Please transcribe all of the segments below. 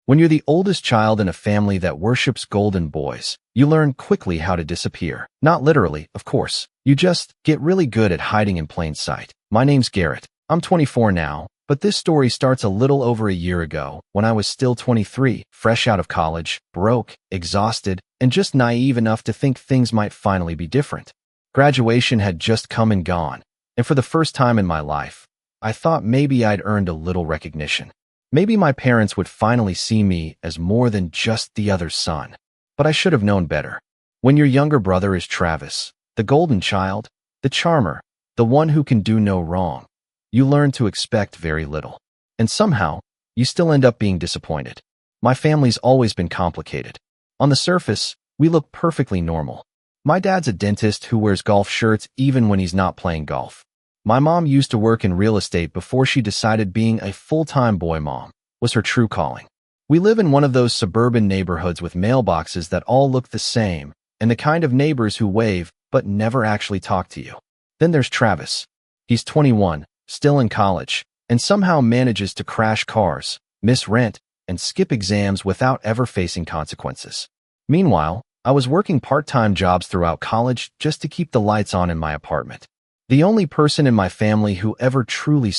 When you're the oldest child in a family that worships golden boys, you learn quickly how to disappear. Not literally, of course. You just get really good at hiding in plain sight. My name's Garrett. I'm 24 now, but this story starts a little over a year ago when I was still 23, fresh out of college, broke, exhausted, and just naive enough to think things might finally be different. Graduation had just come and gone, and for the first time in my life, I thought maybe I'd earned a little recognition. Maybe my parents would finally see me as more than just the other son. But I should have known better. When your younger brother is Travis, the golden child, the charmer, the one who can do no wrong, you learn to expect very little. And somehow, you still end up being disappointed. My family's always been complicated. On the surface, we look perfectly normal. My dad's a dentist who wears golf shirts even when he's not playing golf. My mom used to work in real estate before she decided being a full-time boy mom was her true calling. We live in one of those suburban neighborhoods with mailboxes that all look the same and the kind of neighbors who wave but never actually talk to you. Then there's Travis. He's 21, still in college, and somehow manages to crash cars, miss rent, and skip exams without ever facing consequences. Meanwhile, I was working part-time jobs throughout college just to keep the lights on in my apartment. The only person in my family who ever truly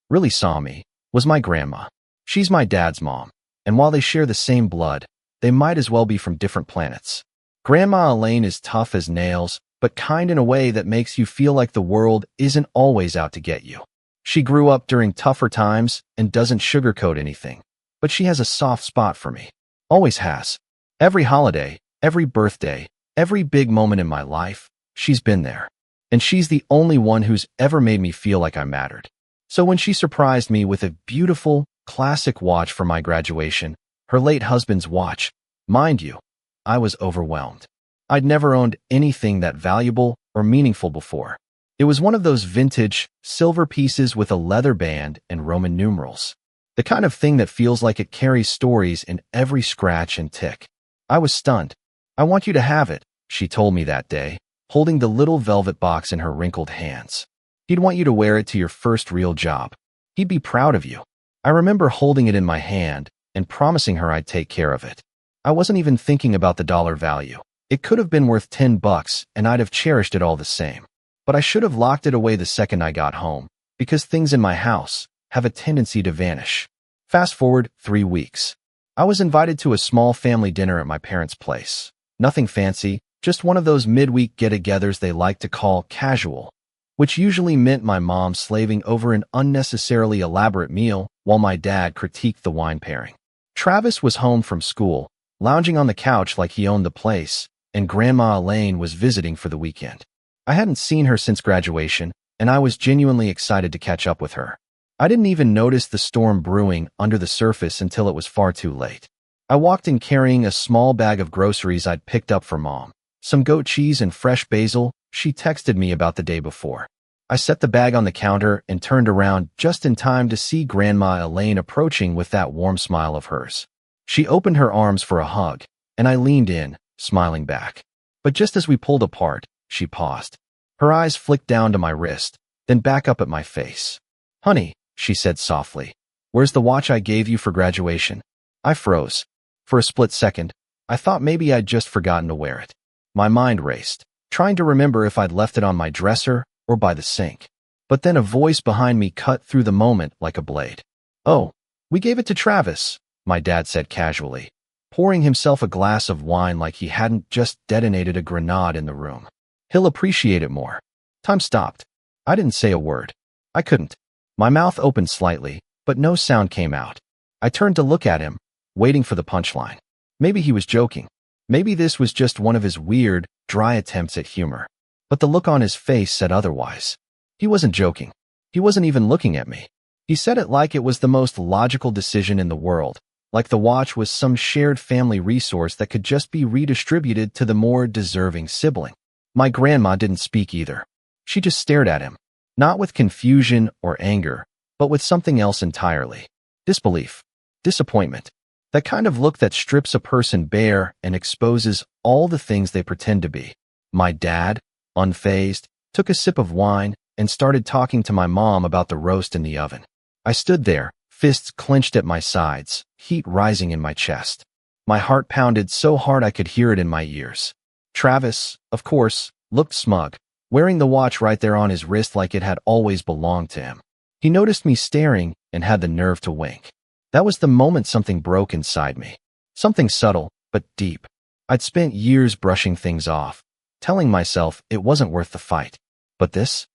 really saw me, was my grandma. She's my dad's mom, and while they share the same blood, they might as well be from different planets. Grandma Elaine is tough as nails, but kind in a way that makes you feel like the world isn't always out to get you. She grew up during tougher times and doesn't sugarcoat anything, but she has a soft spot for me. Always has. Every holiday, every birthday, every big moment in my life, she's been there. And she's the only one who's ever made me feel like I mattered. So when she surprised me with a beautiful, classic watch for my graduation, her late husband's watch, mind you, I was overwhelmed. I'd never owned anything that valuable or meaningful before. It was one of those vintage, silver pieces with a leather band and Roman numerals. The kind of thing that feels like it carries stories in every scratch and tick. I was stunned. "I want you to have it," she told me that day, holding the little velvet box in her wrinkled hands. "He'd want you to wear it to your first real job. He'd be proud of you." I remember holding it in my hand and promising her I'd take care of it. I wasn't even thinking about the dollar value. It could have been worth $10 and I'd have cherished it all the same. But I should have locked it away the second I got home, because things in my house have a tendency to vanish. Fast forward 3 weeks. I was invited to a small family dinner at my parents' place. Nothing fancy, just one of those midweek get-togethers they like to call casual, which usually meant my mom slaving over an unnecessarily elaborate meal while my dad critiqued the wine pairing. Travis was home from school, lounging on the couch like he owned the place, and Grandma Elaine was visiting for the weekend. I hadn't seen her since graduation, and I was genuinely excited to catch up with her. I didn't even notice the storm brewing under the surface until it was far too late. I walked in carrying a small bag of groceries I'd picked up for Mom. Some goat cheese and fresh basil she texted me about the day before. I set the bag on the counter and turned around just in time to see Grandma Elaine approaching with that warm smile of hers. She opened her arms for a hug, and I leaned in, smiling back. But just as we pulled apart, she paused. Her eyes flicked down to my wrist, then back up at my face. "Honey," she said softly, "where's the watch I gave you for graduation?" I froze. For a split second, I thought maybe I'd just forgotten to wear it. My mind raced, trying to remember if I'd left it on my dresser or by the sink. But then a voice behind me cut through the moment like a blade. "Oh, we gave it to Travis," my dad said casually, pouring himself a glass of wine like he hadn't just detonated a grenade in the room. "He'll appreciate it more." Time stopped. I didn't say a word. I couldn't. My mouth opened slightly, but no sound came out. I turned to look at him, waiting for the punchline. Maybe he was joking. Maybe this was just one of his weird, dry attempts at humor. But the look on his face said otherwise. He wasn't joking. He wasn't even looking at me. He said it like it was the most logical decision in the world, like the watch was some shared family resource that could just be redistributed to the more deserving sibling. My grandma didn't speak either. She just stared at him, not with confusion or anger, but with something else entirely. Disbelief. Disappointment. That kind of look that strips a person bare and exposes all the things they pretend to be. My dad, unfazed, took a sip of wine and started talking to my mom about the roast in the oven. I stood there, fists clenched at my sides, heat rising in my chest. My heart pounded so hard I could hear it in my ears. Travis, of course, looked smug, wearing the watch right there on his wrist like it had always belonged to him. He noticed me staring and had the nerve to wink. That was the moment something broke inside me. Something subtle, but deep. I'd spent years brushing things off, telling myself it wasn't worth the fight. But this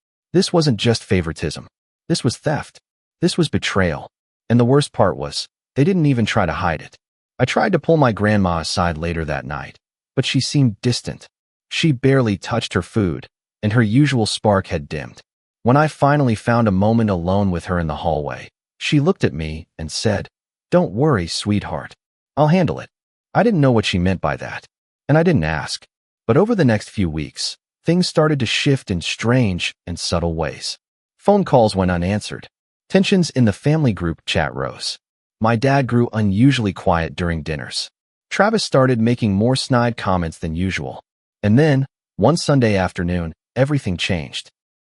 wasn't just favoritism. This was theft. This was betrayal. And the worst part was, they didn't even try to hide it. I tried to pull my grandma aside later that night, but she seemed distant. She barely touched her food, and her usual spark had dimmed. When I finally found a moment alone with her in the hallway, she looked at me and said, "Don't worry, sweetheart. I'll handle it." I didn't know what she meant by that, and I didn't ask. But over the next few weeks, things started to shift in strange and subtle ways. Phone calls went unanswered. Tensions in the family group chat rose. My dad grew unusually quiet during dinners. Travis started making more snide comments than usual. And then, one Sunday afternoon, everything changed.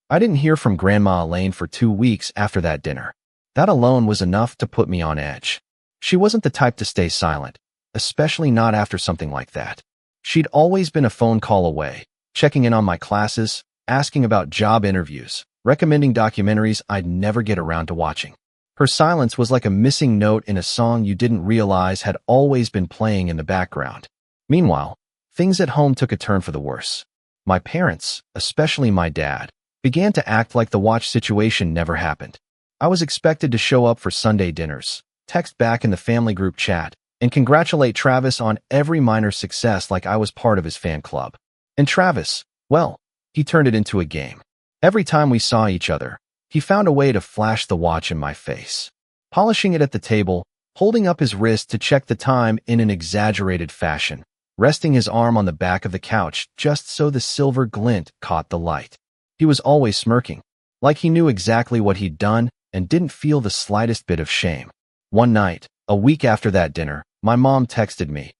I didn't hear from Grandma Elaine for 2 weeks after that dinner. That alone was enough to put me on edge. She wasn't the type to stay silent, especially not after something like that. She'd always been a phone call away, checking in on my classes, asking about job interviews, recommending documentaries I'd never get around to watching. Her silence was like a missing note in a song you didn't realize had always been playing in the background. Meanwhile, things at home took a turn for the worse. My parents, especially my dad, began to act like the watch situation never happened. I was expected to show up for Sunday dinners, text back in the family group chat, and congratulate Travis on every minor success like I was part of his fan club. And Travis, well, he turned it into a game. Every time we saw each other, he found a way to flash the watch in my face. Polishing it at the table, holding up his wrist to check the time in an exaggerated fashion, resting his arm on the back of the couch just so the silver glint caught the light. He was always smirking, like he knew exactly what he'd done and didn't feel the slightest bit of shame. One night, a week after that dinner, my mom texted me,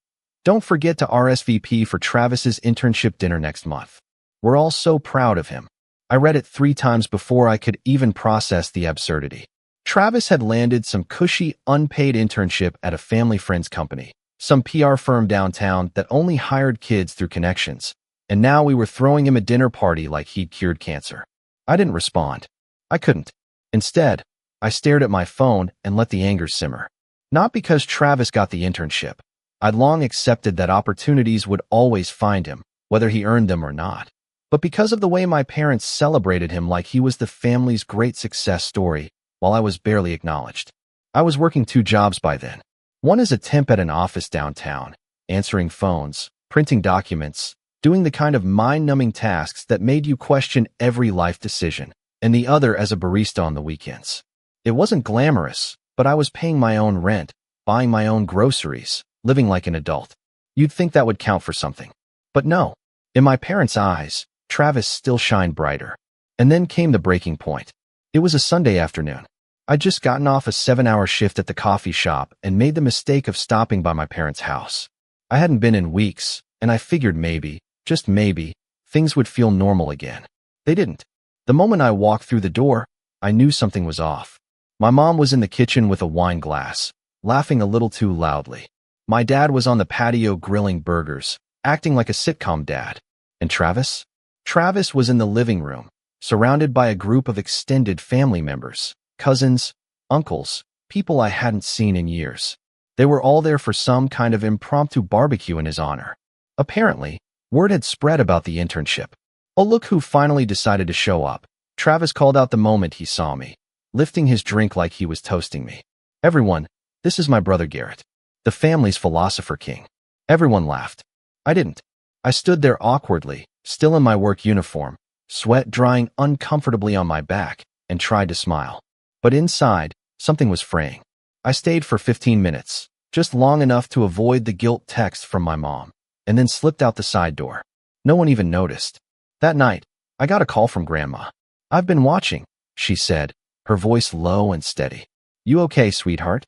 "Don't forget to RSVP for Travis's internship dinner next month. We're all so proud of him." I read it 3 times before I could even process the absurdity. Travis had landed some cushy, unpaid internship at a family friend's company, some PR firm downtown that only hired kids through connections, and now we were throwing him a dinner party like he'd cured cancer. I didn't respond. I couldn't. Instead, I stared at my phone and let the anger simmer. Not because Travis got the internship. I'd long accepted that opportunities would always find him, whether he earned them or not. But because of the way my parents celebrated him like he was the family's great success story, while I was barely acknowledged. I was working 2 jobs by then. One as a temp at an office downtown, answering phones, printing documents, doing the kind of mind-numbing tasks that made you question every life decision, and the other as a barista on the weekends. It wasn't glamorous, but I was paying my own rent, buying my own groceries, living like an adult. You'd think that would count for something. But no. In my parents' eyes, Travis still shined brighter. And then came the breaking point. It was a Sunday afternoon. I'd just gotten off a 7-hour shift at the coffee shop and made the mistake of stopping by my parents' house. I hadn't been in weeks, and I figured maybe, just maybe, things would feel normal again. They didn't. The moment I walked through the door, I knew something was off. My mom was in the kitchen with a wine glass, laughing a little too loudly. My dad was on the patio grilling burgers, acting like a sitcom dad. And Travis? Travis was in the living room, surrounded by a group of extended family members, cousins, uncles, people I hadn't seen in years. They were all there for some kind of impromptu barbecue in his honor. Apparently, word had spread about the internship. Oh, look who finally decided to show up. Travis called out the moment he saw me, lifting his drink like he was toasting me. "Everyone, this is my brother Garrett, the family's philosopher king." Everyone laughed. I didn't. I stood there awkwardly, still in my work uniform, sweat drying uncomfortably on my back, and tried to smile. But inside, something was fraying. I stayed for 15 minutes, just long enough to avoid the guilt text from my mom, and then slipped out the side door. No one even noticed. That night, I got a call from Grandma. "I've been watching," she said, her voice low and steady. "You okay, sweetheart?"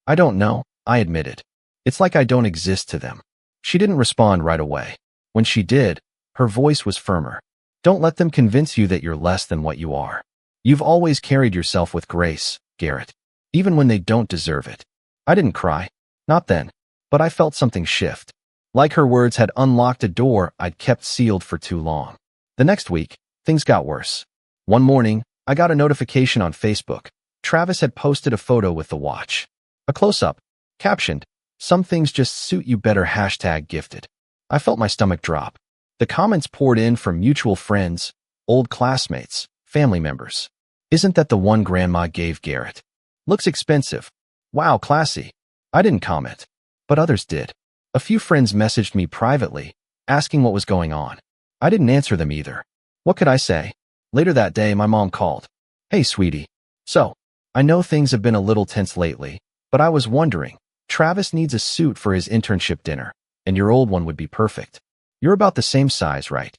"I don't know," I admitted. "It's like I don't exist to them." She didn't respond right away. When she did, her voice was firmer. "Don't let them convince you that you're less than what you are. You've always carried yourself with grace, Garrett. even when they don't deserve it. I didn't cry. Not then. But I felt something shift. Like her words had unlocked a door I'd kept sealed for too long. The next week, things got worse. One morning, I got a notification on Facebook. Travis had posted a photo with the watch. A close-up, captioned, "Some things just suit you better #gifted." I felt my stomach drop. The comments poured in from mutual friends, old classmates, family members. "Isn't that the one Grandma gave Garrett? Looks expensive. Wow, classy." I didn't comment, but others did. A few friends messaged me privately, asking what was going on. I didn't answer them either. What could I say? Later that day, my mom called. "Hey, sweetie. So, I know things have been a little tense lately, but I was wondering, Travis needs a suit for his internship dinner, and your old one would be perfect. You're about the same size, right?"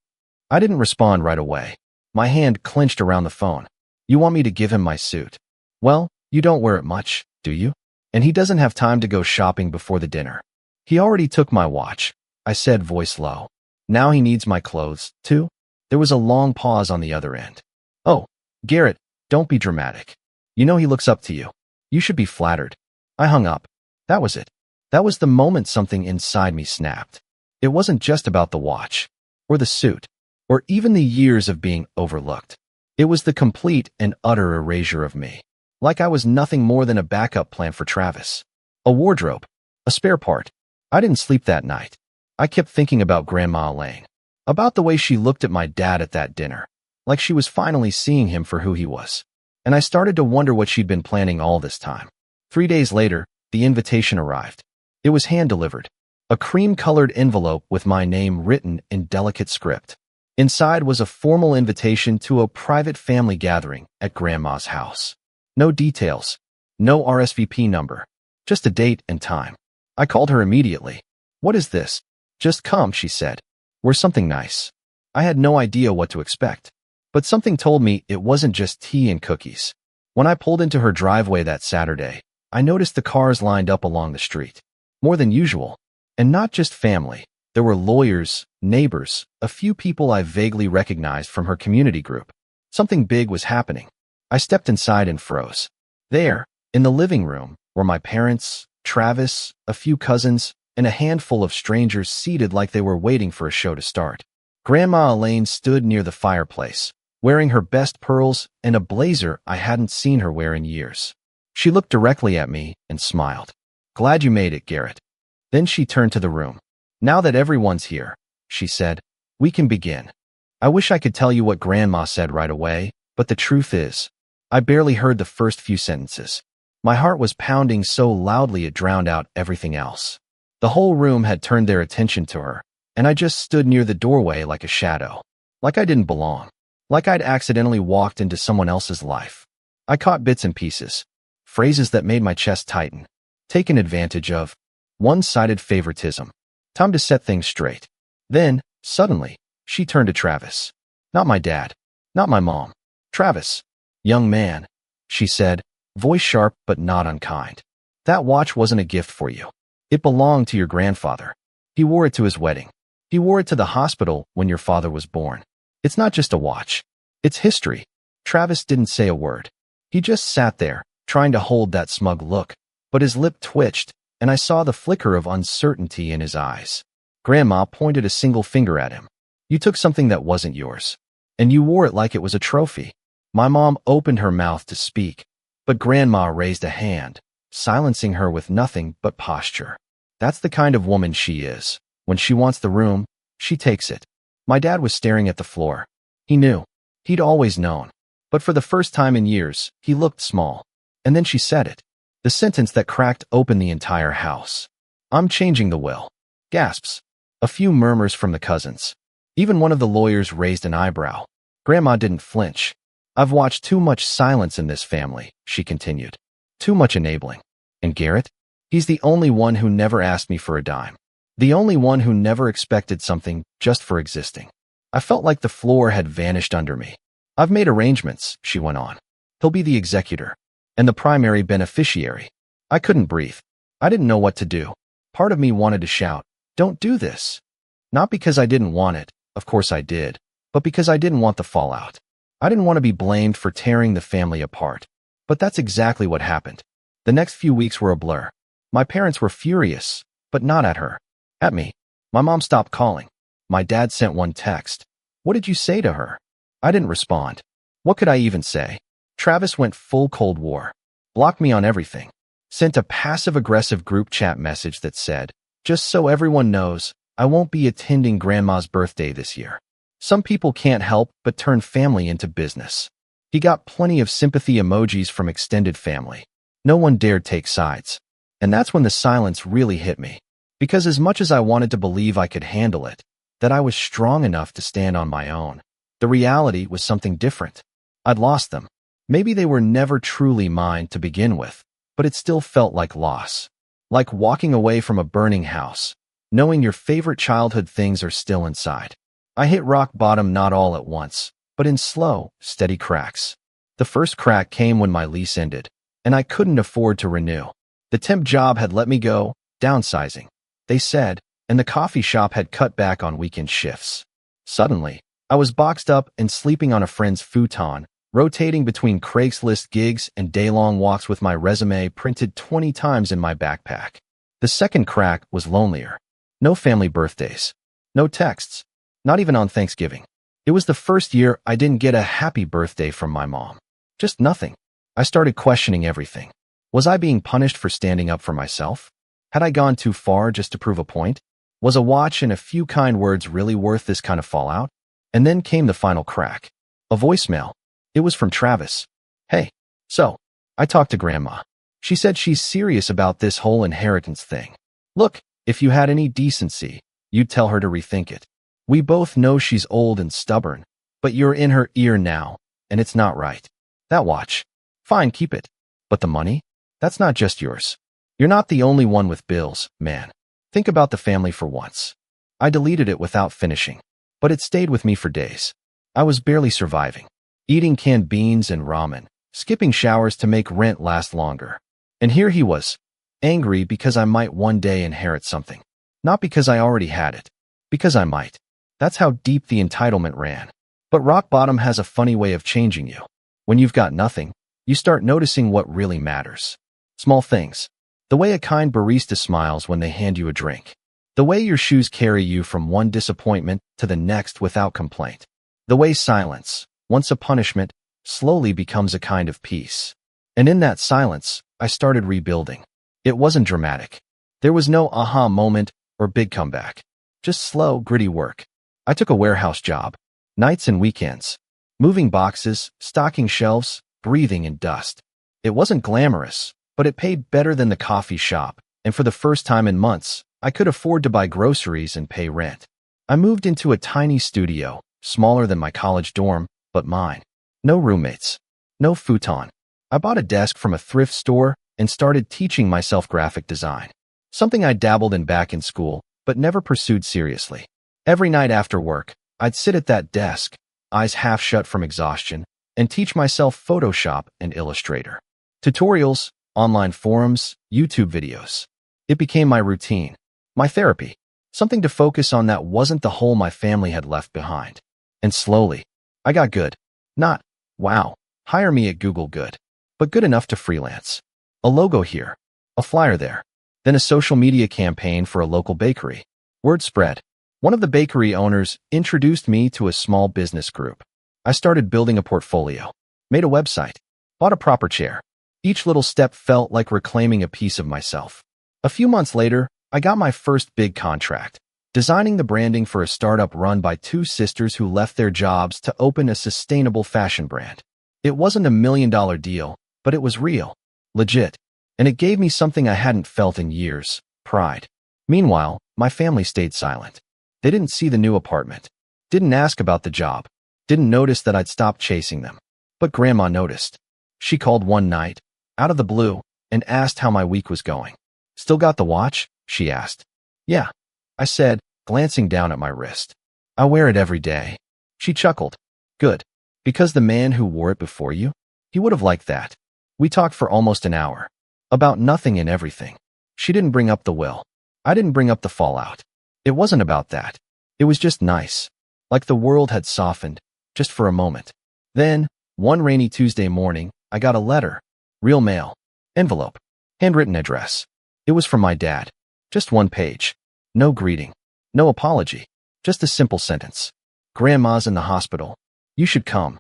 I didn't respond right away. My hand clenched around the phone. "You want me to give him my suit? Well, you don't wear it much, do you? And he doesn't have time to go shopping before the dinner. He already took my watch," I said, voice low. "Now he needs my clothes, too?" There was a long pause on the other end. "Oh, Garrett, don't be dramatic. You know he looks up to you. You should be flattered." I hung up. That was it. That was the moment something inside me snapped. It wasn't just about the watch, or the suit, or even the years of being overlooked. It was the complete and utter erasure of me. Like I was nothing more than a backup plan for Travis. A wardrobe. A spare part. I didn't sleep that night. I kept thinking about Grandma Elaine. About the way she looked at my dad at that dinner. Like she was finally seeing him for who he was. And I started to wonder what she'd been planning all this time. 3 days later, the invitation arrived. It was hand-delivered. A cream-colored envelope with my name written in delicate script. Inside was a formal invitation to a private family gathering at Grandma's house. No details. No RSVP number. Just a date and time. I called her immediately. "What is this?" "Just come," she said. "We're something nice." I had no idea what to expect. But something told me it wasn't just tea and cookies. When I pulled into her driveway that Saturday, I noticed the cars lined up along the street. More than usual. And not just family. There were lawyers, neighbors, a few people I vaguely recognized from her community group. Something big was happening. I stepped inside and froze. There, in the living room, were my parents, Travis, a few cousins, and a handful of strangers seated like they were waiting for a show to start. Grandma Elaine stood near the fireplace, wearing her best pearls and a blazer I hadn't seen her wear in years. She looked directly at me and smiled. "Glad you made it, Garrett." Then she turned to the room. "Now that everyone's here," she said, "we can begin." I wish I could tell you what Grandma said right away, but the truth is, I barely heard the first few sentences. My heart was pounding so loudly it drowned out everything else. The whole room had turned their attention to her, and I just stood near the doorway like a shadow. Like I didn't belong. Like I'd accidentally walked into someone else's life. I caught bits and pieces. Phrases that made my chest tighten. Taken advantage of. One-sided favoritism. Time to set things straight. Then, suddenly, she turned to Travis. "Not my dad. Not my mom. Travis." "Young man," she said, voice sharp but not unkind. "That watch wasn't a gift for you. It belonged to your grandfather. He wore it to his wedding. He wore it to the hospital when your father was born. It's not just a watch. It's history." Travis didn't say a word. He just sat there, trying to hold that smug look, but his lip twitched, and I saw the flicker of uncertainty in his eyes. Grandma pointed a single finger at him. "You took something that wasn't yours, and you wore it like it was a trophy." My mom opened her mouth to speak, but Grandma raised a hand, silencing her with nothing but posture. That's the kind of woman she is. When she wants the room, she takes it. My dad was staring at the floor. He knew. He'd always known. But for the first time in years, he looked small. And then she said it. The sentence that cracked open the entire house. "I'm changing the will." Gasps. A few murmurs from the cousins. Even one of the lawyers raised an eyebrow. Grandma didn't flinch. "I've watched too much silence in this family," she continued. "Too much enabling. And Garrett? He's the only one who never asked me for a dime. The only one who never expected something just for existing." I felt like the floor had vanished under me. "I've made arrangements," she went on. "He'll be the executor and the primary beneficiary." I couldn't breathe. I didn't know what to do. Part of me wanted to shout, "Don't do this." Not because I didn't want it, of course I did, but because I didn't want the fallout. I didn't want to be blamed for tearing the family apart. But that's exactly what happened. The next few weeks were a blur. My parents were furious, but not at her. At me. My mom stopped calling. My dad sent one text. What did you say to her? I didn't respond. What could I even say? Travis went full Cold War. Blocked me on everything. Sent a passive-aggressive group chat message that said, "Just so everyone knows, I won't be attending Grandma's birthday this year." Some people can't help but turn family into business. He got plenty of sympathy emojis from extended family. No one dared take sides. And that's when the silence really hit me. Because as much as I wanted to believe I could handle it, that I was strong enough to stand on my own, the reality was something different. I'd lost them. Maybe they were never truly mine to begin with, but it still felt like loss. Like walking away from a burning house, knowing your favorite childhood things are still inside. I hit rock bottom not all at once, but in slow, steady cracks. The first crack came when my lease ended, and I couldn't afford to renew. The temp job had let me go, downsizing, they said, and the coffee shop had cut back on weekend shifts. Suddenly, I was boxed up and sleeping on a friend's futon, rotating between Craigslist gigs and day-long walks with my resume printed 20 times in my backpack. The second crack was lonelier. No family birthdays. No texts. Not even on Thanksgiving. It was the first year I didn't get a happy birthday from my mom. Just nothing. I started questioning everything. Was I being punished for standing up for myself? Had I gone too far just to prove a point? Was a watch and a few kind words really worth this kind of fallout? And then came the final crack. A voicemail. It was from Travis. "Hey. So, I talked to Grandma. She said she's serious about this whole inheritance thing. Look, if you had any decency, you'd tell her to rethink it. We both know she's old and stubborn, but you're in her ear now, and it's not right. That watch. Fine, keep it. But the money? That's not just yours. You're not the only one with bills, man. Think about the family for once." I deleted it without finishing, but it stayed with me for days. I was barely surviving. Eating canned beans and ramen, skipping showers to make rent last longer. And here he was, angry because I might one day inherit something. Not because I already had it. Because I might. That's how deep the entitlement ran. But rock bottom has a funny way of changing you. When you've got nothing, you start noticing what really matters. Small things. The way a kind barista smiles when they hand you a drink. The way your shoes carry you from one disappointment to the next without complaint. The way silence, once a punishment, slowly becomes a kind of peace. And in that silence, I started rebuilding. It wasn't dramatic. There was no aha moment or big comeback. Just slow, gritty work. I took a warehouse job. Nights and weekends. Moving boxes, stocking shelves, breathing in dust. It wasn't glamorous, but it paid better than the coffee shop, and for the first time in months, I could afford to buy groceries and pay rent. I moved into a tiny studio, smaller than my college dorm, but mine. No roommates. No futon. I bought a desk from a thrift store and started teaching myself graphic design. Something I dabbled in back in school, but never pursued seriously. Every night after work, I'd sit at that desk, eyes half shut from exhaustion, and teach myself Photoshop and Illustrator. Tutorials, online forums, YouTube videos. It became my routine, my therapy, something to focus on that wasn't the hole my family had left behind. And slowly, I got good. Not, wow, hire me at Google good, but good enough to freelance. A logo here, a flyer there, then a social media campaign for a local bakery. Word spread. One of the bakery owners introduced me to a small business group. I started building a portfolio, made a website, bought a proper chair. Each little step felt like reclaiming a piece of myself. A few months later, I got my first big contract, designing the branding for a startup run by two sisters who left their jobs to open a sustainable fashion brand. It wasn't $1 million deal, but it was real, legit, and it gave me something I hadn't felt in years, pride. Meanwhile, my family stayed silent. They didn't see the new apartment, didn't ask about the job, didn't notice that I'd stopped chasing them. But Grandma noticed. She called one night, out of the blue, and asked how my week was going. "Still got the watch?" she asked. "Yeah," I said, glancing down at my wrist. "I wear it every day." She chuckled. "Good. Because the man who wore it before you? He would have liked that." We talked for almost an hour. About nothing and everything. She didn't bring up the will. I didn't bring up the fallout. It wasn't about that. It was just nice. Like the world had softened, just for a moment. Then, one rainy Tuesday morning, I got a letter. Real mail. Envelope. Handwritten address. It was from my dad. Just one page. No greeting. No apology. Just a simple sentence. Grandma's in the hospital. You should come.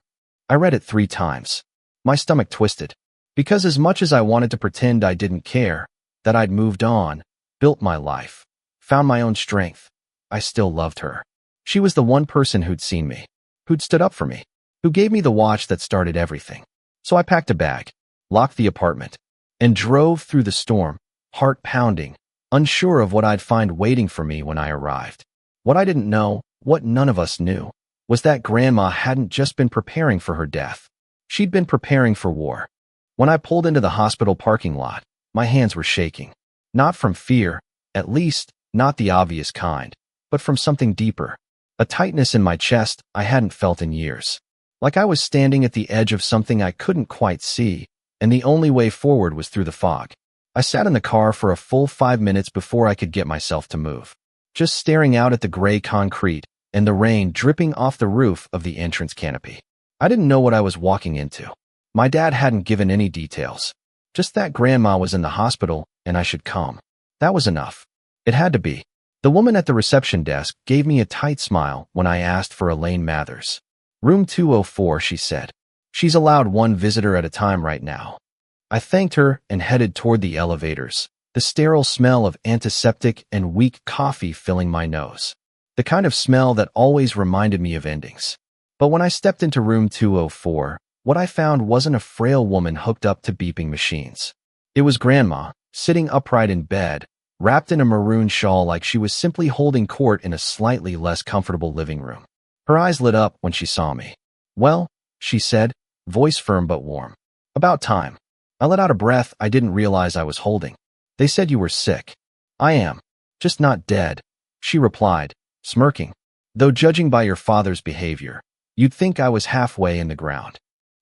I read it 3 times. My stomach twisted. Because as much as I wanted to pretend I didn't care, that I'd moved on, built my life, found my own strength, I still loved her. She was the one person who'd seen me, who'd stood up for me, who gave me the watch that started everything. So I packed a bag, locked the apartment, and drove through the storm, heart pounding, unsure of what I'd find waiting for me when I arrived. What I didn't know, what none of us knew, was that Grandma hadn't just been preparing for her death. She'd been preparing for war. When I pulled into the hospital parking lot, my hands were shaking. Not from fear, at least not the obvious kind, but from something deeper. A tightness in my chest I hadn't felt in years. Like I was standing at the edge of something I couldn't quite see, and the only way forward was through the fog. I sat in the car for a full 5 minutes before I could get myself to move, just staring out at the gray concrete and the rain dripping off the roof of the entrance canopy. I didn't know what I was walking into. My dad hadn't given any details. Just that Grandma was in the hospital and I should come. That was enough. It had to be. The woman at the reception desk gave me a tight smile when I asked for Elaine Mathers. Room 204, she said. She's allowed 1 visitor at a time right now. I thanked her and headed toward the elevators, the sterile smell of antiseptic and weak coffee filling my nose. The kind of smell that always reminded me of endings. But when I stepped into room 204, what I found wasn't a frail woman hooked up to beeping machines. It was Grandma, sitting upright in bed, wrapped in a maroon shawl like she was simply holding court in a slightly less comfortable living room. Her eyes lit up when she saw me. "Well," she said, voice firm but warm. "About time." I let out a breath I didn't realize I was holding. "They said you were sick." "I am. Just not dead," she replied, smirking. "Though judging by your father's behavior, you'd think I was halfway in the ground."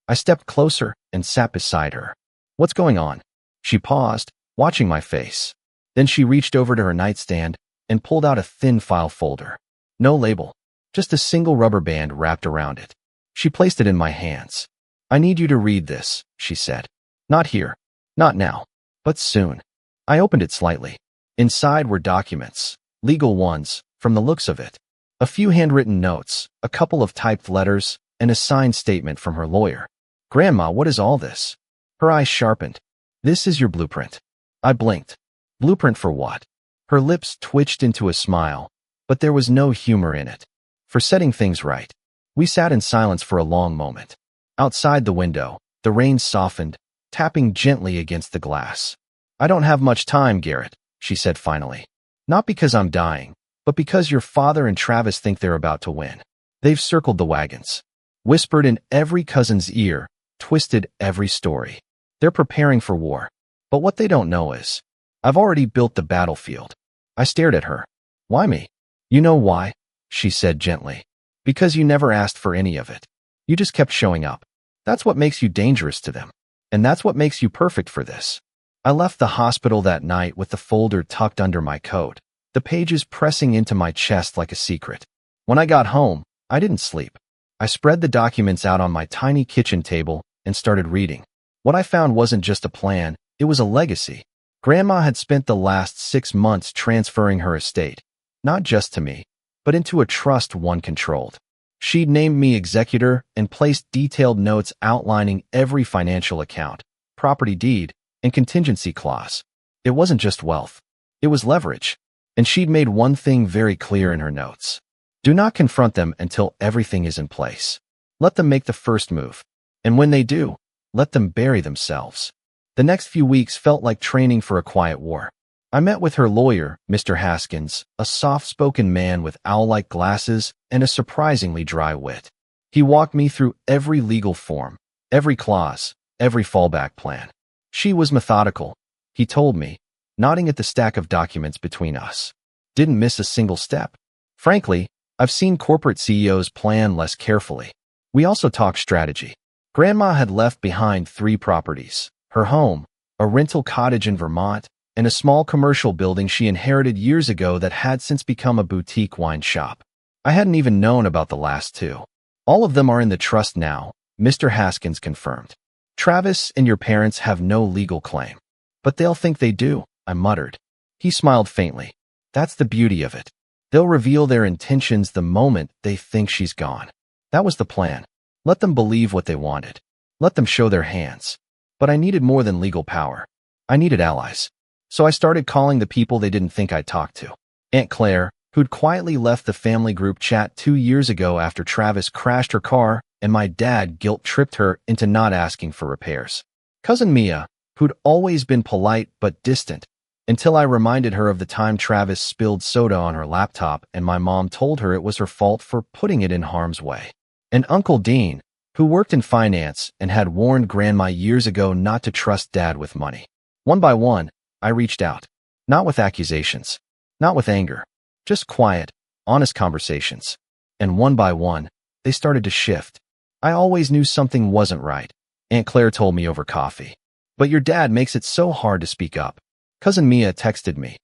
I stepped closer and sat beside her. "What's going on?" She paused, watching my face. Then she reached over to her nightstand and pulled out a thin file folder. No label, just a single rubber band wrapped around it. She placed it in my hands. "I need you to read this," she said. "Not here. Not now. But soon." I opened it slightly. Inside were documents, legal ones, from the looks of it. A few handwritten notes, a couple of typed letters, and a signed statement from her lawyer. "Grandma, what is all this?" Her eyes sharpened. "This is your blueprint." I blinked. Blueprint for what? Her lips twitched into a smile, but there was no humor in it. "For setting things right." We sat in silence for a long moment. Outside the window, the rain softened, tapping gently against the glass. "I don't have much time, Garrett," she said finally. "Not because I'm dying, but because your father and Travis think they're about to win. They've circled the wagons, whispered in every cousin's ear, twisted every story. They're preparing for war. But what they don't know is, I've already built the battlefield." I stared at her. "Why me?" "You know why," she said gently. "Because you never asked for any of it. You just kept showing up. That's what makes you dangerous to them. And that's what makes you perfect for this." I left the hospital that night with the folder tucked under my coat, the pages pressing into my chest like a secret. When I got home, I didn't sleep. I spread the documents out on my tiny kitchen table and started reading. What I found wasn't just a plan, it was a legacy. Grandma had spent the last 6 months transferring her estate, not just to me, but into a trust one controlled. She'd named me executor and placed detailed notes outlining every financial account, property deed, and contingency clause. It wasn't just wealth. It was leverage. And she'd made one thing very clear in her notes. Do not confront them until everything is in place. Let them make the first move. And when they do, let them bury themselves. The next few weeks felt like training for a quiet war. I met with her lawyer, Mr. Haskins, a soft-spoken man with owl-like glasses and a surprisingly dry wit. He walked me through every legal form, every clause, every fallback plan. She was methodical, he told me, nodding at the stack of documents between us. Didn't miss a single step. Frankly, I've seen corporate CEOs plan less carefully. We also talked strategy. Grandma had left behind 3 properties: her home, a rental cottage in Vermont, and a small commercial building she inherited years ago that had since become a boutique wine shop. I hadn't even known about the last 2. "All of them are in the trust now," Mr. Haskins confirmed. "Travis and your parents have no legal claim. But they'll think they do, I muttered. He smiled faintly. That's the beauty of it. They'll reveal their intentions the moment they think she's gone. That was the plan. Let them believe what they wanted. Let them show their hands. But I needed more than legal power. I needed allies. So I started calling the people they didn't think I'd talk to. Aunt Claire, who'd quietly left the family group chat 2 years ago after Travis crashed her car and my dad guilt-tripped her into not asking for repairs. Cousin Mia, who'd always been polite but distant, until I reminded her of the time Travis spilled soda on her laptop and my mom told her it was her fault for putting it in harm's way. And Uncle Dean, who worked in finance and had warned Grandma years ago not to trust Dad with money. One by one, I reached out. Not with accusations. Not with anger. Just quiet, honest conversations. And one by one, they started to shift. I always knew something wasn't right, Aunt Claire told me over coffee. But your dad makes it so hard to speak up. Cousin Mia texted me.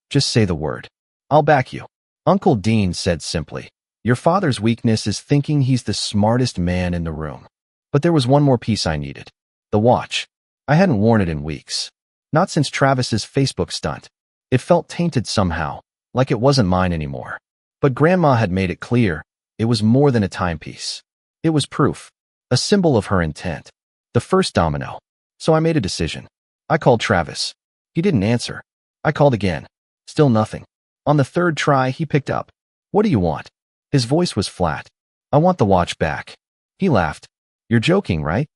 Just say the word. I'll back you. Uncle Dean said simply. Your father's weakness is thinking he's the smartest man in the room. But there was one more piece I needed. The watch. I hadn't worn it in weeks. Not since Travis's Facebook stunt. It felt tainted somehow, like it wasn't mine anymore. But Grandma had made it clear, it was more than a timepiece. It was proof. A symbol of her intent. The first domino. So I made a decision. I called Travis. He didn't answer. I called again. Still nothing. On the third try, he picked up. What do you want? His voice was flat. I want the watch back. He laughed. You're joking, right?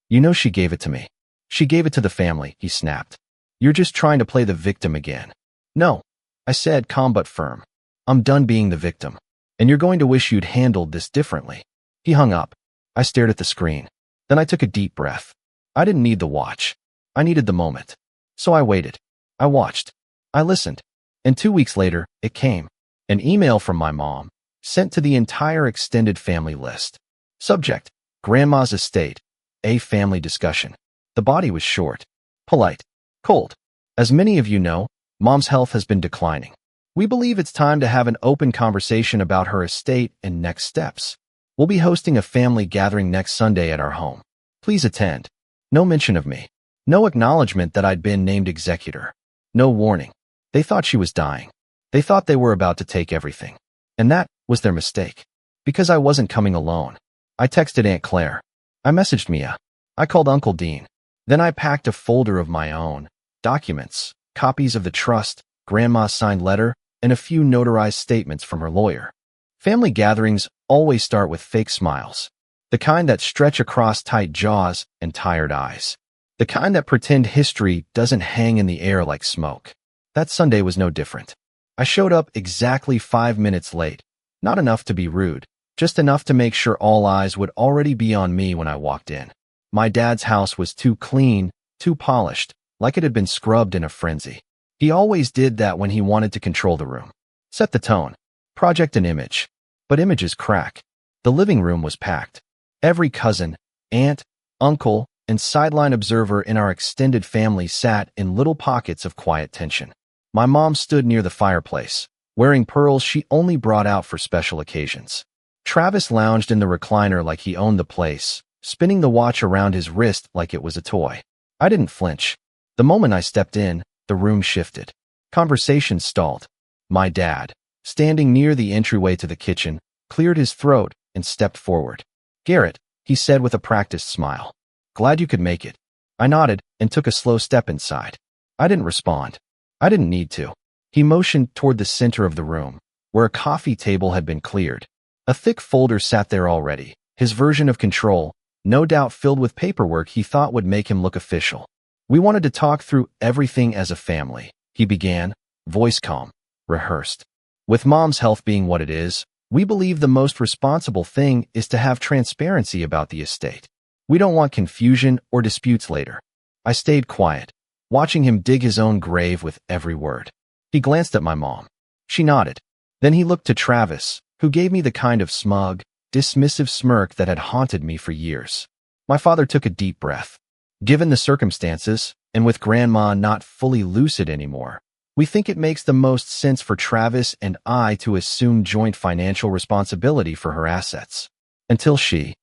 You know she gave it to me. She gave it to the family, he snapped. You're just trying to play the victim again. No, I said, calm but firm. I'm done being the victim. And you're going to wish you'd handled this differently. He hung up. I stared at the screen. Then I took a deep breath. I didn't need the watch. I needed the moment. So I waited. I watched. I listened. And 2 weeks later, it came. An email from my mom, sent to the entire extended family list. Subject: Grandma's estate. A family discussion. The body was short, polite, cold. As many of you know, Mom's health has been declining. We believe it's time to have an open conversation about her estate and next steps. We'll be hosting a family gathering next Sunday at our home. Please attend. No mention of me. No acknowledgement that I'd been named executor. No warning. They thought she was dying. They thought they were about to take everything. And that was their mistake. Because I wasn't coming alone. I texted Aunt Claire. I messaged Mia. I called Uncle Dean. Then I packed a folder of my own, documents, copies of the trust, Grandma's signed letter, and a few notarized statements from her lawyer. Family gatherings always start with fake smiles. The kind that stretch across tight jaws and tired eyes. The kind that pretend history doesn't hang in the air like smoke. That Sunday was no different. I showed up exactly 5 minutes late. Not enough to be rude, just enough to make sure all eyes would already be on me when I walked in. My dad's house was too clean, too polished, like it had been scrubbed in a frenzy. He always did that when he wanted to control the room. Set the tone. Project an image. But images crack. The living room was packed. Every cousin, aunt, uncle, and sideline observer in our extended family sat in little pockets of quiet tension. My mom stood near the fireplace, wearing pearls she only brought out for special occasions. Travis lounged in the recliner like he owned the place, spinning the watch around his wrist like it was a toy. I didn't flinch. The moment I stepped in, the room shifted. Conversation stalled. My dad, standing near the entryway to the kitchen, cleared his throat and stepped forward. Garrett, he said with a practiced smile. Glad you could make it. I nodded and took a slow step inside. I didn't respond. I didn't need to. He motioned toward the center of the room, where a coffee table had been cleared. A thick folder sat there already, his version of control, no doubt filled with paperwork he thought would make him look official. We wanted to talk through everything as a family, he began, voice calm, rehearsed. With Mom's health being what it is, we believe the most responsible thing is to have transparency about the estate. We don't want confusion or disputes later. I stayed quiet, watching him dig his own grave with every word. He glanced at my mom. She nodded. Then he looked to Travis, who gave me the kind of smug, dismissive smirk that had haunted me for years. My father took a deep breath. Given the circumstances, and with Grandma not fully lucid anymore, we think it makes the most sense for Travis and I to assume joint financial responsibility for her assets. Until she's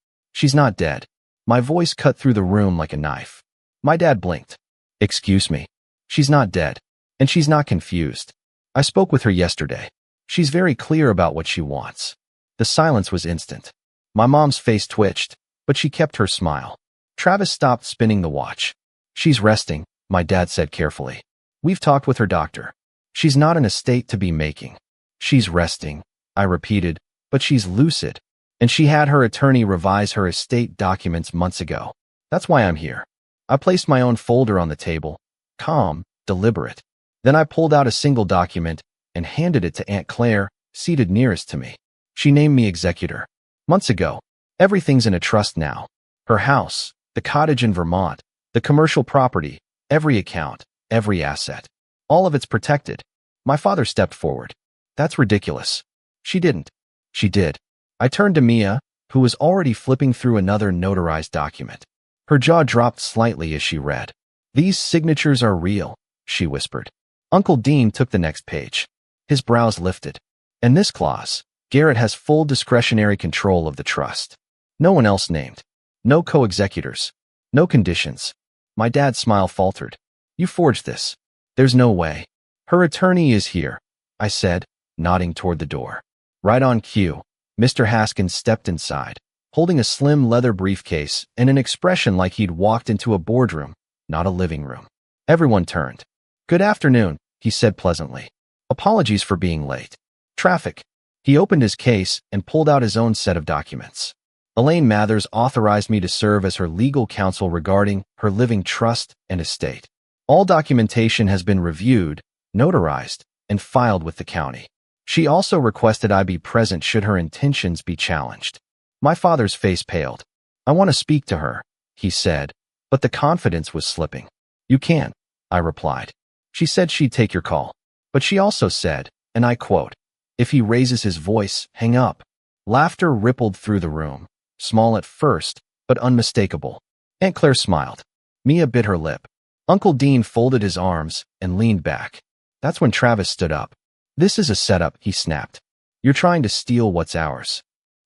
not dead. My voice cut through the room like a knife. My dad blinked. Excuse me. She's not dead. And she's not confused. I spoke with her yesterday. She's very clear about what she wants. The silence was instant. My mom's face twitched, but she kept her smile. Travis stopped spinning the watch. She's resting, my dad said carefully. We've talked with her doctor. She's not in a state to be making. She's resting, I repeated, but she's lucid. And she had her attorney revise her estate documents months ago. That's why I'm here. I placed my own folder on the table, calm, deliberate. Then I pulled out a single document and handed it to Aunt Claire, seated nearest to me. She named me executor. Months ago. Everything's in a trust now. Her house, the cottage in Vermont, the commercial property, every account, every asset. All of it's protected. My father stepped forward. That's ridiculous. She didn't. She did. I turned to Mia, who was already flipping through another notarized document. Her jaw dropped slightly as she read. These signatures are real, she whispered. Uncle Dean took the next page. His brows lifted. And this clause, Garrett has full discretionary control of the trust. No one else named. No co-executors. No conditions. My dad's smile faltered. You forged this. There's no way. Her attorney is here, I said, nodding toward the door. Right on cue, Mr. Haskins stepped inside, holding a slim leather briefcase and an expression like he'd walked into a boardroom, not a living room. Everyone turned. Good afternoon, he said pleasantly. Apologies for being late. Traffic. He opened his case and pulled out his own set of documents. Elaine Mathers authorized me to serve as her legal counsel regarding her living trust and estate. All documentation has been reviewed, notarized, and filed with the county. She also requested I be present should her intentions be challenged. My father's face paled. I want to speak to her, he said, but the confidence was slipping. You can, I replied. She said she'd take your call. But she also said, and I quote, if he raises his voice, hang up. Laughter rippled through the room, small at first, but unmistakable. Aunt Claire smiled. Mia bit her lip. Uncle Dean folded his arms and leaned back. That's when Travis stood up. This is a setup, he snapped. You're trying to steal what's ours.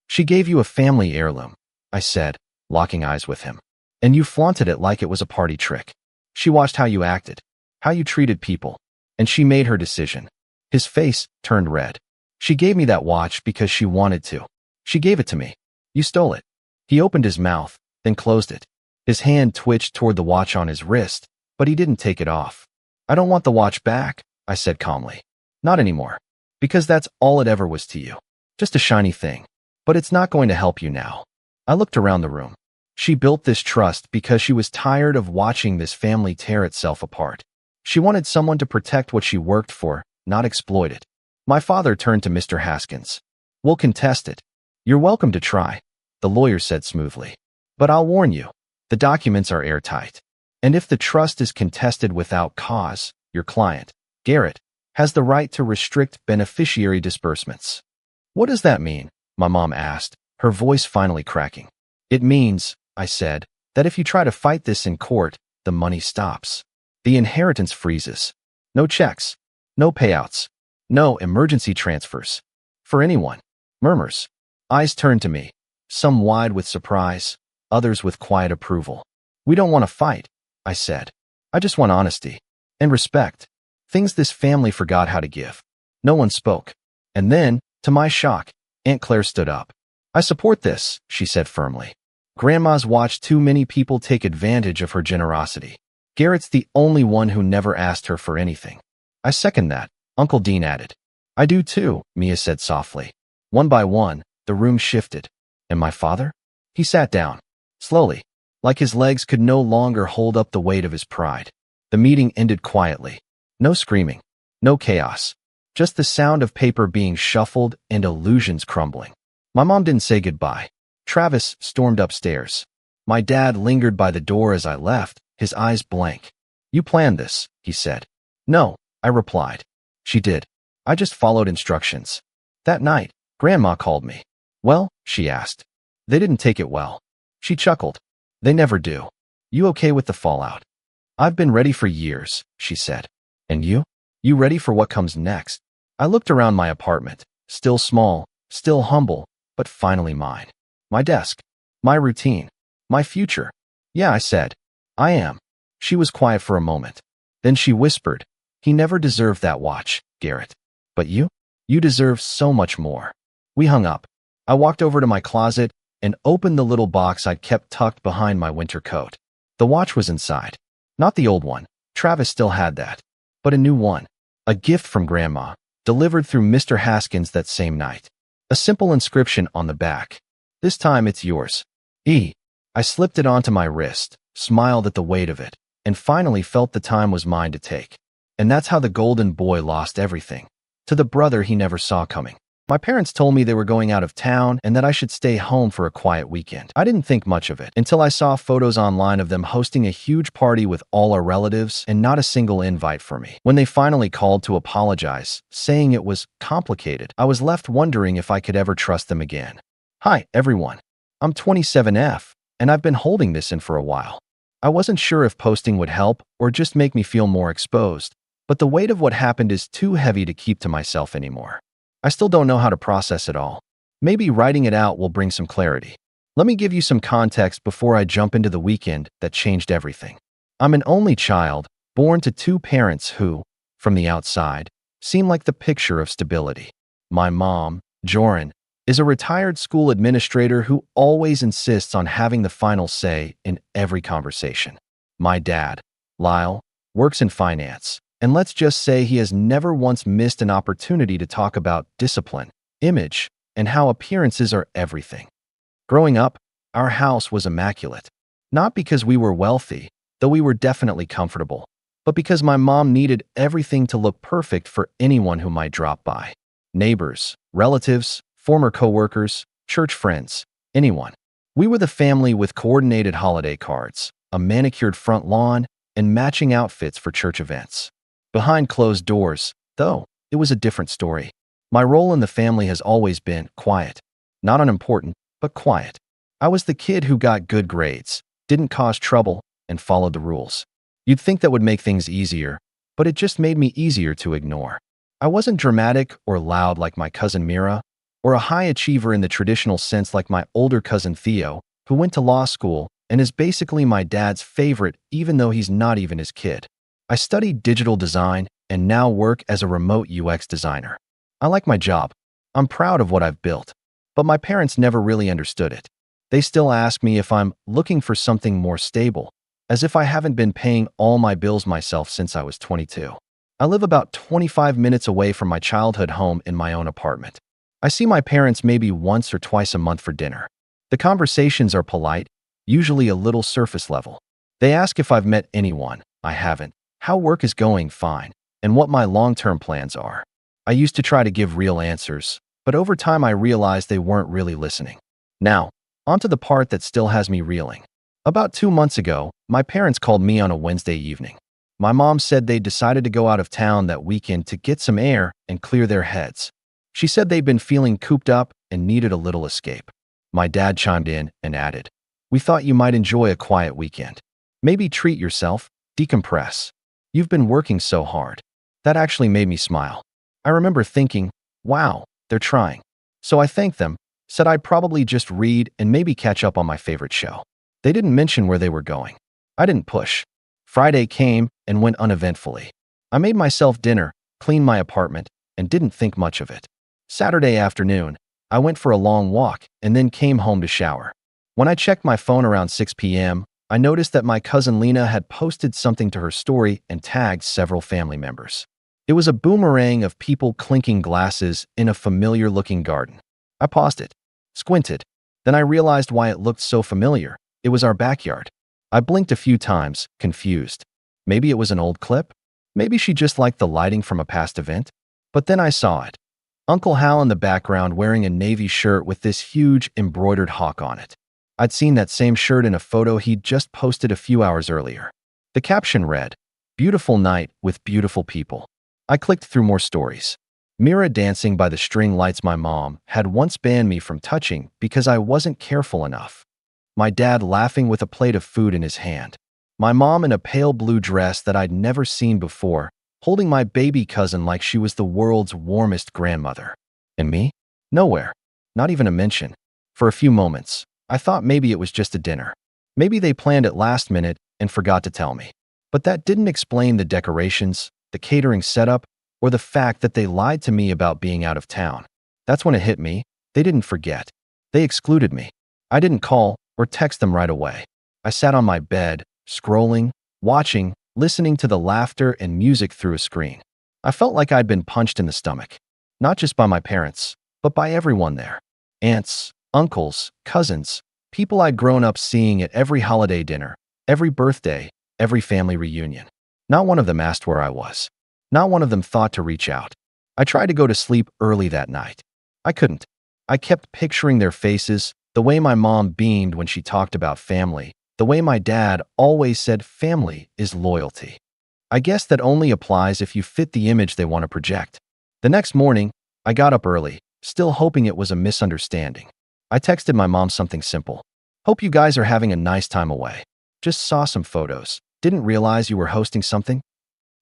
She gave you a family heirloom, I said, locking eyes with him. And you flaunted it like it was a party trick. She watched how you acted, how you treated people, and she made her decision. His face turned red. She gave me that watch because she wanted to. She gave it to me. You stole it. He opened his mouth, then closed it. His hand twitched toward the watch on his wrist, but he didn't take it off. I don't want the watch back, I said calmly. Not anymore. Because that's all it ever was to you. Just a shiny thing. But it's not going to help you now. I looked around the room. She built this trust because she was tired of watching this family tear itself apart. She wanted someone to protect what she worked for, not exploit it. My father turned to Mr. Haskins. We'll contest it. You're welcome to try, the lawyer said smoothly. But I'll warn you, the documents are airtight. And if the trust is contested without cause, your client, Garrett, has the right to restrict beneficiary disbursements. What does that mean? My mom asked, her voice finally cracking. It means, I said, that if you try to fight this in court, the money stops. The inheritance freezes. No checks. No payouts. No emergency transfers. For anyone. Murmurs. Eyes turned to me, some wide with surprise, others with quiet approval. We don't want to fight, I said. I just want honesty. And respect. Things this family forgot how to give. No one spoke. And then, to my shock, Aunt Claire stood up. I support this, she said firmly. Grandma's watched too many people take advantage of her generosity. Garrett's the only one who never asked her for anything. I second that, Uncle Dean added. I do too, Mia said softly. One by one, the room shifted. And my father? He sat down. Slowly, like his legs could no longer hold up the weight of his pride. The meeting ended quietly. No screaming. No chaos. Just the sound of paper being shuffled and illusions crumbling. My mom didn't say goodbye. Travis stormed upstairs. My dad lingered by the door as I left, his eyes blank. You planned this, he said. No, I replied. She did. I just followed instructions. That night, Grandma called me. Well, she asked. They didn't take it well. She chuckled. They never do. You okay with the fallout? I've been ready for years, she said. And you? You ready for what comes next? I looked around my apartment, still small, still humble, but finally mine. My desk. My routine. My future. Yeah, I said. I am. She was quiet for a moment. Then she whispered, "He never deserved that watch, Garrett. But you? You deserve so much more." We hung up. I walked over to my closet and opened the little box I'd kept tucked behind my winter coat. The watch was inside. Not the old one. Travis still had that. But a new one. A gift from Grandma, delivered through Mr. Haskins that same night. A simple inscription on the back. "This time it's yours. E." I slipped it onto my wrist, smiled at the weight of it, and finally felt the time was mine to take. And that's how the golden boy lost everything. To the brother he never saw coming. My parents told me they were going out of town and that I should stay home for a quiet weekend. I didn't think much of it until I saw photos online of them hosting a huge party with all our relatives and not a single invite for me. When they finally called to apologize, saying it was complicated, I was left wondering if I could ever trust them again. Hi, everyone. I'm 27F, and I've been holding this in for a while. I wasn't sure if posting would help or just make me feel more exposed, but the weight of what happened is too heavy to keep to myself anymore. I still don't know how to process it all. Maybe writing it out will bring some clarity. Let me give you some context before I jump into the weekend that changed everything. I'm an only child, born to two parents who, from the outside, seem like the picture of stability. My mom, Joran, is a retired school administrator who always insists on having the final say in every conversation. My dad, Lyle, works in finance. And let's just say he has never once missed an opportunity to talk about discipline, image, and how appearances are everything. Growing up, our house was immaculate. Not because we were wealthy, though we were definitely comfortable, but because my mom needed everything to look perfect for anyone who might drop by. Neighbors, relatives, former coworkers, church friends, anyone. We were the family with coordinated holiday cards, a manicured front lawn, and matching outfits for church events. Behind closed doors, though, it was a different story. My role in the family has always been quiet. Not unimportant, but quiet. I was the kid who got good grades, didn't cause trouble, and followed the rules. You'd think that would make things easier, but it just made me easier to ignore. I wasn't dramatic or loud like my cousin Mira, or a high achiever in the traditional sense like my older cousin Theo, who went to law school and is basically my dad's favorite even though he's not even his kid. I studied digital design and now work as a remote UX designer. I like my job. I'm proud of what I've built. But my parents never really understood it. They still ask me if I'm looking for something more stable, as if I haven't been paying all my bills myself since I was 22. I live about 25 minutes away from my childhood home in my own apartment. I see my parents maybe once or twice a month for dinner. The conversations are polite, usually a little surface level. They ask if I've met anyone. I haven't. How work is going, fine, and what my long-term plans are. I used to try to give real answers, but over time I realized they weren't really listening. Now, onto the part that still has me reeling. About 2 months ago, my parents called me on a Wednesday evening. My mom said they'd decided to go out of town that weekend to get some air and clear their heads. She said they'd been feeling cooped up and needed a little escape. My dad chimed in and added, "We thought you might enjoy a quiet weekend. Maybe treat yourself, decompress. You've been working so hard." That actually made me smile. I remember thinking, wow, they're trying. So I thanked them, said I'd probably just read and maybe catch up on my favorite show. They didn't mention where they were going. I didn't push. Friday came and went uneventfully. I made myself dinner, cleaned my apartment, and didn't think much of it. Saturday afternoon, I went for a long walk and then came home to shower. When I checked my phone around 6 p.m., I noticed that my cousin Lena had posted something to her story and tagged several family members. It was a boomerang of people clinking glasses in a familiar-looking garden. I paused it, squinted. Then I realized why it looked so familiar. It was our backyard. I blinked a few times, confused. Maybe it was an old clip? Maybe she just liked the lighting from a past event? But then I saw it. Uncle Hal in the background wearing a navy shirt with this huge embroidered hawk on it. I'd seen that same shirt in a photo he'd just posted a few hours earlier. The caption read, "Beautiful night with beautiful people." I clicked through more stories. Mira dancing by the string lights my mom had once banned me from touching because I wasn't careful enough. My dad laughing with a plate of food in his hand. My mom in a pale blue dress that I'd never seen before, holding my baby cousin like she was the world's warmest grandmother. And me? Nowhere. Not even a mention. For a few moments, I thought maybe it was just a dinner. Maybe they planned it last minute and forgot to tell me. But that didn't explain the decorations, the catering setup, or the fact that they lied to me about being out of town. That's when it hit me. They didn't forget. They excluded me. I didn't call or text them right away. I sat on my bed, scrolling, watching, listening to the laughter and music through a screen. I felt like I'd been punched in the stomach. Not just by my parents, but by everyone there. Aunts, uncles, cousins, people I'd grown up seeing at every holiday dinner, every birthday, every family reunion. Not one of them asked where I was. Not one of them thought to reach out. I tried to go to sleep early that night. I couldn't. I kept picturing their faces, the way my mom beamed when she talked about family, the way my dad always said family is loyalty. I guess that only applies if you fit the image they want to project. The next morning, I got up early, still hoping it was a misunderstanding. I texted my mom something simple. Hope you guys are having a nice time away. Just saw some photos. Didn't realize you were hosting something?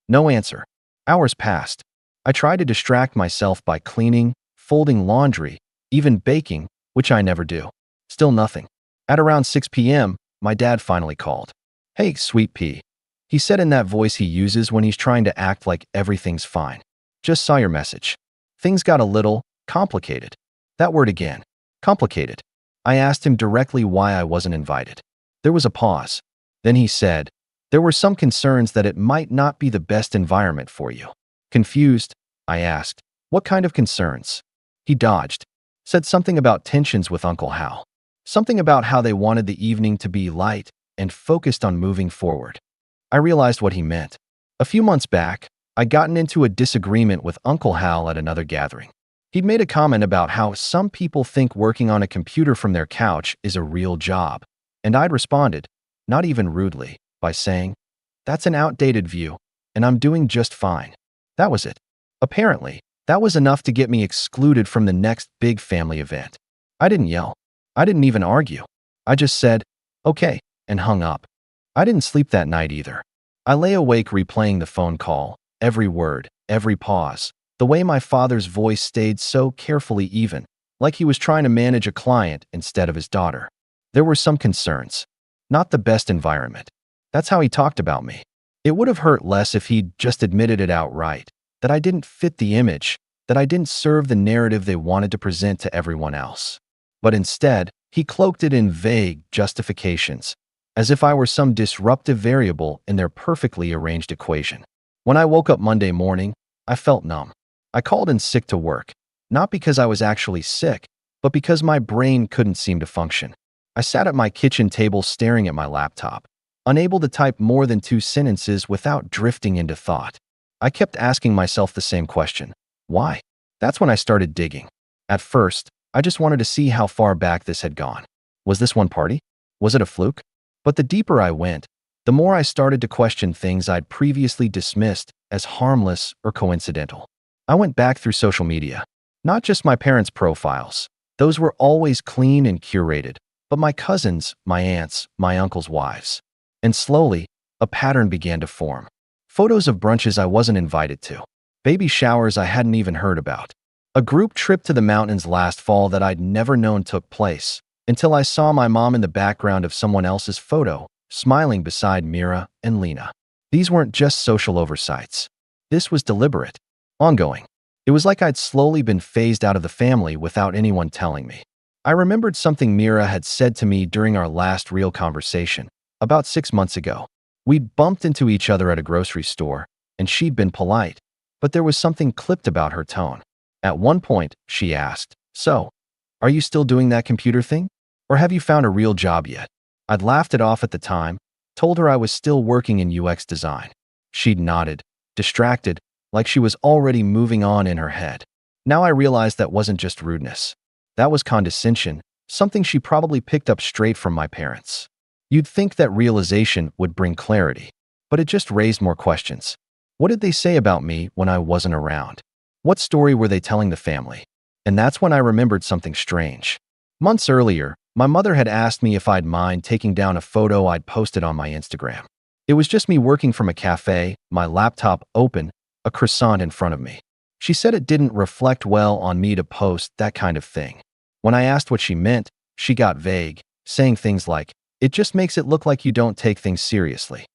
No answer. Hours passed. I tried to distract myself by cleaning, folding laundry, even baking, which I never do. Still nothing. At around 6 p.m., my dad finally called. Hey, sweet pea. He said in that voice he uses when he's trying to act like everything's fine. Just saw your message. Things got a little complicated. That word again. Complicated. I asked him directly why I wasn't invited. There was a pause. Then he said, there were some concerns that it might not be the best environment for you. Confused, I asked, what kind of concerns? He dodged. Said something about tensions with Uncle Hal. Something about how they wanted the evening to be light and focused on moving forward. I realized what he meant. A few months back, I'd gotten into a disagreement with Uncle Hal at another gathering. He'd made a comment about how some people think working on a computer from their couch is a real job, and I'd responded, not even rudely, by saying, that's an outdated view, and I'm doing just fine. That was it. Apparently, that was enough to get me excluded from the next big family event. I didn't yell. I didn't even argue. I just said, okay, and hung up. I didn't sleep that night either. I lay awake replaying the phone call, every word, every pause, the way my father's voice stayed so carefully even, like he was trying to manage a client instead of his daughter. There were some concerns. Not the best environment. That's how he talked about me. It would have hurt less if he'd just admitted it outright, that I didn't fit the image, that I didn't serve the narrative they wanted to present to everyone else. But instead, he cloaked it in vague justifications, as if I were some disruptive variable in their perfectly arranged equation. When I woke up Monday morning, I felt numb. I called in sick to work, not because I was actually sick, but because my brain couldn't seem to function. I sat at my kitchen table staring at my laptop, unable to type more than 2 sentences without drifting into thought. I kept asking myself the same question. Why? That's when I started digging. At first, I just wanted to see how far back this had gone. Was this one party? Was it a fluke? But the deeper I went, the more I started to question things I'd previously dismissed as harmless or coincidental. I went back through social media. Not just my parents' profiles. Those were always clean and curated, but my cousins, my aunts, my uncles' wives. And slowly, a pattern began to form. Photos of brunches I wasn't invited to. Baby showers I hadn't even heard about. A group trip to the mountains last fall that I'd never known took place, until I saw my mom in the background of someone else's photo, smiling beside Mira and Lena. These weren't just social oversights. This was deliberate, ongoing. It was like I'd slowly been phased out of the family without anyone telling me. I remembered something Mira had said to me during our last real conversation, about 6 months ago. We'd bumped into each other at a grocery store, and she'd been polite, but there was something clipped about her tone. At one point, she asked, so, are you still doing that computer thing? Or have you found a real job yet? I'd laughed it off at the time, told her I was still working in UX design. She'd nodded, distracted, like she was already moving on in her head. Now I realized that wasn't just rudeness. That was condescension, something she probably picked up straight from my parents. You'd think that realization would bring clarity, but it just raised more questions. What did they say about me when I wasn't around? What story were they telling the family? And that's when I remembered something strange. Months earlier, my mother had asked me if I'd mind taking down a photo I'd posted on my Instagram. It was just me working from a cafe, my laptop open, a croissant in front of me. She said it didn't reflect well on me to post that kind of thing. When I asked what she meant, she got vague, saying things like, it just makes it look like you don't take things seriously.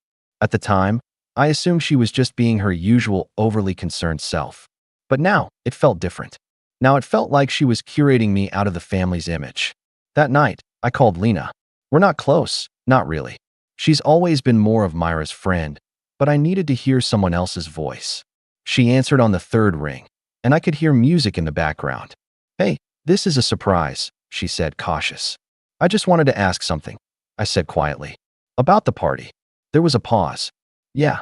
At the time, I assumed she was just being her usual overly concerned self. But now, it felt different. Now it felt like she was curating me out of the family's image. That night, I called Lena. We're not close, not really. She's always been more of Myra's friend, but I needed to hear someone else's voice. She answered on the third ring, and I could hear music in the background. "Hey, this is a surprise," she said, cautious. "I just wanted to ask something," I said quietly. "About the party." There was a pause. "Yeah.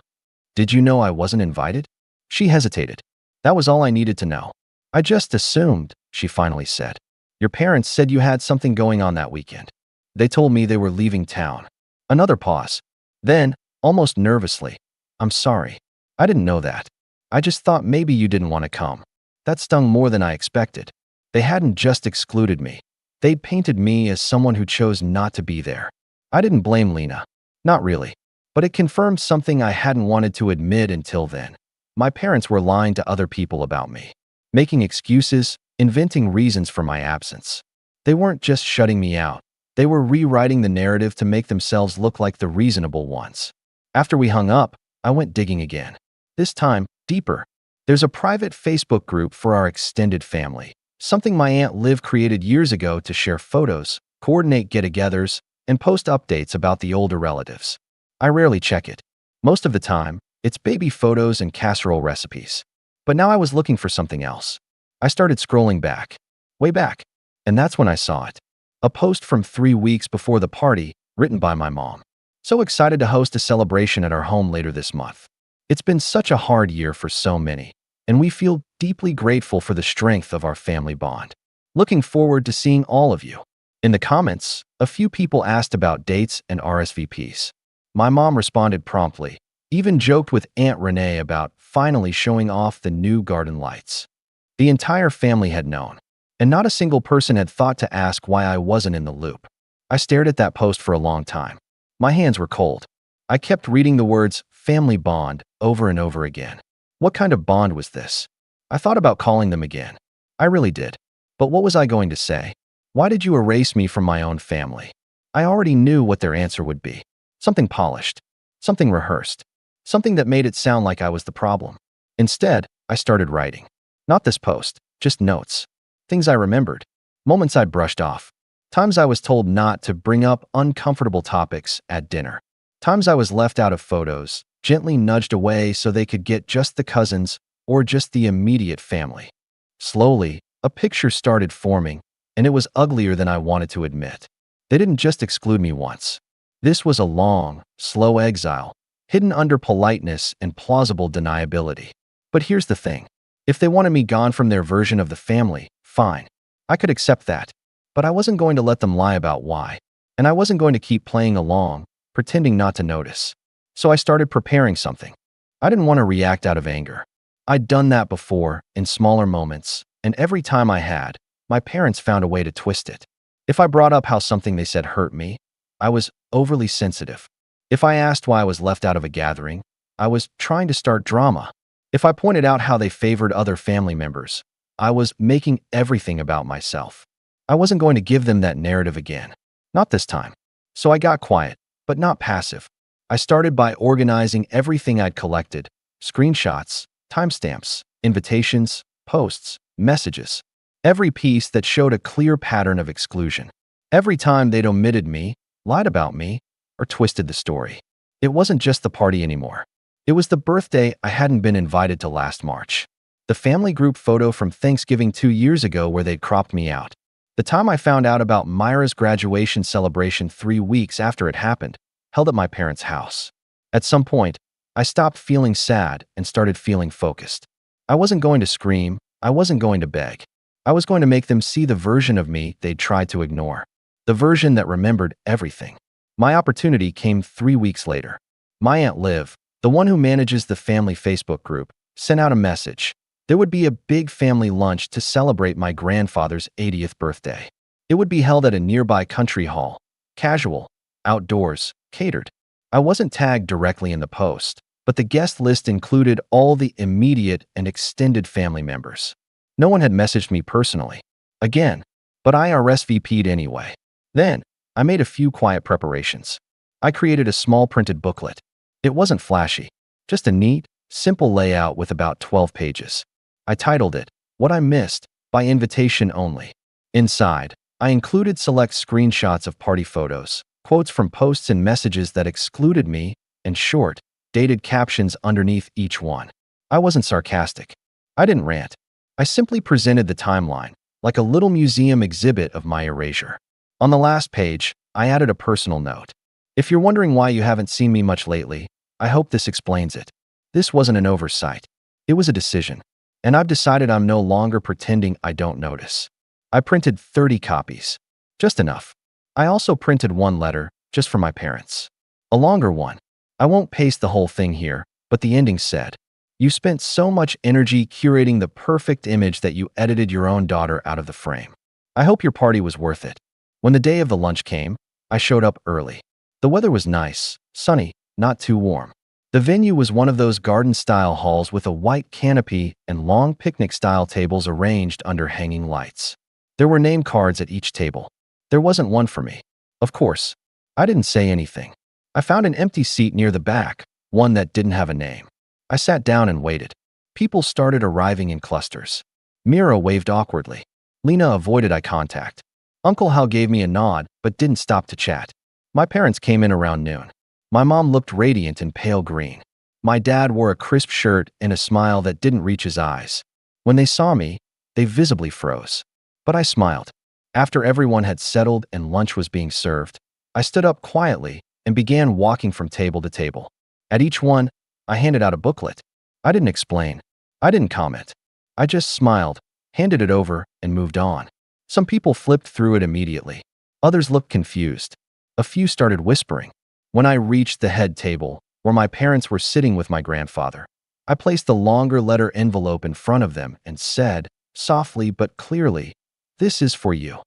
Did you know I wasn't invited?" She hesitated. "That was all I needed to know." "I just assumed," she finally said. "Your parents said you had something going on that weekend. They told me they were leaving town." Another pause. Then, almost nervously, "I'm sorry. I didn't know that. I just thought maybe you didn't want to come." That stung more than I expected. They hadn't just excluded me. They'd painted me as someone who chose not to be there. I didn't blame Lena. Not really. But it confirmed something I hadn't wanted to admit until then. My parents were lying to other people about me, making excuses, inventing reasons for my absence. They weren't just shutting me out. They were rewriting the narrative to make themselves look like the reasonable ones. After we hung up, I went digging again. This time, deeper. There's a private Facebook group for our extended family, something my Aunt Liv created years ago to share photos, coordinate get-togethers, and post updates about the older relatives. I rarely check it. Most of the time, it's baby photos and casserole recipes. But now I was looking for something else. I started scrolling back, way back, and that's when I saw it. A post from 3 weeks before the party, written by my mom. "So excited to host a celebration at our home later this month. It's been such a hard year for so many, and we feel deeply grateful for the strength of our family bond. Looking forward to seeing all of you." In the comments, a few people asked about dates and RSVPs. My mom responded promptly, even joked with Aunt Renee about finally showing off the new garden lights. The entire family had known, and not a single person had thought to ask why I wasn't in the loop. I stared at that post for a long time. My hands were cold. I kept reading the words "family bond" over and over again. What kind of bond was this? I thought about calling them again. I really did. But what was I going to say? Why did you erase me from my own family? I already knew what their answer would be. Something polished. Something rehearsed. Something that made it sound like I was the problem. Instead, I started writing. Not this post, just notes. Things I remembered. Moments I'd brushed off. Times I was told not to bring up uncomfortable topics at dinner. Times I was left out of photos, gently nudged away so they could get just the cousins or just the immediate family. Slowly, a picture started forming, and it was uglier than I wanted to admit. They didn't just exclude me once. This was a long, slow exile, hidden under politeness and plausible deniability. But here's the thing. If they wanted me gone from their version of the family, fine. I could accept that. But I wasn't going to let them lie about why. And I wasn't going to keep playing along, pretending not to notice. So I started preparing something. I didn't want to react out of anger. I'd done that before, in smaller moments, and every time I had, my parents found a way to twist it. If I brought up how something they said hurt me, I was overly sensitive. If I asked why I was left out of a gathering, I was trying to start drama. If I pointed out how they favored other family members, I was making everything about myself. I wasn't going to give them that narrative again. Not this time. So I got quiet, but not passive. I started by organizing everything I'd collected: screenshots, timestamps, invitations, posts, messages. Every piece that showed a clear pattern of exclusion. Every time they'd omitted me, lied about me, or twisted the story. It wasn't just the party anymore. It was the birthday I hadn't been invited to last March. The family group photo from Thanksgiving 2 years ago where they'd cropped me out. The time I found out about Myra's graduation celebration 3 weeks after it happened, held at my parents' house. At some point, I stopped feeling sad and started feeling focused. I wasn't going to scream. I wasn't going to beg. I was going to make them see the version of me they'd tried to ignore. The version that remembered everything. My opportunity came 3 weeks later. My Aunt Liv, the one who manages the family Facebook group, sent out a message. There would be a big family lunch to celebrate my grandfather's 80th birthday. It would be held at a nearby country hall. Casual, outdoors, catered. I wasn't tagged directly in the post, but the guest list included all the immediate and extended family members. No one had messaged me personally. Again, but I RSVP'd anyway. Then, I made a few quiet preparations. I created a small printed booklet. It wasn't flashy. Just a neat, simple layout with about 12 pages. I titled it, What I Missed, by Invitation Only. Inside, I included select screenshots of party photos, quotes from posts and messages that excluded me, and short, dated captions underneath each one. I wasn't sarcastic. I didn't rant. I simply presented the timeline, like a little museum exhibit of my erasure. On the last page, I added a personal note. If you're wondering why you haven't seen me much lately, I hope this explains it. This wasn't an oversight. It was a decision. And I've decided I'm no longer pretending I don't notice. I printed 30 copies. Just enough. I also printed one letter, just for my parents. A longer one. I won't paste the whole thing here, but the ending said, You spent so much energy curating the perfect image that you edited your own daughter out of the frame. I hope your party was worth it. When the day of the lunch came, I showed up early. The weather was nice, sunny, not too warm. The venue was one of those garden-style halls with a white canopy and long picnic-style tables arranged under hanging lights. There were name cards at each table. There wasn't one for me. Of course, I didn't say anything. I found an empty seat near the back, one that didn't have a name. I sat down and waited. People started arriving in clusters. Mira waved awkwardly. Lena avoided eye contact. Uncle Hal gave me a nod, but didn't stop to chat. My parents came in around noon. My mom looked radiant in pale green. My dad wore a crisp shirt and a smile that didn't reach his eyes. When they saw me, they visibly froze. But I smiled. After everyone had settled and lunch was being served, I stood up quietly and began walking from table to table. At each one, I handed out a booklet. I didn't explain. I didn't comment. I just smiled, handed it over, and moved on. Some people flipped through it immediately. Others looked confused. A few started whispering. When I reached the head table, where my parents were sitting with my grandfather, I placed the longer letter envelope in front of them and said, softly but clearly, This is for you.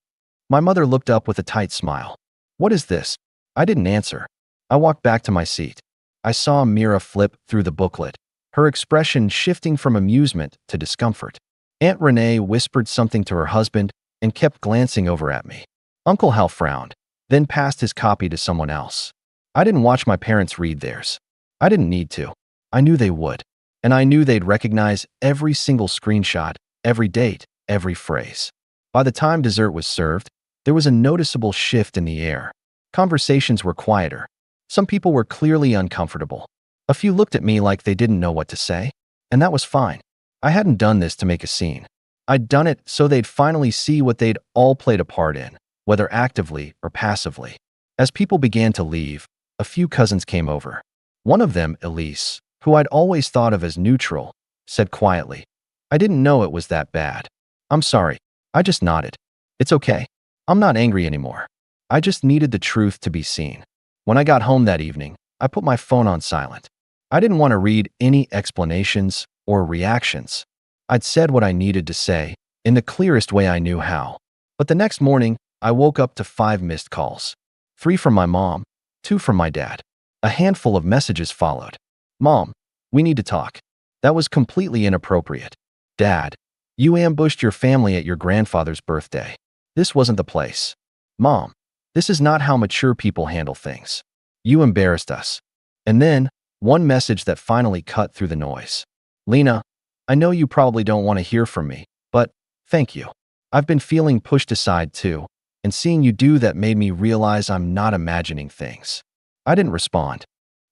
My mother looked up with a tight smile. What is this? I didn't answer. I walked back to my seat. I saw Mira flip through the booklet, her expression shifting from amusement to discomfort. Aunt Renee whispered something to her husband and kept glancing over at me. Uncle Hal frowned, then passed his copy to someone else. I didn't watch my parents read theirs. I didn't need to. I knew they would. And I knew they'd recognize every single screenshot, every date, every phrase. By the time dessert was served, there was a noticeable shift in the air. Conversations were quieter. Some people were clearly uncomfortable. A few looked at me like they didn't know what to say, and that was fine. I hadn't done this to make a scene. I'd done it so they'd finally see what they'd all played a part in, whether actively or passively. As people began to leave, a few cousins came over. One of them, Elise, who I'd always thought of as neutral, said quietly, I didn't know it was that bad. I'm sorry. I just nodded. It's okay. I'm not angry anymore. I just needed the truth to be seen. When I got home that evening, I put my phone on silent. I didn't want to read any explanations or reactions. I'd said what I needed to say in the clearest way I knew how. But the next morning, I woke up to 5 missed calls. 3 from my mom, 2 from my dad. A handful of messages followed. Mom, we need to talk. That was completely inappropriate. Dad, you ambushed your family at your grandfather's birthday. This wasn't the place. Mom, this is not how mature people handle things. You embarrassed us. And then, one message that finally cut through the noise. Lena, I know you probably don't want to hear from me, but thank you. I've been feeling pushed aside too, and seeing you do that made me realize I'm not imagining things. I didn't respond.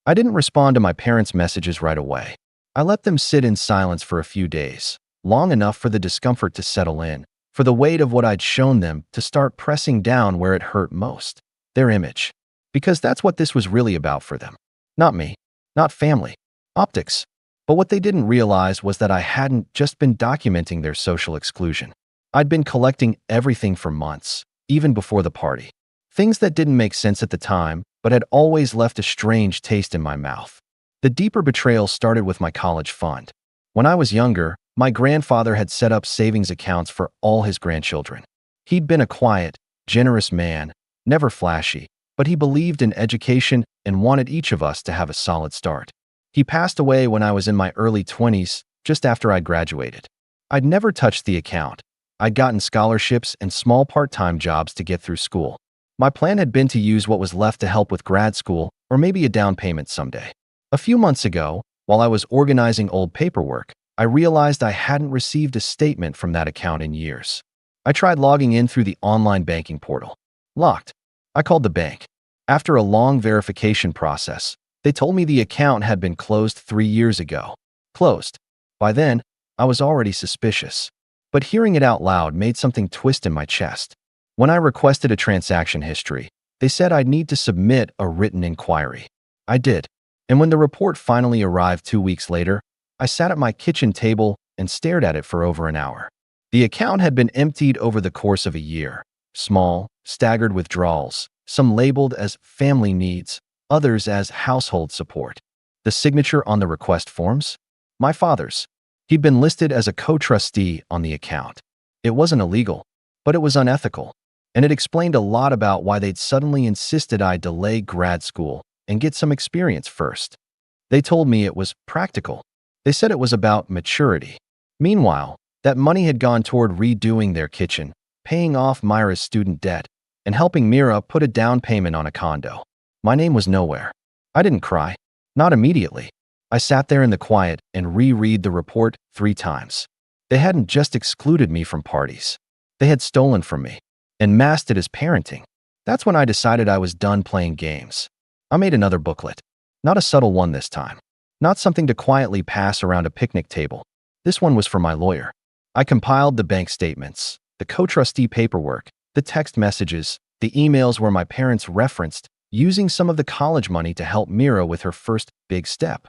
I didn't respond to my parents' messages right away. I let them sit in silence for a few days, long enough for the discomfort to settle in, for the weight of what I'd shown them to start pressing down where it hurt most, their image. Because that's what this was really about for them. Not me, not family, optics. But what they didn't realize was that I hadn't just been documenting their social exclusion. I'd been collecting everything for months, even before the party. Things that didn't make sense at the time, but had always left a strange taste in my mouth. The deeper betrayal started with my college fund. When I was younger, my grandfather had set up savings accounts for all his grandchildren. He'd been a quiet, generous man, never flashy, but he believed in education and wanted each of us to have a solid start. He passed away when I was in my early 20s, just after I graduated. I'd never touched the account. I'd gotten scholarships and small part-time jobs to get through school. My plan had been to use what was left to help with grad school or maybe a down payment someday. A few months ago, While I was organizing old paperwork, I realized I hadn't received a statement from that account in years. I tried logging in through the online banking portal. Locked. I called the bank. After a long verification process, they told me the account had been closed 3 years ago. Closed. By then, I was already suspicious. But hearing it out loud made something twist in my chest. When I requested a transaction history, they said I'd need to submit a written inquiry. I did. And when the report finally arrived 2 weeks later, I sat at my kitchen table and stared at it for over an hour. The account had been emptied over the course of a year. Small, staggered withdrawals, some labeled as family needs, others as household support. The signature on the request forms? My father's. He'd been listed as a co-trustee on the account. It wasn't illegal, but it was unethical. And it explained a lot about why they'd suddenly insisted I delay grad school and get some experience first. They told me it was practical. They said it was about maturity. Meanwhile, that money had gone toward redoing their kitchen, paying off Myra's student debt, and helping Mira put a down payment on a condo. My name was nowhere. I didn't cry. Not immediately. I sat there in the quiet and reread the report 3 times. They hadn't just excluded me from parties. They had stolen from me and masked it as parenting. That's when I decided I was done playing games. I made another booklet. Not a subtle one this time. Not something to quietly pass around a picnic table. This one was for my lawyer. I compiled the bank statements, the co-trustee paperwork, the text messages, the emails where my parents referenced using some of the college money to help Mira with her first big step.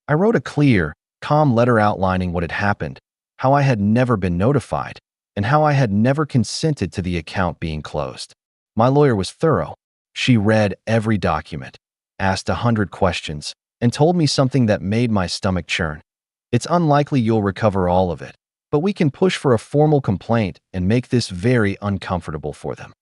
I wrote a clear, calm letter outlining what had happened, how I had never been notified, and how I had never consented to the account being closed. My lawyer was thorough. She read every document, asked 100 questions, and told me something that made my stomach churn. It's unlikely you'll recover all of it, but we can push for a formal complaint and make this very uncomfortable for them.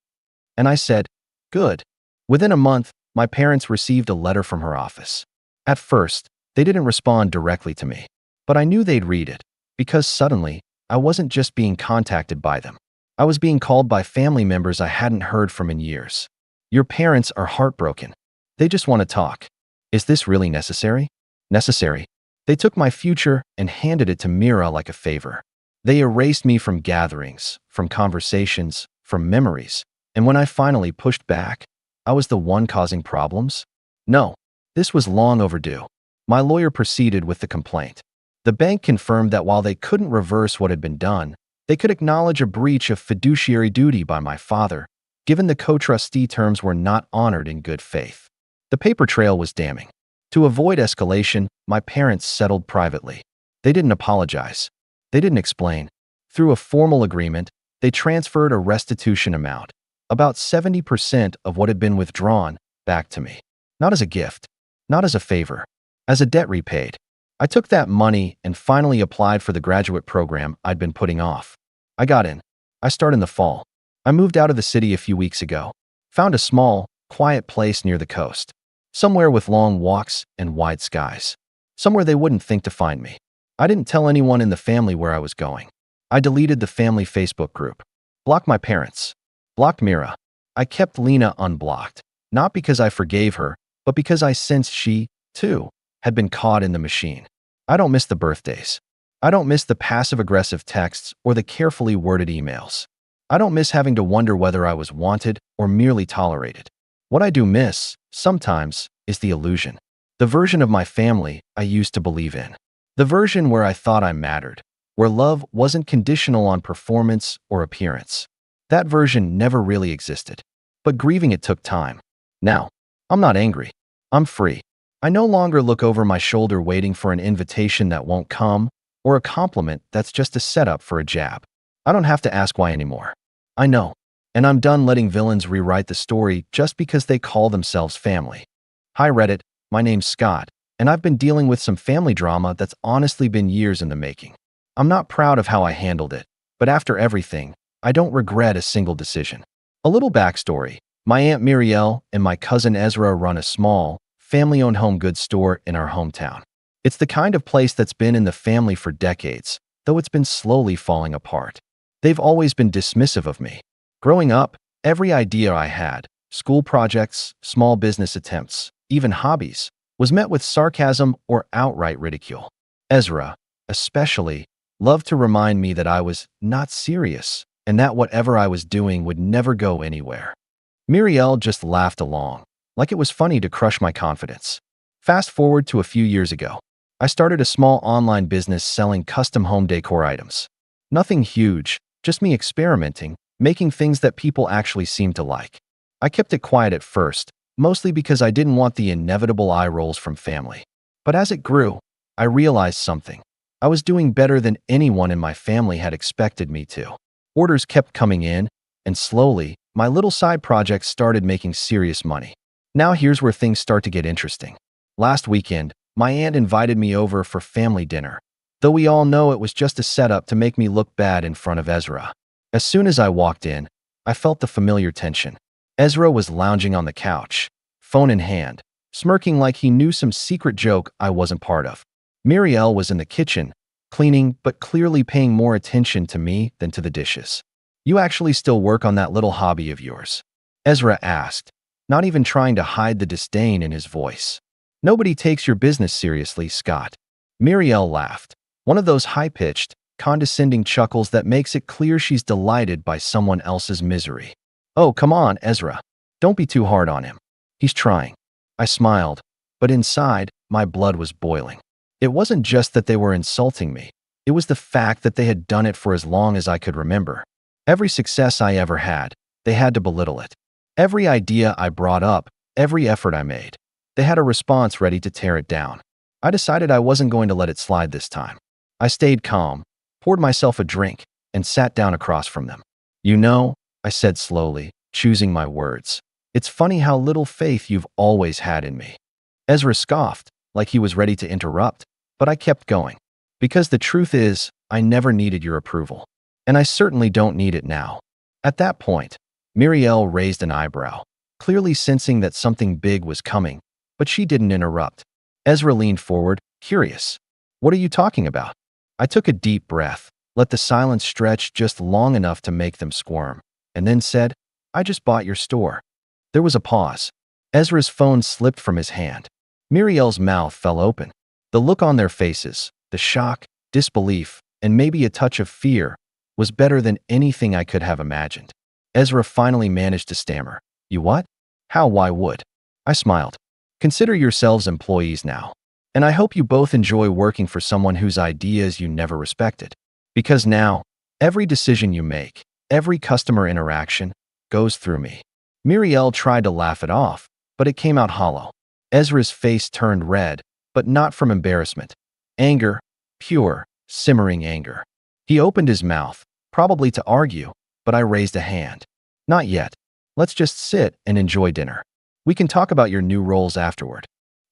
And I said, good. Within a month, my parents received a letter from her office. At first, they didn't respond directly to me, but I knew they'd read it, because suddenly, I wasn't just being contacted by them. I was being called by family members I hadn't heard from in years. Your parents are heartbroken. They just want to talk. Is this really necessary? Necessary. They took my future and handed it to Mira like a favor. They erased me from gatherings, from conversations, from memories. And when I finally pushed back, I was the one causing problems? No, this was long overdue. My lawyer proceeded with the complaint. The bank confirmed that while they couldn't reverse what had been done, they could acknowledge a breach of fiduciary duty by my father, given the co-trustee terms were not honored in good faith. The paper trail was damning. To avoid escalation, my parents settled privately. They didn't apologize. They didn't explain. Through a formal agreement, they transferred a restitution amount, about 70% of what had been withdrawn, back to me. Not as a gift, not as a favor, as a debt repaid. I took that money and finally applied for the graduate program I'd been putting off. I got in. I started in the fall. I moved out of the city a few weeks ago. Found a small, quiet place near the coast. Somewhere with long walks and wide skies. Somewhere they wouldn't think to find me. I didn't tell anyone in the family where I was going. I deleted the family Facebook group. Blocked my parents. Blocked Mira. I kept Lena unblocked. Not because I forgave her, but because I sensed she, too, had been caught in the machine. I don't miss the birthdays. I don't miss the passive-aggressive texts or the carefully worded emails. I don't miss having to wonder whether I was wanted or merely tolerated. What I do miss, sometimes, is the illusion. The version of my family I used to believe in. The version where I thought I mattered, where love wasn't conditional on performance or appearance. That version never really existed. But grieving it took time. Now, I'm not angry. I'm free. I no longer look over my shoulder waiting for an invitation that won't come, or a compliment that's just a setup for a jab. I don't have to ask why anymore. I know. And I'm done letting villains rewrite the story just because they call themselves family. Hi Reddit, my name's Scott, and I've been dealing with some family drama that's honestly been years in the making. I'm not proud of how I handled it, but after everything, I don't regret a single decision. A little backstory. My Aunt Muriel and my cousin Ezra run a small, family-owned home goods store in our hometown. It's the kind of place that's been in the family for decades, though it's been slowly falling apart. They've always been dismissive of me. Growing up, every idea I had, school projects, small business attempts, even hobbies, was met with sarcasm or outright ridicule. Ezra, especially, loved to remind me that I was not serious and that whatever I was doing would never go anywhere. Muriel just laughed along, like it was funny to crush my confidence. Fast forward to a few years ago. I started a small online business selling custom home decor items. Nothing huge, just me experimenting, making things that people actually seemed to like. I kept it quiet at first, mostly because I didn't want the inevitable eye rolls from family. But as it grew, I realized something. I was doing better than anyone in my family had expected me to. Orders kept coming in, and slowly, my little side projects started making serious money. Now here's where things start to get interesting. Last weekend, my aunt invited me over for family dinner, though we all know it was just a setup to make me look bad in front of Ezra. As soon as I walked in, I felt the familiar tension. Ezra was lounging on the couch, phone in hand, smirking like he knew some secret joke I wasn't part of. Muriel was in the kitchen, cleaning but clearly paying more attention to me than to the dishes. "You actually still work on that little hobby of yours?" Ezra asked, not even trying to hide the disdain in his voice. "Nobody takes your business seriously, Scott." Muriel laughed, one of those high-pitched, condescending chuckles that makes it clear she's delighted by someone else's misery. "Oh, come on, Ezra. Don't be too hard on him. He's trying." I smiled, but inside, my blood was boiling. It wasn't just that they were insulting me. It was the fact that they had done it for as long as I could remember. Every success I ever had, they had to belittle it. Every idea I brought up, every effort I made, they had a response ready to tear it down. I decided I wasn't going to let it slide this time. I stayed calm, poured myself a drink, and sat down across from them. "You know," I said slowly, choosing my words, "it's funny how little faith you've always had in me." Ezra scoffed, like he was ready to interrupt, but I kept going. "Because the truth is, I never needed your approval. And I certainly don't need it now." At that point, Muriel raised an eyebrow, clearly sensing that something big was coming, but she didn't interrupt. Ezra leaned forward, curious. "What are you talking about?" I took a deep breath, let the silence stretch just long enough to make them squirm, and then said, "I just bought your store." There was a pause. Ezra's phone slipped from his hand. Muriel's mouth fell open. The look on their faces, the shock, disbelief, and maybe a touch of fear, was better than anything I could have imagined. Ezra finally managed to stammer, "You what? How? Why would?" I smiled. "Consider yourselves employees now. And I hope you both enjoy working for someone whose ideas you never respected. Because now, every decision you make, every customer interaction, goes through me." Muriel tried to laugh it off, but it came out hollow. Ezra's face turned red, but not from embarrassment. Anger, pure, simmering anger. He opened his mouth, probably to argue, but I raised a hand. "Not yet. Let's just sit and enjoy dinner. We can talk about your new roles afterward."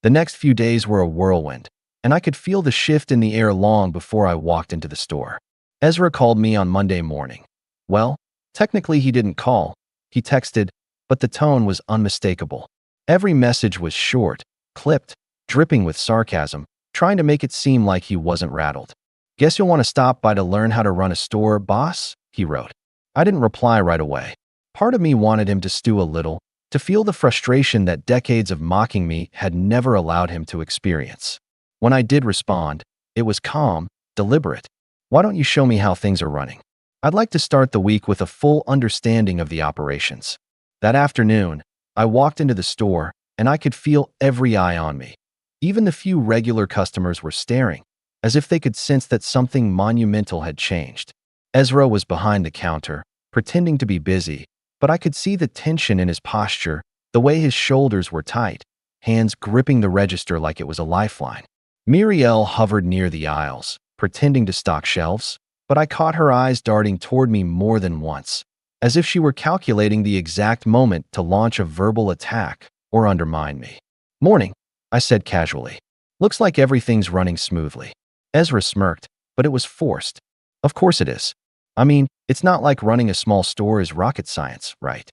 The next few days were a whirlwind, and I could feel the shift in the air long before I walked into the store. Ezra called me on Monday morning. Well, technically he didn't call. He texted, but the tone was unmistakable. Every message was short, clipped, dripping with sarcasm, trying to make it seem like he wasn't rattled. "Guess you'll want to stop by to learn how to run a store, boss?" he wrote. I didn't reply right away. Part of me wanted him to stew a little, to feel the frustration that decades of mocking me had never allowed him to experience. When I did respond, it was calm, deliberate. "Why don't you show me how things are running? I'd like to start the week with a full understanding of the operations." That afternoon, I walked into the store, and I could feel every eye on me. Even the few regular customers were staring, as if they could sense that something monumental had changed. Ezra was behind the counter, pretending to be busy, but I could see the tension in his posture, the way his shoulders were tight, hands gripping the register like it was a lifeline. Muriel hovered near the aisles, pretending to stock shelves, but I caught her eyes darting toward me more than once, as if she were calculating the exact moment to launch a verbal attack or undermine me. "Morning," I said casually. "Looks like everything's running smoothly." Ezra smirked, but it was forced. "Of course it is. I mean, it's not like running a small store is rocket science, right?"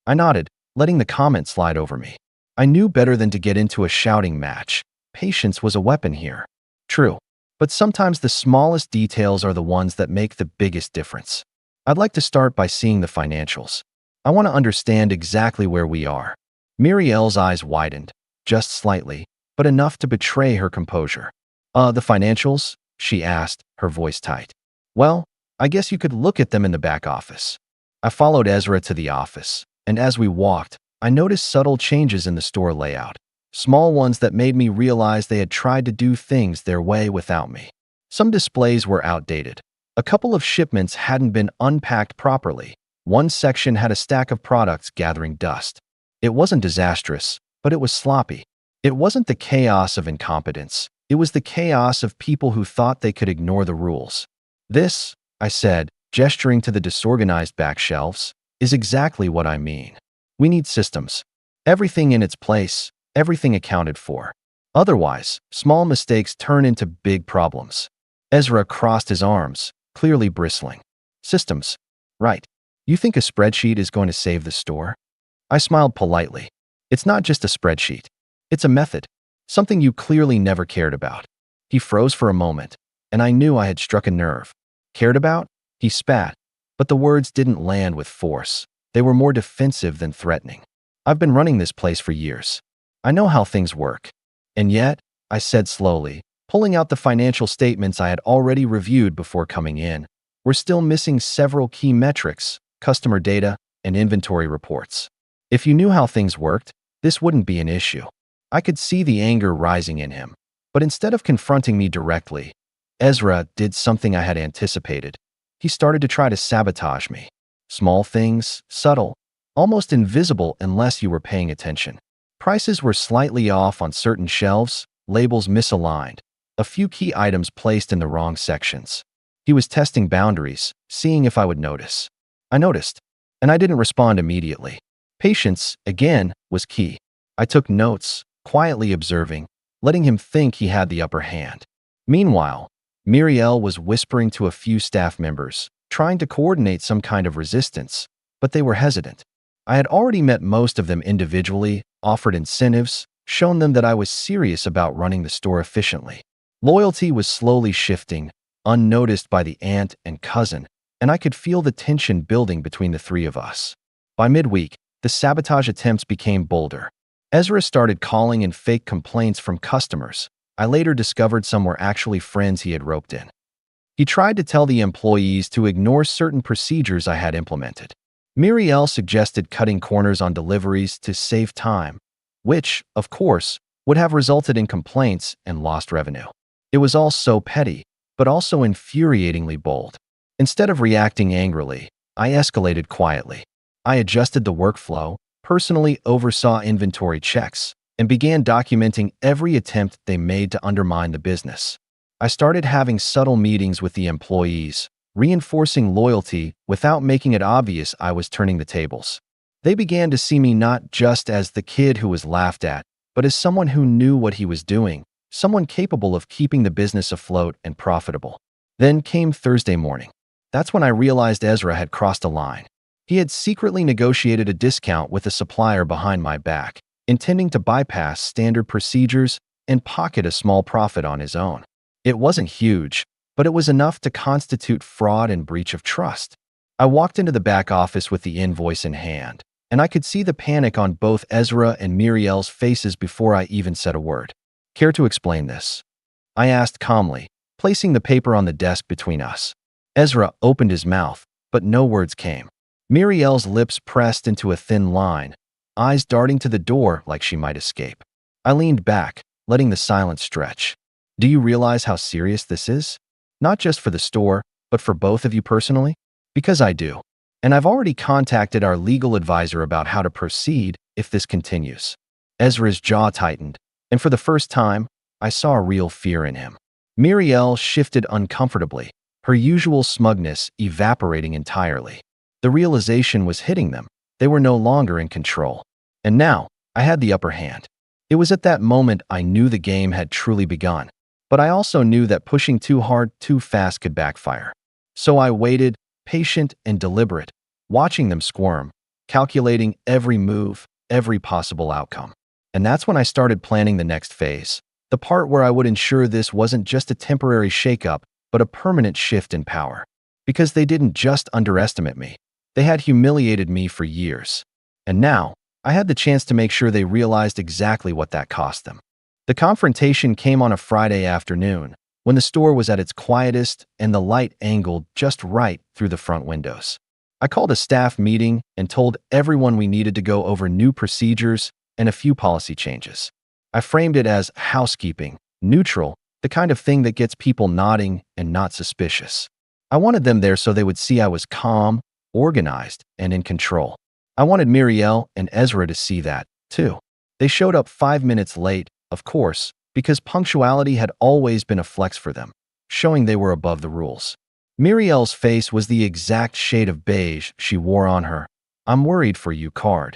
I nodded, letting the comment slide over me. I knew better than to get into a shouting match. Patience was a weapon here. True, but sometimes the smallest details are the ones that make the biggest difference. I'd like to start by seeing the financials. I want to understand exactly where we are. Muriel's eyes widened, just slightly, but enough to betray her composure. The financials?" she asked, her voice tight. "Well, I guess you could look at them in the back office." I followed Ezra to the office, and as we walked, I noticed subtle changes in the store layout. Small ones that made me realize they had tried to do things their way without me. Some displays were outdated. A couple of shipments hadn't been unpacked properly. One section had a stack of products gathering dust. It wasn't disastrous, but it was sloppy. It wasn't the chaos of incompetence. It was the chaos of people who thought they could ignore the rules. "This," I said, gesturing to the disorganized back shelves, "is exactly what I mean. We need systems. Everything in its place, everything accounted for. Otherwise, small mistakes turn into big problems." Ezra crossed his arms, clearly bristling. "Systems. Right. You think a spreadsheet is going to save the store?" I smiled politely. "It's not just a spreadsheet. It's a method. Something you clearly never cared about." He froze for a moment, and I knew I had struck a nerve. "Cared about?" He spat, but the words didn't land with force. They were more defensive than threatening. "I've been running this place for years. I know how things work. And yet," I said slowly, pulling out the financial statements I had already reviewed before coming in, "we're still missing several key metrics, customer data, and inventory reports. If you knew how things worked, this wouldn't be an issue." I could see the anger rising in him, but instead of confronting me directly, Ezra did something I had anticipated. He started to try to sabotage me. Small things, subtle, almost invisible unless you were paying attention. Prices were slightly off on certain shelves, labels misaligned, a few key items placed in the wrong sections. He was testing boundaries, seeing if I would notice. I noticed, and I didn't respond immediately. Patience, again, was key. I took notes, quietly observing, letting him think he had the upper hand. Meanwhile, Muriel was whispering to a few staff members, trying to coordinate some kind of resistance, but they were hesitant. I had already met most of them individually, offered incentives, shown them that I was serious about running the store efficiently. Loyalty was slowly shifting, unnoticed by the aunt and cousin, and I could feel the tension building between the three of us. By midweek, the sabotage attempts became bolder. Ezra started calling in fake complaints from customers. I later discovered some were actually friends he had roped in. He tried to tell the employees to ignore certain procedures I had implemented. Muriel suggested cutting corners on deliveries to save time, which, of course, would have resulted in complaints and lost revenue. It was all so petty, but also infuriatingly bold. Instead of reacting angrily, I escalated quietly. I adjusted the workflow, personally oversaw inventory checks, and began documenting every attempt they made to undermine the business. I started having subtle meetings with the employees, reinforcing loyalty without making it obvious I was turning the tables. They began to see me not just as the kid who was laughed at, but as someone who knew what he was doing, someone capable of keeping the business afloat and profitable. Then came Thursday morning. That's when I realized Ezra had crossed a line. He had secretly negotiated a discount with a supplier behind my back, intending to bypass standard procedures and pocket a small profit on his own. It wasn't huge, but it was enough to constitute fraud and breach of trust. I walked into the back office with the invoice in hand, and I could see the panic on both Ezra and Muriel's faces before I even said a word. "Care to explain this?" I asked calmly, placing the paper on the desk between us. Ezra opened his mouth, but no words came. Muriel's lips pressed into a thin line, eyes darting to the door like she might escape. I leaned back, letting the silence stretch. "Do you realize how serious this is? Not just for the store, but for both of you personally?" "Because I do. And I've already contacted our legal advisor about how to proceed if this continues." Ezra's jaw tightened, and for the first time, I saw a real fear in him. Muriel shifted uncomfortably, her usual smugness evaporating entirely. The realization was hitting them. They were no longer in control. And now, I had the upper hand. It was at that moment I knew the game had truly begun. But I also knew that pushing too hard, too fast could backfire. So I waited, patient and deliberate, watching them squirm, calculating every move, every possible outcome. And that's when I started planning the next phase, the part where I would ensure this wasn't just a temporary shakeup, but a permanent shift in power. Because they didn't just underestimate me. They had humiliated me for years. And now, I had the chance to make sure they realized exactly what that cost them. The confrontation came on a Friday afternoon, when the store was at its quietest and the light angled just right through the front windows. I called a staff meeting and told everyone we needed to go over new procedures and a few policy changes. I framed it as housekeeping, neutral, the kind of thing that gets people nodding and not suspicious. I wanted them there so they would see I was calm, organized, and in control. I wanted Muriel and Ezra to see that, too. They showed up 5 minutes late, of course, because punctuality had always been a flex for them, showing they were above the rules. Muriel's face was the exact shade of beige she wore on her "I'm worried for you" card.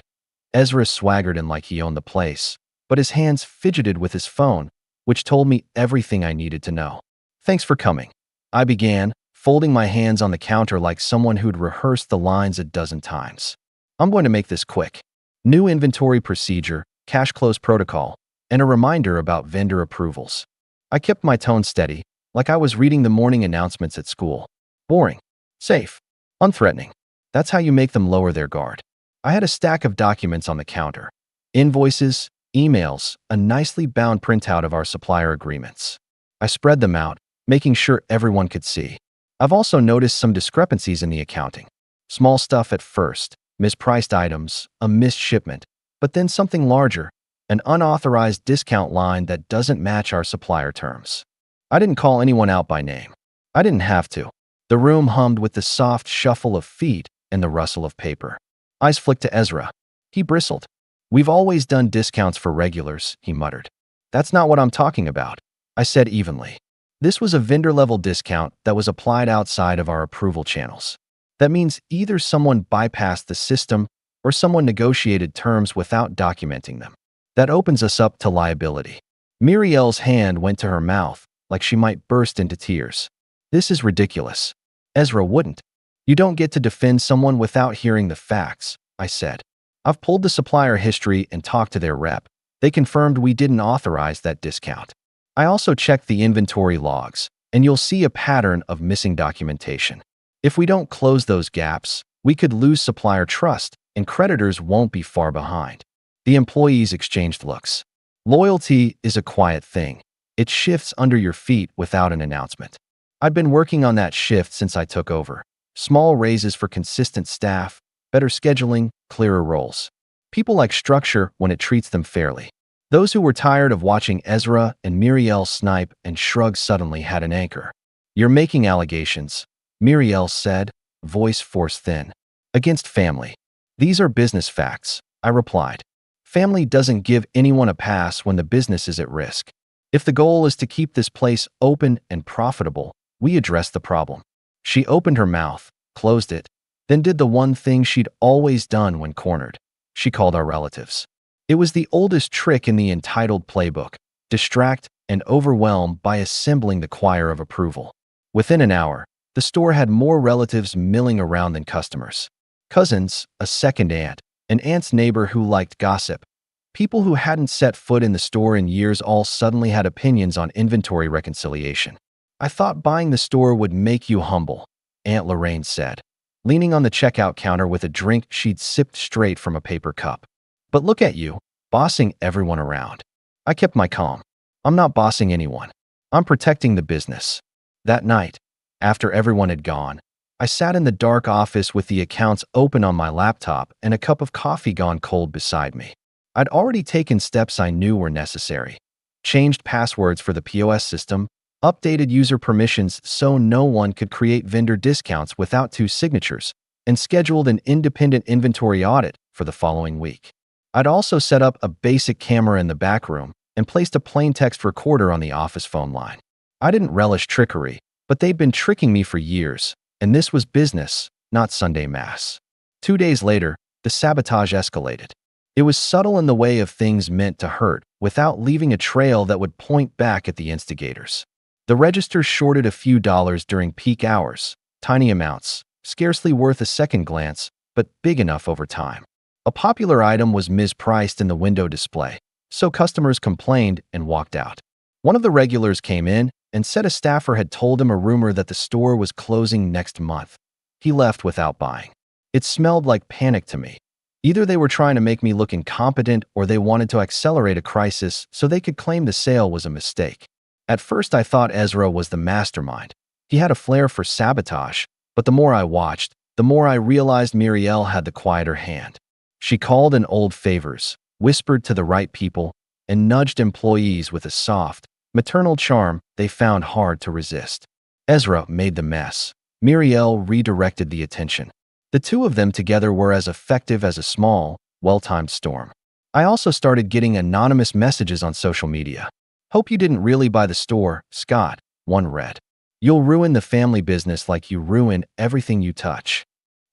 Ezra swaggered in like he owned the place, but his hands fidgeted with his phone, which told me everything I needed to know. "Thanks for coming," I began, folding my hands on the counter like someone who'd rehearsed the lines a dozen times. "I'm going to make this quick. New inventory procedure, cash close protocol, and a reminder about vendor approvals." I kept my tone steady, like I was reading the morning announcements at school. Boring, safe, unthreatening. That's how you make them lower their guard. I had a stack of documents on the counter. Invoices, emails, a nicely bound printout of our supplier agreements. I spread them out, making sure everyone could see. I've also noticed some discrepancies in the accounting. Small stuff at first, mispriced items, a missed shipment, but then something larger, an unauthorized discount line that doesn't match our supplier terms. I didn't call anyone out by name. I didn't have to. The room hummed with the soft shuffle of feet and the rustle of paper. Eyes flicked to Ezra. He bristled. "We've always done discounts for regulars," he muttered. "That's not what I'm talking about," I said evenly. This was a vendor-level discount that was applied outside of our approval channels. That means either someone bypassed the system or someone negotiated terms without documenting them. That opens us up to liability. Muriel's hand went to her mouth, like she might burst into tears. "This is ridiculous." Ezra wouldn't. "You don't get to defend someone without hearing the facts," I said. "I've pulled the supplier history and talked to their rep. They confirmed we didn't authorize that discount. I also checked the inventory logs, and you'll see a pattern of missing documentation. If we don't close those gaps, we could lose supplier trust, and creditors won't be far behind." The employees exchanged looks. Loyalty is a quiet thing. It shifts under your feet without an announcement. I'd been working on that shift since I took over. Small raises for consistent staff, better scheduling, clearer roles. People like structure when it treats them fairly. Those who were tired of watching Ezra and Muriel snipe and shrug suddenly had an anchor. "You're making allegations," Muriel said, voice forced thin. "Against family. These are business facts," I replied. "Family doesn't give anyone a pass when the business is at risk. If the goal is to keep this place open and profitable, we address the problem." She opened her mouth, closed it, then did the one thing she'd always done when cornered. She called our relatives. It was the oldest trick in the entitled playbook: distract and overwhelm by assembling the choir of approval. Within an hour, the store had more relatives milling around than customers. Cousins, a second aunt, an aunt's neighbor who liked gossip. People who hadn't set foot in the store in years all suddenly had opinions on inventory reconciliation. "I thought buying the store would make you humble," Aunt Lorraine said, leaning on the checkout counter with a drink she'd sipped straight from a paper cup. "But look at you, bossing everyone around." I kept my calm. "I'm not bossing anyone. I'm protecting the business." That night, after everyone had gone, I sat in the dark office with the accounts open on my laptop and a cup of coffee gone cold beside me. I'd already taken steps I knew were necessary. Changed passwords for the POS system, updated user permissions so no one could create vendor discounts without 2 signatures, and scheduled an independent inventory audit for the following week. I'd also set up a basic camera in the back room and placed a plain text recorder on the office phone line. I didn't relish trickery, but they'd been tricking me for years, and this was business, not Sunday mass. 2 days later, the sabotage escalated. It was subtle in the way of things meant to hurt, without leaving a trail that would point back at the instigators. The register shorted a few dollars during peak hours, tiny amounts, scarcely worth a second glance, but big enough over time. A popular item was mispriced in the window display, so customers complained and walked out. One of the regulars came in and said a staffer had told him a rumor that the store was closing next month. He left without buying. It smelled like panic to me. Either they were trying to make me look incompetent or they wanted to accelerate a crisis so they could claim the sale was a mistake. At first, I thought Ezra was the mastermind. He had a flair for sabotage, but the more I watched, the more I realized Muriel had the quieter hand. She called in old favors, whispered to the right people, and nudged employees with a soft, maternal charm they found hard to resist. Ezra made the mess. Muriel redirected the attention. The two of them together were as effective as a small, well-timed storm. I also started getting anonymous messages on social media. "Hope you didn't really buy the store, Scott," one read. "You'll ruin the family business like you ruin everything you touch."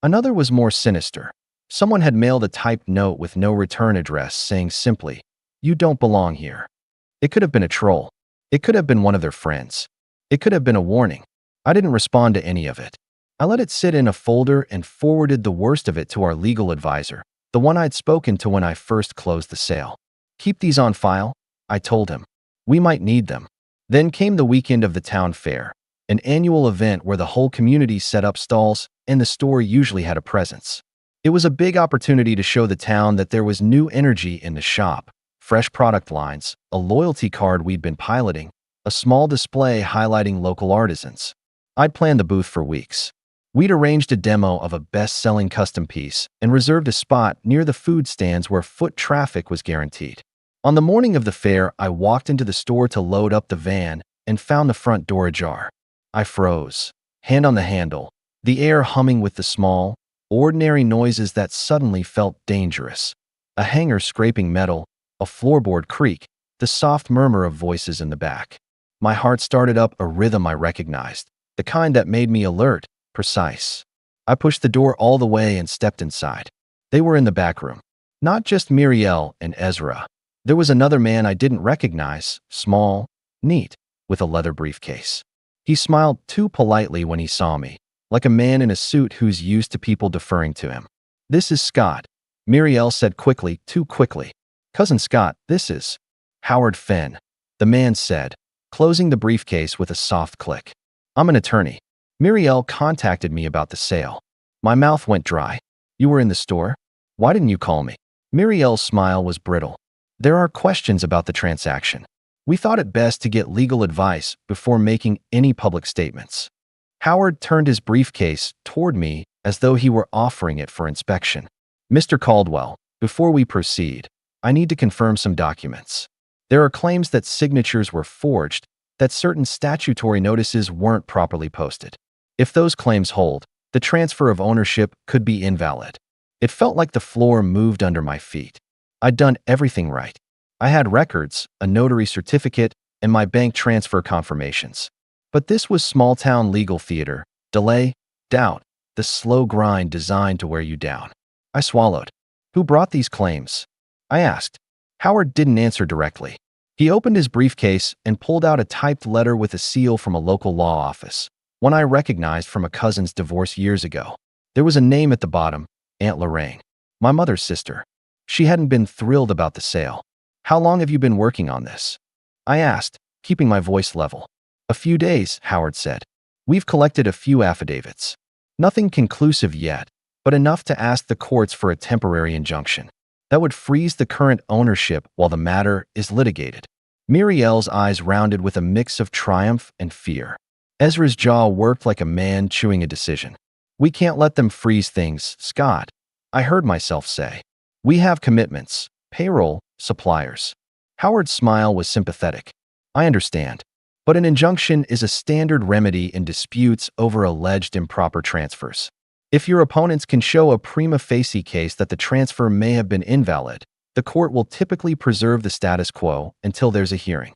Another was more sinister. Someone had mailed a typed note with no return address saying simply, "You don't belong here." It could have been a troll. It could have been one of their friends. It could have been a warning. I didn't respond to any of it. I let it sit in a folder and forwarded the worst of it to our legal advisor, the one I'd spoken to when I first closed the sale. "Keep these on file," I told him. "We might need them." Then came the weekend of the town fair, an annual event where the whole community set up stalls and the store usually had a presence. It was a big opportunity to show the town that there was new energy in the shop, fresh product lines, a loyalty card we'd been piloting, a small display highlighting local artisans. I'd planned the booth for weeks. We'd arranged a demo of a best-selling custom piece and reserved a spot near the food stands where foot traffic was guaranteed. On the morning of the fair, I walked into the store to load up the van and found the front door ajar. I froze, hand on the handle, the air humming with the small, ordinary noises that suddenly felt dangerous. A hanger scraping metal, a floorboard creak, the soft murmur of voices in the back. My heart started up a rhythm I recognized, the kind that made me alert, precise. I pushed the door all the way and stepped inside. They were in the back room. Not just Muriel and Ezra. There was another man I didn't recognize, small, neat, with a leather briefcase. He smiled too politely when he saw me, like a man in a suit who's used to people deferring to him. "This is Scott," Muriel said quickly, too quickly. "Cousin Scott, this is Howard Finn," the man said, closing the briefcase with a soft click. "I'm an attorney. Muriel contacted me about the sale." My mouth went dry. "You were in the store? Why didn't you call me?" Muriel's smile was brittle. "There are questions about the transaction. We thought it best to get legal advice before making any public statements." Howard turned his briefcase toward me as though he were offering it for inspection. "Mr. Caldwell, before we proceed, I need to confirm some documents. There are claims that signatures were forged, that certain statutory notices weren't properly posted. If those claims hold, the transfer of ownership could be invalid." It felt like the floor moved under my feet. I'd done everything right. I had records, a notary certificate, and my bank transfer confirmations. But this was small-town legal theater, delay, doubt, the slow grind designed to wear you down. I swallowed. "Who brought these claims?" I asked. Howard didn't answer directly. He opened his briefcase and pulled out a typed letter with a seal from a local law office, one I recognized from a cousin's divorce years ago. There was a name at the bottom, Aunt Lorraine, my mother's sister. She hadn't been thrilled about the sale. "How long have you been working on this?" I asked, keeping my voice level. "A few days," Howard said. "We've collected a few affidavits. Nothing conclusive yet, but enough to ask the courts for a temporary injunction. That would freeze the current ownership while the matter is litigated." Muriel's eyes rounded with a mix of triumph and fear. Ezra's jaw worked like a man chewing a decision. "We can't let them freeze things, Scott," I heard myself say. "We have commitments, payroll, suppliers." Howard's smile was sympathetic. "I understand. But an injunction is a standard remedy in disputes over alleged improper transfers. If your opponents can show a prima facie case that the transfer may have been invalid, the court will typically preserve the status quo until there's a hearing."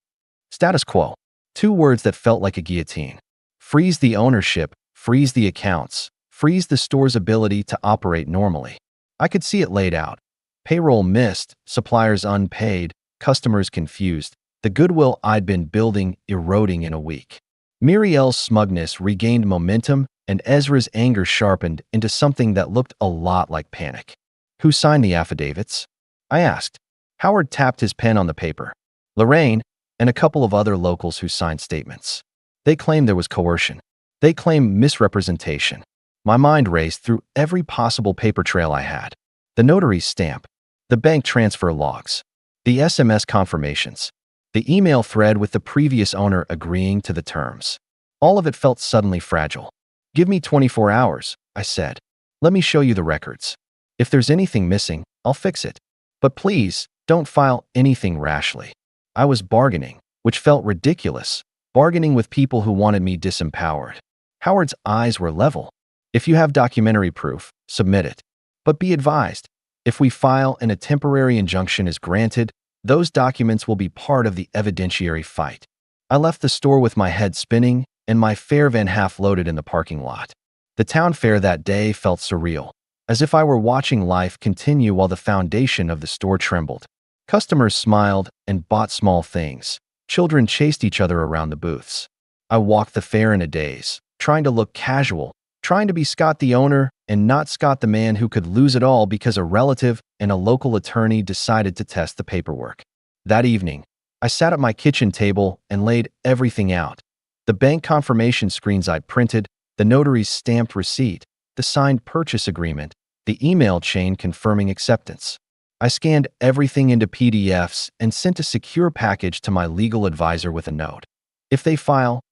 Status quo. Two words that felt like a guillotine. Freeze the ownership, freeze the accounts, freeze the store's ability to operate normally. I could see it laid out. Payroll missed, suppliers unpaid, customers confused, the goodwill I'd been building eroding in a week. Muriel's smugness regained momentum, and Ezra's anger sharpened into something that looked a lot like panic. "Who signed the affidavits?" I asked. Howard tapped his pen on the paper. "Lorraine, and a couple of other locals who signed statements. They claim there was coercion. They claim misrepresentation." My mind raced through every possible paper trail I had. the notary's stamp, the bank transfer logs, the SMS confirmations, the email thread with the previous owner agreeing to the terms. All of it felt suddenly fragile. "Give me 24 hours, I said. "Let me show you the records. If there's anything missing, I'll fix it. But please, don't file anything rashly." I was bargaining, which felt ridiculous, bargaining with people who wanted me disempowered. Howard's eyes were level. "If you have documentary proof, submit it. But be advised, if we file and a temporary injunction is granted, those documents will be part of the evidentiary fight." I left the store with my head spinning and my fare van half-loaded in the parking lot. The town fair that day felt surreal, as if I were watching life continue while the foundation of the store trembled. Customers smiled and bought small things. Children chased each other around the booths. I walked the fair in a daze, trying to look casual, trying to be Scott the owner and not Scott the man who could lose it all because a relative and a local attorney decided to test the paperwork. That evening, I sat at my kitchen table and laid everything out. The bank confirmation screens I'd printed, the notary's stamped receipt, the signed purchase agreement, the email chain confirming acceptance. I scanned everything into PDFs and sent a secure package to my legal advisor with a note. "If they file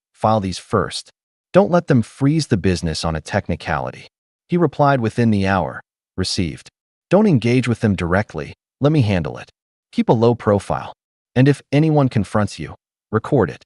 these first. Don't let them freeze the business on a technicality." He replied within the hour. "Received. Don't engage with them directly. Let me handle it. Keep a low profile. And if anyone confronts you, record it."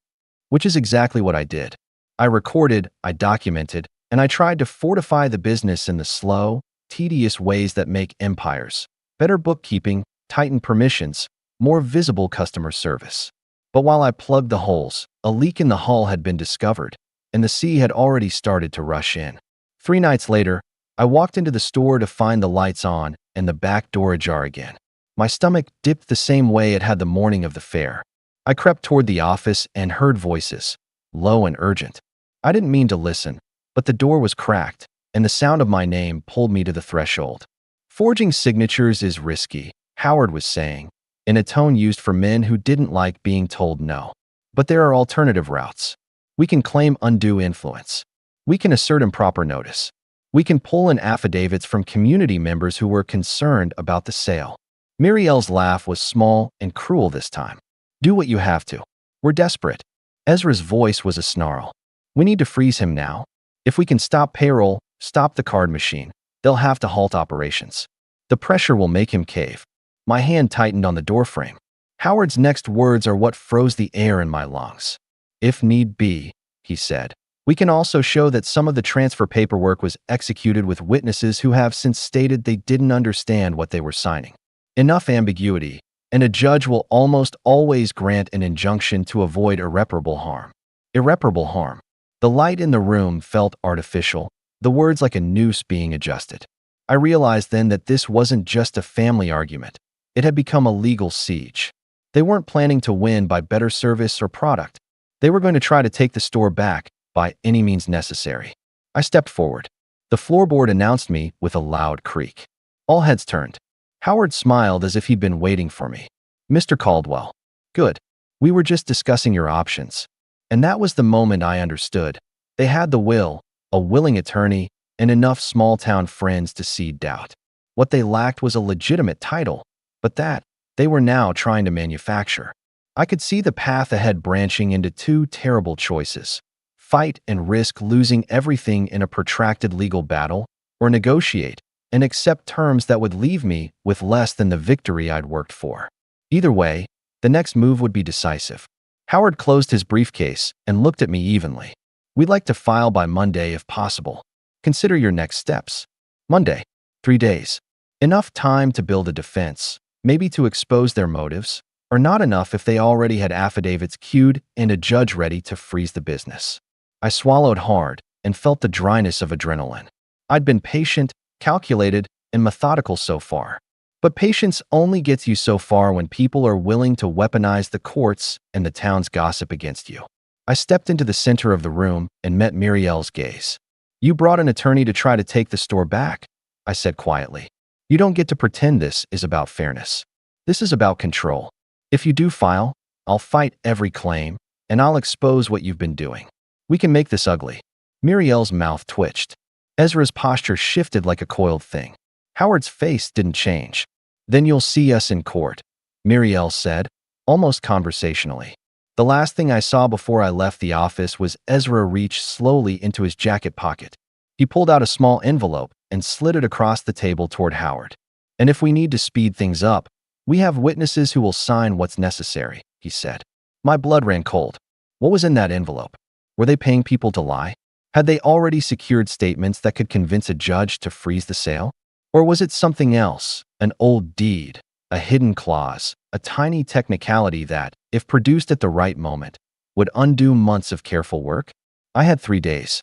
Which is exactly what I did. I recorded, I documented, and I tried to fortify the business in the slow, tedious ways that make empires. Better bookkeeping, tightened permissions, more visible customer service. But while I plugged the holes, a leak in the hull had been discovered, and the sea had already started to rush in. 3 nights later, I walked into the store to find the lights on and the back door ajar again. My stomach dipped the same way it had the morning of the fair. I crept toward the office and heard voices, low and urgent. I didn't mean to listen, but the door was cracked, and the sound of my name pulled me to the threshold. "Forging signatures is risky," Howard was saying, in a tone used for men who didn't like being told no. "But there are alternative routes. We can claim undue influence. We can assert improper notice. We can pull in affidavits from community members who were concerned about the sale." Muriel's laugh was small and cruel this time. "Do what you have to. We're desperate." Ezra's voice was a snarl. "We need to freeze him now. If we can stop payroll, stop the card machine, they'll have to halt operations. The pressure will make him cave." My hand tightened on the doorframe. Howard's next words are what froze the air in my lungs. "If need be," he said, "we can also show that some of the transfer paperwork was executed with witnesses who have since stated they didn't understand what they were signing. Enough ambiguity, and a judge will almost always grant an injunction to avoid irreparable harm." Irreparable harm. The light in the room felt artificial, the words like a noose being adjusted. I realized then that this wasn't just a family argument. It had become a legal siege. They weren't planning to win by better service or product. They were going to try to take the store back by any means necessary. I stepped forward. The floorboard announced me with a loud creak. All heads turned. Howard smiled as if he'd been waiting for me. "Mr. Caldwell." "Good. We were just discussing your options." And that was the moment I understood. They had the will, a willing attorney, and enough small-town friends to seed doubt. What they lacked was a legitimate title, but that they were now trying to manufacture. I could see the path ahead branching into 2 terrible choices: fight and risk losing everything in a protracted legal battle, or negotiate and accept terms that would leave me with less than the victory I'd worked for. Either way, the next move would be decisive. Howard closed his briefcase and looked at me evenly. "We'd like to file by Monday if possible. Consider your next steps." Monday. 3 days. Enough time to build a defense, maybe to expose their motives, or not enough if they already had affidavits queued and a judge ready to freeze the business. I swallowed hard and felt the dryness of adrenaline. I'd been patient, calculated, and methodical so far. But patience only gets you so far when people are willing to weaponize the courts and the town's gossip against you. I stepped into the center of the room and met Muriel's gaze. "You brought an attorney to try to take the store back," I said quietly. "You don't get to pretend this is about fairness. This is about control. If you do file, I'll fight every claim, and I'll expose what you've been doing. We can make this ugly." Muriel's mouth twitched. Ezra's posture shifted like a coiled thing. Howard's face didn't change. "Then you'll see us in court," Muriel said, almost conversationally. The last thing I saw before I left the office was Ezra reach slowly into his jacket pocket. He pulled out a small envelope and slid it across the table toward Howard. "And if we need to speed things up, we have witnesses who will sign what's necessary," he said. My blood ran cold. What was in that envelope? Were they paying people to lie? Had they already secured statements that could convince a judge to freeze the sale? Or was it something else, an old deed, a hidden clause, a tiny technicality that, if produced at the right moment, would undo months of careful work? I had 3 days.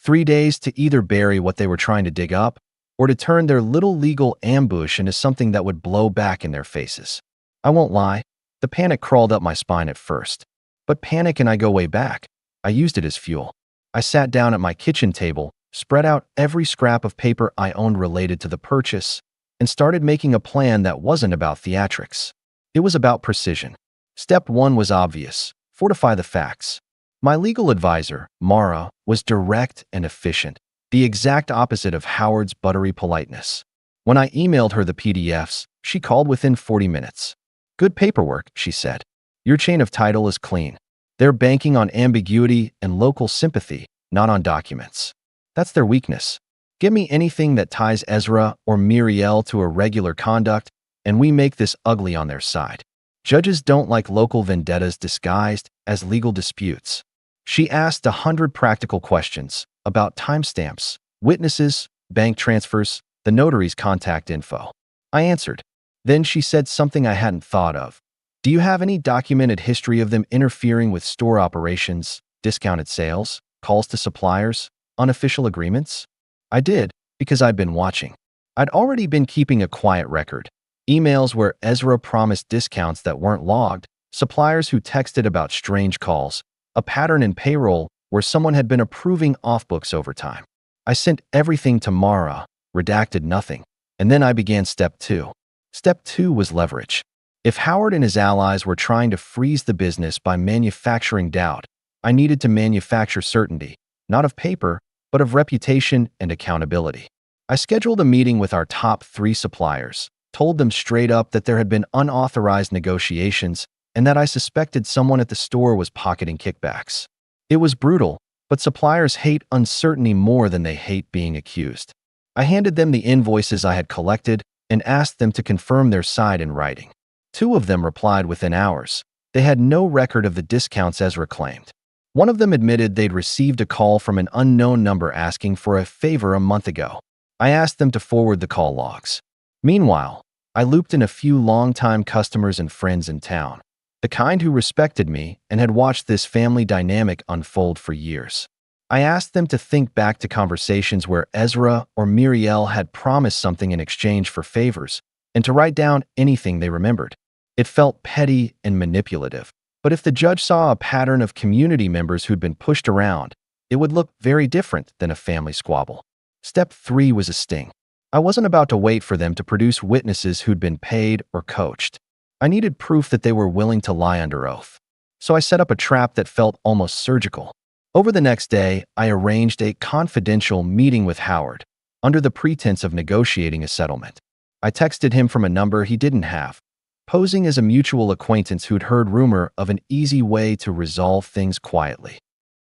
3 days to either bury what they were trying to dig up or to turn their little legal ambush into something that would blow back in their faces. I won't lie, the panic crawled up my spine at first. But panic and I go way back. I used it as fuel. I sat down at my kitchen table, spread out every scrap of paper I owned related to the purchase, and started making a plan that wasn't about theatrics. It was about precision. Step 1 was obvious: fortify the facts. My legal advisor, Mara, was direct and efficient, the exact opposite of Howard's buttery politeness. When I emailed her the PDFs, she called within 40 minutes. "Good paperwork," she said. "Your chain of title is clean. They're banking on ambiguity and local sympathy, not on documents. That's their weakness. Give me anything that ties Ezra or Muriel to irregular conduct, and we make this ugly on their side. Judges don't like local vendettas disguised as legal disputes." She asked 100 practical questions about timestamps, witnesses, bank transfers, the notary's contact info. I answered. Then she said something I hadn't thought of. "Do you have any documented history of them interfering with store operations, discounted sales, calls to suppliers, unofficial agreements?" I did, because I'd been watching. I'd already been keeping a quiet record. Emails where Ezra promised discounts that weren't logged, suppliers who texted about strange calls, a pattern in payroll where someone had been approving off-books overtime. I sent everything to Mara, redacted nothing, and then I began step 2. Step 2 was leverage. If Howard and his allies were trying to freeze the business by manufacturing doubt, I needed to manufacture certainty, not of paper, but of reputation and accountability. I scheduled a meeting with our top 3 suppliers, told them straight up that there had been unauthorized negotiations and that I suspected someone at the store was pocketing kickbacks. It was brutal, but suppliers hate uncertainty more than they hate being accused. I handed them the invoices I had collected and asked them to confirm their side in writing. 2 of them replied within hours. They had no record of the discounts Ezra claimed. One of them admitted they'd received a call from an unknown number asking for a favor a month ago. I asked them to forward the call logs. Meanwhile, I looped in a few longtime customers and friends in town, the kind who respected me and had watched this family dynamic unfold for years. I asked them to think back to conversations where Ezra or Muriel had promised something in exchange for favors, and to write down anything they remembered. It felt petty and manipulative, but if the judge saw a pattern of community members who'd been pushed around, it would look very different than a family squabble. Step 3 was a sting. I wasn't about to wait for them to produce witnesses who'd been paid or coached. I needed proof that they were willing to lie under oath. So I set up a trap that felt almost surgical. Over the next day, I arranged a confidential meeting with Howard, under the pretense of negotiating a settlement. I texted him from a number he didn't have, posing as a mutual acquaintance who'd heard rumor of an easy way to resolve things quietly.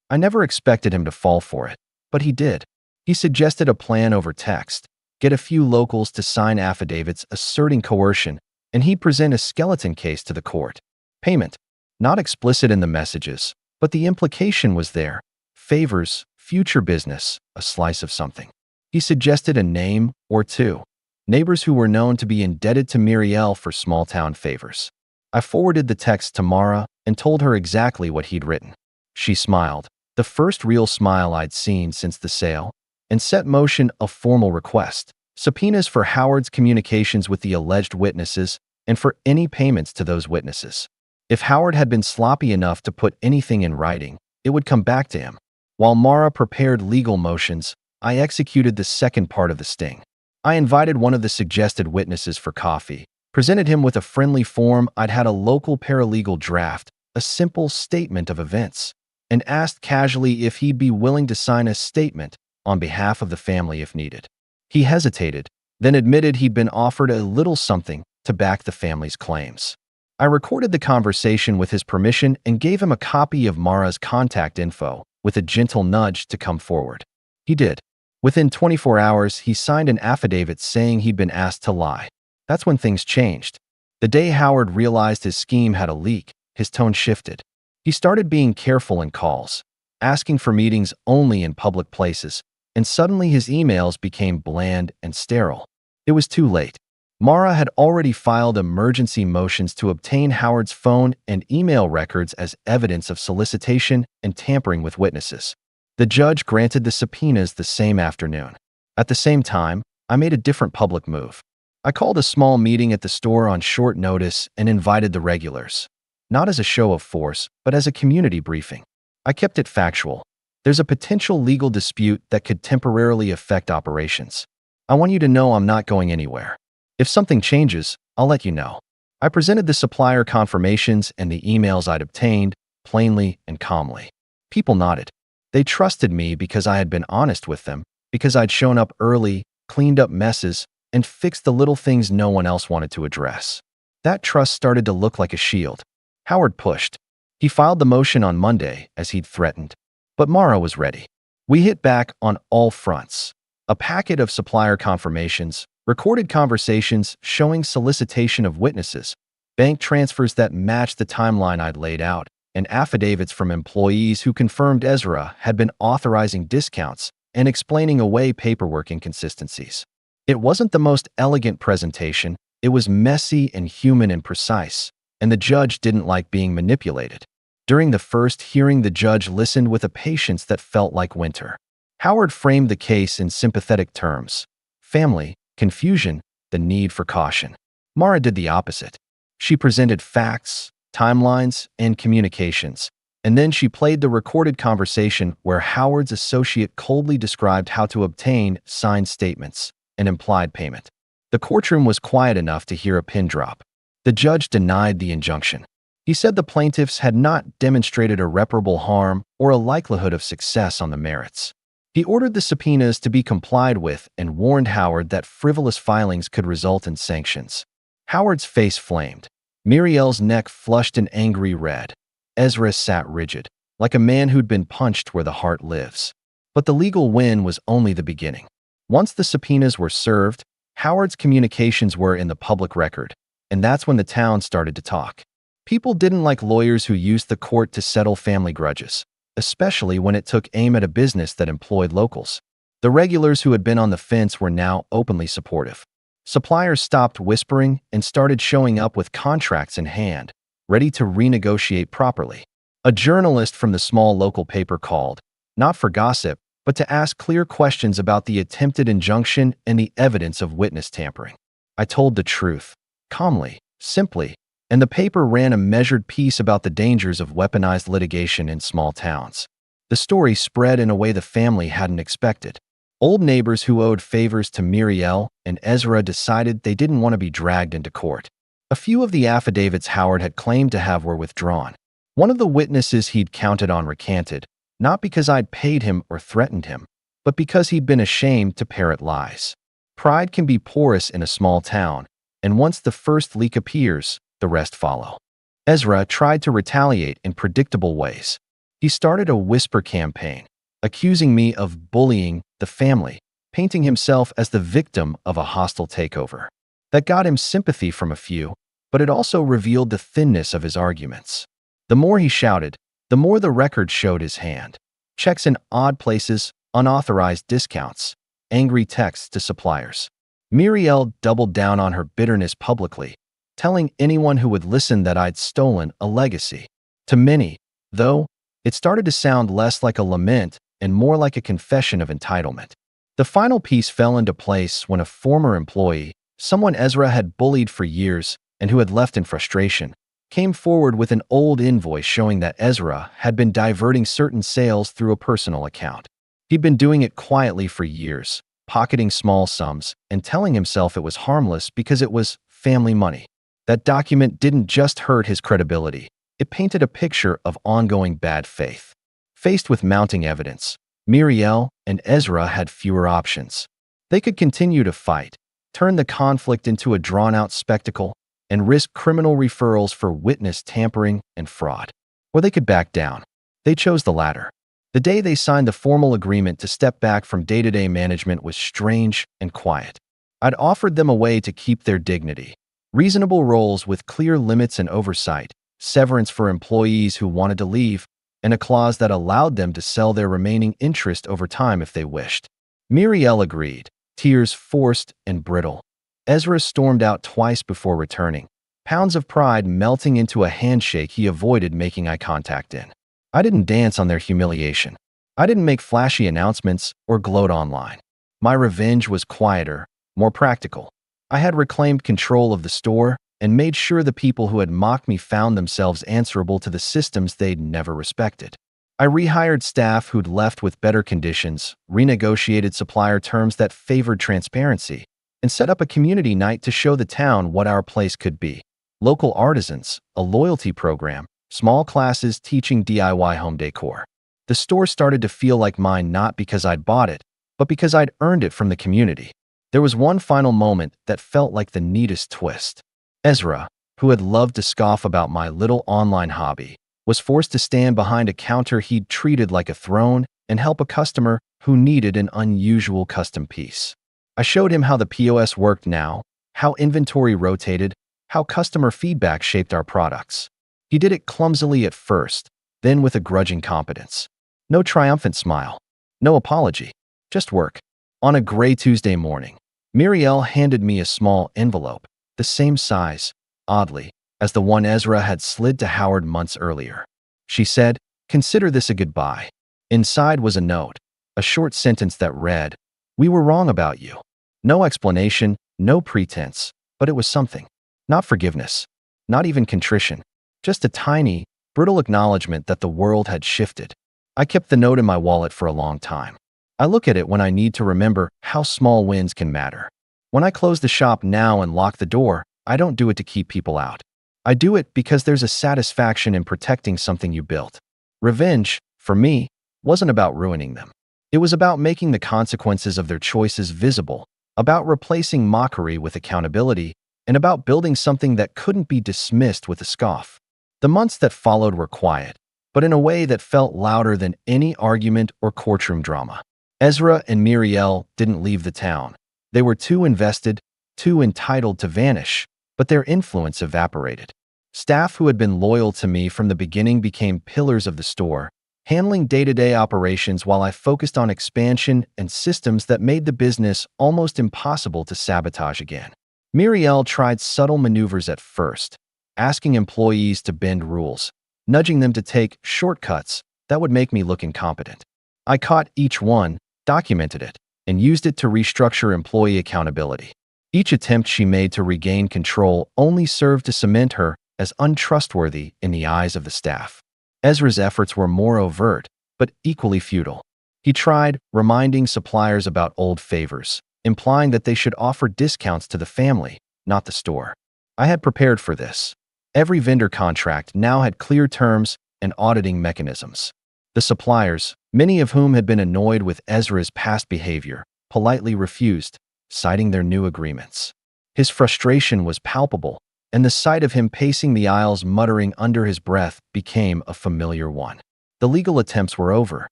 I never expected him to fall for it, but he did. He suggested a plan over text, get a few locals to sign affidavits asserting coercion, and he'd present a skeleton case to the court. Payment. Not explicit in the messages, but the implication was there. Favors, future business, a slice of something. He suggested a name or 2. Neighbors who were known to be indebted to Muriel for small-town favors. I forwarded the text to Mara and told her exactly what he'd written. She smiled, the first real smile I'd seen since the sale, and set motion a formal request. Subpoenas for Howard's communications with the alleged witnesses and for any payments to those witnesses. If Howard had been sloppy enough to put anything in writing, it would come back to him. While Mara prepared legal motions, I executed the second part of the sting. I invited one of the suggested witnesses for coffee, presented him with a friendly form I'd had a local paralegal draft, a simple statement of events, and asked casually if he'd be willing to sign a statement on behalf of the family if needed. He hesitated, then admitted he'd been offered a little something to back the family's claims. I recorded the conversation with his permission and gave him a copy of Mara's contact info with a gentle nudge to come forward. He did. Within 24 hours, he signed an affidavit saying he'd been asked to lie. That's when things changed. The day Howard realized his scheme had a leak, his tone shifted. He started being careful in calls, asking for meetings only in public places, and suddenly his emails became bland and sterile. It was too late. Mara had already filed emergency motions to obtain Howard's phone and email records as evidence of solicitation and tampering with witnesses. The judge granted the subpoenas the same afternoon. At the same time, I made a different public move. I called a small meeting at the store on short notice and invited the regulars. Not as a show of force, but as a community briefing. I kept it factual. There's a potential legal dispute that could temporarily affect operations. I want you to know I'm not going anywhere. If something changes, I'll let you know. I presented the supplier confirmations and the emails I'd obtained, plainly and calmly. People nodded. They trusted me because I had been honest with them, because I'd shown up early, cleaned up messes, and fixed the little things no one else wanted to address. That trust started to look like a shield. Howard pushed. He filed the motion on Monday, as he'd threatened. But Mara was ready. We hit back on all fronts. A packet of supplier confirmations, recorded conversations showing solicitation of witnesses, bank transfers that matched the timeline I'd laid out, and affidavits from employees who confirmed Ezra had been authorizing discounts and explaining away paperwork inconsistencies. It wasn't the most elegant presentation, it was messy and human and precise, and the judge didn't like being manipulated. During the first hearing, the judge listened with a patience that felt like winter. Howard framed the case in sympathetic terms: family, confusion, the need for caution. Mara did the opposite. She presented facts, timelines, and communications, and then she played the recorded conversation where Howard's associate coldly described how to obtain signed statements and implied payment. The courtroom was quiet enough to hear a pin drop. The judge denied the injunction. He said the plaintiffs had not demonstrated irreparable harm or a likelihood of success on the merits. He ordered the subpoenas to be complied with and warned Howard that frivolous filings could result in sanctions. Howard's face flamed. Muriel's neck flushed an angry red. Ezra sat rigid, like a man who'd been punched where the heart lives. But the legal win was only the beginning. Once the subpoenas were served, Howard's communications were in the public record, and that's when the town started to talk. People didn't like lawyers who used the court to settle family grudges, especially when it took aim at a business that employed locals. The regulars who had been on the fence were now openly supportive. Suppliers stopped whispering and started showing up with contracts in hand, ready to renegotiate properly. A journalist from the small local paper called, not for gossip, but to ask clear questions about the attempted injunction and the evidence of witness tampering. I told the truth, calmly, simply, and the paper ran a measured piece about the dangers of weaponized litigation in small towns. The story spread in a way the family hadn't expected. Old neighbors who owed favors to Muriel and Ezra decided they didn't want to be dragged into court. A few of the affidavits Howard had claimed to have were withdrawn. One of the witnesses he'd counted on recanted, not because I'd paid him or threatened him, but because he'd been ashamed to parrot lies. Pride can be porous in a small town, and once the first leak appears, the rest follow. Ezra tried to retaliate in predictable ways. He started a whisper campaign, accusing me of bullying the family, painting himself as the victim of a hostile takeover. That got him sympathy from a few, but it also revealed the thinness of his arguments. The more he shouted, the more the record showed his hand. Checks in odd places, unauthorized discounts, angry texts to suppliers. Muriel doubled down on her bitterness publicly, telling anyone who would listen that I'd stolen a legacy. To many, though, it started to sound less like a lament and more like a confession of entitlement. The final piece fell into place when a former employee, someone Ezra had bullied for years and who had left in frustration, came forward with an old invoice showing that Ezra had been diverting certain sales through a personal account. He'd been doing it quietly for years, pocketing small sums and telling himself it was harmless because it was family money. That document didn't just hurt his credibility, it painted a picture of ongoing bad faith. Faced with mounting evidence, Muriel and Ezra had fewer options. They could continue to fight, turn the conflict into a drawn-out spectacle, and risk criminal referrals for witness tampering and fraud. Or they could back down. They chose the latter. The day they signed the formal agreement to step back from day-to-day management was strange and quiet. I'd offered them a way to keep their dignity, reasonable roles with clear limits and oversight, severance for employees who wanted to leave, and a clause that allowed them to sell their remaining interest over time if they wished. Muriel agreed, tears forced and brittle. Ezra stormed out twice before returning, pounds of pride melting into a handshake he avoided making eye contact in. I didn't dance on their humiliation. I didn't make flashy announcements or gloat online. My revenge was quieter, more practical. I had reclaimed control of the store and made sure the people who had mocked me found themselves answerable to the systems they'd never respected. I rehired staff who'd left with better conditions, renegotiated supplier terms that favored transparency, and set up a community night to show the town what our place could be. Local artisans, a loyalty program, small classes teaching DIY home decor. The store started to feel like mine not because I'd bought it, but because I'd earned it from the community. There was one final moment that felt like the neatest twist. Ezra, who had loved to scoff about my little online hobby, was forced to stand behind a counter he'd treated like a throne and help a customer who needed an unusual custom piece. I showed him how the POS worked now, how inventory rotated, how customer feedback shaped our products. He did it clumsily at first, then with a grudging competence. No triumphant smile, no apology, just work. On a gray Tuesday morning, Muriel handed me a small envelope, the same size, oddly, as the one Ezra had slid to Howard months earlier. She said, "Consider this a goodbye." Inside was a note, a short sentence that read, "We were wrong about you." No explanation, no pretense, but it was something. Not forgiveness, not even contrition, just a tiny, brittle acknowledgement that the world had shifted. I kept the note in my wallet for a long time. I look at it when I need to remember how small wins can matter. When I close the shop now and lock the door, I don't do it to keep people out. I do it because there's a satisfaction in protecting something you built. Revenge, for me, wasn't about ruining them. It was about making the consequences of their choices visible, about replacing mockery with accountability, and about building something that couldn't be dismissed with a scoff. The months that followed were quiet, but in a way that felt louder than any argument or courtroom drama. Ezra and Muriel didn't leave the town. They were too invested, too entitled to vanish, but their influence evaporated. Staff who had been loyal to me from the beginning became pillars of the store, handling day-to-day operations while I focused on expansion and systems that made the business almost impossible to sabotage again. Muriel tried subtle maneuvers at first, asking employees to bend rules, nudging them to take shortcuts that would make me look incompetent. I caught each one, documented it, and used it to restructure employee accountability. Each attempt she made to regain control only served to cement her as untrustworthy in the eyes of the staff. Ezra's efforts were more overt, but equally futile. He tried reminding suppliers about old favors, implying that they should offer discounts to the family, not the store. I had prepared for this. Every vendor contract now had clear terms and auditing mechanisms. The suppliers, many of whom had been annoyed with Ezra's past behavior, politely refused, citing their new agreements. His frustration was palpable, and the sight of him pacing the aisles muttering under his breath became a familiar one. The legal attempts were over.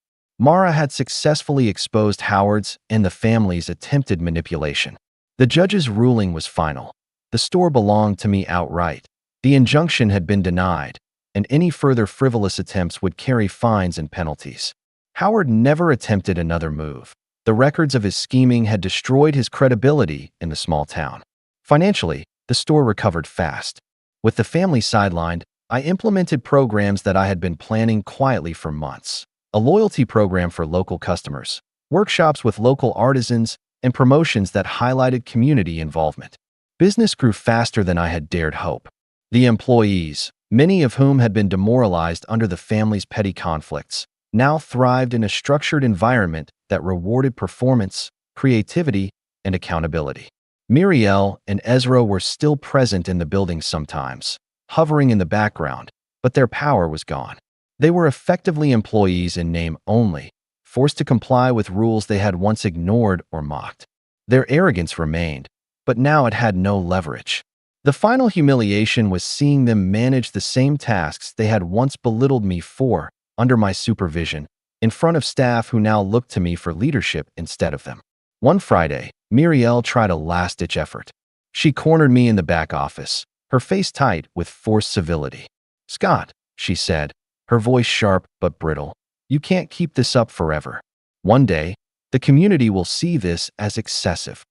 Mara had successfully exposed Howard's and the family's attempted manipulation. The judge's ruling was final. The store belonged to me outright. The injunction had been denied, and any further frivolous attempts would carry fines and penalties. Howard never attempted another move. The records of his scheming had destroyed his credibility in the small town. Financially, the store recovered fast. With the family sidelined, I implemented programs that I had been planning quietly for months. A loyalty program for local customers, workshops with local artisans, and promotions that highlighted community involvement. Business grew faster than I had dared hope. The employees, many of whom had been demoralized under the family's petty conflicts, now thrived in a structured environment that rewarded performance, creativity, and accountability. Muriel and Ezra were still present in the building sometimes, hovering in the background, but their power was gone. They were effectively employees in name only, forced to comply with rules they had once ignored or mocked. Their arrogance remained, but now it had no leverage. The final humiliation was seeing them manage the same tasks they had once belittled me for, under my supervision, in front of staff who now looked to me for leadership instead of them. One Friday, Muriel tried a last-ditch effort. She cornered me in the back office, her face tight with forced civility. "Scott," she said, her voice sharp but brittle, "you can't keep this up forever. One day, the community will see this as excessive."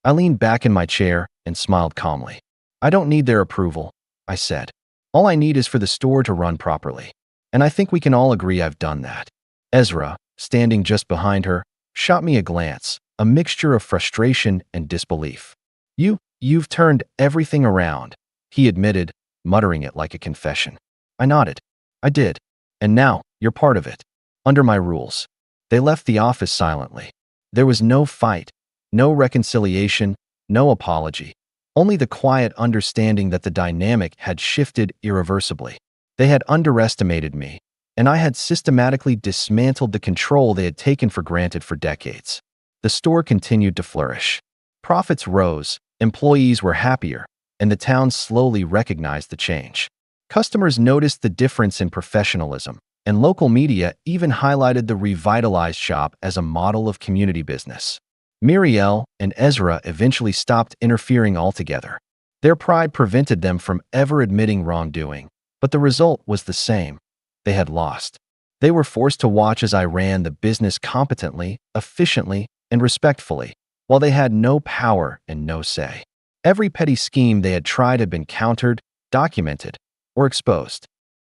I leaned back in my chair and smiled calmly. "I don't need their approval," I said. "All I need is for the store to run properly. And I think we can all agree I've done that." Ezra, standing just behind her, shot me a glance, a mixture of frustration and disbelief. You've turned everything around," he admitted, muttering it like a confession. I nodded. "I did. And now, you're part of it. Under my rules." They left the office silently. There was no fight, no reconciliation, no apology. Only the quiet understanding that the dynamic had shifted irreversibly. They had underestimated me, and I had systematically dismantled the control they had taken for granted for decades. The store continued to flourish. Profits rose, employees were happier, and the town slowly recognized the change. Customers noticed the difference in professionalism, and local media even highlighted the revitalized shop as a model of community business. Muriel and Ezra eventually stopped interfering altogether. Their pride prevented them from ever admitting wrongdoing, but the result was the same. They had lost. They were forced to watch as I ran the business competently, efficiently, and respectfully, while they had no power and no say. Every petty scheme they had tried had been countered, documented, or exposed.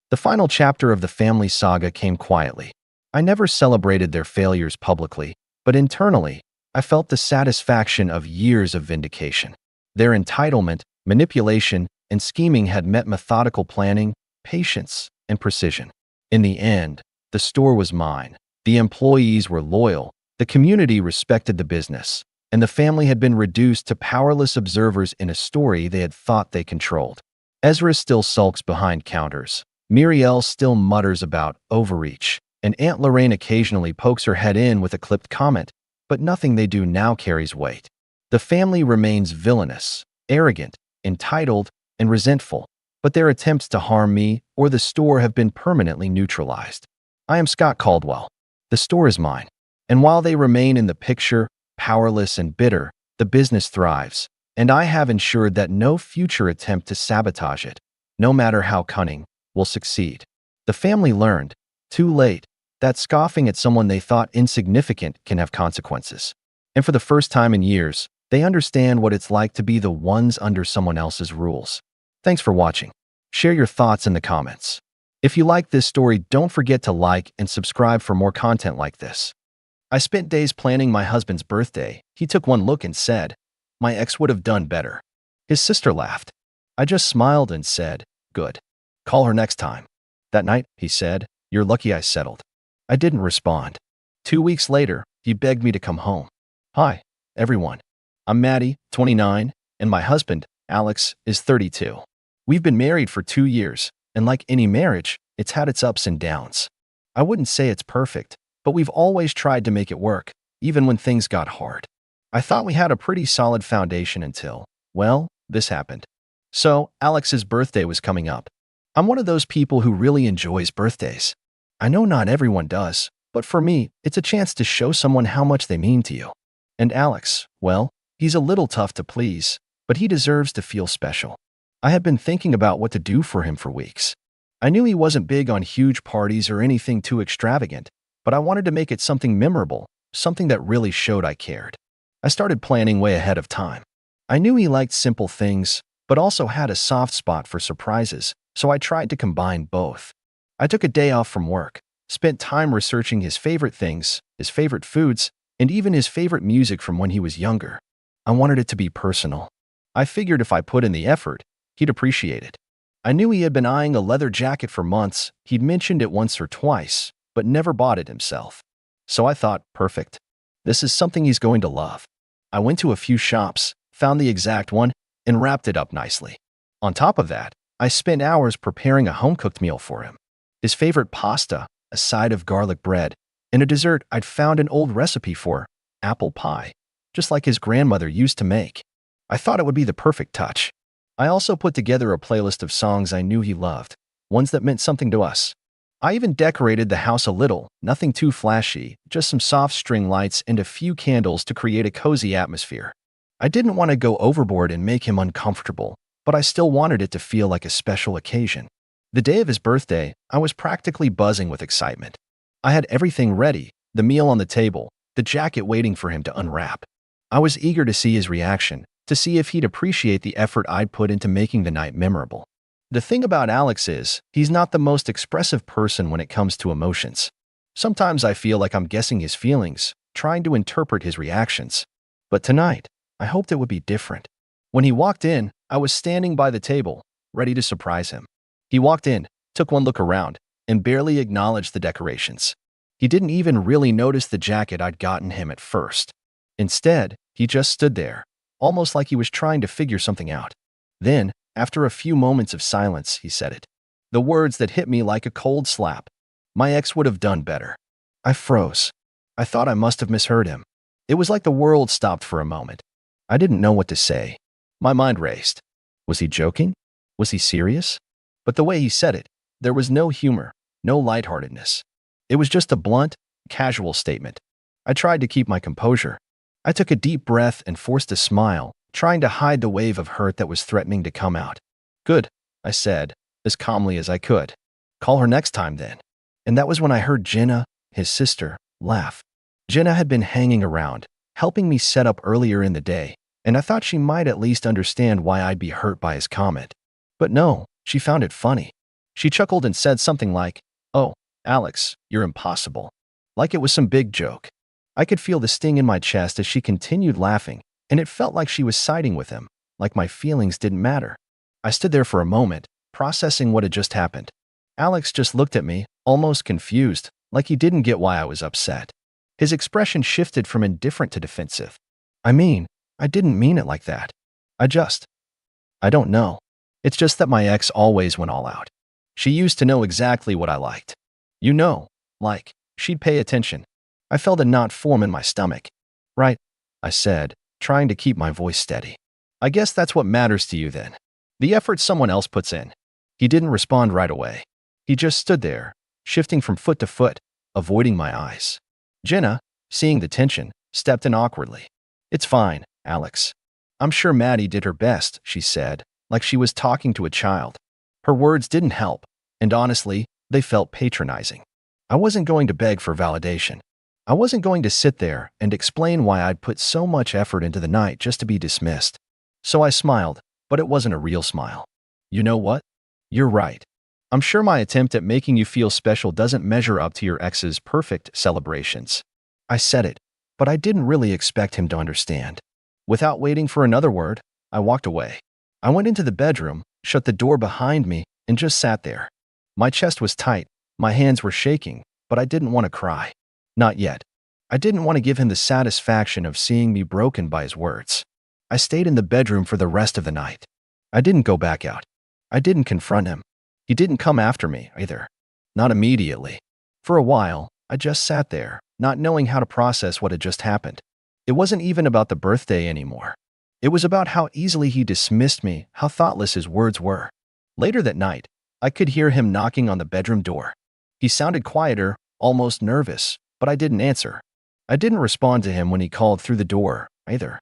The final chapter of the family saga came quietly. I never celebrated their failures publicly, but internally, I felt the satisfaction of years of vindication. Their entitlement, manipulation, and scheming had met methodical planning, patience, and precision. In the end, the store was mine. The employees were loyal, the community respected the business, and the family had been reduced to powerless observers in a story they had thought they controlled. Ezra still sulks behind counters. Muriel still mutters about overreach, and Aunt Lorraine occasionally pokes her head in with a clipped comment, but nothing they do now carries weight. The family remains villainous, arrogant, entitled, and resentful, but their attempts to harm me or the store have been permanently neutralized. I am Scott Caldwell. The store is mine. And while they remain in the picture, powerless and bitter, the business thrives, and I have ensured that no future attempt to sabotage it, no matter how cunning, will succeed. The family learned, too late, that scoffing at someone they thought insignificant can have consequences. And for the first time in years, they understand what it's like to be the ones under someone else's rules. Thanks for watching. Share your thoughts in the comments. If you like this story, don't forget to like and subscribe for more content like this. I spent days planning my husband's birthday. He took one look and said, "My ex would have done better." His sister laughed. I just smiled and said, "Good. Call her next time." That night, he said, "You're lucky I settled." I didn't respond. 2 weeks later, he begged me to come home. "Hi, everyone. I'm Maddie, 29, and my husband, Alex, is 32. We've been married for 2 years, and like any marriage, it's had its ups and downs. I wouldn't say it's perfect, but we've always tried to make it work, even when things got hard. I thought we had a pretty solid foundation until, well, this happened." So, Alex's birthday was coming up. I'm one of those people who really enjoys birthdays. I know not everyone does, but for me, it's a chance to show someone how much they mean to you. And Alex, well, he's a little tough to please, but he deserves to feel special. I had been thinking about what to do for him for weeks. I knew he wasn't big on huge parties or anything too extravagant, but I wanted to make it something memorable, something that really showed I cared. I started planning way ahead of time. I knew he liked simple things, but also had a soft spot for surprises, so I tried to combine both. I took a day off from work, spent time researching his favorite things, his favorite foods, and even his favorite music from when he was younger. I wanted it to be personal. I figured if I put in the effort, he'd appreciate it. I knew he had been eyeing a leather jacket for months. He'd mentioned it once or twice, but never bought it himself. So I thought, perfect. This is something he's going to love. I went to a few shops, found the exact one, and wrapped it up nicely. On top of that, I spent hours preparing a home-cooked meal for him. His favorite pasta, a side of garlic bread, and a dessert I'd found an old recipe for, apple pie, just like his grandmother used to make. I thought it would be the perfect touch. I also put together a playlist of songs I knew he loved, ones that meant something to us. I even decorated the house a little, nothing too flashy, just some soft string lights and a few candles to create a cozy atmosphere. I didn't want to go overboard and make him uncomfortable, but I still wanted it to feel like a special occasion. The day of his birthday, I was practically buzzing with excitement. I had everything ready, the meal on the table, the jacket waiting for him to unwrap. I was eager to see his reaction, to see if he'd appreciate the effort I'd put into making the night memorable. The thing about Alex is, he's not the most expressive person when it comes to emotions. Sometimes I feel like I'm guessing his feelings, trying to interpret his reactions. But tonight, I hoped it would be different. When he walked in, I was standing by the table, ready to surprise him. He walked in, took one look around, and barely acknowledged the decorations. He didn't even really notice the jacket I'd gotten him at first. Instead, he just stood there, almost like he was trying to figure something out. Then, after a few moments of silence, he said it. The words that hit me like a cold slap. My ex would have done better. I froze. I thought I must have misheard him. It was like the world stopped for a moment. I didn't know what to say. My mind raced. Was he joking? Was he serious? But the way he said it, there was no humor, no lightheartedness. It was just a blunt, casual statement. I tried to keep my composure. I took a deep breath and forced a smile, trying to hide the wave of hurt that was threatening to come out. Good, I said, as calmly as I could. Call her next time then. And that was when I heard Jenna, his sister, laugh. Jenna had been hanging around, helping me set up earlier in the day, and I thought she might at least understand why I'd be hurt by his comment. But no, she found it funny. She chuckled and said something like, "Oh, Alex, you're impossible." Like it was some big joke. I could feel the sting in my chest as she continued laughing, and it felt like she was siding with him, like my feelings didn't matter. I stood there for a moment, processing what had just happened. Alex just looked at me, almost confused, like he didn't get why I was upset. His expression shifted from indifferent to defensive. I didn't mean it like that. I don't know. It's just that my ex always went all out. She used to know exactly what I liked. She'd pay attention. I felt a knot form in my stomach. Right, I said, trying to keep my voice steady. I guess that's what matters to you then. The effort someone else puts in. He didn't respond right away. He just stood there, shifting from foot to foot, avoiding my eyes. Jenna, seeing the tension, stepped in awkwardly. It's fine, Alex. I'm sure Maddie did her best, she said, like she was talking to a child. Her words didn't help, and honestly, they felt patronizing. I wasn't going to beg for validation. I wasn't going to sit there and explain why I'd put so much effort into the night just to be dismissed. So I smiled, but it wasn't a real smile. You know what? You're right. I'm sure my attempt at making you feel special doesn't measure up to your ex's perfect celebrations. I said it, but I didn't really expect him to understand. Without waiting for another word, I walked away. I went into the bedroom, shut the door behind me, and just sat there. My chest was tight, my hands were shaking, but I didn't want to cry. Not yet. I didn't want to give him the satisfaction of seeing me broken by his words. I stayed in the bedroom for the rest of the night. I didn't go back out. I didn't confront him. He didn't come after me, either. Not immediately. For a while, I just sat there, not knowing how to process what had just happened. It wasn't even about the birthday anymore. It was about how easily he dismissed me, how thoughtless his words were. Later that night, I could hear him knocking on the bedroom door. He sounded quieter, almost nervous, but I didn't answer. I didn't respond to him when he called through the door, either.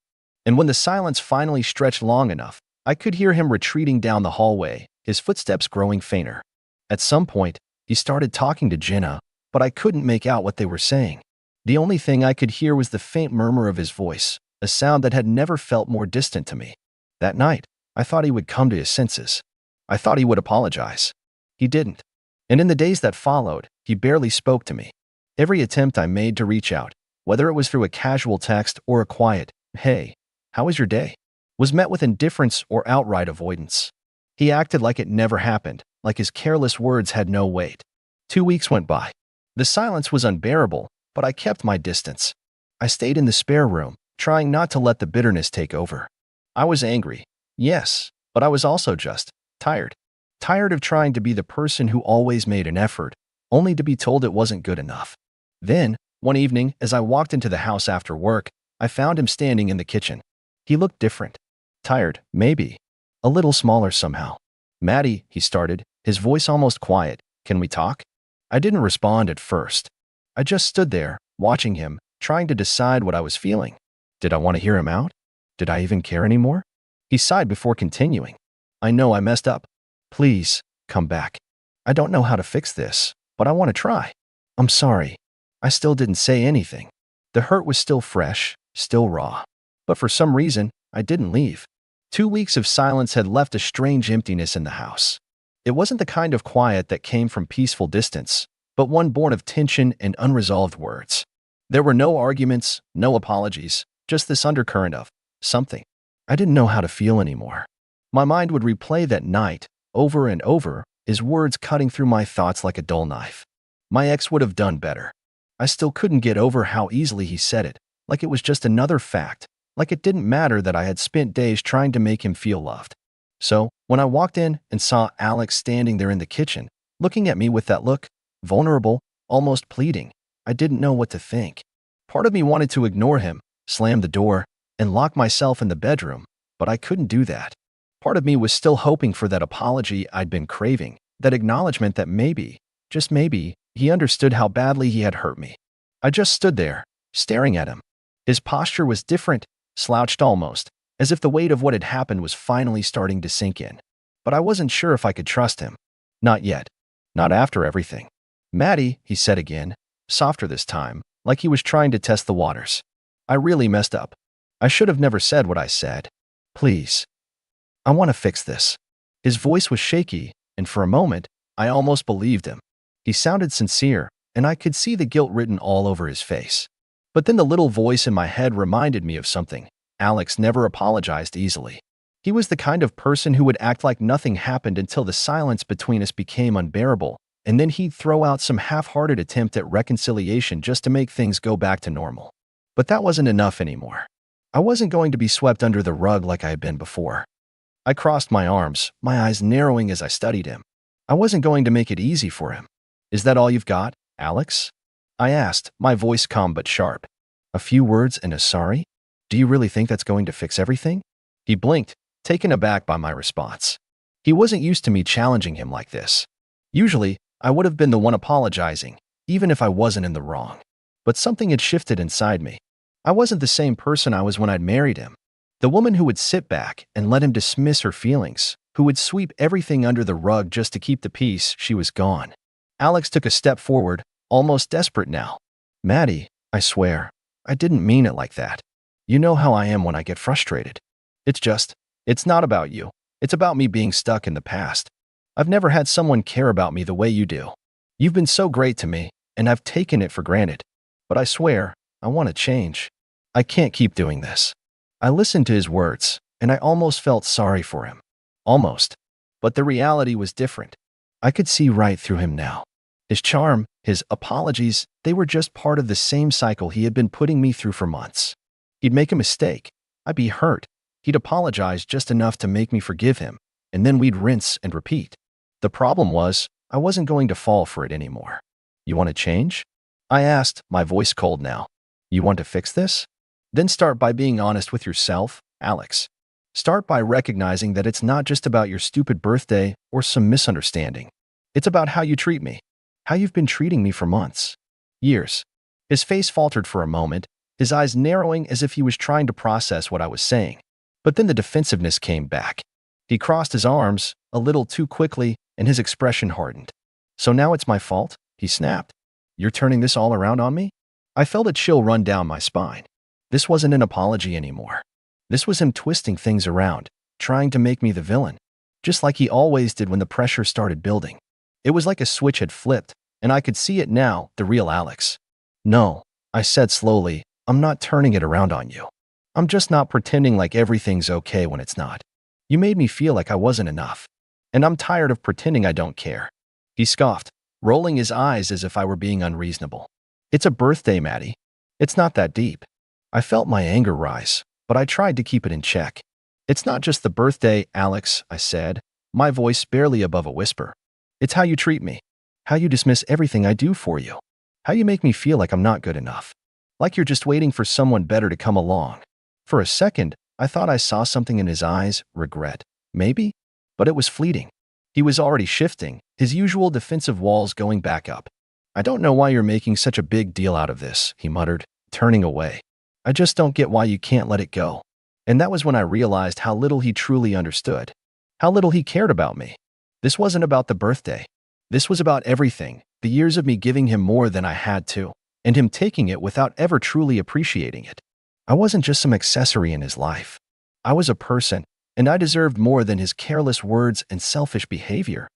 And when the silence finally stretched long enough, I could hear him retreating down the hallway, his footsteps growing fainter. At some point, he started talking to Jenna, but I couldn't make out what they were saying. The only thing I could hear was the faint murmur of his voice, a sound that had never felt more distant to me. That night, I thought he would come to his senses. I thought he would apologize. He didn't. And in the days that followed, he barely spoke to me. Every attempt I made to reach out, whether it was through a casual text or a quiet, "Hey, how was your day?" was met with indifference or outright avoidance. He acted like it never happened, like his careless words had no weight. 2 weeks went by. The silence was unbearable, but I kept my distance. I stayed in the spare room, trying not to let the bitterness take over. I was angry, yes, but I was also just tired. Tired of trying to be the person who always made an effort, only to be told it wasn't good enough. Then, one evening, as I walked into the house after work, I found him standing in the kitchen. He looked different. Tired, maybe. A little smaller somehow. Maddie, he started, his voice almost quiet. Can we talk? I didn't respond at first. I just stood there, watching him, trying to decide what I was feeling. Did I want to hear him out? Did I even care anymore? He sighed before continuing. I know I messed up. Please, come back. I don't know how to fix this, but I want to try. I'm sorry. I still didn't say anything. The hurt was still fresh, still raw. But for some reason, I didn't leave. 2 weeks of silence had left a strange emptiness in the house. It wasn't the kind of quiet that came from peaceful distance, but one born of tension and unresolved words. There were no arguments, no apologies, just this undercurrent of something. I didn't know how to feel anymore. My mind would replay that night, over and over, his words cutting through my thoughts like a dull knife. My ex would have done better. I still couldn't get over how easily he said it, like it was just another fact, like it didn't matter that I had spent days trying to make him feel loved. So, when I walked in and saw Alex standing there in the kitchen, looking at me with that look, vulnerable, almost pleading, I didn't know what to think. Part of me wanted to ignore him, slam the door, and lock myself in the bedroom, but I couldn't do that. Part of me was still hoping for that apology I'd been craving, that acknowledgement that maybe, just maybe, he understood how badly he had hurt me. I just stood there, staring at him. His posture was different, slouched almost, as if the weight of what had happened was finally starting to sink in. But I wasn't sure if I could trust him. Not yet. Not after everything. Maddie, he said again, softer this time, like he was trying to test the waters. I really messed up. I should have never said what I said. Please. I want to fix this. His voice was shaky, and for a moment, I almost believed him. He sounded sincere, and I could see the guilt written all over his face. But then the little voice in my head reminded me of something. Alex never apologized easily. He was the kind of person who would act like nothing happened until the silence between us became unbearable, and then he'd throw out some half-hearted attempt at reconciliation just to make things go back to normal. But that wasn't enough anymore. I wasn't going to be swept under the rug like I had been before. I crossed my arms, my eyes narrowing as I studied him. I wasn't going to make it easy for him. Is that all you've got, Alex? I asked, my voice calm but sharp. A few words and a sorry? Do you really think that's going to fix everything? He blinked, taken aback by my response. He wasn't used to me challenging him like this. Usually, I would have been the one apologizing, even if I wasn't in the wrong. But something had shifted inside me. I wasn't the same person I was when I'd married him. The woman who would sit back and let him dismiss her feelings, who would sweep everything under the rug just to keep the peace, she was gone. Alex took a step forward, almost desperate now. Maddie, I swear, I didn't mean it like that. You know how I am when I get frustrated. It's not about you. It's about me being stuck in the past. I've never had someone care about me the way you do. You've been so great to me, and I've taken it for granted. But I swear, I want to change. I can't keep doing this. I listened to his words, and I almost felt sorry for him. Almost. But the reality was different. I could see right through him now. His charm, his apologies, they were just part of the same cycle he had been putting me through for months. He'd make a mistake. I'd be hurt. He'd apologize just enough to make me forgive him, and then we'd rinse and repeat. The problem was, I wasn't going to fall for it anymore. You want to change? I asked, my voice cold now. You want to fix this? Then start by being honest with yourself, Alex. Start by recognizing that it's not just about your stupid birthday or some misunderstanding. It's about how you treat me, how you've been treating me for months, years. His face faltered for a moment, his eyes narrowing as if he was trying to process what I was saying. But then the defensiveness came back. He crossed his arms a little too quickly, and his expression hardened. So now it's my fault? He snapped. You're turning this all around on me? I felt a chill run down my spine. This wasn't an apology anymore. This was him twisting things around, trying to make me the villain, just like he always did when the pressure started building. It was like a switch had flipped, and I could see it now, the real Alex. No, I said slowly, I'm not turning it around on you. I'm just not pretending like everything's okay when it's not. You made me feel like I wasn't enough, and I'm tired of pretending I don't care. He scoffed, rolling his eyes as if I were being unreasonable. It's a birthday, Maddie. It's not that deep. I felt my anger rise, but I tried to keep it in check. It's not just the birthday, Alex, I said, my voice barely above a whisper. It's how you treat me, how you dismiss everything I do for you, how you make me feel like I'm not good enough, like you're just waiting for someone better to come along. For a second, I thought I saw something in his eyes, regret, maybe? But it was fleeting. He was already shifting, his usual defensive walls going back up. I don't know why you're making such a big deal out of this, he muttered, turning away. I just don't get why you can't let it go. And that was when I realized how little he truly understood. How little he cared about me. This wasn't about the birthday. This was about everything, the years of me giving him more than I had to, and him taking it without ever truly appreciating it. I wasn't just some accessory in his life. I was a person, and I deserved more than his careless words and selfish behavior.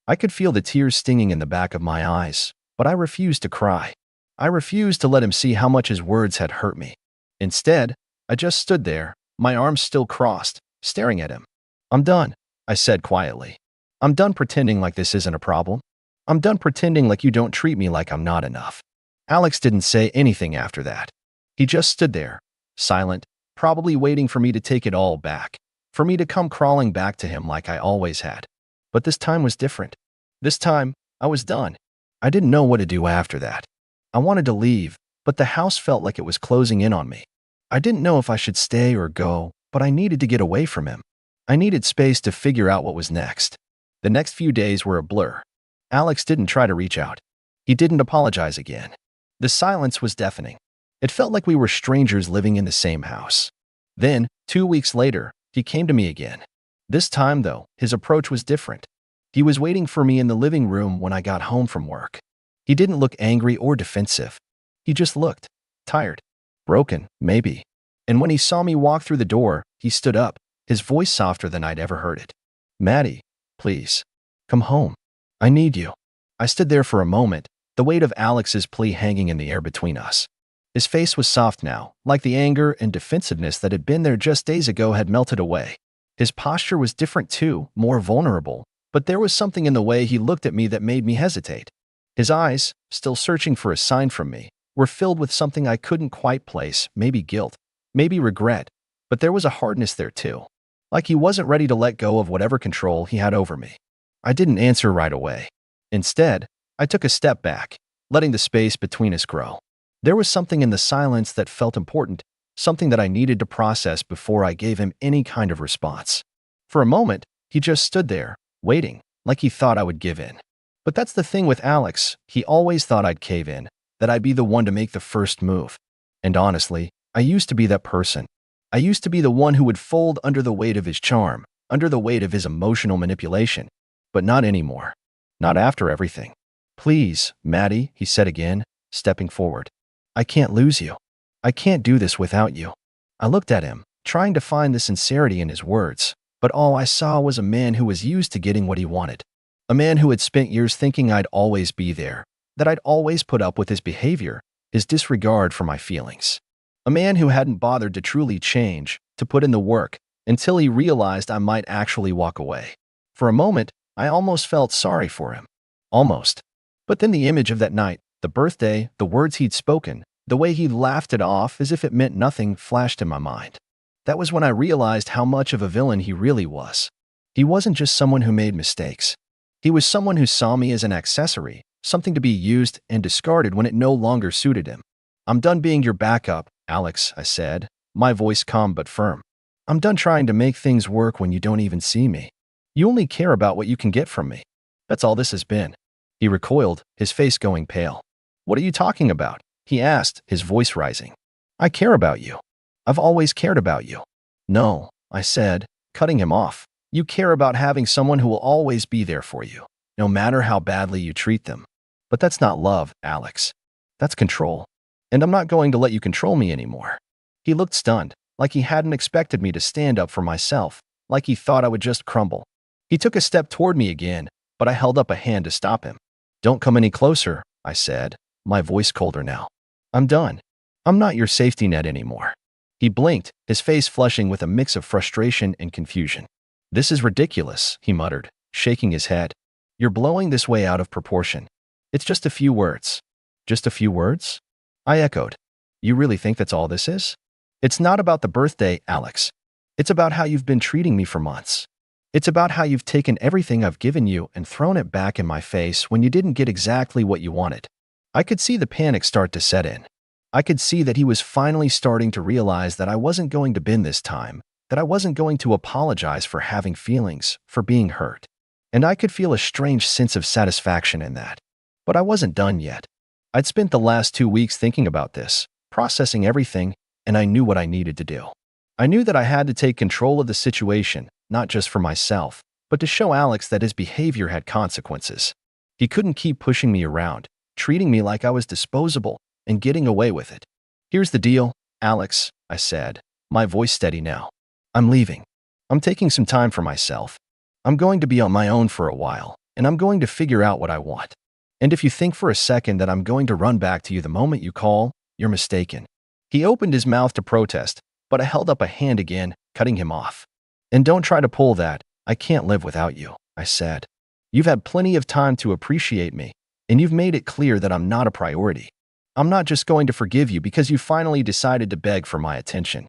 I could feel the tears stinging in the back of my eyes, but I refused to cry. I refused to let him see how much his words had hurt me. Instead, I just stood there, my arms still crossed, staring at him. I'm done, I said quietly. I'm done pretending like this isn't a problem. I'm done pretending like you don't treat me like I'm not enough. Alex didn't say anything after that. He just stood there, silent, probably waiting for me to take it all back, for me to come crawling back to him like I always had. But this time was different. This time, I was done. I didn't know what to do after that. I wanted to leave, but the house felt like it was closing in on me. I didn't know if I should stay or go, but I needed to get away from him. I needed space to figure out what was next. The next few days were a blur. Alex didn't try to reach out. He didn't apologize again. The silence was deafening. It felt like we were strangers living in the same house. Then, 2 weeks later, he came to me again. This time, though, his approach was different. He was waiting for me in the living room when I got home from work. He didn't look angry or defensive. He just looked tired, broken, maybe. And when he saw me walk through the door, he stood up, his voice softer than I'd ever heard it. Maddie, please, come home. I need you. I stood there for a moment, the weight of Alex's plea hanging in the air between us. His face was soft now, like the anger and defensiveness that had been there just days ago had melted away. His posture was different too, more vulnerable, but there was something in the way he looked at me that made me hesitate. His eyes, still searching for a sign from me, were filled with something I couldn't quite place, maybe guilt, maybe regret, but there was a hardness there too, like he wasn't ready to let go of whatever control he had over me. I didn't answer right away. Instead, I took a step back, letting the space between us grow. There was something in the silence that felt important, something that I needed to process before I gave him any kind of response. For a moment, he just stood there, waiting, like he thought I would give in. But that's the thing with Alex, he always thought I'd cave in, that I'd be the one to make the first move. And honestly, I used to be that person. I used to be the one who would fold under the weight of his charm, under the weight of his emotional manipulation. But not anymore. Not after everything. Please, Maddie, he said again, stepping forward. I can't lose you. I can't do this without you. I looked at him, trying to find the sincerity in his words, but all I saw was a man who was used to getting what he wanted. A man who had spent years thinking I'd always be there, that I'd always put up with his behavior, his disregard for my feelings. A man who hadn't bothered to truly change, to put in the work, until he realized I might actually walk away. For a moment, I almost felt sorry for him. Almost. But then the image of that night, the birthday, the words he'd spoken, the way he laughed it off as if it meant nothing flashed in my mind. That was when I realized how much of a villain he really was. He wasn't just someone who made mistakes. He was someone who saw me as an accessory, something to be used and discarded when it no longer suited him. I'm done being your backup, Alex, I said, my voice calm but firm. I'm done trying to make things work when you don't even see me. You only care about what you can get from me. That's all this has been. He recoiled, his face going pale. What are you talking about? He asked, his voice rising. I care about you. I've always cared about you. No, I said, cutting him off. You care about having someone who will always be there for you, no matter how badly you treat them. But that's not love, Alex. That's control. And I'm not going to let you control me anymore. He looked stunned, like he hadn't expected me to stand up for myself, like he thought I would just crumble. He took a step toward me again, but I held up a hand to stop him. Don't come any closer, I said, my voice colder now. I'm done. I'm not your safety net anymore. He blinked, his face flushing with a mix of frustration and confusion. This is ridiculous, he muttered, shaking his head. You're blowing this way out of proportion. It's just a few words. Just a few words? I echoed. You really think that's all this is? It's not about the birthday, Alex. It's about how you've been treating me for months. It's about how you've taken everything I've given you and thrown it back in my face when you didn't get exactly what you wanted. I could see the panic start to set in. I could see that he was finally starting to realize that I wasn't going to bend this time, that I wasn't going to apologize for having feelings, for being hurt. And I could feel a strange sense of satisfaction in that. But I wasn't done yet. I'd spent the last 2 weeks thinking about this, processing everything, and I knew what I needed to do. I knew that I had to take control of the situation, not just for myself, but to show Alex that his behavior had consequences. He couldn't keep pushing me around, treating me like I was disposable, and getting away with it. Here's the deal, Alex, I said, my voice steady now. I'm leaving. I'm taking some time for myself. I'm going to be on my own for a while, and I'm going to figure out what I want. And if you think for a second that I'm going to run back to you the moment you call, you're mistaken. He opened his mouth to protest, but I held up a hand again, cutting him off. And don't try to pull that. I can't live without you, I said. You've had plenty of time to appreciate me, and you've made it clear that I'm not a priority. I'm not just going to forgive you because you finally decided to beg for my attention.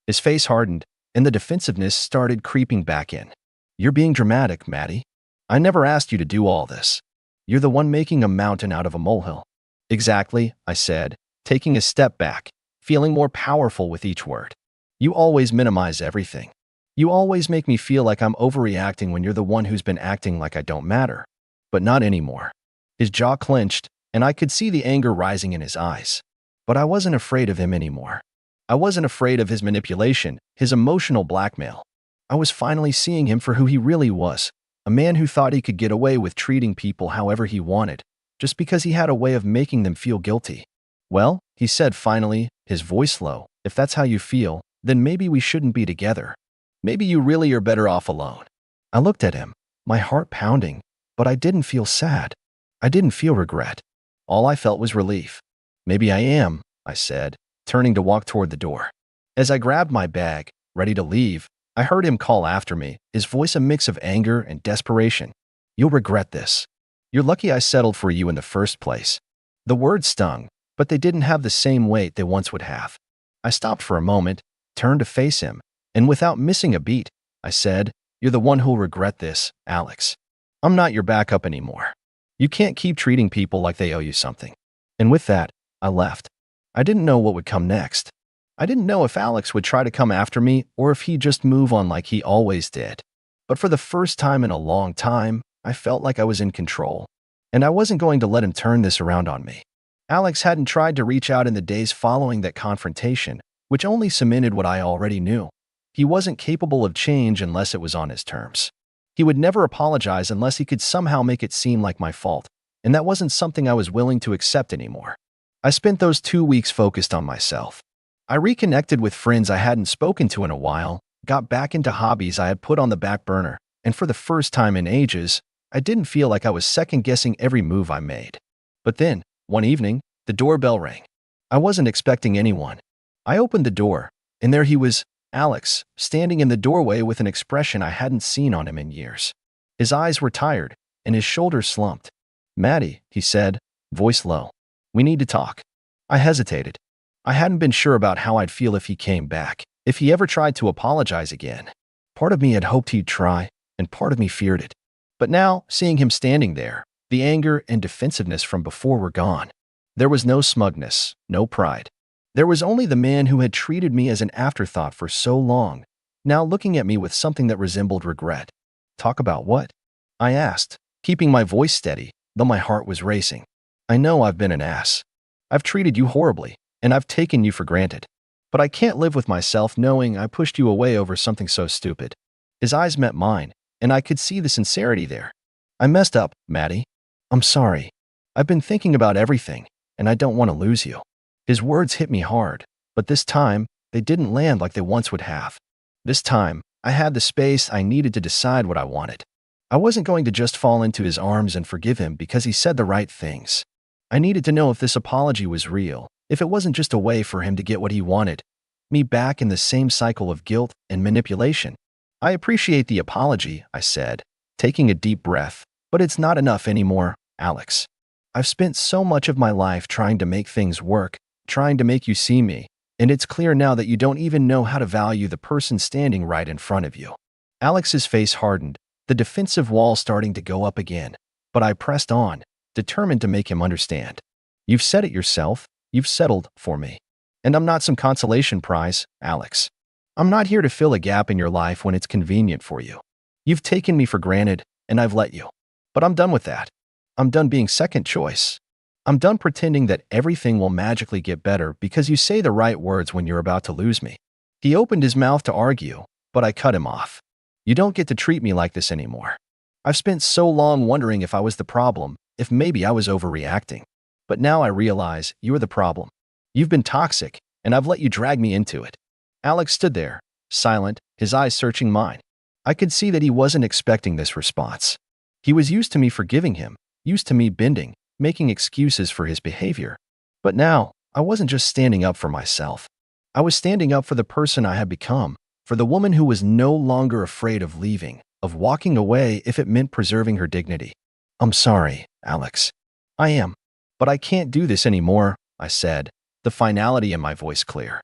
His face hardened, and the defensiveness started creeping back in. You're being dramatic, Maddie. I never asked you to do all this. You're the one making a mountain out of a molehill. Exactly, I said, taking a step back, feeling more powerful with each word. You always minimize everything. You always make me feel like I'm overreacting when you're the one who's been acting like I don't matter. But not anymore. His jaw clenched, and I could see the anger rising in his eyes. But I wasn't afraid of him anymore. I wasn't afraid of his manipulation, his emotional blackmail. I was finally seeing him for who he really was, a man who thought he could get away with treating people however he wanted, just because he had a way of making them feel guilty. Well, he said finally, his voice low, if that's how you feel, then maybe we shouldn't be together. Maybe you really are better off alone. I looked at him, my heart pounding, but I didn't feel sad. I didn't feel regret. All I felt was relief. Maybe I am, I said, turning to walk toward the door. As I grabbed my bag, ready to leave, I heard him call after me, his voice a mix of anger and desperation. You'll regret this. You're lucky I settled for you in the first place. The words stung, but they didn't have the same weight they once would have. I stopped for a moment, turned to face him, and without missing a beat, I said, You're the one who'll regret this, Alex. I'm not your backup anymore. You can't keep treating people like they owe you something. And with that, I left. I didn't know what would come next. I didn't know if Alex would try to come after me or if he'd just move on like he always did. But for the first time in a long time, I felt like I was in control. And I wasn't going to let him turn this around on me. Alex hadn't tried to reach out in the days following that confrontation, which only cemented what I already knew. He wasn't capable of change unless it was on his terms. He would never apologize unless he could somehow make it seem like my fault, and that wasn't something I was willing to accept anymore. I spent those 2 weeks focused on myself. I reconnected with friends I hadn't spoken to in a while, got back into hobbies I had put on the back burner, and for the first time in ages, I didn't feel like I was second-guessing every move I made. But then, one evening, the doorbell rang. I wasn't expecting anyone. I opened the door, and there he was, Alex, standing in the doorway with an expression I hadn't seen on him in years. His eyes were tired, and his shoulders slumped. Maddie, he said, voice low. We need to talk. I hesitated. I hadn't been sure about how I'd feel if he came back, if he ever tried to apologize again. Part of me had hoped he'd try, and part of me feared it. But now, seeing him standing there, the anger and defensiveness from before were gone. There was no smugness, no pride. There was only the man who had treated me as an afterthought for so long, now looking at me with something that resembled regret. Talk about what? I asked, keeping my voice steady, though my heart was racing. I know I've been an ass. I've treated you horribly, and I've taken you for granted. But I can't live with myself knowing I pushed you away over something so stupid. His eyes met mine, and I could see the sincerity there. I messed up, Maddie. I'm sorry. I've been thinking about everything, and I don't want to lose you. His words hit me hard, but this time, they didn't land like they once would have. This time, I had the space I needed to decide what I wanted. I wasn't going to just fall into his arms and forgive him because he said the right things. I needed to know if this apology was real, if it wasn't just a way for him to get what he wanted, me back in the same cycle of guilt and manipulation. I appreciate the apology, I said, taking a deep breath, but it's not enough anymore, Alex. I've spent so much of my life trying to make things work, trying to make you see me, and it's clear now that you don't even know how to value the person standing right in front of you. Alex's face hardened, the defensive wall starting to go up again, but I pressed on, determined to make him understand. You've said it yourself, you've settled for me. And I'm not some consolation prize, Alex. I'm not here to fill a gap in your life when it's convenient for you. You've taken me for granted, and I've let you. But I'm done with that. I'm done being second choice. I'm done pretending that everything will magically get better because you say the right words when you're about to lose me. He opened his mouth to argue, but I cut him off. You don't get to treat me like this anymore. I've spent so long wondering if I was the problem, if maybe I was overreacting. But now I realize you're the problem. You've been toxic, and I've let you drag me into it. Alex stood there, silent, his eyes searching mine. I could see that he wasn't expecting this response. He was used to me forgiving him, used to me bending, making excuses for his behavior. But now, I wasn't just standing up for myself. I was standing up for the person I had become, for the woman who was no longer afraid of leaving, of walking away if it meant preserving her dignity. I'm sorry, Alex. I am. But I can't do this anymore, I said, the finality in my voice clear.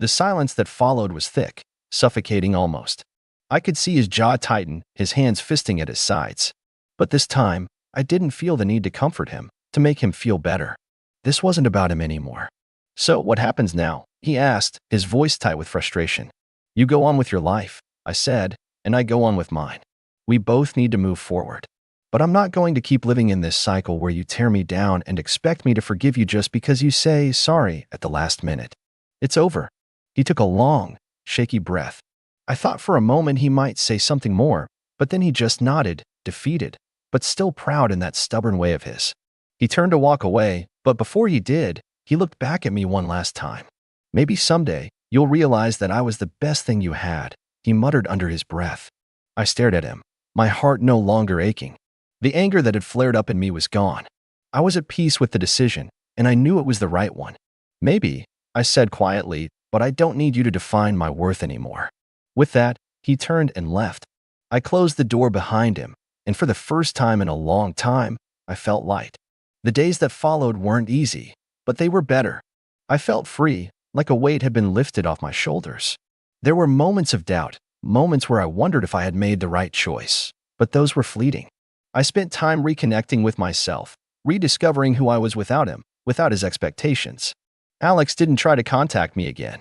The silence that followed was thick, suffocating almost. I could see his jaw tighten, his hands fisting at his sides. But this time, I didn't feel the need to comfort him, to make him feel better. This wasn't about him anymore. So what happens now? He asked, his voice tight with frustration. You go on with your life, I said, and I go on with mine. We both need to move forward. But I'm not going to keep living in this cycle where you tear me down and expect me to forgive you just because you say sorry at the last minute. It's over. He took a long, shaky breath. I thought for a moment he might say something more, but then he just nodded, defeated, but still proud in that stubborn way of his. He turned to walk away, but before he did, he looked back at me one last time. Maybe someday, you'll realize that I was the best thing you had, he muttered under his breath. I stared at him, my heart no longer aching. The anger that had flared up in me was gone. I was at peace with the decision, and I knew it was the right one. Maybe, I said quietly, but I don't need you to define my worth anymore. With that, he turned and left. I closed the door behind him, and for the first time in a long time, I felt light. The days that followed weren't easy, but they were better. I felt free, like a weight had been lifted off my shoulders. There were moments of doubt, moments where I wondered if I had made the right choice, but those were fleeting. I spent time reconnecting with myself, rediscovering who I was without him, without his expectations. Alex didn't try to contact me again.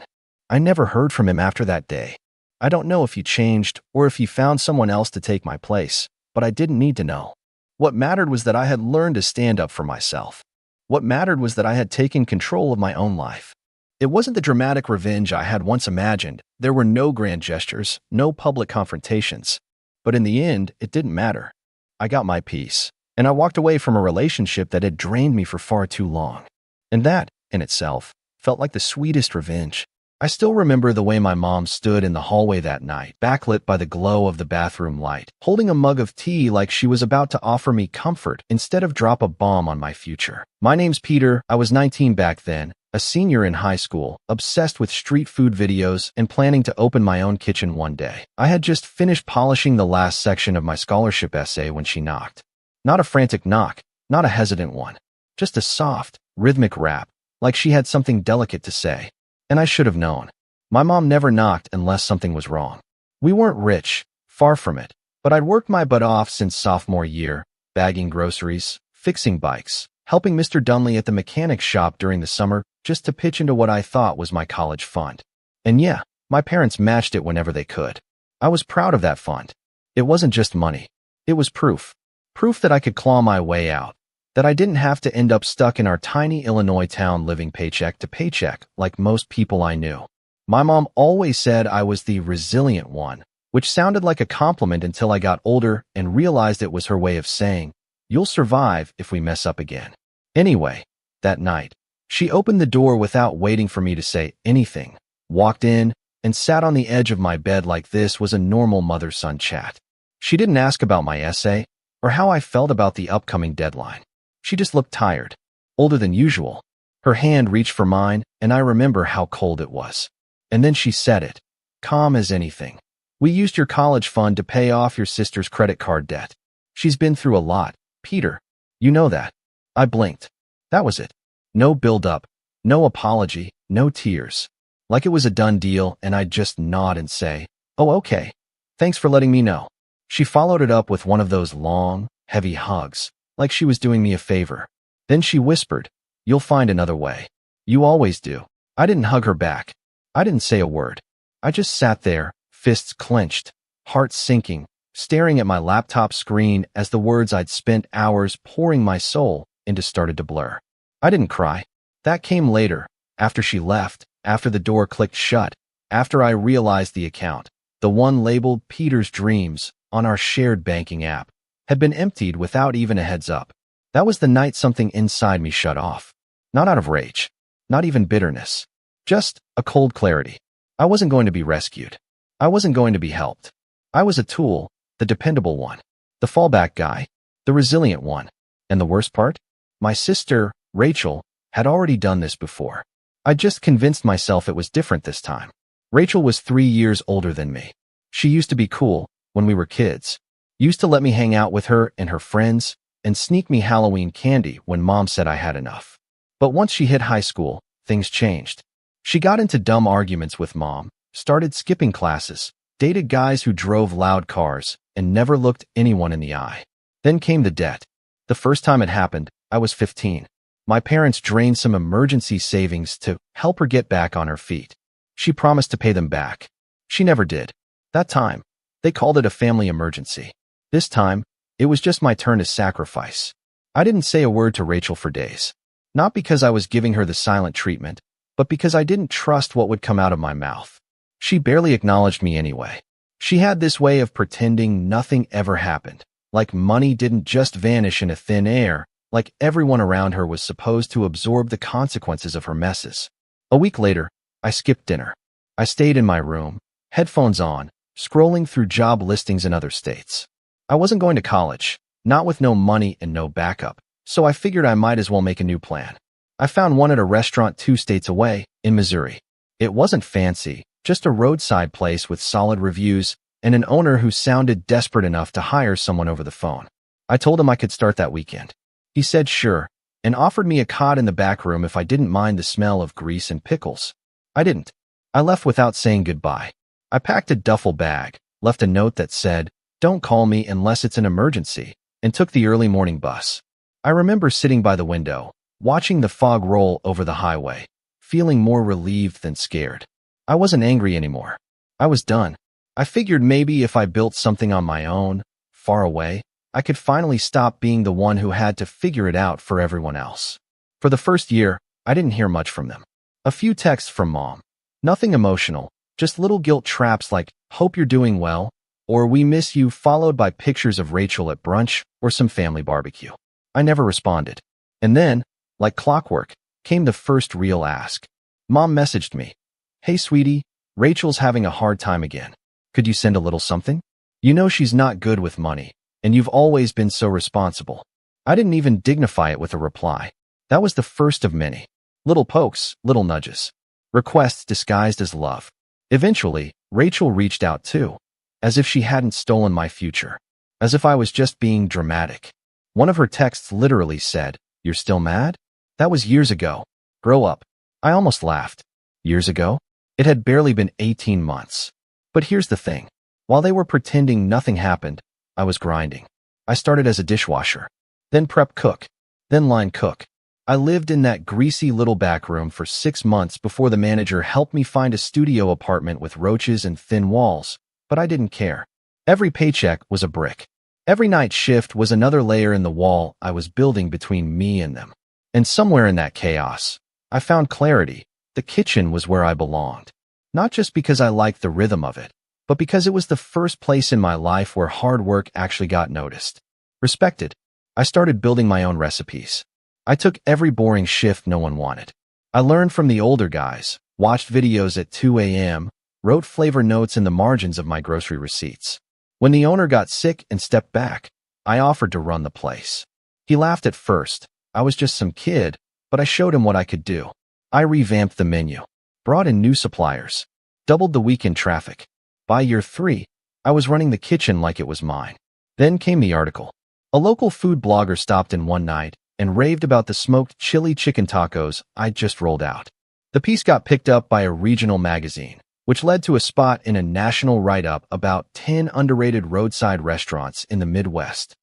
I never heard from him after that day. I don't know if he changed or if he found someone else to take my place, but I didn't need to know. What mattered was that I had learned to stand up for myself. What mattered was that I had taken control of my own life. It wasn't the dramatic revenge I had once imagined. There were no grand gestures, no public confrontations. But in the end, it didn't matter. I got my peace, and I walked away from a relationship that had drained me for far too long. And that, in itself, felt like the sweetest revenge. I still remember the way my mom stood in the hallway that night, backlit by the glow of the bathroom light, holding a mug of tea like she was about to offer me comfort instead of drop a bomb on my future. My name's Peter. I was 19 back then, a senior in high school, obsessed with street food videos and planning to open my own kitchen one day. I had just finished polishing the last section of my scholarship essay when she knocked. Not a frantic knock, not a hesitant one, just a soft, rhythmic rap, like she had something delicate to say. And I should have known. My mom never knocked unless something was wrong. We weren't rich, far from it, but I'd worked my butt off since sophomore year, bagging groceries, fixing bikes, helping Mr. Dunley at the mechanic shop during the summer just to pitch into what I thought was my college fund. And yeah, my parents matched it whenever they could. I was proud of that fund. It wasn't just money. It was proof. Proof that I could claw my way out. That I didn't have to end up stuck in our tiny Illinois town living paycheck to paycheck like most people I knew. My mom always said I was the resilient one, which sounded like a compliment until I got older and realized it was her way of saying, you'll survive if we mess up again. Anyway, that night, she opened the door without waiting for me to say anything, walked in, and sat on the edge of my bed like this was a normal mother-son chat. She didn't ask about my essay or how I felt about the upcoming deadline. She just looked tired, older than usual. Her hand reached for mine, and I remember how cold it was. And then she said it, calm as anything. We used your college fund to pay off your sister's credit card debt. She's been through a lot, Peter. You know that. I blinked. That was it. No build-up, no apology, no tears. Like it was a done deal, and I'd just nod and say, oh, okay. Thanks for letting me know. She followed it up with one of those long, heavy hugs, like she was doing me a favor. Then she whispered, you'll find another way. You always do. I didn't hug her back. I didn't say a word. I just sat there, fists clenched, heart sinking, staring at my laptop screen as the words I'd spent hours pouring my soul into started to blur. I didn't cry. That came later, after she left, after the door clicked shut, after I realized the account, the one labeled Peter's Dreams on our shared banking app, had been emptied without even a heads up. That was the night something inside me shut off. Not out of rage, not even bitterness, just a cold clarity. I wasn't going to be rescued. I wasn't going to be helped. I was a tool, the dependable one, the fallback guy, the resilient one. And the worst part? My sister, Rachel, had already done this before. I just convinced myself it was different this time. Rachel was 3 years older than me. She used to be cool when we were kids. Used to let me hang out with her and her friends and sneak me Halloween candy when Mom said I had enough. But once she hit high school, things changed. She got into dumb arguments with Mom, started skipping classes, dated guys who drove loud cars, and never looked anyone in the eye. Then came the debt. The first time it happened, I was 15. My parents drained some emergency savings to help her get back on her feet. She promised to pay them back. She never did. That time, they called it a family emergency. This time, it was just my turn to sacrifice. I didn't say a word to Rachel for days. Not because I was giving her the silent treatment, but because I didn't trust what would come out of my mouth. She barely acknowledged me anyway. She had this way of pretending nothing ever happened, like money didn't just vanish into thin air, like everyone around her was supposed to absorb the consequences of her messes. A week later, I skipped dinner. I stayed in my room, headphones on, scrolling through job listings in other states. I wasn't going to college, not with no money and no backup, so I figured I might as well make a new plan. I found one at a restaurant 2 states away, in Missouri. It wasn't fancy, just a roadside place with solid reviews and an owner who sounded desperate enough to hire someone over the phone. I told him I could start that weekend. He said sure, and offered me a cot in the back room if I didn't mind the smell of grease and pickles. I didn't. I left without saying goodbye. I packed a duffel bag, left a note that said, "Don't call me unless it's an emergency," and took the early morning bus. I remember sitting by the window, watching the fog roll over the highway, feeling more relieved than scared. I wasn't angry anymore. I was done. I figured maybe if I built something on my own, far away, I could finally stop being the one who had to figure it out for everyone else. For the first year, I didn't hear much from them. A few texts from Mom. Nothing emotional, just little guilt traps like, "Hope you're doing well," or "We miss you," followed by pictures of Rachel at brunch or some family barbecue. I never responded. And then, like clockwork, came the first real ask. Mom messaged me. "Hey sweetie, Rachel's having a hard time again. Could you send a little something? You know she's not good with money, and you've always been so responsible." I didn't even dignify it with a reply. That was the first of many. Little pokes, little nudges. Requests disguised as love. Eventually, Rachel reached out too, as if she hadn't stolen my future, as if I was just being dramatic. One of her texts literally said, "You're still mad?" That was years ago. Grow up. I almost laughed. Years ago? It had barely been 18 months. But here's the thing. While they were pretending nothing happened, I was grinding. I started as a dishwasher, then prep cook, then line cook. I lived in that greasy little back room for 6 months before the manager helped me find a studio apartment with roaches and thin walls, but I didn't care. Every paycheck was a brick. Every night shift was another layer in the wall I was building between me and them. And somewhere in that chaos, I found clarity. The kitchen was where I belonged. Not just because I liked the rhythm of it, but because it was the first place in my life where hard work actually got noticed, respected. I started building my own recipes. I took every boring shift no one wanted. I learned from the older guys, watched videos at 2 a.m., wrote flavor notes in the margins of my grocery receipts. When the owner got sick and stepped back, I offered to run the place. He laughed at first. I was just some kid, but I showed him what I could do. I revamped the menu, brought in new suppliers, doubled the weekend traffic. By year 3, I was running the kitchen like it was mine. Then came the article. A local food blogger stopped in one night and raved about the smoked chili chicken tacos I'd just rolled out. The piece got picked up by a regional magazine, which led to a spot in a national write-up about 10 underrated roadside restaurants in the Midwest.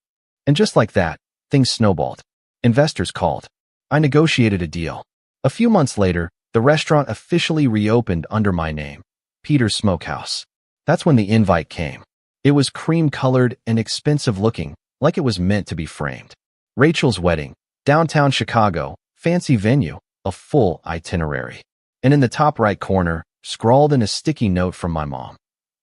And just like that, things snowballed. Investors called. I negotiated a deal. A few months later, the restaurant officially reopened under my name. Peter's Smokehouse. That's when the invite came. It was cream-colored and expensive-looking, like it was meant to be framed. Rachel's wedding, downtown Chicago, fancy venue, a full itinerary. And in the top right corner, scrawled in a sticky note from my mom.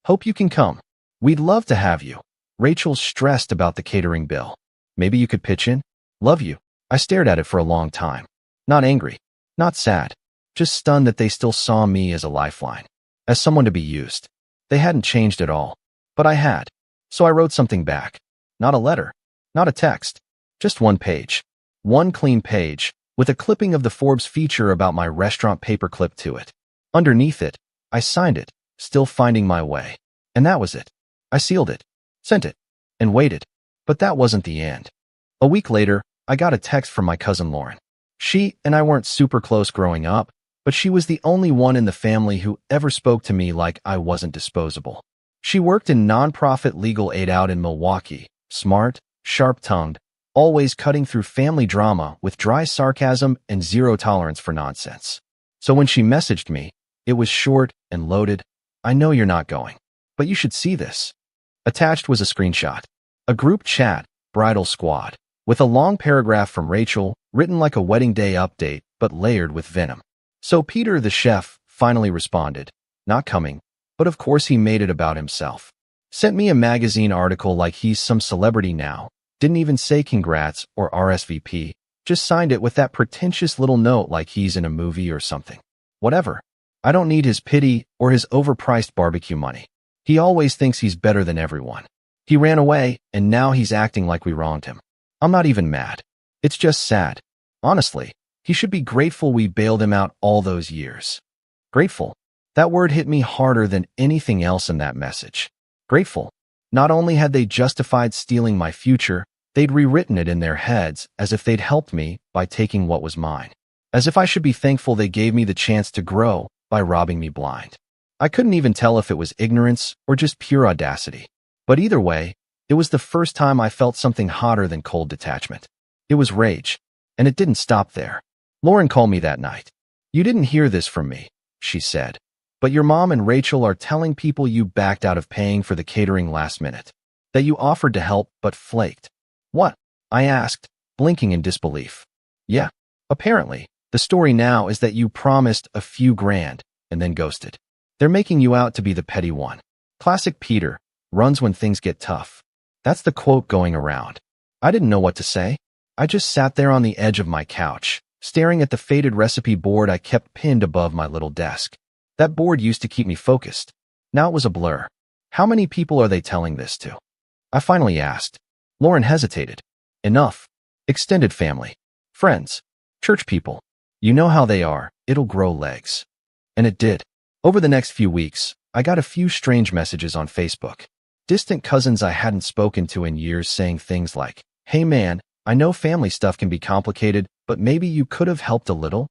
Hope you can come. We'd love to have you. Rachel's stressed about the catering bill. Maybe you could pitch in? Love you. I stared at it for a long time. Not angry. Not sad. Just stunned that they still saw me as a lifeline. As someone to be used. They hadn't changed at all. But I had. So I wrote something back. Not a letter. Not a text. Just one page. One clean page, with a clipping of the Forbes feature about my restaurant paperclip to it. Underneath it, I signed it, still finding my way. And that was it. I sealed it, sent it, and waited. But that wasn't the end. A week later, I got a text from my cousin Lauren. She and I weren't super close growing up, but she was the only one in the family who ever spoke to me like I wasn't disposable. She worked in nonprofit legal aid out in Milwaukee, smart, sharp-tongued, always cutting through family drama with dry sarcasm and zero tolerance for nonsense. So when she messaged me, it was short and loaded. I know you're not going, but you should see this. Attached was a screenshot. A group chat, bridal squad, with a long paragraph from Rachel, written like a wedding day update, but layered with venom. So Peter, the chef, finally responded. Not coming, but of course he made it about himself. Sent me a magazine article like he's some celebrity now. Didn't even say congrats or RSVP, just signed it with that pretentious little note like he's in a movie or something. Whatever. I don't need his pity or his overpriced barbecue money. He always thinks he's better than everyone. He ran away, and now he's acting like we wronged him. I'm not even mad. It's just sad. Honestly, he should be grateful we bailed him out all those years. Grateful. That word hit me harder than anything else in that message. Grateful. Not only had they justified stealing my future, they'd rewritten it in their heads as if they'd helped me by taking what was mine. As if I should be thankful they gave me the chance to grow by robbing me blind. I couldn't even tell if it was ignorance or just pure audacity. But either way, it was the first time I felt something hotter than cold detachment. It was rage, and it didn't stop there. Lauren called me that night. You didn't hear this from me, she said. But your mom and Rachel are telling people you backed out of paying for the catering last minute. That you offered to help but flaked. What? I asked, blinking in disbelief. Yeah, apparently. The story now is that you promised a few grand and then ghosted. They're making you out to be the petty one. Classic Peter, runs when things get tough. That's the quote going around. I didn't know what to say. I just sat there on the edge of my couch, staring at the faded recipe board I kept pinned above my little desk. That board used to keep me focused. Now it was a blur. How many people are they telling this to? I finally asked. Lauren hesitated. Enough. Extended family. Friends. Church people. You know how they are. It'll grow legs. And it did. Over the next few weeks, I got a few strange messages on Facebook. Distant cousins I hadn't spoken to in years saying things like, hey man, I know family stuff can be complicated, but maybe you could have helped a little?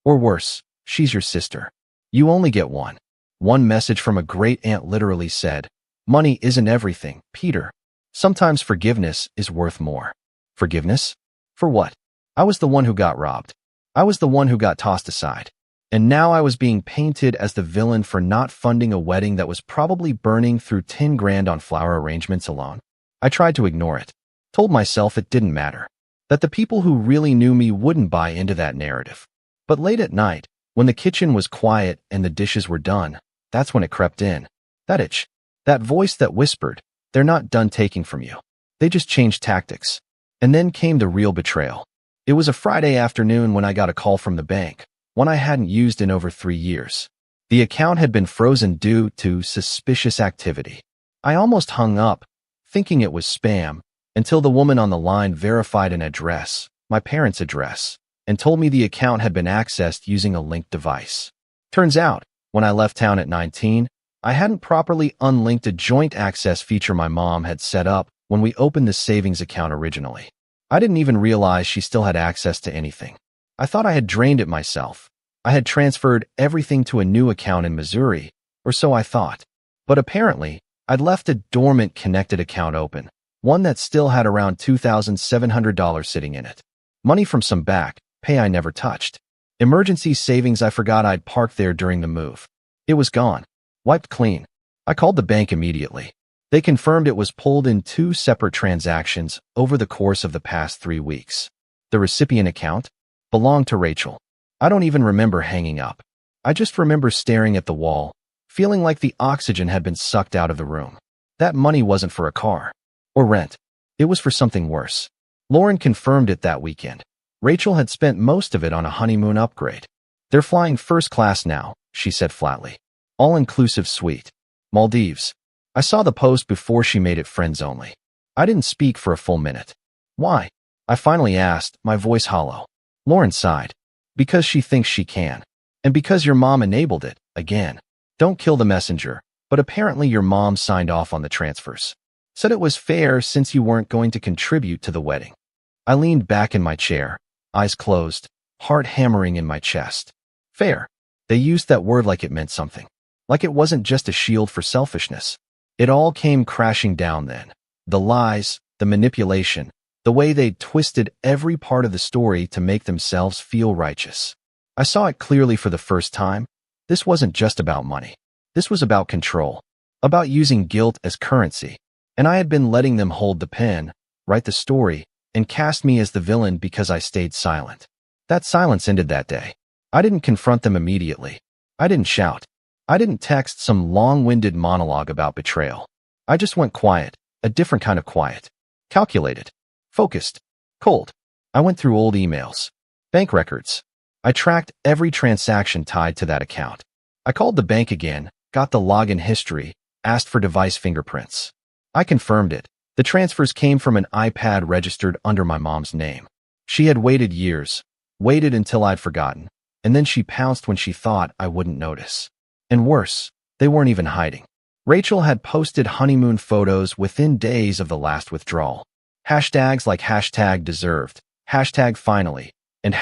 Or worse, she's your sister. You only get one. One message from a great aunt literally said, money isn't everything, Peter. Sometimes forgiveness is worth more. Forgiveness? For what? I was the one who got robbed. I was the one who got tossed aside. And now I was being painted as the villain for not funding a wedding that was probably burning through 10 grand on flower arrangements alone. I tried to ignore it. Told myself it didn't matter. That the people who really knew me wouldn't buy into that narrative. But late at night, when the kitchen was quiet and the dishes were done, that's when it crept in. That itch. That voice that whispered, they're not done taking from you. They just changed tactics. And then came the real betrayal. It was a Friday afternoon when I got a call from the bank. One I hadn't used in over 3 years. The account had been frozen due to suspicious activity. I almost hung up, thinking it was spam, until the woman on the line verified an address, my parents' address, and told me the account had been accessed using a linked device. Turns out, when I left town at 19, I hadn't properly unlinked a joint access feature my mom had set up when we opened the savings account originally. I didn't even realize she still had access to anything. I thought I had drained it myself. I had transferred everything to a new account in Missouri, or so I thought. But apparently, I'd left a dormant connected account open, one that still had around $2,700 sitting in it. Money from some back pay I never touched. Emergency savings I forgot I'd parked there during the move. It was gone. Wiped clean. I called the bank immediately. They confirmed it was pulled in 2 separate transactions over the course of the past 3 weeks. The recipient account belonged to Rachel. I don't even remember hanging up. I just remember staring at the wall, feeling like the oxygen had been sucked out of the room. That money wasn't for a car or rent. It was for something worse. Lauren confirmed it that weekend. Rachel had spent most of it on a honeymoon upgrade. They're flying first class now, she said flatly. All-inclusive suite. Maldives. I saw the post before she made it friends only. I didn't speak for a full minute. Why? I finally asked, my voice hollow. Lauren sighed. Because she thinks she can. And because your mom enabled it, again. Don't kill the messenger, but apparently your mom signed off on the transfers. Said it was fair since you weren't going to contribute to the wedding. I leaned back in my chair, eyes closed, heart hammering in my chest. Fair. They used that word like it meant something. Like it wasn't just a shield for selfishness. It all came crashing down then. The lies, the manipulation, the way they'd twisted every part of the story to make themselves feel righteous. I saw it clearly for the first time. This wasn't just about money. This was about control, about using guilt as currency. And I had been letting them hold the pen, write the story, and cast me as the villain because I stayed silent. That silence ended that day. I didn't confront them immediately. I didn't shout. I didn't text some long-winded monologue about betrayal. I just went quiet, a different kind of quiet. Calculated. Focused. Cold. I went through old emails. Bank records. I tracked every transaction tied to that account. I called the bank again, got the login history, asked for device fingerprints. I confirmed it. The transfers came from an iPad registered under my mom's name. She had waited years, waited until I'd forgotten, and then she pounced when she thought I wouldn't notice. And worse, they weren't even hiding. Rachel had posted honeymoon photos within days of the last withdrawal. Hashtags like #deserved, #finally, and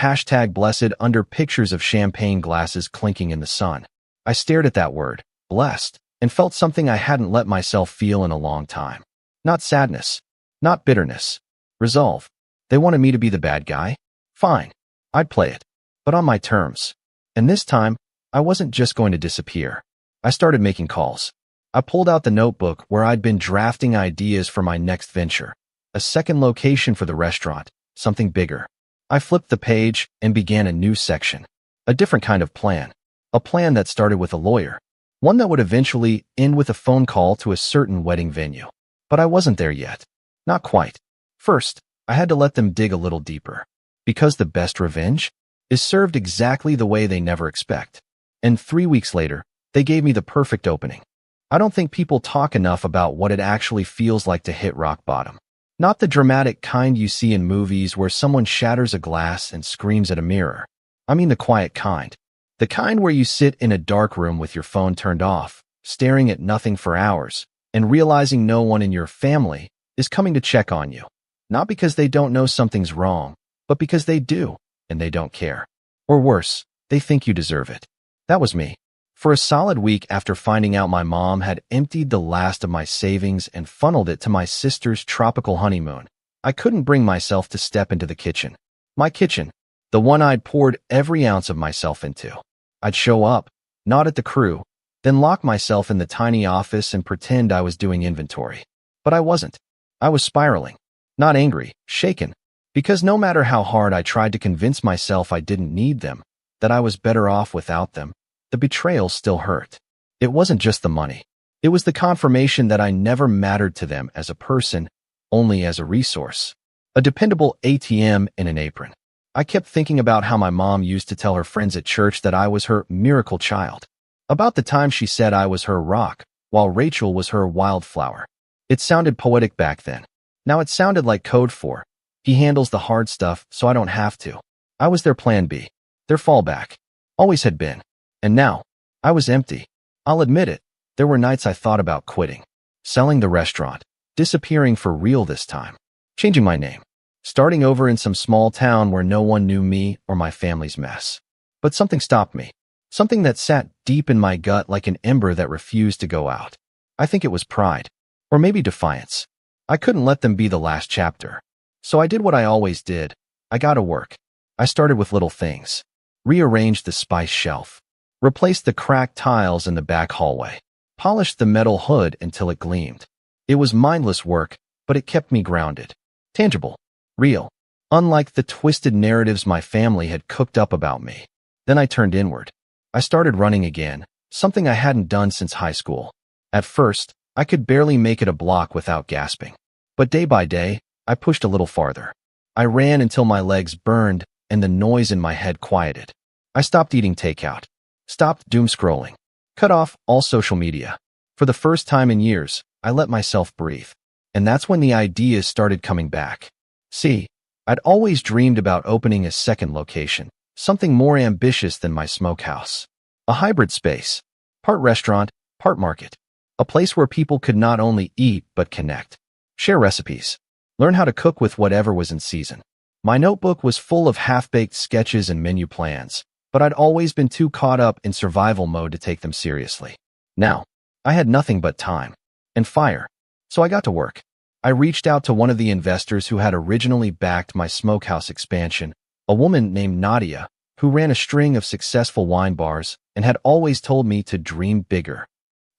#blessed under pictures of champagne glasses clinking in the sun. I stared at that word, blessed, and felt something I hadn't let myself feel in a long time. Not sadness, not bitterness. Resolve. They wanted me to be the bad guy? Fine. I'd play it. But on my terms. And this time, I wasn't just going to disappear. I started making calls. I pulled out the notebook where I'd been drafting ideas for my next venture. A second location for the restaurant, something bigger. I flipped the page and began a new section. A different kind of plan. A plan that started with a lawyer. One that would eventually end with a phone call to a certain wedding venue. But I wasn't there yet. Not quite. First, I had to let them dig a little deeper. Because the best revenge is served exactly the way they never expect. And 3 weeks later, they gave me the perfect opening. I don't think people talk enough about what it actually feels like to hit rock bottom. Not the dramatic kind you see in movies where someone shatters a glass and screams at a mirror. I mean the quiet kind. The kind where you sit in a dark room with your phone turned off, staring at nothing for hours, and realizing no one in your family is coming to check on you. Not because they don't know something's wrong, but because they do, and they don't care. Or worse, they think you deserve it. That was me. For a solid week after finding out my mom had emptied the last of my savings and funneled it to my sister's tropical honeymoon, I couldn't bring myself to step into the kitchen. My kitchen, the one I'd poured every ounce of myself into. I'd show up, nod at the crew, then lock myself in the tiny office and pretend I was doing inventory. But I wasn't. I was spiraling. Not angry, shaken. Because no matter how hard I tried to convince myself I didn't need them, that I was better off without them, the betrayal still hurt. It wasn't just the money. It was the confirmation that I never mattered to them as a person, only as a resource. A dependable ATM in an apron. I kept thinking about how my mom used to tell her friends at church that I was her miracle child. About the time she said I was her rock, while Rachel was her wildflower. It sounded poetic back then. Now it sounded like code for, he handles the hard stuff so I don't have to. I was their plan B. Their fallback. Always had been. And now, I was empty. I'll admit it. There were nights I thought about quitting. Selling the restaurant. Disappearing for real this time. Changing my name. Starting over in some small town where no one knew me or my family's mess. But something stopped me. Something that sat deep in my gut like an ember that refused to go out. I think it was pride. Or maybe defiance. I couldn't let them be the last chapter. So I did what I always did. I got to work. I started with little things. Rearranged the spice shelf. Replaced the cracked tiles in the back hallway. polished the metal hood until it gleamed. It was mindless work, but it kept me grounded. Tangible. Real. Unlike the twisted narratives my family had cooked up about me. Then I turned inward. I started running again, something I hadn't done since high school. At first, I could barely make it a block without gasping. But day by day, I pushed a little farther. I ran until my legs burned and the noise in my head quieted. I stopped eating takeout. Stopped doom scrolling. Cut off all social media. For the first time in years, I let myself breathe. And that's when the ideas started coming back. See, I'd always dreamed about opening a second location, something more ambitious than my smokehouse. A hybrid space. Part restaurant, part market. A place where people could not only eat but connect. Share recipes. Learn how to cook with whatever was in season. My notebook was full of half-baked sketches and menu plans, but I'd always been too caught up in survival mode to take them seriously. Now, I had nothing but time. And fire. So I got to work. I reached out to one of the investors who had originally backed my smokehouse expansion, a woman named Nadia, who ran a string of successful wine bars and had always told me to dream bigger.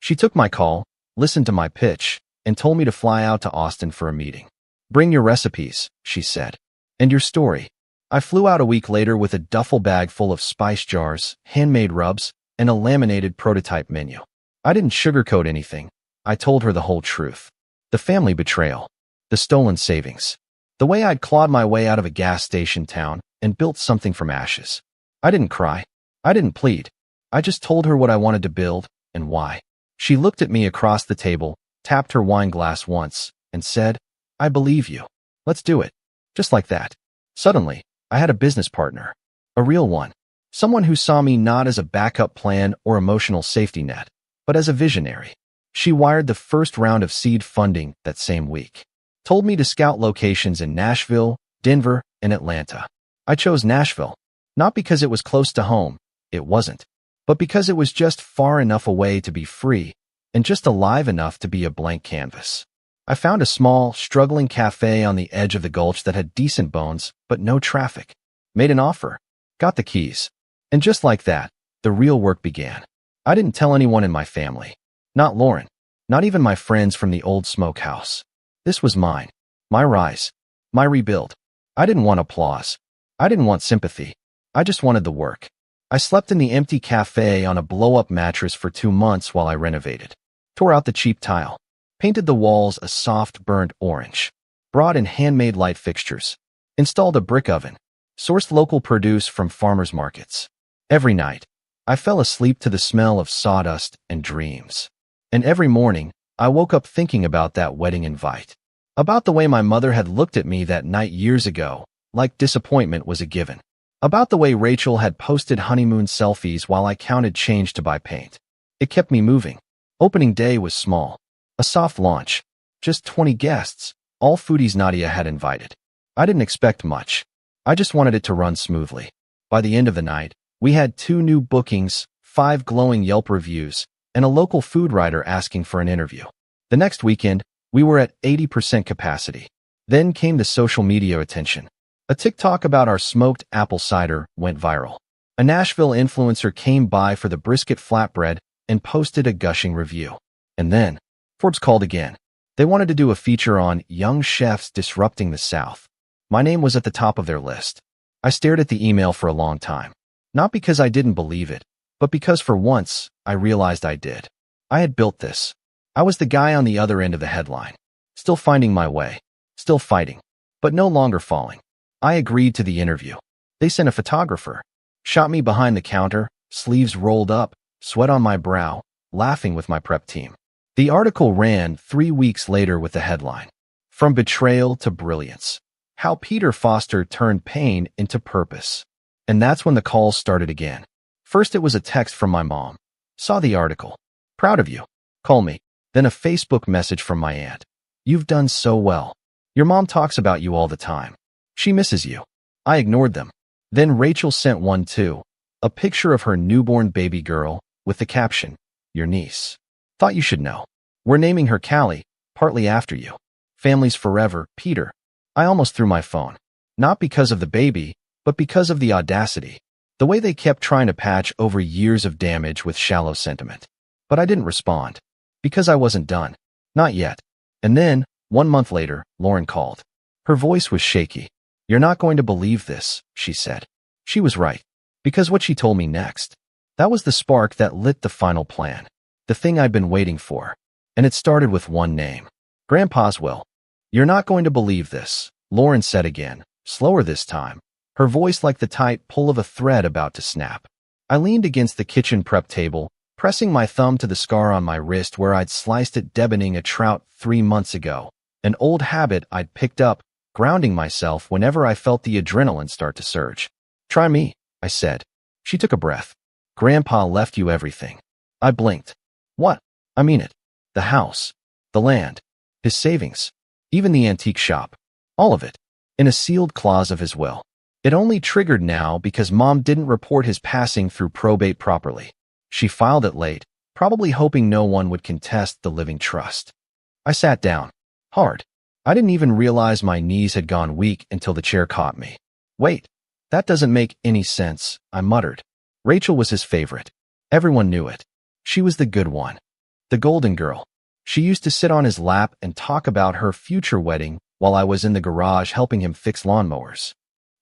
She took my call, listened to my pitch, and told me to fly out to Austin for a meeting. Bring your recipes, she said. And your story. I flew out a week later with a duffel bag full of spice jars, handmade rubs, and a laminated prototype menu. I didn't sugarcoat anything. I told her the whole truth. The family betrayal. The stolen savings. The way I'd clawed my way out of a gas station town and built something from ashes. I didn't cry. I didn't plead. I just told her what I wanted to build and why. She looked at me across the table, tapped her wine glass once, and said, I believe you. Let's do it. Just like that. Suddenly, I had a business partner. A real one. Someone who saw me not as a backup plan or emotional safety net, but as a visionary. She wired the first round of seed funding that same week. Told me to scout locations in Nashville, Denver, and Atlanta. I chose Nashville, not because it was close to home, it wasn't, but because it was just far enough away to be free and just alive enough to be a blank canvas. I found a small, struggling cafe on the edge of the gulch that had decent bones, but no traffic. Made an offer. Got the keys. And just like that, the real work began. I didn't tell anyone in my family. Not Lauren. Not even my friends from the old smokehouse. This was mine. My rise. My rebuild. I didn't want applause. I didn't want sympathy. I just wanted the work. I slept in the empty cafe on a blow-up mattress for 2 months while I renovated. Tore out the cheap tile. Painted the walls a soft, burnt orange. Brought in handmade light fixtures. Installed a brick oven. Sourced local produce from farmers markets. Every night, I fell asleep to the smell of sawdust and dreams. And every morning, I woke up thinking about that wedding invite. About the way my mother had looked at me that night years ago, like disappointment was a given. About the way Rachel had posted honeymoon selfies while I counted change to buy paint. It kept me moving. Opening day was small. A soft launch. Just 20 guests, all foodies Nadia had invited. I didn't expect much. I just wanted it to run smoothly. By the end of the night, we had 2 new bookings, 5 glowing Yelp reviews, and a local food writer asking for an interview. The next weekend, we were at 80% capacity. Then came the social media attention. A TikTok about our smoked apple cider went viral. A Nashville influencer came by for the brisket flatbread and posted a gushing review. And then, Forbes called again. They wanted to do a feature on young chefs disrupting the South. My name was at the top of their list. I stared at the email for a long time. Not because I didn't believe it, but because for once, I realized I did. I had built this. I was the guy on the other end of the headline. Still finding my way. Still fighting. But no longer falling. I agreed to the interview. They sent a photographer. Shot me behind the counter, sleeves rolled up, sweat on my brow, laughing with my prep team. The article ran 3 weeks later with the headline, From Betrayal to Brilliance. How Peter Foster Turned Pain into Purpose. And that's when the calls started again. First it was a text from my mom. Saw the article. Proud of you. Call me. Then a Facebook message from my aunt. You've done so well. Your mom talks about you all the time. She misses you. I ignored them. Then Rachel sent one too. A picture of her newborn baby girl with the caption, Your niece. Thought you should know. We're naming her Callie, partly after you. Family's forever, Peter. I almost threw my phone. Not because of the baby, but because of the audacity. The way they kept trying to patch over years of damage with shallow sentiment. But I didn't respond. Because I wasn't done. Not yet. And then, 1 month later, Lauren called. Her voice was shaky. You're not going to believe this, she said. She was right. Because what she told me next, that was the spark that lit the final plan. The thing I'd been waiting for. And it started with one name. Grandpa's will. You're not going to believe this, Lauren said again, slower this time, her voice like the tight pull of a thread about to snap. I leaned against the kitchen prep table, pressing my thumb to the scar on my wrist where I'd sliced it deboning a trout 3 months ago, an old habit I'd picked up, grounding myself whenever I felt the adrenaline start to surge. Try me, I said. She took a breath. Grandpa left you everything. I blinked. What? I mean it. The house. The land. His savings. Even the antique shop. All of it. In a sealed clause of his will. It only triggered now because Mom didn't report his passing through probate properly. She filed it late, probably hoping no one would contest the living trust. I sat down. Hard. I didn't even realize my knees had gone weak until the chair caught me. Wait. That doesn't make any sense, I muttered. Rachel was his favorite. Everyone knew it. She was the good one. The golden girl. She used to sit on his lap and talk about her future wedding while I was in the garage helping him fix lawnmowers.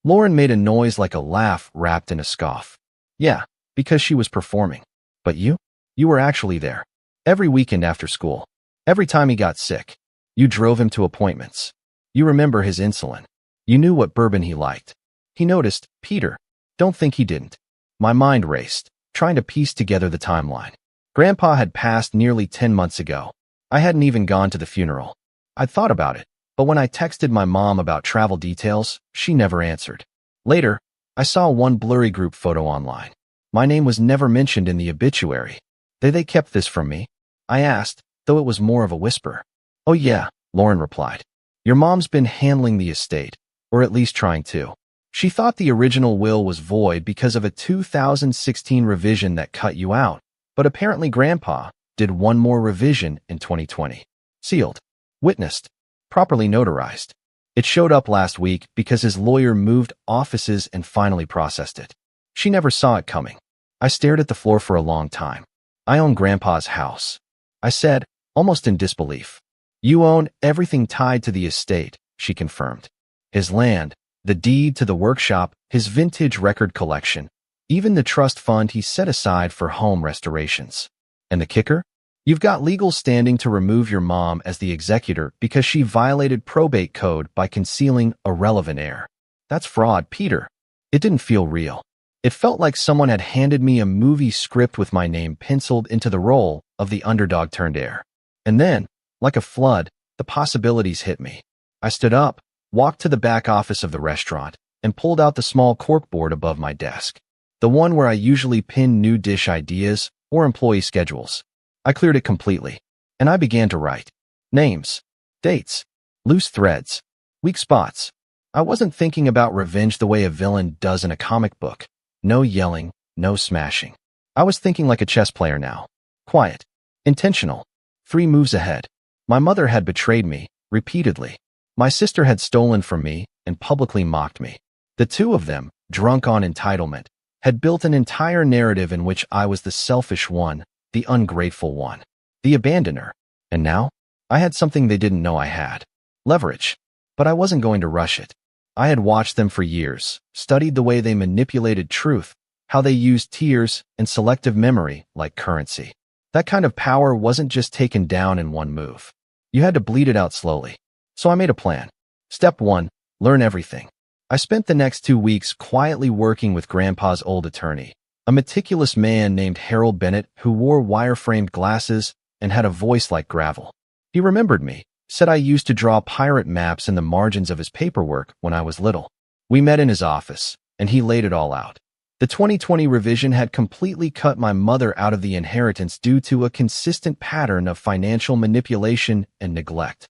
Lauren made a noise like a laugh wrapped in a scoff. Yeah, because she was performing. But you? You were actually there. Every weekend after school. Every time he got sick. You drove him to appointments. You remember his insulin. You knew what bourbon he liked. He noticed, Peter. Don't think he didn't. My mind raced, trying to piece together the timeline. Grandpa had passed nearly 10 months ago. I hadn't even gone to the funeral. I'd thought about it, but when I texted my mom about travel details, she never answered. Later, I saw one blurry group photo online. My name was never mentioned in the obituary. They kept this from me? I asked, though it was more of a whisper. Oh yeah, Lauren replied. Your mom's been handling the estate, or at least trying to. She thought the original will was void because of a 2016 revision that cut you out, but apparently Grandpa did one more revision in 2020. Sealed. Witnessed. Properly notarized. It showed up last week because his lawyer moved offices and finally processed it. She never saw it coming. I stared at the floor for a long time. I own Grandpa's house. I said, almost in disbelief. You own everything tied to the estate, she confirmed. His land, the deed to the workshop, his vintage record collection, even the trust fund he set aside for home restorations. And the kicker? You've got legal standing to remove your mom as the executor because she violated probate code by concealing a relevant heir. That's fraud, Peter. It didn't feel real. It felt like someone had handed me a movie script with my name penciled into the role of the underdog turned heir. And then, like a flood, the possibilities hit me. I stood up, walked to the back office of the restaurant, and pulled out the small corkboard above my desk. The one where I usually pin new dish ideas or employee schedules. I cleared it completely, and I began to write. Names, dates, loose threads, weak spots. I wasn't thinking about revenge the way a villain does in a comic book. No yelling, no smashing. I was thinking like a chess player now. Quiet. Intentional. 3 moves ahead. My mother had betrayed me, repeatedly. My sister had stolen from me and publicly mocked me. The two of them, drunk on entitlement, had built an entire narrative in which I was the selfish one, the ungrateful one, the abandoner. And now, I had something they didn't know I had. Leverage. But I wasn't going to rush it. I had watched them for years, studied the way they manipulated truth, how they used tears and selective memory like currency. That kind of power wasn't just taken down in one move. You had to bleed it out slowly. So I made a plan. Step 1, learn everything. I spent the next 2 weeks quietly working with Grandpa's old attorney, a meticulous man named Harold Bennett who wore wire-framed glasses and had a voice like gravel. He remembered me, said I used to draw pirate maps in the margins of his paperwork when I was little. We met in his office, and he laid it all out. The 2020 revision had completely cut my mother out of the inheritance due to a consistent pattern of financial manipulation and neglect.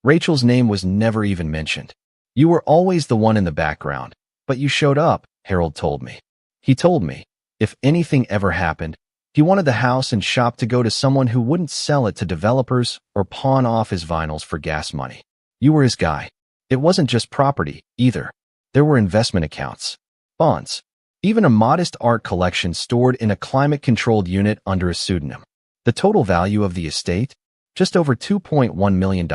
Rachel's name was never even mentioned. You were always the one in the background, but you showed up, Harold told me. He told me, if anything ever happened, he wanted the house and shop to go to someone who wouldn't sell it to developers or pawn off his vinyls for gas money. You were his guy. It wasn't just property, either. There were investment accounts, bonds, even a modest art collection stored in a climate-controlled unit under a pseudonym. The total value of the estate? Just over $2.1 million.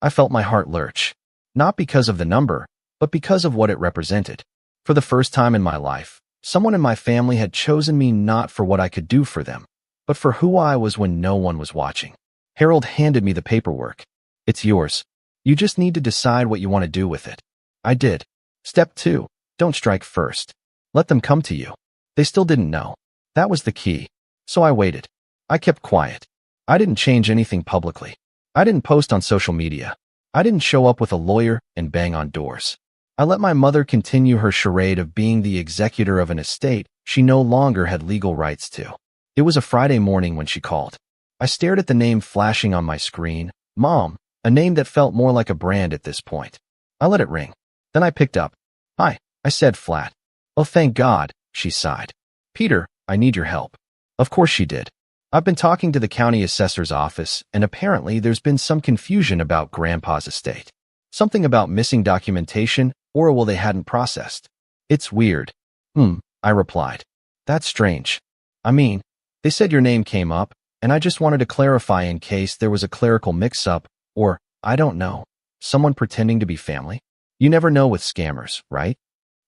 I felt my heart lurch. Not because of the number, but because of what it represented. For the first time in my life, someone in my family had chosen me not for what I could do for them, but for who I was when no one was watching. Harold handed me the paperwork. It's yours. You just need to decide what you want to do with it. I did. Step 2. Don't strike first. Let them come to you. They still didn't know. That was the key. So I waited. I kept quiet. I didn't change anything publicly. I didn't post on social media. I didn't show up with a lawyer and bang on doors. I let my mother continue her charade of being the executor of an estate she no longer had legal rights to. It was a Friday morning when she called. I stared at the name flashing on my screen, Mom, a name that felt more like a brand at this point. I let it ring. Then I picked up. Hi, I said flat. Oh, thank God, she sighed. Peter, I need your help. Of course she did. I've been talking to the county assessor's office, and apparently there's been some confusion about Grandpa's estate. Something about missing documentation, or well, they hadn't processed. It's weird. I replied. That's strange. I mean, they said your name came up, and I just wanted to clarify in case there was a clerical mix-up, or, I don't know, someone pretending to be family. You never know with scammers, right?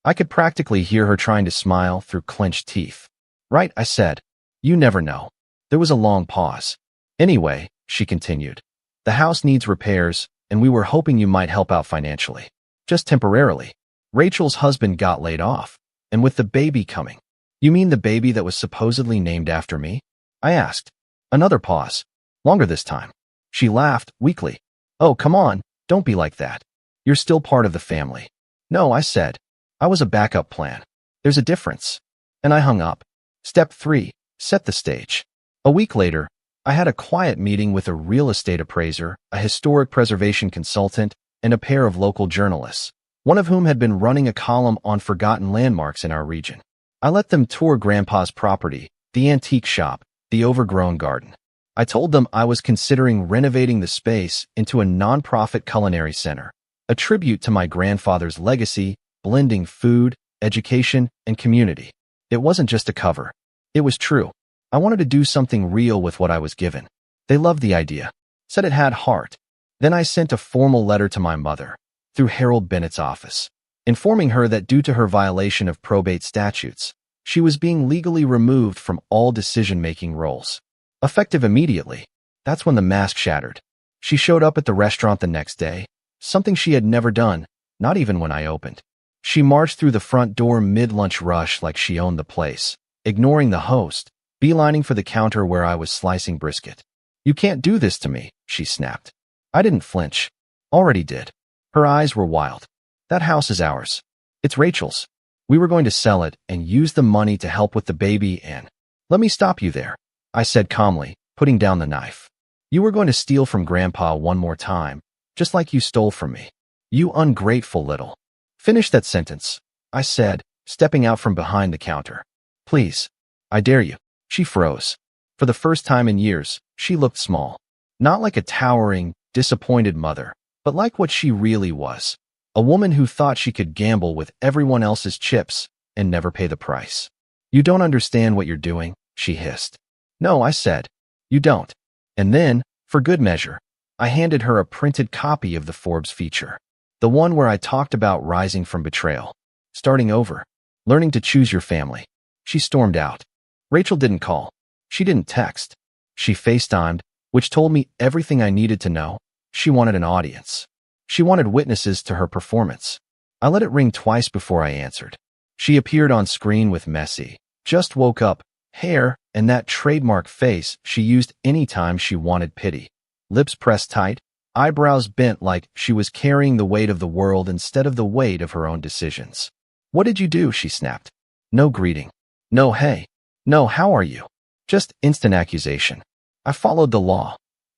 I could practically hear her trying to smile through clenched teeth. Right, I said. You never know. There was a long pause. Anyway, she continued, the house needs repairs, and we were hoping you might help out financially. Just temporarily. Rachel's husband got laid off, and with the baby coming. You mean the baby that was supposedly named after me? I asked. Another pause. Longer this time. She laughed, weakly. Oh, come on, don't be like that. You're still part of the family. No, I said. I was a backup plan. There's a difference. And I hung up. Step 3. Set the stage. A week later, I had a quiet meeting with a real estate appraiser, a historic preservation consultant, and a pair of local journalists, one of whom had been running a column on forgotten landmarks in our region. I let them tour Grandpa's property, the antique shop, the overgrown garden. I told them I was considering renovating the space into a nonprofit culinary center, a tribute to my grandfather's legacy, blending food, education, and community. It wasn't just a cover. It was true. I wanted to do something real with what I was given. They loved the idea, said it had heart. Then I sent a formal letter to my mother, through Harold Bennett's office, informing her that due to her violation of probate statutes, she was being legally removed from all decision-making roles. Effective immediately. That's when the mask shattered. She showed up at the restaurant the next day, something she had never done, not even when I opened. She marched through the front door mid-lunch rush like she owned the place, ignoring the host, beelining for the counter where I was slicing brisket. You can't do this to me, she snapped. I didn't flinch. Already did. Her eyes were wild. That house is ours. It's Rachel's. We were going to sell it and use the money to help with the baby and... Let me stop you there, I said calmly, putting down the knife. You were going to steal from Grandpa one more time, just like you stole from me. You ungrateful little... Finish that sentence, I said, stepping out from behind the counter. Please. I dare you. She froze. For the first time in years, she looked small. Not like a towering, disappointed mother, but like what she really was. A woman who thought she could gamble with everyone else's chips and never pay the price. You don't understand what you're doing, she hissed. No, I said. You don't. And then, for good measure, I handed her a printed copy of the Forbes feature. The one where I talked about rising from betrayal, starting over, learning to choose your family. She stormed out. Rachel didn't call. She didn't text. She FaceTimed, which told me everything I needed to know. She wanted an audience. She wanted witnesses to her performance. I let it ring twice before I answered. She appeared on screen with messy, just woke up, hair, and that trademark face she used anytime she wanted pity. Lips pressed tight, eyebrows bent like she was carrying the weight of the world instead of the weight of her own decisions. What did you do? She snapped. No greeting. No hey. No how are you. Just instant accusation. I followed the law,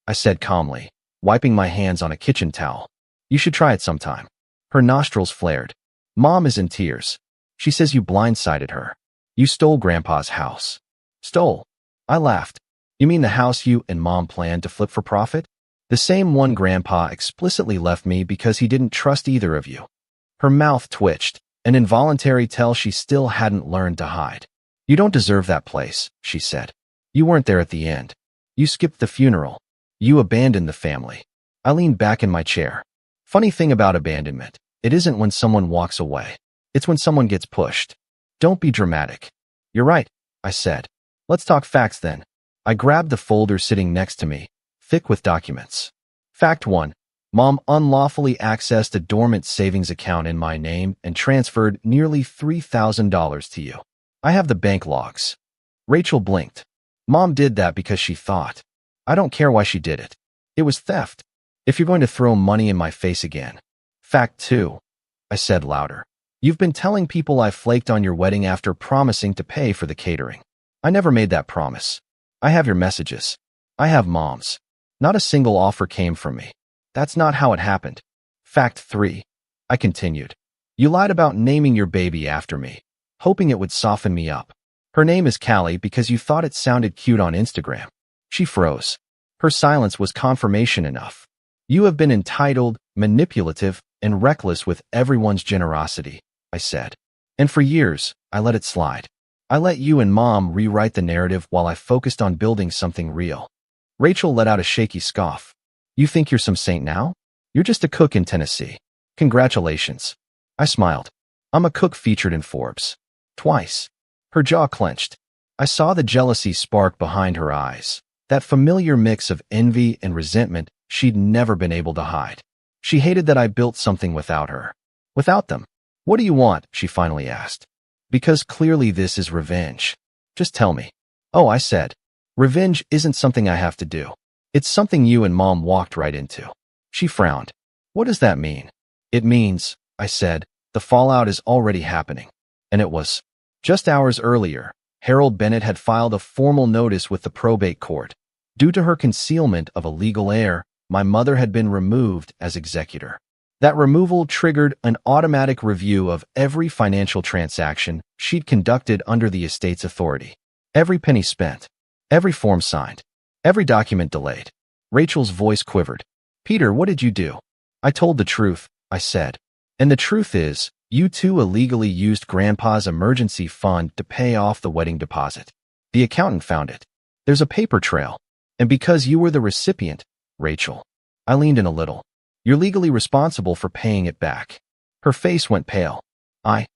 I said calmly, wiping my hands on a kitchen towel. You should try it sometime. Her nostrils flared. Mom is in tears. She says you blindsided her. You stole Grandpa's house. Stole? I laughed. You mean the house you and Mom planned to flip for profit? The same one Grandpa explicitly left me because he didn't trust either of you. Her mouth twitched, an involuntary tell she still hadn't learned to hide. You don't deserve that place, she said. You weren't there at the end. You skipped the funeral. You abandoned the family. I leaned back in my chair. Funny thing about abandonment, it isn't when someone walks away. It's when someone gets pushed. Don't be dramatic. You're right, I said. Let's talk facts then. I grabbed the folder sitting next to me, thick with documents. Fact 1. Mom unlawfully accessed a dormant savings account in my name and transferred nearly $3,000 to you. I have the bank logs. Rachel blinked. Mom did that because she thought. I don't care why she did it. It was theft. If you're going to throw money in my face again. Fact 2. I said louder. You've been telling people I flaked on your wedding after promising to pay for the catering. I never made that promise. I have your messages. I have Mom's. Not a single offer came from me. That's not how it happened. Fact 3. I continued. You lied about naming your baby after me, hoping it would soften me up. Her name is Callie because you thought it sounded cute on Instagram. She froze. Her silence was confirmation enough. You have been entitled, manipulative, and reckless with everyone's generosity, I said. And for years, I let it slide. I let you and Mom rewrite the narrative while I focused on building something real. Rachel let out a shaky scoff. You think you're some saint now? You're just a cook in Tennessee. Congratulations. I smiled. I'm a cook featured in Forbes. Twice. Her jaw clenched. I saw the jealousy spark behind her eyes, that familiar mix of envy and resentment she'd never been able to hide. She hated that I built something without her. Without them. What do you want? She finally asked. Because clearly this is revenge. Just tell me. Oh, I said. Revenge isn't something I have to do. It's something you and Mom walked right into. She frowned. What does that mean? It means, I said, the fallout is already happening. And it was. Just hours earlier, Harold Bennett had filed a formal notice with the probate court. Due to her concealment of a legal heir, my mother had been removed as executor. That removal triggered an automatic review of every financial transaction she'd conducted under the estate's authority. Every penny spent. Every form signed. Every document delayed. Rachel's voice quivered. Peter, what did you do? I told the truth, I said. And the truth is, you two illegally used Grandpa's emergency fund to pay off the wedding deposit. The accountant found it. There's a paper trail. And because you were the recipient, Rachel, I leaned in a little. You're legally responsible for paying it back. Her face went pale. I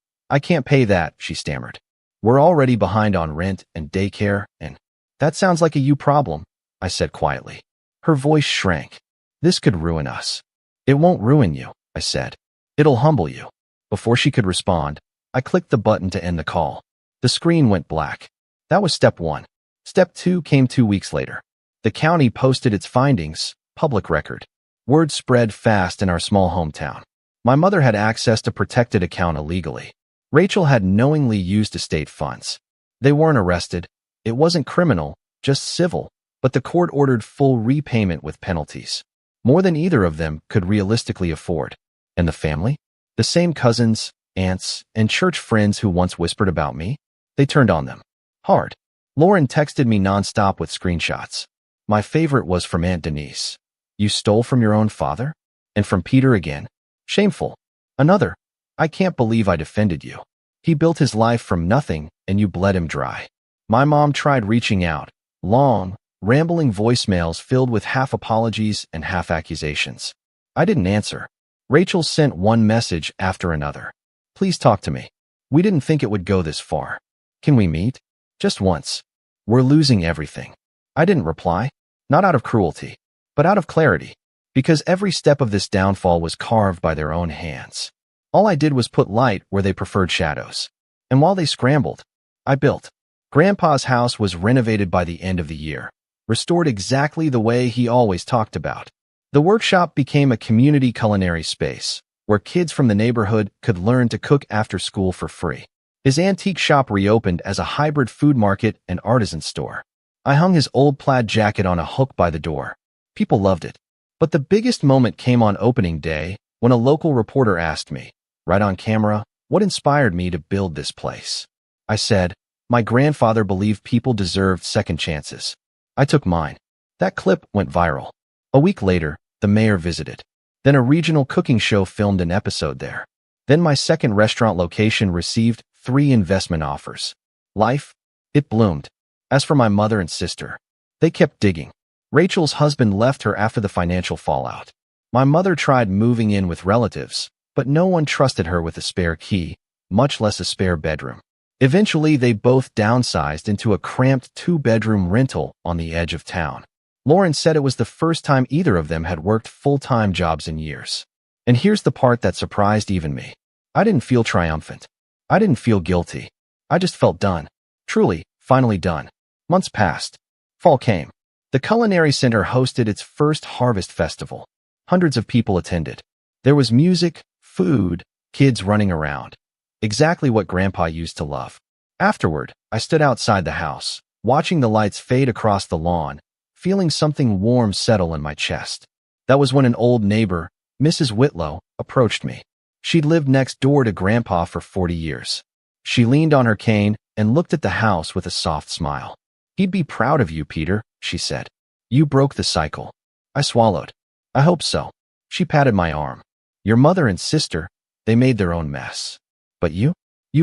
can't pay that, she stammered. We're already behind on rent and daycare, and that sounds like a you problem, I said quietly. Her voice shrank. This could ruin us. It won't ruin you, I said. It'll humble you. Before she could respond, I clicked the button to end the call. The screen went black. That was step 1. Step 2 came 2 weeks later. The county posted its findings, public record. Word spread fast in our small hometown. My mother had accessed a protected account illegally. Rachel had knowingly used estate funds. They weren't arrested. It wasn't criminal, just civil, but the court ordered full repayment with penalties. More than either of them could realistically afford. And the family? The same cousins, aunts, and church friends who once whispered about me? They turned on them. Hard. Lauren texted me nonstop with screenshots. My favorite was from Aunt Denise. You stole from your own father? And from Peter again? Shameful. Another. I can't believe I defended you. He built his life from nothing, and you bled him dry. My mom tried reaching out. Long, rambling voicemails filled with half apologies and half accusations. I didn't answer. Rachel sent one message after another. Please talk to me. We didn't think it would go this far. Can we meet? Just once. We're losing everything. I didn't reply. Not out of cruelty, but out of clarity. Because every step of this downfall was carved by their own hands. All I did was put light where they preferred shadows. And while they scrambled, I built. Grandpa's house was renovated by the end of the year, restored exactly the way he always talked about. The workshop became a community culinary space, where kids from the neighborhood could learn to cook after school for free. His antique shop reopened as a hybrid food market and artisan store. I hung his old plaid jacket on a hook by the door. People loved it. But the biggest moment came on opening day, when a local reporter asked me, right on camera, what inspired me to build this place. I said, my grandfather believed people deserved second chances. I took mine. That clip went viral. A week later, the mayor visited. Then a regional cooking show filmed an episode there. Then my second restaurant location received 3 investment offers. Life, it bloomed. As for my mother and sister, They kept digging. Rachel's husband left her after the financial fallout. My mother tried moving in with relatives, but no one trusted her with a spare key, much less a spare bedroom. Eventually, they both downsized into a cramped 2-bedroom rental on the edge of town. Lauren said it was the first time either of them had worked full-time jobs in years. And here's the part that surprised even me. I didn't feel triumphant. I didn't feel guilty. I just felt done. Truly, finally done. Months passed. Fall came. The Culinary Center hosted its first harvest festival. Hundreds of people attended. There was music, food, kids running around. Exactly what Grandpa used to love. Afterward, I stood outside the house, watching the lights fade across the lawn, feeling something warm settle in my chest. That was when an old neighbor, Mrs. Whitlow, approached me. She'd lived next door to Grandpa for 40 years. She leaned on her cane and looked at the house with a soft smile. "He'd be proud of you, Peter," she said. "You broke the cycle." I swallowed. "I hope so." She patted my arm. "Your mother and sister, they made their own mess. But you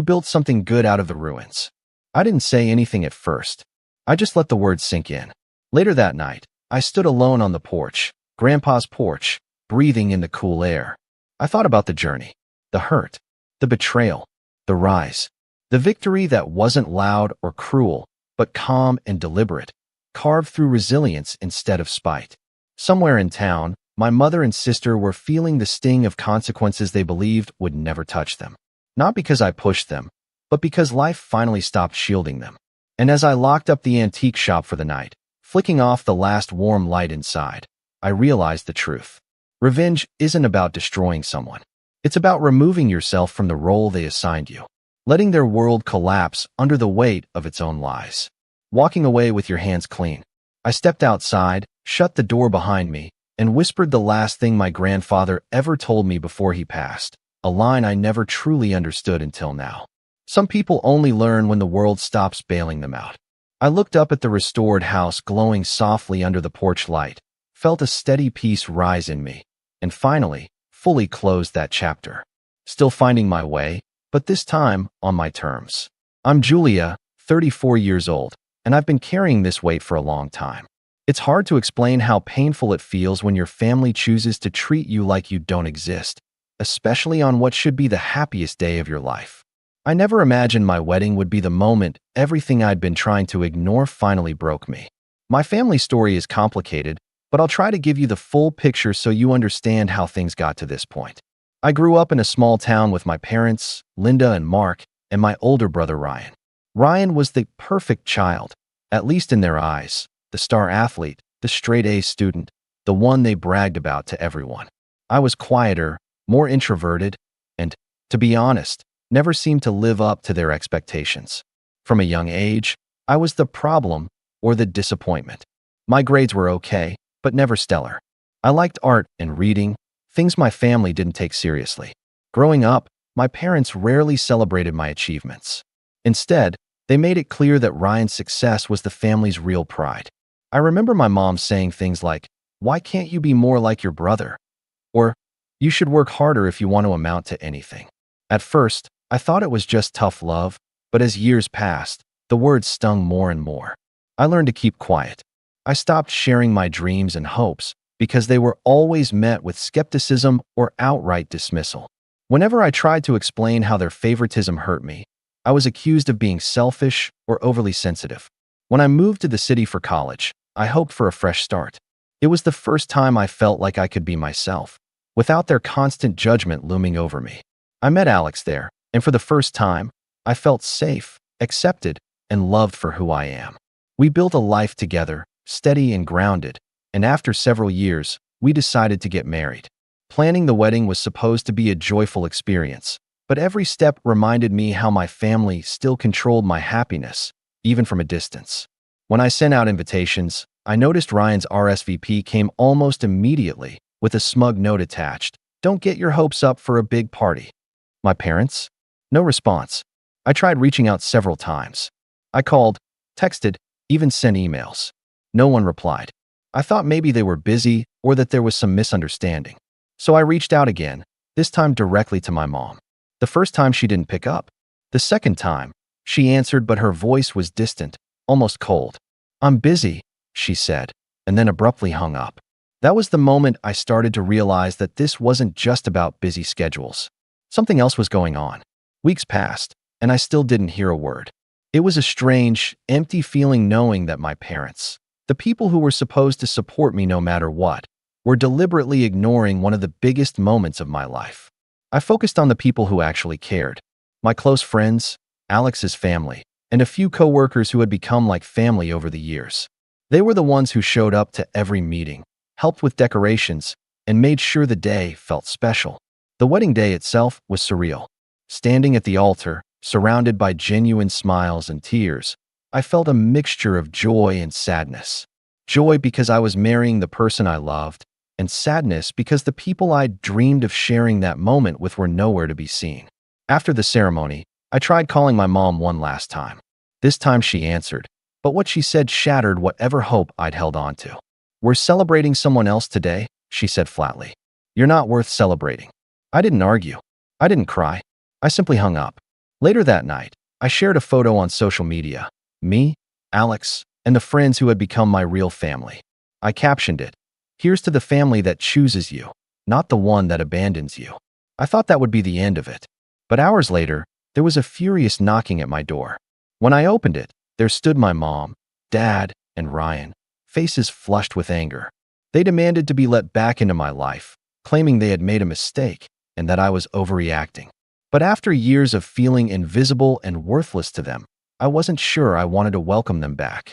built something good out of the ruins." I didn't say anything at first. I just let the words sink in. Later that night, I stood alone on the porch, Grandpa's porch, breathing in the cool air. I thought about the journey, the hurt, the betrayal, the rise, the victory that wasn't loud or cruel, but calm and deliberate, carved through resilience instead of spite. Somewhere in town, my mother and sister were feeling the sting of consequences they believed would never touch them. Not because I pushed them, but because life finally stopped shielding them. And as I locked up the antique shop for the night, flicking off the last warm light inside, I realized the truth. Revenge isn't about destroying someone. It's about removing yourself from the role they assigned you, letting their world collapse under the weight of its own lies. Walking away with your hands clean. I stepped outside, shut the door behind me, and whispered the last thing my grandfather ever told me before he passed, a line I never truly understood until now. Some people only learn when the world stops bailing them out. I looked up at the restored house glowing softly under the porch light, felt a steady peace rise in me, and finally, fully closed that chapter. Still finding my way, but this time on my terms. I'm Julia, 34 years old, and I've been carrying this weight for a long time. It's hard to explain how painful it feels when your family chooses to treat you like you don't exist, especially on what should be the happiest day of your life. I never imagined my wedding would be the moment everything I'd been trying to ignore finally broke me. My family story is complicated, but I'll try to give you the full picture so you understand how things got to this point. I grew up in a small town with my parents, Linda and Mark, and my older brother Ryan. Ryan was the perfect child, at least in their eyes, the star athlete, the straight-A student, the one they bragged about to everyone. I was quieter, more introverted, and, to be honest, never seemed to live up to their expectations. From a young age, I was the problem or the disappointment. My grades were okay, but never stellar. I liked art and reading, things my family didn't take seriously. Growing up, my parents rarely celebrated my achievements. Instead, they made it clear that Ryan's success was the family's real pride. I remember my mom saying things like, "Why can't you be more like your brother?" Or, "You should work harder if you want to amount to anything." At first, I thought it was just tough love, but as years passed, the words stung more and more. I learned to keep quiet. I stopped sharing my dreams and hopes because they were always met with skepticism or outright dismissal. Whenever I tried to explain how their favoritism hurt me, I was accused of being selfish or overly sensitive. When I moved to the city for college, I hoped for a fresh start. It was the first time I felt like I could be myself, without their constant judgment looming over me. I met Alex there, and for the first time, I felt safe, accepted, and loved for who I am. We built a life together, steady and grounded, and after several years, we decided to get married. Planning the wedding was supposed to be a joyful experience, but every step reminded me how my family still controlled my happiness, even from a distance. When I sent out invitations, I noticed Ryan's RSVP came almost immediately with a smug note attached. "Don't get your hopes up for a big party." My parents? No response. I tried reaching out several times. I called, texted, even sent emails. No one replied. I thought maybe they were busy or that there was some misunderstanding. So I reached out again, this time directly to my mom. The first time she didn't pick up. The second time, she answered, but her voice was distant, almost cold. "I'm busy. she said, and then abruptly hung up. That was the moment I started to realize that this wasn't just about busy schedules. Something else was going on. Weeks passed, and I still didn't hear a word. It was a strange, empty feeling knowing that my parents, the people who were supposed to support me no matter what, were deliberately ignoring one of the biggest moments of my life. I focused on the people who actually cared. My close friends, Alex's family, and a few coworkers who had become like family over the years. They were the ones who showed up to every meeting, helped with decorations, and made sure the day felt special. The wedding day itself was surreal. Standing at the altar, surrounded by genuine smiles and tears, I felt a mixture of joy and sadness. Joy because I was marrying the person I loved, and sadness because the people I'd dreamed of sharing that moment with were nowhere to be seen. After the ceremony, I tried calling my mom one last time. This time she answered, but what she said shattered whatever hope I'd held on to. "We're celebrating someone else today," she said flatly. "You're not worth celebrating." I didn't argue. I didn't cry. I simply hung up. Later that night, I shared a photo on social media. Me, Alex, and the friends who had become my real family. I captioned it, "Here's to the family that chooses you, not the one that abandons you." I thought that would be the end of it. But hours later, there was a furious knocking at my door. When I opened it, there stood my mom, dad, and Ryan, faces flushed with anger. They demanded to be let back into my life, claiming they had made a mistake and that I was overreacting. But after years of feeling invisible and worthless to them, I wasn't sure I wanted to welcome them back.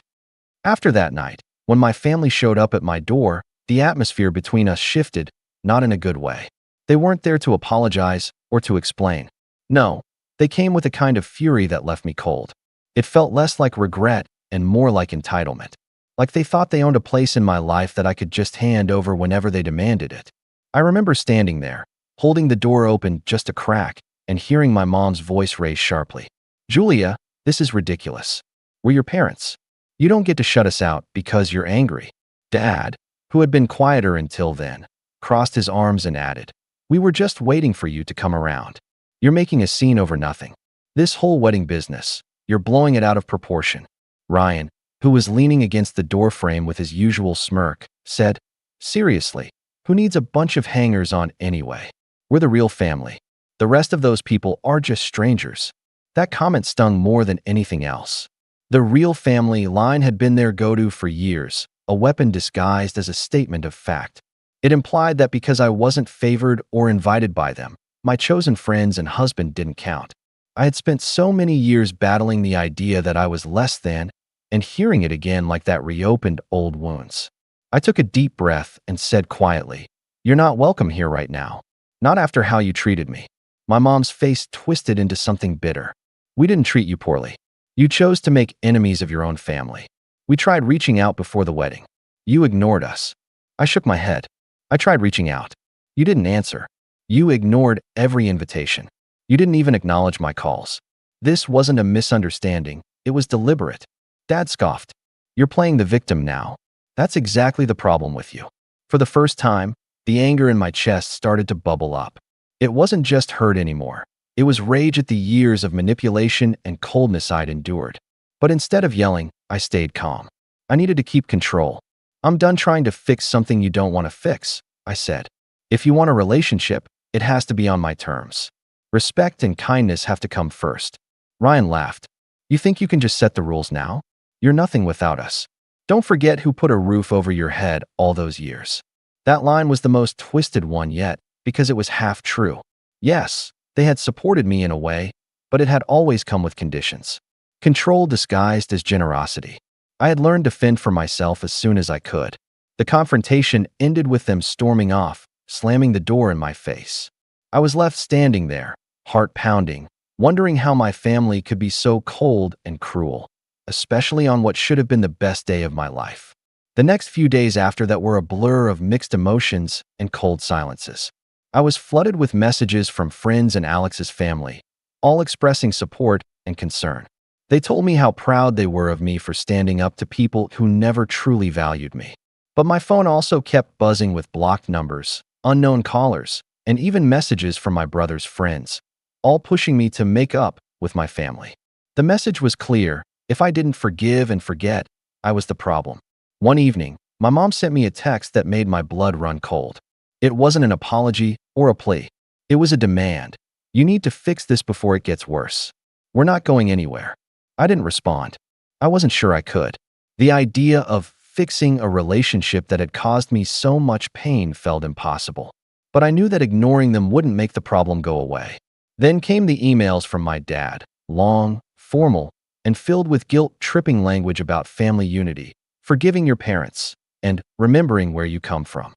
After that night, when my family showed up at my door, the atmosphere between us shifted, not in a good way. They weren't there to apologize or to explain. No, they came with a kind of fury that left me cold. It felt less like regret and more like entitlement. Like they thought they owned a place in my life that I could just hand over whenever they demanded it. I remember standing there, holding the door open just a crack, and hearing my mom's voice raised sharply. "Julia, this is ridiculous. We're your parents. You don't get to shut us out because you're angry." Dad, who had been quieter until then, crossed his arms and added, "We were just waiting for you to come around. You're making a scene over nothing. This whole wedding business, you're blowing it out of proportion." Ryan, who was leaning against the doorframe with his usual smirk, said, "Seriously, who needs a bunch of hangers on anyway? We're the real family. The rest of those people are just strangers." That comment stung more than anything else. The real family line had been their go-to for years, a weapon disguised as a statement of fact. It implied that because I wasn't favored or invited by them, my chosen friends and husband didn't count. I had spent so many years battling the idea that I was less than, and hearing it again like that reopened old wounds. I took a deep breath and said quietly, "You're not welcome here right now. Not after how you treated me." My mom's face twisted into something bitter. "We didn't treat you poorly. You chose to make enemies of your own family. We tried reaching out before the wedding. You ignored us." I shook my head. "I tried reaching out. You didn't answer. You ignored every invitation. You didn't even acknowledge my calls. This wasn't a misunderstanding. It was deliberate." Dad scoffed. "You're playing the victim now. That's exactly the problem with you." For the first time, the anger in my chest started to bubble up. It wasn't just hurt anymore. It was rage at the years of manipulation and coldness I'd endured. But instead of yelling, I stayed calm. I needed to keep control. "I'm done trying to fix something you don't want to fix," I said. "If you want a relationship, it has to be on my terms. Respect and kindness have to come first." Ryan laughed. "You think you can just set the rules now? You're nothing without us. Don't forget who put a roof over your head all those years." That line was the most twisted one yet because it was half true. Yes, they had supported me in a way, but it had always come with conditions. Control disguised as generosity. I had learned to fend for myself as soon as I could. The confrontation ended with them storming off, slamming the door in my face. I was left standing there, heart pounding, wondering how my family could be so cold and cruel, especially on what should have been the best day of my life. The next few days after that were a blur of mixed emotions and cold silences. I was flooded with messages from friends and Alex's family, all expressing support and concern. They told me how proud they were of me for standing up to people who never truly valued me. But my phone also kept buzzing with blocked numbers, unknown callers, and even messages from my brother's friends, all pushing me to make up with my family. The message was clear: if I didn't forgive and forget, I was the problem. One evening, my mom sent me a text that made my blood run cold. It wasn't an apology or a plea. It was a demand. You need to fix this before it gets worse. We're not going anywhere. I didn't respond. I wasn't sure I could. The idea of fixing a relationship that had caused me so much pain felt impossible. But I knew that ignoring them wouldn't make the problem go away. Then came the emails from my dad, long, formal, and filled with guilt-tripping language about family unity, forgiving your parents, and remembering where you come from.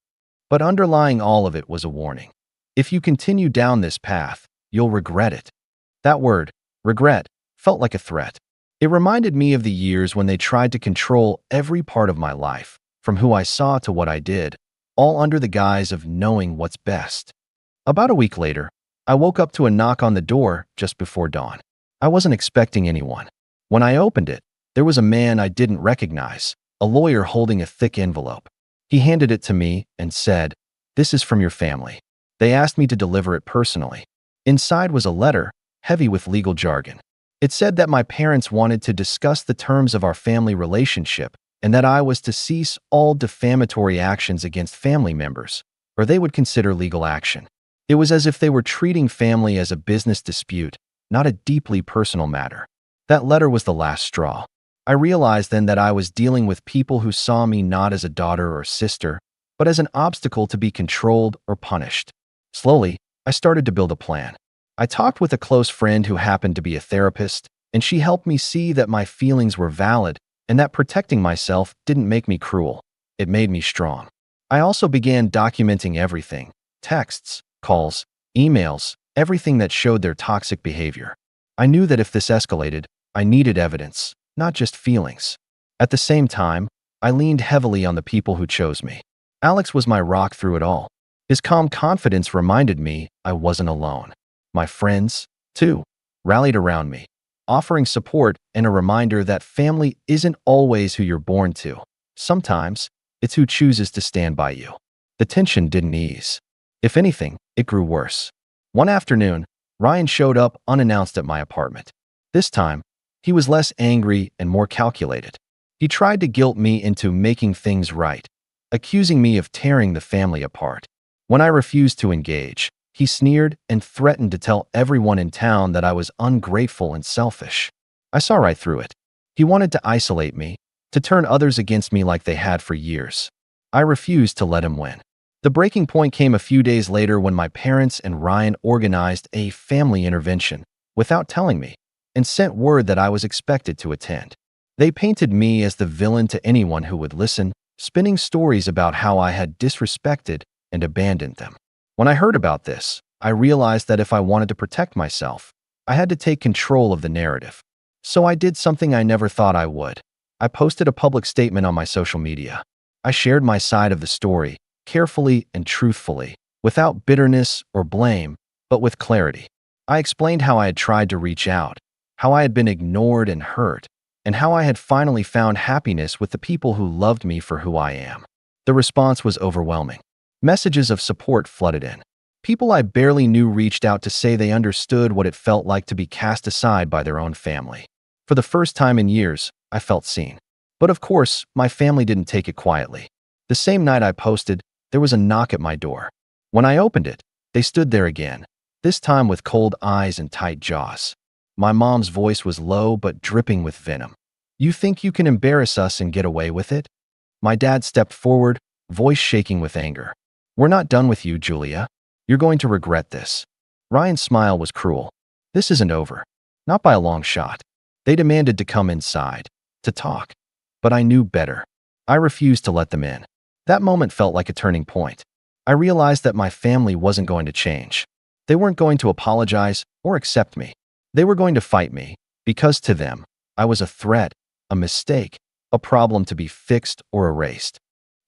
But underlying all of it was a warning. If you continue down this path, you'll regret it. That word, regret, felt like a threat. It reminded me of the years when they tried to control every part of my life, from who I saw to what I did, all under the guise of knowing what's best. About a week later, I woke up to a knock on the door just before dawn. I wasn't expecting anyone. When I opened it, there was a man I didn't recognize, a lawyer holding a thick envelope. He handed it to me and said, "This is from your family." They asked me to deliver it personally. Inside was a letter, heavy with legal jargon. It said that my parents wanted to discuss the terms of our family relationship and that I was to cease all defamatory actions against family members, or they would consider legal action. It was as if they were treating family as a business dispute, not a deeply personal matter. That letter was the last straw. I realized then that I was dealing with people who saw me not as a daughter or sister, but as an obstacle to be controlled or punished. Slowly, I started to build a plan. I talked with a close friend who happened to be a therapist, and she helped me see that my feelings were valid and that protecting myself didn't make me cruel. It made me strong. I also began documenting everything: texts, calls, emails, everything that showed their toxic behavior. I knew that if this escalated, I needed evidence, not just feelings. At the same time, I leaned heavily on the people who chose me. Alex was my rock through it all. His calm confidence reminded me I wasn't alone. My friends, too, rallied around me, offering support and a reminder that family isn't always who you're born to. Sometimes, it's who chooses to stand by you. The tension didn't ease. If anything, it grew worse. One afternoon, Ryan showed up unannounced at my apartment. This time, he was less angry and more calculated. He tried to guilt me into making things right, accusing me of tearing the family apart. When I refused to engage, he sneered and threatened to tell everyone in town that I was ungrateful and selfish. I saw right through it. He wanted to isolate me, to turn others against me like they had for years. I refused to let him win. The breaking point came a few days later when my parents and Ryan organized a family intervention without telling me and sent word that I was expected to attend. They painted me as the villain to anyone who would listen, spinning stories about how I had disrespected and abandoned them. When I heard about this, I realized that if I wanted to protect myself, I had to take control of the narrative. So I did something I never thought I would. I posted a public statement on my social media. I shared my side of the story, carefully and truthfully, without bitterness or blame, but with clarity. I explained how I had tried to reach out, how I had been ignored and hurt, and how I had finally found happiness with the people who loved me for who I am. The response was overwhelming. Messages of support flooded in. People I barely knew reached out to say they understood what it felt like to be cast aside by their own family. For the first time in years, I felt seen. But of course, my family didn't take it quietly. The same night I posted, there was a knock at my door. When I opened it, they stood there again, this time with cold eyes and tight jaws. My mom's voice was low but dripping with venom. "You think you can embarrass us and get away with it?" My dad stepped forward, voice shaking with anger. "We're not done with you, Julia. You're going to regret this." Ryan's smile was cruel. "This isn't over. Not by a long shot." They demanded to come inside, to talk. But I knew better. I refused to let them in. That moment felt like a turning point. I realized that my family wasn't going to change. They weren't going to apologize or accept me. They were going to fight me, because to them, I was a threat, a mistake, a problem to be fixed or erased.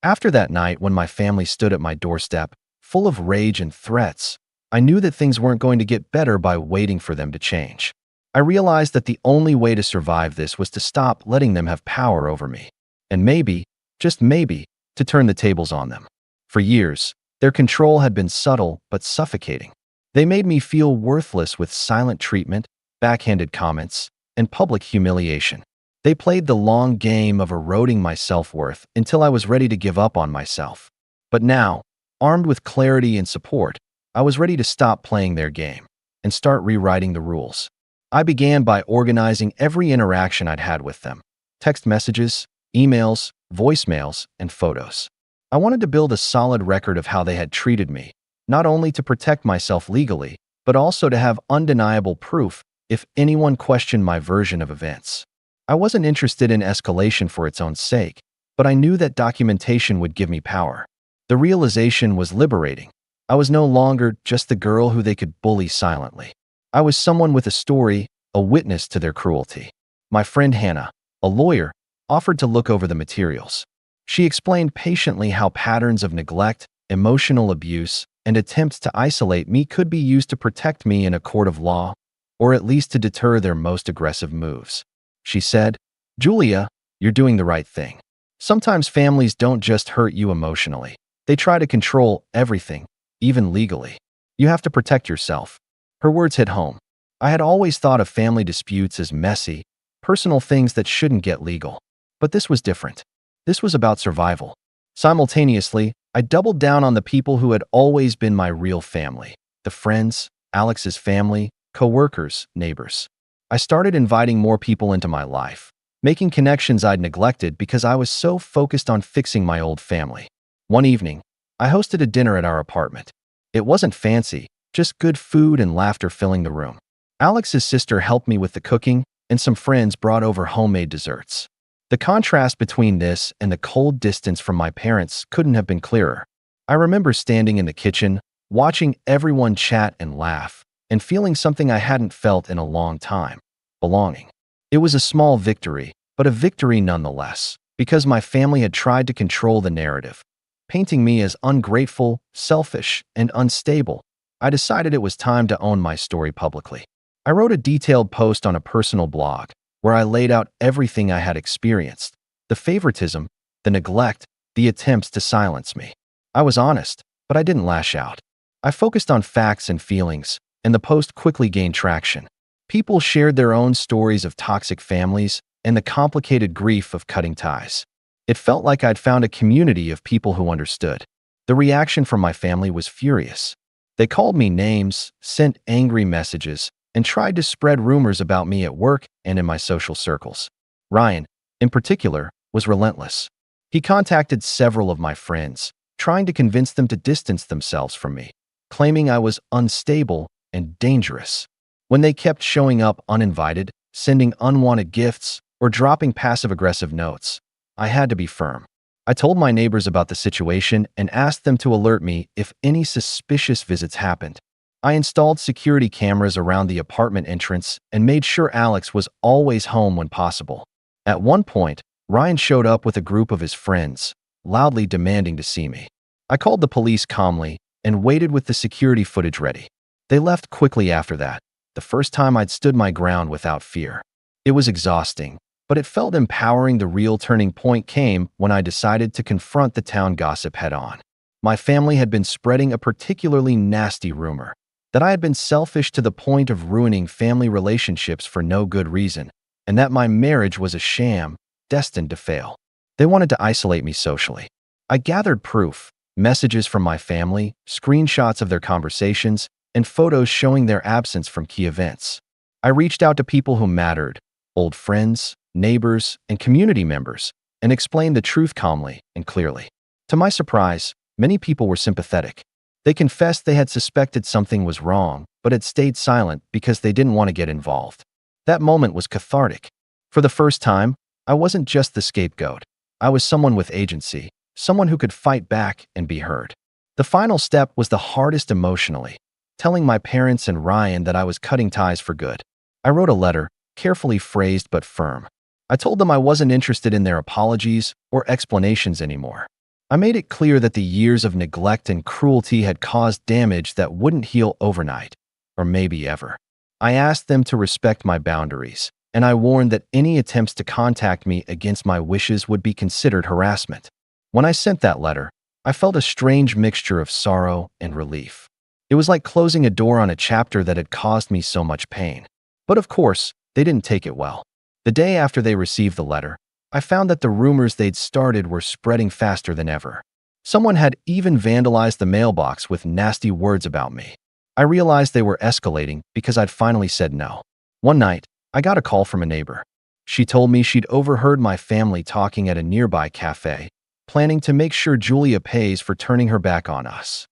After that night, when my family stood at my doorstep, full of rage and threats, I knew that things weren't going to get better by waiting for them to change. I realized that the only way to survive this was to stop letting them have power over me. And maybe, just maybe, to turn the tables on them. For years, their control had been subtle but suffocating. They made me feel worthless with silent treatment, backhanded comments, and public humiliation. They played the long game of eroding my self-worth until I was ready to give up on myself. But now, armed with clarity and support, I was ready to stop playing their game and start rewriting the rules. I began by organizing every interaction I'd had with them: text messages, emails, voicemails, and photos. I wanted to build a solid record of how they had treated me, not only to protect myself legally, but also to have undeniable proof if anyone questioned my version of events. I wasn't interested in escalation for its own sake, but I knew that documentation would give me power. The realization was liberating. I was no longer just the girl who they could bully silently. I was someone with a story, a witness to their cruelty. My friend Hannah, a lawyer, offered to look over the materials. She explained patiently how patterns of neglect, emotional abuse, and attempts to isolate me could be used to protect me in a court of law, or at least to deter their most aggressive moves. She said, "Julia, you're doing the right thing. Sometimes families don't just hurt you emotionally. They try to control everything, even legally. You have to protect yourself." Her words hit home. I had always thought of family disputes as messy, personal things that shouldn't get legal. But this was different. This was about survival. Simultaneously, I doubled down on the people who had always been my real family: the friends, Alex's family, co-workers, neighbors. I started inviting more people into my life, making connections I'd neglected because I was so focused on fixing my old family. One evening, I hosted a dinner at our apartment. It wasn't fancy, just good food and laughter filling the room. Alex's sister helped me with the cooking, and some friends brought over homemade desserts. The contrast between this and the cold distance from my parents couldn't have been clearer. I remember standing in the kitchen, watching everyone chat and laugh, and feeling something I hadn't felt in a long time: belonging. It was a small victory, but a victory nonetheless, because my family had tried to control the narrative, painting me as ungrateful, selfish, and unstable. I decided it was time to own my story publicly. I wrote a detailed post on a personal blog where I laid out everything I had experienced: the favoritism, the neglect, the attempts to silence me. I was honest, but I didn't lash out. I focused on facts and feelings, and the post quickly gained traction. People shared their own stories of toxic families and the complicated grief of cutting ties. It felt like I'd found a community of people who understood. The reaction from my family was furious. They called me names, sent angry messages, and tried to spread rumors about me at work and in my social circles. Ryan, in particular, was relentless. He contacted several of my friends, trying to convince them to distance themselves from me, claiming I was unstable and dangerous. When they kept showing up uninvited, sending unwanted gifts, or dropping passive-aggressive notes, I had to be firm. I told my neighbors about the situation and asked them to alert me if any suspicious visits happened. I installed security cameras around the apartment entrance and made sure Alex was always home when possible. At one point, Ryan showed up with a group of his friends, loudly demanding to see me. I called the police calmly and waited with the security footage ready. They left quickly after that, the first time I'd stood my ground without fear. It was exhausting, but it felt empowering. The real turning point came when I decided to confront the town gossip head-on. My family had been spreading a particularly nasty rumor: that I had been selfish to the point of ruining family relationships for no good reason, and that my marriage was a sham, destined to fail. They wanted to isolate me socially. I gathered proof: messages from my family, screenshots of their conversations, and photos showing their absence from key events. I reached out to people who mattered: old friends, neighbors, and community members, and explained the truth calmly and clearly. To my surprise, many people were sympathetic. They confessed they had suspected something was wrong, but had stayed silent because they didn't want to get involved. That moment was cathartic. For the first time, I wasn't just the scapegoat. I was someone with agency, someone who could fight back and be heard. The final step was the hardest emotionally: telling my parents and Ryan that I was cutting ties for good. I wrote a letter, carefully phrased but firm. I told them I wasn't interested in their apologies or explanations anymore. I made it clear that the years of neglect and cruelty had caused damage that wouldn't heal overnight, or maybe ever. I asked them to respect my boundaries, and I warned that any attempts to contact me against my wishes would be considered harassment. When I sent that letter, I felt a strange mixture of sorrow and relief. It was like closing a door on a chapter that had caused me so much pain. But of course, they didn't take it well. The day after they received the letter, I found that the rumors they'd started were spreading faster than ever. Someone had even vandalized the mailbox with nasty words about me. I realized they were escalating because I'd finally said no. One night, I got a call from a neighbor. She told me she'd overheard my family talking at a nearby cafe, planning to make sure Julia pays for turning her back on us.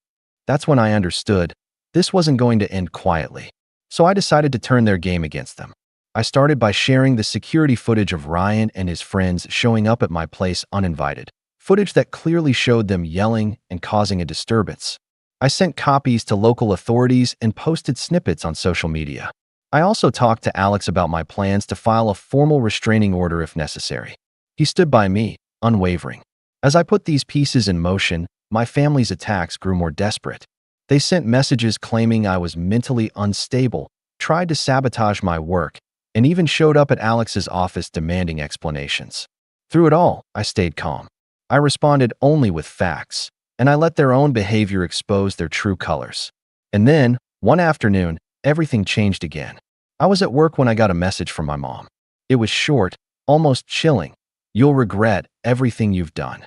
That's when I understood this wasn't going to end quietly. So I decided to turn their game against them. I started by sharing the security footage of Ryan and his friends showing up at my place uninvited, footage that clearly showed them yelling and causing a disturbance. I sent copies to local authorities and posted snippets on social media. I also talked to Alex about my plans to file a formal restraining order if necessary. He stood by me, unwavering. As I put these pieces in motion, my family's attacks grew more desperate. They sent messages claiming I was mentally unstable, tried to sabotage my work, and even showed up at Alex's office demanding explanations. Through it all, I stayed calm. I responded only with facts, and I let their own behavior expose their true colors. And then, one afternoon, everything changed again. I was at work when I got a message from my mom. It was short, almost chilling. "You'll regret everything you've done."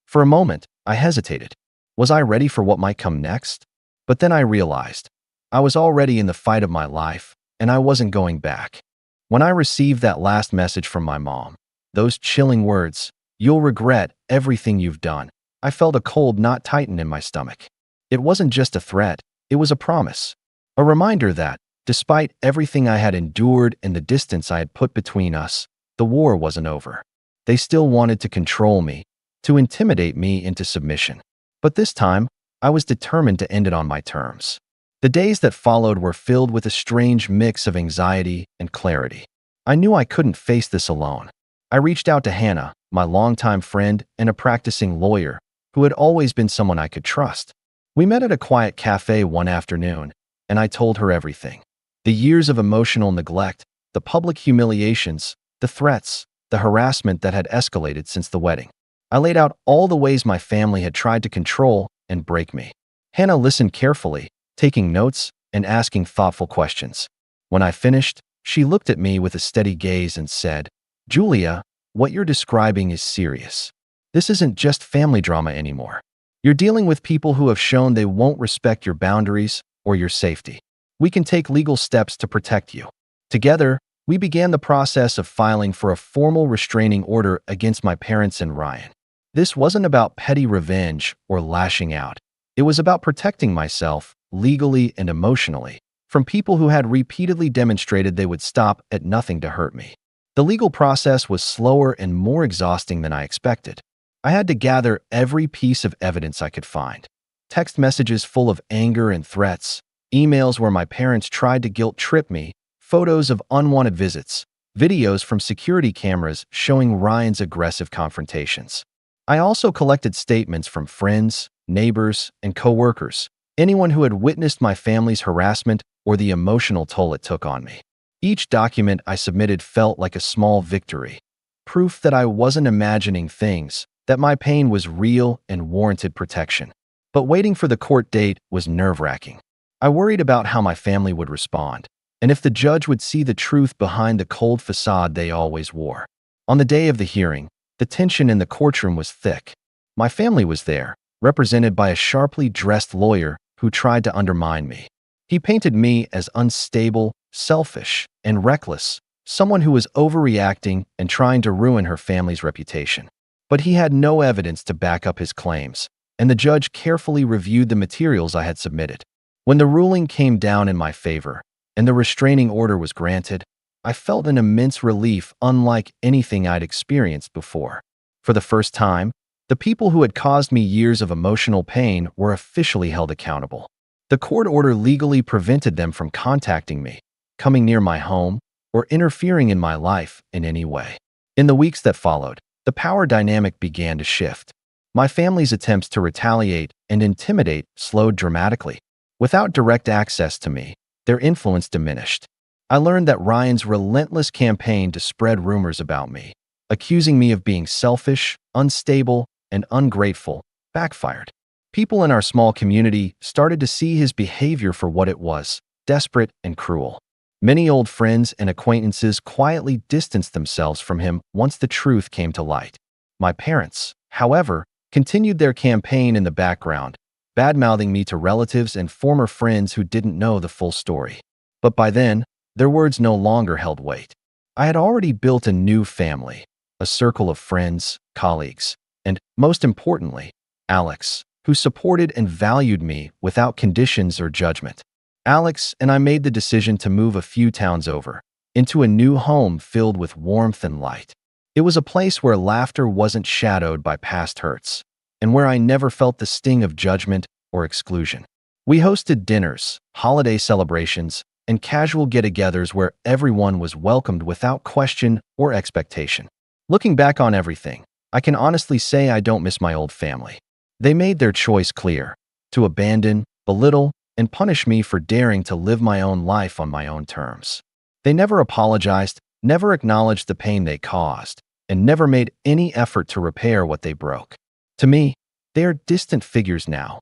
For a moment, I hesitated. Was I ready for what might come next? But then I realized I was already in the fight of my life, and I wasn't going back. When I received that last message from my mom, those chilling words, "You'll regret everything you've done," I felt a cold knot tighten in my stomach. It wasn't just a threat, it was a promise. A reminder that, despite everything I had endured and the distance I had put between us, the war wasn't over. They still wanted to control me, to intimidate me into submission. But this time, I was determined to end it on my terms. The days that followed were filled with a strange mix of anxiety and clarity. I knew I couldn't face this alone. I reached out to Hannah, my longtime friend and a practicing lawyer, who had always been someone I could trust. We met at a quiet cafe one afternoon, and I told her everything. The years of emotional neglect, the public humiliations, the threats, the harassment that had escalated since the wedding. I laid out all the ways my family had tried to control and break me. Hannah listened carefully, taking notes and asking thoughtful questions. When I finished, she looked at me with a steady gaze and said, "Julia, what you're describing is serious. This isn't just family drama anymore. You're dealing with people who have shown they won't respect your boundaries or your safety. We can take legal steps to protect you." Together, we began the process of filing for a formal restraining order against my parents and Ryan. This wasn't about petty revenge or lashing out. It was about protecting myself, legally and emotionally, from people who had repeatedly demonstrated they would stop at nothing to hurt me. The legal process was slower and more exhausting than I expected. I had to gather every piece of evidence I could find. Text messages full of anger and threats, emails where my parents tried to guilt-trip me, photos of unwanted visits, videos from security cameras showing Ryan's aggressive confrontations. I also collected statements from friends, neighbors, and coworkers, anyone who had witnessed my family's harassment or the emotional toll it took on me. Each document I submitted felt like a small victory, proof that I wasn't imagining things, that my pain was real and warranted protection. But waiting for the court date was nerve-wracking. I worried about how my family would respond, and if the judge would see the truth behind the cold facade they always wore. On the day of the hearing, the tension in the courtroom was thick. My family was there, represented by a sharply dressed lawyer who tried to undermine me. He painted me as unstable, selfish, and reckless, someone who was overreacting and trying to ruin her family's reputation. But he had no evidence to back up his claims, and the judge carefully reviewed the materials I had submitted. When the ruling came down in my favor, and the restraining order was granted, I felt an immense relief unlike anything I'd experienced before. For the first time, the people who had caused me years of emotional pain were officially held accountable. The court order legally prevented them from contacting me, coming near my home, or interfering in my life in any way. In the weeks that followed, the power dynamic began to shift. My family's attempts to retaliate and intimidate slowed dramatically. Without direct access to me, their influence diminished. I learned that Ryan's relentless campaign to spread rumors about me, accusing me of being selfish, unstable, and ungrateful, backfired. People in our small community started to see his behavior for what it was, desperate and cruel. Many old friends and acquaintances quietly distanced themselves from him once the truth came to light. My parents, however, continued their campaign in the background, bad-mouthing me to relatives and former friends who didn't know the full story. But by then, their words no longer held weight. I had already built a new family, a circle of friends, colleagues, and, most importantly, Alex, who supported and valued me without conditions or judgment. Alex and I made the decision to move a few towns over, into a new home filled with warmth and light. It was a place where laughter wasn't shadowed by past hurts, and where I never felt the sting of judgment or exclusion. We hosted dinners, holiday celebrations, and casual get-togethers where everyone was welcomed without question or expectation. Looking back on everything, I can honestly say I don't miss my old family. They made their choice clear: to abandon, belittle, and punish me for daring to live my own life on my own terms. They never apologized, never acknowledged the pain they caused, and never made any effort to repair what they broke. To me, they are distant figures now,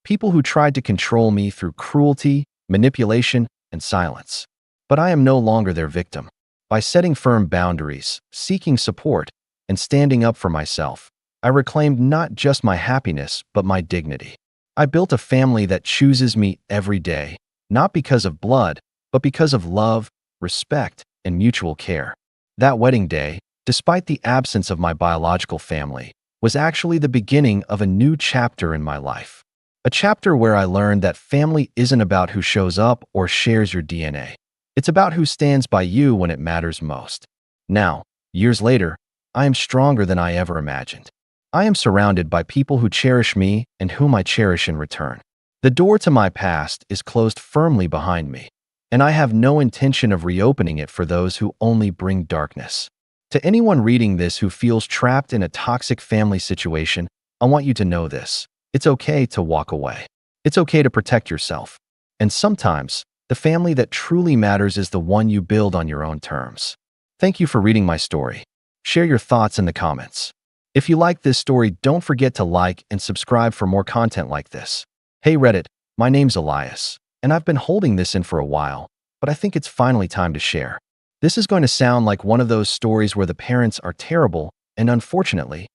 people who tried to control me through cruelty, manipulation, and silence. But I am no longer their victim. By setting firm boundaries, seeking support, and standing up for myself, I reclaimed not just my happiness, but my dignity. I built a family that chooses me every day, not because of blood, but because of love, respect, and mutual care. That wedding day, despite the absence of my biological family, was actually the beginning of a new chapter in my life. A chapter where I learned that family isn't about who shows up or shares your DNA. It's about who stands by you when it matters most. Now, years later, I am stronger than I ever imagined. I am surrounded by people who cherish me and whom I cherish in return. The door to my past is closed firmly behind me, and I have no intention of reopening it for those who only bring darkness. To anyone reading this who feels trapped in a toxic family situation, I want you to know this: it's okay to walk away. It's okay to protect yourself. And sometimes, the family that truly matters is the one you build on your own terms. Thank you for reading my story. Share your thoughts in the comments. If you like this story, don't forget to like and subscribe for more content like this. Hey Reddit, my name's Elias, and I've been holding this in for a while, but I think it's finally time to share. This is going to sound like one of those stories where the parents are terrible, and unfortunately,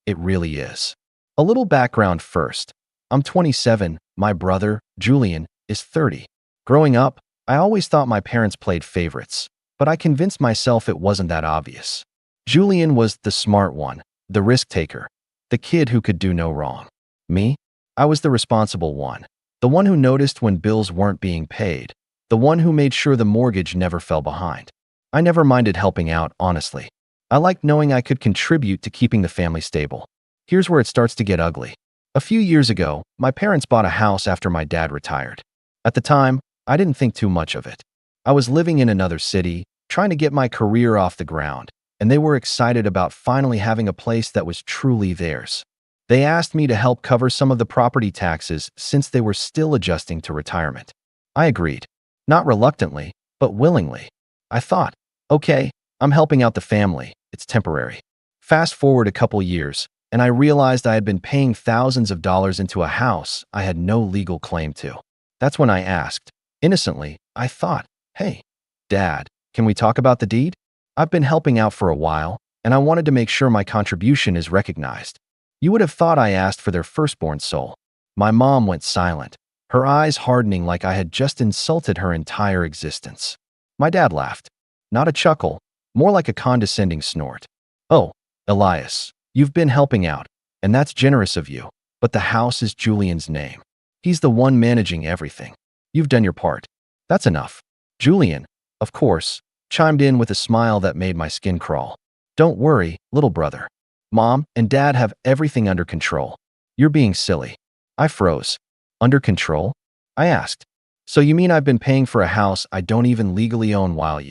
it really is. A little background first. I'm 27, my brother, Julian, is 30. Growing up, I always thought my parents played favorites, but I convinced myself it wasn't that obvious. Julian was the smart one, the risk taker, the kid who could do no wrong. Me? I was the responsible one, the one who noticed when bills weren't being paid, the one who made sure the mortgage never fell behind. I never minded helping out, honestly. I liked knowing I could contribute to keeping the family stable. Here's where it starts to get ugly. A few years ago, my parents bought a house after my dad retired. At the time, I didn't think too much of it. I was living in another city, trying to get my career off the ground, and they were excited about finally having a place that was truly theirs. They asked me to help cover some of the property taxes since they were still adjusting to retirement. I agreed. Not reluctantly, but willingly. I thought, okay, I'm helping out the family, it's temporary. Fast forward a couple years, and I realized I had been paying thousands of dollars into a house I had no legal claim to. That's when I asked. Innocently, I thought, hey, Dad, can we talk about the deed? I've been helping out for a while, and I wanted to make sure my contribution is recognized. You would have thought I asked for their firstborn soul. My mom went silent, her eyes hardening like I had just insulted her entire existence. My dad laughed. Not a chuckle, more like a condescending snort. Oh, Elias, you've been helping out, and that's generous of you, but the house is Julian's name. He's the one managing everything. You've done your part. That's enough. Julian, of course, chimed in with a smile that made my skin crawl. Don't worry, little brother. Mom and Dad have everything under control. You're being silly. I froze. Under control? I asked. So you mean I've been paying for a house I don't even legally own while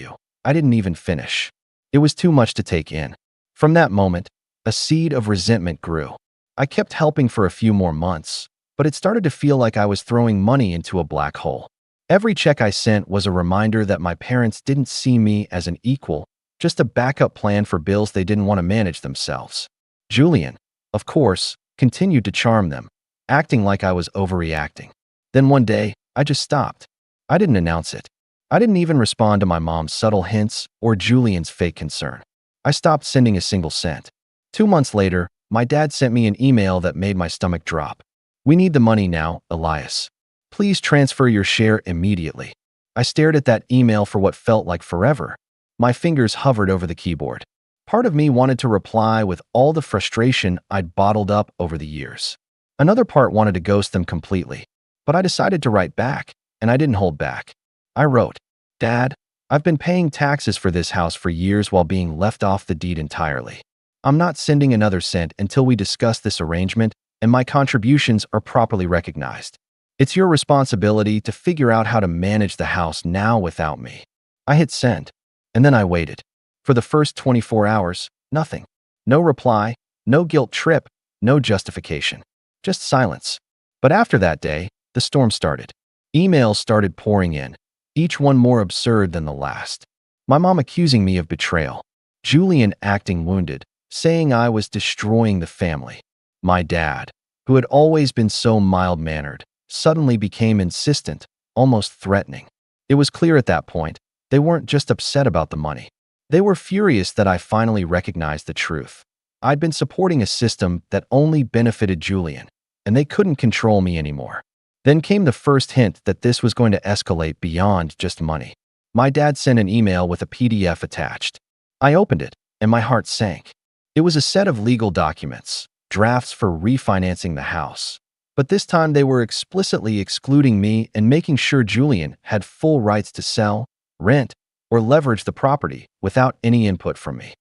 I didn't even finish. It was too much to take in. From that moment, a seed of resentment grew. I kept helping for a few more months, but it started to feel like I was throwing money into a black hole. Every check I sent was a reminder that my parents didn't see me as an equal, just a backup plan for bills they didn't want to manage themselves. Julian, of course, continued to charm them, acting like I was overreacting. Then one day, I just stopped. I didn't announce it. I didn't even respond to my mom's subtle hints or Julian's fake concern. I stopped sending a single cent. 2 months later, my dad sent me an email that made my stomach drop. "We need the money now, Elias. Please transfer your share immediately." I stared at that email for what felt like forever. My fingers hovered over the keyboard. Part of me wanted to reply with all the frustration I'd bottled up over the years. Another part wanted to ghost them completely. But I decided to write back, and I didn't hold back. I wrote, "Dad, I've been paying taxes for this house for years while being left off the deed entirely. I'm not sending another cent until we discuss this arrangement and my contributions are properly recognized. It's your responsibility to figure out how to manage the house now without me." I hit send, and then I waited. For the first 24 hours, nothing. No reply, no guilt trip, no justification. Just silence. But after that day, the storm started. Emails started pouring in, each one more absurd than the last. My mom accusing me of betrayal. Julian acting wounded, saying I was destroying the family. My dad, who had always been so mild-mannered, suddenly became insistent, almost threatening. It was clear at that point, they weren't just upset about the money. They were furious that I finally recognized the truth. I'd been supporting a system that only benefited Julian, and they couldn't control me anymore. Then came the first hint that this was going to escalate beyond just money. My dad sent an email with a PDF attached. I opened it, and my heart sank. It was a set of legal documents, drafts for refinancing the house. But this time they were explicitly excluding me and making sure Julian had full rights to sell, rent, or leverage the property without any input from me.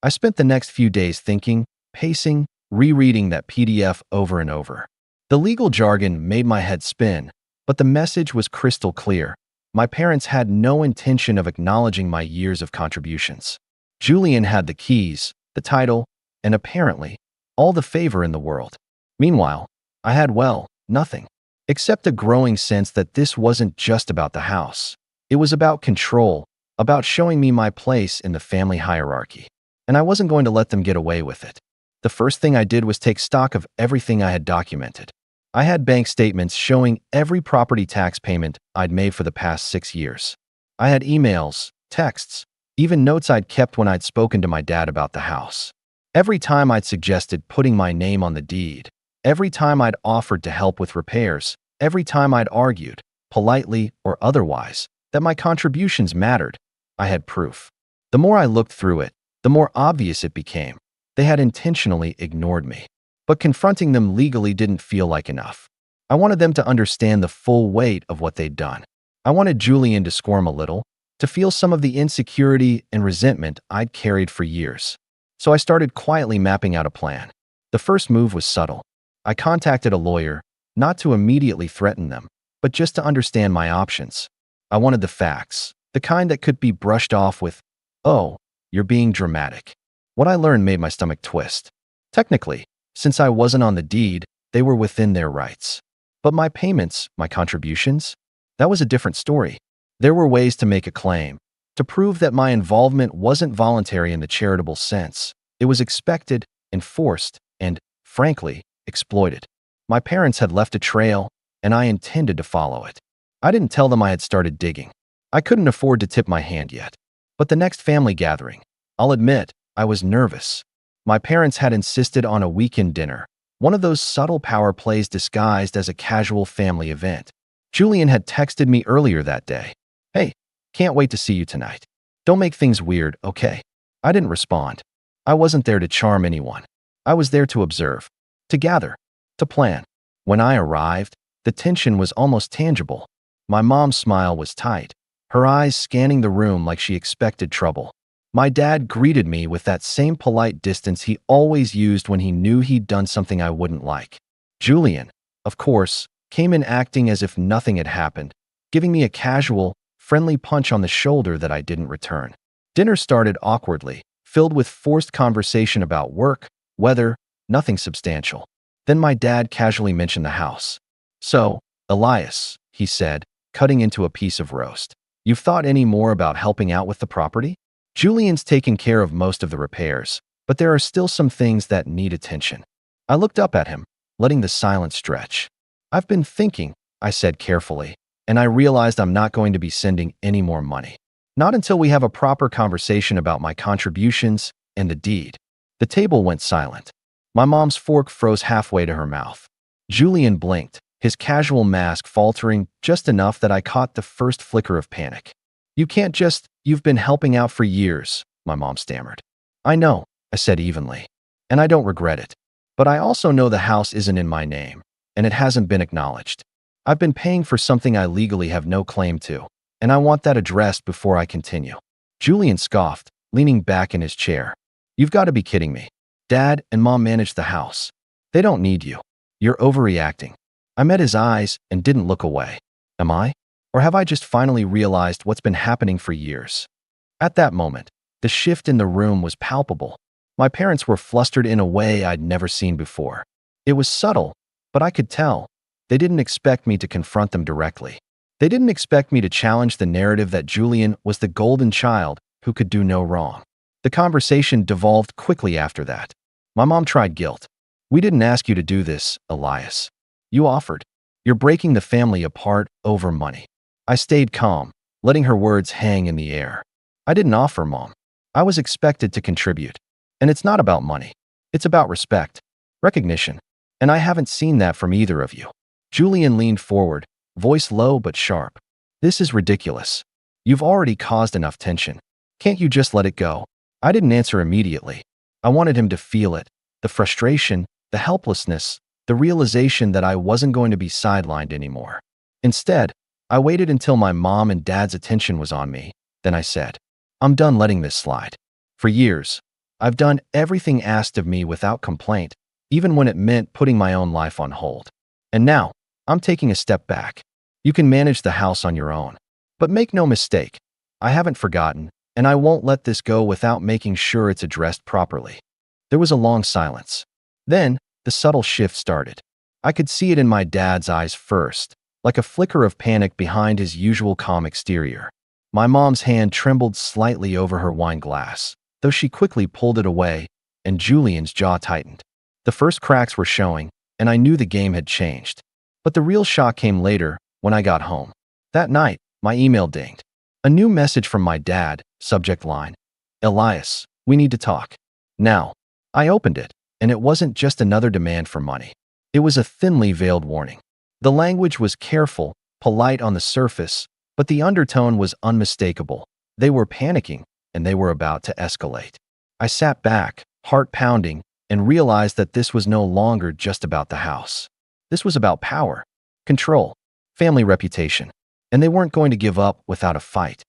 I spent the next few days thinking, pacing, rereading that PDF over and over. The legal jargon made my head spin, but the message was crystal clear. My parents had no intention of acknowledging my years of contributions. Julian had the keys, the title, and apparently, all the favor in the world. Meanwhile, I had, well, nothing, except a growing sense that this wasn't just about the house. It was about control, about showing me my place in the family hierarchy. And I wasn't going to let them get away with it. The first thing I did was take stock of everything I had documented. I had bank statements showing every property tax payment I'd made for the past 6 years. I had emails, texts, even notes I'd kept when I'd spoken to my dad about the house. Every time I'd suggested putting my name on the deed, every time I'd offered to help with repairs, every time I'd argued, politely or otherwise, that my contributions mattered, I had proof. The more I looked through it, the more obvious it became. They had intentionally ignored me. But confronting them legally didn't feel like enough. I wanted them to understand the full weight of what they'd done. I wanted Julian to squirm a little, to feel some of the insecurity and resentment I'd carried for years. So I started quietly mapping out a plan. The first move was subtle. I contacted a lawyer, not to immediately threaten them, but just to understand my options. I wanted the facts, the kind that could be brushed off with, "Oh, you're being dramatic." What I learned made my stomach twist. Technically, since I wasn't on the deed, they were within their rights. But my payments, my contributions, that was a different story. There were ways to make a claim, to prove that my involvement wasn't voluntary in the charitable sense. It was expected, enforced, and, frankly, exploited. My parents had left a trail, and I intended to follow it. I didn't tell them I had started digging. I couldn't afford to tip my hand yet. But the next family gathering, I'll admit, I was nervous. My parents had insisted on a weekend dinner, one of those subtle power plays disguised as a casual family event. Julian had texted me earlier that day. "Hey, can't wait to see you tonight. Don't make things weird, okay?" I didn't respond. I wasn't there to charm anyone. I was there to observe, to gather, to plan. When I arrived, the tension was almost tangible. My mom's smile was tight, her eyes scanning the room like she expected trouble. My dad greeted me with that same polite distance he always used when he knew he'd done something I wouldn't like. Julian, of course, came in acting as if nothing had happened, giving me a casual, friendly punch on the shoulder that I didn't return. Dinner started awkwardly, filled with forced conversation about work, weather, nothing substantial. Then my dad casually mentioned the house. "So, Elias," he said, cutting into a piece of roast, "you've thought any more about helping out with the property? Julian's taken care of most of the repairs, but there are still some things that need attention." I looked up at him, letting the silence stretch. "I've been thinking," I said carefully, and I realized I'm not going to be sending any more money. Not until we have a proper conversation about my contributions and the deed. The table went silent. My mom's fork froze halfway to her mouth. Julian blinked, his casual mask faltering just enough that I caught the first flicker of panic. You've been helping out for years, my mom stammered. I know, I said evenly, and I don't regret it. But I also know the house isn't in my name, and it hasn't been acknowledged. I've been paying for something I legally have no claim to, and I want that addressed before I continue. Julian scoffed, leaning back in his chair. You've got to be kidding me. Dad and Mom manage the house. They don't need you. You're overreacting. I met his eyes and didn't look away. Am I? Or have I just finally realized what's been happening for years? At that moment, the shift in the room was palpable. My parents were flustered in a way I'd never seen before. It was subtle, but I could tell. They didn't expect me to confront them directly. They didn't expect me to challenge the narrative that Julian was the golden child who could do no wrong. The conversation devolved quickly after that. My mom tried guilt. We didn't ask you to do this, Elias. You offered. You're breaking the family apart over money. I stayed calm, letting her words hang in the air. I didn't offer, Mom. I was expected to contribute. And it's not about money. It's about respect, recognition. And I haven't seen that from either of you. Julian leaned forward, voice low but sharp. This is ridiculous. You've already caused enough tension. Can't you just let it go? I didn't answer immediately. I wanted him to feel it, the frustration, the helplessness, the realization that I wasn't going to be sidelined anymore. Instead, I waited until my mom and dad's attention was on me. Then I said, I'm done letting this slide. For years, I've done everything asked of me without complaint, even when it meant putting my own life on hold. And now, I'm taking a step back. You can manage the house on your own. But make no mistake, I haven't forgotten, and I won't let this go without making sure it's addressed properly. There was a long silence. Then, the subtle shift started. I could see it in my dad's eyes first, like a flicker of panic behind his usual calm exterior. My mom's hand trembled slightly over her wine glass, though she quickly pulled it away, and Julian's jaw tightened. The first cracks were showing, and I knew the game had changed. But the real shock came later, when I got home. That night, my email dinged. A new message from my dad, subject line, Elias, we need to talk. Now, I opened it, and it wasn't just another demand for money. It was a thinly veiled warning. The language was careful, polite on the surface, but the undertone was unmistakable. They were panicking, and they were about to escalate. I sat back, heart pounding, and realized that this was no longer just about the house. This was about power, control, family reputation, and they weren't going to give up without a fight.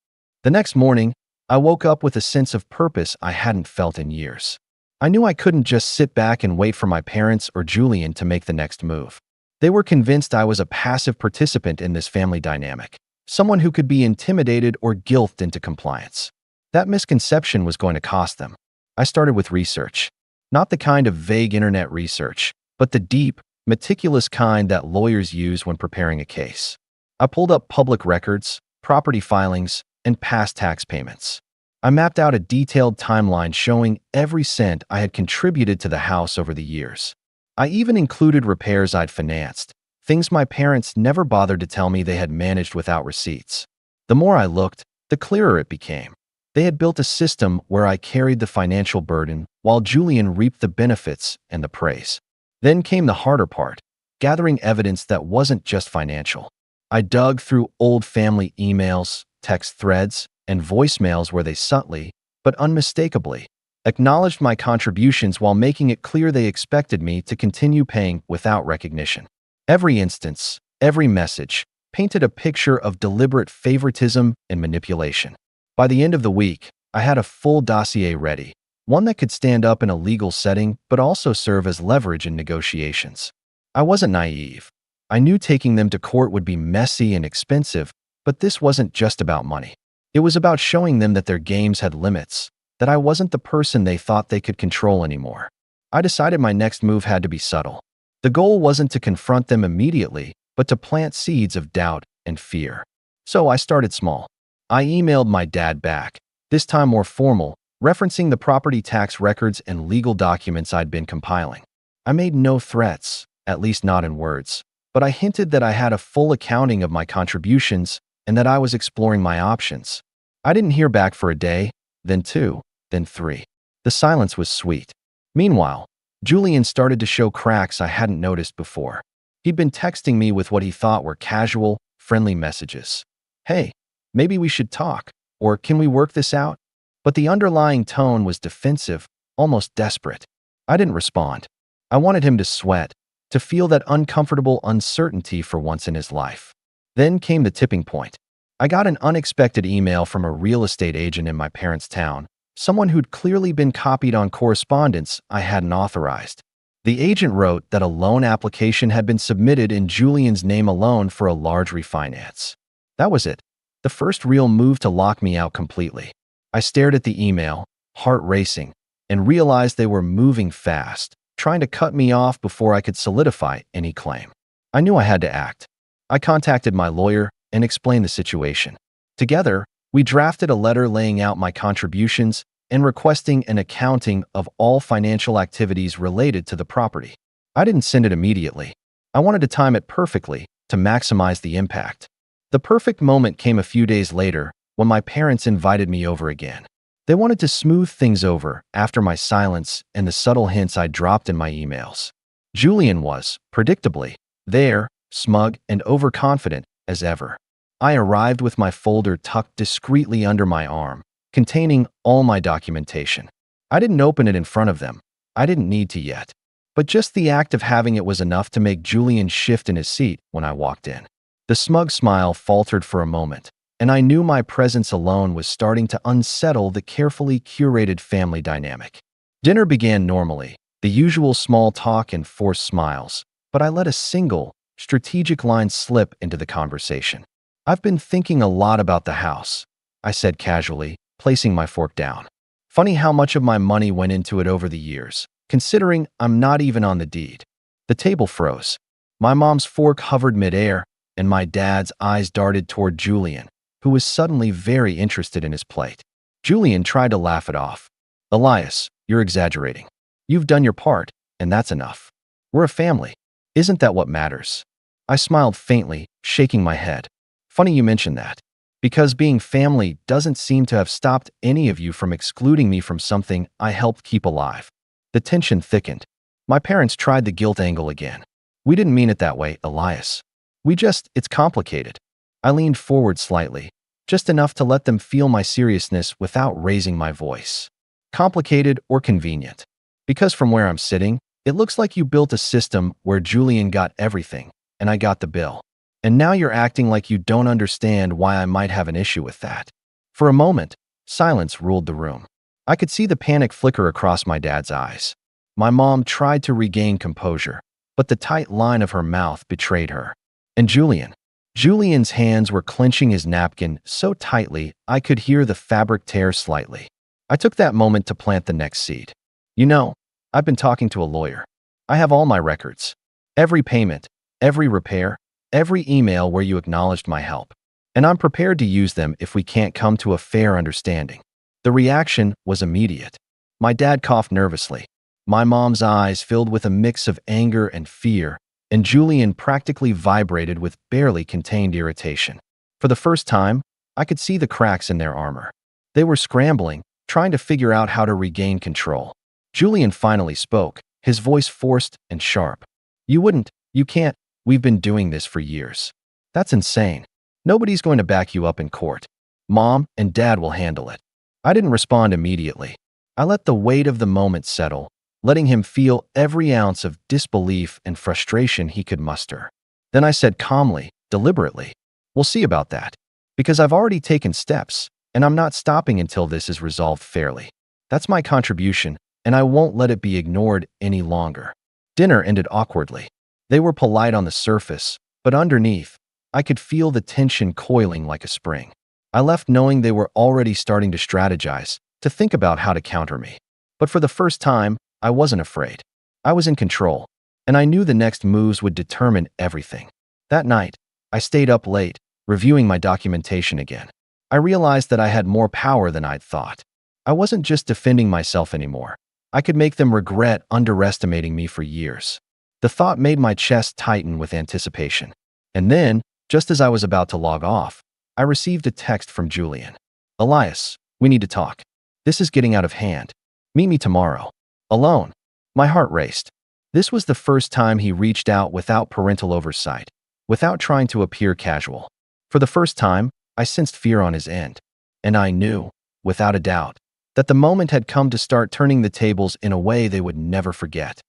The next morning, I woke up with a sense of purpose I hadn't felt in years. I knew I couldn't just sit back and wait for my parents or Julian to make the next move. They were convinced I was a passive participant in this family dynamic, someone who could be intimidated or guilted into compliance. That misconception was going to cost them. I started with research. Not the kind of vague internet research, but the deep, meticulous kind that lawyers use when preparing a case. I pulled up public records, property filings, and past tax payments. I mapped out a detailed timeline showing every cent I had contributed to the house over the years. I even included repairs I'd financed, things my parents never bothered to tell me they had managed without receipts. The more I looked, the clearer it became. They had built a system where I carried the financial burden while Julian reaped the benefits and the praise. Then came the harder part, gathering evidence that wasn't just financial. I dug through old family emails, text threads, and voicemails where they subtly, but unmistakably, acknowledged my contributions while making it clear they expected me to continue paying without recognition. Every instance, every message, painted a picture of deliberate favoritism and manipulation. By the end of the week, I had a full dossier ready, one that could stand up in a legal setting but also serve as leverage in negotiations. I wasn't naive. I knew taking them to court would be messy and expensive, but this wasn't just about money. It was about showing them that their games had limits, that I wasn't the person they thought they could control anymore. I decided my next move had to be subtle. The goal wasn't to confront them immediately, but to plant seeds of doubt and fear. So I started small. I emailed my dad back, this time more formal, referencing the property tax records and legal documents I'd been compiling. I made no threats, at least not in words. but I hinted that I had a full accounting of my contributions and that I was exploring my options. I didn't hear back for a day, then 2, then 3. The silence was sweet. Meanwhile, Julian started to show cracks I hadn't noticed before. He'd been texting me with what he thought were casual, friendly messages. Hey, maybe we should talk, or can we work this out? But the underlying tone was defensive, almost desperate. I didn't respond. I wanted him to sweat, to feel that uncomfortable uncertainty for once in his life. Then came the tipping point. I got an unexpected email from a real estate agent in my parents' town, someone who'd clearly been copied on correspondence I hadn't authorized. The agent wrote that a loan application had been submitted in Julian's name alone for a large refinance. That was it, the first real move to lock me out completely. I stared at the email, heart racing, and realized they were moving fast, trying to cut me off before I could solidify any claim. I knew I had to act. I contacted my lawyer and explained the situation. Together, we drafted a letter laying out my contributions and requesting an accounting of all financial activities related to the property. I didn't send it immediately. I wanted to time it perfectly to maximize the impact. The perfect moment came a few days later when my parents invited me over again. They wanted to smooth things over after my silence and the subtle hints I dropped in my emails. Julian was, predictably, there, smug and overconfident as ever. I arrived with my folder tucked discreetly under my arm, containing all my documentation. I didn't open it in front of them. I didn't need to yet. But just the act of having it was enough to make Julian shift in his seat when I walked in. The smug smile faltered for a moment, and I knew my presence alone was starting to unsettle the carefully curated family dynamic. Dinner began normally, the usual small talk and forced smiles, but I let a single, strategic line slip into the conversation. I've been thinking a lot about the house, I said casually, placing my fork down. Funny how much of my money went into it over the years, considering I'm not even on the deed. The table froze. My mom's fork hovered midair, and my dad's eyes darted toward Julian, who was suddenly very interested in his plate. Julian tried to laugh it off. Elias, you're exaggerating. You've done your part, and that's enough. We're a family. Isn't that what matters? I smiled faintly, shaking my head. Funny you mention that, because being family doesn't seem to have stopped any of you from excluding me from something I helped keep alive. The tension thickened. My parents tried the guilt angle again. We didn't mean it that way, Elias. It's complicated. I leaned forward slightly, just enough to let them feel my seriousness without raising my voice. Complicated or convenient? Because from where I'm sitting, it looks like you built a system where Julian got everything, and I got the bill. And now you're acting like you don't understand why I might have an issue with that. For a moment, silence ruled the room. I could see the panic flicker across my dad's eyes. My mom tried to regain composure, but the tight line of her mouth betrayed her. And Julian's hands were clenching his napkin so tightly I could hear the fabric tear slightly. I took that moment to plant the next seed. You know, I've been talking to a lawyer. I have all my records. Every payment, every repair, every email where you acknowledged my help. And I'm prepared to use them if we can't come to a fair understanding. The reaction was immediate. My dad coughed nervously. My mom's eyes filled with a mix of anger and fear, and Julian practically vibrated with barely contained irritation. For the first time, I could see the cracks in their armor. They were scrambling, trying to figure out how to regain control. Julian finally spoke, his voice forced and sharp. You can't, we've been doing this for years. That's insane. Nobody's going to back you up in court. Mom and Dad will handle it. I didn't respond immediately. I let the weight of the moment settle, letting him feel every ounce of disbelief and frustration he could muster. Then I said calmly, deliberately, we'll see about that. Because I've already taken steps, and I'm not stopping until this is resolved fairly. That's my contribution, and I won't let it be ignored any longer. Dinner ended awkwardly. They were polite on the surface, but underneath, I could feel the tension coiling like a spring. I left knowing they were already starting to strategize, to think about how to counter me. But for the first time, I wasn't afraid. I was in control, and I knew the next moves would determine everything. That night, I stayed up late, reviewing my documentation again. I realized that I had more power than I'd thought. I wasn't just defending myself anymore. I could make them regret underestimating me for years. The thought made my chest tighten with anticipation. And then, just as I was about to log off, I received a text from Julian. "Elias, we need to talk. This is getting out of hand. Meet me tomorrow." Alone. My heart raced. This was the first time he reached out without parental oversight, without trying to appear casual. For the first time, I sensed fear on his end. And I knew, without a doubt, that the moment had come to start turning the tables in a way they would never forget.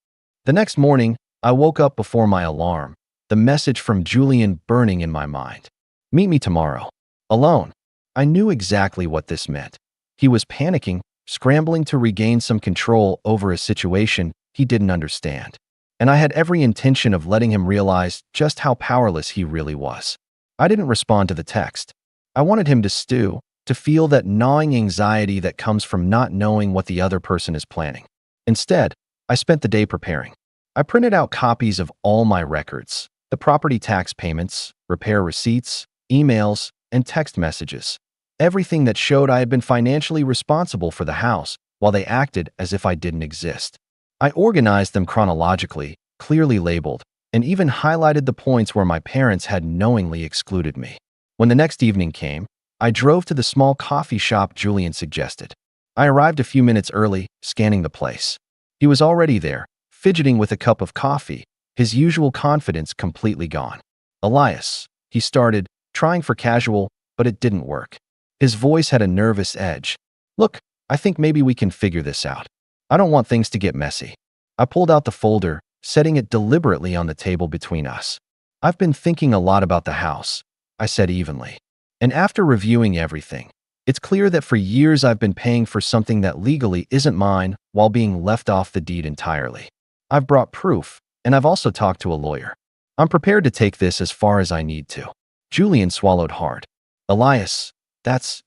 The next morning, I woke up before my alarm, the message from Julian burning in my mind. "Meet me tomorrow." Alone. I knew exactly what this meant. He was panicking, scrambling to regain some control over a situation he didn't understand. And I had every intention of letting him realize just how powerless he really was. I didn't respond to the text. I wanted him to stew, to feel that gnawing anxiety that comes from not knowing what the other person is planning. Instead, I spent the day preparing. I printed out copies of all my records, the property tax payments, repair receipts, emails, and text messages. Everything that showed I had been financially responsible for the house while they acted as if I didn't exist. I organized them chronologically, clearly labeled, and even highlighted the points where my parents had knowingly excluded me. When the next evening came, I drove to the small coffee shop Julian suggested. I arrived a few minutes early, scanning the place. He was already there, fidgeting with a cup of coffee, his usual confidence completely gone. "Elias," he started, trying for casual, but it didn't work. His voice had a nervous edge. "Look, I think maybe we can figure this out. I don't want things to get messy." I pulled out the folder, setting it deliberately on the table between us. "I've been thinking a lot about the house," I said evenly. "And after reviewing everything, it's clear that for years I've been paying for something that legally isn't mine while being left off the deed entirely. I've brought proof, and I've also talked to a lawyer. I'm prepared to take this as far as I need to." Julian swallowed hard. "Elias,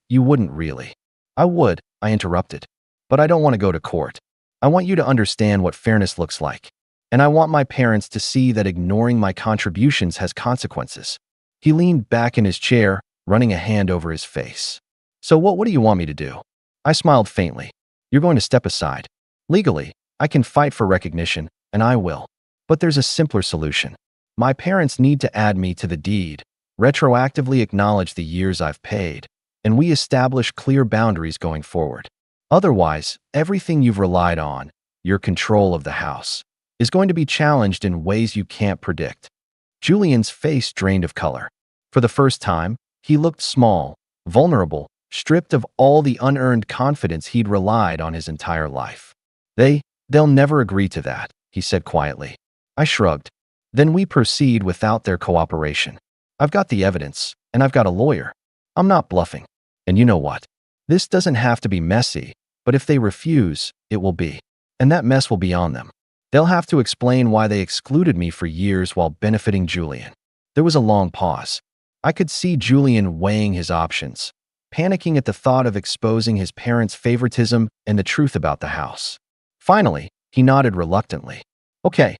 you wouldn't really." "I would," I interrupted. "But I don't want to go to court. I want you to understand what fairness looks like. And I want my parents to see that ignoring my contributions has consequences." He leaned back in his chair, running a hand over his face. "So what do you want me to do?" I smiled faintly. "You're going to step aside. Legally, I can fight for recognition, and I will. But there's a simpler solution. My parents need to add me to the deed, retroactively acknowledge the years I've paid, and we establish clear boundaries going forward. Otherwise, everything you've relied on, your control of the house, is going to be challenged in ways you can't predict." Julian's face drained of color. For the first time, he looked small, vulnerable, stripped of all the unearned confidence he'd relied on his entire life. They'll never agree to that," he said quietly. I shrugged. "Then we proceed without their cooperation. I've got the evidence, and I've got a lawyer. I'm not bluffing. And you know what? This doesn't have to be messy, but if they refuse, it will be. And that mess will be on them. They'll have to explain why they excluded me for years while benefiting Julian." There was a long pause. I could see Julian weighing his options, panicking at the thought of exposing his parents' favoritism and the truth about the house. Finally, he nodded reluctantly. Okay,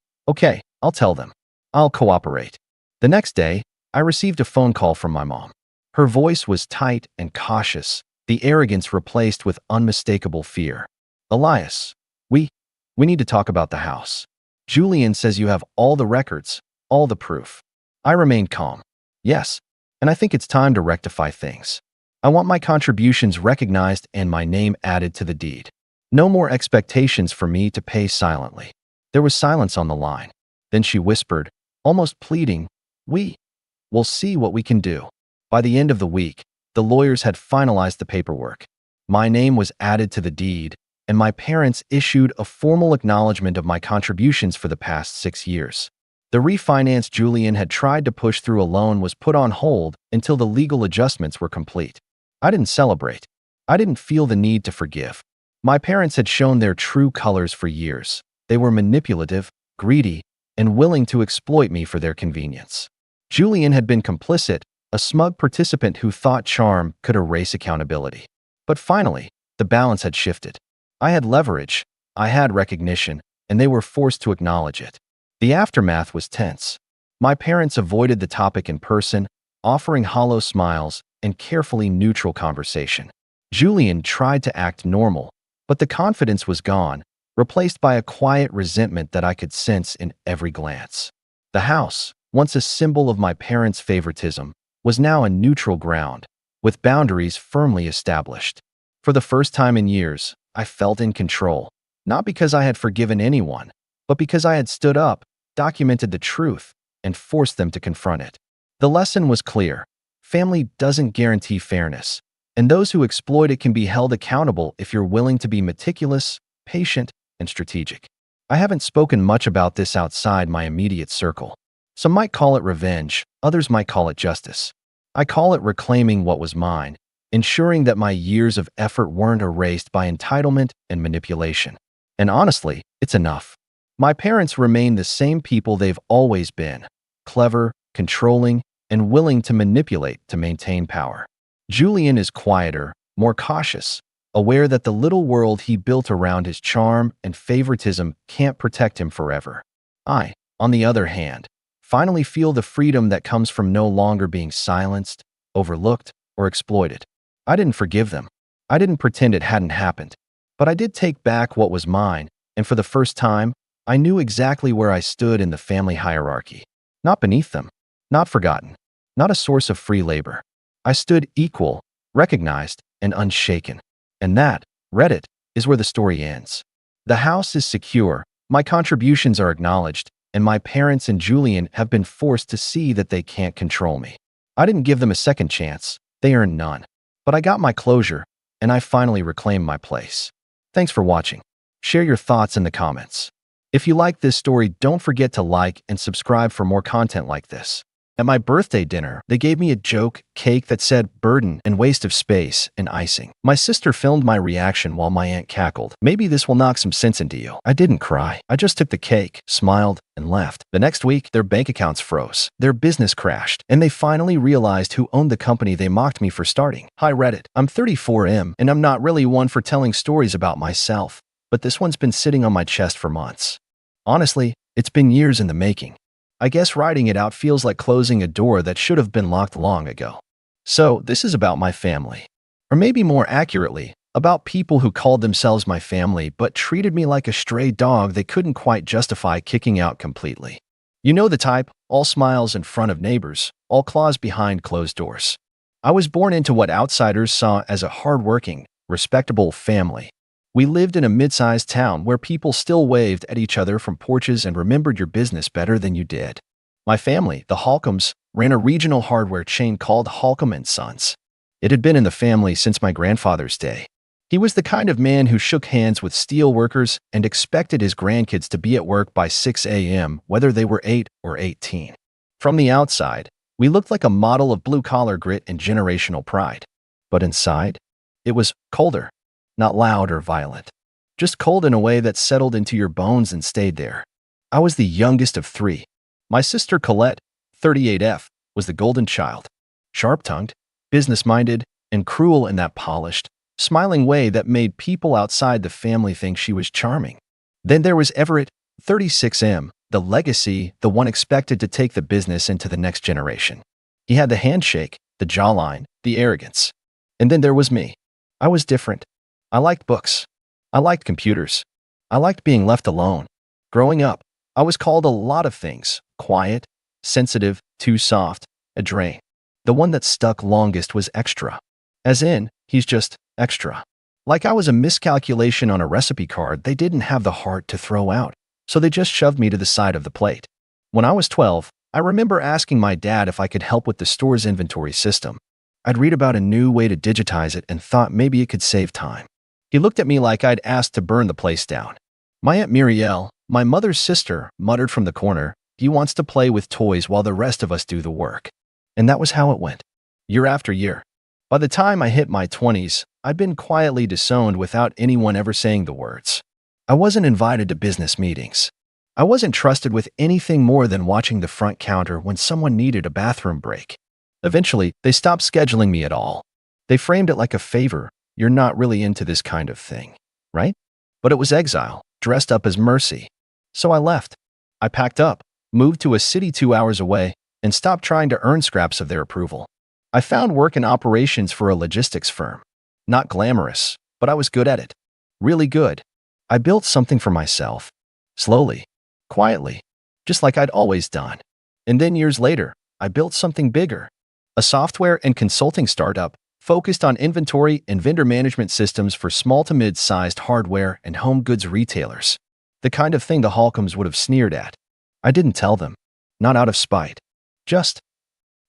I'll tell them. I'll cooperate." The next day, I received a phone call from my mom. Her voice was tight and cautious, the arrogance replaced with unmistakable fear. "Elias, we need to talk about the house. Julian says you have all the records, all the proof." I remained calm. "Yes, and I think it's time to rectify things. I want my contributions recognized and my name added to the deed. No more expectations for me to pay silently." There was silence on the line. Then she whispered, almost pleading, We'll see what we can do." By the end of the week, the lawyers had finalized the paperwork. My name was added to the deed, and my parents issued a formal acknowledgement of my contributions for the past 6 years. The refinance Julian had tried to push through a loan was put on hold until the legal adjustments were complete. I didn't celebrate. I didn't feel the need to forgive. My parents had shown their true colors for years. They were manipulative, greedy, and willing to exploit me for their convenience. Julian had been complicit, a smug participant who thought charm could erase accountability. But finally, the balance had shifted. I had leverage, I had recognition, and they were forced to acknowledge it. The aftermath was tense. My parents avoided the topic in person, offering hollow smiles and carefully neutral conversation. Julian tried to act normal, but the confidence was gone, replaced by a quiet resentment that I could sense in every glance. The house, once a symbol of my parents' favoritism, was now a neutral ground, with boundaries firmly established. For the first time in years, I felt in control, not because I had forgiven anyone, but because I had stood up, documented the truth, and forced them to confront it. The lesson was clear. Family doesn't guarantee fairness, and those who exploit it can be held accountable if you're willing to be meticulous, patient, and strategic. I haven't spoken much about this outside my immediate circle. Some might call it revenge, others might call it justice. I call it reclaiming what was mine, ensuring that my years of effort weren't erased by entitlement and manipulation. And honestly, it's enough. My parents remain the same people they've always been: clever, controlling, and willing to manipulate to maintain power. Julian is quieter, more cautious, aware that the little world he built around his charm and favoritism can't protect him forever. I, on the other hand, finally feel the freedom that comes from no longer being silenced, overlooked, or exploited. I didn't forgive them. I didn't pretend it hadn't happened. But I did take back what was mine, and for the first time, I knew exactly where I stood in the family hierarchy. Not beneath them, not forgotten, not a source of free labor. I stood equal, recognized, and unshaken. And that, Reddit, is where the story ends. The house is secure, my contributions are acknowledged, and my parents and Julian have been forced to see that they can't control me. I didn't give them a second chance, they earned none. But I got my closure, and I finally reclaimed my place. Thanks for watching. Share your thoughts in the comments. If you like this story, don't forget to like and subscribe for more content like this. At my birthday dinner, they gave me a joke cake that said burden and waste of space and icing. My sister filmed my reaction while my aunt cackled. Maybe this will knock some sense into you. I didn't cry. I just took the cake, smiled, and left. The next week, their bank accounts froze. Their business crashed, and they finally realized who owned the company they mocked me for starting. Hi Reddit, I'm 34M, and I'm not really one for telling stories about myself, but this one's been sitting on my chest for months. Honestly, it's been years in the making. I guess writing it out feels like closing a door that should have been locked long ago. So, this is about my family. Or maybe more accurately, about people who called themselves my family but treated me like a stray dog they couldn't quite justify kicking out completely. You know the type, all smiles in front of neighbors, all claws behind closed doors. I was born into what outsiders saw as a hardworking, respectable family. We lived in a mid-sized town where people still waved at each other from porches and remembered your business better than you did. My family, the Holcombs, ran a regional hardware chain called Holcomb & Sons. It had been in the family since my grandfather's day. He was the kind of man who shook hands with steel workers and expected his grandkids to be at work by 6 a.m., whether they were 8 or 18. From the outside, we looked like a model of blue-collar grit and generational pride. But inside, it was colder. Not loud or violent. Just cold in a way that settled into your bones and stayed there. I was the youngest of 3. My sister Colette, 38F, was the golden child. Sharp-tongued, business-minded, and cruel in that polished, smiling way that made people outside the family think she was charming. Then there was Everett, 36M, the legacy, the one expected to take the business into the next generation. He had the handshake, the jawline, the arrogance. And then there was me. I was different. I liked books. I liked computers. I liked being left alone. Growing up, I was called a lot of things: quiet, sensitive, too soft, a drain. The one that stuck longest was extra. As in, he's just extra. Like I was a miscalculation on a recipe card they didn't have the heart to throw out, so they just shoved me to the side of the plate. When I was 12, I remember asking my dad if I could help with the store's inventory system. I'd read about a new way to digitize it and thought maybe it could save time. He looked at me like I'd asked to burn the place down. My Aunt Muriel, my mother's sister, muttered from the corner, "He wants to play with toys while the rest of us do the work." And that was how it went, year after year. By the time I hit my 20s, I'd been quietly disowned without anyone ever saying the words. I wasn't invited to business meetings. I wasn't trusted with anything more than watching the front counter when someone needed a bathroom break. Eventually, they stopped scheduling me at all. They framed it like a favor. You're not really into this kind of thing, right? But it was exile, dressed up as mercy. So I left. I packed up, moved to a city 2 hours away, and stopped trying to earn scraps of their approval. I found work in operations for a logistics firm. Not glamorous, but I was good at it. Really good. I built something for myself. Slowly. Quietly. Just like I'd always done. And then years later, I built something bigger. A software and consulting startup focused on inventory and vendor management systems for small to mid-sized hardware and home goods retailers. The kind of thing the Holcombs would have sneered at. I didn't tell them. Not out of spite. Just,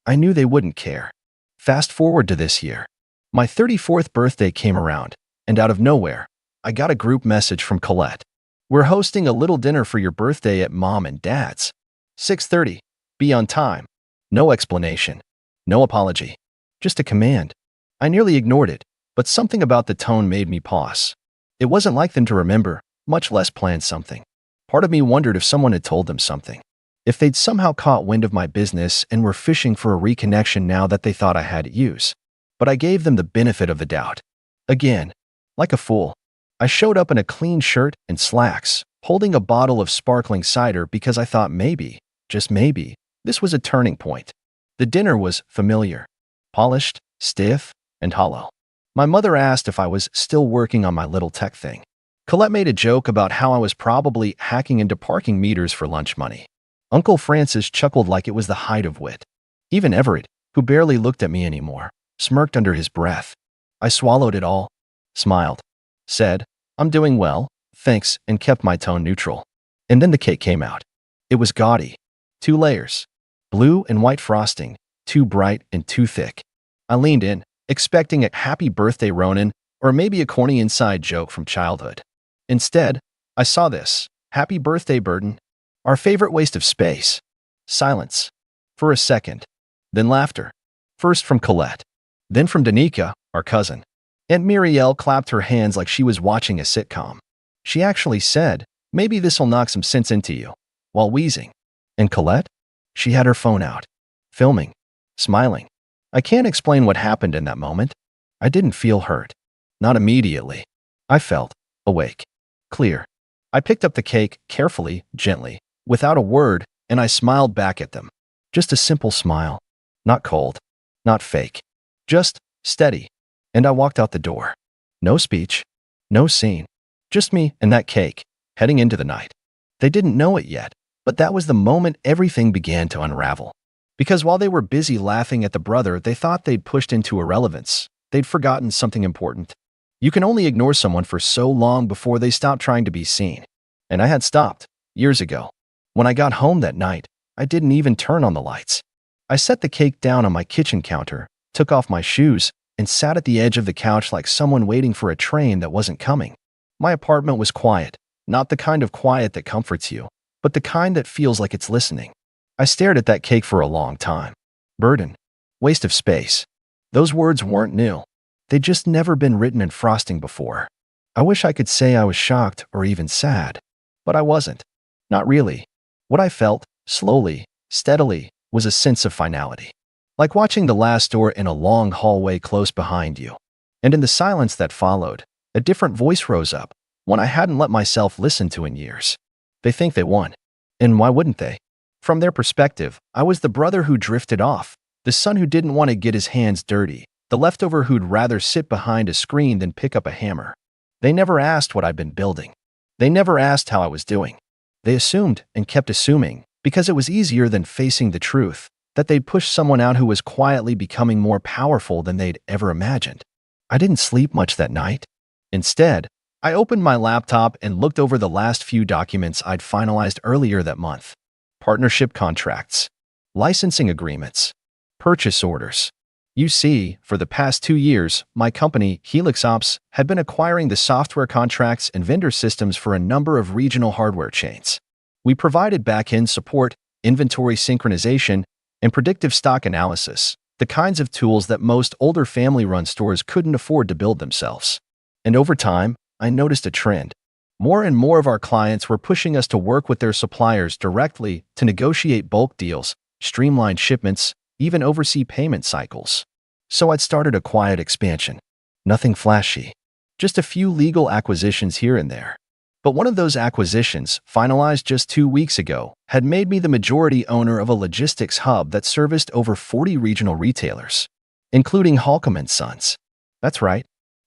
I knew they wouldn't care. Fast forward to this year. My 34th birthday came around, and out of nowhere, I got a group message from Colette. We're hosting a little dinner for your birthday at Mom and Dad's. 6:30. Be on time. No explanation. No apology. Just a command. I nearly ignored it, but something about the tone made me pause. It wasn't like them to remember, much less plan something. Part of me wondered if someone had told them something. If they'd somehow caught wind of my business and were fishing for a reconnection now that they thought I had use. But I gave them the benefit of the doubt. Again, like a fool, I showed up in a clean shirt and slacks, holding a bottle of sparkling cider because I thought maybe, just maybe, this was a turning point. The dinner was familiar, polished, stiff, and hollow. My mother asked if I was still working on my little tech thing. Colette made a joke about how I was probably hacking into parking meters for lunch money. Uncle Francis chuckled like it was the height of wit. Even Everett, who barely looked at me anymore, smirked under his breath. I swallowed it all, smiled, said, "I'm doing well, thanks," and kept my tone neutral. And then the cake came out. It was gaudy. 2 layers. Blue and white frosting, too bright and too thick. I leaned in, expecting a "Happy Birthday, Ronan," or maybe a corny inside joke from childhood. Instead, I saw this: "Happy birthday, Burden." Our favorite waste of space. Silence. For a second. Then laughter. First from Colette. Then from Danica, our cousin. Aunt Muriel clapped her hands like she was watching a sitcom. She actually said, "Maybe this'll knock some sense into you," while wheezing. And Colette? She had her phone out. Filming. Smiling. I can't explain what happened in that moment. I didn't feel hurt. Not immediately. I felt awake. Clear. I picked up the cake carefully, gently, without a word, and I smiled back at them. Just a simple smile. Not cold. Not fake. Just steady. And I walked out the door. No speech. No scene. Just me and that cake, heading into the night. They didn't know it yet, but that was the moment everything began to unravel. Because while they were busy laughing at the brother they thought they'd pushed into irrelevance, they'd forgotten something important. You can only ignore someone for so long before they stop trying to be seen. And I had stopped, years ago. When I got home that night, I didn't even turn on the lights. I set the cake down on my kitchen counter, took off my shoes, and sat at the edge of the couch like someone waiting for a train that wasn't coming. My apartment was quiet, not the kind of quiet that comforts you, but the kind that feels like it's listening. I stared at that cake for a long time. Burden. Waste of space. Those words weren't new. They'd just never been written in frosting before. I wish I could say I was shocked or even sad, but I wasn't. Not really. What I felt, slowly, steadily, was a sense of finality. Like watching the last door in a long hallway close behind you. And in the silence that followed, a different voice rose up, one I hadn't let myself listen to in years. They think they won. And why wouldn't they? From their perspective, I was the brother who drifted off, the son who didn't want to get his hands dirty, the leftover who'd rather sit behind a screen than pick up a hammer. They never asked what I'd been building. They never asked how I was doing. They assumed and kept assuming, because it was easier than facing the truth, that they'd push someone out who was quietly becoming more powerful than they'd ever imagined. I didn't sleep much that night. Instead, I opened my laptop and looked over the last few documents I'd finalized earlier that month. Partnership contracts, licensing agreements, purchase orders. You see, for the past 2 years, my company, Helix Ops, had been acquiring the software contracts and vendor systems for a number of regional hardware chains. We provided back-end support, inventory synchronization, and predictive stock analysis, the kinds of tools that most older family-run stores couldn't afford to build themselves. And over time, I noticed a trend. More and more of our clients were pushing us to work with their suppliers directly to negotiate bulk deals, streamline shipments, even oversee payment cycles. So I'd started a quiet expansion. Nothing flashy. Just a few legal acquisitions here and there. But one of those acquisitions, finalized just 2 weeks ago, had made me the majority owner of a logistics hub that serviced over 40 regional retailers, including Holcomb & Sons. That's right.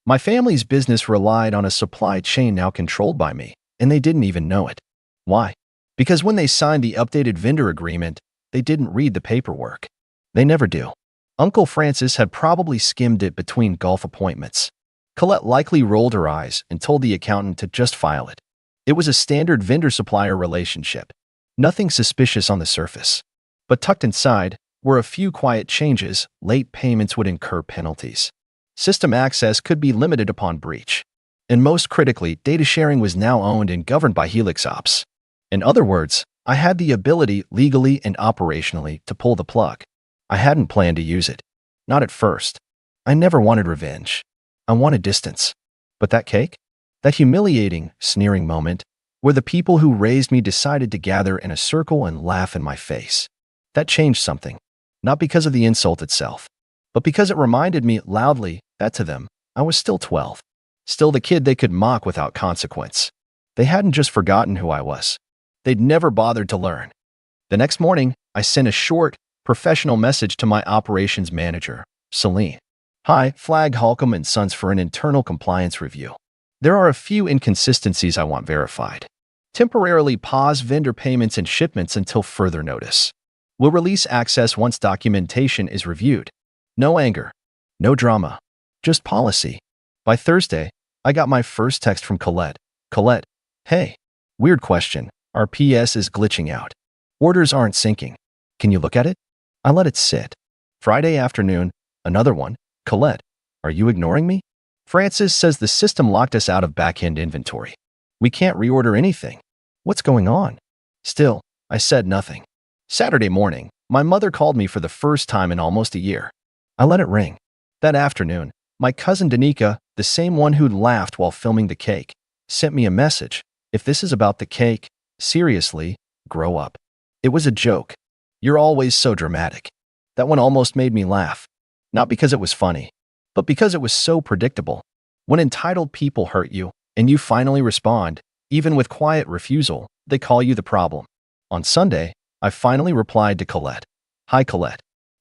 My family's business relied on a supply chain now controlled by me, and they didn't even know it. Why? Because when they signed the updated vendor agreement, they didn't read the paperwork. They never do. Uncle Francis had probably skimmed it between golf appointments. Colette likely rolled her eyes and told the accountant to just file it. It was a standard vendor-supplier relationship. Nothing suspicious on the surface. But tucked inside were a few quiet changes. Late payments would incur penalties. System access could be limited upon breach. And most critically, data sharing was now owned and governed by Helix Ops. In other words, I had the ability legally and operationally to pull the plug. I hadn't planned to use it. Not at first. I never wanted revenge. I wanted distance. But that cake? That humiliating, sneering moment where the people who raised me decided to gather in a circle and laugh in my face. That changed something. Not because of the insult itself, but because it reminded me loudly that to them, I was still 12. Still the kid they could mock without consequence. They hadn't just forgotten who I was. They'd never bothered to learn. The next morning, I sent a short, professional message to my operations manager, Celine. Hi, flag Holcomb & Sons for an internal compliance review. There are a few inconsistencies I want verified. Temporarily pause vendor payments and shipments until further notice. We'll release access once documentation is reviewed. No anger. No drama. Just policy. By Thursday, I got my first text from Colette. Colette, hey. Weird question. Our PS is glitching out. Orders aren't syncing. Can you look at it? I let it sit. Friday afternoon, another one. Colette, are you ignoring me? Francis says the system locked us out of back-end inventory. We can't reorder anything. What's going on? Still, I said nothing. Saturday morning, my mother called me for the first time in almost a year. I let it ring. That afternoon, my cousin Danica, the same one who'd laughed while filming the cake, sent me a message. If this is about the cake, seriously, grow up. It was a joke. You're always so dramatic. That one almost made me laugh. Not because it was funny, but because it was so predictable. When entitled people hurt you, and you finally respond, even with quiet refusal, they call you the problem. On Sunday, I finally replied to Colette. Hi Colette.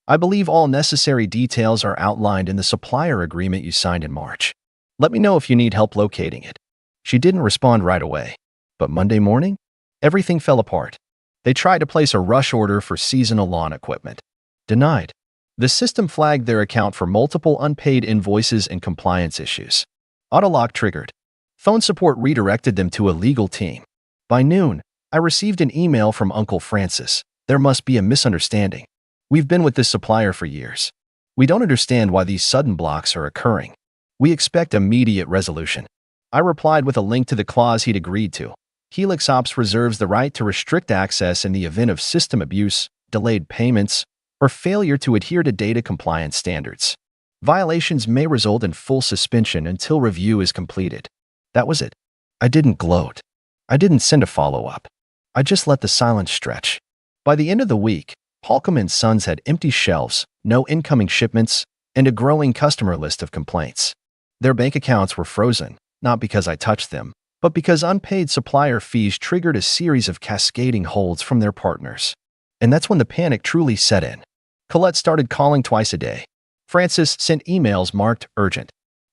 I believe all necessary details are outlined in the supplier agreement you signed in March. Let me know if you need help locating it. She didn't respond right away. But Monday morning, everything fell apart. They tried to place a rush order for seasonal lawn equipment. Denied. The system flagged their account for multiple unpaid invoices and compliance issues. Autolock triggered. Phone support redirected them to a legal team. By noon, I received an email from Uncle Francis. There must be a misunderstanding. We've been with this supplier for years. We don't understand why these sudden blocks are occurring. We expect immediate resolution. I replied with a link to the clause he'd agreed to. Helix Ops reserves the right to restrict access in the event of system abuse, delayed payments, or failure to adhere to data compliance standards. Violations may result in full suspension until review is completed. That was it. I didn't gloat. I didn't send a follow-up. I just let the silence stretch. By the end of the week, Holcomb & Sons had empty shelves, no incoming shipments, and a growing customer list of complaints. Their bank accounts were frozen, not because I touched them, but because unpaid supplier fees triggered a series of cascading holds from their partners. And that's when the panic truly set in. Colette started calling twice a day. Francis sent emails marked urgent.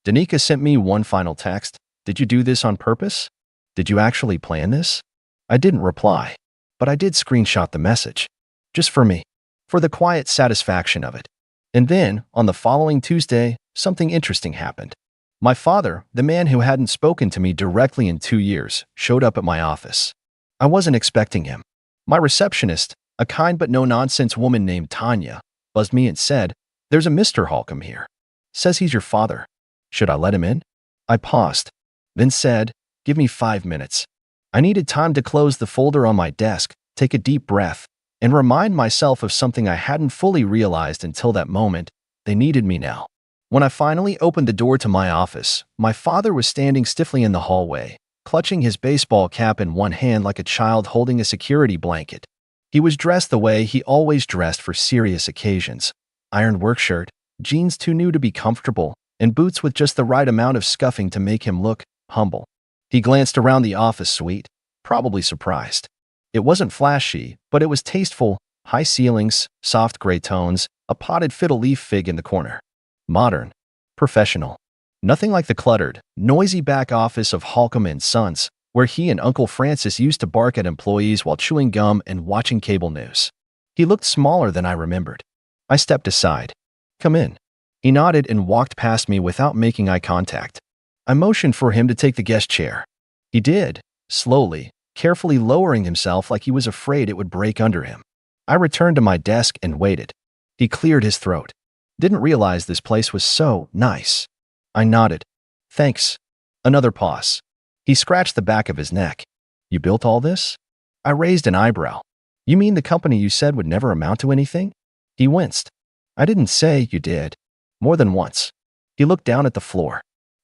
Danica sent me one final text. Did you do this on purpose? Did you actually plan this? I didn't reply, but I did screenshot the message. Just for me. For the quiet satisfaction of it. And then, on the following Tuesday, something interesting happened. My father, the man who hadn't spoken to me directly in 2 years, showed up at my office. I wasn't expecting him. My receptionist, a kind but no-nonsense woman named Tanya, buzzed me and said, "There's a Mr. Holcomb here. Says he's your father. Should I let him in?" I paused, then said, "Give me 5 minutes." I needed time to close the folder on my desk, take a deep breath, and remind myself of something I hadn't fully realized until that moment. They needed me now. When I finally opened the door to my office, my father was standing stiffly in the hallway, clutching his baseball cap in one hand like a child holding a security blanket. He was dressed the way he always dressed for serious occasions. Ironed work shirt, jeans too new to be comfortable, and boots with just the right amount of scuffing to make him look humble. He glanced around the office suite, probably surprised. It wasn't flashy, but it was tasteful, high ceilings, soft gray tones, a potted fiddle leaf fig in the corner. Modern. Professional. Nothing like the cluttered, noisy back office of Holcomb and Sons, where he and Uncle Francis used to bark at employees while chewing gum and watching cable news. He looked smaller than I remembered. I stepped aside. "Come in." He nodded and walked past me without making eye contact. I motioned for him to take the guest chair. He did, slowly, carefully lowering himself like he was afraid it would break under him. I returned to my desk and waited. He cleared his throat. "Didn't realize this place was so nice." I nodded. "Thanks." Another pause. He scratched the back of his neck. "You built all this?" I raised an eyebrow. "You mean the company you said would never amount to anything?" He winced. "I didn't say you did." More than once. He looked down at the floor.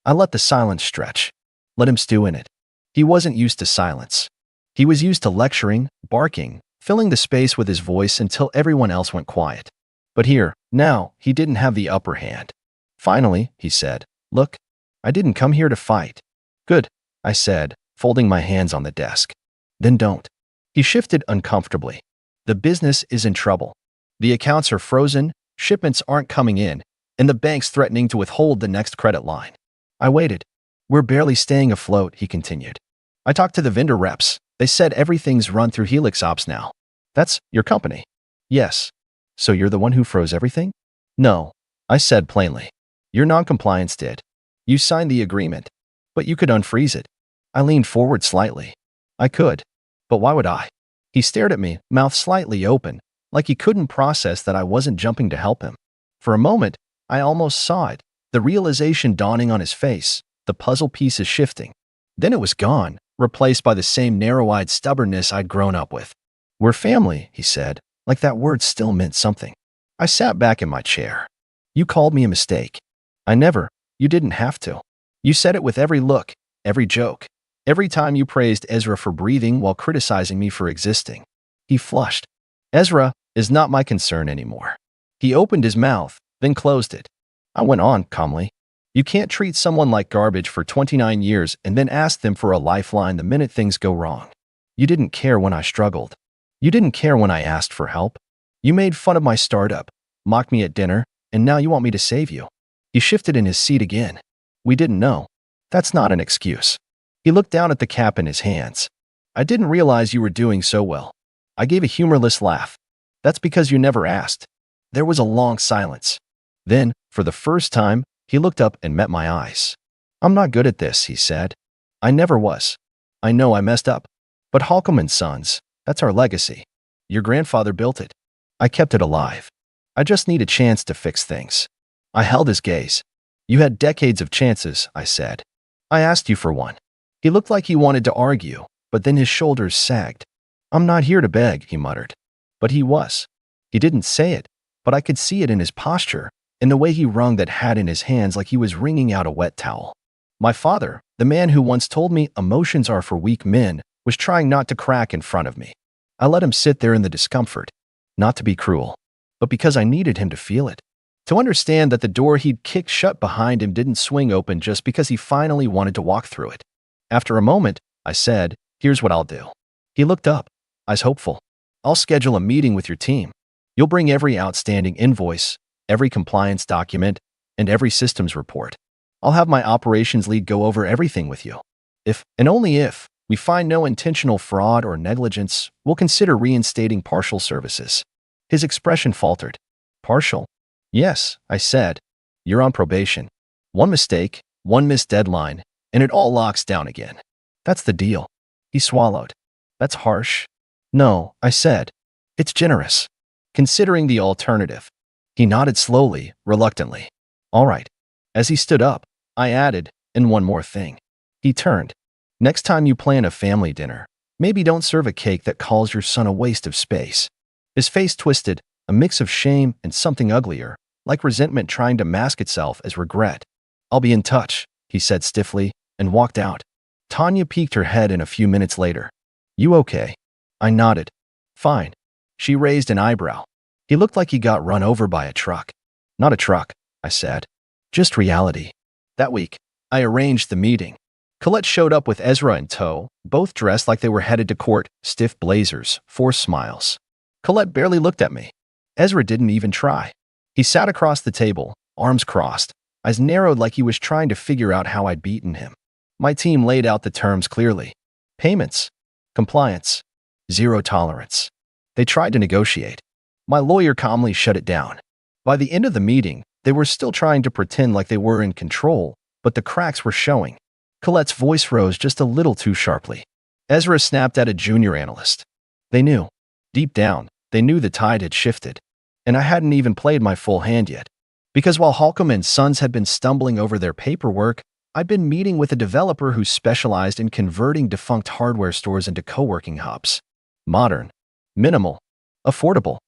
I let the silence stretch. Let him stew in it. He wasn't used to silence. He was used to lecturing, barking, filling the space with his voice until everyone else went quiet. But here, now, he didn't have the upper hand. Finally, he said, "Look, I didn't come here to fight." "Good," I said, folding my hands on the desk. "Then don't." He shifted uncomfortably. "The business is in trouble. The accounts are frozen, shipments aren't coming in, and the bank's threatening to withhold the next credit line." I waited. "We're barely staying afloat," he continued. "I talked to the vendor reps. They said everything's run through Helix Ops now." "That's your company?" "Yes." "So you're the one who froze everything?" "No," I said plainly. "Your noncompliance did. You signed the agreement. But you could unfreeze it." I leaned forward slightly. "I could. But why would I?" He stared at me, mouth slightly open, like he couldn't process that I wasn't jumping to help him. For a moment, I almost saw it, the realization dawning on his face, the puzzle pieces shifting. Then it was gone, replaced by the same narrow-eyed stubbornness I'd grown up with. "We're family," he said, like that word still meant something. I sat back in my chair. "You called me a mistake." "I never. You didn't have to. You said it with every look, every joke, every time you praised Ezra for breathing while criticizing me for existing." He flushed. "Ezra is not my concern anymore." He opened his mouth, then closed it. I went on calmly. "You can't treat someone like garbage for 29 years and then ask them for a lifeline the minute things go wrong. You didn't care when I struggled. You didn't care when I asked for help. You made fun of my startup, mocked me at dinner, and now you want me to save you." He shifted in his seat again. "We didn't know." "That's not an excuse." He looked down at the cap in his hands. "I didn't realize you were doing so well." I gave a humorless laugh. "That's because you never asked." There was a long silence. Then, for the first time, he looked up and met my eyes. "I'm not good at this," he said. "I never was. I know I messed up. But Holcomb and Sons, that's our legacy. Your grandfather built it. I kept it alive. I just need a chance to fix things." I held his gaze. "You had decades of chances," I said. "I asked you for one." He looked like he wanted to argue, but then his shoulders sagged. "I'm not here to beg," he muttered. But he was. He didn't say it, but I could see it in his posture, in the way he wrung that hat in his hands like he was wringing out a wet towel. My father, the man who once told me emotions are for weak men, was trying not to crack in front of me. I let him sit there in the discomfort, not to be cruel, but because I needed him to feel it. To understand that the door he'd kicked shut behind him didn't swing open just because he finally wanted to walk through it. After a moment, I said, "Here's what I'll do." He looked up, eyes hopeful. "I'll schedule a meeting with your team. You'll bring every outstanding invoice, every compliance document, and every systems report. I'll have my operations lead go over everything with you. If, and only if, we find no intentional fraud or negligence, we'll consider reinstating partial services." His expression faltered. "Partial?" "Yes," I said. "You're on probation. One mistake, one missed deadline, and it all locks down again. That's the deal." He swallowed. "That's harsh." "No," I said. "It's generous, considering the alternative." He nodded slowly, reluctantly. "All right." As he stood up, I added, "And one more thing." He turned. "Next time you plan a family dinner, maybe don't serve a cake that calls your son a waste of space." His face twisted, a mix of shame and something uglier, like resentment trying to mask itself as regret. "I'll be in touch," he said stiffly, and walked out. Tanya peeked her head in a few minutes later. "You okay?" I nodded. "Fine." She raised an eyebrow. He looked like he got run over by a truck. "Not a truck," I said. "Just reality." That week, I arranged the meeting. Colette showed up with Ezra in tow, both dressed like they were headed to court, stiff blazers, forced smiles. Colette barely looked at me. Ezra didn't even try. He sat across the table, arms crossed, eyes narrowed like he was trying to figure out how I'd beaten him. My team laid out the terms clearly. Payments, compliance, zero tolerance. They tried to negotiate. My lawyer calmly shut it down. By the end of the meeting, they were still trying to pretend like they were in control, but the cracks were showing. Colette's voice rose just a little too sharply. Ezra snapped at a junior analyst. They knew. Deep down, they knew the tide had shifted. And I hadn't even played my full hand yet. Because while Holcomb and Sons had been stumbling over their paperwork, I'd been meeting with a developer who specialized in converting defunct hardware stores into co-working hubs. Modern, minimal, affordable.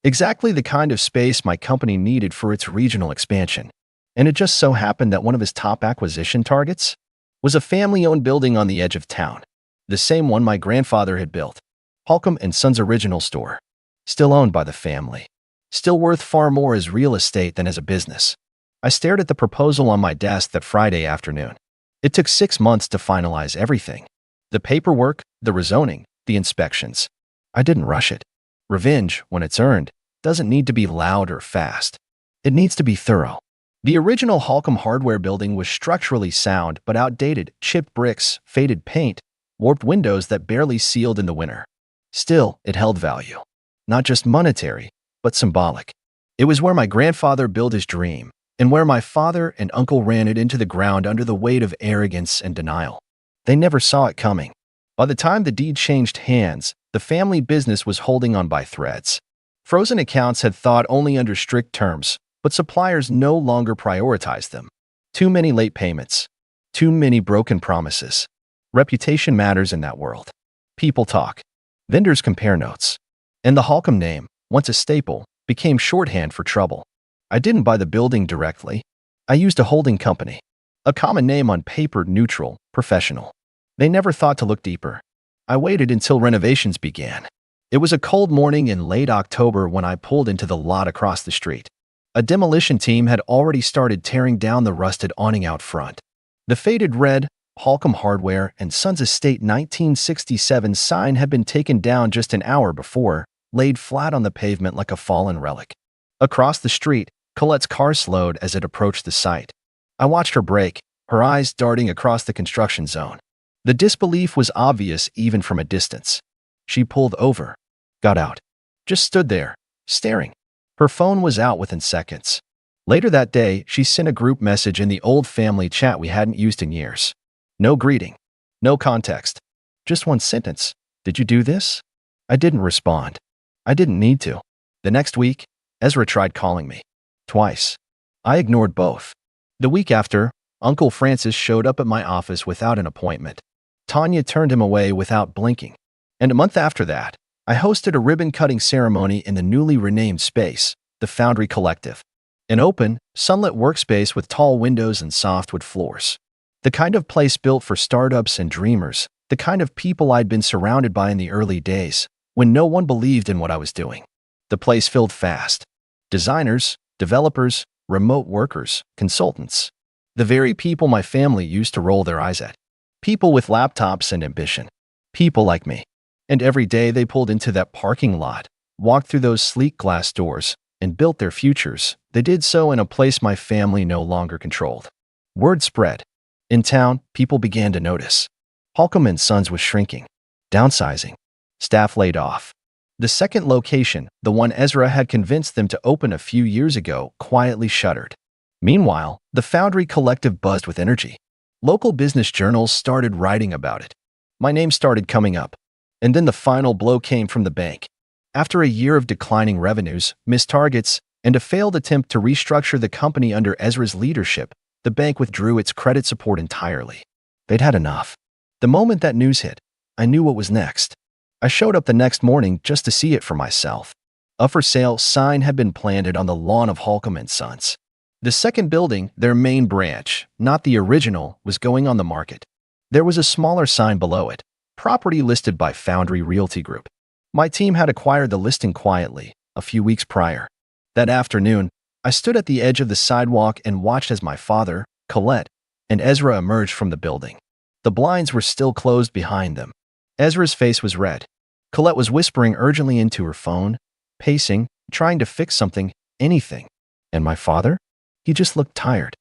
Exactly the kind of space my company needed for its regional expansion. And it just so happened that one of his top acquisition targets was a family-owned building on the edge of town. The same one my grandfather had built. Holcomb and Sons' original store. Still owned by the family. Still worth far more as real estate than as a business. I stared at the proposal on my desk that Friday afternoon. It took 6 months to finalize everything. The paperwork, the rezoning, the inspections. I didn't rush it. Revenge, when it's earned, doesn't need to be loud or fast. It needs to be thorough. The original Holcomb hardware building was structurally sound but outdated, chipped bricks, faded paint, warped windows that barely sealed in the winter. Still, it held value. Not just monetary, but symbolic. It was where my grandfather built his dream, and where my father and uncle ran it into the ground under the weight of arrogance and denial. They never saw it coming. By the time the deed changed hands, the family business was holding on by threads. Frozen accounts had thawed only under strict terms, but suppliers no longer prioritized them. Too many late payments. Too many broken promises. Reputation matters in that world. People talk. Vendors compare notes. And the Holcomb name, once a staple, became shorthand for trouble. I didn't buy the building directly. I used a holding company. A common name on paper, neutral, professional. They never thought to look deeper. I waited until renovations began. It was a cold morning in late October when I pulled into the lot across the street. A demolition team had already started tearing down the rusted awning out front. The faded red, Holcomb Hardware and Sons Estate 1967 sign had been taken down just an hour before, laid flat on the pavement like a fallen relic. Across the street, Colette's car slowed as it approached the site. I watched her brake, her eyes darting across the construction zone. The disbelief was obvious even from a distance. She pulled over, got out, just stood there, staring. Her phone was out within seconds. Later that day, she sent a group message in the old family chat we hadn't used in years. No greeting, no context, just one sentence. Did you do this? I didn't respond. I didn't need to. The next week, Ezra tried calling me. Twice. I ignored both. The week after, Uncle Francis showed up at my office without an appointment. Tanya turned him away without blinking. And a month after that, I hosted a ribbon-cutting ceremony in the newly renamed space, the Foundry Collective. An open, sunlit workspace with tall windows and softwood floors. The kind of place built for startups and dreamers, the kind of people I'd been surrounded by in the early days, when no one believed in what I was doing. The place filled fast. Designers, developers, remote workers, consultants. The very people my family used to roll their eyes at. People with laptops and ambition. People like me. And every day they pulled into that parking lot, walked through those sleek glass doors, and built their futures. They did so in a place my family no longer controlled. Word spread. In town, people began to notice. Holcomb and Sons was shrinking, downsizing, staff laid off. The second location, the one Ezra had convinced them to open a few years ago, quietly shuttered. Meanwhile, the Foundry Collective buzzed with energy. Local business journals started writing about it. My name started coming up. And then the final blow came from the bank. After a year of declining revenues, missed targets, and a failed attempt to restructure the company under Ezra's leadership, the bank withdrew its credit support entirely. They'd had enough. The moment that news hit, I knew what was next. I showed up the next morning just to see it for myself. A for sale sign had been planted on the lawn of Holcomb and Sons. The second building, their main branch, not the original, was going on the market. There was a smaller sign below it, property listed by Foundry Realty Group. My team had acquired the listing quietly, a few weeks prior. That afternoon, I stood at the edge of the sidewalk and watched as my father, Colette, and Ezra emerged from the building. The blinds were still closed behind them. Ezra's face was red. Colette was whispering urgently into her phone, pacing, trying to fix something, anything. And my father? He just looked tired.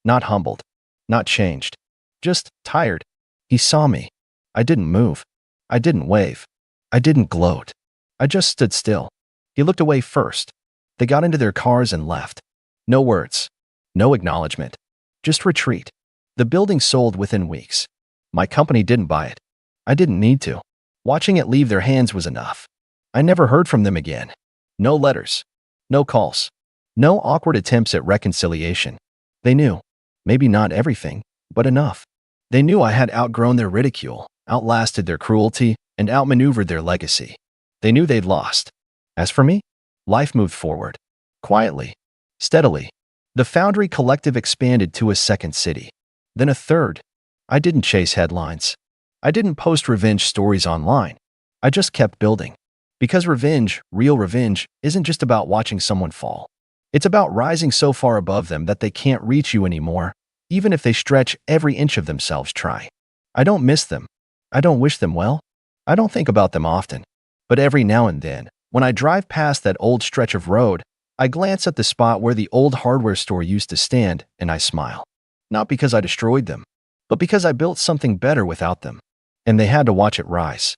Not humbled. Not changed. Just tired. He saw me. I didn't move. I didn't wave. I didn't gloat. I just stood still. He looked away first. They got into their cars and left. No words. No acknowledgement. Just retreat. The building sold within weeks. My company didn't buy it. I didn't need to. Watching it leave their hands was enough. I never heard from them again. No letters. No calls. No awkward attempts at reconciliation. They knew. Maybe not everything, but enough. They knew I had outgrown their ridicule, outlasted their cruelty, and outmaneuvered their legacy. They knew they'd lost. As for me, life moved forward. Quietly. Steadily. The Foundry Collective expanded to a second city. Then a third. I didn't chase headlines. I didn't post revenge stories online. I just kept building. Because revenge, real revenge, isn't just about watching someone fall. It's about rising so far above them that they can't reach you anymore, even if they stretch every inch of themselves try. I don't miss them. I don't wish them well. I don't think about them often. But every now and then, when I drive past that old stretch of road, I glance at the spot where the old hardware store used to stand and I smile. Not because I destroyed them, but because I built something better without them. And they had to watch it rise.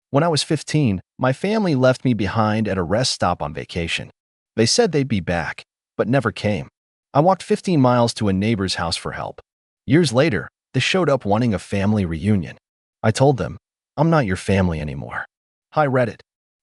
When I was 15, my family left me behind at a rest stop on vacation. They said they'd be back, but never came. I walked 15 miles to a neighbor's house for help. Years later, they showed up wanting a family reunion. I told them, I'm not your family anymore. Hi Reddit.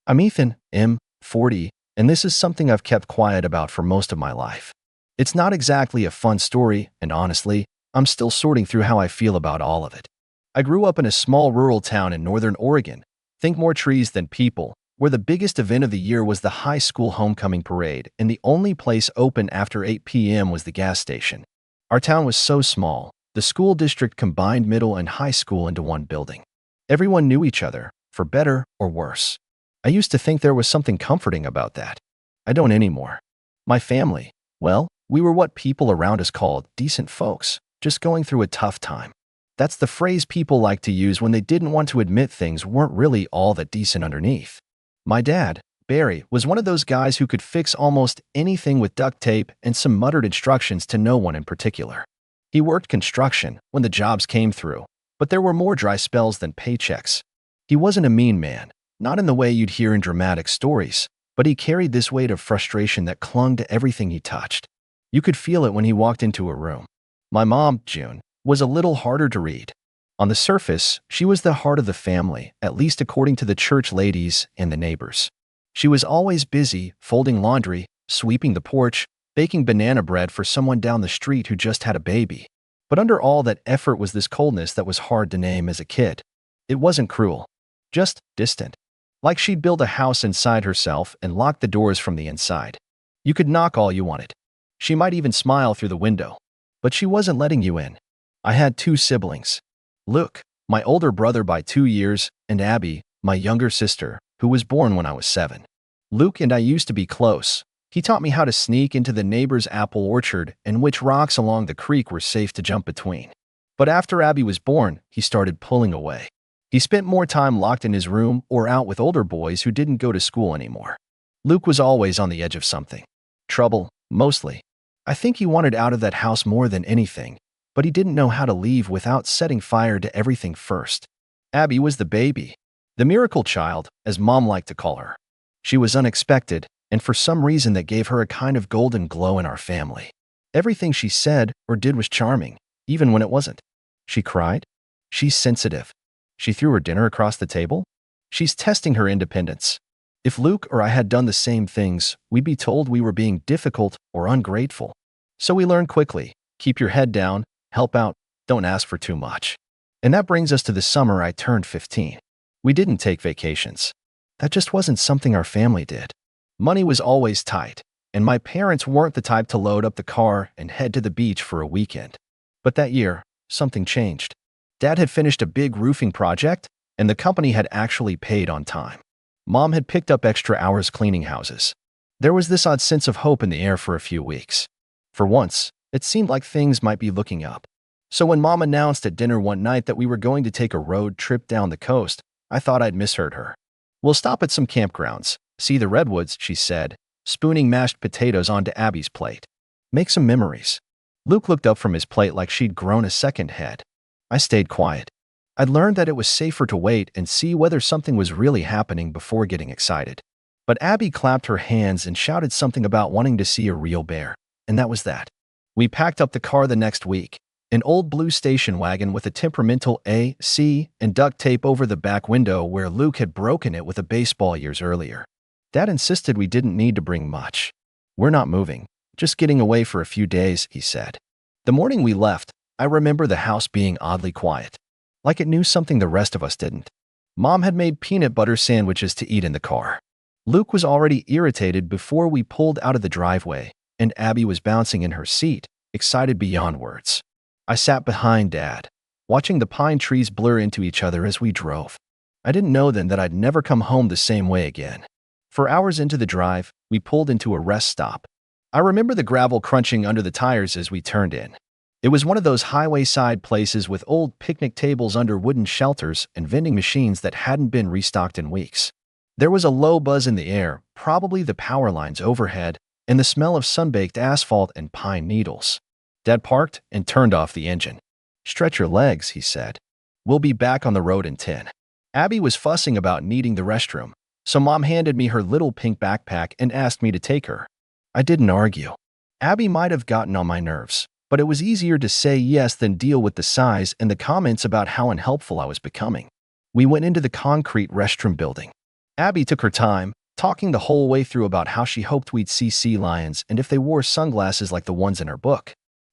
I'm Ethan, M, 40, and this is something I've kept quiet about for most of my life. It's not exactly a fun story, and honestly, I'm still sorting through how I feel about all of it. I grew up in a small rural town in northern Oregon. Think more trees than people, where the biggest event of the year was the high school homecoming parade, and the only place open after 8 p.m. was the gas station. Our town was so small, the school district combined middle and high school into one building. Everyone knew each other, for better or worse. I used to think there was something comforting about that. I don't anymore. My family, well, we were what people around us called decent folks, just going through a tough time. That's the phrase people like to use when they didn't want to admit things weren't really all that decent underneath. My dad, Barry, was one of those guys who could fix almost anything with duct tape and some muttered instructions to no one in particular. He worked construction when the jobs came through, but there were more dry spells than paychecks. He wasn't a mean man, not in the way you'd hear in dramatic stories, but he carried this weight of frustration that clung to everything he touched. You could feel it when he walked into a room. My mom, June, was a little harder to read. On the surface, she was the heart of the family, at least according to the church ladies and the neighbors. She was always busy, folding laundry, sweeping the porch, baking banana bread for someone down the street who just had a baby. But under all that effort was this coldness that was hard to name as a kid. It wasn't cruel, just distant. Like she'd build a house inside herself and lock the doors from the inside. You could knock all you wanted. She might even smile through the window. But she wasn't letting you in. I had 2 siblings. Luke, my older brother by 2 years, and Abby, my younger sister, who was born when I was 7. Luke and I used to be close. He taught me how to sneak into the neighbor's apple orchard and which rocks along the creek were safe to jump between. But after Abby was born, he started pulling away. He spent more time locked in his room or out with older boys who didn't go to school anymore. Luke was always on the edge of something. Trouble, mostly. I think he wanted out of that house more than anything, but he didn't know how to leave without setting fire to everything first. Abby was the baby. The miracle child, as Mom liked to call her. She was unexpected, and for some reason that gave her a kind of golden glow in our family. Everything she said or did was charming, even when it wasn't. She cried. She's sensitive. She threw her dinner across the table. She's testing her independence. If Luke or I had done the same things, we'd be told we were being difficult or ungrateful. So we learned quickly, keep your head down, help out, don't ask for too much. And that brings us to the summer I turned 15. We didn't take vacations. That just wasn't something our family did. Money was always tight, and my parents weren't the type to load up the car and head to the beach for a weekend. But that year, something changed. Dad had finished a big roofing project, and the company had actually paid on time. Mom had picked up extra hours cleaning houses. There was this odd sense of hope in the air for a few weeks. For once, it seemed like things might be looking up. So when Mom announced at dinner one night that we were going to take a road trip down the coast, I thought I'd misheard her. We'll stop at some campgrounds, see the redwoods, she said, spooning mashed potatoes onto Abby's plate. Make some memories. Luke looked up from his plate like she'd grown a second head. I stayed quiet. I'd learned that it was safer to wait and see whether something was really happening before getting excited. But Abby clapped her hands and shouted something about wanting to see a real bear, and that was that. We packed up the car the next week, an old blue station wagon with a temperamental A, C, and duct tape over the back window where Luke had broken it with a baseball years earlier. Dad insisted we didn't need to bring much. "We're not moving, just getting away for a few days," he said. The morning we left, I remember the house being oddly quiet, like it knew something the rest of us didn't. Mom had made peanut butter sandwiches to eat in the car. Luke was already irritated before we pulled out of the driveway, and Abby was bouncing in her seat, excited beyond words. I sat behind Dad, watching the pine trees blur into each other as we drove. I didn't know then that I'd never come home the same way again. For hours into the drive, we pulled into a rest stop. I remember the gravel crunching under the tires as we turned in. It was one of those highway-side places with old picnic tables under wooden shelters and vending machines that hadn't been restocked in weeks. There was a low buzz in the air, probably the power lines overhead, and the smell of sun-baked asphalt and pine needles. Dad parked and turned off the engine. "Stretch your legs," he said. "We'll be back on the road in 10. Abby was fussing about needing the restroom, so Mom handed me her little pink backpack and asked me to take her. I didn't argue. Abby might have gotten on my nerves, but it was easier to say yes than deal with the size and the comments about how unhelpful I was becoming. We went into the concrete restroom building. Abby took her time, talking the whole way through about how she hoped we'd see sea lions and if they wore sunglasses like the ones in her book.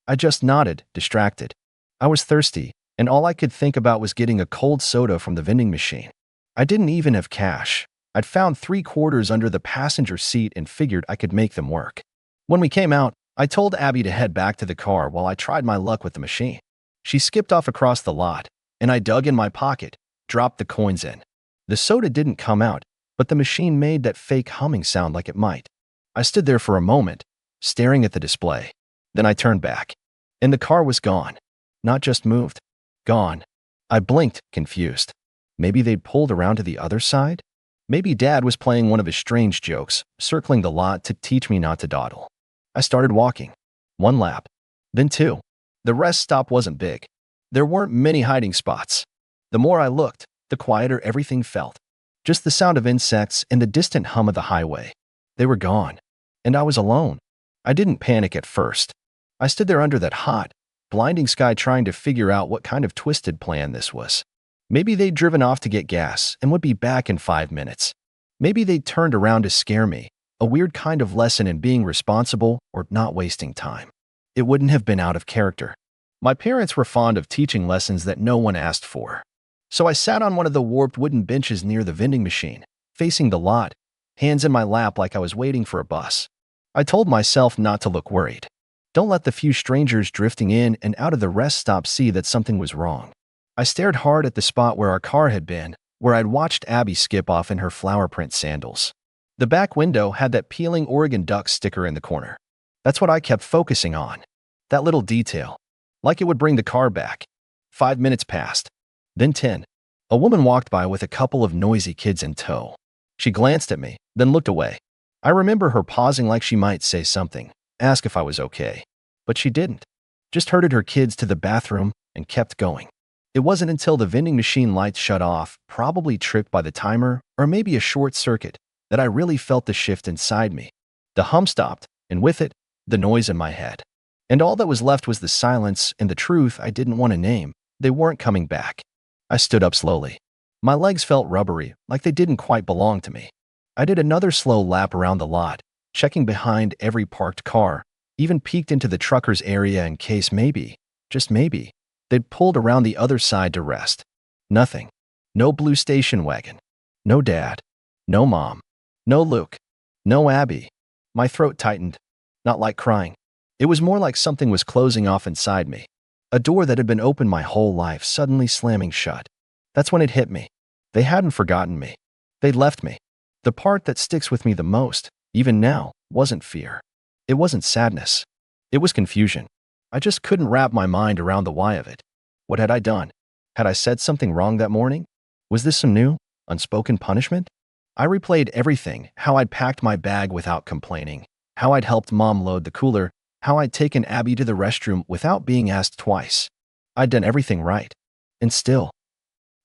I just nodded, distracted. I was thirsty, and all I could think about was getting a cold soda from the vending machine. I didn't even have cash. I'd found 3 quarters under the passenger seat and figured I could make them work. When we came out, I told Abby to head back to the car while I tried my luck with the machine. She skipped off across the lot, and I dug in my pocket, dropped the coins in. The soda didn't come out, but the machine made that fake humming sound like it might. I stood there for a moment, staring at the display. Then I turned back, and the car was gone. Not just moved. Gone. I blinked, confused. Maybe they'd pulled around to the other side? Maybe Dad was playing one of his strange jokes, circling the lot to teach me not to dawdle. I started walking. 1 lap. Then 2. The rest stop wasn't big. There weren't many hiding spots. The more I looked, the quieter everything felt. Just the sound of insects and the distant hum of the highway. They were gone. And I was alone. I didn't panic at first. I stood there under that hot, blinding sky trying to figure out what kind of twisted plan this was. Maybe they'd driven off to get gas and would be back in 5 minutes. Maybe they'd turned around to scare me, a weird kind of lesson in being responsible or not wasting time. It wouldn't have been out of character. My parents were fond of teaching lessons that no one asked for. So I sat on one of the warped wooden benches near the vending machine, facing the lot, hands in my lap like I was waiting for a bus. I told myself not to look worried. Don't let the few strangers drifting in and out of the rest stop see that something was wrong. I stared hard at the spot where our car had been, where I'd watched Abby skip off in her flower print sandals. The back window had that peeling Oregon Duck sticker in the corner. That's what I kept focusing on. That little detail. Like it would bring the car back. 5 minutes passed. Then 10. A woman walked by with a couple of noisy kids in tow. She glanced at me, then looked away. I remember her pausing like she might say something, ask if I was okay. But she didn't. Just herded her kids to the bathroom and kept going. It wasn't until the vending machine lights shut off, probably tripped by the timer, or maybe a short circuit, that I really felt the shift inside me. The hum stopped, and with it, the noise in my head. And all that was left was the silence and the truth I didn't want to name. They weren't coming back. I stood up slowly. My legs felt rubbery, like they didn't quite belong to me. I did another slow lap around the lot, checking behind every parked car, even peeked into the truckers' area in case maybe, just maybe, they'd pulled around the other side to rest. Nothing. No blue station wagon. No Dad. No Mom. No Luke. No Abby. My throat tightened. Not like crying. It was more like something was closing off inside me. A door that had been open my whole life suddenly slamming shut. That's when it hit me. They hadn't forgotten me. They'd left me. The part that sticks with me the most, even now, wasn't fear. It wasn't sadness. It was confusion. I just couldn't wrap my mind around the why of it. What had I done? Had I said something wrong that morning? Was this some new, unspoken punishment? I replayed everything, how I'd packed my bag without complaining, how I'd helped Mom load the cooler, how I'd taken Abby to the restroom without being asked twice. I'd done everything right. And still,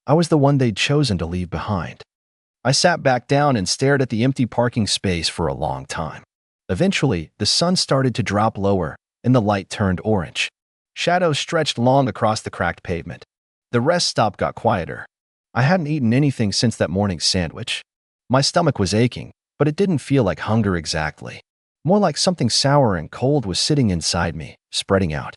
I was the one they'd chosen to leave behind. I sat back down and stared at the empty parking space for a long time. Eventually, the sun started to drop lower, and the light turned orange. Shadows stretched long across the cracked pavement. The rest stop got quieter. I hadn't eaten anything since that morning's sandwich. My stomach was aching, but it didn't feel like hunger exactly. More like something sour and cold was sitting inside me, spreading out.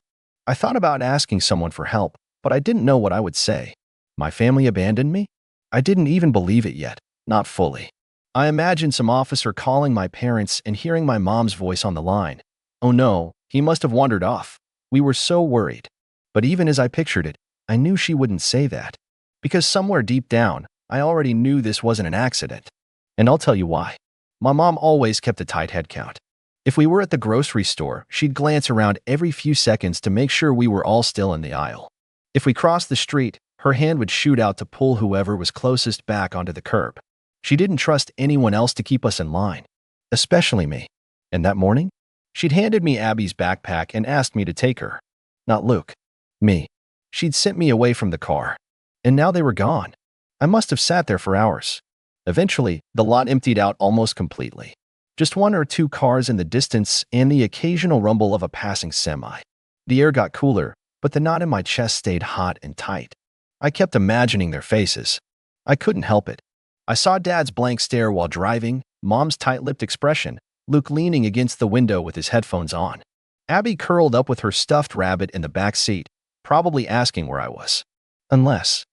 I thought about asking someone for help, but I didn't know what I would say. My family abandoned me? I didn't even believe it yet, not fully. I imagined some officer calling my parents and hearing my mom's voice on the line. Oh no, he must have wandered off. We were so worried. But even as I pictured it, I knew she wouldn't say that. Because somewhere deep down, I already knew this wasn't an accident. And I'll tell you why. My mom always kept a tight head count. If we were at the grocery store, she'd glance around every few seconds to make sure we were all still in the aisle. If we crossed the street, her hand would shoot out to pull whoever was closest back onto the curb. She didn't trust anyone else to keep us in line, especially me. And that morning, she'd handed me Abby's backpack and asked me to take her. Not Luke. Me. She'd sent me away from the car. And now they were gone. I must have sat there for hours. Eventually, the lot emptied out almost completely. Just one or two cars in the distance and the occasional rumble of a passing semi. The air got cooler, but the knot in my chest stayed hot and tight. I kept imagining their faces. I couldn't help it. I saw Dad's blank stare while driving, Mom's tight-lipped expression, Luke leaning against the window with his headphones on. Abby curled up with her stuffed rabbit in the back seat, probably asking where I was. Unless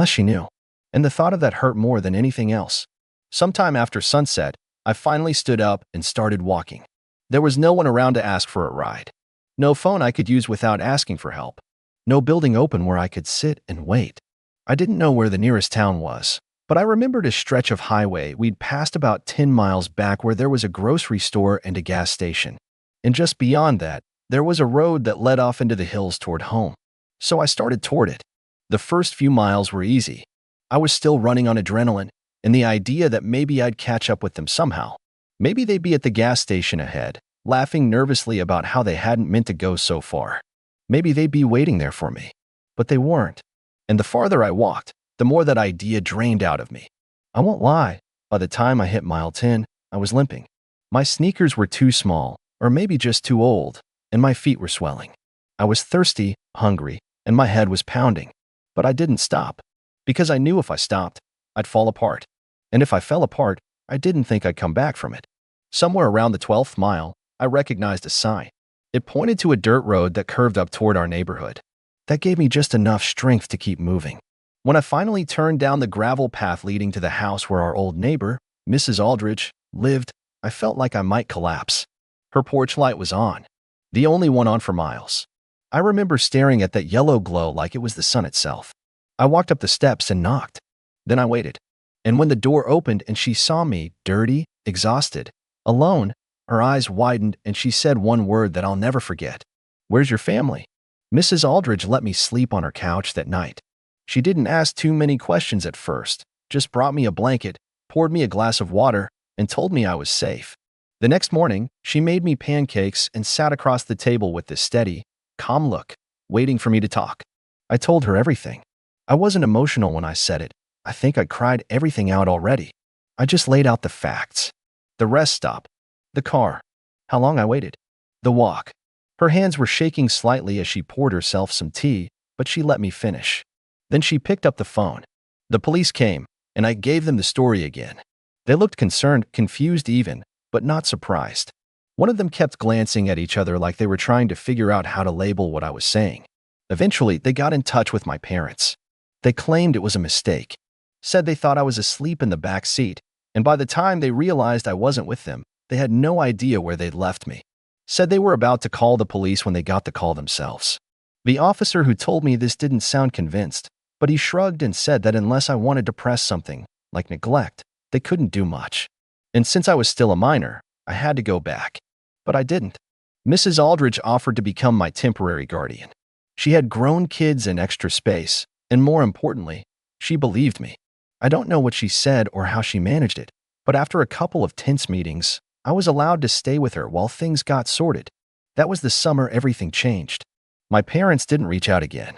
she knew. And the thought of that hurt more than anything else. Sometime after sunset, I finally stood up and started walking. There was no one around to ask for a ride. No phone I could use without asking for help. No building open where I could sit and wait. I didn't know where the nearest town was, but I remembered a stretch of highway we'd passed about 10 miles back where there was a grocery store and a gas station. And just beyond that, there was a road that led off into the hills toward home. So I started toward it. The first few miles were easy. I was still running on adrenaline, and the idea that maybe I'd catch up with them somehow. Maybe they'd be at the gas station ahead, laughing nervously about how they hadn't meant to go so far. Maybe they'd be waiting there for me. But they weren't. And the farther I walked, the more that idea drained out of me. I won't lie, by the time I hit mile 10, I was limping. My sneakers were too small, or maybe just too old, and my feet were swelling. I was thirsty, hungry, and my head was pounding. But I didn't stop. Because I knew if I stopped, I'd fall apart. And if I fell apart, I didn't think I'd come back from it. Somewhere around the 12th mile, I recognized a sign. It pointed to a dirt road that curved up toward our neighborhood. That gave me just enough strength to keep moving. When I finally turned down the gravel path leading to the house where our old neighbor, Mrs. Aldridge, lived, I felt like I might collapse. Her porch light was on, the only one on for miles. I remember staring at that yellow glow like it was the sun itself. I walked up the steps and knocked. Then I waited. And when the door opened and she saw me, dirty, exhausted, alone, her eyes widened and she said one word that I'll never forget. "Where's your family?" Mrs. Aldridge let me sleep on her couch that night. She didn't ask too many questions at first, just brought me a blanket, poured me a glass of water, and told me I was safe. The next morning, she made me pancakes and sat across the table with this steady, calm look, waiting for me to talk. I told her everything. I wasn't emotional when I said it. I think I cried everything out already. I just laid out the facts. The rest stop. The car. How long I waited. The walk. Her hands were shaking slightly as she poured herself some tea, but she let me finish. Then she picked up the phone. The police came, and I gave them the story again. They looked concerned, confused even, but not surprised. One of them kept glancing at each other like they were trying to figure out how to label what I was saying. Eventually, they got in touch with my parents. They claimed it was a mistake, said they thought I was asleep in the back seat, and by the time they realized I wasn't with them, they had no idea where they'd left me. Said they were about to call the police when they got the call themselves. The officer who told me this didn't sound convinced, but he shrugged and said that unless I wanted to press something, like neglect, they couldn't do much. And since I was still a minor, I had to go back. But I didn't. Mrs. Aldridge offered to become my temporary guardian. She had grown kids and extra space, and more importantly, she believed me. I don't know what she said or how she managed it, but after a couple of tense meetings, I was allowed to stay with her while things got sorted. That was the summer everything changed. My parents didn't reach out again.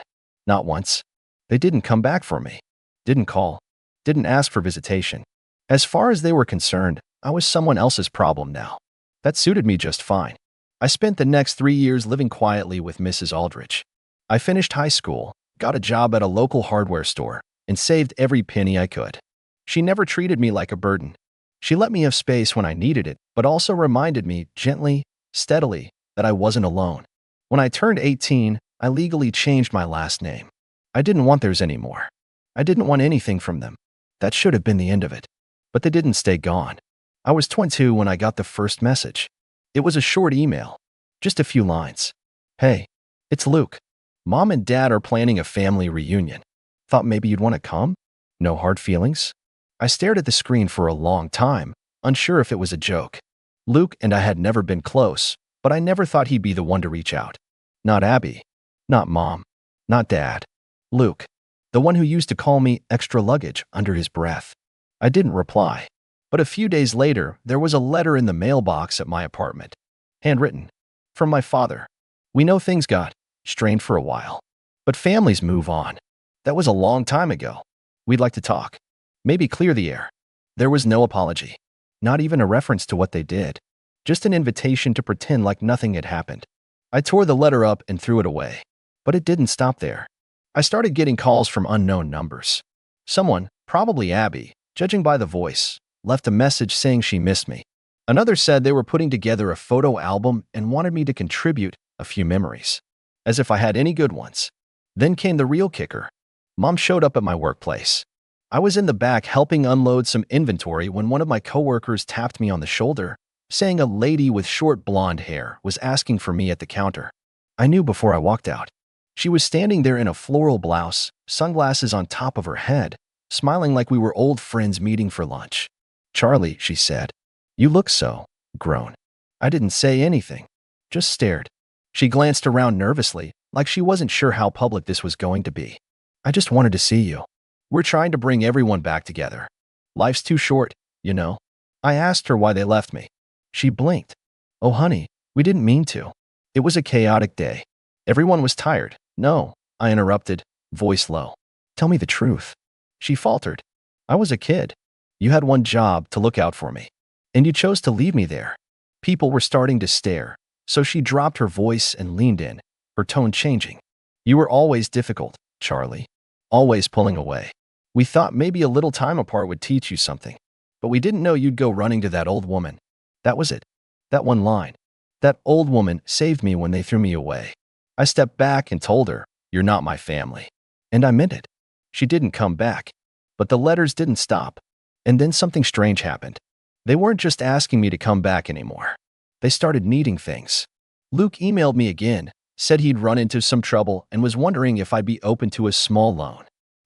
Not once. They didn't come back for me. Didn't call. Didn't ask for visitation. As far as they were concerned, I was someone else's problem now. That suited me just fine. I spent the next 3 years living quietly with Mrs. Aldrich. I finished high school, got a job at a local hardware store, and saved every penny I could. She never treated me like a burden. She let me have space when I needed it, but also reminded me gently, steadily, that I wasn't alone. When I turned 18, I legally changed my last name. I didn't want theirs anymore. I didn't want anything from them. That should have been the end of it. But they didn't stay gone. I was 22 when I got the first message. It was a short email, just a few lines. Hey, it's Luke. Mom and Dad are planning a family reunion. Thought maybe you'd want to come? No hard feelings? I stared at the screen for a long time, unsure if it was a joke. Luke and I had never been close, but I never thought he'd be the one to reach out. Not Abby. Not Mom. Not Dad. Luke. The one who used to call me extra luggage under his breath. I didn't reply. But a few days later, there was a letter in the mailbox at my apartment. Handwritten. From my father. We know things got strained for a while. But families move on. That was a long time ago. We'd like to talk. Maybe clear the air. There was no apology. Not even a reference to what they did. Just an invitation to pretend like nothing had happened. I tore the letter up and threw it away. But it didn't stop there. I started getting calls from unknown numbers. Someone, probably Abby, judging by the voice, left a message saying she missed me. Another said they were putting together a photo album and wanted me to contribute a few memories. As if I had any good ones. Then came the real kicker. Mom showed up at my workplace. I was in the back helping unload some inventory when one of my coworkers tapped me on the shoulder, saying a lady with short blonde hair was asking for me at the counter. I knew before I walked out. She was standing there in a floral blouse, sunglasses on top of her head, smiling like we were old friends meeting for lunch. Charlie, she said, you look so grown. I didn't say anything, just stared. She glanced around nervously, like she wasn't sure how public this was going to be. I just wanted to see you. We're trying to bring everyone back together. Life's too short, you know. I asked her why they left me. She blinked. Oh, honey, we didn't mean to. It was a chaotic day. Everyone was tired. No, I interrupted, voice low. Tell me the truth. She faltered. I was a kid. You had one job to look out for me. And you chose to leave me there. People were starting to stare, so she dropped her voice and leaned in, her tone changing. You were always difficult, Charlie. Always pulling away. We thought maybe a little time apart would teach you something. But we didn't know you'd go running to that old woman. That was it. That one line. That old woman saved me when they threw me away. I stepped back and told her, you're not my family. And I meant it. She didn't come back. But the letters didn't stop. And then something strange happened. They weren't just asking me to come back anymore. They started needing things. Luke emailed me again, said he'd run into some trouble and was wondering if I'd be open to a small loan.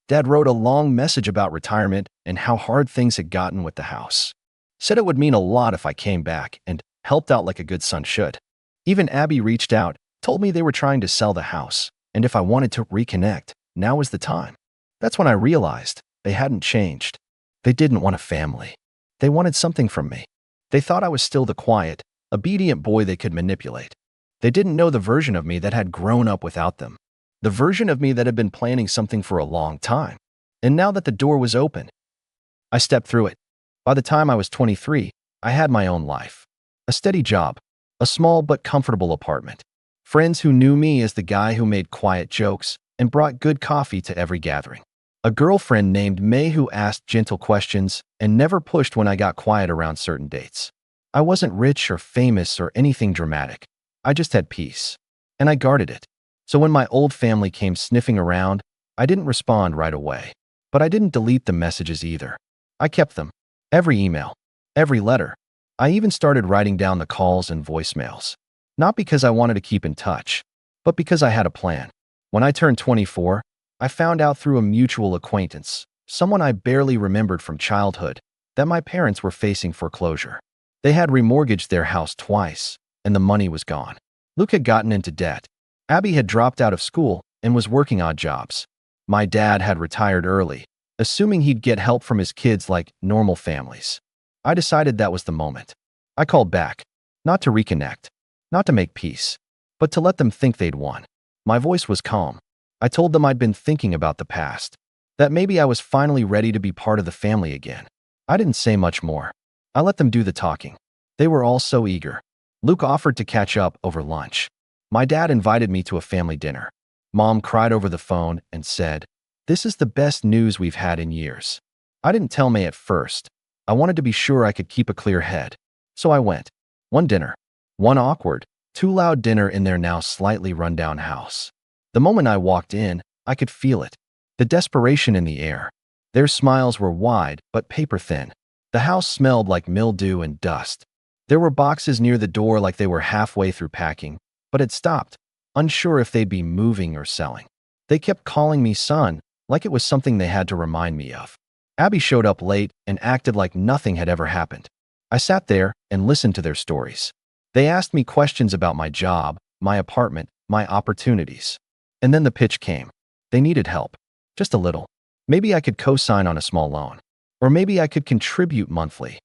Dad wrote a long message about retirement and how hard things had gotten with the house. Said it would mean a lot if I came back and helped out like a good son should. Even Abby reached out, told me they were trying to sell the house, and if I wanted to reconnect, now was the time. That's when I realized they hadn't changed. They didn't want a family. They wanted something from me. They thought I was still the quiet, obedient boy they could manipulate. They didn't know the version of me that had grown up without them. The version of me that had been planning something for a long time. And now that the door was open, I stepped through it. By the time I was 23, I had my own life. A steady job, a small but comfortable apartment. Friends who knew me as the guy who made quiet jokes and brought good coffee to every gathering. A girlfriend named May who asked gentle questions and never pushed when I got quiet around certain dates. I wasn't rich or famous or anything dramatic. I just had peace. And I guarded it. So when my old family came sniffing around, I didn't respond right away. But I didn't delete the messages either. I kept them. Every email. Every letter. I even started writing down the calls and voicemails. Not because I wanted to keep in touch, but because I had a plan. When I turned 24, I found out through a mutual acquaintance, someone I barely remembered from childhood, that my parents were facing foreclosure. They had remortgaged their house twice, and the money was gone. Luke had gotten into debt. Abby had dropped out of school and was working odd jobs. My dad had retired early, assuming he'd get help from his kids like normal families. I decided that was the moment. I called back, not to reconnect, not to make peace, but to let them think they'd won. My voice was calm. I told them I'd been thinking about the past, that maybe I was finally ready to be part of the family again. I didn't say much more. I let them do the talking. They were all so eager. Luke offered to catch up over lunch. My dad invited me to a family dinner. Mom cried over the phone and said, "This is the best news we've had in years." I didn't tell May at first. I wanted to be sure I could keep a clear head. So I went. One dinner. One awkward, too loud dinner in their now slightly run-down house. The moment I walked in, I could feel it. The desperation in the air. Their smiles were wide but paper-thin. The house smelled like mildew and dust. There were boxes near the door like they were halfway through packing, but had stopped, unsure if they'd be moving or selling. They kept calling me son, like it was something they had to remind me of. Abby showed up late and acted like nothing had ever happened. I sat there and listened to their stories. They asked me questions about my job, my apartment, my opportunities. And then the pitch came. They needed help. Just a little. Maybe I could co-sign on a small loan. Or maybe I could contribute monthly.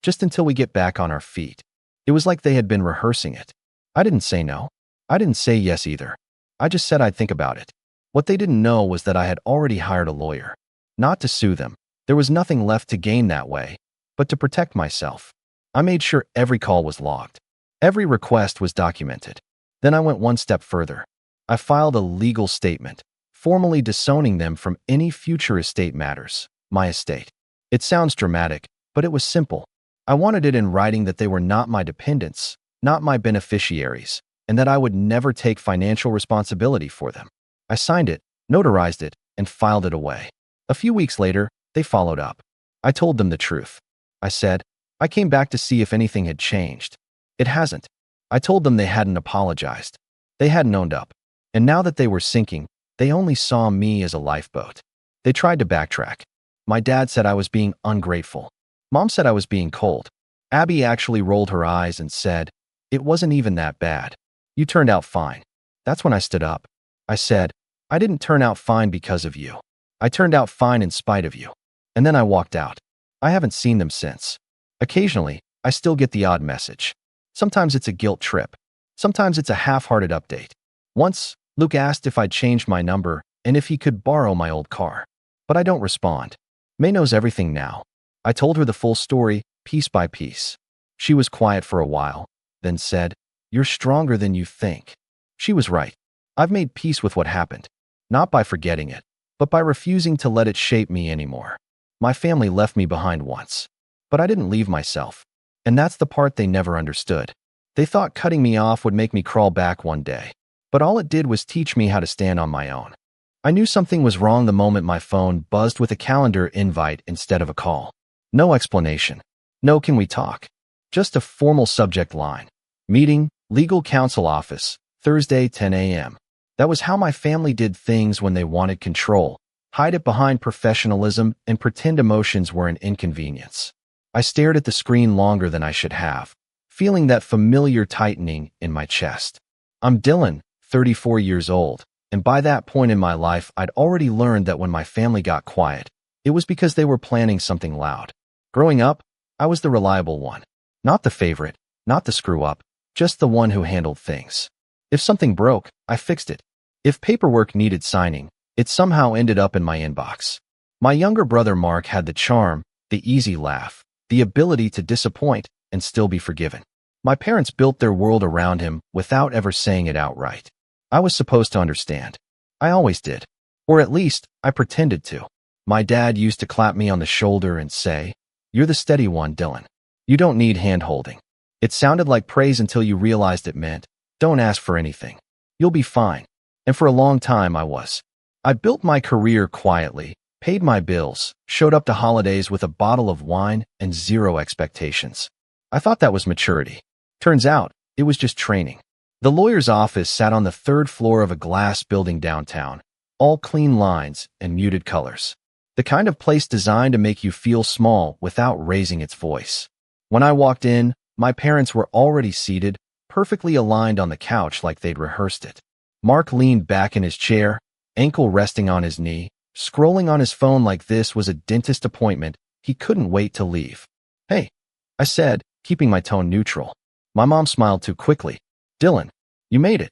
Just until we get back on our feet. It was like they had been rehearsing it. I didn't say no. I didn't say yes either. I just said I'd think about it. What they didn't know was that I had already hired a lawyer. Not to sue them. There was nothing left to gain that way, but to protect myself. I made sure every call was logged. Every request was documented. Then I went one step further. I filed a legal statement, formally disowning them from any future estate matters, my estate. It sounds dramatic, but it was simple. I wanted it in writing that they were not my dependents, not my beneficiaries, and that I would never take financial responsibility for them. I signed it, notarized it, and filed it away. A few weeks later, they followed up. I told them the truth. I said, I came back to see if anything had changed. It hasn't. I told them they hadn't apologized. They hadn't owned up. And now that they were sinking, they only saw me as a lifeboat. They tried to backtrack. My dad said I was being ungrateful. Mom said I was being cold. Abby actually rolled her eyes and said, "It wasn't even that bad. You turned out fine." That's when I stood up. I said, "I didn't turn out fine because of you. I turned out fine in spite of you." And then I walked out. I haven't seen them since. Occasionally, I still get the odd message. Sometimes it's a guilt trip. Sometimes it's a half-hearted update. Once, Luke asked if I'd changed my number and if he could borrow my old car. But I don't respond. May knows everything now. I told her the full story, piece by piece. She was quiet for a while, then said, "You're stronger than you think." She was right. I've made peace with what happened. Not by forgetting it, but by refusing to let it shape me anymore. My family left me behind once. But I didn't leave myself. And that's the part they never understood. They thought cutting me off would make me crawl back one day. But all it did was teach me how to stand on my own. I knew something was wrong the moment my phone buzzed with a calendar invite instead of a call. No explanation. No "can we talk?" Just a formal subject line. Meeting, legal counsel office, Thursday 10 a.m. That was how my family did things when they wanted control. Hide it behind professionalism and pretend emotions were an inconvenience. I stared at the screen longer than I should have, feeling that familiar tightening in my chest. I'm Dylan, 34 years old, and by that point in my life, I'd already learned that when my family got quiet, it was because they were planning something loud. Growing up, I was the reliable one. Not the favorite, not the screw-up, just the one who handled things. If something broke, I fixed it. If paperwork needed signing, it somehow ended up in my inbox. My younger brother Mark had the charm, the easy laugh, the ability to disappoint and still be forgiven. My parents built their world around him without ever saying it outright. I was supposed to understand. I always did. Or at least, I pretended to. My dad used to clap me on the shoulder and say, "You're the steady one, Dylan. You don't need hand-holding." It sounded like praise until you realized it meant, "Don't ask for anything. You'll be fine." And for a long time I was. I built my career quietly, paid my bills, showed up to holidays with a bottle of wine and zero expectations. I thought that was maturity. Turns out, it was just training. The lawyer's office sat on the third floor of a glass building downtown, all clean lines and muted colors. The kind of place designed to make you feel small without raising its voice. When I walked in, my parents were already seated, perfectly aligned on the couch like they'd rehearsed it. Mark leaned back in his chair, ankle resting on his knee, scrolling on his phone like this was a dentist appointment. He couldn't wait to leave. "Hey," I said, keeping my tone neutral. My mom smiled too quickly. Dylan, you made it.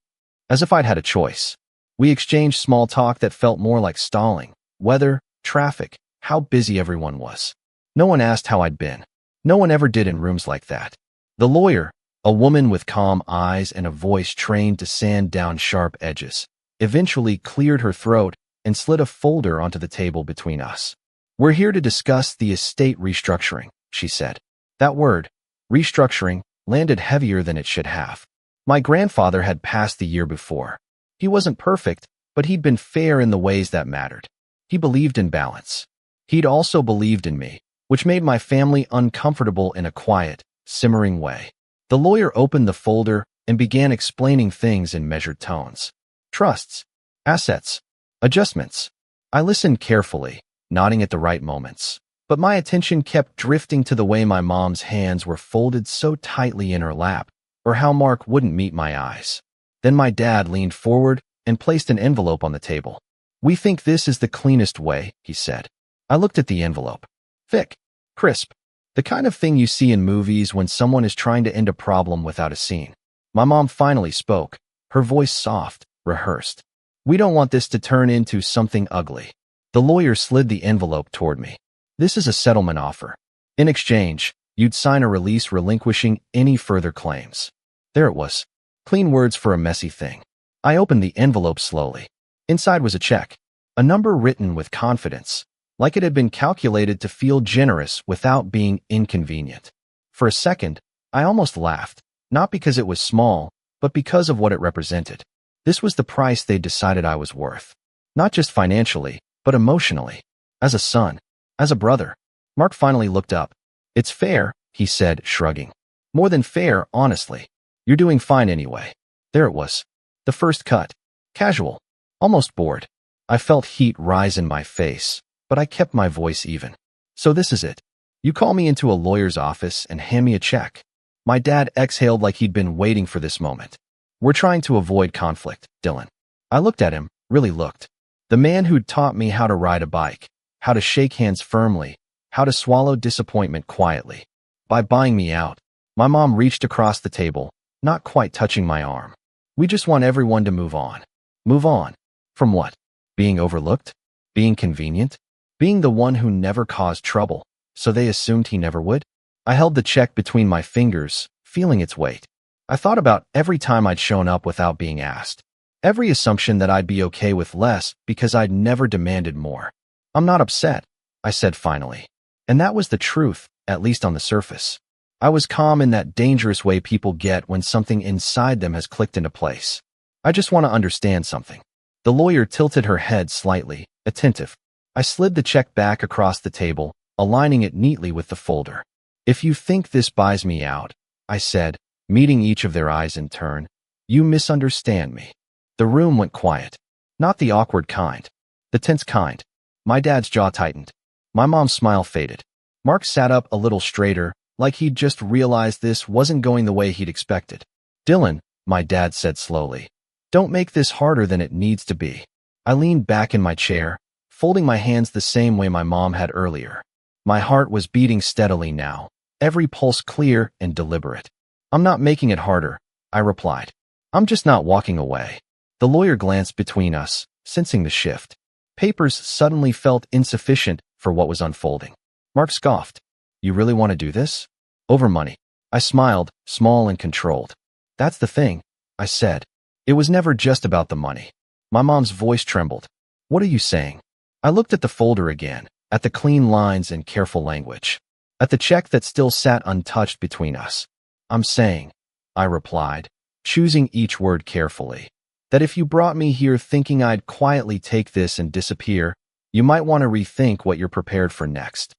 As if I'd had a choice. We exchanged small talk that felt more like stalling. Weather, traffic, how busy everyone was. No one asked how I'd been. No one ever did in rooms like that. The lawyer, a woman with calm eyes and a voice trained to sand down sharp edges, eventually cleared her throat and slid a folder onto the table between us. We're here to discuss the estate restructuring, she said. That word, restructuring, landed heavier than it should have. My grandfather had passed the year before. He wasn't perfect, but he'd been fair in the ways that mattered. He believed in balance. He'd also believed in me, which made my family uncomfortable in a quiet, simmering way. The lawyer opened the folder and began explaining things in measured tones. Trusts, assets, adjustments. I listened carefully, nodding at the right moments. But my attention kept drifting to the way my mom's hands were folded so tightly in her lap, or how Mark wouldn't meet my eyes. Then my dad leaned forward and placed an envelope on the table. We think this is the cleanest way, he said. I looked at the envelope. Thick, crisp, the kind of thing you see in movies when someone is trying to end a problem without a scene. My mom finally spoke, her voice soft, rehearsed. We don't want this to turn into something ugly. The lawyer slid the envelope toward me. This is a settlement offer. In exchange, you'd sign a release relinquishing any further claims. There it was. Clean words for a messy thing. I opened the envelope slowly. Inside was a check, a number written with confidence, like it had been calculated to feel generous without being inconvenient. For a second, I almost laughed, not because it was small, but because of what it represented. This was the price they'd decided I was worth. Not just financially, but emotionally. As a son. As a brother. Mark finally looked up. It's fair, he said, shrugging. More than fair, honestly. You're doing fine anyway. There it was. The first cut. Casual. Almost bored. I felt heat rise in my face, but I kept my voice even. So this is it. You call me into a lawyer's office and hand me a check. My dad exhaled like he'd been waiting for this moment. We're trying to avoid conflict, Dylan. I looked at him, really looked. The man who'd taught me how to ride a bike, how to shake hands firmly, how to swallow disappointment quietly. By buying me out, my mom reached across the table, not quite touching my arm. We just want everyone to move on. Move on. From what? Being overlooked? Being convenient? Being the one who never caused trouble, so they assumed he never would? I held the check between my fingers, feeling its weight. I thought about every time I'd shown up without being asked. Every assumption that I'd be okay with less because I'd never demanded more. I'm not upset, I said finally. And that was the truth, at least on the surface. I was calm in that dangerous way people get when something inside them has clicked into place. I just want to understand something. The lawyer tilted her head slightly, attentive. I slid the check back across the table, aligning it neatly with the folder. If you think this buys me out, I said, meeting each of their eyes in turn, you misunderstand me. The room went quiet. Not the awkward kind. The tense kind. My dad's jaw tightened. My mom's smile faded. Mark sat up a little straighter, like he'd just realized this wasn't going the way he'd expected. Dylan, my dad said slowly, don't make this harder than it needs to be. I leaned back in my chair, folding my hands the same way my mom had earlier. My heart was beating steadily now, every pulse clear and deliberate. I'm not making it harder, I replied. I'm just not walking away. The lawyer glanced between us, sensing the shift. Papers suddenly felt insufficient for what was unfolding. Mark scoffed. You really want to do this? Over money. I smiled, small and controlled. That's the thing, I said. It was never just about the money. My mom's voice trembled. What are you saying? I looked at the folder again, at the clean lines and careful language, at the check that still sat untouched between us. I'm saying, I replied, choosing each word carefully, that if you brought me here thinking I'd quietly take this and disappear, you might want to rethink what you're prepared for next.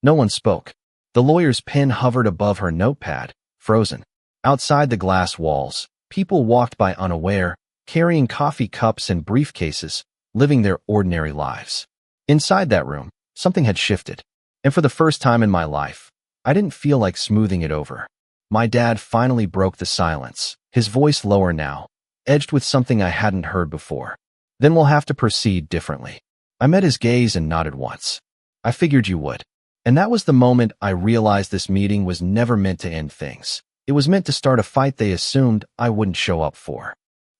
No one spoke. The lawyer's pen hovered above her notepad, frozen. Outside the glass walls, people walked by unaware, carrying coffee cups and briefcases, living their ordinary lives. Inside that room, something had shifted. And for the first time in my life, I didn't feel like smoothing it over. My dad finally broke the silence, his voice lower now, edged with something I hadn't heard before. Then we'll have to proceed differently. I met his gaze and nodded once. I figured you would. And that was the moment I realized this meeting was never meant to end things. It was meant to start a fight they assumed I wouldn't show up for.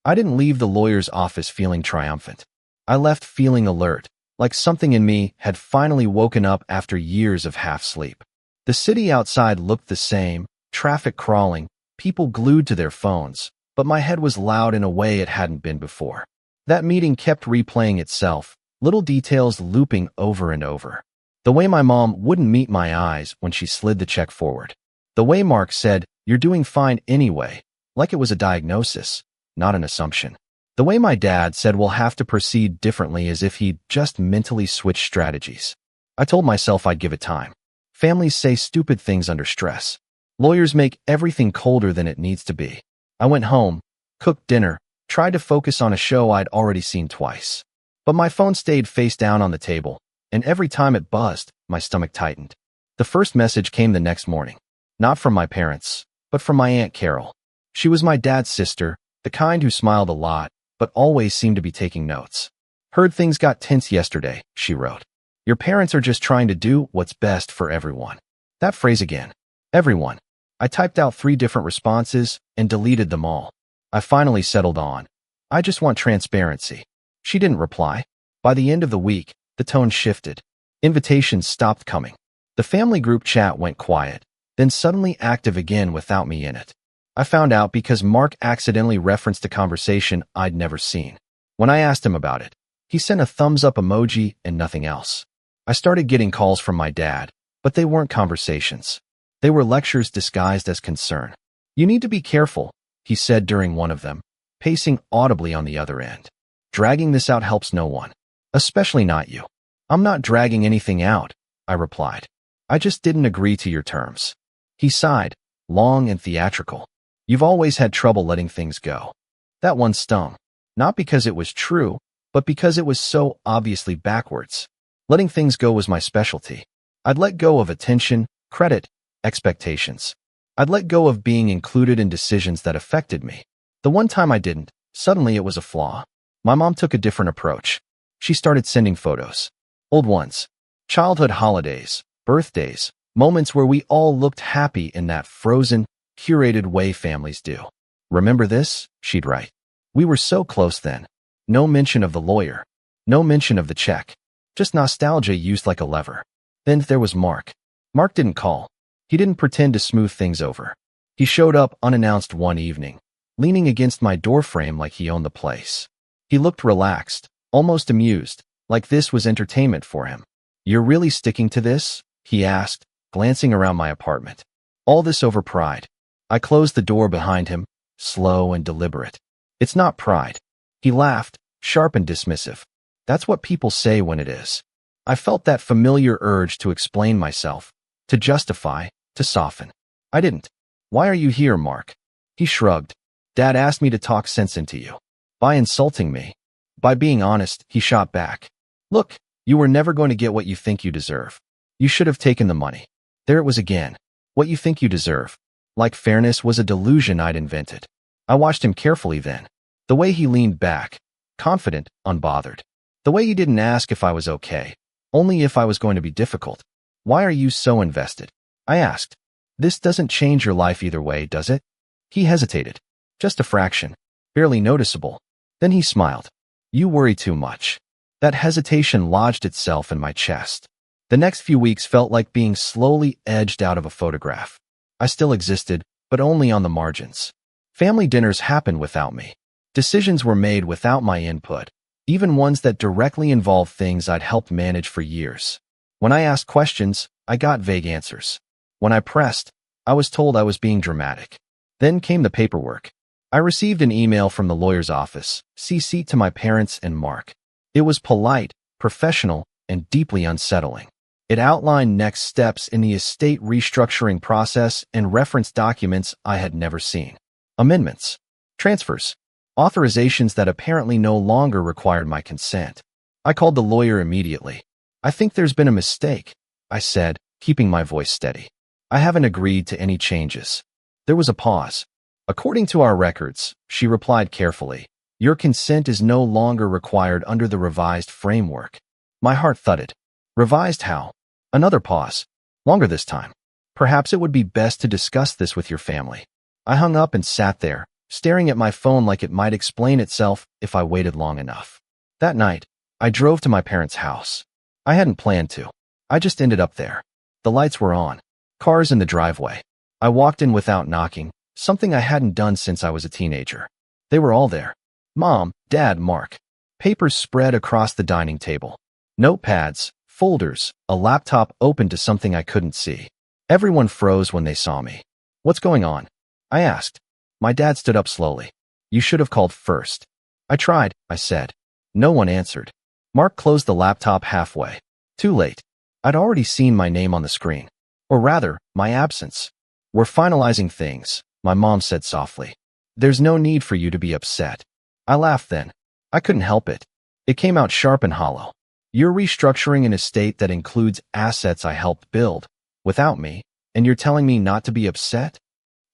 I didn't leave the lawyer's office feeling triumphant. I left feeling alert, like something in me had finally woken up after years of half-sleep. The city outside looked the same, traffic crawling, people glued to their phones, but my head was loud in a way it hadn't been before. That meeting kept replaying itself, little details looping over and over. The way my mom wouldn't meet my eyes when she slid the check forward. The way Mark said, "You're doing fine anyway," like it was a diagnosis, not an assumption. The way my dad said we'll have to proceed differently as if he'd just mentally switched strategies. I told myself I'd give it time. Families say stupid things under stress. Lawyers make everything colder than it needs to be. I went home, cooked dinner, tried to focus on a show I'd already seen twice. But my phone stayed face down on the table, and every time it buzzed, my stomach tightened. The first message came the next morning. Not from my parents, but from my Aunt Carol. She was my dad's sister, the kind who smiled a lot, but always seemed to be taking notes. "Heard things got tense yesterday," she wrote. "Your parents are just trying to do what's best for everyone." That phrase again. Everyone. I typed out 3 different responses and deleted them all. I finally settled on, "I just want transparency." She didn't reply. By the end of the week, the tone shifted. Invitations stopped coming. The family group chat went quiet, then suddenly active again without me in it. I found out because Mark accidentally referenced a conversation I'd never seen. When I asked him about it, he sent a thumbs-up emoji and nothing else. I started getting calls from my dad, but they weren't conversations. They were lectures disguised as concern. "You need to be careful," he said during one of them, pacing audibly on the other end. "Dragging this out helps no one. Especially not you." "I'm not dragging anything out," I replied. "I just didn't agree to your terms." He sighed, long and theatrical. "You've always had trouble letting things go." That one stung. Not because it was true, but because it was so obviously backwards. Letting things go was my specialty. I'd let go of attention, credit, expectations. I'd let go of being included in decisions that affected me. The one time I didn't, suddenly it was a flaw. My mom took a different approach. She started sending photos. Old ones. Childhood holidays, birthdays, moments where we all looked happy in that frozen, curated way families do. "Remember this?" she'd write. "We were so close then." No mention of the lawyer. No mention of the check. Just nostalgia used like a lever. Then there was Mark. Mark didn't call. He didn't pretend to smooth things over. He showed up unannounced one evening, leaning against my doorframe like he owned the place. He looked relaxed, almost amused, like this was entertainment for him. "You're really sticking to this?" he asked, glancing around my apartment. All this over pride. I closed the door behind him, slow and deliberate. "It's not pride." He laughed, sharp and dismissive. "That's what people say when it is." I felt that familiar urge to explain myself, to justify, to soften. I didn't. "Why are you here, Mark?" He shrugged. "Dad asked me to talk sense into you." "By insulting me?" "By being honest," he shot back. "Look, you were never going to get what you think you deserve. You should have taken the money." There it was again. What you think you deserve. Like fairness was a delusion I'd invented. I watched him carefully then. The way he leaned back, confident, unbothered. The way he didn't ask if I was okay, only if I was going to be difficult. "Why are you so invested?" I asked. "This doesn't change your life either way, does it?" He hesitated. "Just a fraction. Barely noticeable." Then he smiled. "You worry too much." That hesitation lodged itself in my chest. The next few weeks felt like being slowly edged out of a photograph. I still existed, but only on the margins. Family dinners happened without me. Decisions were made without my input, even ones that directly involved things I'd helped manage for years. When I asked questions, I got vague answers. When I pressed, I was told I was being dramatic. Then came the paperwork. I received an email from the lawyer's office, CC'd to my parents and Mark. It was polite, professional, and deeply unsettling. It outlined next steps in the estate restructuring process and referenced documents I had never seen. Amendments, transfers, authorizations that apparently no longer required my consent. I called the lawyer immediately. "I think there's been a mistake," I said, keeping my voice steady. "I haven't agreed to any changes." There was a pause. "According to our records," she replied carefully, "your consent is no longer required under the revised framework." My heart thudded. Revised how? Another pause. Longer this time. "Perhaps it would be best to discuss this with your family." I hung up and sat there, staring at my phone like it might explain itself if I waited long enough. That night, I drove to my parents' house. I hadn't planned to. I just ended up there. The lights were on. Cars in the driveway. I walked in without knocking, something I hadn't done since I was a teenager. They were all there. Mom, Dad, Mark. Papers spread across the dining table. Notepads, folders, a laptop open to something I couldn't see. Everyone froze when they saw me. What's going on? I asked. My dad stood up slowly. You should have called first. I tried, I said. No one answered. Mark closed the laptop halfway. Too late. I'd already seen my name on the screen. Or rather, my absence. We're finalizing things, my mom said softly. There's no need for you to be upset. I laughed then. I couldn't help it. It came out sharp and hollow. You're restructuring an estate that includes assets I helped build, without me, and you're telling me not to be upset?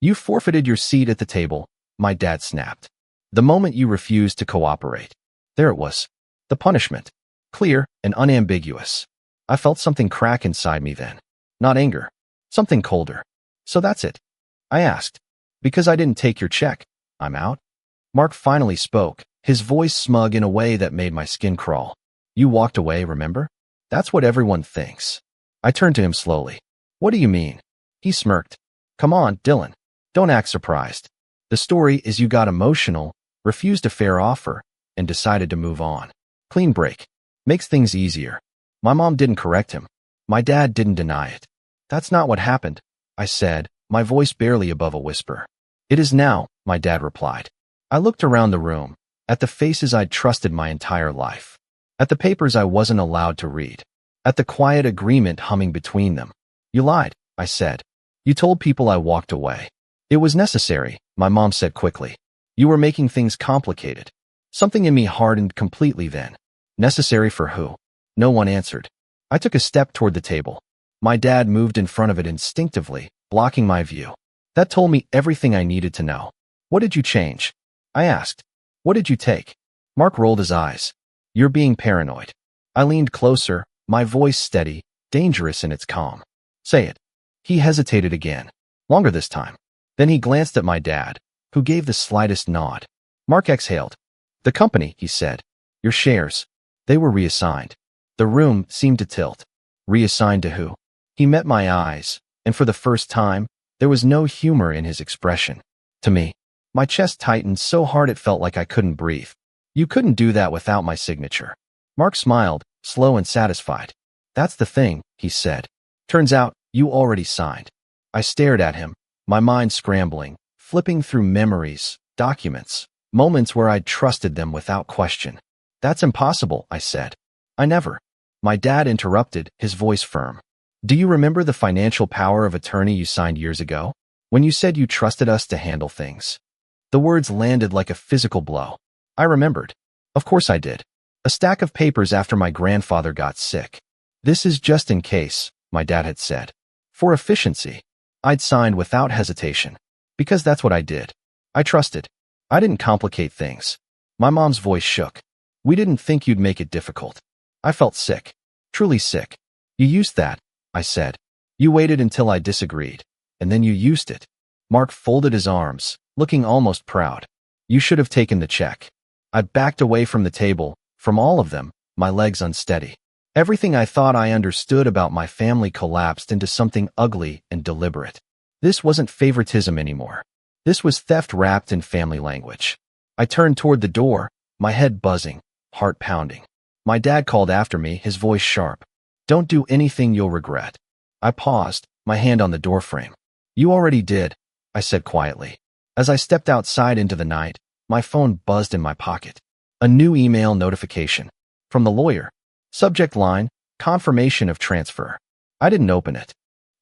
You forfeited your seat at the table, my dad snapped. The moment you refused to cooperate. There it was. The punishment. Clear and unambiguous. I felt something crack inside me then. Not anger. Something colder. So that's it? I asked. Because I didn't take your check, I'm out? Mark finally spoke, his voice smug in a way that made my skin crawl. You walked away, remember? That's what everyone thinks. I turned to him slowly. What do you mean? He smirked. Come on, Dylan. Don't act surprised. The story is you got emotional, refused a fair offer, and decided to move on. Clean break. Makes things easier. My mom didn't correct him. My dad didn't deny it. That's not what happened, I said, my voice barely above a whisper. It is now, my dad replied. I looked around the room, at the faces I'd trusted my entire life. At the papers I wasn't allowed to read. At the quiet agreement humming between them. You lied, I said. You told people I walked away. It was necessary, my mom said quickly. You were making things complicated. Something in me hardened completely then. Necessary for who? No one answered. I took a step toward the table. My dad moved in front of it instinctively, blocking my view. That told me everything I needed to know. What did you change? I asked. What did you take? Mark rolled his eyes. You're being paranoid. I leaned closer, my voice steady, dangerous in its calm. Say it. He hesitated again. Longer this time. Then he glanced at my dad, who gave the slightest nod. Mark exhaled. The company, he said. Your shares. They were reassigned. The room seemed to tilt. Reassigned to who? He met my eyes, and for the first time, there was no humor in his expression. To me. My chest tightened so hard it felt like I couldn't breathe. You couldn't do that without my signature. Mark smiled, slow and satisfied. That's the thing, he said. Turns out, you already signed. I stared at him, my mind scrambling, flipping through memories, documents, moments where I'd trusted them without question. That's impossible, I said. I never. My dad interrupted, his voice firm. Do you remember the financial power of attorney you signed years ago? When you said you trusted us to handle things. The words landed like a physical blow. I remembered. Of course I did. A stack of papers after my grandfather got sick. This is just in case, my dad had said. For efficiency. I'd signed without hesitation. Because that's what I did. I trusted. I didn't complicate things. My mom's voice shook. We didn't think you'd make it difficult. I felt sick. Truly sick. You used that, I said. You waited until I disagreed. And then you used it. Mark folded his arms, looking almost proud. You should have taken the check. I backed away from the table, from all of them, my legs unsteady. Everything I thought I understood about my family collapsed into something ugly and deliberate. This wasn't favoritism anymore. This was theft wrapped in family language. I turned toward the door, my head buzzing, heart pounding. My dad called after me, his voice sharp. Don't do anything you'll regret. I paused, my hand on the doorframe. You already did, I said quietly. As I stepped outside into the night, my phone buzzed in my pocket. A new email notification. From the lawyer. Subject line, confirmation of transfer. I didn't open it.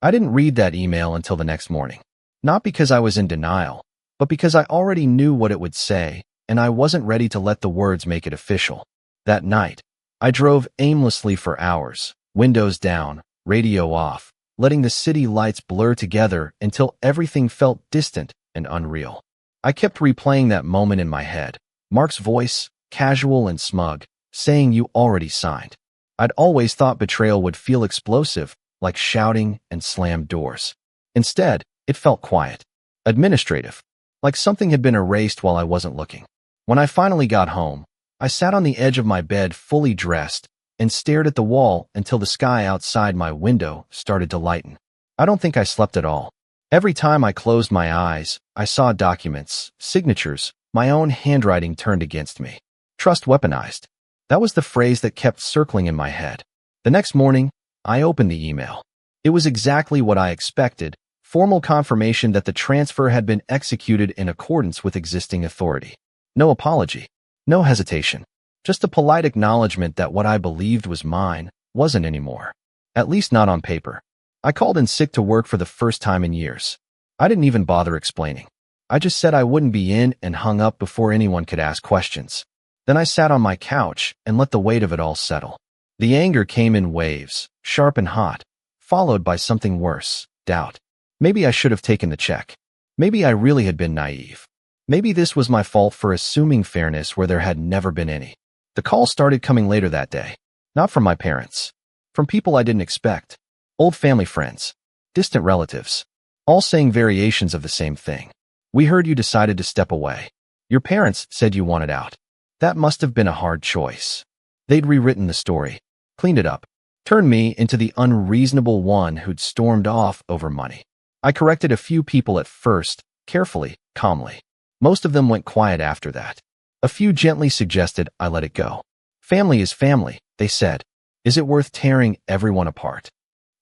I didn't read that email until the next morning. Not because I was in denial, but because I already knew what it would say, and I wasn't ready to let the words make it official. That night, I drove aimlessly for hours, windows down, radio off, letting the city lights blur together until everything felt distant and unreal. I kept replaying that moment in my head. Mark's voice, casual and smug, saying you already signed. I'd always thought betrayal would feel explosive, like shouting and slammed doors. Instead, it felt quiet. Administrative. Like something had been erased while I wasn't looking. When I finally got home, I sat on the edge of my bed fully dressed and stared at the wall until the sky outside my window started to lighten. I don't think I slept at all. Every time I closed my eyes, I saw documents, signatures, my own handwriting turned against me. Trust weaponized. That was the phrase that kept circling in my head. The next morning, I opened the email. It was exactly what I expected, formal confirmation that the transfer had been executed in accordance with existing authority. No apology. No hesitation. Just a polite acknowledgement that what I believed was mine wasn't anymore. At least not on paper. I called in sick to work for the first time in years. I didn't even bother explaining. I just said I wouldn't be in and hung up before anyone could ask questions. Then I sat on my couch and let the weight of it all settle. The anger came in waves, sharp and hot, followed by something worse, doubt. Maybe I should have taken the check. Maybe I really had been naive. Maybe this was my fault for assuming fairness where there had never been any. The call started coming later that day. Not from my parents. From people I didn't expect. Old family friends. Distant relatives. All saying variations of the same thing. We heard you decided to step away. Your parents said you wanted out. That must have been a hard choice. They'd rewritten the story. Cleaned it up. Turned me into the unreasonable one who'd stormed off over money. I corrected a few people at first, carefully, calmly. Most of them went quiet after that. A few gently suggested I let it go. Family is family, they said. Is it worth tearing everyone apart?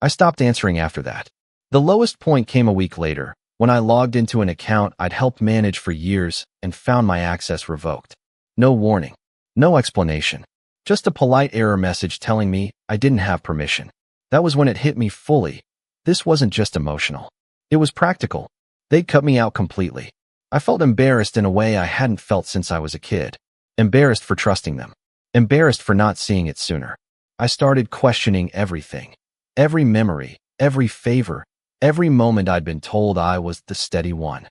I stopped answering after that. The lowest point came a week later, when I logged into an account I'd helped manage for years and found my access revoked. No warning. No explanation. Just a polite error message telling me I didn't have permission. That was when it hit me fully. This wasn't just emotional. It was practical. They'd cut me out completely. I felt embarrassed in a way I hadn't felt since I was a kid. Embarrassed for trusting them. Embarrassed for not seeing it sooner. I started questioning everything. Every memory, every favor, every moment I'd been told I was the steady one.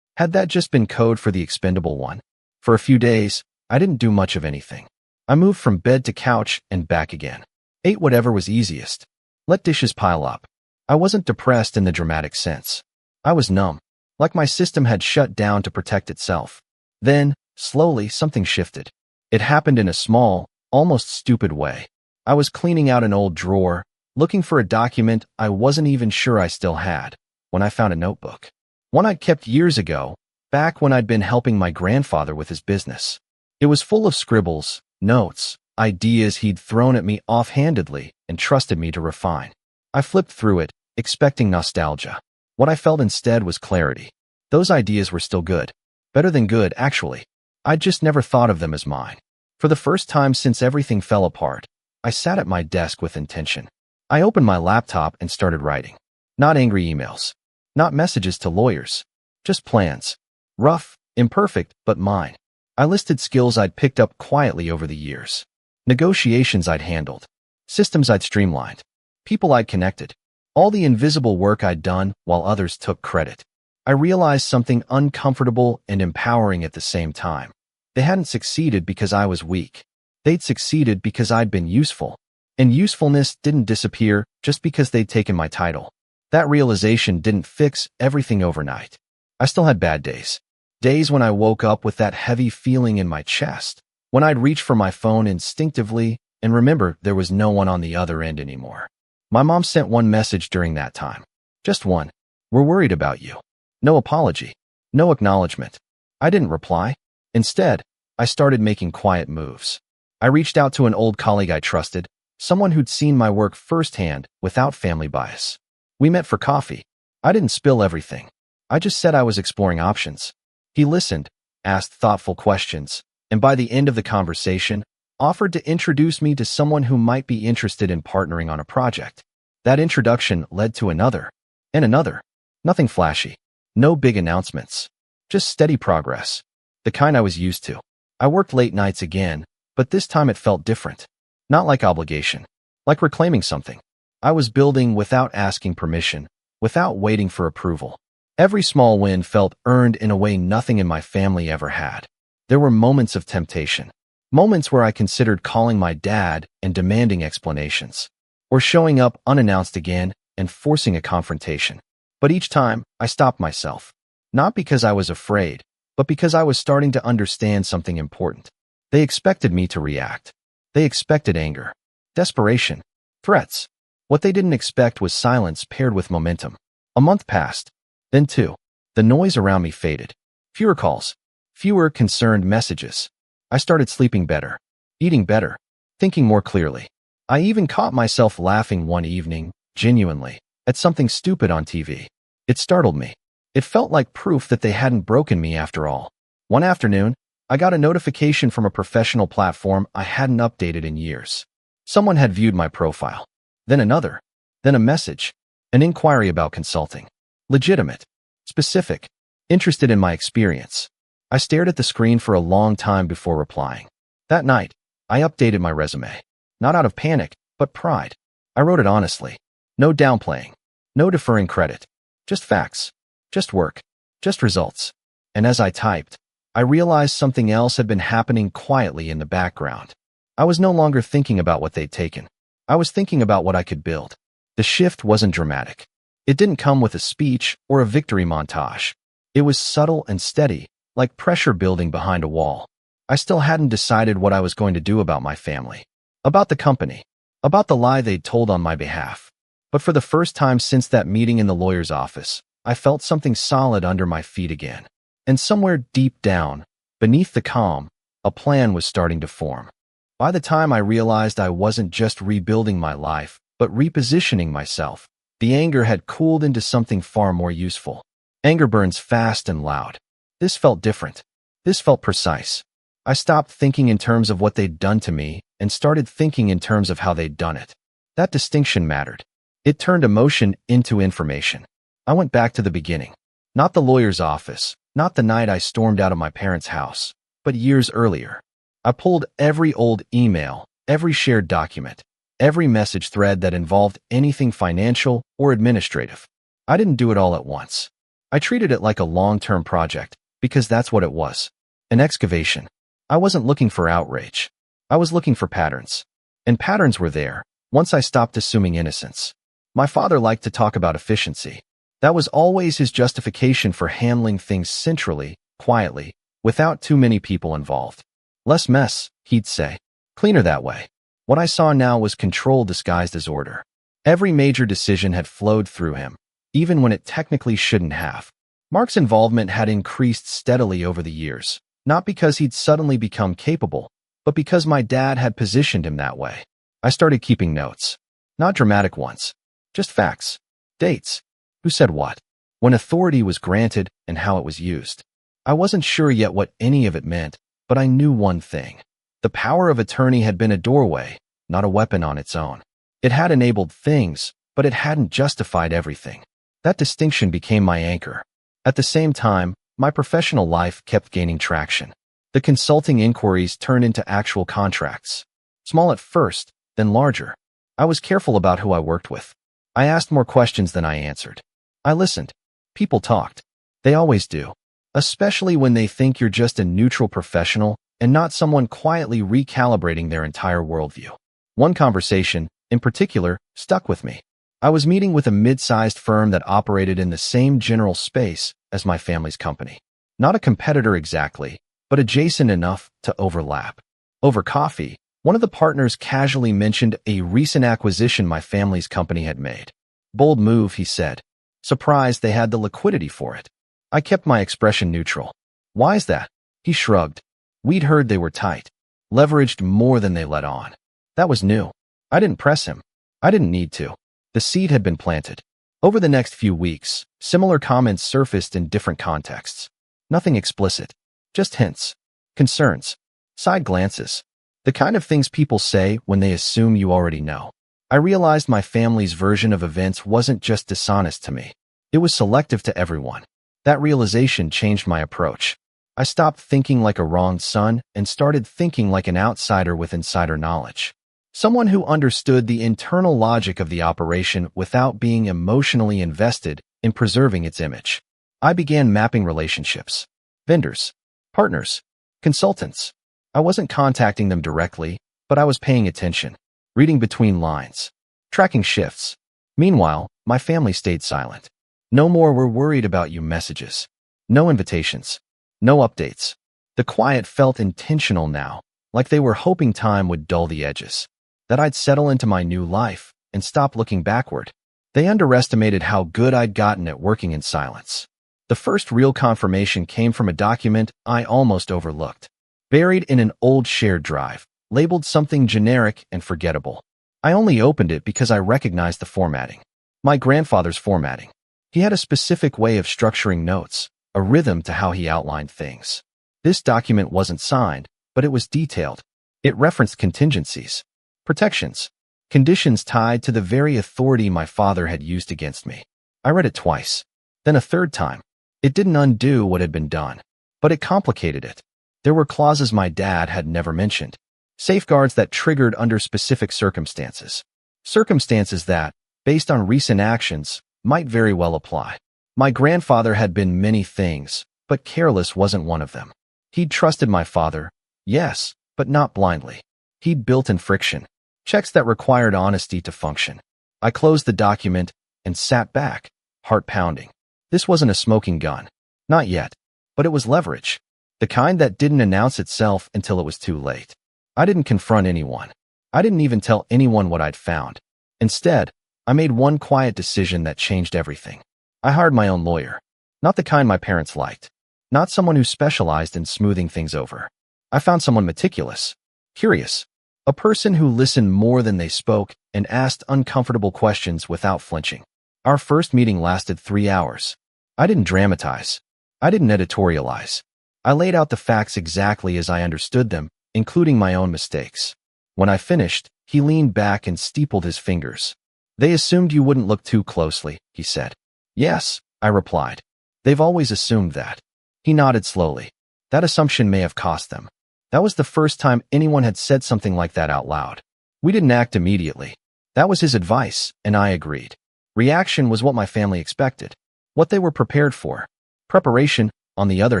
Had that just been code for the expendable one? For a few days, I didn't do much of anything. I moved from bed to couch and back again. Ate whatever was easiest. Let dishes pile up. I wasn't depressed in the dramatic sense. I was numb, like my system had shut down to protect itself. Then, slowly, something shifted. It happened in a small, almost stupid way. I was cleaning out an old drawer, looking for a document I wasn't even sure I still had, when I found a notebook. One I'd kept years ago, back when I'd been helping my grandfather with his business. It was full of scribbles, notes, ideas he'd thrown at me offhandedly and trusted me to refine. I flipped through it, expecting nostalgia. What I felt instead was clarity. Those ideas were still good. Better than good, actually. I'd just never thought of them as mine. For the first time since everything fell apart, I sat at my desk with intention. I opened my laptop and started writing. Not angry emails. Not messages to lawyers. Just plans. Rough, imperfect, but mine. I listed skills I'd picked up quietly over the years. Negotiations I'd handled. Systems I'd streamlined. People I'd connected. All the invisible work I'd done while others took credit. I realized something uncomfortable and empowering at the same time. They hadn't succeeded because I was weak. They'd succeeded because I'd been useful. And usefulness didn't disappear just because they'd taken my title. That realization didn't fix everything overnight. I still had bad days. Days when I woke up with that heavy feeling in my chest. When I'd reach for my phone instinctively and remember there was no one on the other end anymore. My mom sent one message during that time. Just one. We're worried about you. No apology. No acknowledgement. I didn't reply. Instead, I started making quiet moves. I reached out to an old colleague I trusted, someone who'd seen my work firsthand without family bias. We met for coffee. I didn't spill everything. I just said I was exploring options. He listened, asked thoughtful questions, and by the end of the conversation, offered to introduce me to someone who might be interested in partnering on a project. That introduction led to another, and another. Nothing flashy. No big announcements. Just steady progress. The kind I was used to. I worked late nights again, but this time it felt different. Not like obligation. Like reclaiming something. I was building without asking permission, without waiting for approval. Every small win felt earned in a way nothing in my family ever had. There were moments of temptation. Moments where I considered calling my dad and demanding explanations. Or showing up unannounced again and forcing a confrontation. But each time, I stopped myself. Not because I was afraid, but because I was starting to understand something important. They expected me to react. They expected anger, desperation, threats. What they didn't expect was silence paired with momentum. A month passed, then two. The noise around me faded. Fewer calls, fewer concerned messages. I started sleeping better, eating better, thinking more clearly. I even caught myself laughing one evening, genuinely, at something stupid on TV. It startled me. It felt like proof that they hadn't broken me after all. One afternoon, I got a notification from a professional platform I hadn't updated in years. Someone had viewed my profile. Then another. Then a message. An inquiry about consulting. Legitimate. Specific. Interested in my experience. I stared at the screen for a long time before replying. That night, I updated my resume. Not out of panic, but pride. I wrote it honestly. No downplaying. No deferring credit. Just facts. Just work. Just results. And as I typed, I realized something else had been happening quietly in the background. I was no longer thinking about what they'd taken. I was thinking about what I could build. The shift wasn't dramatic. It didn't come with a speech or a victory montage. It was subtle and steady, like pressure building behind a wall. I still hadn't decided what I was going to do about my family, about the company, about the lie they'd told on my behalf. But for the first time since that meeting in the lawyer's office, I felt something solid under my feet again. And somewhere deep down, beneath the calm, a plan was starting to form. By the time I realized I wasn't just rebuilding my life, but repositioning myself, the anger had cooled into something far more useful. Anger burns fast and loud. This felt different. This felt precise. I stopped thinking in terms of what they'd done to me and started thinking in terms of how they'd done it. That distinction mattered. It turned emotion into information. I went back to the beginning. Not the lawyer's office, not the night I stormed out of my parents' house, but years earlier. I pulled every old email, every shared document, every message thread that involved anything financial or administrative. I didn't do it all at once. I treated it like a long-term project, because that's what it was. An excavation. I wasn't looking for outrage. I was looking for patterns. And patterns were there, once I stopped assuming innocence. My father liked to talk about efficiency. That was always his justification for handling things centrally, quietly, without too many people involved. Less mess, he'd say. Cleaner that way. What I saw now was control disguised as order. Every major decision had flowed through him, even when it technically shouldn't have. Mark's involvement had increased steadily over the years, not because he'd suddenly become capable, but because my dad had positioned him that way. I started keeping notes. Not dramatic ones. Just facts. Dates. Who said what? When authority was granted and how it was used. I wasn't sure yet what any of it meant, but I knew one thing. The power of attorney had been a doorway, not a weapon on its own. It had enabled things, but it hadn't justified everything. That distinction became my anchor. At the same time, my professional life kept gaining traction. The consulting inquiries turned into actual contracts. Small at first, then larger. I was careful about who I worked with. I asked more questions than I answered. I listened. People talked. They always do. Especially when they think you're just a neutral professional and not someone quietly recalibrating their entire worldview. One conversation, in particular, stuck with me. I was meeting with a mid-sized firm that operated in the same general space as my family's company. Not a competitor exactly, but adjacent enough to overlap. Over coffee, one of the partners casually mentioned a recent acquisition my family's company had made. Bold move, he said. Surprised they had the liquidity for it. I kept my expression neutral. Why is that? He shrugged. We'd heard they were tight. Leveraged more than they let on. That was new. I didn't press him. I didn't need to. The seed had been planted. Over the next few weeks, similar comments surfaced in different contexts. Nothing explicit. Just hints. Concerns. Side glances. The kind of things people say when they assume you already know. I realized my family's version of events wasn't just dishonest to me. It was selective to everyone. That realization changed my approach. I stopped thinking like a wronged son and started thinking like an outsider with insider knowledge. Someone who understood the internal logic of the operation without being emotionally invested in preserving its image. I began mapping relationships. Vendors. Partners. Consultants. I wasn't contacting them directly, but I was paying attention. Reading between lines. Tracking shifts. Meanwhile, my family stayed silent. No more "we're worried about you" messages. No invitations. No updates. The quiet felt intentional now, like they were hoping time would dull the edges, that I'd settle into my new life and stop looking backward. They underestimated how good I'd gotten at working in silence. The first real confirmation came from a document I almost overlooked, buried in an old shared drive, labeled something generic and forgettable. I only opened it because I recognized the formatting. My grandfather's formatting. He had a specific way of structuring notes, a rhythm to how he outlined things. This document wasn't signed, but it was detailed. It referenced contingencies, protections, conditions tied to the very authority my father had used against me. I read it twice, then a third time. It didn't undo what had been done, but it complicated it. There were clauses my dad had never mentioned, safeguards that triggered under specific circumstances. Circumstances that, based on recent actions, might very well apply. My grandfather had been many things, but careless wasn't one of them. He'd trusted my father, yes, but not blindly. He'd built in friction, checks that required honesty to function. I closed the document and sat back, heart pounding. This wasn't a smoking gun. Not yet, but it was leverage. The kind that didn't announce itself until it was too late. I didn't confront anyone. I didn't even tell anyone what I'd found. Instead, I made one quiet decision that changed everything. I hired my own lawyer. Not the kind my parents liked. Not someone who specialized in smoothing things over. I found someone meticulous, curious, a person who listened more than they spoke and asked uncomfortable questions without flinching. Our first meeting lasted 3 hours. I didn't dramatize. I didn't editorialize. I laid out the facts exactly as I understood them, including my own mistakes. When I finished, he leaned back and steepled his fingers. "They assumed you wouldn't look too closely," he said. "Yes," I replied. "They've always assumed that." He nodded slowly. That assumption may have cost them. That was the first time anyone had said something like that out loud. We didn't act immediately. That was his advice, and I agreed. Reaction was what my family expected, what they were prepared for. Preparation, on the other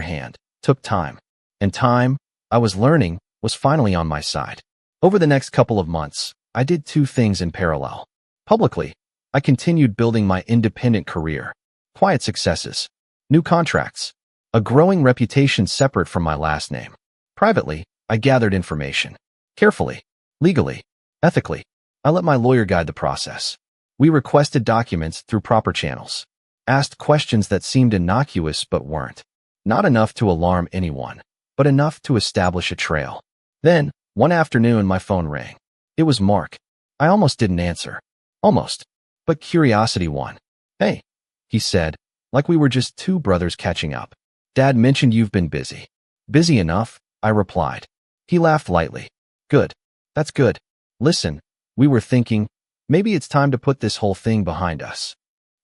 hand, took time. And time, I was learning, was finally on my side. Over the next couple of months, I did 2 things in parallel. Publicly, I continued building my independent career. Quiet successes. New contracts. A growing reputation separate from my last name. Privately, I gathered information. Carefully. Legally. Ethically. I let my lawyer guide the process. We requested documents through proper channels. Asked questions that seemed innocuous but weren't. Not enough to alarm anyone, but enough to establish a trail. Then, one afternoon, my phone rang. It was Mark. I almost didn't answer. Almost. But curiosity won. "Hey," he said, like we were just 2 brothers catching up. "Dad mentioned you've been busy." "Busy enough," I replied. He laughed lightly. "Good. That's good. Listen, we were thinking, maybe it's time to put this whole thing behind us."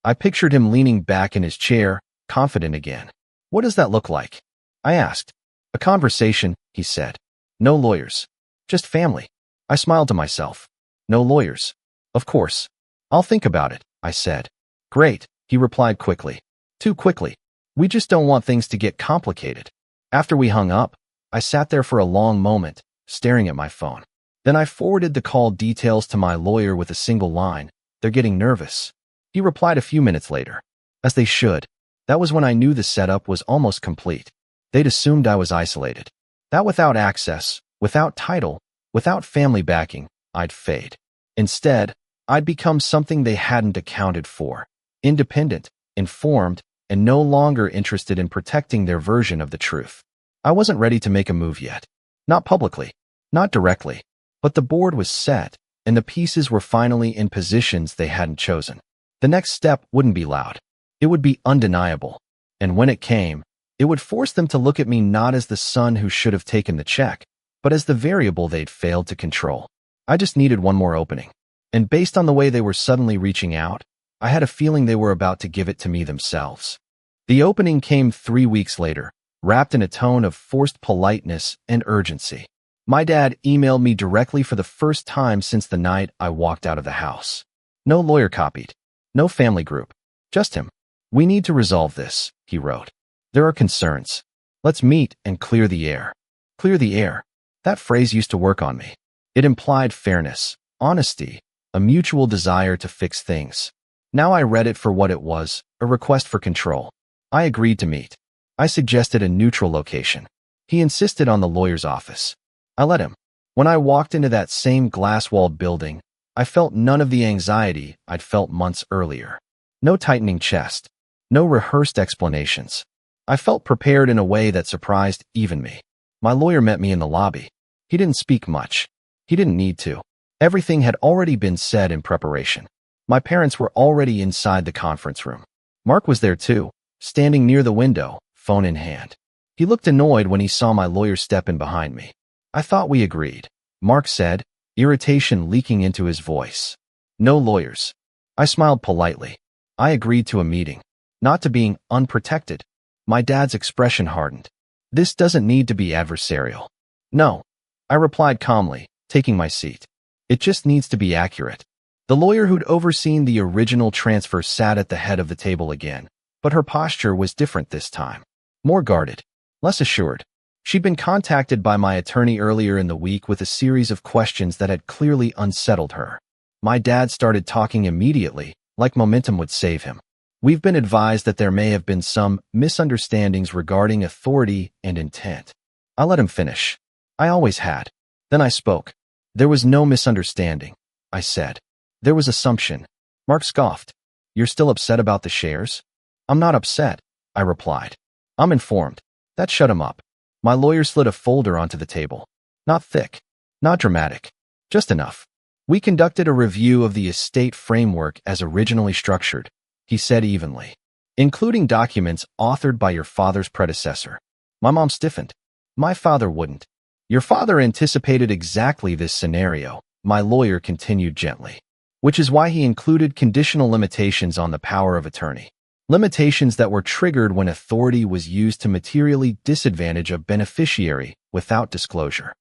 I pictured him leaning back in his chair, confident again. "What does that look like?" I asked. "A conversation," he said. "No lawyers. Just family." I smiled to myself. "No lawyers. Of course. I'll think about it," I said. "Great," he replied quickly. "Too quickly. We just don't want things to get complicated." After we hung up, I sat there for a long moment, staring at my phone. Then I forwarded the call details to my lawyer with a single line, "They're getting nervous." He replied a few minutes later. As they should. That was when I knew the setup was almost complete. They'd assumed I was isolated. That without access, without title, without family backing, I'd fade. Instead, I'd become something they hadn't accounted for. Independent, informed, and no longer interested in protecting their version of the truth. I wasn't ready to make a move yet. Not publicly, not directly, but the board was set, and the pieces were finally in positions they hadn't chosen. The next step wouldn't be loud. It would be undeniable. And when it came, it would force them to look at me not as the son who should have taken the check, but as the variable they'd failed to control. I just needed one more opening. And based on the way they were suddenly reaching out, I had a feeling they were about to give it to me themselves. The opening came 3 weeks later, wrapped in a tone of forced politeness and urgency. My dad emailed me directly for the first time since the night I walked out of the house. No lawyer copied. No family group. Just him. "We need to resolve this," he wrote. "There are concerns. Let's meet and clear the air." Clear the air. That phrase used to work on me. It implied fairness, honesty, a mutual desire to fix things. Now I read it for what it was, a request for control. I agreed to meet. I suggested a neutral location. He insisted on the lawyer's office. I let him. When I walked into that same glass-walled building, I felt none of the anxiety I'd felt months earlier. No tightening chest. No rehearsed explanations. I felt prepared in a way that surprised even me. My lawyer met me in the lobby. He didn't speak much. He didn't need to. Everything had already been said in preparation. My parents were already inside the conference room. Mark was there too, standing near the window, phone in hand. He looked annoyed when he saw my lawyer step in behind me. I thought we agreed, Mark said, irritation leaking into his voice. No lawyers. I smiled politely. I agreed to a meeting, not to being unprotected. My dad's expression hardened. This doesn't need to be adversarial. No, I replied calmly, taking my seat. It just needs to be accurate. The lawyer who'd overseen the original transfer sat at the head of the table again, but her posture was different this time. More guarded, less assured. She'd been contacted by my attorney earlier in the week with a series of questions that had clearly unsettled her. My dad started talking immediately, like momentum would save him. We've been advised that there may have been some misunderstandings regarding authority and intent. I let him finish. I always had. Then I spoke. There was no misunderstanding, I said. There was assumption. Mark scoffed. You're still upset about the shares? I'm not upset, I replied. I'm informed. That shut him up. My lawyer slid a folder onto the table. Not thick. Not dramatic. Just enough. We conducted a review of the estate framework as originally structured, he said evenly, including documents authored by your father's predecessor. My mom stiffened. My father wouldn't. Your father anticipated exactly this scenario, my lawyer continued gently, which is why he included conditional limitations on the power of attorney. Limitations that were triggered when authority was used to materially disadvantage a beneficiary without disclosure.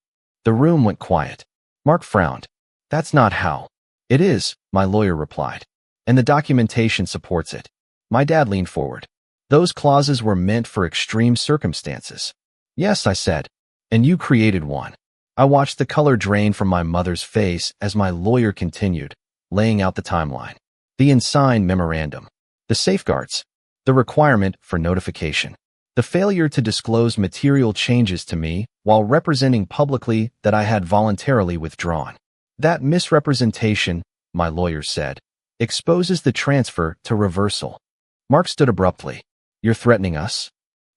The room went quiet. Mark frowned. That's not how. It is, my lawyer replied. And the documentation supports it. My dad leaned forward. Those clauses were meant for extreme circumstances. Yes, I said. And you created one. I watched the color drain from my mother's face as my lawyer continued, laying out the timeline. The unsigned memorandum. The safeguards. The requirement for notification. The failure to disclose material changes to me while representing publicly that I had voluntarily withdrawn. That misrepresentation, my lawyer said, exposes the transfer to reversal. Mark stood abruptly. You're threatening us?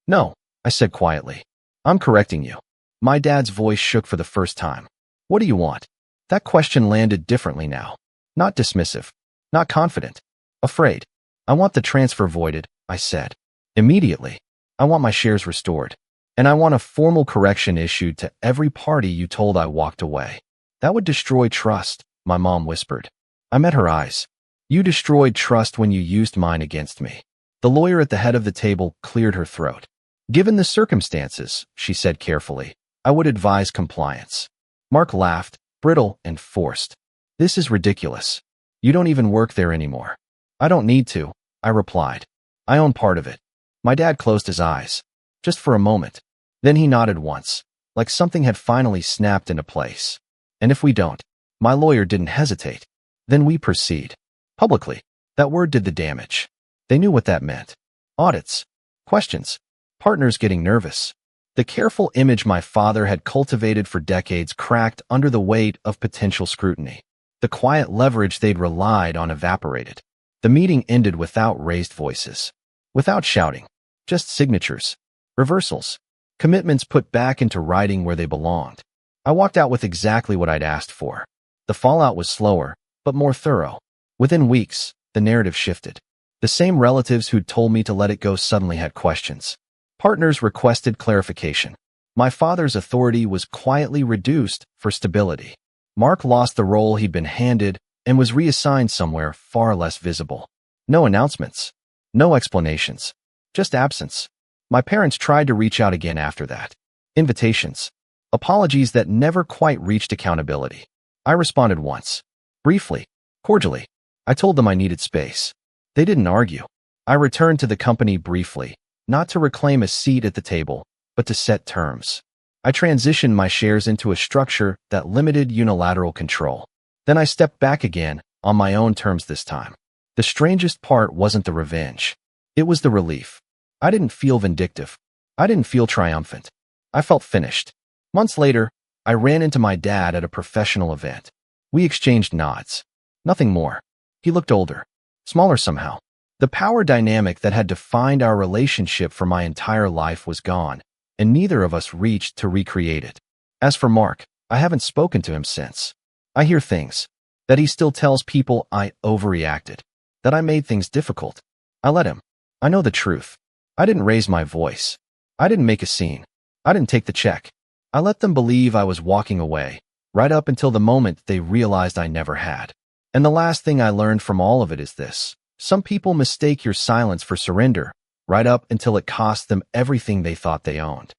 No, I said quietly. I'm correcting you. My dad's voice shook for the first time. What do you want? That question landed differently now. Not dismissive. Not confident. Afraid. I want the transfer voided, I said. Immediately. I want my shares restored. And I want a formal correction issued to every party you told I walked away. That would destroy trust, my mom whispered. I met her eyes. You destroyed trust when you used mine against me. The lawyer at the head of the table cleared her throat. Given the circumstances, she said carefully, I would advise compliance. Mark laughed, brittle and forced. This is ridiculous. You don't even work there anymore. I don't need to, I replied. I own part of it. My dad closed his eyes. Just for a moment. Then he nodded once, like something had finally snapped into place. And if we don't, my lawyer didn't hesitate. Then we proceed. Publicly. That word did the damage. They knew what that meant. Audits. Questions. Partners getting nervous. The careful image my father had cultivated for decades cracked under the weight of potential scrutiny. The quiet leverage they'd relied on evaporated. The meeting ended without raised voices. Without shouting. Just signatures. Reversals. Commitments put back into writing where they belonged. I walked out with exactly what I'd asked for. The fallout was slower, but more thorough. Within weeks, the narrative shifted. The same relatives who'd told me to let it go suddenly had questions. Partners requested clarification. My father's authority was quietly reduced for stability. Mark lost the role he'd been handed and was reassigned somewhere far less visible. No announcements. No explanations. Just absence. My parents tried to reach out again after that. Invitations. Apologies that never quite reached accountability. I responded once. Briefly. Cordially. I told them I needed space. They didn't argue. I returned to the company briefly, not to reclaim a seat at the table, but to set terms. I transitioned my shares into a structure that limited unilateral control. Then I stepped back again, on my own terms this time. The strangest part wasn't the revenge. It was the relief. I didn't feel vindictive. I didn't feel triumphant. I felt finished. Months later, I ran into my dad at a professional event. We exchanged nods. Nothing more. He looked older, smaller somehow. The power dynamic that had defined our relationship for my entire life was gone, and neither of us reached to recreate it. As for Mark, I haven't spoken to him since. I hear things. That he still tells people I overreacted. That I made things difficult. I let him. I know the truth. I didn't raise my voice. I didn't make a scene. I didn't take the check. I let them believe I was walking away, right up until the moment they realized I never had. And the last thing I learned from all of it is this. Some people mistake your silence for surrender, right up until it costs them everything they thought they owned.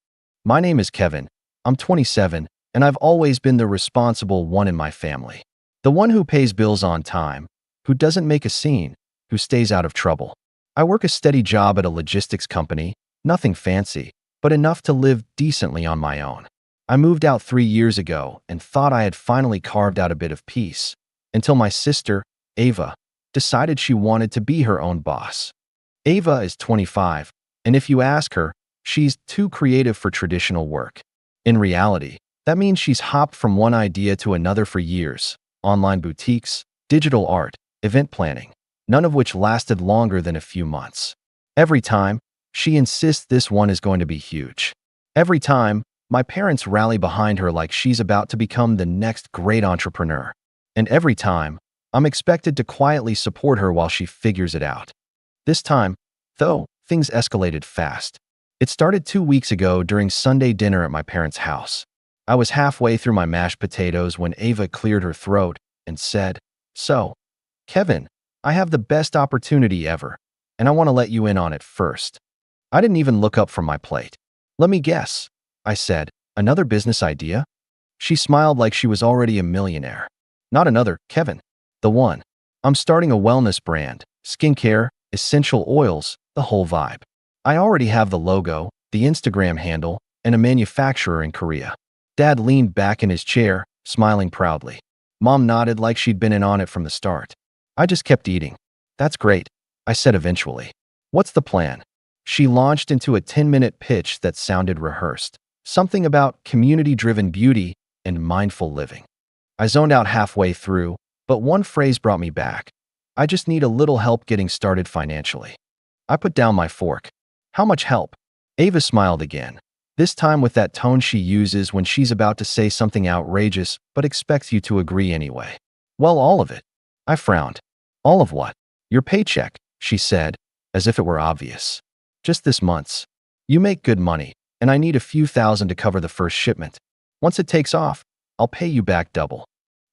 My name is Kevin. I'm 27, and I've always been the responsible one in my family. The one who pays bills on time, who doesn't make a scene, who stays out of trouble. I work a steady job at a logistics company, nothing fancy, but enough to live decently on my own. I moved out 3 years ago and thought I had finally carved out a bit of peace, until my sister, Ava, decided she wanted to be her own boss. Ava is 25, and if you ask her, she's too creative for traditional work. In reality, that means she's hopped from one idea to another for years. Online boutiques, digital art, event planning, none of which lasted longer than a few months. Every time, she insists this one is going to be huge. Every time, my parents rally behind her like she's about to become the next great entrepreneur. And every time, I'm expected to quietly support her while she figures it out. This time, though, things escalated fast. It started 2 weeks ago during Sunday dinner at my parents' house. I was halfway through my mashed potatoes when Ava cleared her throat and said, "So, Kevin, I have the best opportunity ever, and I want to let you in on it first." I didn't even look up from my plate. "Let me guess," I said, "another business idea?" She smiled like she was already a millionaire. "Not another, Kevin. The one. I'm starting a wellness brand, skincare, essential oils, the whole vibe. I already have the logo, the Instagram handle, and a manufacturer in Korea." Dad leaned back in his chair, smiling proudly. Mom nodded like she'd been in on it from the start. I just kept eating. "That's great," I said eventually. "What's the plan?" She launched into a 10-minute pitch that sounded rehearsed. Something about community-driven beauty and mindful living. I zoned out halfway through, but one phrase brought me back. "I just need a little help getting started financially." I put down my fork. "How much help?" Ava smiled again, this time with that tone she uses when she's about to say something outrageous but expects you to agree anyway. "Well, all of it." I frowned. "All of what?" "Your paycheck," she said, as if it were obvious. "Just this month's. You make good money, and I need a few thousand to cover the first shipment. Once it takes off, I'll pay you back double."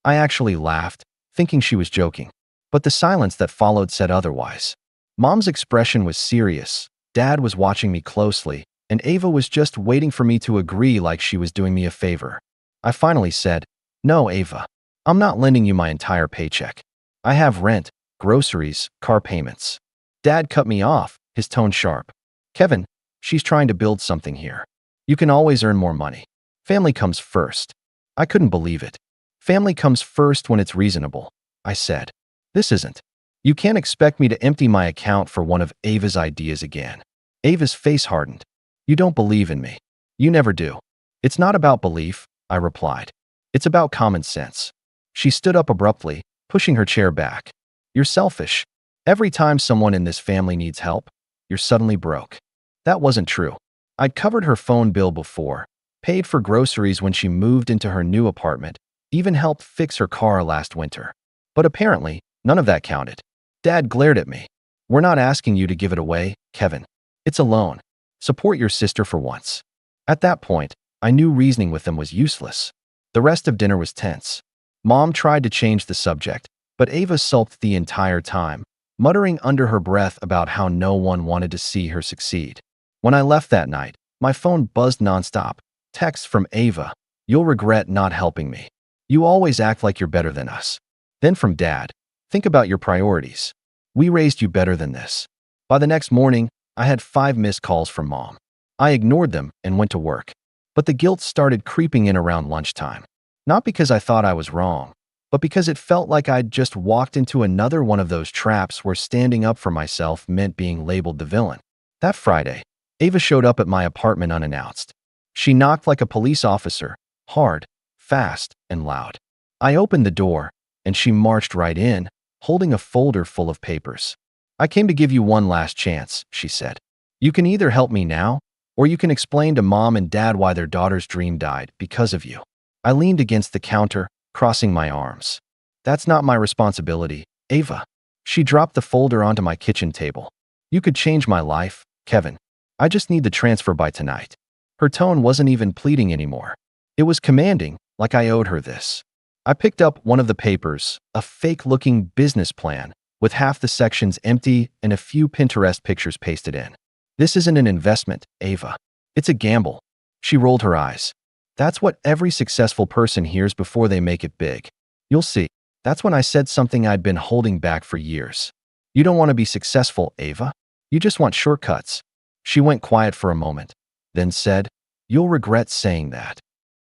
I actually laughed, thinking she was joking, but the silence that followed said otherwise. Mom's expression was serious, Dad was watching me closely, and Ava was just waiting for me to agree like she was doing me a favor. I finally said, "No, Ava. I'm not lending you my entire paycheck. I have rent, groceries, car payments." Dad cut me off, his tone sharp. "Kevin, she's trying to build something here. You can always earn more money. Family comes first." I couldn't believe it. "Family comes first when it's reasonable," I said. "This isn't. You can't expect me to empty my account for one of Ava's ideas again." Ava's face hardened. "You don't believe in me. You never do." "It's not about belief," I replied. "It's about common sense." She stood up abruptly, pushing her chair back. "You're selfish. Every time someone in this family needs help, you're suddenly broke." That wasn't true. I'd covered her phone bill before, paid for groceries when she moved into her new apartment, even helped fix her car last winter. But apparently, none of that counted. Dad glared at me. "We're not asking you to give it away, Kevin. It's a loan. Support your sister for once." At that point, I knew reasoning with them was useless. The rest of dinner was tense. Mom tried to change the subject, but Ava sulked the entire time, muttering under her breath about how no one wanted to see her succeed. When I left that night, my phone buzzed nonstop. Texts from Ava, "You'll regret not helping me. You always act like you're better than us." Then from Dad, "Think about your priorities. We raised you better than this." By the next morning, I had 5 missed calls from Mom. I ignored them and went to work. But the guilt started creeping in around lunchtime. Not because I thought I was wrong, but because it felt like I'd just walked into another one of those traps where standing up for myself meant being labeled the villain. That Friday, Ava showed up at my apartment unannounced. She knocked like a police officer, hard, fast, and loud. I opened the door, and she marched right in, holding a folder full of papers. "I came to give you one last chance," she said. "You can either help me now, or you can explain to Mom and Dad why their daughter's dream died because of you." I leaned against the counter, crossing my arms. "That's not my responsibility, Ava." She dropped the folder onto my kitchen table. "You could change my life, Kevin. I just need the transfer by tonight." Her tone wasn't even pleading anymore. It was commanding, like I owed her this. I picked up one of the papers, a fake-looking business plan, with half the sections empty and a few Pinterest pictures pasted in. "This isn't an investment, Ava. It's a gamble." She rolled her eyes. "That's what every successful person hears before they make it big. You'll see." That's when I said something I'd been holding back for years. "You don't want to be successful, Ava. You just want shortcuts." She went quiet for a moment, then said, "You'll regret saying that."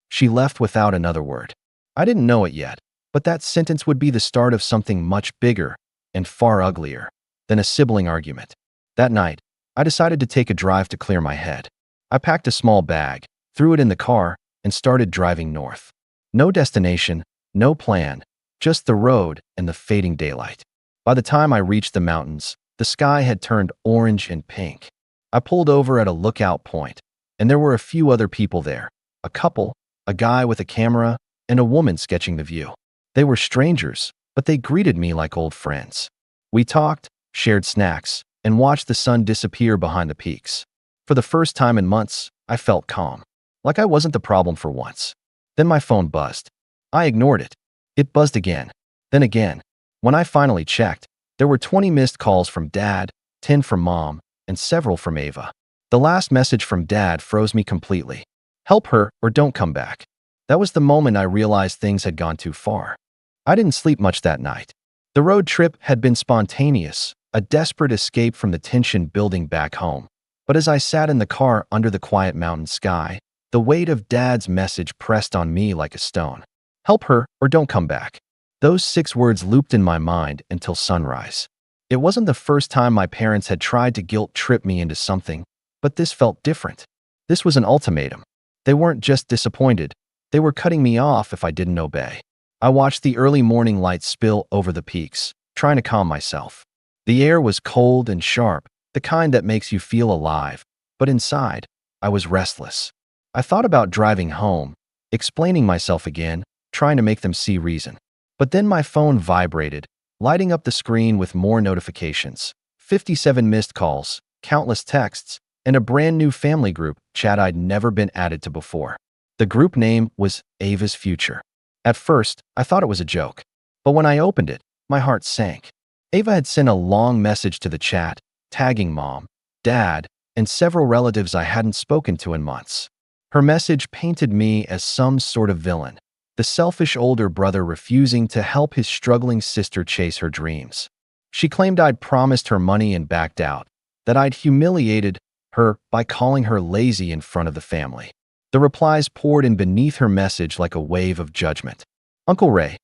She left without another word. I didn't know it yet, but that sentence would be the start of something much bigger and far uglier than a sibling argument. That night, I decided to take a drive to clear my head. I packed a small bag, threw it in the car, and started driving north. No destination, no plan, just the road and the fading daylight. By the time I reached the mountains, the sky had turned orange and pink. I pulled over at a lookout point, and there were a few other people there. A couple, a guy with a camera, and a woman sketching the view. They were strangers, but they greeted me like old friends. We talked, shared snacks, and watched the sun disappear behind the peaks. For the first time in months, I felt calm, like I wasn't the problem for once. Then my phone buzzed. I ignored it. It buzzed again, then again. When I finally checked, there were 20 missed calls from Dad, 10 from Mom, and several from Ava. The last message from Dad froze me completely. "Help her or don't come back." That was the moment I realized things had gone too far. I didn't sleep much that night. The road trip had been spontaneous, a desperate escape from the tension building back home. But as I sat in the car under the quiet mountain sky, the weight of Dad's message pressed on me like a stone. "Help her or don't come back." Those 6 words looped in my mind until sunrise. It wasn't the first time my parents had tried to guilt-trip me into something, but this felt different. This was an ultimatum. They weren't just disappointed, they were cutting me off if I didn't obey. I watched the early morning light spill over the peaks, trying to calm myself. The air was cold and sharp, the kind that makes you feel alive, but inside, I was restless. I thought about driving home, explaining myself again, trying to make them see reason. But then my phone vibrated, lighting up the screen with more notifications. 57 missed calls, countless texts, and a brand new family group chat I'd never been added to before. The group name was Ava's Future. At first, I thought it was a joke. But when I opened it, my heart sank. Ava had sent a long message to the chat, tagging Mom, Dad, and several relatives I hadn't spoken to in months. Her message painted me as some sort of villain, the selfish older brother refusing to help his struggling sister chase her dreams. She claimed I'd promised her money and backed out, that I'd humiliated her by calling her lazy in front of the family. The replies poured in beneath her message like a wave of judgment. "Uncle Ray,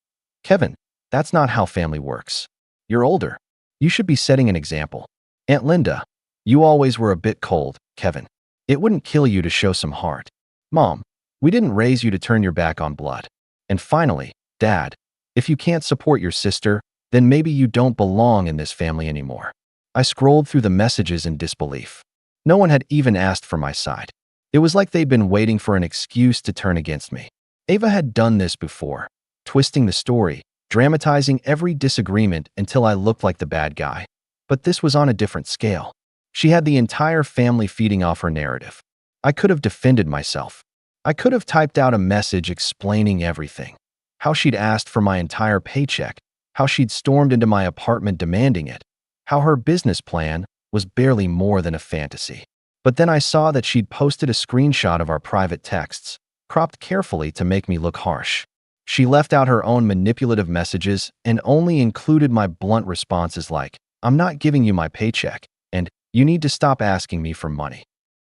Kevin, that's not how family works. You're older. You should be setting an example. Aunt Linda, you always were a bit cold, Kevin. It wouldn't kill you to show some heart. Mom, we didn't raise you to turn your back on blood. And finally, Dad, if you can't support your sister, then maybe you don't belong in this family anymore." I scrolled through the messages in disbelief. No one had even asked for my side. It was like they'd been waiting for an excuse to turn against me. Ava had done this before, twisting the story, dramatizing every disagreement until I looked like the bad guy. But this was on a different scale. She had the entire family feeding off her narrative. I could have defended myself. I could have typed out a message explaining everything. How she'd asked for my entire paycheck, how she'd stormed into my apartment demanding it, how her business plan was barely more than a fantasy. But then I saw that she'd posted a screenshot of our private texts, cropped carefully to make me look harsh. She left out her own manipulative messages and only included my blunt responses like, "I'm not giving you my paycheck," and "You need to stop asking me for money."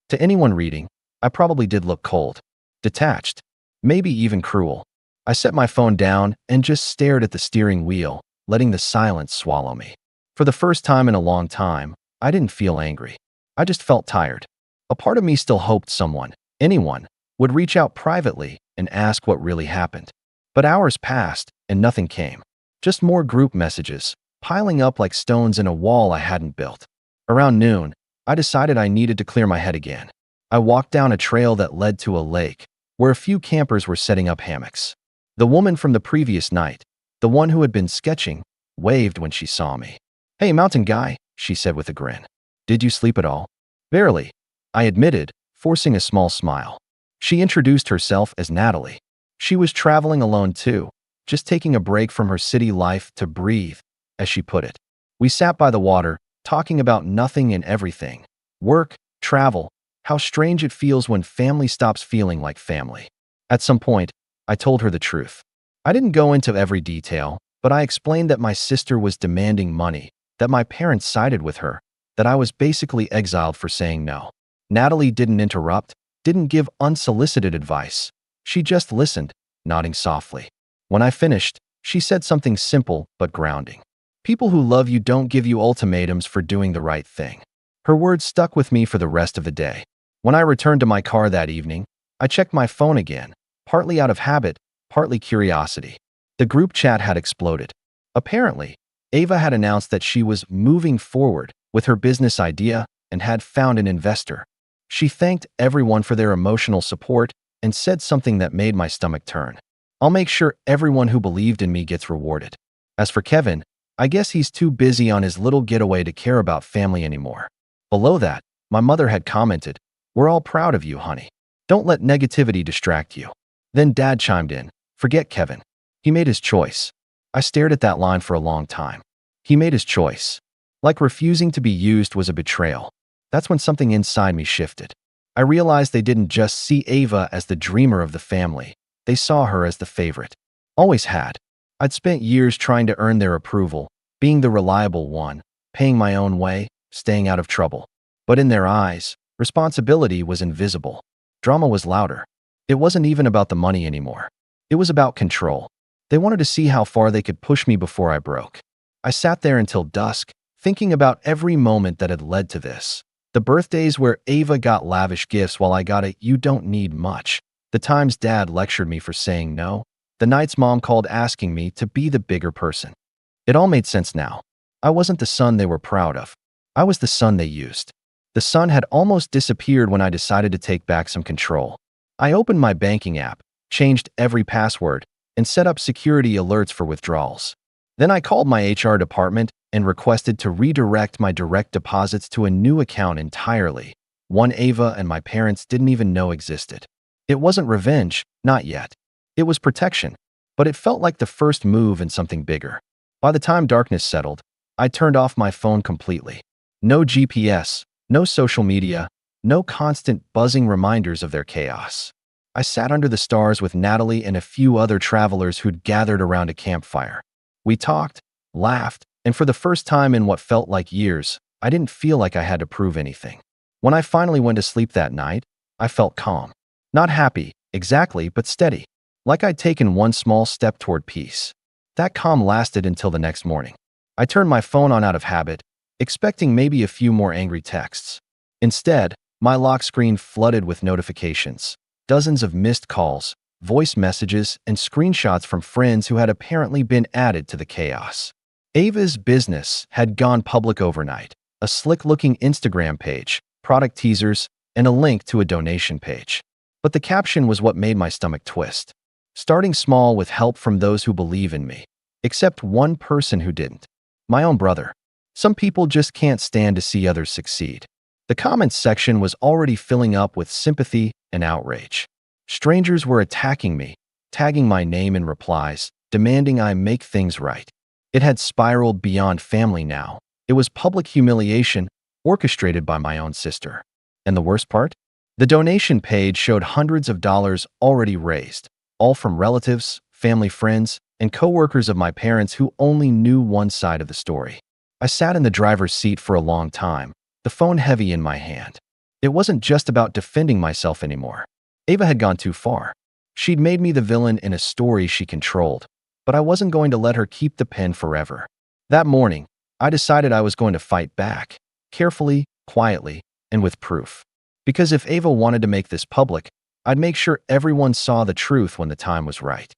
To anyone reading, I probably did look cold, detached, maybe even cruel. I set my phone down and just stared at the steering wheel, letting the silence swallow me. For the first time in a long time, I didn't feel angry. I just felt tired. A part of me still hoped someone, anyone, would reach out privately and ask what really happened. But hours passed and nothing came. Just more group messages, piling up like stones in a wall I hadn't built. Around noon, I decided I needed to clear my head again. I walked down a trail that led to a lake, where a few campers were setting up hammocks. The woman from the previous night, the one who had been sketching, waved when she saw me. "Hey, mountain guy," she said with a grin. "Did you sleep at all?" "Barely," I admitted, forcing a small smile. She introduced herself as Natalie. She was traveling alone too, just taking a break from her city life to breathe, as she put it. We sat by the water, talking about nothing and everything. Work, travel, how strange it feels when family stops feeling like family. At some point, I told her the truth. I didn't go into every detail, but I explained that my sister was demanding money, that my parents sided with her, that I was basically exiled for saying no. Natalie didn't interrupt, didn't give unsolicited advice. She just listened, nodding softly. When I finished, she said something simple but grounding. "People who love you don't give you ultimatums for doing the right thing." Her words stuck with me for the rest of the day. When I returned to my car that evening, I checked my phone again, partly out of habit, partly curiosity. The group chat had exploded. Apparently, Ava had announced that she was moving forward with her business idea and had found an investor. She thanked everyone for their emotional support and said something that made my stomach turn. "I'll make sure everyone who believed in me gets rewarded." As for Kevin, I guess he's too busy on his little getaway to care about family anymore. Below that, my mother had commented, "We're all proud of you, honey. Don't let negativity distract you." Then Dad chimed in, "Forget Kevin. He made his choice." I stared at that line for a long time. He made his choice. Like refusing to be used was a betrayal. That's when something inside me shifted. I realized they didn't just see Ava as the dreamer of the family. They saw her as the favorite. Always had. I'd spent years trying to earn their approval, being the reliable one, paying my own way, staying out of trouble. But in their eyes, responsibility was invisible. Drama was louder. It wasn't even about the money anymore. It was about control. They wanted to see how far they could push me before I broke. I sat there until dusk, thinking about every moment that had led to this. The birthdays where Ava got lavish gifts while I got a "you don't need much." The times Dad lectured me for saying no. The nights Mom called asking me to be the bigger person. It all made sense now. I wasn't the son they were proud of. I was the son they used. The son had almost disappeared when I decided to take back some control. I opened my banking app, changed every password, and set up security alerts for withdrawals. Then I called my HR department and requested to redirect my direct deposits to a new account entirely, one Ava and my parents didn't even know existed. It wasn't revenge, not yet. It was protection, but it felt like the first move in something bigger. By the time darkness settled, I turned off my phone completely. No GPS, no social media, no constant buzzing reminders of their chaos. I sat under the stars with Natalie and a few other travelers who'd gathered around a campfire. We talked, laughed, and for the first time in what felt like years, I didn't feel like I had to prove anything. When I finally went to sleep that night, I felt calm. Not happy, exactly, but steady. Like I'd taken one small step toward peace. That calm lasted until the next morning. I turned my phone on out of habit, expecting maybe a few more angry texts. Instead, my lock screen flooded with notifications. Dozens of missed calls, voice messages, and screenshots from friends who had apparently been added to the chaos. Ava's business had gone public overnight. A slick-looking Instagram page, product teasers, and a link to a donation page. But the caption was what made my stomach twist. "Starting small with help from those who believe in me." Except one person who didn't. My own brother. Some people just can't stand to see others succeed. The comments section was already filling up with sympathy and outrage. Strangers were attacking me, tagging my name in replies, demanding I make things right. It had spiraled beyond family now. It was public humiliation, orchestrated by my own sister. And the worst part? The donation page showed hundreds of dollars already raised, all from relatives, family friends, and coworkers of my parents who only knew one side of the story. I sat in the driver's seat for a long time, the phone heavy in my hand. It wasn't just about defending myself anymore. Ava had gone too far. She'd made me the villain in a story she controlled, but I wasn't going to let her keep the pen forever. That morning, I decided I was going to fight back, carefully, quietly, and with proof. Because if Ava wanted to make this public, I'd make sure everyone saw the truth when the time was right.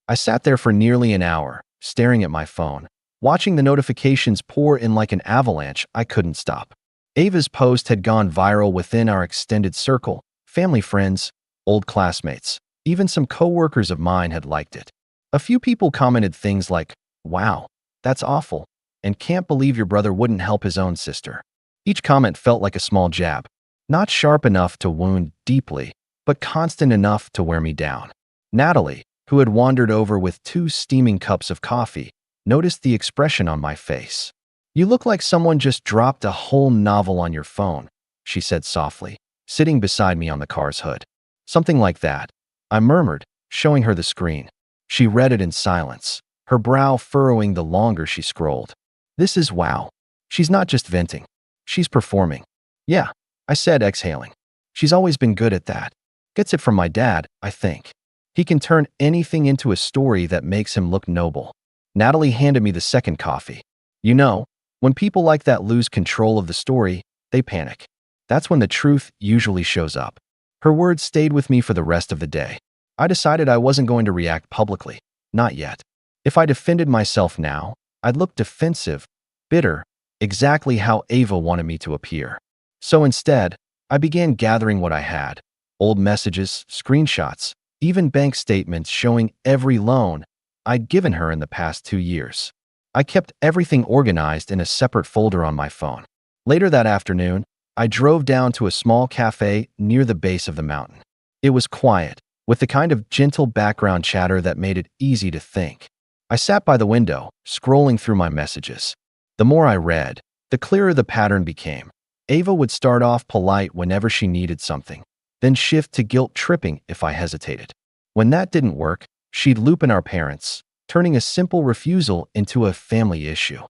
I sat there for nearly an hour, staring at my phone, watching the notifications pour in like an avalanche. I couldn't stop. Ava's post had gone viral within our extended circle. Family, friends, old classmates, even some coworkers of mine had liked it. A few people commented things like, "Wow, that's awful," and "Can't believe your brother wouldn't help his own sister." Each comment felt like a small jab, not sharp enough to wound deeply, but constant enough to wear me down. Natalie, who had wandered over with 2 steaming cups of coffee, noticed the expression on my face. "You look like someone just dropped a whole novel on your phone," she said softly, sitting beside me on the car's hood. "Something like that," I murmured, showing her the screen. She read it in silence, her brow furrowing the longer she scrolled. "This is wow. She's not just venting. She's performing." "Yeah," I said, exhaling. "She's always been good at that. Gets it from my dad, I think. He can turn anything into a story that makes him look noble." Natalie handed me the second coffee. "You know, when people like that lose control of the story, they panic. That's when the truth usually shows up." Her words stayed with me for the rest of the day. I decided I wasn't going to react publicly. Not yet. If I defended myself now, I'd look defensive, bitter, exactly how Ava wanted me to appear. So instead, I began gathering what I had: old messages, screenshots, even bank statements showing every loan I'd given her in the past 2 years. I kept everything organized in a separate folder on my phone. Later that afternoon, I drove down to a small cafe near the base of the mountain. It was quiet, with the kind of gentle background chatter that made it easy to think. I sat by the window, scrolling through my messages. The more I read, the clearer the pattern became. Ava would start off polite whenever she needed something, then shift to guilt-tripping if I hesitated. When that didn't work, she'd loop in our parents, turning a simple refusal into a family issue.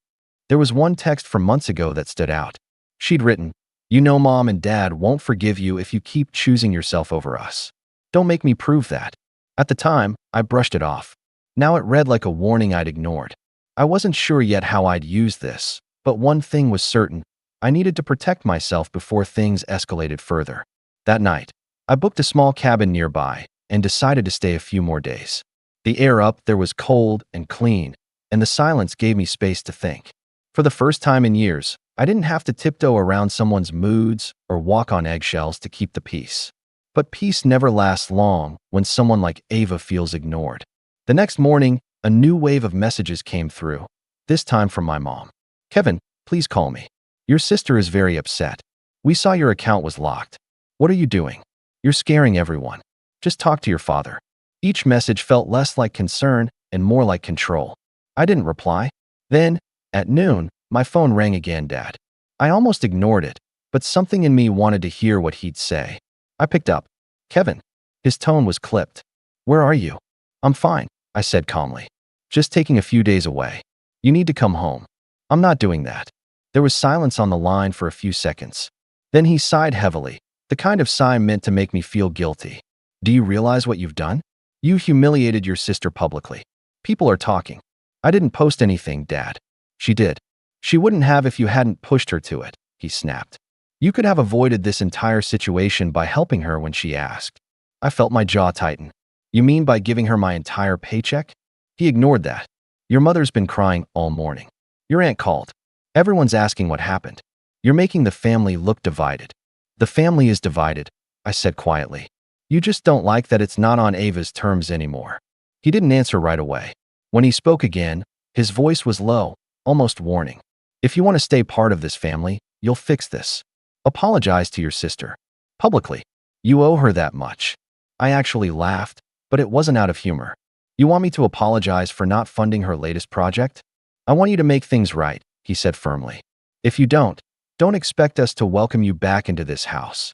There was one text from months ago that stood out. She'd written, "You know Mom and Dad won't forgive you if you keep choosing yourself over us. Don't make me prove that." At the time, I brushed it off. Now it read like a warning I'd ignored. I wasn't sure yet how I'd use this, but one thing was certain: I needed to protect myself before things escalated further. That night, I booked a small cabin nearby and decided to stay a few more days. The air up there was cold and clean, and the silence gave me space to think. For the first time in years, I didn't have to tiptoe around someone's moods or walk on eggshells to keep the peace. But peace never lasts long when someone like Ava feels ignored. The next morning, a new wave of messages came through, this time from my mom. "Kevin, please call me. Your sister is very upset. We saw your account was locked. What are you doing? You're scaring everyone. Just talk to your father." Each message felt less like concern and more like control. I didn't reply. Then, at noon, my phone rang again. Dad. I almost ignored it, but something in me wanted to hear what he'd say. I picked up. "Kevin." His tone was clipped. "Where are you?" "I'm fine," I said calmly. "Just taking a few days away. You need to come home." "I'm not doing that." There was silence on the line for a few seconds. Then he sighed heavily, the kind of sigh meant to make me feel guilty. "Do you realize what you've done? You humiliated your sister publicly. People are talking." "I didn't post anything, Dad." "She did. She wouldn't have if you hadn't pushed her to it," he snapped. "You could have avoided this entire situation by helping her when she asked." I felt my jaw tighten. "You mean by giving her my entire paycheck?" He ignored that. "Your mother's been crying all morning. Your aunt called. Everyone's asking what happened. You're making the family look divided." "The family is divided," I said quietly. "You just don't like that it's not on Ava's terms anymore." He didn't answer right away. When he spoke again, his voice was low, almost warning. "If you want to stay part of this family, you'll fix this. Apologize to your sister. Publicly. You owe her that much." I actually laughed, but it wasn't out of humor. "You want me to apologize for not funding her latest project?" "I want you to make things right," he said firmly. "If you don't expect us to welcome you back into this house."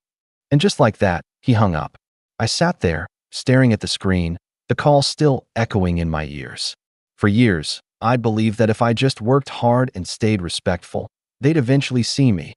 And just like that, he hung up. I sat there, staring at the screen, the call still echoing in my ears. For years, I'd believed that if I just worked hard and stayed respectful, they'd eventually see me,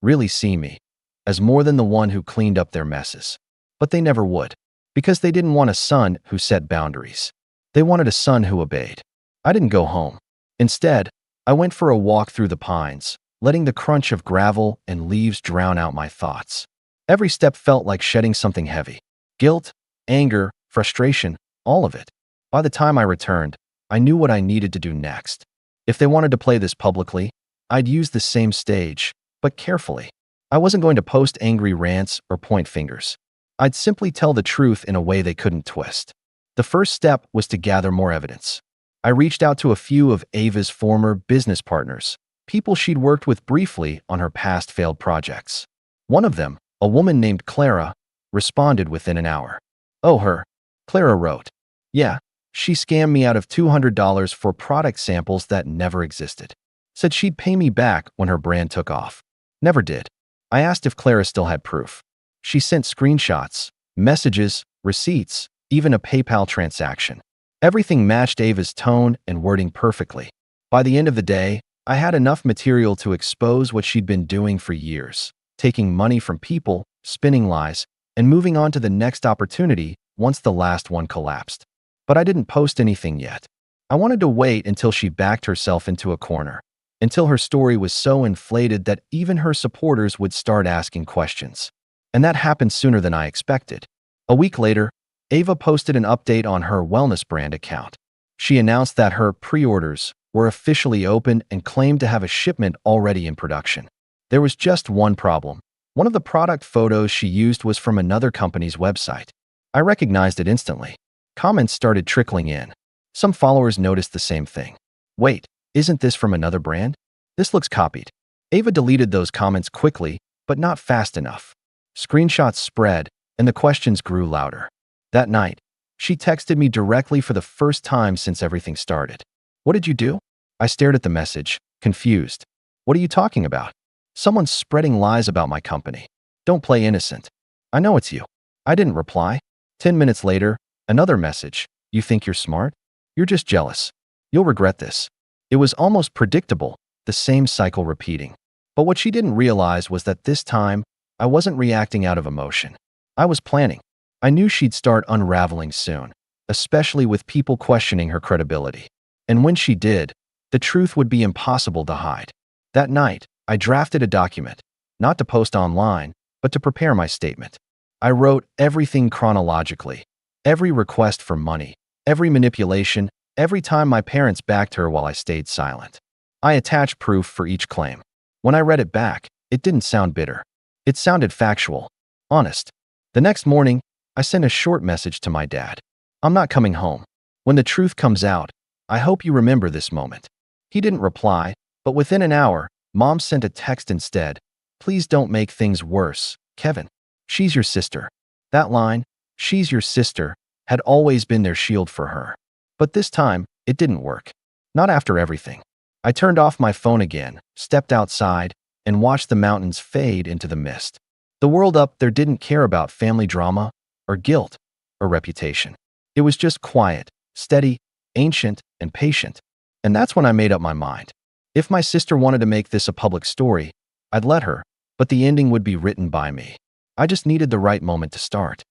really see me, as more than the one who cleaned up their messes. But they never would, because they didn't want a son who set boundaries. They wanted a son who obeyed. I didn't go home. Instead, I went for a walk through the pines, letting the crunch of gravel and leaves drown out my thoughts. Every step felt like shedding something heavy. Guilt, anger, frustration, all of it. By the time I returned, I knew what I needed to do next. If they wanted to play this publicly, I'd use the same stage, but carefully. I wasn't going to post angry rants or point fingers. I'd simply tell the truth in a way they couldn't twist. The first step was to gather more evidence. I reached out to a few of Ava's former business partners, people she'd worked with briefly on her past failed projects. One of them, a woman named Clara, responded within an hour. "Oh, her," Clara wrote. "Yeah, she scammed me out of $200 for product samples that never existed. Said she'd pay me back when her brand took off. Never did." I asked if Clara still had proof. She sent screenshots, messages, receipts, even a PayPal transaction. Everything matched Ava's tone and wording perfectly. By the end of the day, I had enough material to expose what she'd been doing for years, taking money from people, spinning lies, and moving on to the next opportunity once the last one collapsed. But I didn't post anything yet. I wanted to wait until she backed herself into a corner, until her story was so inflated that even her supporters would start asking questions. And that happened sooner than I expected. A week later, Ava posted an update on her wellness brand account. She announced that her pre-orders were officially open and claimed to have a shipment already in production. There was just one problem. One of the product photos she used was from another company's website. I recognized it instantly. Comments started trickling in. Some followers noticed the same thing. "Wait, isn't this from another brand? This looks copied." Ava deleted those comments quickly, but not fast enough. Screenshots spread, and the questions grew louder. That night, she texted me directly for the first time since everything started. "What did you do?" I stared at the message, confused. "What are you talking about?" "Someone's spreading lies about my company. Don't play innocent." "I know it's you." I didn't reply. 10 minutes later, another message. "You think you're smart? You're just jealous. You'll regret this." It was almost predictable, the same cycle repeating. But what she didn't realize was that this time, I wasn't reacting out of emotion. I was planning. I knew she'd start unraveling soon, especially with people questioning her credibility. And when she did, the truth would be impossible to hide. That night, I drafted a document, not to post online, but to prepare my statement. I wrote everything chronologically, every request for money, every manipulation, every time my parents backed her while I stayed silent. I attached proof for each claim. When I read it back, it didn't sound bitter. It sounded factual, honest. The next morning, I sent a short message to my dad. "I'm not coming home. When the truth comes out, I hope you remember this moment." He didn't reply, but within an hour, Mom sent a text instead. "Please don't make things worse, Kevin. She's your sister." That line, "she's your sister," had always been their shield for her. But this time, it didn't work. Not after everything. I turned off my phone again, stepped outside, and watched the mountains fade into the mist. The world up there didn't care about family drama, or guilt, or reputation. It was just quiet, steady, ancient, and patient. And that's when I made up my mind. If my sister wanted to make this a public story, I'd let her, but the ending would be written by me. I just needed the right moment to start.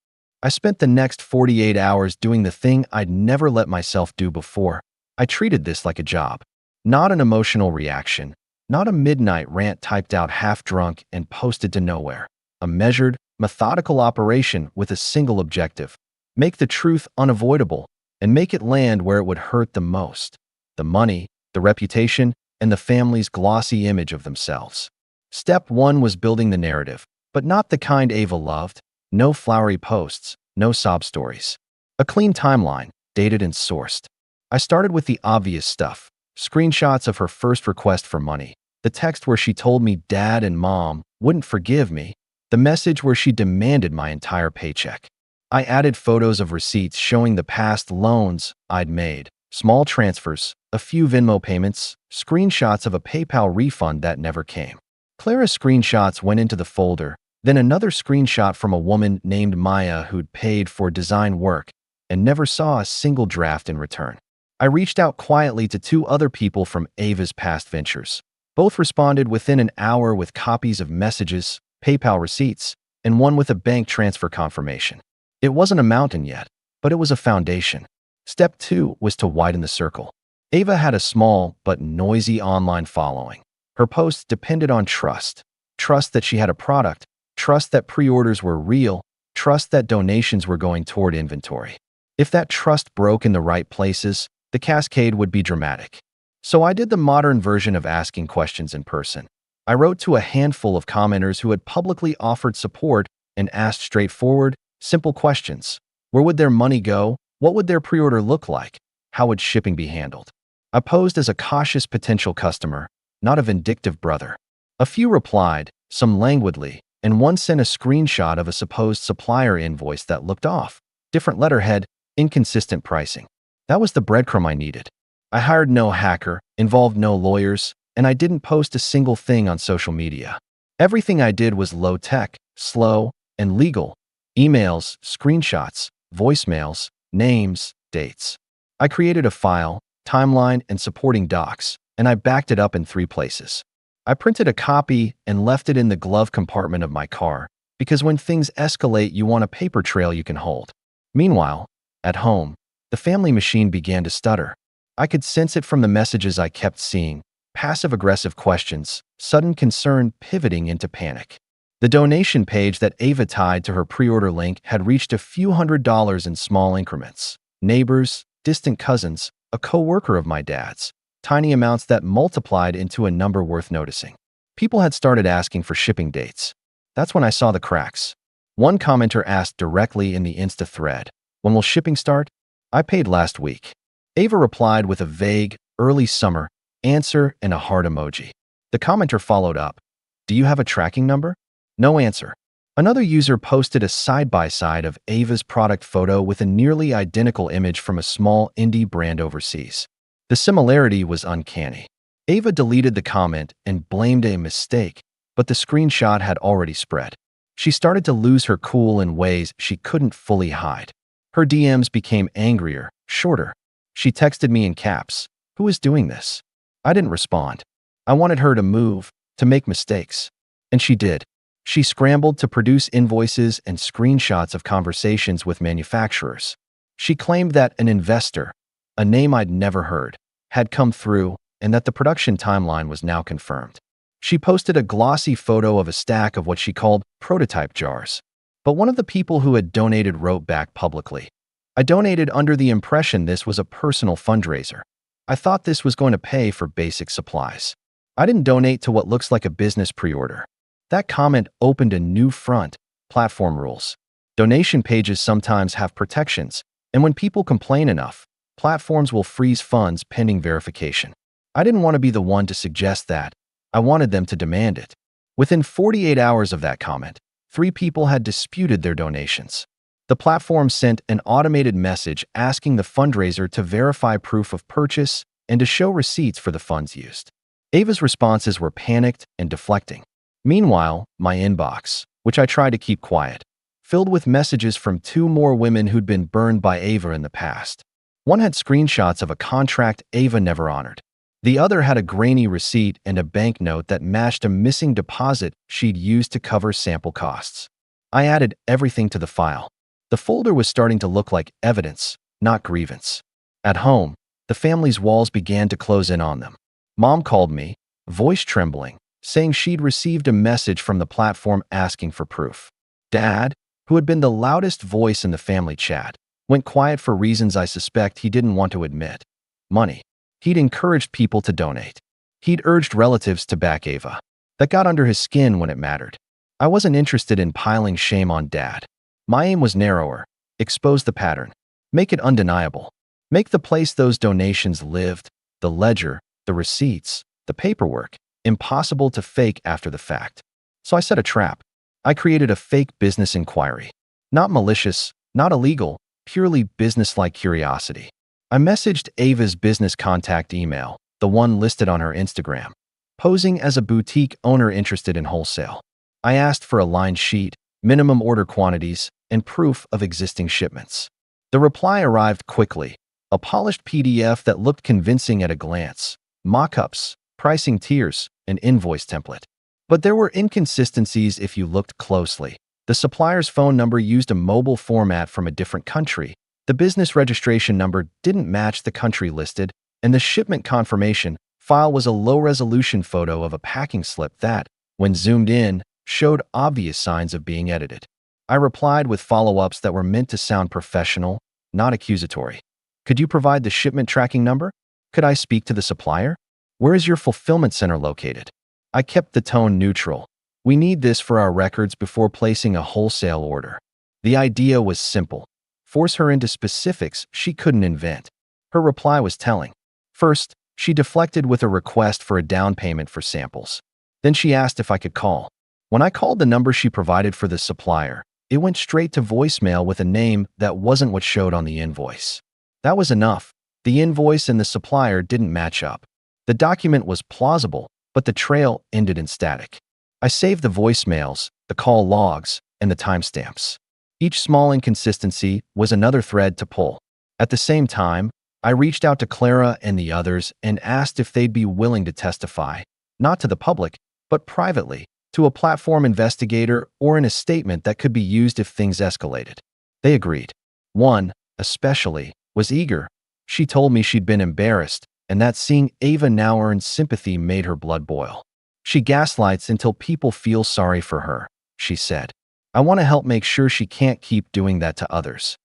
I spent the next 48 hours doing the thing I'd never let myself do before. I treated this like a job. Not an emotional reaction, not a midnight rant typed out half-drunk and posted to nowhere. A measured, methodical operation with a single objective. Make the truth unavoidable and make it land where it would hurt the most. The money, the reputation, and the family's glossy image of themselves. Step 1 was building the narrative, but not the kind Ava loved. No flowery posts, no sob stories. A clean timeline, dated and sourced. I started with the obvious stuff. Screenshots of her first request for money. The text where she told me Dad and Mom wouldn't forgive me. The message where she demanded my entire paycheck. I added photos of receipts showing the past loans I'd made, small transfers, a few Venmo payments, screenshots of a PayPal refund that never came. Clara's screenshots went into the folder, then another screenshot from a woman named Maya who'd paid for design work and never saw a single draft in return. I reached out quietly to 2 other people from Ava's past ventures. Both responded within an hour with copies of messages, PayPal receipts, and one with a bank transfer confirmation. It wasn't a mountain yet, but it was a foundation. Step 2 was to widen the circle. Ava had a small but noisy online following. Her posts depended on trust. Trust that she had a product, trust that pre-orders were real, trust that donations were going toward inventory. If that trust broke in the right places, the cascade would be dramatic. So I did the modern version of asking questions in person. I wrote to a handful of commenters who had publicly offered support and asked straightforward, simple questions. Where would their money go? What would their pre-order look like? How would shipping be handled? I posed as a cautious potential customer, not a vindictive brother. A few replied, some languidly, and one sent a screenshot of a supposed supplier invoice that looked off. Different letterhead, inconsistent pricing. That was the breadcrumb I needed. I hired no hacker, involved no lawyers, and I didn't post a single thing on social media. Everything I did was low-tech, slow, and legal. Emails, screenshots, voicemails, names, dates. I created a file, timeline, and supporting docs, and I backed it up in 3 places. I printed a copy and left it in the glove compartment of my car, because when things escalate, you want a paper trail you can hold. Meanwhile, at home, the family machine began to stutter. I could sense it from the messages I kept seeing, passive-aggressive questions, sudden concern pivoting into panic. The donation page that Ava tied to her pre-order link had reached a few $100s in small increments. Neighbors, distant cousins, a co-worker of my dad's. Tiny amounts that multiplied into a number worth noticing. People had started asking for shipping dates. That's when I saw the cracks. One commenter asked directly in the Insta thread, "When will shipping start?" I paid last week. Ava replied with a vague, early summer answer and a heart emoji. The commenter followed up, "Do you have a tracking number?" No answer. Another user posted a side-by-side of Ava's product photo with a nearly identical image from a small indie brand overseas. The similarity was uncanny. Ava deleted the comment and blamed a mistake, but the screenshot had already spread. She started to lose her cool in ways she couldn't fully hide. Her DMs became angrier, shorter. She texted me in caps, "Who is doing this?" I didn't respond. I wanted her to move, to make mistakes. And she did. She scrambled to produce invoices and screenshots of conversations with manufacturers. She claimed that an investor, a name I'd never heard, had come through and that the production timeline was now confirmed. She posted a glossy photo of a stack of what she called prototype jars. But one of the people who had donated wrote back publicly, "I donated under the impression this was a personal fundraiser. I thought this was going to pay for basic supplies. I didn't donate to what looks like a business pre-order." That comment opened a new front, platform rules. Donation pages sometimes have protections, and when people complain enough, platforms will freeze funds pending verification. I didn't want to be the one to suggest that. I wanted them to demand it. Within 48 hours of that comment, 3 people had disputed their donations. The platform sent an automated message asking the fundraiser to verify proof of purchase and to show receipts for the funds used. Ava's responses were panicked and deflecting. Meanwhile, my inbox, which I tried to keep quiet, filled with messages from 2 more women who'd been burned by Ava in the past. One had screenshots of a contract Ava never honored. The other had a grainy receipt and a banknote that matched a missing deposit she'd used to cover sample costs. I added everything to the file. The folder was starting to look like evidence, not grievance. At home, the family's walls began to close in on them. Mom called me, voice trembling, saying she'd received a message from the platform asking for proof. Dad, who had been the loudest voice in the family chat, went quiet for reasons I suspect he didn't want to admit. Money. He'd encouraged people to donate. He'd urged relatives to back Ava. That got under his skin when it mattered. I wasn't interested in piling shame on Dad. My aim was narrower. Expose the pattern. Make it undeniable. Make the place those donations lived, the ledger, the receipts, the paperwork, impossible to fake after the fact. So I set a trap. I created a fake business inquiry. Not malicious, not illegal, purely business-like curiosity. I messaged Ava's business contact email, the one listed on her Instagram, posing as a boutique owner interested in wholesale. I asked for a line sheet, minimum order quantities, and proof of existing shipments. The reply arrived quickly, a polished PDF that looked convincing at a glance, mock-ups, pricing tiers, an invoice template. But there were inconsistencies if you looked closely. The supplier's phone number used a mobile format from a different country. The business registration number didn't match the country listed, and the shipment confirmation file was a low-resolution photo of a packing slip that, when zoomed in, showed obvious signs of being edited. I replied with follow-ups that were meant to sound professional, not accusatory. Could you provide the shipment tracking number? Could I speak to the supplier? Where is your fulfillment center located? I kept the tone neutral. We need this for our records before placing a wholesale order. The idea was simple. Force her into specifics she couldn't invent. Her reply was telling. First, she deflected with a request for a down payment for samples. Then she asked if I could call. When I called the number she provided for the supplier, it went straight to voicemail with a name that wasn't what showed on the invoice. That was enough. The invoice and the supplier didn't match up. The document was plausible, but the trail ended in static. I saved the voicemails, the call logs, and the timestamps. Each small inconsistency was another thread to pull. At the same time, I reached out to Clara and the others and asked if they'd be willing to testify, not to the public, but privately, to a platform investigator or in a statement that could be used if things escalated. They agreed. One, especially, was eager. She told me she'd been embarrassed and that seeing Ava now earn sympathy made her blood boil. She gaslights until people feel sorry for her, she said. I want to help make sure she can't keep doing that to others.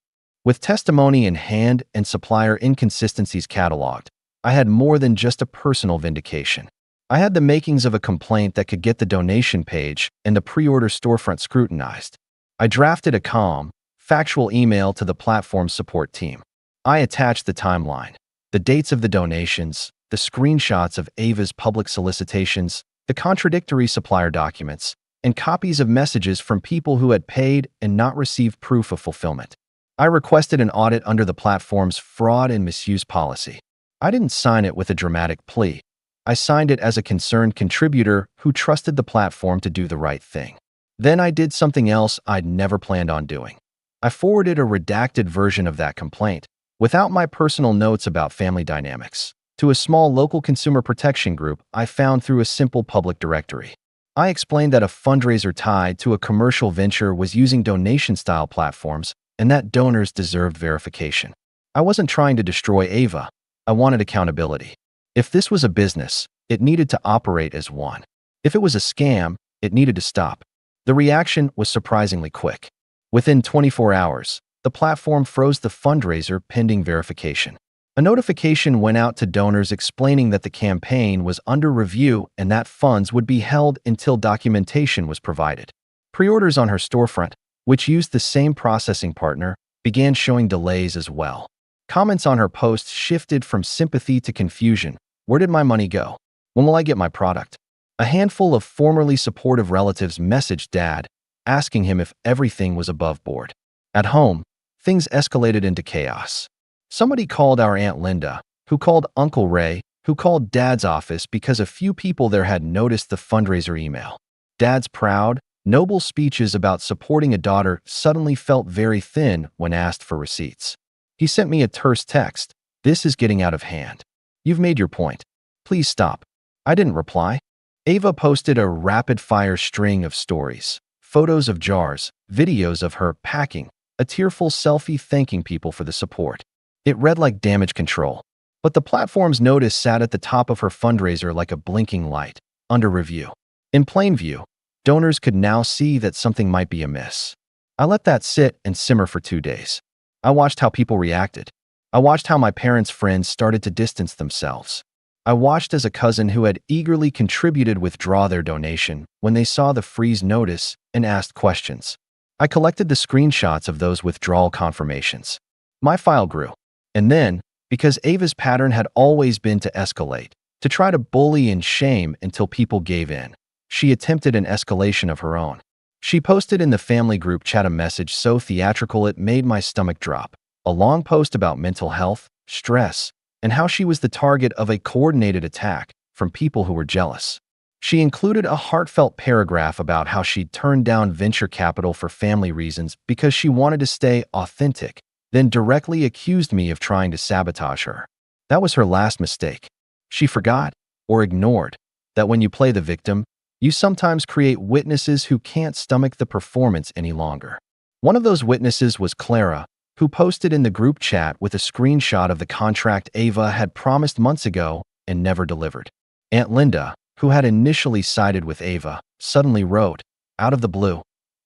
With testimony in hand and supplier inconsistencies cataloged, I had more than just a personal vindication. I had the makings of a complaint that could get the donation page and the pre-order storefront scrutinized. I drafted a calm, factual email to the platform support team. I attached the timeline, the dates of the donations, the screenshots of Ava's public solicitations, the contradictory supplier documents, and copies of messages from people who had paid and not received proof of fulfillment. I requested an audit under the platform's fraud and misuse policy. I didn't sign it with a dramatic plea. I signed it as a concerned contributor who trusted the platform to do the right thing. Then I did something else I'd never planned on doing. I forwarded a redacted version of that complaint, without my personal notes about family dynamics, to a small local consumer protection group I found through a simple public directory. I explained that a fundraiser tied to a commercial venture was using donation-style platforms and that donors deserved verification. I wasn't trying to destroy Ava. I wanted accountability. If this was a business, it needed to operate as one. If it was a scam, it needed to stop. The reaction was surprisingly quick. Within 24 hours, the platform froze the fundraiser pending verification. A notification went out to donors explaining that the campaign was under review and that funds would be held until documentation was provided. Pre-orders on her storefront, which used the same processing partner, began showing delays as well. Comments on her posts shifted from sympathy to confusion. Where did my money go? When will I get my product? A handful of formerly supportive relatives messaged Dad, asking him if everything was above board. At home, things escalated into chaos. Somebody called our Aunt Linda, who called Uncle Ray, who called Dad's office because a few people there had noticed the fundraiser email. Dad's proud, noble speeches about supporting a daughter suddenly felt very thin when asked for receipts. He sent me a terse text. This is getting out of hand. You've made your point. Please stop. I didn't reply. Ava posted a rapid-fire string of stories, photos of jars, videos of her packing, a tearful selfie thanking people for the support. It read like damage control, but the platform's notice sat at the top of her fundraiser like a blinking light, under review. In plain view, donors could now see that something might be amiss. I let that sit and simmer for 2 days. I watched how people reacted. I watched how my parents' friends started to distance themselves. I watched as a cousin who had eagerly contributed withdraw their donation when they saw the freeze notice and asked questions. I collected the screenshots of those withdrawal confirmations. My file grew. And then, because Ava's pattern had always been to escalate, to try to bully and shame until people gave in, she attempted an escalation of her own. She posted in the family group chat a message so theatrical it made my stomach drop. A long post about mental health, stress, and how she was the target of a coordinated attack from people who were jealous. She included a heartfelt paragraph about how she'd turned down venture capital for family reasons because she wanted to stay authentic, then directly accused me of trying to sabotage her. That was her last mistake. She forgot, or ignored, that when you play the victim, you sometimes create witnesses who can't stomach the performance any longer. One of those witnesses was Clara, who posted in the group chat with a screenshot of the contract Ava had promised months ago and never delivered. Aunt Linda, who had initially sided with Ava, suddenly wrote, out of the blue.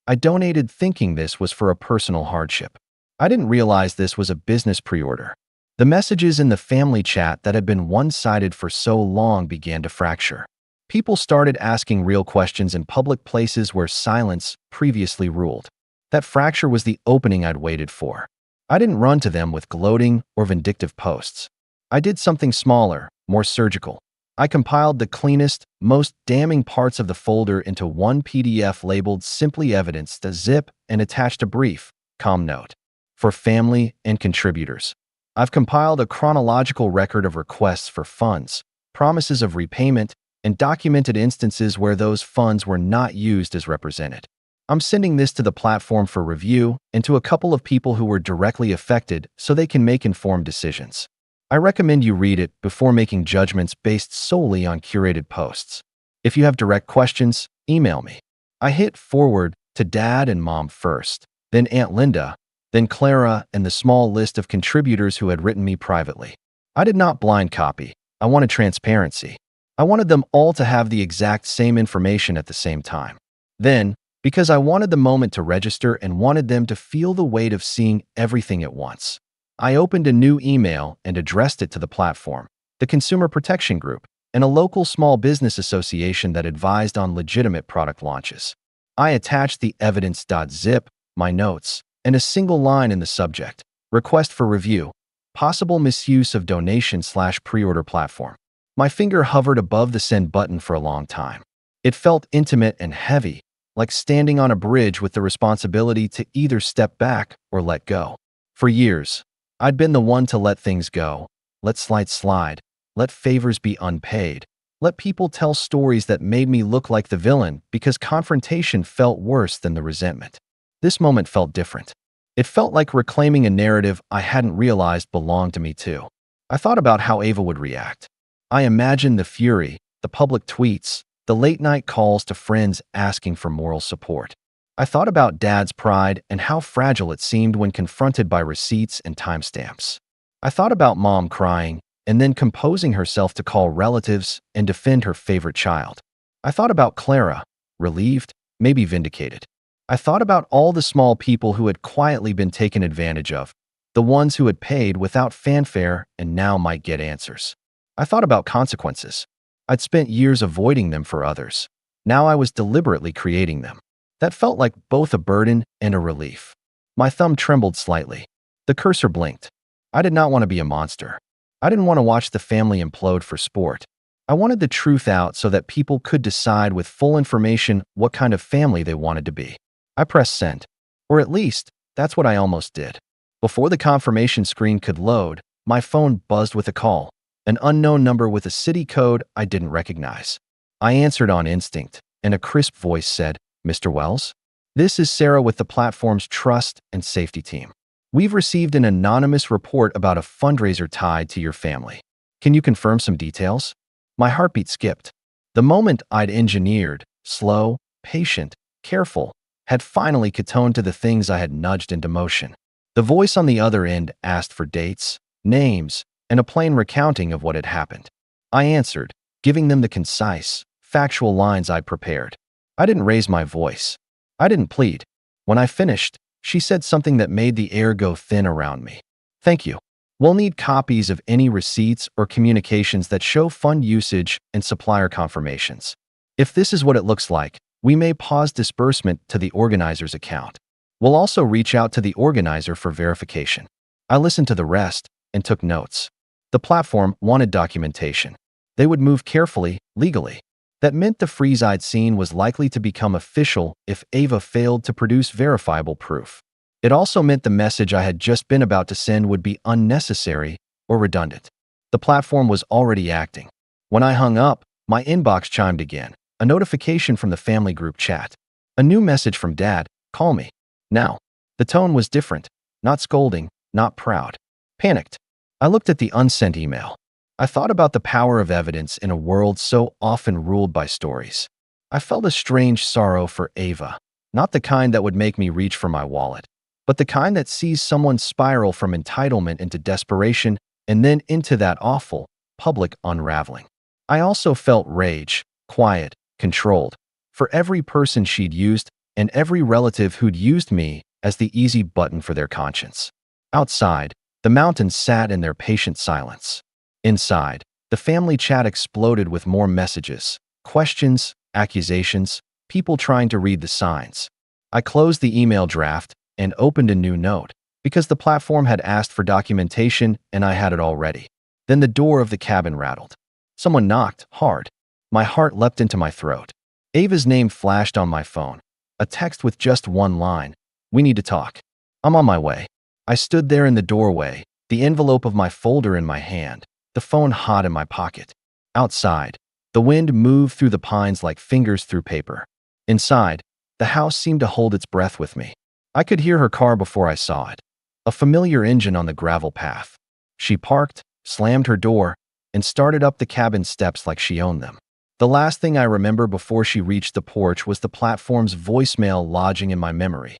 I donated thinking this was for a personal hardship. I didn't realize this was a business pre-order. The messages in the family chat that had been one-sided for so long began to fracture. People started asking real questions in public places where silence previously ruled. That fracture was the opening I'd waited for. I didn't run to them with gloating or vindictive posts. I did something smaller, more surgical. I compiled the cleanest, most damning parts of the folder into one PDF labeled Simply Evidence, the zip, and attached a brief, calm note. For family and contributors, I've compiled a chronological record of requests for funds, promises of repayment, and documented instances where those funds were not used as represented. I'm sending this to the platform for review and to a couple of people who were directly affected so they can make informed decisions. I recommend you read it before making judgments based solely on curated posts. If you have direct questions, email me. I hit forward to Dad and Mom first, then Aunt Linda, then Clara, and the small list of contributors who had written me privately. I did not blind copy. I wanted transparency. I wanted them all to have the exact same information at the same time. Then, because I wanted the moment to register and wanted them to feel the weight of seeing everything at once, I opened a new email and addressed it to the platform, the Consumer Protection Group, and a local small business association that advised on legitimate product launches. I attached the evidence.zip, my notes, and a single line in the subject, request for review, possible misuse of donation/pre-order platform. My finger hovered above the send button for a long time. It felt intimate and heavy, like standing on a bridge with the responsibility to either step back or let go. For years, I'd been the one to let things go, let slights slide, let favors be unpaid, let people tell stories that made me look like the villain because confrontation felt worse than the resentment. This moment felt different. It felt like reclaiming a narrative I hadn't realized belonged to me too. I thought about how Ava would react. I imagined the fury, the public tweets, the late-night calls to friends asking for moral support. I thought about Dad's pride and how fragile it seemed when confronted by receipts and timestamps. I thought about Mom crying and then composing herself to call relatives and defend her favorite child. I thought about Clara, relieved, maybe vindicated. I thought about all the small people who had quietly been taken advantage of, the ones who had paid without fanfare and now might get answers. I thought about consequences. I'd spent years avoiding them for others. Now I was deliberately creating them. That felt like both a burden and a relief. My thumb trembled slightly. The cursor blinked. I did not want to be a monster. I didn't want to watch the family implode for sport. I wanted the truth out so that people could decide with full information what kind of family they wanted to be. I pressed send. Or at least, that's what I almost did. Before the confirmation screen could load, my phone buzzed with a call, an unknown number with a city code I didn't recognize. I answered on instinct, and a crisp voice said, "Mr. Wells? This is Sarah with the platform's trust and safety team. We've received an anonymous report about a fundraiser tied to your family. Can you confirm some details?" My heartbeat skipped. The moment I'd engineered, slow, patient, careful, had finally catoned to the things I had nudged into motion. The voice on the other end asked for dates, names, and a plain recounting of what had happened. I answered, giving them the concise, factual lines I'd prepared. I didn't raise my voice. I didn't plead. When I finished, she said something that made the air go thin around me. "Thank you. We'll need copies of any receipts or communications that show fund usage and supplier confirmations. If this is what it looks like, we may pause disbursement to the organizer's account. We'll also reach out to the organizer for verification." I listened to the rest and took notes. The platform wanted documentation. They would move carefully, legally. That meant the freeze I'd seen was likely to become official if Ava failed to produce verifiable proof. It also meant the message I had just been about to send would be unnecessary or redundant. The platform was already acting. When I hung up, my inbox chimed again, a notification from the family group chat. A new message from Dad, "Call me." Now, the tone was different, not scolding, not proud. Panicked. I looked at the unsent email. I thought about the power of evidence in a world so often ruled by stories. I felt a strange sorrow for Ava, not the kind that would make me reach for my wallet, but the kind that sees someone spiral from entitlement into desperation and then into that awful, public unraveling. I also felt rage, quiet, controlled. for every person she'd used and every relative who'd used me as the easy button for their conscience. Outside, the mountains sat in their patient silence. Inside, the family chat exploded with more messages, questions, accusations, people trying to read the signs. I closed the email draft and opened a new note because the platform had asked for documentation and I had it already. Then the door of the cabin rattled. Someone knocked, hard. My heart leapt into my throat. Ava's name flashed on my phone. A text with just one line. "We need to talk. I'm on my way." I stood there in the doorway, the envelope of my folder in my hand, the phone hot in my pocket. Outside, the wind moved through the pines like fingers through paper. Inside, the house seemed to hold its breath with me. I could hear her car before I saw it. A familiar engine on the gravel path. She parked, slammed her door, and started up the cabin steps like she owned them. The last thing I remember before she reached the porch was the platform's voicemail lodging in my memory.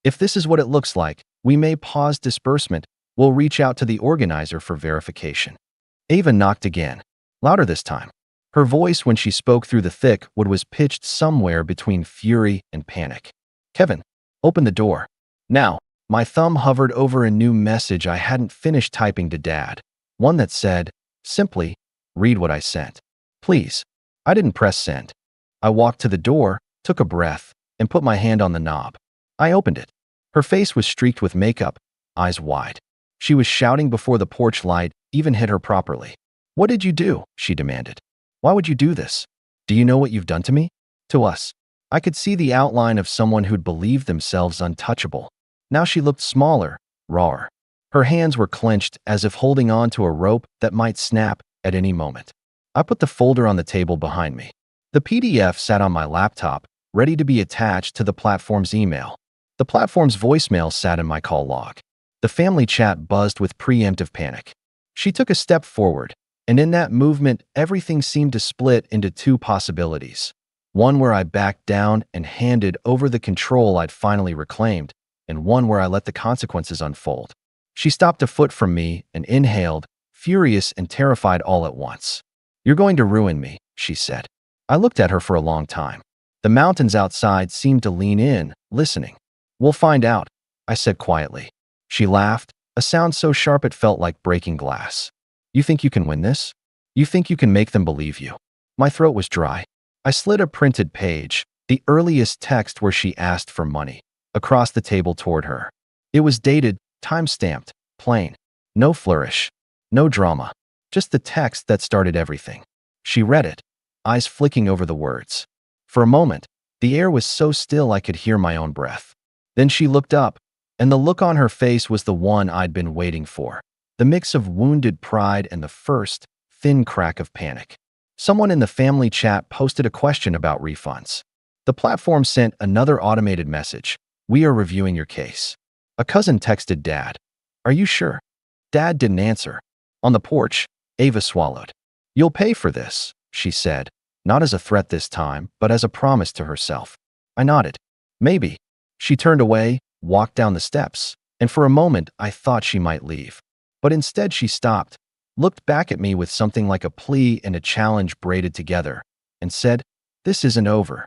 "If this is what it looks like, we may pause disbursement. We'll reach out to the organizer for verification." Ava knocked again, louder this time. Her voice when she spoke through the thick wood was pitched somewhere between fury and panic. "Kevin, open the door. Now." My thumb hovered over a new message I hadn't finished typing to Dad. One that said, simply, "Read what I sent. Please." I didn't press send. I walked to the door, took a breath, and put my hand on the knob. I opened it. Her face was streaked with makeup, eyes wide. She was shouting before the porch light even hit her properly. "What did you do?" she demanded. "Why would you do this? Do you know what you've done to me? To us?" I could see the outline of someone who'd believed themselves untouchable. Now she looked smaller, rawer. Her hands were clenched as if holding on to a rope that might snap at any moment. I put the folder on the table behind me. The PDF sat on my laptop, ready to be attached to the platform's email. The platform's voicemail sat in my call log. The family chat buzzed with preemptive panic. She took a step forward, and in that movement, everything seemed to split into two possibilities. One where I backed down and handed over the control I'd finally reclaimed, and one where I let the consequences unfold. She stopped a foot from me and inhaled, furious and terrified all at once. "You're going to ruin me," she said. I looked at her for a long time. The mountains outside seemed to lean in, listening. "We'll find out," I said quietly. She laughed, a sound so sharp it felt like breaking glass. "You think you can win this? You think you can make them believe you?" My throat was dry. I slid a printed page, the earliest text where she asked for money, across the table toward her. It was dated, time-stamped, plain. No flourish, no drama, just the text that started everything. She read it, eyes flicking over the words. For a moment, the air was so still I could hear my own breath. Then she looked up, and the look on her face was the one I'd been waiting for, the mix of wounded pride and the first, thin crack of panic. Someone in the family chat posted a question about refunds. The platform sent another automated message. "We are reviewing your case." A cousin texted Dad. "Are you sure?" Dad didn't answer. On the porch, Ava swallowed. "You'll pay for this," she said, not as a threat this time, but as a promise to herself. I nodded. "Maybe." She turned away, walked down the steps, and for a moment I thought she might leave. But instead she stopped, looked back at me with something like a plea and a challenge braided together, and said, "This isn't over."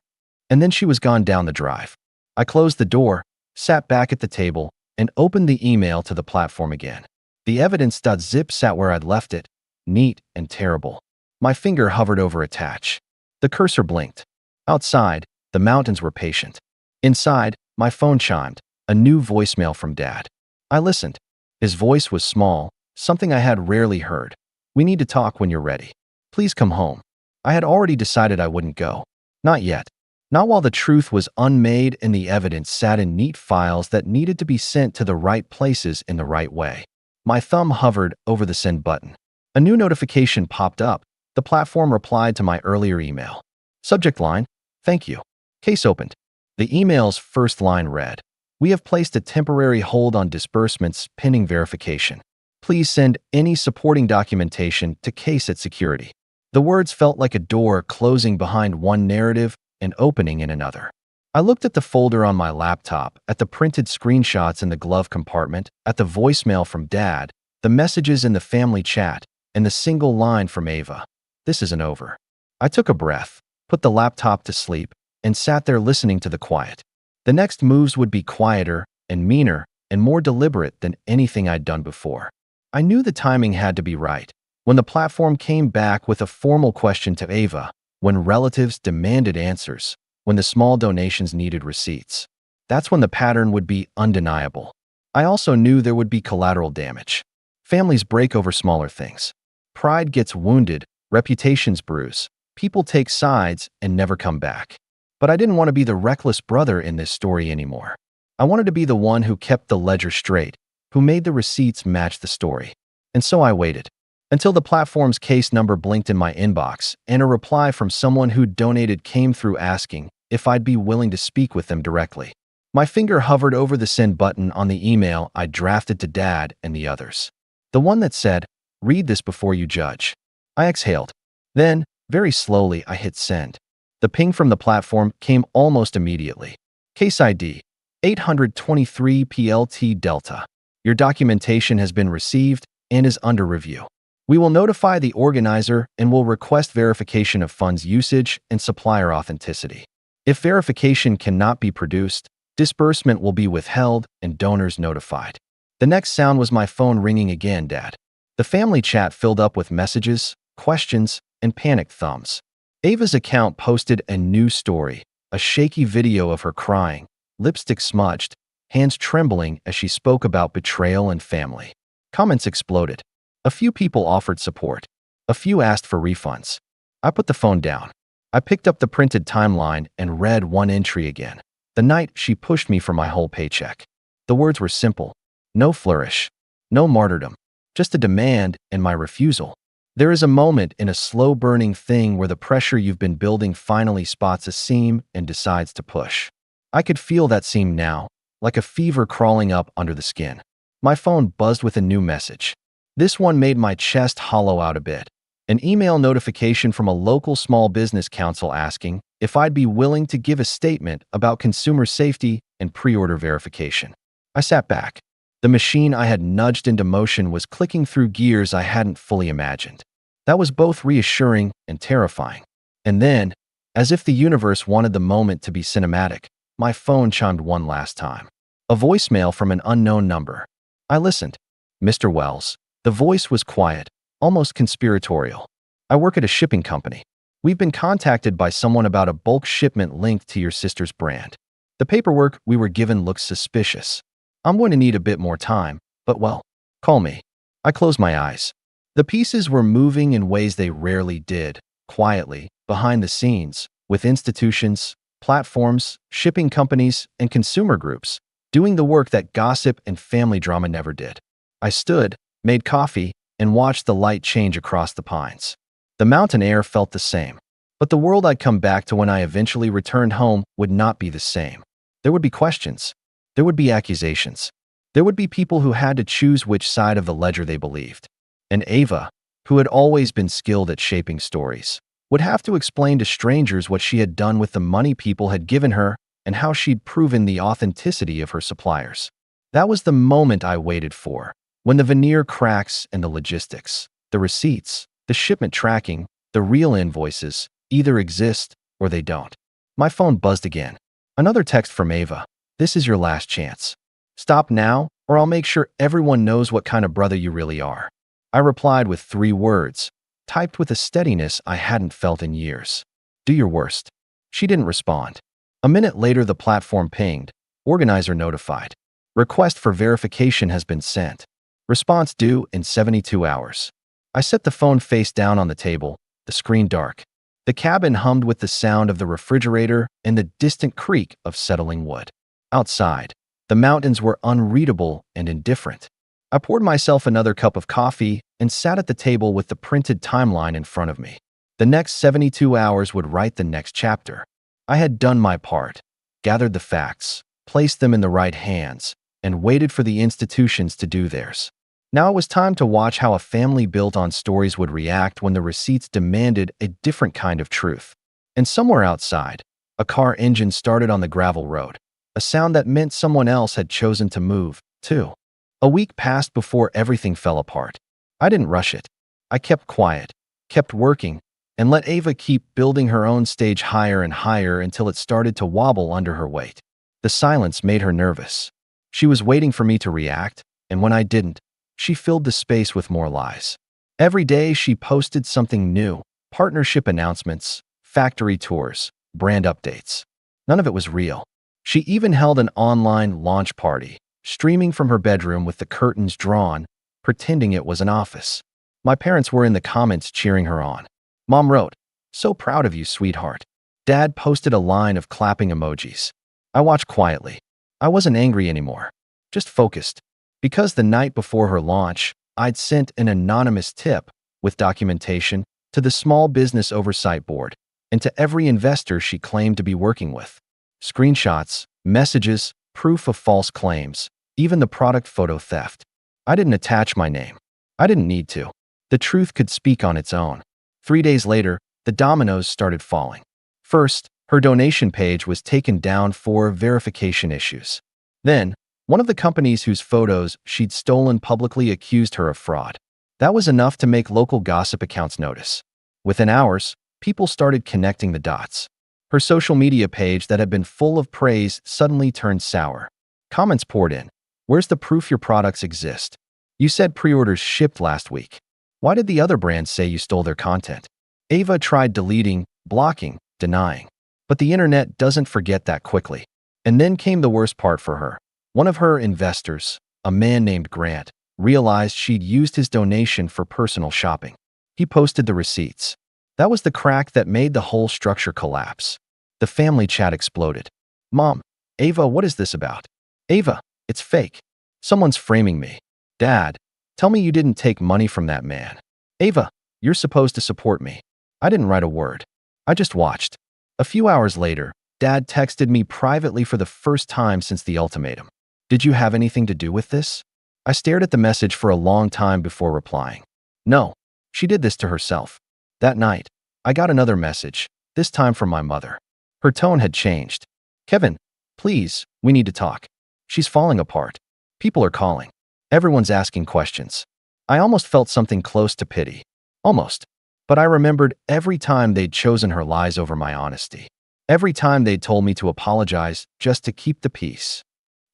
And then she was gone down the drive. I closed the door, sat back at the table, and opened the email to the platform again. The evidence.zip sat where I'd left it, neat and terrible. My finger hovered over attach. The cursor blinked. Outside, the mountains were patient. Inside, my phone chimed, a new voicemail from Dad. I listened. His voice was small, something I had rarely heard. "We need to talk when you're ready. Please come home." I had already decided I wouldn't go. Not yet. Not while the truth was unmade and the evidence sat in neat files that needed to be sent to the right places in the right way. My thumb hovered over the send button. A new notification popped up. The platform replied to my earlier email. Subject line, "Thank you." Case opened. The email's first line read, "We have placed a temporary hold on disbursements pending verification. Please send any supporting documentation to case at security." The words felt like a door closing behind one narrative and opening in another. I looked at the folder on my laptop, at the printed screenshots in the glove compartment, at the voicemail from Dad, the messages in the family chat, and the single line from Ava. This isn't over. I took a breath, put the laptop to sleep, and sat there listening to the quiet. The next moves would be quieter and meaner and more deliberate than anything I'd done before. I knew the timing had to be right. When the platform came back with a formal question to Ava, when relatives demanded answers, when the small donations needed receipts. That's when the pattern would be undeniable. I also knew there would be collateral damage. Families break over smaller things. Pride gets wounded, reputations bruise, people take sides and never come back. But I didn't want to be the reckless brother in this story anymore. I wanted to be the one who kept the ledger straight, who made the receipts match the story. And so I waited until the platform's case number blinked in my inbox and a reply from someone who donated came through asking if I'd be willing to speak with them directly. My finger hovered over the send button on the email I drafted to Dad and the others. The one that said, "Read this before you judge." I exhaled. Then, very slowly, I hit send. The ping from the platform came almost immediately. Case ID 823 PLT Delta. Your documentation has been received and is under review. We will notify the organizer and will request verification of funds usage and supplier authenticity. If verification cannot be produced, disbursement will be withheld and donors notified. The next sound was my phone ringing again, Dad. The family chat filled up with messages, questions, and panicked thumbs. Ava's account posted a new story, a shaky video of her crying, lipstick smudged, hands trembling as she spoke about betrayal and family. Comments exploded. A few people offered support. A few asked for refunds. I put the phone down. I picked up the printed timeline and read one entry again. The night she pushed me for my whole paycheck. The words were simple. No flourish. No martyrdom. Just a demand and my refusal. There is a moment in a slow-burning thing where the pressure you've been building finally spots a seam and decides to push. I could feel that seam now, like a fever crawling up under the skin. My phone buzzed with a new message. This one made my chest hollow out a bit. An email notification from a local small business council asking if I'd be willing to give a statement about consumer safety and pre-order verification. I sat back. The machine I had nudged into motion was clicking through gears I hadn't fully imagined. That was both reassuring and terrifying. And then, as if the universe wanted the moment to be cinematic, my phone chimed one last time. A voicemail from an unknown number. I listened. "Mr. Wells." The voice was quiet, almost conspiratorial. "I work at a shipping company. We've been contacted by someone about a bulk shipment linked to your sister's brand. The paperwork we were given looks suspicious. I'm going to need a bit more time, but well, call me." I closed my eyes. The pieces were moving in ways they rarely did, quietly, behind the scenes, with institutions, platforms, shipping companies, and consumer groups, doing the work that gossip and family drama never did. I stood, made coffee, and watched the light change across the pines. The mountain air felt the same, but the world I'd come back to when I eventually returned home would not be the same. There would be questions. There would be accusations. There would be people who had to choose which side of the ledger they believed. And Ava, who had always been skilled at shaping stories, would have to explain to strangers what she had done with the money people had given her and how she'd proven the authenticity of her suppliers. That was the moment I waited for, when the veneer cracks and the logistics, the receipts, the shipment tracking, the real invoices, either exist or they don't. My phone buzzed again. Another text from Ava. "This is your last chance. Stop now, or I'll make sure everyone knows what kind of brother you really are." I replied with 3 words, typed with a steadiness I hadn't felt in years. "Do your worst." She didn't respond. A minute later, the platform pinged. "Organizer notified. Request for verification has been sent. Response due in 72 hours. I set the phone face down on the table, the screen dark. The cabin hummed with the sound of the refrigerator and the distant creak of settling wood. Outside, the mountains were unreadable and indifferent. I poured myself another cup of coffee and sat at the table with the printed timeline in front of me. The next 72 hours would write the next chapter. I had done my part, gathered the facts, placed them in the right hands, and waited for the institutions to do theirs. Now it was time to watch how a family built on stories would react when the receipts demanded a different kind of truth. And somewhere outside, a car engine started on the gravel road, a sound that meant someone else had chosen to move, too. A week passed before everything fell apart. I didn't rush it. I kept quiet, kept working, and let Ava keep building her own stage higher and higher until it started to wobble under her weight. The silence made her nervous. She was waiting for me to react, and when I didn't, she filled the space with more lies. Every day she posted something new: partnership announcements, factory tours, brand updates. None of it was real. She even held an online launch party, streaming from her bedroom with the curtains drawn, pretending it was an office. My parents were in the comments cheering her on. Mom wrote, "So proud of you, sweetheart." Dad posted a line of clapping emojis. I watched quietly. I wasn't angry anymore, just focused. Because the night before her launch, I'd sent an anonymous tip with documentation to the Small Business Oversight Board and to every investor she claimed to be working with. Screenshots, messages, proof of false claims, even the product photo theft. I didn't attach my name. I didn't need to. The truth could speak on its own. 3 days later, the dominoes started falling. First, her donation page was taken down for verification issues. Then, one of the companies whose photos she'd stolen publicly accused her of fraud. That was enough to make local gossip accounts notice. Within hours, people started connecting the dots. Her social media page that had been full of praise suddenly turned sour. Comments poured in. "Where's the proof your products exist? You said pre-orders shipped last week. Why did the other brands say you stole their content?" Ava tried deleting, blocking, denying. But the internet doesn't forget that quickly. And then came the worst part for her. One of her investors, a man named Grant, realized she'd used his donation for personal shopping. He posted the receipts. That was the crack that made the whole structure collapse. The family chat exploded. "Mom, Ava, what is this about? Ava, it's fake. Someone's framing me. Dad, tell me you didn't take money from that man. Ava, you're supposed to support me." I didn't write a word. I just watched. A few hours later, Dad texted me privately for the first time since the ultimatum. "Did you have anything to do with this?" I stared at the message for a long time before replying. "No, she did this to herself." That night, I got another message, this time from my mother. Her tone had changed. "Kevin, please, we need to talk. She's falling apart. People are calling. Everyone's asking questions." I almost felt something close to pity. Almost. But I remembered every time they'd chosen her lies over my honesty. Every time they'd told me to apologize just to keep the peace.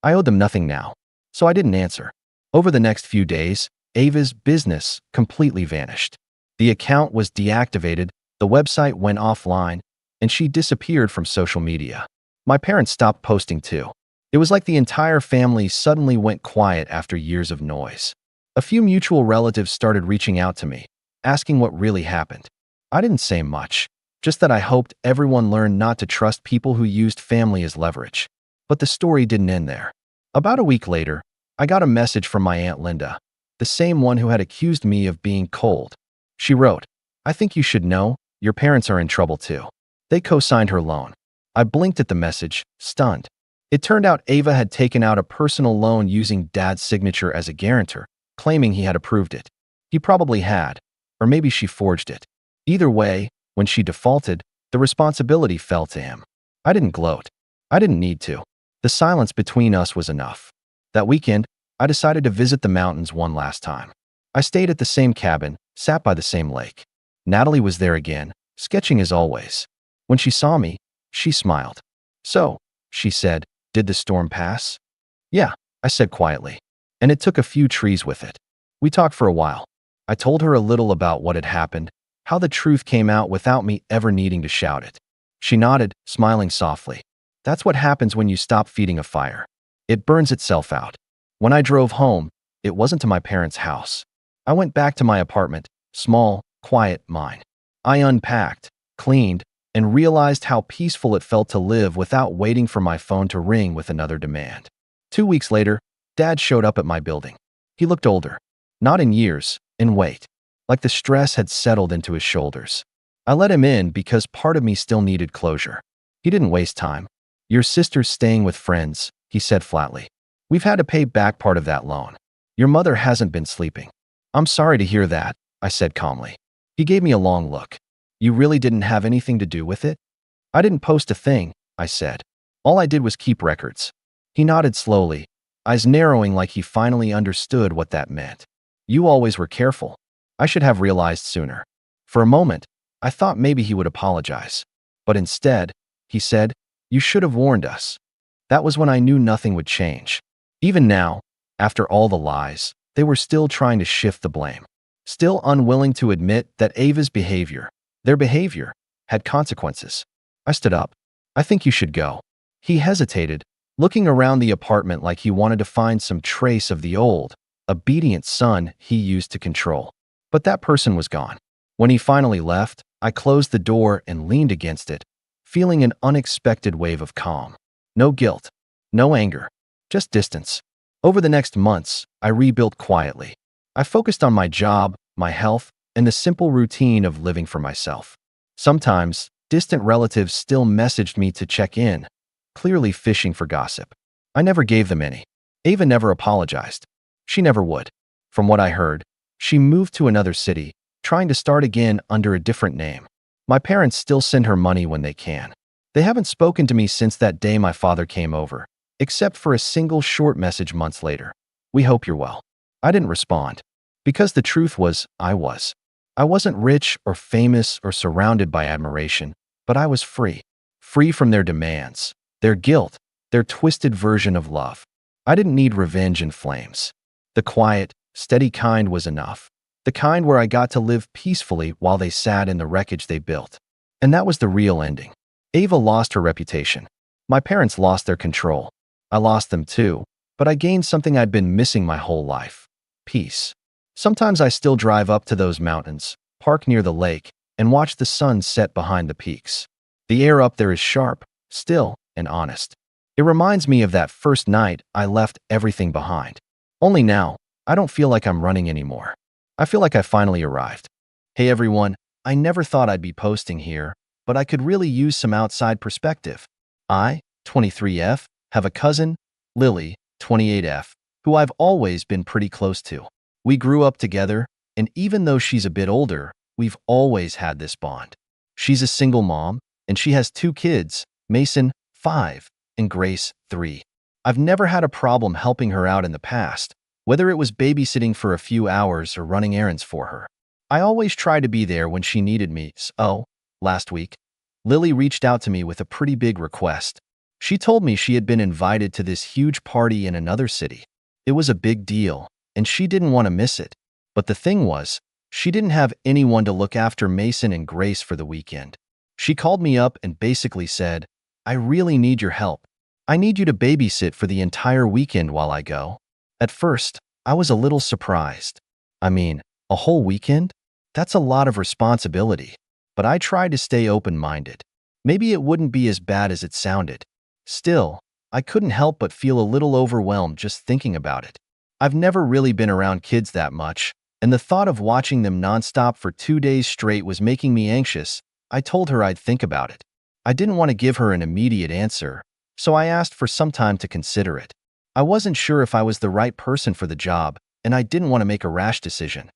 I owed them nothing now, so I didn't answer. Over the next few days, Ava's business completely vanished. The account was deactivated, the website went offline, and she disappeared from social media. My parents stopped posting too. It was like the entire family suddenly went quiet after years of noise. A few mutual relatives started reaching out to me, asking what really happened. I didn't say much, just that I hoped everyone learned not to trust people who used family as leverage. But the story didn't end there. About a week later, I got a message from my Aunt Linda, the same one who had accused me of being cold. She wrote, "I think you should know, your parents are in trouble too." They co-signed her loan. I blinked at the message, stunned. It turned out Ava had taken out a personal loan using Dad's signature as a guarantor, claiming he had approved it. He probably had, or maybe she forged it. Either way, when she defaulted, the responsibility fell to him. I didn't gloat. I didn't need to. The silence between us was enough. That weekend, I decided to visit the mountains one last time. I stayed at the same cabin, sat by the same lake. Natalie was there again, sketching as always. When she saw me, she smiled. "So," she said, "did the storm pass?" "Yeah," I said quietly. "And it took a few trees with it." We talked for a while. I told her a little about what had happened, how the truth came out without me ever needing to shout it. She nodded, smiling softly. That's what happens when you stop feeding a fire. It burns itself out. When I drove home, it wasn't to my parents' house. I went back to my apartment, small, quiet mine. I unpacked, cleaned, and realized how peaceful it felt to live without waiting for my phone to ring with another demand. 2 weeks later, Dad showed up at my building. He looked older. Not in years, in weight. Like the stress had settled into his shoulders. I let him in because part of me still needed closure. He didn't waste time. "Your sister's staying with friends," he said flatly. "We've had to pay back part of that loan. Your mother hasn't been sleeping." "I'm sorry to hear that," I said calmly. He gave me a long look. "You really didn't have anything to do with it?" "I didn't post a thing," I said. "All I did was keep records." He nodded slowly, eyes narrowing like he finally understood what that meant. "You always were careful. I should have realized sooner." For a moment, I thought maybe he would apologize. But instead, he said, "You should have warned us." That was when I knew nothing would change. Even now, after all the lies, they were still trying to shift the blame. Still unwilling to admit that Ava's behavior, their behavior, had consequences. I stood up. "I think you should go." He hesitated, looking around the apartment like he wanted to find some trace of the old, obedient son he used to control. But that person was gone. When he finally left, I closed the door and leaned against it, feeling an unexpected wave of calm. No guilt, no anger, just distance. Over the next months, I rebuilt quietly. I focused on my job, my health, and the simple routine of living for myself. Sometimes, distant relatives still messaged me to check in, clearly fishing for gossip. I never gave them any. Ava never apologized. She never would. From what I heard, she moved to another city, trying to start again under a different name. My parents still send her money when they can. They haven't spoken to me since that day my father came over, except for a single short message months later. "We hope you're well." I didn't respond, because the truth was, I was. I wasn't rich or famous or surrounded by admiration, but I was free. Free from their demands, their guilt, their twisted version of love. I didn't need revenge and flames. The quiet, steady kind was enough. The kind where I got to live peacefully while they sat in the wreckage they built. And that was the real ending. Ava lost her reputation. My parents lost their control. I lost them too, but I gained something I'd been missing my whole life: peace. Sometimes I still drive up to those mountains, park near the lake, and watch the sun set behind the peaks. The air up there is sharp, still, and honest. It reminds me of that first night I left everything behind. Only now, I don't feel like I'm running anymore. I feel like I finally arrived. Hey everyone, I never thought I'd be posting here, but I could really use some outside perspective. I, 23F, have a cousin, Lily, 28F, who I've always been pretty close to. We grew up together, and even though she's a bit older, we've always had this bond. She's a single mom, and she has 2 kids, Mason, 5, and Grace, 3. I've never had a problem helping her out in the past, whether it was babysitting for a few hours or running errands for her. I always try to be there when she needed me. So, last week, Lily reached out to me with a pretty big request. She told me she had been invited to this huge party in another city. It was a big deal, and she didn't want to miss it. But the thing was, she didn't have anyone to look after Mason and Grace for the weekend. She called me up and basically said, "I really need your help. I need you to babysit for the entire weekend while I go." At first, I was a little surprised. I mean, a whole weekend? That's a lot of responsibility. But I tried to stay open-minded. Maybe it wouldn't be as bad as it sounded. Still, I couldn't help but feel a little overwhelmed just thinking about it. I've never really been around kids that much, and the thought of watching them nonstop for 2 days straight was making me anxious. I told her I'd think about it. I didn't want to give her an immediate answer, so I asked for some time to consider it. I wasn't sure if I was the right person for the job, and I didn't want to make a rash decision.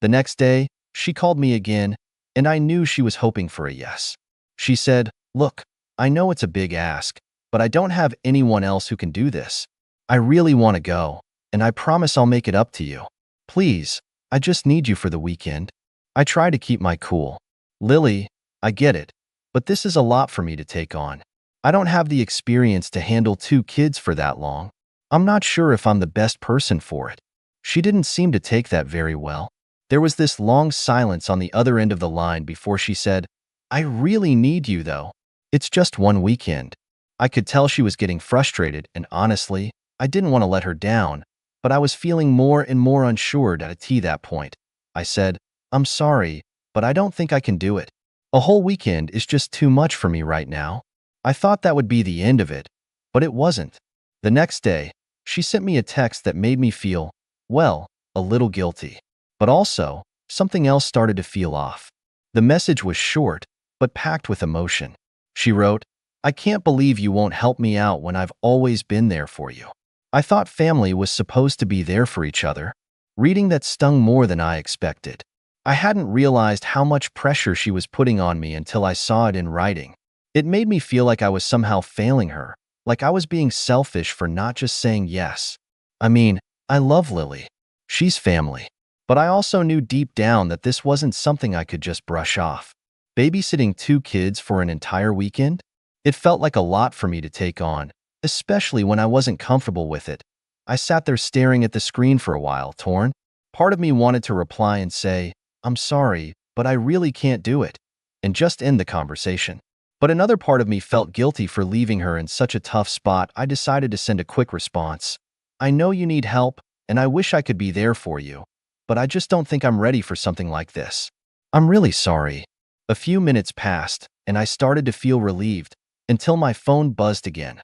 The next day, she called me again, and I knew she was hoping for a yes. She said, "Look, I know it's a big ask, but I don't have anyone else who can do this. I really want to go, and I promise I'll make it up to you. Please, I just need you for the weekend." I try to keep my cool. "Lily, I get it, but this is a lot for me to take on. I don't have the experience to handle 2 kids for that long. I'm not sure if I'm the best person for it." She didn't seem to take that very well. There was this long silence on the other end of the line before she said, "I really need you, though. It's just 1 weekend." I could tell she was getting frustrated, and honestly, I didn't want to let her down, but I was feeling more and more unsure at that point. I said, "I'm sorry, but I don't think I can do it. A whole weekend is just too much for me right now." I thought that would be the end of it, but it wasn't. The next day, she sent me a text that made me feel, well, a little guilty. But also, something else started to feel off. The message was short, but packed with emotion. She wrote, "I can't believe you won't help me out when I've always been there for you. I thought family was supposed to be there for each other." Reading that stung more than I expected. I hadn't realized how much pressure she was putting on me until I saw it in writing. It made me feel like I was somehow failing her, like I was being selfish for not just saying yes. I mean, I love Lily. She's family. But I also knew deep down that this wasn't something I could just brush off. Babysitting 2 kids for an entire weekend? It felt like a lot for me to take on, especially when I wasn't comfortable with it. I sat there staring at the screen for a while, torn. Part of me wanted to reply and say, "I'm sorry, but I really can't do it," and just end the conversation. But another part of me felt guilty for leaving her in such a tough spot. I decided to send a quick response. "I know you need help, and I wish I could be there for you, but I just don't think I'm ready for something like this. I'm really sorry." A few minutes passed, and I started to feel relieved until my phone buzzed again.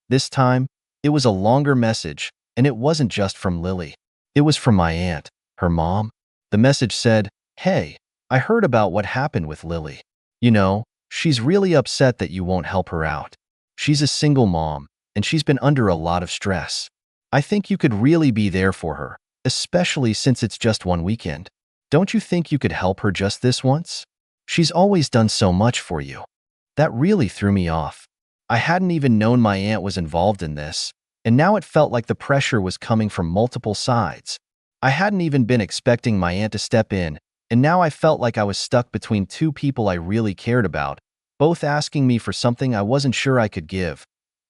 This time, it was a longer message, and it wasn't just from Lily. It was from my aunt, her mom. The message said, "Hey, I heard about what happened with Lily. You know, she's really upset that you won't help her out. She's a single mom, and she's been under a lot of stress. I think you could really be there for her, especially since it's just one weekend. Don't you think you could help her just this once? She's always done so much for you." That really threw me off. I hadn't even known my aunt was involved in this, and now it felt like the pressure was coming from multiple sides. I hadn't even been expecting my aunt to step in, and now I felt like I was stuck between two people I really cared about, both asking me for something I wasn't sure I could give.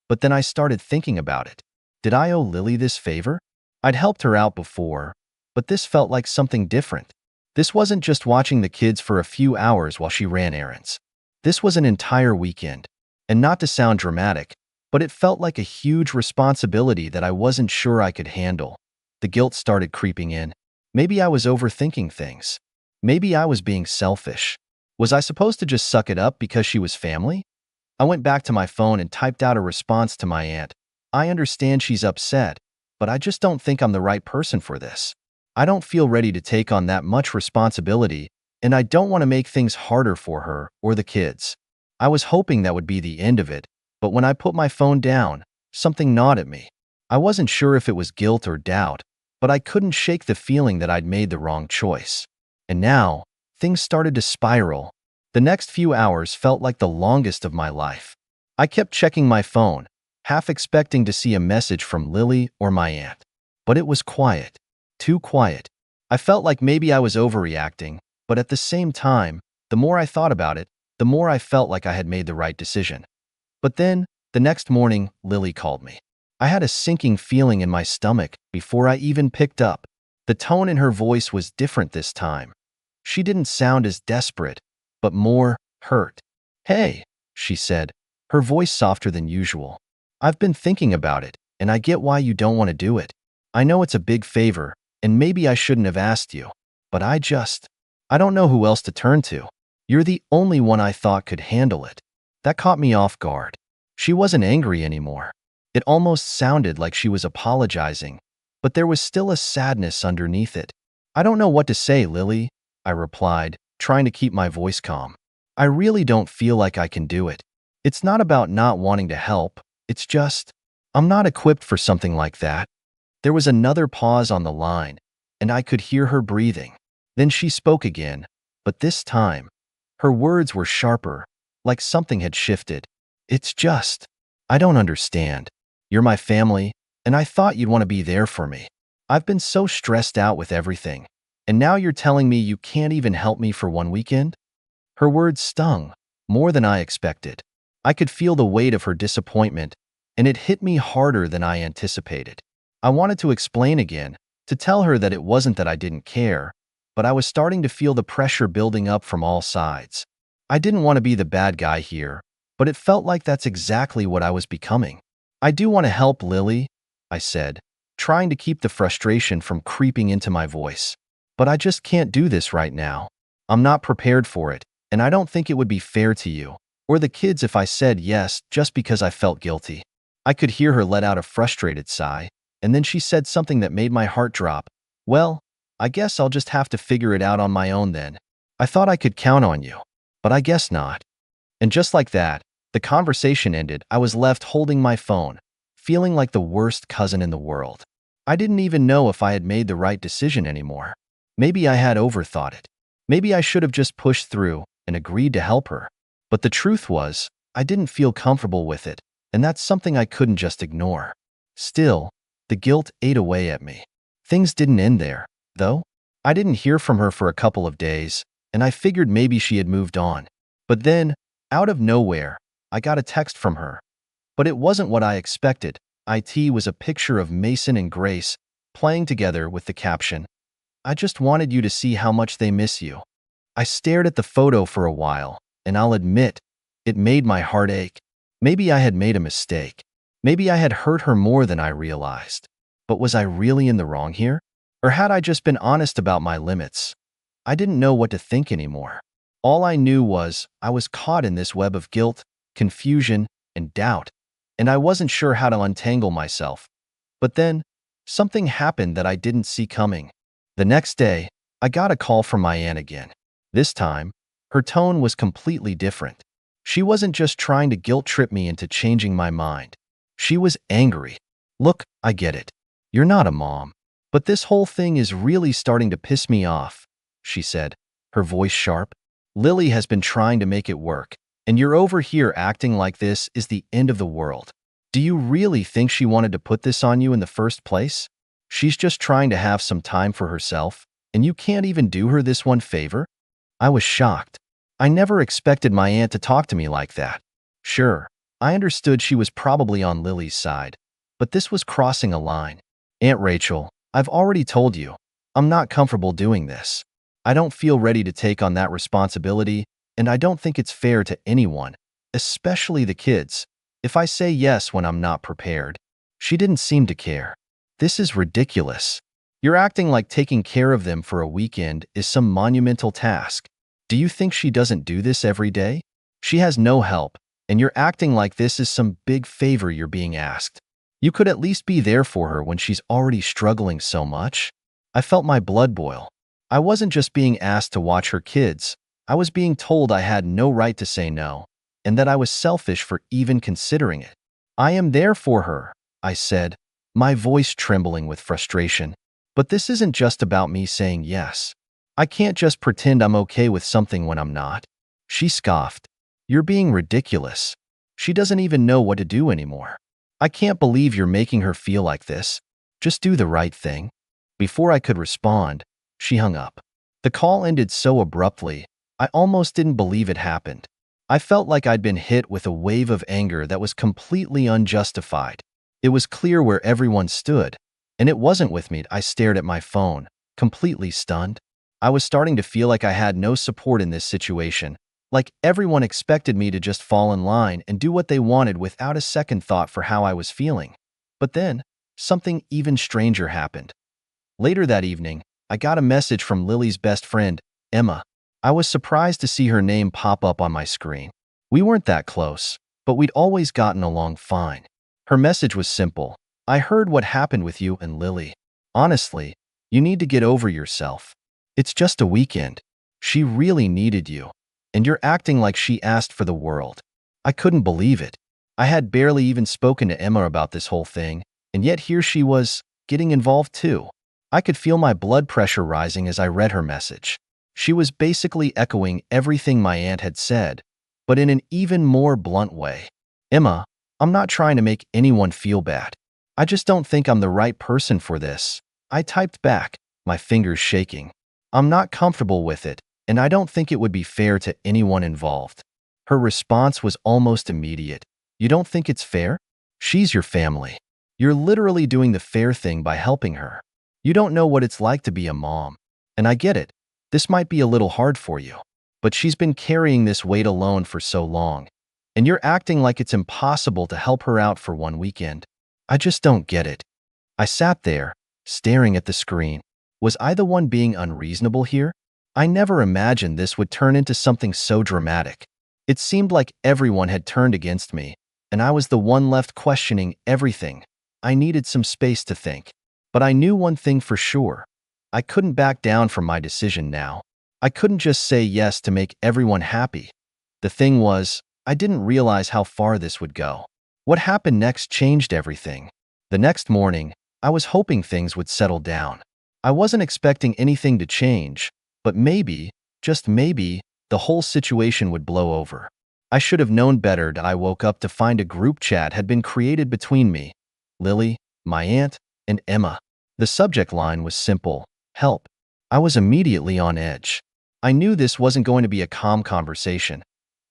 But then I started thinking about it. Did I owe Lily this favor? I'd helped her out before, but this felt like something different. This wasn't just watching the kids for a few hours while she ran errands. This was an entire weekend. And not to sound dramatic, but it felt like a huge responsibility that I wasn't sure I could handle. The guilt started creeping in. Maybe I was overthinking things. Maybe I was being selfish. Was I supposed to just suck it up because she was family? I went back to my phone and typed out a response to my aunt. "I understand she's upset, but I just don't think I'm the right person for this. I don't feel ready to take on that much responsibility, and I don't want to make things harder for her or the kids." I was hoping that would be the end of it, but when I put my phone down, something gnawed at me. I wasn't sure if it was guilt or doubt, but I couldn't shake the feeling that I'd made the wrong choice. And now, things started to spiral. The next few hours felt like the longest of my life. I kept checking my phone, half expecting to see a message from Lily or my aunt. But it was quiet. Too quiet. I felt like maybe I was overreacting, but at the same time, the more I thought about it, the more I felt like I had made the right decision. But then, the next morning, Lily called me. I had a sinking feeling in my stomach before I even picked up. The tone in her voice was different this time. She didn't sound as desperate, but more hurt. "Hey," she said, her voice softer than usual. "I've been thinking about it, and I get why you don't want to do it. I know it's a big favor, and maybe I shouldn't have asked you, but I don't know who else to turn to. You're the only one I thought could handle it." That caught me off guard. She wasn't angry anymore. It almost sounded like she was apologizing, but there was still a sadness underneath it. "I don't know what to say, Lily," I replied, trying to keep my voice calm. "I really don't feel like I can do it. It's not about not wanting to help. It's just, I'm not equipped for something like that." There was another pause on the line, and I could hear her breathing. Then she spoke again, but this time, her words were sharper, like something had shifted. "It's just, I don't understand. You're my family, and I thought you'd want to be there for me. I've been so stressed out with everything, and now you're telling me you can't even help me for one weekend?" Her words stung, more than I expected. I could feel the weight of her disappointment, and it hit me harder than I anticipated. I wanted to explain again, to tell her that it wasn't that I didn't care, but I was starting to feel the pressure building up from all sides. I didn't want to be the bad guy here, but it felt like that's exactly what I was becoming. "I do want to help, Lily," I said, trying to keep the frustration from creeping into my voice. "But I just can't do this right now. I'm not prepared for it, and I don't think it would be fair to you or the kids if I said yes just because I felt guilty." I could hear her let out a frustrated sigh, and then she said something that made my heart drop. "Well, I guess I'll just have to figure it out on my own then. I thought I could count on you, but I guess not." And just like that, the conversation ended. I was left holding my phone, feeling like the worst cousin in the world. I didn't even know if I had made the right decision anymore. Maybe I had overthought it. Maybe I should have just pushed through and agreed to help her. But the truth was, I didn't feel comfortable with it, and that's something I couldn't just ignore. Still, the guilt ate away at me. Things didn't end there, though. I didn't hear from her for a couple of days, and I figured maybe she had moved on. But then, out of nowhere, I got a text from her. But it wasn't what I expected. It was a picture of Mason and Grace playing together with the caption, "I just wanted you to see how much they miss you." I stared at the photo for a while, and I'll admit, it made my heart ache. Maybe I had made a mistake. Maybe I had hurt her more than I realized. But was I really in the wrong here? Or had I just been honest about my limits? I didn't know what to think anymore. All I knew was I was caught in this web of guilt, confusion, and doubt, and I wasn't sure how to untangle myself. But then, something happened that I didn't see coming. The next day, I got a call from my aunt again. This time, her tone was completely different. She wasn't just trying to guilt-trip me into changing my mind. She was angry. "Look, I get it. You're not a mom. But this whole thing is really starting to piss me off," she said, her voice sharp. "Lily has been trying to make it work, and you're over here acting like this is the end of the world. Do you really think she wanted to put this on you in the first place? She's just trying to have some time for herself, and you can't even do her this one favor?" I was shocked. I never expected my aunt to talk to me like that. Sure, I understood she was probably on Lily's side, but this was crossing a line. "Aunt Rachel, I've already told you, I'm not comfortable doing this. I don't feel ready to take on that responsibility, and I don't think it's fair to anyone, especially the kids, if I say yes when I'm not prepared." She didn't seem to care. "This is ridiculous. You're acting like taking care of them for a weekend is some monumental task. Do you think she doesn't do this every day? She has no help, and you're acting like this is some big favor you're being asked. You could at least be there for her when she's already struggling so much." I felt my blood boil. I wasn't just being asked to watch her kids. I was being told I had no right to say no, and that I was selfish for even considering it. "I am there for her," I said, my voice trembling with frustration. "But this isn't just about me saying yes. I can't just pretend I'm okay with something when I'm not." She scoffed. "You're being ridiculous. She doesn't even know what to do anymore. I can't believe you're making her feel like this. Just do the right thing." Before I could respond, she hung up. The call ended so abruptly, I almost didn't believe it happened. I felt like I'd been hit with a wave of anger that was completely unjustified. It was clear where everyone stood, and it wasn't with me. I stared at my phone, completely stunned. I was starting to feel like I had no support in this situation, like everyone expected me to just fall in line and do what they wanted without a second thought for how I was feeling. But then, something even stranger happened. Later that evening, I got a message from Lily's best friend, Emma. I was surprised to see her name pop up on my screen. We weren't that close, but we'd always gotten along fine. Her message was simple. "I heard what happened with you and Lily. Honestly, you need to get over yourself. It's just a weekend. She really needed you, and you're acting like she asked for the world." I couldn't believe it. I had barely even spoken to Emma about this whole thing, and yet here she was, getting involved too. I could feel my blood pressure rising as I read her message. She was basically echoing everything my aunt had said, but in an even more blunt way. "Emma, I'm not trying to make anyone feel bad. I just don't think I'm the right person for this," I typed back, my fingers shaking. "I'm not comfortable with it, and I don't think it would be fair to anyone involved." Her response was almost immediate. "You don't think it's fair? She's your family. You're literally doing the fair thing by helping her. You don't know what it's like to be a mom. And I get it. This might be a little hard for you. But she's been carrying this weight alone for so long, and you're acting like it's impossible to help her out for one weekend. I just don't get it." I sat there, staring at the screen. Was I the one being unreasonable here? I never imagined this would turn into something so dramatic. It seemed like everyone had turned against me, and I was the one left questioning everything. I needed some space to think. But I knew one thing for sure. I couldn't back down from my decision now. I couldn't just say yes to make everyone happy. The thing was, I didn't realize how far this would go. What happened next changed everything. The next morning, I was hoping things would settle down. I wasn't expecting anything to change, but maybe, just maybe, the whole situation would blow over. I should have known better. I woke up to find a group chat had been created between me, Lily, my aunt, and Emma. The subject line was simple: help. I was immediately on edge. I knew this wasn't going to be a calm conversation.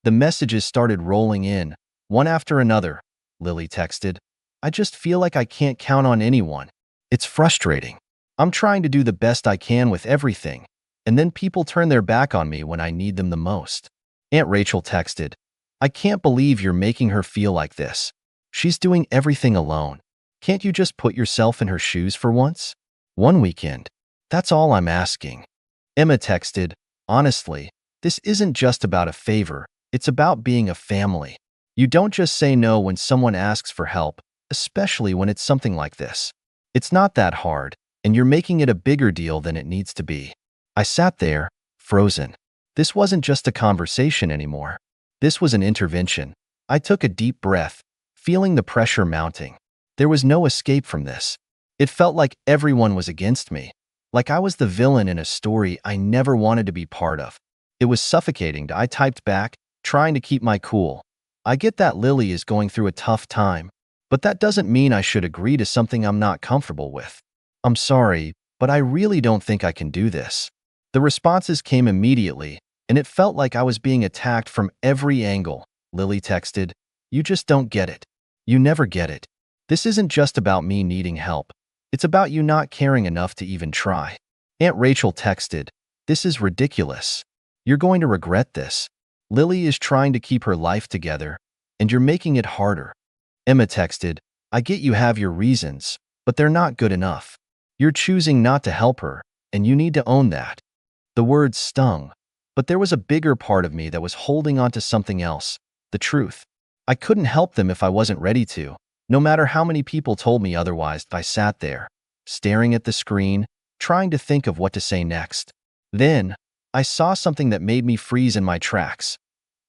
The messages started rolling in, one after another. Lily texted, "I just feel like I can't count on anyone. It's frustrating. I'm trying to do the best I can with everything, and then people turn their back on me when I need them the most." Aunt Rachel texted, "I can't believe you're making her feel like this. She's doing everything alone. Can't you just put yourself in her shoes for once? One weekend. That's all I'm asking." Emma texted, "Honestly, this isn't just about a favor. It's about being a family. You don't just say no when someone asks for help, especially when it's something like this. It's not that hard, and you're making it a bigger deal than it needs to be." I sat there, frozen. This wasn't just a conversation anymore. This was an intervention. I took a deep breath, feeling the pressure mounting. There was no escape from this. It felt like everyone was against me, like I was the villain in a story I never wanted to be part of. It was suffocating. I typed back, trying to keep my cool. "I get that Lily is going through a tough time, but that doesn't mean I should agree to something I'm not comfortable with. I'm sorry, but I really don't think I can do this." The responses came immediately, and it felt like I was being attacked from every angle. Lily texted, "You just don't get it. You never get it. This isn't just about me needing help. It's about you not caring enough to even try." Aunt Rachel texted, "This is ridiculous. You're going to regret this. Lily is trying to keep her life together, and you're making it harder." Emma texted, "I get you have your reasons, but they're not good enough. You're choosing not to help her, and you need to own that." The words stung, but there was a bigger part of me that was holding on to something else, the truth. I couldn't help them if I wasn't ready to, no matter how many people told me otherwise. I sat there, staring at the screen, trying to think of what to say next. Then, I saw something that made me freeze in my tracks.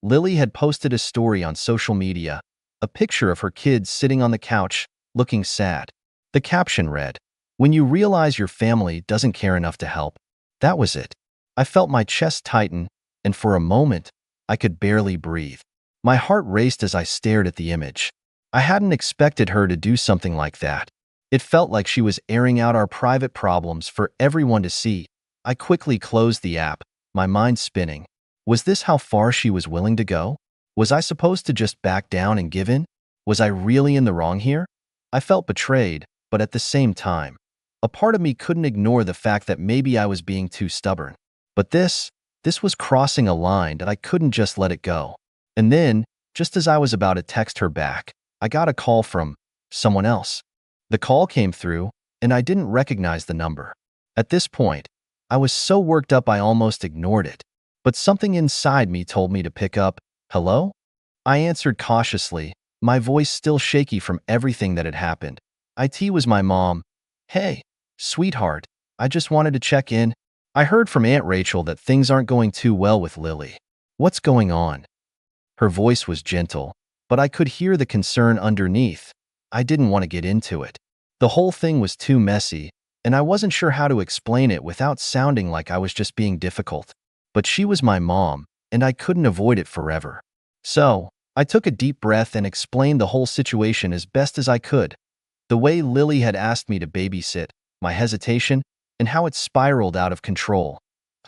Lily had posted a story on social media, a picture of her kids sitting on the couch, looking sad. The caption read, "When you realize your family doesn't care enough to help." That was it. I felt my chest tighten, and for a moment, I could barely breathe. My heart raced as I stared at the image. I hadn't expected her to do something like that. It felt like she was airing out our private problems for everyone to see. I quickly closed the app, my mind spinning. Was this how far she was willing to go? Was I supposed to just back down and give in? Was I really in the wrong here? I felt betrayed, but at the same time, a part of me couldn't ignore the fact that maybe I was being too stubborn. But this was crossing a line that I couldn't just let it go. And then, just as I was about to text her back, I got a call from someone else. The call came through, and I didn't recognize the number. At this point, I was so worked up I almost ignored it. But something inside me told me to pick up. "Hello?" I answered cautiously, my voice still shaky from everything that had happened. It was my mom. "Hey, sweetheart, I just wanted to check in. I heard from Aunt Rachel that things aren't going too well with Lily. What's going on?" Her voice was gentle, but I could hear the concern underneath. I didn't want to get into it. The whole thing was too messy, and I wasn't sure how to explain it without sounding like I was just being difficult. But she was my mom, and I couldn't avoid it forever. So, I took a deep breath and explained the whole situation as best as I could. The way Lily had asked me to babysit, my hesitation, and how it spiraled out of control.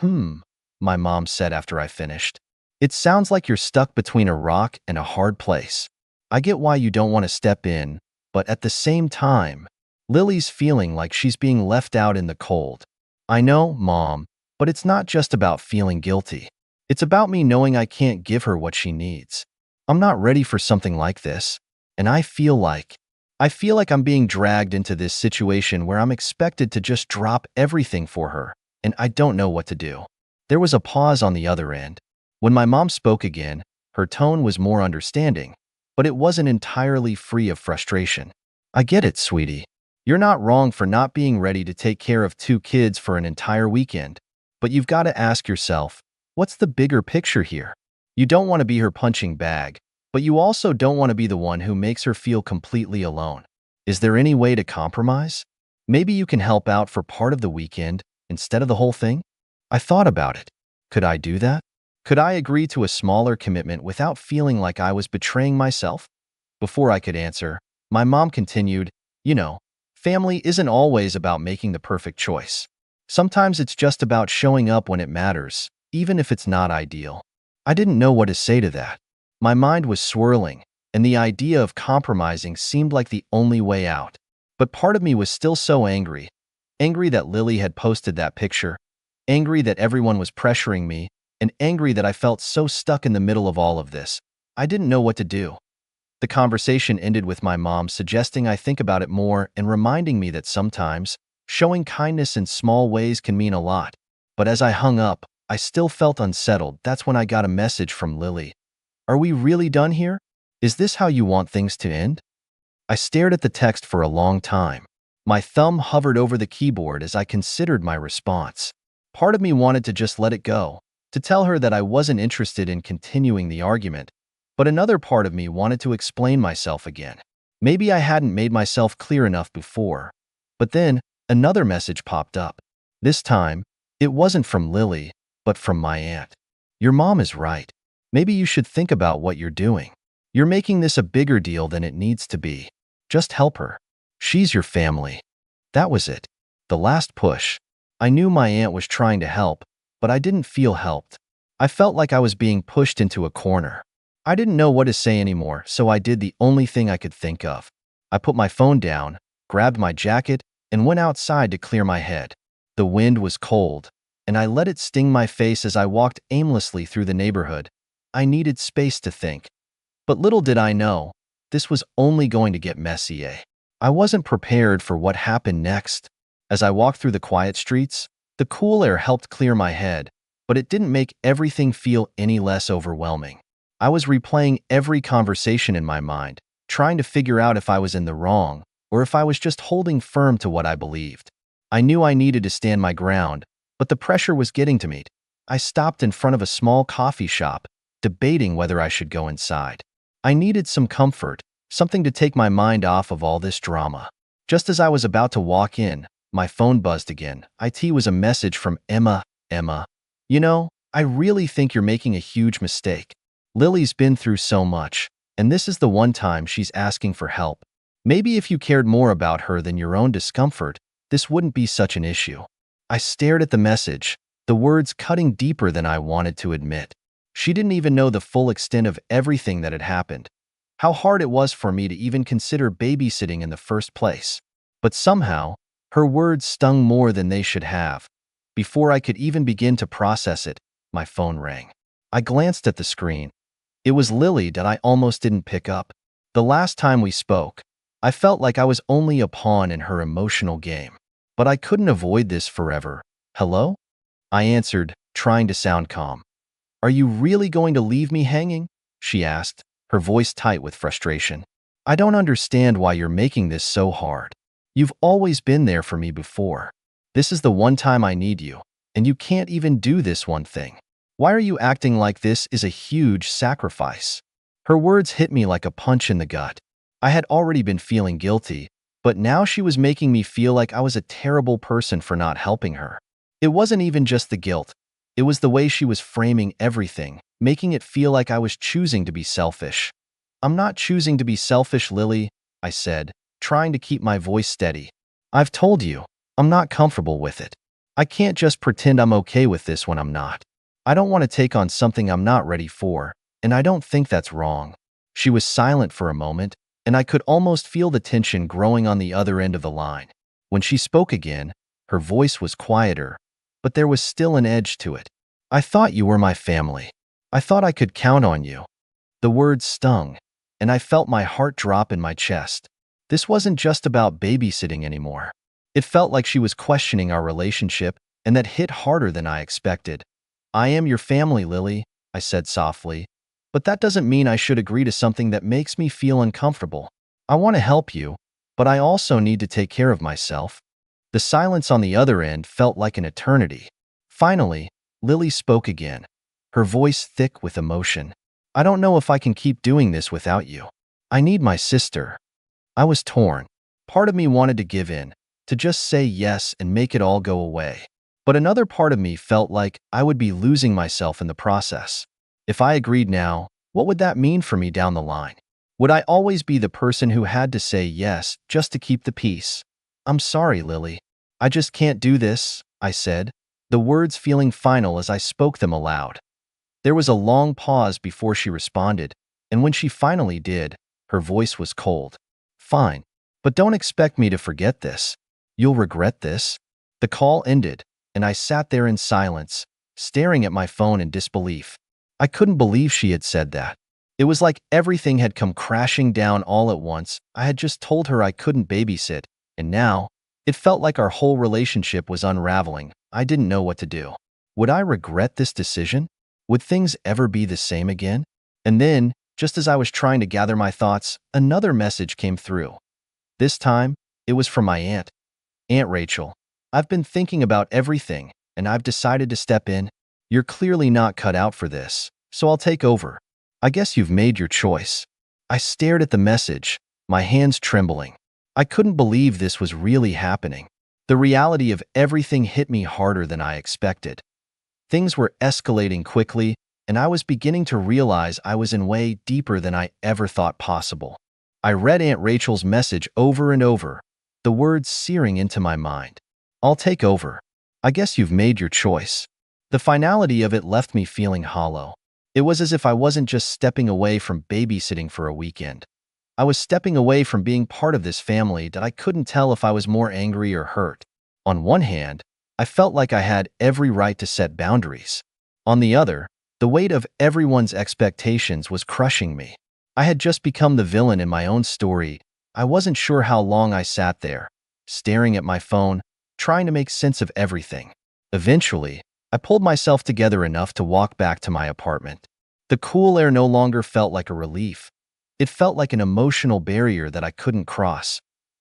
My mom said after I finished. "It sounds like you're stuck between a rock and a hard place. I get why you don't want to step in, but at the same time, Lily's feeling like she's being left out in the cold. I know, Mom, but it's not just about feeling guilty. It's about me knowing I can't give her what she needs. I'm not ready for something like this, and I feel like I'm being dragged into this situation where I'm expected to just drop everything for her, and I don't know what to do." There was a pause on the other end. When my mom spoke again, her tone was more understanding, but it wasn't entirely free of frustration. "I get it, sweetie. You're not wrong for not being ready to take care of 2 kids for an entire weekend, but you've got to ask yourself, what's the bigger picture here? You don't want to be her punching bag, but you also don't want to be the one who makes her feel completely alone. Is there any way to compromise? Maybe you can help out for part of the weekend instead of the whole thing?" I thought about it. Could I do that? Could I agree to a smaller commitment without feeling like I was betraying myself? Before I could answer, my mom continued, Family isn't always about making the perfect choice. Sometimes it's just about showing up when it matters, even if it's not ideal. I didn't know what to say to that. My mind was swirling, and the idea of compromising seemed like the only way out. But part of me was still so angry. Angry that Lily had posted that picture, angry that everyone was pressuring me, and angry that I felt so stuck in the middle of all of this. I didn't know what to do. The conversation ended with my mom suggesting I think about it more and reminding me that sometimes showing kindness in small ways can mean a lot. But as I hung up, I still felt unsettled. That's when I got a message from Lily. Are we really done here? Is this how you want things to end? I stared at the text for a long time. My thumb hovered over the keyboard as I considered my response. Part of me wanted to just let it go, to tell her that I wasn't interested in continuing the argument, but another part of me wanted to explain myself again. Maybe I hadn't made myself clear enough before. But then, another message popped up. This time, it wasn't from Lily, but from my aunt. Your mom is right. Maybe you should think about what you're doing. You're making this a bigger deal than it needs to be. Just help her. She's your family. That was it. The last push. I knew my aunt was trying to help, but I didn't feel helped. I felt like I was being pushed into a corner. I didn't know what to say anymore, so I did the only thing I could think of. I put my phone down, grabbed my jacket, and went outside to clear my head. The wind was cold, and I let it sting my face as I walked aimlessly through the neighborhood. I needed space to think. But little did I know, this was only going to get messy. I wasn't prepared for what happened next. As I walked through the quiet streets, the cool air helped clear my head, but it didn't make everything feel any less overwhelming. I was replaying every conversation in my mind, trying to figure out if I was in the wrong or if I was just holding firm to what I believed. I knew I needed to stand my ground, but the pressure was getting to me. I stopped in front of a small coffee shop, debating whether I should go inside. I needed some comfort, something to take my mind off of all this drama. Just as I was about to walk in, my phone buzzed again. It was a message from Emma. Emma, you know, I really think you're making a huge mistake. Lily's been through so much, and this is the one time she's asking for help. Maybe if you cared more about her than your own discomfort, this wouldn't be such an issue. I stared at the message, the words cutting deeper than I wanted to admit. She didn't even know the full extent of everything that had happened. How hard it was for me to even consider babysitting in the first place. But somehow, her words stung more than they should have. Before I could even begin to process it, my phone rang. I glanced at the screen. It was Lily that I almost didn't pick up. The last time we spoke, I felt like I was only a pawn in her emotional game. But I couldn't avoid this forever. Hello? I answered, trying to sound calm. Are you really going to leave me hanging? She asked, her voice tight with frustration. I don't understand why you're making this so hard. You've always been there for me before. This is the one time I need you, and you can't even do this one thing. Why are you acting like this is a huge sacrifice? Her words hit me like a punch in the gut. I had already been feeling guilty, but now she was making me feel like I was a terrible person for not helping her. It wasn't even just the guilt. It was the way she was framing everything, making it feel like I was choosing to be selfish. I'm not choosing to be selfish, Lily, I said, trying to keep my voice steady. I've told you, I'm not comfortable with it. I can't just pretend I'm okay with this when I'm not. I don't want to take on something I'm not ready for, and I don't think that's wrong. She was silent for a moment, and I could almost feel the tension growing on the other end of the line. When she spoke again, her voice was quieter, but there was still an edge to it. I thought you were my family. I thought I could count on you. The words stung, and I felt my heart drop in my chest. This wasn't just about babysitting anymore. It felt like she was questioning our relationship, and that hit harder than I expected. I am your family, Lily, I said softly, but that doesn't mean I should agree to something that makes me feel uncomfortable. I want to help you, but I also need to take care of myself. The silence on the other end felt like an eternity. Finally, Lily spoke again, her voice thick with emotion. I don't know if I can keep doing this without you. I need my sister. I was torn. Part of me wanted to give in, to just say yes and make it all go away. But another part of me felt like I would be losing myself in the process. If I agreed now, what would that mean for me down the line? Would I always be the person who had to say yes just to keep the peace? I'm sorry, Lily. I just can't do this, I said, the words feeling final as I spoke them aloud. There was a long pause before she responded, and when she finally did, her voice was cold. Fine, but don't expect me to forget this. You'll regret this. The call ended, and I sat there in silence, staring at my phone in disbelief. I couldn't believe she had said that. It was like everything had come crashing down all at once. I had just told her I couldn't babysit, and now, it felt like our whole relationship was unraveling. I didn't know what to do. Would I regret this decision? Would things ever be the same again? And then, just as I was trying to gather my thoughts, another message came through. This time, it was from my aunt. Aunt Rachel, I've been thinking about everything, and I've decided to step in. You're clearly not cut out for this, so I'll take over. I guess you've made your choice. I stared at the message, my hands trembling. I couldn't believe this was really happening. The reality of everything hit me harder than I expected. Things were escalating quickly, and I was beginning to realize I was in way deeper than I ever thought possible. I read Aunt Rachel's message over and over, the words searing into my mind. I'll take over. I guess you've made your choice. The finality of it left me feeling hollow. It was as if I wasn't just stepping away from babysitting for a weekend. I was stepping away from being part of this family that I couldn't tell if I was more angry or hurt. On one hand, I felt like I had every right to set boundaries. On the other, the weight of everyone's expectations was crushing me. I had just become the villain in my own story. I wasn't sure how long I sat there, staring at my phone, trying to make sense of everything. Eventually, I pulled myself together enough to walk back to my apartment. The cool air no longer felt like a relief. It felt like an emotional barrier that I couldn't cross.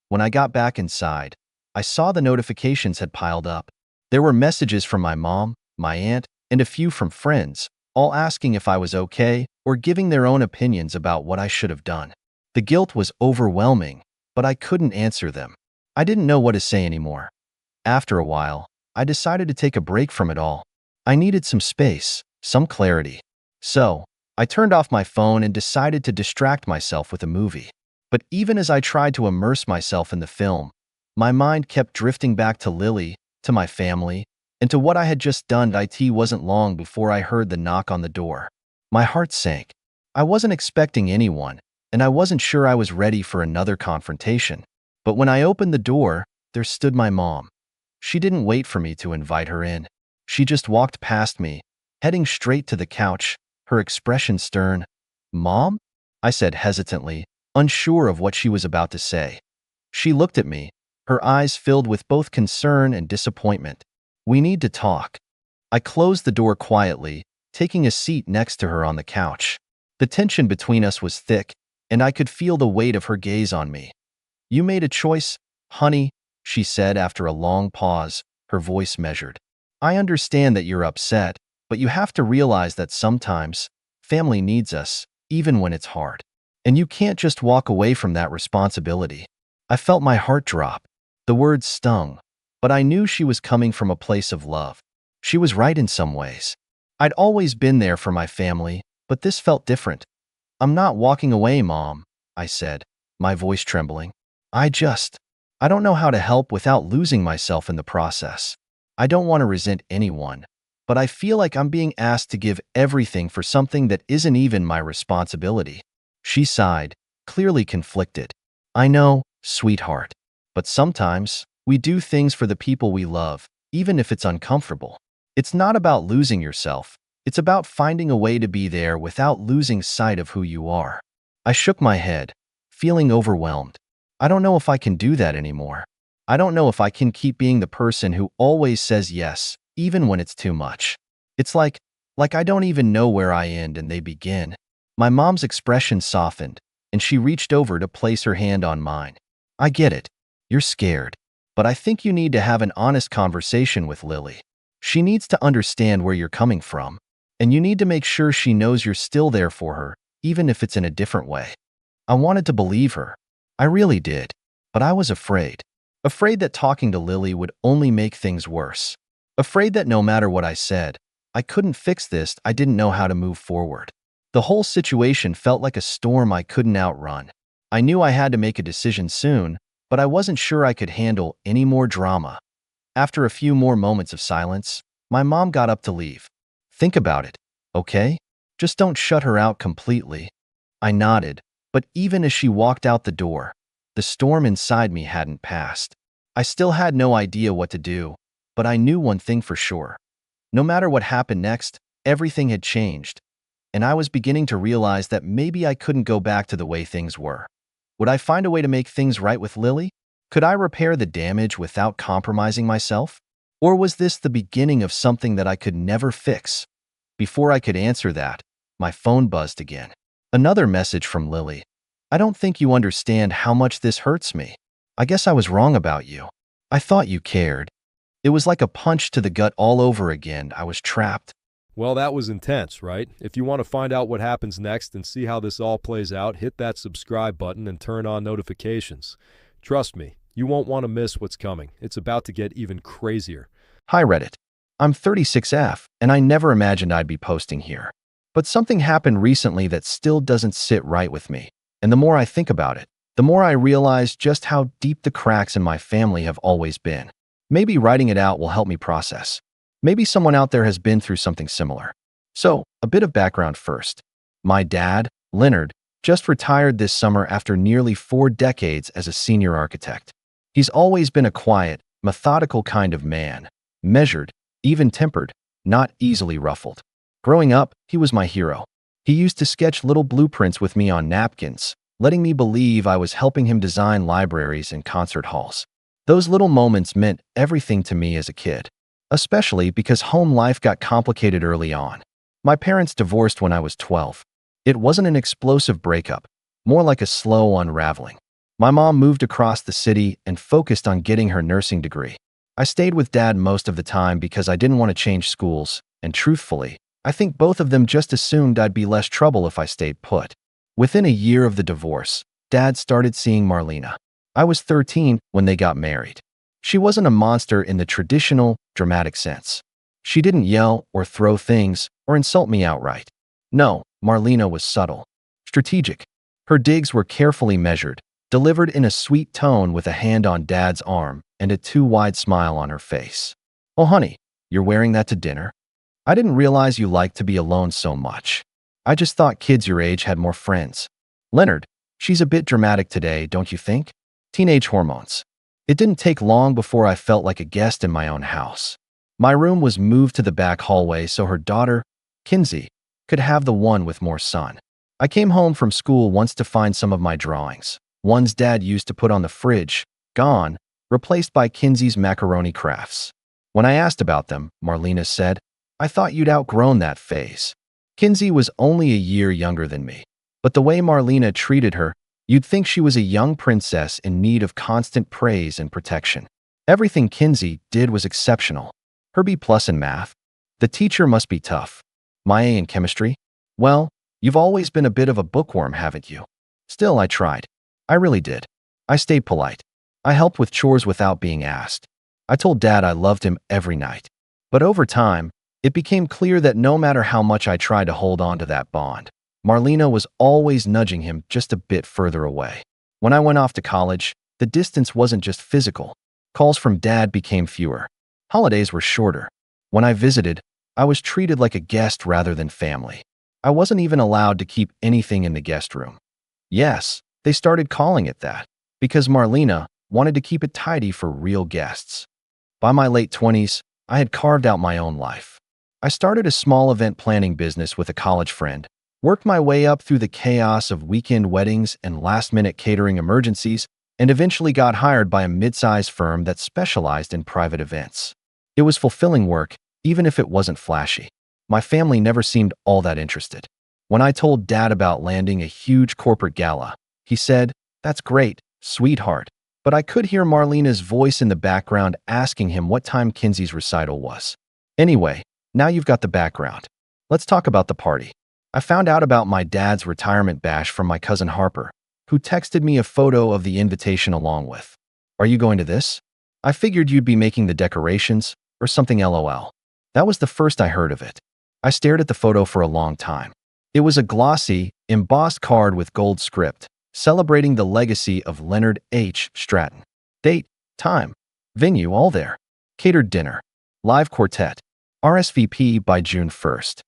When I got back inside, I saw the notifications had piled up. There were messages from my mom, my aunt, and a few from friends, all asking if I was okay or giving their own opinions about what I should have done. The guilt was overwhelming, but I couldn't answer them. I didn't know what to say anymore. After a while, I decided to take a break from it all. I needed some space, some clarity. So, I turned off my phone and decided to distract myself with a movie. But even as I tried to immerse myself in the film, my mind kept drifting back to Lily, to my family, and to what I had just done. It wasn't long before I heard the knock on the door. My heart sank. I wasn't expecting anyone, and I wasn't sure I was ready for another confrontation. But when I opened the door, there stood my mom. She didn't wait for me to invite her in. She just walked past me, heading straight to the couch, her expression stern. "Mom?" I said hesitantly, unsure of what she was about to say. She looked at me, her eyes filled with both concern and disappointment. "We need to talk." I closed the door quietly, taking a seat next to her on the couch. The tension between us was thick, and I could feel the weight of her gaze on me. "You made a choice, honey," she said after a long pause, her voice measured. "I understand that you're upset, but you have to realize that sometimes, family needs us, even when it's hard. And you can't just walk away from that responsibility." I felt my heart drop. The words stung, but I knew she was coming from a place of love. She was right in some ways. I'd always been there for my family, but this felt different. "I'm not walking away, Mom," I said, my voice trembling. I don't know how to help without losing myself in the process. I don't want to resent anyone, but I feel like I'm being asked to give everything for something that isn't even my responsibility." She sighed, clearly conflicted. "I know, sweetheart, but sometimes we do things for the people we love, even if it's uncomfortable. It's not about losing yourself. It's about finding a way to be there without losing sight of who you are." I shook my head, feeling overwhelmed. I don't know if I can do that anymore. I don't know if I can keep being the person who always says yes, even when it's too much. It's like I don't even know where I end and they begin. My mom's expression softened, and she reached over to place her hand on mine. "I get it. You're scared. But I think you need to have an honest conversation with Lily. She needs to understand where you're coming from, and you need to make sure she knows you're still there for her, even if it's in a different way." I wanted to believe her. I really did. But I was afraid. Afraid that talking to Lily would only make things worse. Afraid that no matter what I said, I couldn't fix this. I didn't know how to move forward. The whole situation felt like a storm I couldn't outrun. I knew I had to make a decision soon, but I wasn't sure I could handle any more drama. After a few more moments of silence, my mom got up to leave. "Think about it," Okay? Just don't shut her out completely. I nodded, but even as she walked out the door, the storm inside me hadn't passed. I still had no idea what to do, but I knew one thing for sure. No matter what happened next, everything had changed, and I was beginning to realize that maybe I couldn't go back to the way things were. Would I find a way to make things right with Lily? Could I repair the damage without compromising myself? Or was this the beginning of something that I could never fix? Before I could answer that, my phone buzzed again. Another message from Lily. I don't think you understand how much this hurts me. I guess I was wrong about you. I thought you cared. It was like a punch to the gut all over again. I was trapped. Well, that was intense, right? If you want to find out what happens next and see how this all plays out, hit that subscribe button and turn on notifications. Trust me, you won't want to miss what's coming. It's about to get even crazier. Hi Reddit. I'm 36F, and I never imagined I'd be posting here. But something happened recently that still doesn't sit right with me. And the more I think about it, the more I realize just how deep the cracks in my family have always been. Maybe writing it out will help me process. Maybe someone out there has been through something similar. So, a bit of background first. My dad, Leonard, just retired this summer after nearly 4 decades as a senior architect. He's always been a quiet, methodical kind of man, measured, even-tempered, not easily ruffled. Growing up, he was my hero. He used to sketch little blueprints with me on napkins, letting me believe I was helping him design libraries and concert halls. Those little moments meant everything to me as a kid, especially because home life got complicated early on. My parents divorced when I was 12. It wasn't an explosive breakup, more like a slow unraveling. My mom moved across the city and focused on getting her nursing degree. I stayed with Dad most of the time because I didn't want to change schools, and truthfully, I think both of them just assumed I'd be less trouble if I stayed put. Within a year of the divorce, Dad started seeing Marlena. I was 13 when they got married. She wasn't a monster in the traditional, dramatic sense. She didn't yell or throw things or insult me outright. No, Marlena was subtle, strategic. Her digs were carefully measured, delivered in a sweet tone with a hand on Dad's arm and a too-wide smile on her face. Oh, honey, you're wearing that to dinner? I didn't realize you liked to be alone so much. I just thought kids your age had more friends. Leonard, she's a bit dramatic today, don't you think? Teenage hormones. It didn't take long before I felt like a guest in my own house. My room was moved to the back hallway so her daughter, Kinsey, could have the one with more sun. I came home from school once to find some of my drawings, ones Dad used to put on the fridge, gone, replaced by Kinsey's macaroni crafts. When I asked about them, Marlena said, I thought you'd outgrown that phase. Kinsey was only a year younger than me, but the way Marlena treated her, you'd think she was a young princess in need of constant praise and protection. Everything Kinsey did was exceptional. Her B+ in math. The teacher must be tough. My A in chemistry? Well, you've always been a bit of a bookworm, haven't you? Still, I tried. I really did. I stayed polite. I helped with chores without being asked. I told Dad I loved him every night. But over time, it became clear that no matter how much I tried to hold on to that bond, Marlena was always nudging him just a bit further away. When I went off to college, the distance wasn't just physical. Calls from Dad became fewer. Holidays were shorter. When I visited, I was treated like a guest rather than family. I wasn't even allowed to keep anything in the guest room. Yes, they started calling it that, because Marlena wanted to keep it tidy for real guests. By my late 20s, I had carved out my own life. I started a small event planning business with a college friend, worked my way up through the chaos of weekend weddings and last-minute catering emergencies, and eventually got hired by a mid-sized firm that specialized in private events. It was fulfilling work, even if it wasn't flashy. My family never seemed all that interested. When I told Dad about landing a huge corporate gala, he said, "That's great, sweetheart." But I could hear Marlena's voice in the background asking him what time Kinsey's recital was. Anyway, now you've got the background. Let's talk about the party. I found out about my dad's retirement bash from my cousin Harper, who texted me a photo of the invitation along with. Are you going to this? I figured you'd be making the decorations, or something LOL. That was the first I heard of it. I stared at the photo for a long time. It was a glossy, embossed card with gold script, celebrating the legacy of Leonard H. Stratton. Date, time, venue, all there. Catered dinner, live quartet, RSVP by June 1st.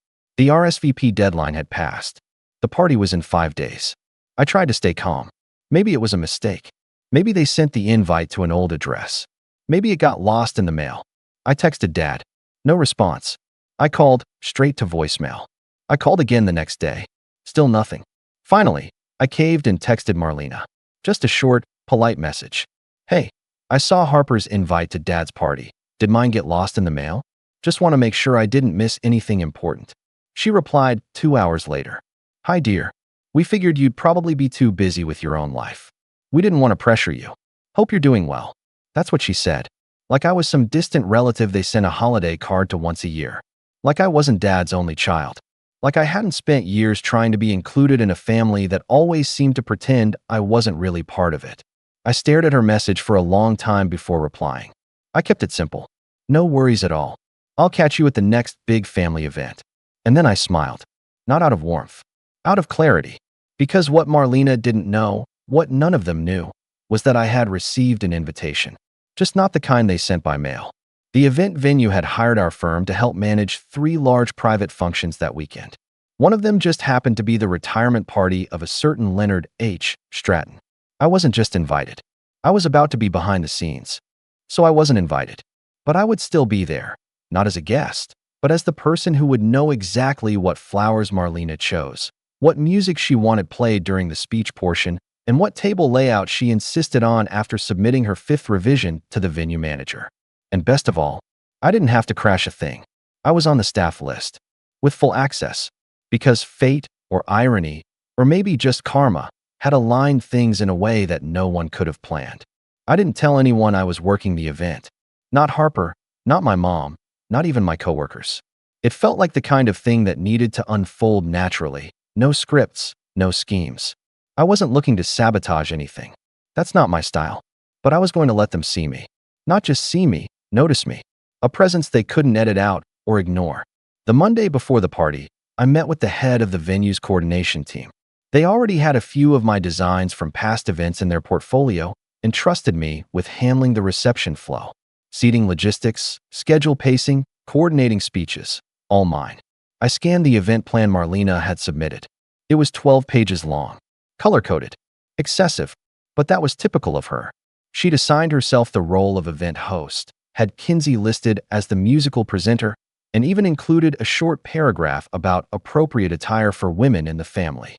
The RSVP deadline had passed. The party was in 5 days. I tried to stay calm. Maybe it was a mistake. Maybe they sent the invite to an old address. Maybe it got lost in the mail. I texted Dad. No response. I called, straight to voicemail. I called again the next day. Still nothing. Finally, I caved and texted Marlena. Just a short, polite message. Hey, I saw Harper's invite to Dad's party. Did mine get lost in the mail? Just want to make sure I didn't miss anything important. She replied 2 hours later. Hi dear. We figured you'd probably be too busy with your own life. We didn't want to pressure you. Hope you're doing well. That's what she said. Like I was some distant relative they sent a holiday card to once a year. Like I wasn't Dad's only child. Like I hadn't spent years trying to be included in a family that always seemed to pretend I wasn't really part of it. I stared at her message for a long time before replying. I kept it simple. No worries at all. I'll catch you at the next big family event. And then I smiled. Not out of warmth. Out of clarity. Because what Marlena didn't know, what none of them knew, was that I had received an invitation. Just not the kind they sent by mail. The event venue had hired our firm to help manage 3 large private functions that weekend. One of them just happened to be the retirement party of a certain Leonard H. Stratton. I wasn't just invited. I was about to be behind the scenes. So I wasn't invited. But I would still be there. Not as a guest, but as the person who would know exactly what flowers Marlena chose, what music she wanted played during the speech portion, and what table layout she insisted on after submitting her 5th revision to the venue manager. And best of all, I didn't have to crash a thing. I was on the staff list, with full access, because fate or irony, or maybe just karma, had aligned things in a way that no one could have planned. I didn't tell anyone I was working the event. Not Harper, not my mom, not even my coworkers. It felt like the kind of thing that needed to unfold naturally. No scripts, no schemes. I wasn't looking to sabotage anything. That's not my style. But I was going to let them see me. Not just see me, notice me. A presence they couldn't edit out or ignore. The Monday before the party, I met with the head of the venue's coordination team. They already had a few of my designs from past events in their portfolio and trusted me with handling the reception flow. Seating logistics, schedule pacing, coordinating speeches, all mine. I scanned the event plan Marlena had submitted. It was 12 pages long. Color-coded. Excessive, but that was typical of her. She'd assigned herself the role of event host, had Kinsey listed as the musical presenter, and even included a short paragraph about appropriate attire for women in the family.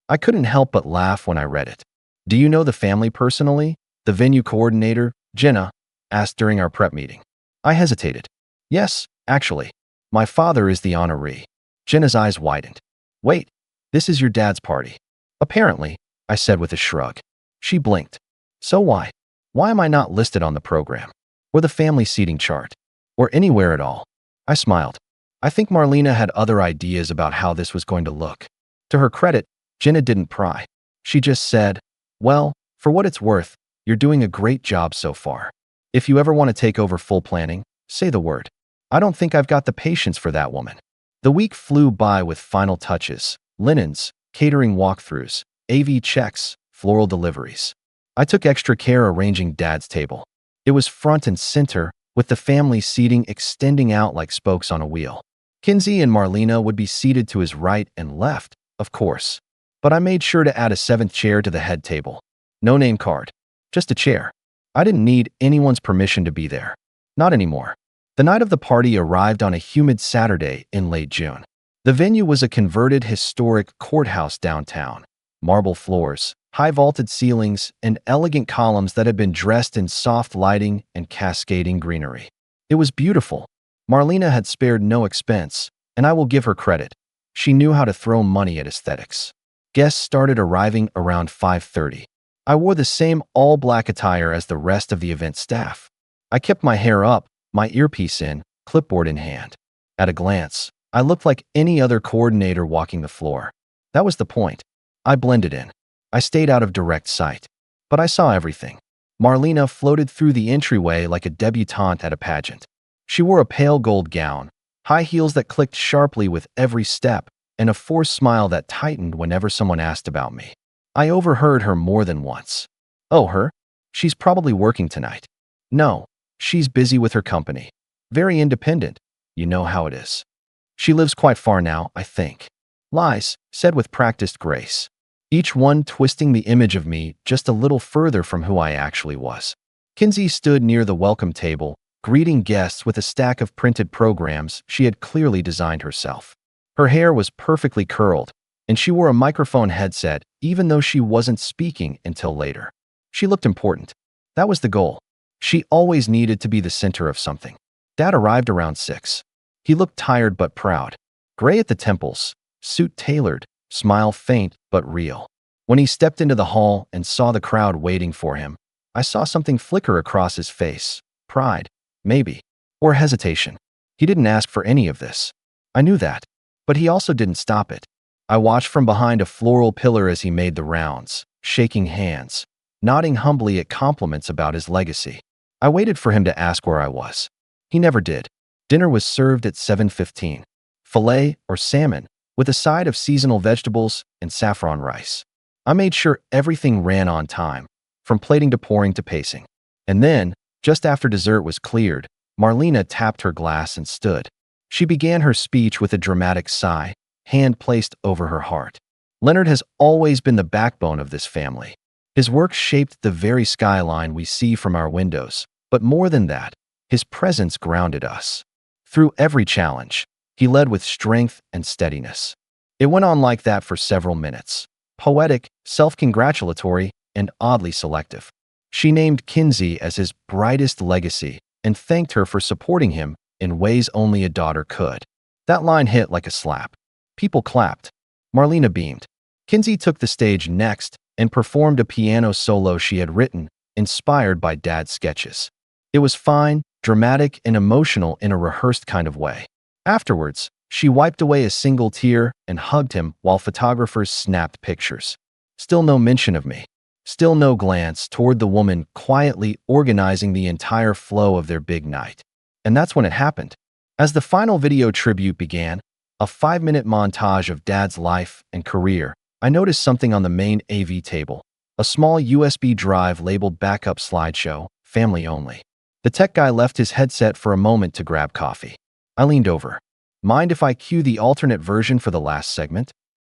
I couldn't help but laugh when I read it. Do you know the family personally? The venue coordinator, Jenna, asked during our prep meeting. I hesitated. Yes, actually. My father is the honoree. Jenna's eyes widened. Wait, this is your dad's party. Apparently, I said with a shrug. She blinked. So why? Why am I not listed on the program? Or the family seating chart? Or anywhere at all? I smiled. I think Marlena had other ideas about how this was going to look. To her credit, Jenna didn't pry. She just said, well, for what it's worth, you're doing a great job so far. If you ever want to take over full planning, say the word. I don't think I've got the patience for that woman. The week flew by with final touches, linens, catering walkthroughs, AV checks, floral deliveries. I took extra care arranging Dad's table. It was front and center, with the family seating extending out like spokes on a wheel. Kinsey and Marlena would be seated to his right and left, of course. But I made sure to add a 7th chair to the head table. No name card. Just a chair. I didn't need anyone's permission to be there. Not anymore. The night of the party arrived on a humid Saturday in late June. The venue was a converted historic courthouse downtown. Marble floors, high vaulted ceilings, and elegant columns that had been dressed in soft lighting and cascading greenery. It was beautiful. Marlena had spared no expense, and I will give her credit. She knew how to throw money at aesthetics. Guests started arriving around 5:30. I wore the same all-black attire as the rest of the event staff. I kept my hair up, my earpiece in, clipboard in hand. At a glance, I looked like any other coordinator walking the floor. That was the point. I blended in. I stayed out of direct sight. But I saw everything. Marlena floated through the entryway like a debutante at a pageant. She wore a pale gold gown, high heels that clicked sharply with every step, and a forced smile that tightened whenever someone asked about me. I overheard her more than once. Oh, her? She's probably working tonight. No, she's busy with her company. Very independent. You know how it is. She lives quite far now, I think. Lies, said with practiced grace. Each one twisting the image of me just a little further from who I actually was. Kinsey stood near the welcome table, greeting guests with a stack of printed programs she had clearly designed herself. Her hair was perfectly curled, and she wore a microphone headset even though she wasn't speaking until later. She looked important. That was the goal. She always needed to be the center of something. Dad arrived around 6. He looked tired but proud. Gray at the temples, suit tailored, smile faint but real. When he stepped into the hall and saw the crowd waiting for him, I saw something flicker across his face. Pride, maybe, or hesitation. He didn't ask for any of this. I knew that, but he also didn't stop it. I watched from behind a floral pillar as he made the rounds, shaking hands, nodding humbly at compliments about his legacy. I waited for him to ask where I was. He never did. Dinner was served at 7:15. Filet or salmon, with a side of seasonal vegetables and saffron rice. I made sure everything ran on time, from plating to pouring to pacing. And then, just after dessert was cleared, Marlena tapped her glass and stood. She began her speech with a dramatic sigh, hand placed over her heart. Leonard has always been the backbone of this family. His work shaped the very skyline we see from our windows, but more than that, his presence grounded us. Through every challenge, he led with strength and steadiness. It went on like that for several minutes. Poetic, self-congratulatory, and oddly selective. She named Kinsey as his brightest legacy and thanked her for supporting him in ways only a daughter could. That line hit like a slap. People clapped. Marlena beamed. Kinsey took the stage next and performed a piano solo she had written, inspired by Dad's sketches. It was fine, dramatic, and emotional in a rehearsed kind of way. Afterwards, she wiped away a single tear and hugged him while photographers snapped pictures. Still no mention of me. Still no glance toward the woman quietly organizing the entire flow of their big night. And that's when it happened. As the final video tribute began, a 5-minute montage of Dad's life and career, I noticed something on the main AV table. A small USB drive labeled Backup Slideshow, Family Only. The tech guy left his headset for a moment to grab coffee. I leaned over. Mind if I cue the alternate version for the last segment?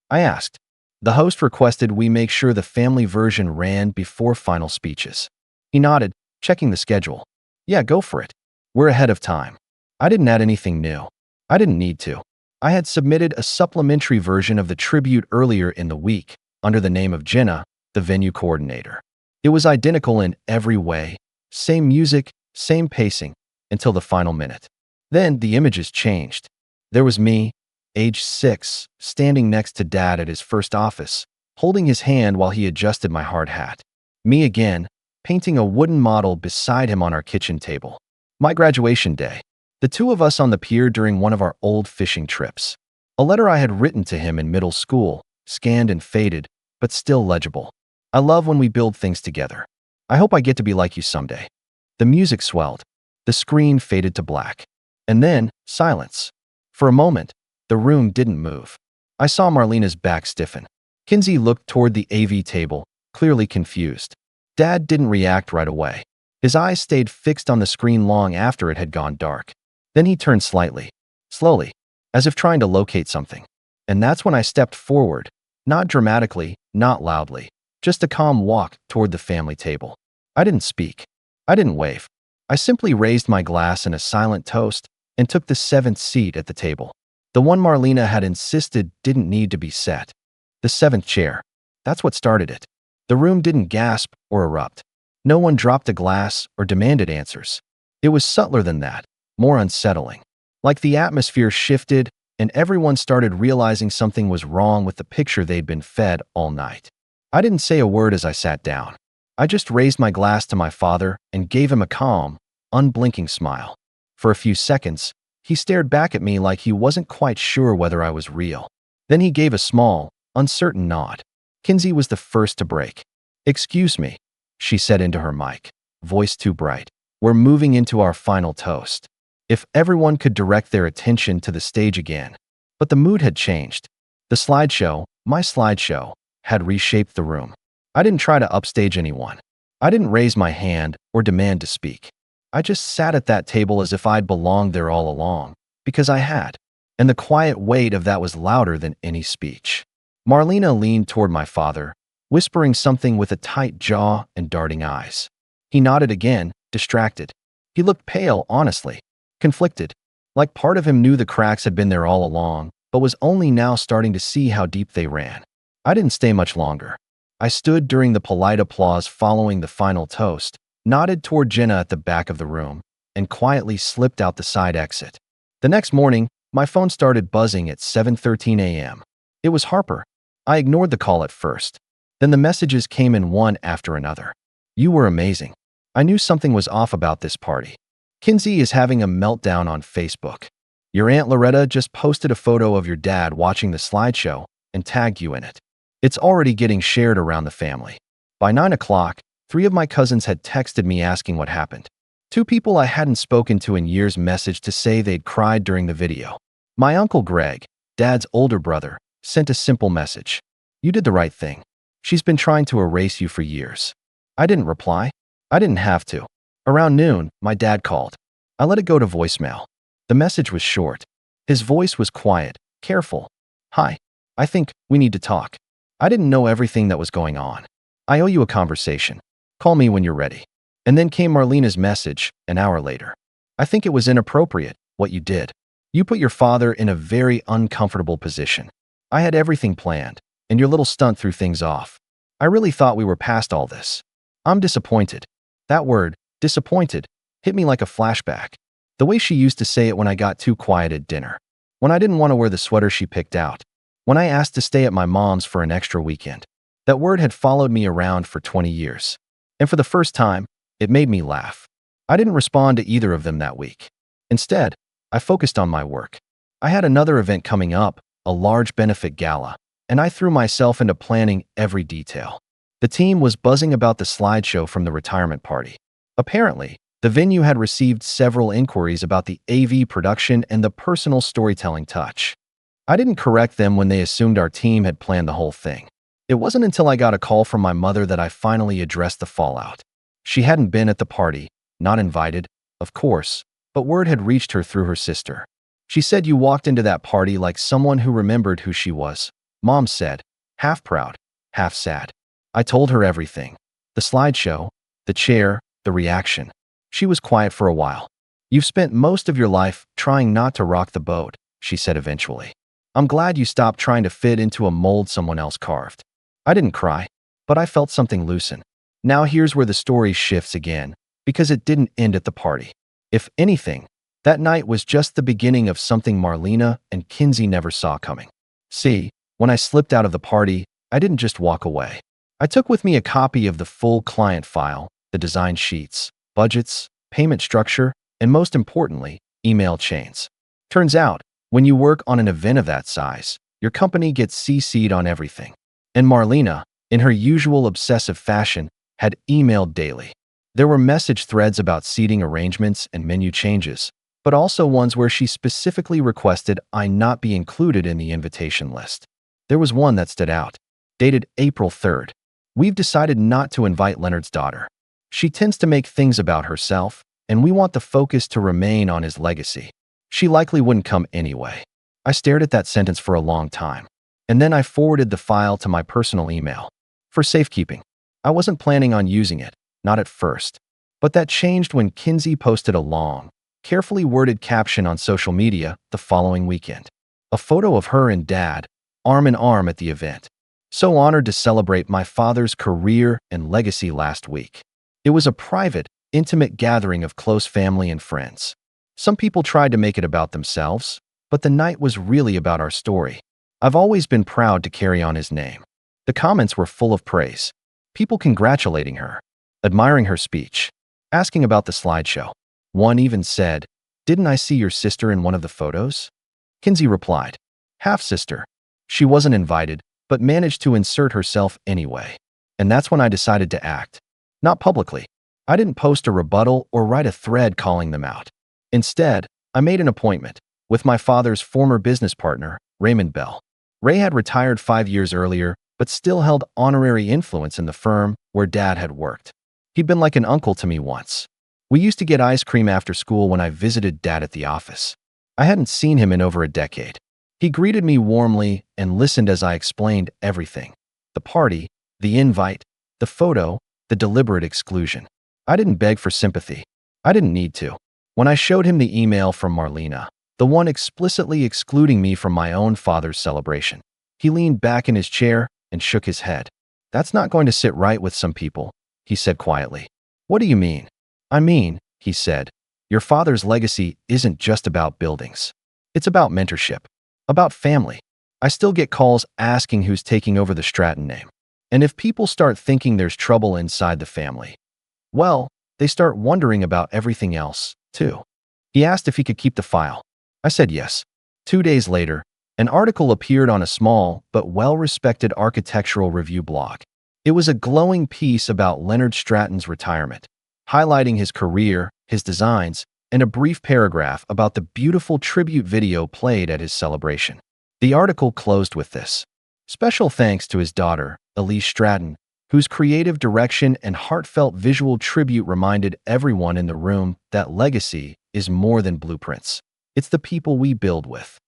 I asked. The host requested we make sure the family version ran before final speeches. He nodded, checking the schedule. Yeah, go for it. We're ahead of time. I didn't add anything new. I didn't need to. I had submitted a supplementary version of the tribute earlier in the week, under the name of Jenna, the venue coordinator. It was identical in every way. Same music, same pacing, until the final minute. Then the images changed. There was me, age 6, standing next to Dad at his first office, holding his hand while he adjusted my hard hat. Me again, painting a wooden model beside him on our kitchen table. My graduation day. The two of us on the pier during one of our old fishing trips. A letter I had written to him in middle school, scanned and faded, but still legible. I love when we build things together. I hope I get to be like you someday. The music swelled. The screen faded to black. And then, silence. For a moment, the room didn't move. I saw Marlena's back stiffen. Kinsey looked toward the AV table, clearly confused. Dad didn't react right away. His eyes stayed fixed on the screen long after it had gone dark. Then he turned slightly, slowly, as if trying to locate something. And that's when I stepped forward, not dramatically, not loudly, just a calm walk toward the family table. I didn't speak. I didn't wave. I simply raised my glass in a silent toast and took the 7th seat at the table. The one Marlena had insisted didn't need to be set. The 7th chair. That's what started it. The room didn't gasp or erupt. No one dropped a glass or demanded answers. It was subtler than that, more unsettling. Like the atmosphere shifted and everyone started realizing something was wrong with the picture they'd been fed all night. I didn't say a word as I sat down. I just raised my glass to my father and gave him a calm, unblinking smile. For a few seconds, he stared back at me like he wasn't quite sure whether I was real. Then he gave a small, uncertain nod. Kinsey was the first to break. "Excuse me," she said into her mic, voice too bright. "We're moving into our final toast." If everyone could direct their attention to the stage again. But the mood had changed. The slideshow, my slideshow, had reshaped the room. I didn't try to upstage anyone. I didn't raise my hand or demand to speak. I just sat at that table as if I'd belonged there all along, because I had. and the quiet weight of that was louder than any speech. Marlena leaned toward my father, whispering something with a tight jaw and darting eyes. He nodded again, distracted. He looked pale, honestly, conflicted, like part of him knew the cracks had been there all along, but was only now starting to see how deep they ran. I didn't stay much longer. I stood during the polite applause following the final toast, nodded toward Jenna at the back of the room, and quietly slipped out the side exit. The next morning, my phone started buzzing at 7:13 a.m. It was Harper. I ignored the call at first. Then the messages came in one after another. You were amazing. I knew something was off about this party. Kinsey is having a meltdown on Facebook. Your Aunt Loretta just posted a photo of your dad watching the slideshow and tagged you in it. It's already getting shared around the family. By 9 o'clock, 3 of my cousins had texted me asking what happened. 2 people I hadn't spoken to in years messaged to say they'd cried during the video. My uncle Greg, Dad's older brother, sent a simple message. You did the right thing. She's been trying to erase you for years. I didn't reply. I didn't have to. Around noon, my dad called. I let it go to voicemail. The message was short. His voice was quiet, careful. Hi. I think we need to talk. I didn't know everything that was going on. I owe you a conversation. Call me when you're ready. And then came Marlena's message, an hour later. I think it was inappropriate, what you did. You put your father in a very uncomfortable position. I had everything planned, and your little stunt threw things off. I really thought we were past all this. I'm disappointed. That word, disappointed, hit me like a flashback. The way she used to say it when I got too quiet at dinner. When I didn't want to wear the sweater she picked out. When I asked to stay at my mom's for an extra weekend. That word had followed me around for 20 years. And for the first time, it made me laugh. I didn't respond to either of them that week. Instead, I focused on my work. I had another event coming up, a large benefit gala, and I threw myself into planning every detail. The team was buzzing about the slideshow from the retirement party. Apparently, the venue had received several inquiries about the AV production and the personal storytelling touch. I didn't correct them when they assumed our team had planned the whole thing. It wasn't until I got a call from my mother that I finally addressed the fallout. She hadn't been at the party, not invited, of course, but word had reached her through her sister. She said you walked into that party like someone who remembered who she was, Mom said, half proud, half sad. I told her everything. The slideshow, the chair, the reaction. She was quiet for a while. You've spent most of your life trying not to rock the boat, she said eventually. I'm glad you stopped trying to fit into a mold someone else carved. I didn't cry, but I felt something loosen. Now here's where the story shifts again, because it didn't end at the party. If anything, that night was just the beginning of something Marlena and Kinsey never saw coming. See, when I slipped out of the party, I didn't just walk away. I took with me a copy of the full client file, the design sheets, budgets, payment structure, and most importantly, email chains. Turns out, when you work on an event of that size, your company gets CC'd on everything. And Marlena, in her usual obsessive fashion, had emailed daily. There were message threads about seating arrangements and menu changes, but also ones where she specifically requested I not be included in the invitation list. There was one that stood out, dated April 3rd. We've decided not to invite Leonard's daughter. She tends to make things about herself, and we want the focus to remain on his legacy. She likely wouldn't come anyway. I stared at that sentence for a long time, and then I forwarded the file to my personal email. For safekeeping. I wasn't planning on using it, not at first. But that changed when Kinsey posted a long, carefully worded caption on social media the following weekend. A photo of her and Dad, arm in arm at the event. So honored to celebrate my father's career and legacy last week. It was a private, intimate gathering of close family and friends. Some people tried to make it about themselves, but the night was really about our story. I've always been proud to carry on his name. The comments were full of praise. People congratulating her, admiring her speech, asking about the slideshow. One even said, "Didn't I see your sister in one of the photos?" Kinsey replied, "Half-sister." She wasn't invited, but managed to insert herself anyway. And that's when I decided to act. Not publicly. I didn't post a rebuttal or write a thread calling them out. Instead, I made an appointment with my father's former business partner, Raymond Bell. Ray had retired 5 years earlier, but still held honorary influence in the firm where Dad had worked. He'd been like an uncle to me once. We used to get ice cream after school when I visited Dad at the office. I hadn't seen him in over a decade. He greeted me warmly and listened as I explained everything. The party, the invite, the photo, the deliberate exclusion. I didn't beg for sympathy. I didn't need to. When I showed him the email from Marlena, the one explicitly excluding me from my own father's celebration, he leaned back in his chair and shook his head. "That's not going to sit right with some people," he said quietly. "What do you mean?" "I mean," he said, "your father's legacy isn't just about buildings. It's about mentorship, about family. I still get calls asking who's taking over the Stratton name. And if people start thinking there's trouble inside the family, well, they start wondering about everything else, too." He asked if he could keep the file. I said yes. 2 days later, an article appeared on a small but well-respected architectural review blog. It was a glowing piece about Leonard Stratton's retirement, highlighting his career, his designs, and a brief paragraph about the beautiful tribute video played at his celebration. The article closed with this: "Special thanks to his daughter, Elise Stratton, whose creative direction and heartfelt visual tribute reminded everyone in the room that legacy is more than blueprints. It's the people we build with."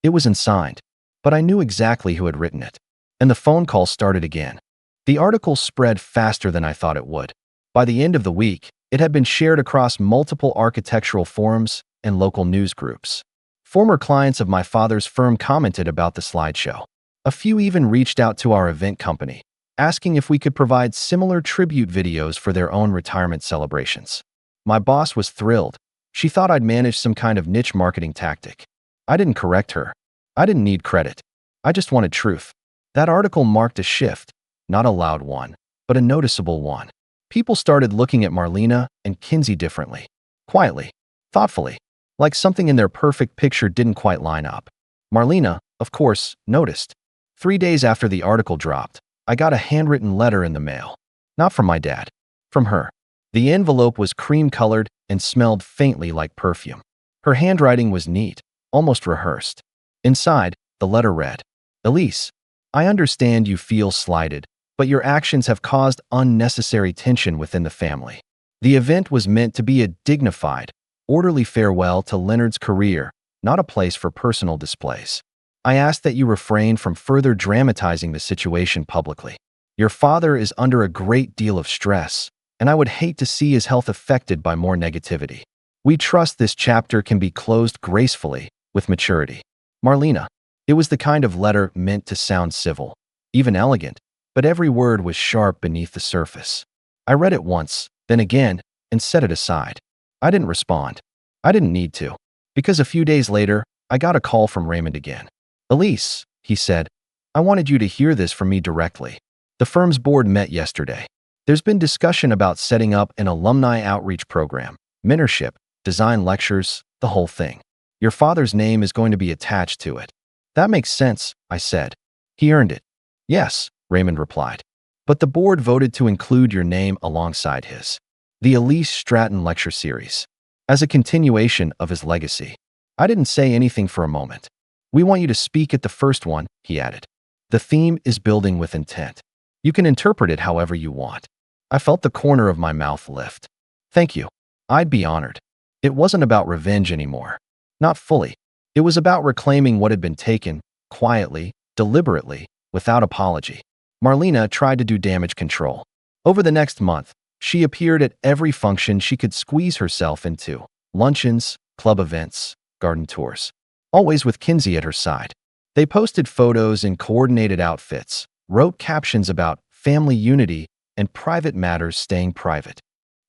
It was unsigned, but I knew exactly who had written it. And the phone call started again. The article spread faster than I thought it would. By the end of the week, it had been shared across multiple architectural forums and local news groups. Former clients of my father's firm commented about the slideshow. A few even reached out to our event company, asking if we could provide similar tribute videos for their own retirement celebrations. My boss was thrilled. She thought I'd managed some kind of niche marketing tactic. I didn't correct her. I didn't need credit. I just wanted truth. That article marked a shift, not a loud one, but a noticeable one. People started looking at Marlena and Kinsey differently, quietly, thoughtfully, like something in their perfect picture didn't quite line up. Marlena, of course, noticed. 3 days after the article dropped, I got a handwritten letter in the mail. Not from my dad, from her. The envelope was cream-colored and smelled faintly like perfume. Her handwriting was neat, almost rehearsed. Inside, the letter read, "Elise, I understand you feel slighted, but your actions have caused unnecessary tension within the family. The event was meant to be a dignified, orderly farewell to Leonard's career, not a place for personal displays. I ask that you refrain from further dramatizing the situation publicly. Your father is under a great deal of stress, and I would hate to see his health affected by more negativity. We trust this chapter can be closed gracefully, with maturity. Marlena." It was the kind of letter meant to sound civil, even elegant, but every word was sharp beneath the surface. I read it once, then again, and set it aside. I didn't respond. I didn't need to, because a few days later, I got a call from Raymond again. "Elise," he said, "I wanted you to hear this from me directly. The firm's board met yesterday. There's been discussion about setting up an alumni outreach program, mentorship, design lectures, the whole thing. Your father's name is going to be attached to it." "That makes sense," I said. "He earned it." "Yes," Raymond replied. "But the board voted to include your name alongside his. The Elise Stratton Lecture Series, as a continuation of his legacy." I didn't say anything for a moment. "We want you to speak at the first one," he added. "The theme is building with intent. You can interpret it however you want." I felt the corner of my mouth lift. "Thank you. I'd be honored." It wasn't about revenge anymore. Not fully. It was about reclaiming what had been taken, quietly, deliberately, without apology. Marlena tried to do damage control. Over the next month, she appeared at every function she could squeeze herself into: luncheons, club events, garden tours. Always with Kinsey at her side. They posted photos in coordinated outfits, wrote captions about family unity and private matters staying private.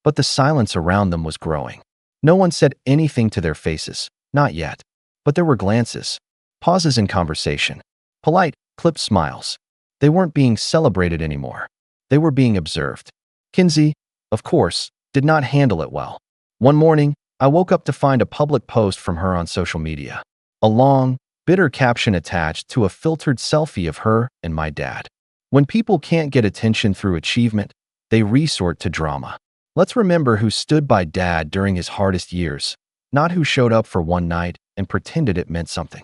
But the silence around them was growing. No one said anything to their faces, not yet. But there were glances, pauses in conversation, polite, clipped smiles. They weren't being celebrated anymore. They were being observed. Kinsey, of course, did not handle it well. One morning, I woke up to find a public post from her on social media. A long, bitter caption attached to a filtered selfie of her and my dad. When people can't get attention through achievement, they resort to drama. Let's remember who stood by Dad during his hardest years, not who showed up for one night and pretended it meant something.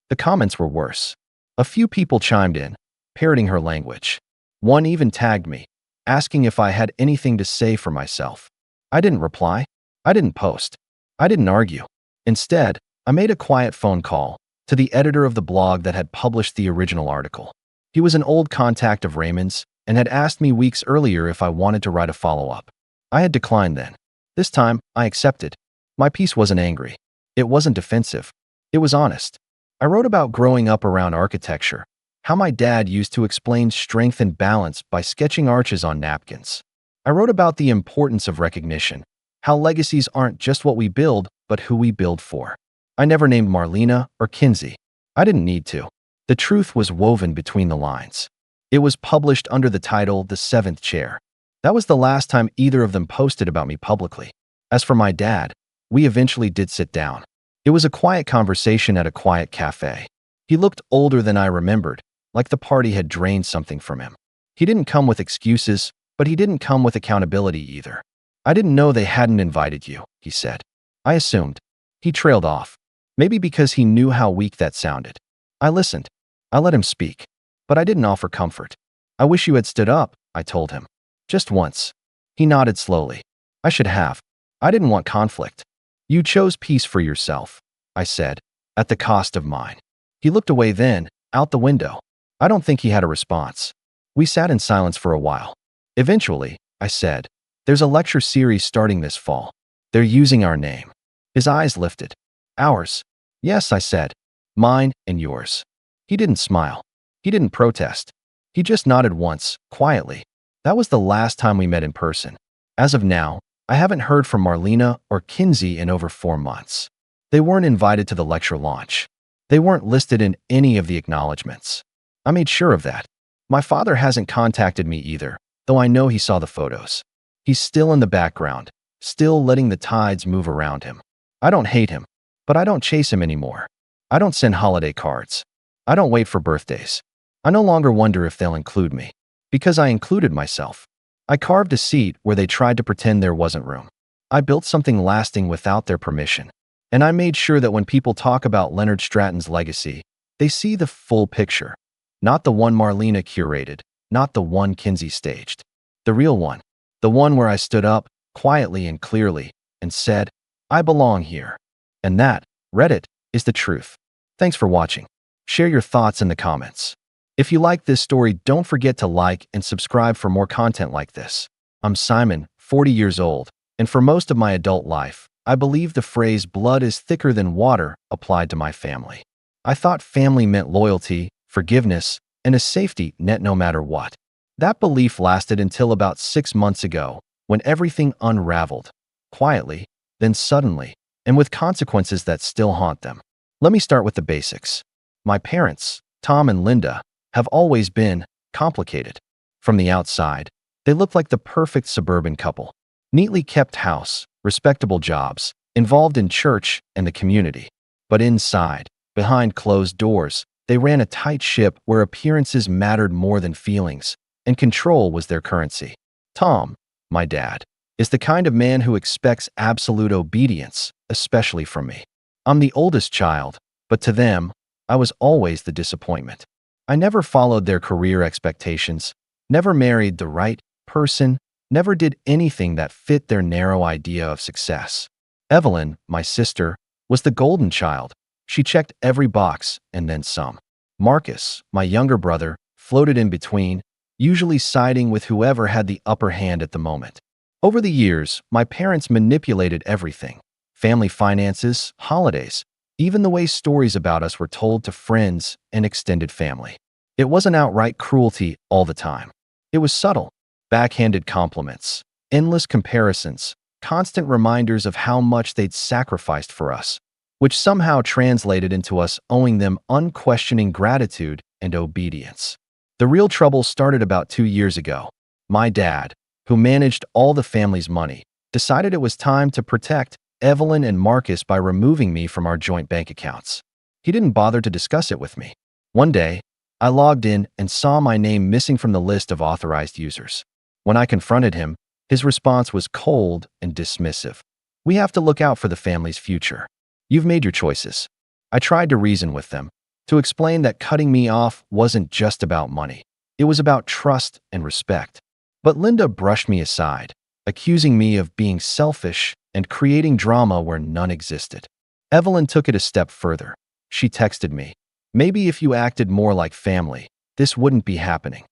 The comments were worse. A few people chimed in, parroting her language. One even tagged me, asking if I had anything to say for myself. I didn't reply. I didn't post. I didn't argue. Instead, I made a quiet phone call to the editor of the blog that had published the original article. He was an old contact of Raymond's and had asked me weeks earlier if I wanted to write a follow-up. I had declined then. This time, I accepted. My piece wasn't angry. It wasn't defensive. It was honest. I wrote about growing up around architecture, how my dad used to explain strength and balance by sketching arches on napkins. I wrote about the importance of recognition, how legacies aren't just what we build, but who we build for. I never named Marlena or Kinsey. I didn't need to. The truth was woven between the lines. It was published under the title The Seventh Chair. That was the last time either of them posted about me publicly. As for my dad, we eventually did sit down. It was a quiet conversation at a quiet cafe. He looked older than I remembered, like the party had drained something from him. He didn't come with excuses, but he didn't come with accountability either. I didn't know they hadn't invited you, he said. I assumed. He trailed off. Maybe because he knew how weak that sounded. I listened. I let him speak. But I didn't offer comfort. I wish you had stood up, I told him. Just once. He nodded slowly. I should have. I didn't want conflict. You chose peace for yourself, I said, at the cost of mine. He looked away then, out the window. I don't think he had a response. We sat in silence for a while. Eventually, I said, there's a lecture series starting this fall. They're using our name. His eyes lifted. Ours. Yes, I said. Mine and yours. He didn't smile. He didn't protest. He just nodded once, quietly. That was the last time we met in person. As of now, I haven't heard from Marlena or Kinsey in over 4 months. They weren't invited to the lecture launch. They weren't listed in any of the acknowledgments. I made sure of that. My father hasn't contacted me either, though I know he saw the photos. He's still in the background, still letting the tides move around him. I don't hate him, but I don't chase him anymore. I don't send holiday cards. I don't wait for birthdays. I no longer wonder if they'll include me, because I included myself. I carved a seat where they tried to pretend there wasn't room. I built something lasting without their permission. And I made sure that when people talk about Leonard Stratton's legacy, they see the full picture. Not the one Marlena curated, not the one Kinsey staged. The real one. The one where I stood up, quietly and clearly, and said, I belong here. And that, Reddit, is the truth. Thanks for watching. Share your thoughts in the comments. If you like this story, don't forget to like and subscribe for more content like this. I'm Simon, 40 years old, and for most of my adult life, I believe the phrase blood is thicker than water applied to my family. I thought family meant loyalty, forgiveness, and a safety net no matter what. That belief lasted until about 6 months ago, when everything unraveled, quietly, then suddenly, and with consequences that still haunt them. Let me start with the basics. My parents, Tom and Linda, have always been complicated. From the outside, they look like the perfect suburban couple. Neatly kept house, respectable jobs, involved in church and the community. But inside, behind closed doors, they ran a tight ship where appearances mattered more than feelings, and control was their currency. Tom, my dad, is the kind of man who expects absolute obedience, especially from me. I'm the oldest child, but to them, I was always the disappointment. I never followed their career expectations, never married the right person, never did anything that fit their narrow idea of success. Evelyn, my sister, was the golden child. She checked every box and then some. Marcus, my younger brother, floated in between, usually siding with whoever had the upper hand at the moment. Over the years, my parents manipulated everything. Family finances, holidays, even the way stories about us were told to friends and extended family. It wasn't outright cruelty all the time. It was subtle, backhanded compliments, endless comparisons, constant reminders of how much they'd sacrificed for us, which somehow translated into us owing them unquestioning gratitude and obedience. The real trouble started about 2 years ago. My dad, who managed all the family's money, decided it was time to protect Evelyn and Marcus by removing me from our joint bank accounts. He didn't bother to discuss it with me. One day, I logged in and saw my name missing from the list of authorized users. When I confronted him, his response was cold and dismissive. We have to look out for the family's future. You've made your choices. I tried to reason with them, to explain that cutting me off wasn't just about money. It was about trust and respect. But Linda brushed me aside, accusing me of being selfish and creating drama where none existed. Evelyn took it a step further. She texted me, "Maybe if you acted more like family, this wouldn't be happening."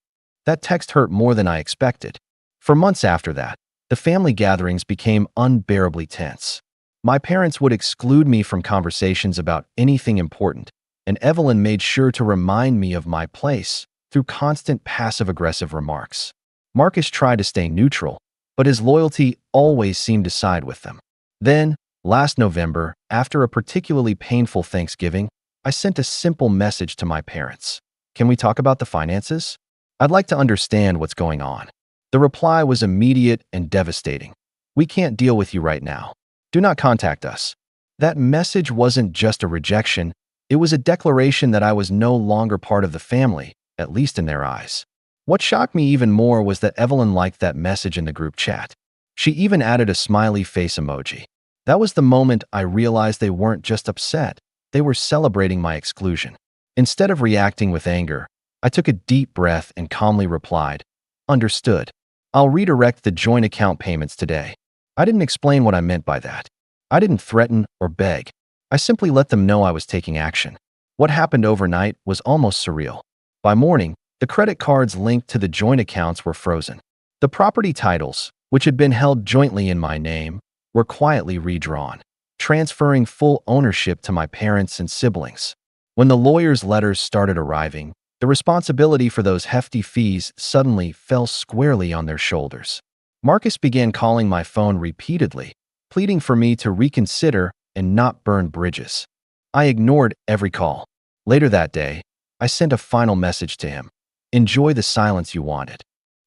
That text hurt more than I expected. For months after that, the family gatherings became unbearably tense. My parents would exclude me from conversations about anything important, and Evelyn made sure to remind me of my place through constant passive-aggressive remarks. Marcus tried to stay neutral, but his loyalty always seemed to side with them. Then, last November, after a particularly painful Thanksgiving, I sent a simple message to my parents. "Can we talk about the finances? I'd like to understand what's going on." The reply was immediate and devastating. "We can't deal with you right now. Do not contact us." That message wasn't just a rejection, it was a declaration that I was no longer part of the family, at least in their eyes. What shocked me even more was that Evelyn liked that message in the group chat. She even added a smiley face emoji. That was the moment I realized they weren't just upset, they were celebrating my exclusion. Instead of reacting with anger, I took a deep breath and calmly replied, "Understood. I'll redirect the joint account payments today." I didn't explain what I meant by that. I didn't threaten or beg. I simply let them know I was taking action. What happened overnight was almost surreal. By morning, the credit cards linked to the joint accounts were frozen. The property titles, which had been held jointly in my name, were quietly redrawn, transferring full ownership to my parents and siblings. When the lawyer's letters started arriving, the responsibility for those hefty fees suddenly fell squarely on their shoulders. Marcus began calling my phone repeatedly, pleading for me to reconsider and not burn bridges. I ignored every call. Later that day, I sent a final message to him. "Enjoy the silence you wanted."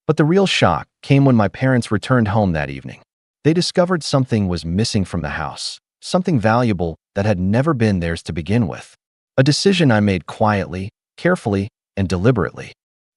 But the real shock came when my parents returned home that evening. They discovered something was missing from the house, something valuable that had never been theirs to begin with. A decision I made quietly, carefully, and deliberately.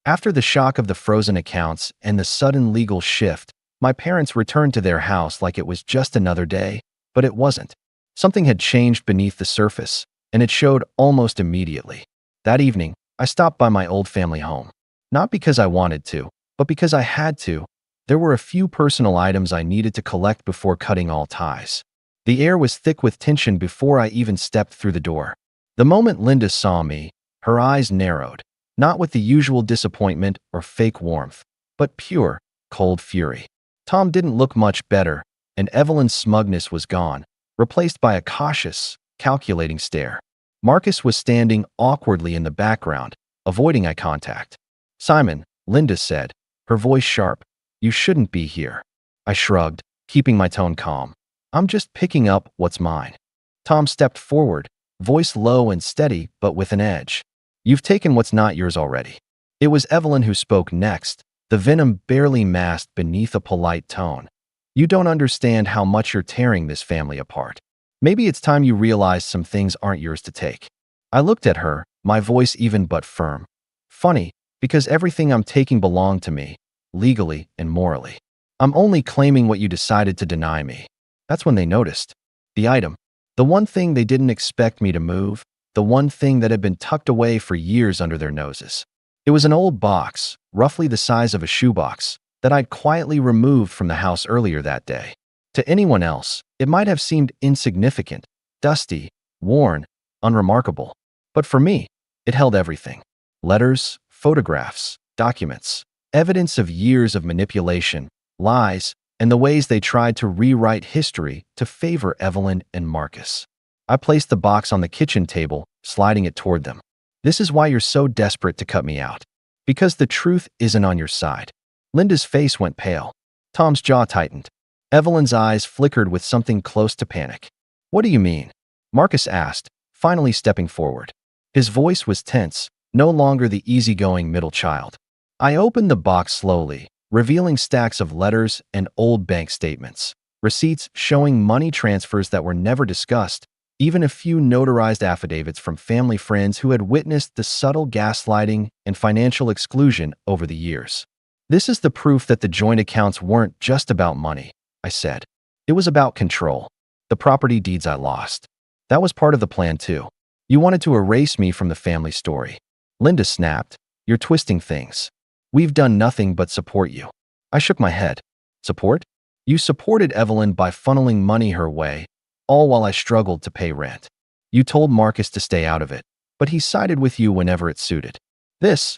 After the shock of the frozen accounts and the sudden legal shift, my parents returned to their house like it was just another day, but it wasn't. Something had changed beneath the surface, and it showed almost immediately. That evening, I stopped by my old family home. Not because I wanted to, but because I had to. There were a few personal items I needed to collect before cutting all ties. The air was thick with tension before I even stepped through the door. The moment Linda saw me, her eyes narrowed, not with the usual disappointment or fake warmth, but pure, cold fury. Tom didn't look much better, and Evelyn's smugness was gone, replaced by a cautious, calculating stare. Marcus was standing awkwardly in the background, avoiding eye contact. "Simon," Linda said, her voice sharp, "you shouldn't be here." I shrugged, keeping my tone calm. "I'm just picking up what's mine." Tom stepped forward, voice low and steady, but with an edge. "You've taken what's not yours already." It was Evelyn who spoke next, the venom barely masked beneath a polite tone. "You don't understand how much you're tearing this family apart. Maybe it's time you realize some things aren't yours to take." I looked at her, my voice even but firm. "Funny, because everything I'm taking belonged to me, legally and morally. I'm only claiming what you decided to deny me." That's when they noticed. The item. The one thing they didn't expect me to move, the one thing that had been tucked away for years under their noses. It was an old box, roughly the size of a shoebox, that I'd quietly removed from the house earlier that day. To anyone else, it might have seemed insignificant, dusty, worn, unremarkable. But for me, it held everything. Letters, photographs, documents, evidence of years of manipulation, lies, and the ways they tried to rewrite history to favor Evelyn and Marcus. I placed the box on the kitchen table, sliding it toward them. "This is why you're so desperate to cut me out. Because the truth isn't on your side." Linda's face went pale. Tom's jaw tightened. Evelyn's eyes flickered with something close to panic. "What do you mean?" Marcus asked, finally stepping forward. His voice was tense, no longer the easygoing middle child. I opened the box slowly, revealing stacks of letters and old bank statements, receipts showing money transfers that were never discussed, even a few notarized affidavits from family friends who had witnessed the subtle gaslighting and financial exclusion over the years. "This is the proof that the joint accounts weren't just about money," I said. "It was about control. The property deeds I lost. That was part of the plan too. You wanted to erase me from the family story." Linda snapped, "You're twisting things. We've done nothing but support you." I shook my head. "Support? You supported Evelyn by funneling money her way, all while I struggled to pay rent. You told Marcus to stay out of it, but he sided with you whenever it suited. This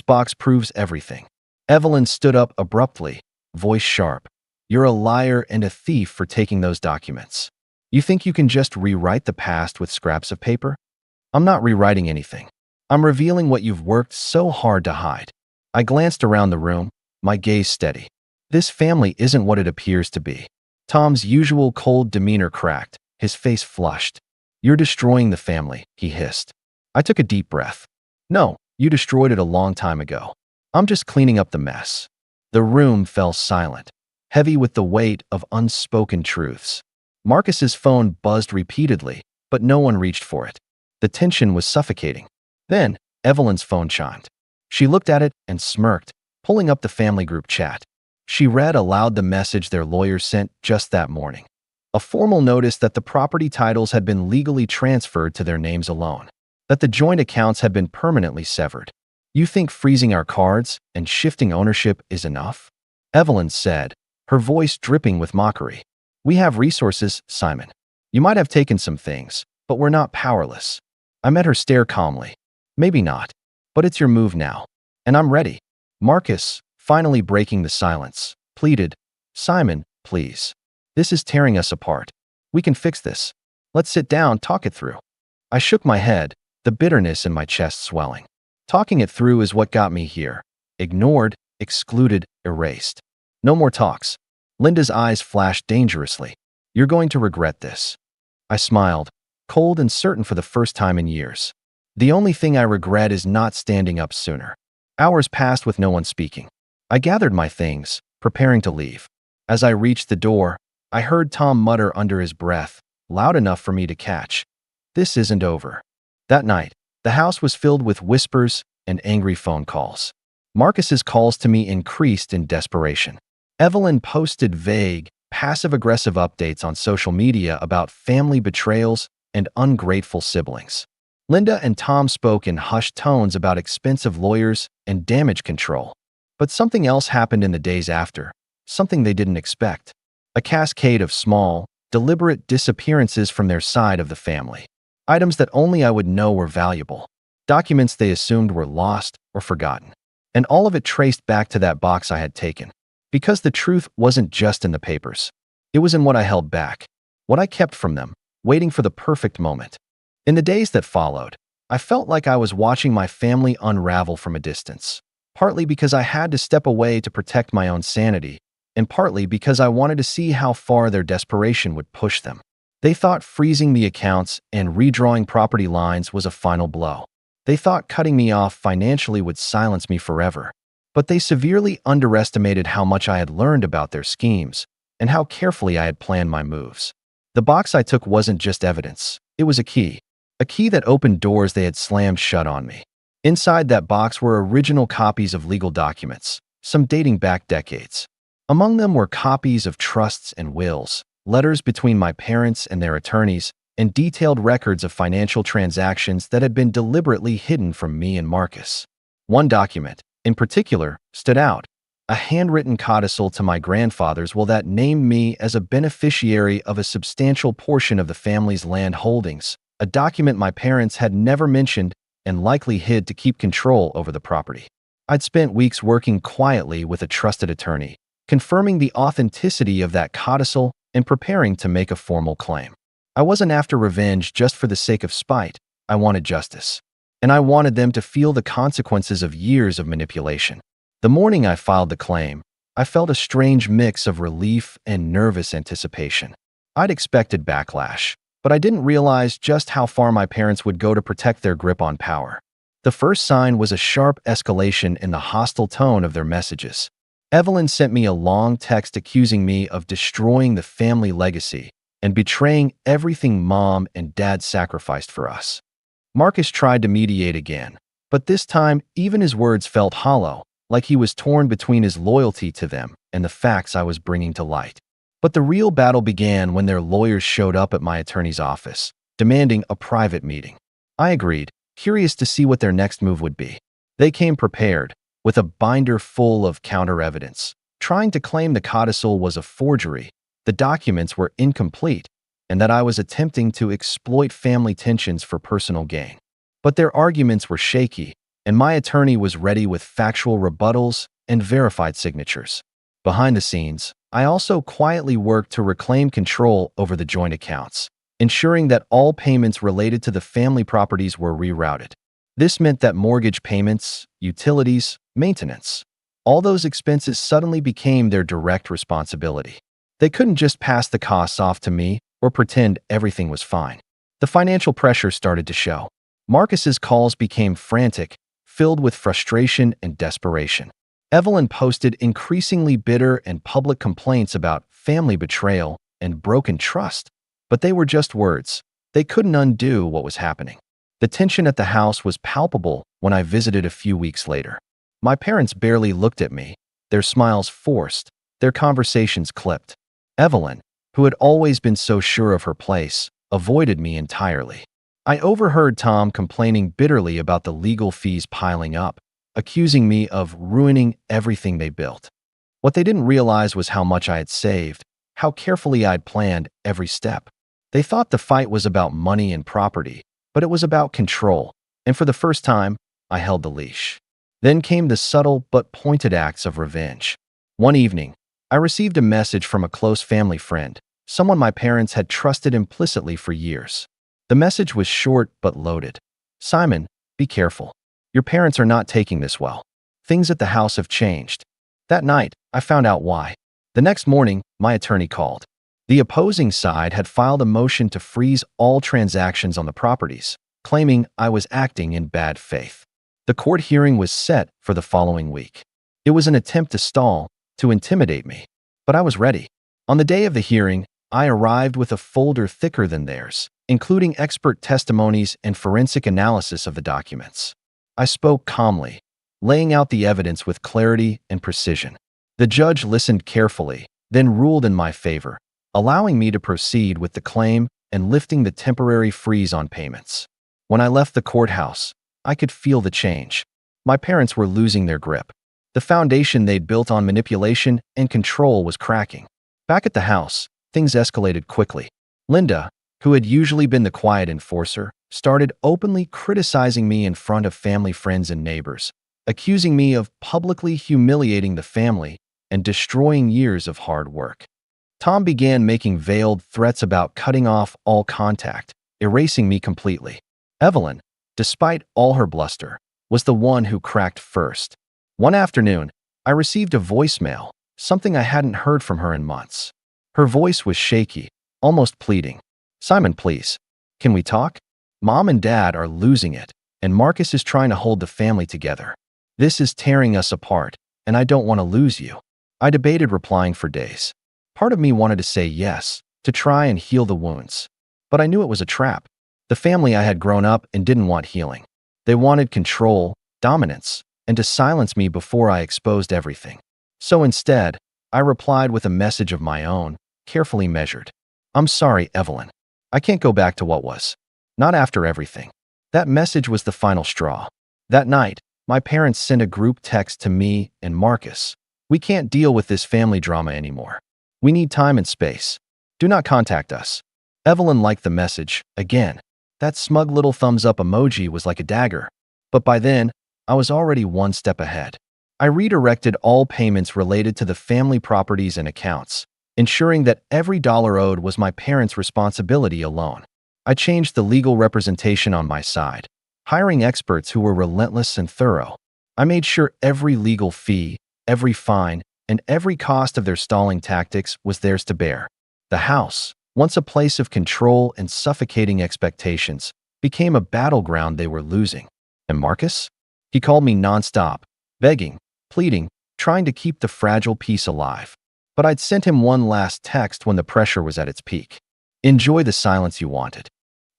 box proves everything. Evelyn stood up abruptly, voice sharp. You're a liar and a thief for taking those documents. You think you can just rewrite the past with scraps of paper? I'm not rewriting anything. I'm revealing what you've worked so hard to hide. I glanced around the room, my gaze steady. This family isn't what it appears to be. Tom's usual cold demeanor cracked, his face flushed. You're destroying the family, he hissed. I took a deep breath. No, you destroyed it a long time ago. I'm just cleaning up the mess. The room fell silent, heavy with the weight of unspoken truths. Marcus's phone buzzed repeatedly, but no one reached for it. The tension was suffocating. Then, Evelyn's phone chimed. She looked at it and smirked, pulling up the family group chat. She read aloud the message their lawyer sent just that morning. A formal notice that the property titles had been legally transferred to their names alone, that the joint accounts had been permanently severed. You think freezing our cards and shifting ownership is enough? Evelyn said, her voice dripping with mockery. We have resources, Simon. You might have taken some things, but we're not powerless. I met her stare calmly. Maybe not, but it's your move now. And I'm ready. Marcus, finally breaking the silence, pleaded, Simon, please. This is tearing us apart. We can fix this. Let's sit down, talk it through. I shook my head, the bitterness in my chest swelling. Talking it through is what got me here. Ignored, excluded, erased. No more talks. Linda's eyes flashed dangerously. You're going to regret this. I smiled, cold and certain for the first time in years. The only thing I regret is not standing up sooner. Hours passed with no one speaking. I gathered my things, preparing to leave. As I reached the door, I heard Tom mutter under his breath, loud enough for me to catch. This isn't over. That night, the house was filled with whispers and angry phone calls. Marcus's calls to me increased in desperation. Evelyn posted vague, passive-aggressive updates on social media about family betrayals and ungrateful siblings. Linda and Tom spoke in hushed tones about expensive lawyers and damage control. But something else happened in the days after, something they didn't expect. A cascade of small, deliberate disappearances from their side of the family. Items that only I would know were valuable. Documents they assumed were lost or forgotten. And all of it traced back to that box I had taken. Because the truth wasn't just in the papers. It was in what I held back. What I kept from them, waiting for the perfect moment. In the days that followed, I felt like I was watching my family unravel from a distance. Partly because I had to step away to protect my own sanity, and partly because I wanted to see how far their desperation would push them. They thought freezing the accounts and redrawing property lines was a final blow. They thought cutting me off financially would silence me forever. But they severely underestimated how much I had learned about their schemes and how carefully I had planned my moves. The box I took wasn't just evidence. It was a key that opened doors they had slammed shut on me. Inside that box were original copies of legal documents, some dating back decades. Among them were copies of trusts and wills, letters between my parents and their attorneys, and detailed records of financial transactions that had been deliberately hidden from me and Marcus. One document, in particular, stood out. A handwritten codicil to my grandfather's will that named me as a beneficiary of a substantial portion of the family's land holdings, a document my parents had never mentioned and likely hid to keep control over the property. I'd spent weeks working quietly with a trusted attorney, confirming the authenticity of that codicil and preparing to make a formal claim. I wasn't after revenge just for the sake of spite. I wanted justice. And I wanted them to feel the consequences of years of manipulation. The morning I filed the claim, I felt a strange mix of relief and nervous anticipation. I'd expected backlash, but I didn't realize just how far my parents would go to protect their grip on power. The first sign was a sharp escalation in the hostile tone of their messages. Evelyn sent me a long text accusing me of destroying the family legacy and betraying everything Mom and Dad sacrificed for us. Marcus tried to mediate again, but this time even his words felt hollow, like he was torn between his loyalty to them and the facts I was bringing to light. But the real battle began when their lawyers showed up at my attorney's office, demanding a private meeting. I agreed, curious to see what their next move would be. They came prepared, with a binder full of counter-evidence, trying to claim the codicil was a forgery, the documents were incomplete, and that I was attempting to exploit family tensions for personal gain. But their arguments were shaky, and my attorney was ready with factual rebuttals and verified signatures. Behind the scenes, I also quietly worked to reclaim control over the joint accounts, ensuring that all payments related to the family properties were rerouted. This meant that mortgage payments, utilities, maintenance, all those expenses suddenly became their direct responsibility. They couldn't just pass the costs off to me or pretend everything was fine. The financial pressure started to show. Marcus's calls became frantic, filled with frustration and desperation. Evelyn posted increasingly bitter and public complaints about family betrayal and broken trust, but they were just words. They couldn't undo what was happening. The tension at the house was palpable when I visited a few weeks later. My parents barely looked at me, their smiles forced, their conversations clipped. Evelyn, who had always been so sure of her place, avoided me entirely. I overheard Tom complaining bitterly about the legal fees piling up, accusing me of ruining everything they built. What they didn't realize was how much I had saved, how carefully I'd planned every step. They thought the fight was about money and property, but it was about control, and for the first time, I held the leash. Then came the subtle but pointed acts of revenge. One evening, I received a message from a close family friend, someone my parents had trusted implicitly for years. The message was short but loaded. "Simon, be careful. Your parents are not taking this well. Things at the house have changed." That night, I found out why. The next morning, my attorney called. The opposing side had filed a motion to freeze all transactions on the properties, claiming I was acting in bad faith. The court hearing was set for the following week. It was an attempt to stall, to intimidate me. But I was ready. On the day of the hearing, I arrived with a folder thicker than theirs, including expert testimonies and forensic analysis of the documents. I spoke calmly, laying out the evidence with clarity and precision. The judge listened carefully, then ruled in my favor, allowing me to proceed with the claim and lifting the temporary freeze on payments. When I left the courthouse, I could feel the change. My parents were losing their grip. The foundation they'd built on manipulation and control was cracking. Back at the house, things escalated quickly. Linda, who had usually been the quiet enforcer, started openly criticizing me in front of family friends and neighbors, accusing me of publicly humiliating the family and destroying years of hard work. Tom began making veiled threats about cutting off all contact, erasing me completely. Evelyn, despite all her bluster, was the one who cracked first. One afternoon, I received a voicemail, something I hadn't heard from her in months. Her voice was shaky, almost pleading. "Simon, please. Can we talk? Mom and Dad are losing it, and Marcus is trying to hold the family together. This is tearing us apart, and I don't want to lose you." I debated replying for days. Part of me wanted to say yes, to try and heal the wounds. But I knew it was a trap. The family I had grown up in didn't want healing. They wanted control, dominance, and to silence me before I exposed everything. So instead, I replied with a message of my own, carefully measured. "I'm sorry, Evelyn. I can't go back to what was. Not after everything." That message was the final straw. That night, my parents sent a group text to me and Marcus. "We can't deal with this family drama anymore. We need time and space. Do not contact us." Evelyn liked the message, again. That smug little thumbs up emoji was like a dagger. But by then, I was already one step ahead. I redirected all payments related to the family properties and accounts, ensuring that every dollar owed was my parents' responsibility alone. I changed the legal representation on my side, hiring experts who were relentless and thorough. I made sure every legal fee, every fine, and every cost of their stalling tactics was theirs to bear. The house, once a place of control and suffocating expectations, became a battleground they were losing. And Marcus? He called me nonstop, begging, pleading, trying to keep the fragile peace alive. But I'd sent him one last text when the pressure was at its peak. "Enjoy the silence you wanted."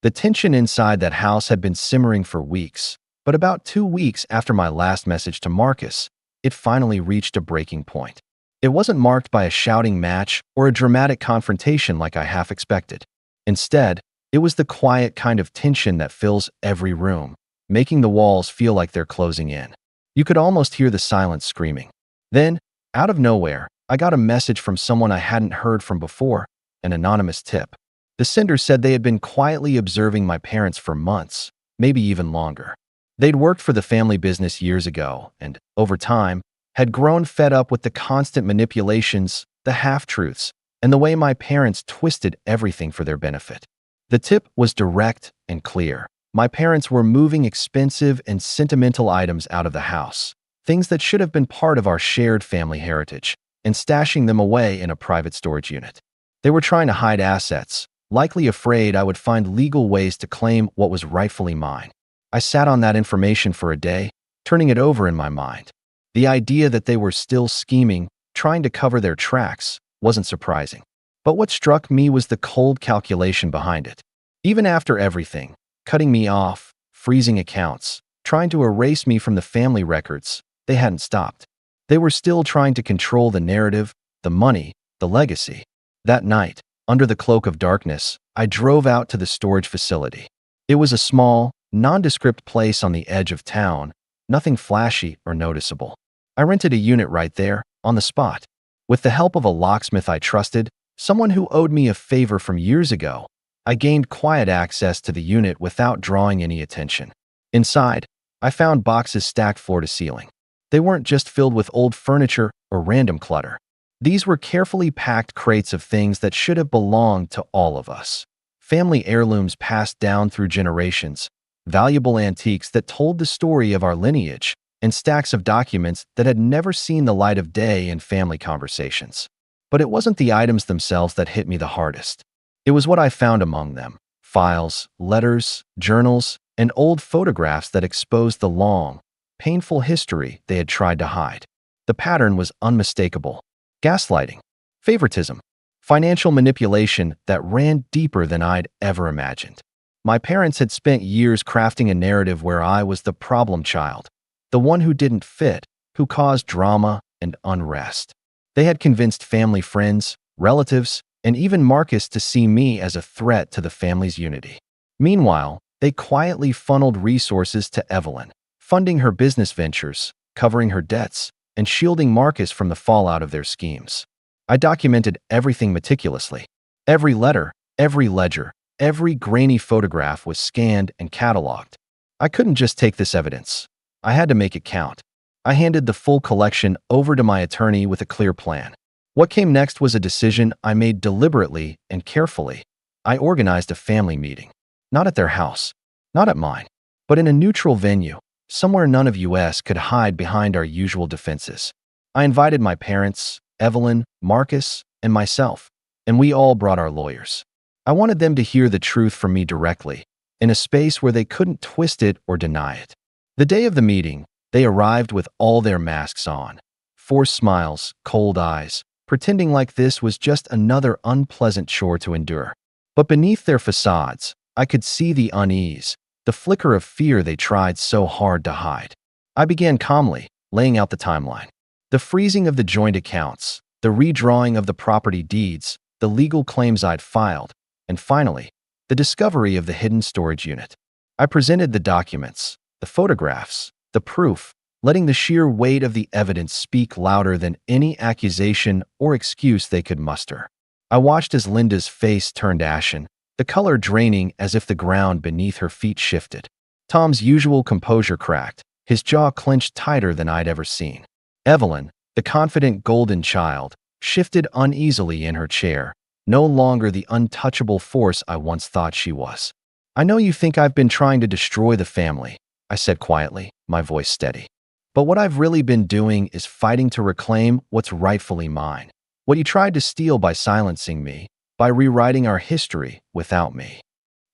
The tension inside that house had been simmering for weeks, but about 2 weeks after my last message to Marcus, it finally reached a breaking point. It wasn't marked by a shouting match or a dramatic confrontation like I half expected. Instead, it was the quiet kind of tension that fills every room, making the walls feel like they're closing in. You could almost hear the silence screaming. Then, out of nowhere, I got a message from someone I hadn't heard from before, an anonymous tip. The sender said they had been quietly observing my parents for months, maybe even longer. They'd worked for the family business years ago and, over time, had grown fed up with the constant manipulations, the half-truths, and the way my parents twisted everything for their benefit. The tip was direct and clear. My parents were moving expensive and sentimental items out of the house, things that should have been part of our shared family heritage, and stashing them away in a private storage unit. They were trying to hide assets, likely afraid I would find legal ways to claim what was rightfully mine. I sat on that information for a day, turning it over in my mind. The idea that they were still scheming, trying to cover their tracks, wasn't surprising. But what struck me was the cold calculation behind it. Even after everything, cutting me off, freezing accounts, trying to erase me from the family records, they hadn't stopped. They were still trying to control the narrative, the money, the legacy. That night, under the cloak of darkness, I drove out to the storage facility. It was a small, nondescript place on the edge of town, nothing flashy or noticeable. I rented a unit right there, on the spot. With the help of a locksmith I trusted, someone who owed me a favor from years ago, I gained quiet access to the unit without drawing any attention. Inside, I found boxes stacked floor to ceiling. They weren't just filled with old furniture or random clutter. These were carefully packed crates of things that should have belonged to all of us. Family heirlooms passed down through generations, valuable antiques that told the story of our lineage, and stacks of documents that had never seen the light of day in family conversations. But it wasn't the items themselves that hit me the hardest. It was what I found among them: files, letters, journals, and old photographs that exposed the long, painful history they had tried to hide. The pattern was unmistakable: gaslighting, favoritism, financial manipulation that ran deeper than I'd ever imagined. My parents had spent years crafting a narrative where I was the problem child, the one who didn't fit, who caused drama and unrest. They had convinced family friends, relatives, and even Marcus to see me as a threat to the family's unity. Meanwhile, they quietly funneled resources to Evelyn, funding her business ventures, covering her debts, and shielding Marcus from the fallout of their schemes. I documented everything meticulously. Every letter, every ledger, every grainy photograph was scanned and cataloged. I couldn't just take this evidence. I had to make it count. I handed the full collection over to my attorney with a clear plan. What came next was a decision I made deliberately and carefully. I organized a family meeting. Not at their house, not at mine, but in a neutral venue, somewhere none of us could hide behind our usual defenses. I invited my parents, Evelyn, Marcus, and myself, and we all brought our lawyers. I wanted them to hear the truth from me directly, in a space where they couldn't twist it or deny it. The day of the meeting, they arrived with all their masks on, forced smiles, cold eyes, pretending like this was just another unpleasant chore to endure. But beneath their facades, I could see the unease, the flicker of fear they tried so hard to hide. I began calmly, laying out the timeline. The freezing of the joint accounts, the redrawing of the property deeds, the legal claims I'd filed, and finally, the discovery of the hidden storage unit. I presented the documents, the photographs, the proof, letting the sheer weight of the evidence speak louder than any accusation or excuse they could muster. I watched as Linda's face turned ashen, the color draining as if the ground beneath her feet shifted. Tom's usual composure cracked, his jaw clenched tighter than I'd ever seen. Evelyn, the confident golden child, shifted uneasily in her chair, no longer the untouchable force I once thought she was. "I know you think I've been trying to destroy the family," I said quietly, my voice steady. "But what I've really been doing is fighting to reclaim what's rightfully mine. What you tried to steal by silencing me, by rewriting our history without me."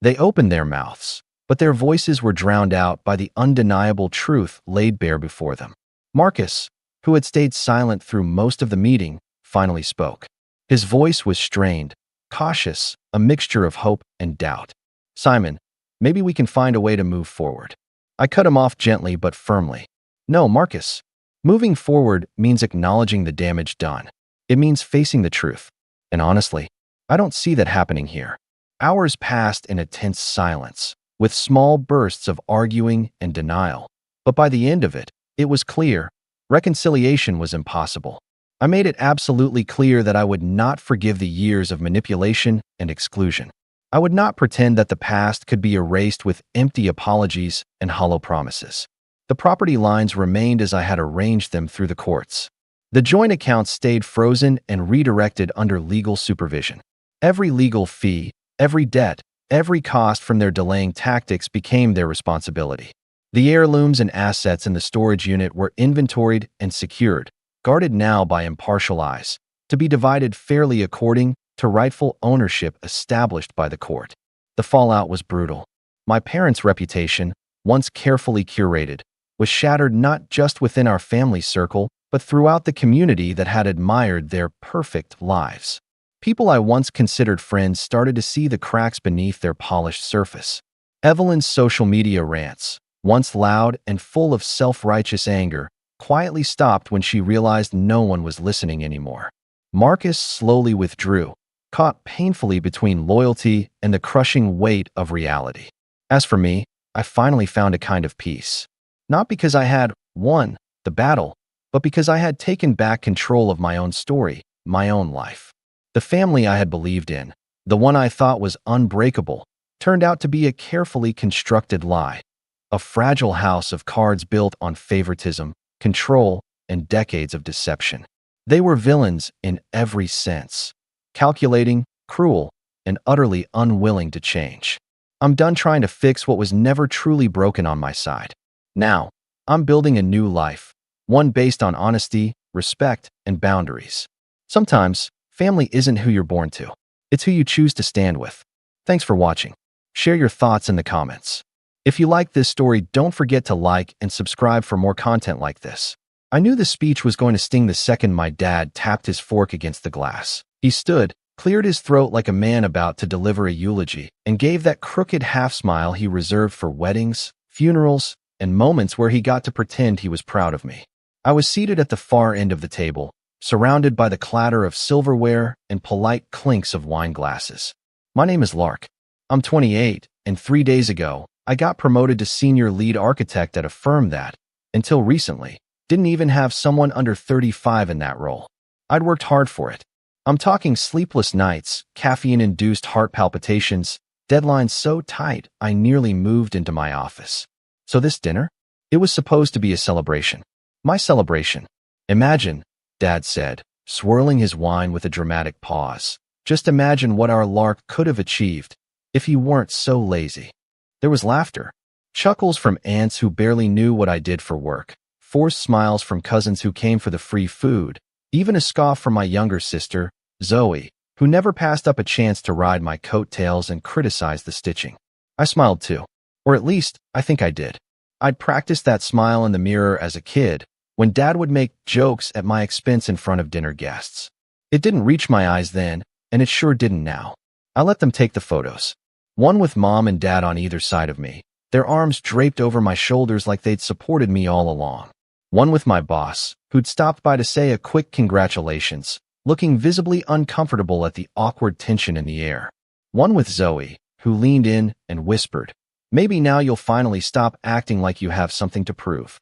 They opened their mouths, but their voices were drowned out by the undeniable truth laid bare before them. Marcus, who had stayed silent through most of the meeting, finally spoke. His voice was strained, cautious, a mixture of hope and doubt. "Simon, maybe we can find a way to move forward." I cut him off gently but firmly. "No, Marcus. Moving forward means acknowledging the damage done. It means facing the truth. And honestly, I don't see that happening here." Hours passed in a tense silence, with small bursts of arguing and denial. But by the end of it, it was clear: reconciliation was impossible. I made it absolutely clear that I would not forgive the years of manipulation and exclusion. I would not pretend that the past could be erased with empty apologies and hollow promises. The property lines remained as I had arranged them through the courts. The joint accounts stayed frozen and redirected under legal supervision. Every legal fee, every debt, every cost from their delaying tactics became their responsibility. The heirlooms and assets in the storage unit were inventoried and secured, guarded now by impartial eyes, to be divided fairly according to rightful ownership established by the court. The fallout was brutal. My parents' reputation, once carefully curated, was shattered not just within our family circle, but throughout the community that had admired their perfect lives. People I once considered friends started to see the cracks beneath their polished surface. Evelyn's social media rants, once loud and full of self-righteous anger, quietly stopped when she realized no one was listening anymore. Marcus slowly withdrew, caught painfully between loyalty and the crushing weight of reality. As for me, I finally found a kind of peace. Not because I had won the battle, but because I had taken back control of my own story, my own life. The family I had believed in, the one I thought was unbreakable, turned out to be a carefully constructed lie. A fragile house of cards built on favoritism, control, and decades of deception. They were villains in every sense. Calculating, cruel, and utterly unwilling to change. I'm done trying to fix what was never truly broken on my side. Now, I'm building a new life, one based on honesty, respect, and boundaries. Sometimes, family isn't who you're born to. It's who you choose to stand with. Thanks for watching. Share your thoughts in the comments. If you like this story, don't forget to like and subscribe for more content like this. I knew the speech was going to sting the second my dad tapped his fork against the glass. He stood, cleared his throat like a man about to deliver a eulogy, and gave that crooked half-smile he reserved for weddings, funerals, and moments where he got to pretend he was proud of me. I was seated at the far end of the table, surrounded by the clatter of silverware and polite clinks of wine glasses. My name is Lark. I'm 28, and 3 days ago, I got promoted to senior lead architect at a firm that, until recently, didn't even have someone under 35 in that role. I'd worked hard for it. I'm talking sleepless nights, caffeine-induced heart palpitations, deadlines so tight I nearly moved into my office. So this dinner? It was supposed to be a celebration. My celebration. Imagine, Dad said, swirling his wine with a dramatic pause. Just imagine what our Lark could have achieved if he weren't so lazy. There was laughter. Chuckles from aunts who barely knew what I did for work. Forced smiles from cousins who came for the free food. Even a scoff from my younger sister, Zoe, who never passed up a chance to ride my coattails and criticize the stitching. I smiled too. Or at least, I think I did. I'd practiced that smile in the mirror as a kid, when Dad would make jokes at my expense in front of dinner guests. It didn't reach my eyes then, and it sure didn't now. I let them take the photos. One with Mom and Dad on either side of me, their arms draped over my shoulders like they'd supported me all along. One with my boss, who'd stopped by to say a quick congratulations, looking visibly uncomfortable at the awkward tension in the air. One with Zoe, who leaned in and whispered, "Maybe now you'll finally stop acting like you have something to prove."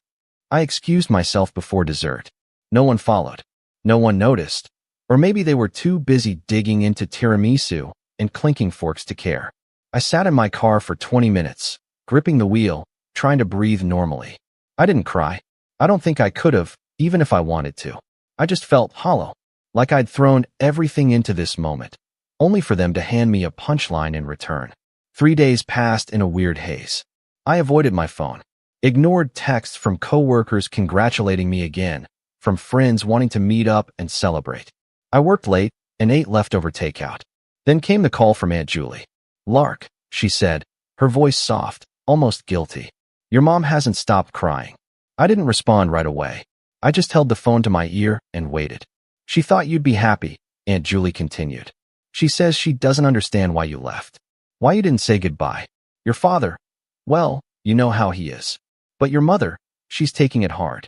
I excused myself before dessert. No one followed. No one noticed. Or maybe they were too busy digging into tiramisu and clinking forks to care. I sat in my car for 20 minutes, gripping the wheel, trying to breathe normally. I didn't cry. I don't think I could have, even if I wanted to. I just felt hollow, like I'd thrown everything into this moment, only for them to hand me a punchline in return. 3 days passed in a weird haze. I avoided my phone, ignored texts from coworkers congratulating me again, from friends wanting to meet up and celebrate. I worked late and ate leftover takeout. Then came the call from Aunt Julie. "Lark," she said, her voice soft, almost guilty. "Your mom hasn't stopped crying." I didn't respond right away. I just held the phone to my ear and waited. "She thought you'd be happy," Aunt Julie continued. "She says she doesn't understand why you left. Why you didn't say goodbye. Your father, well, you know how he is. But your mother, she's taking it hard."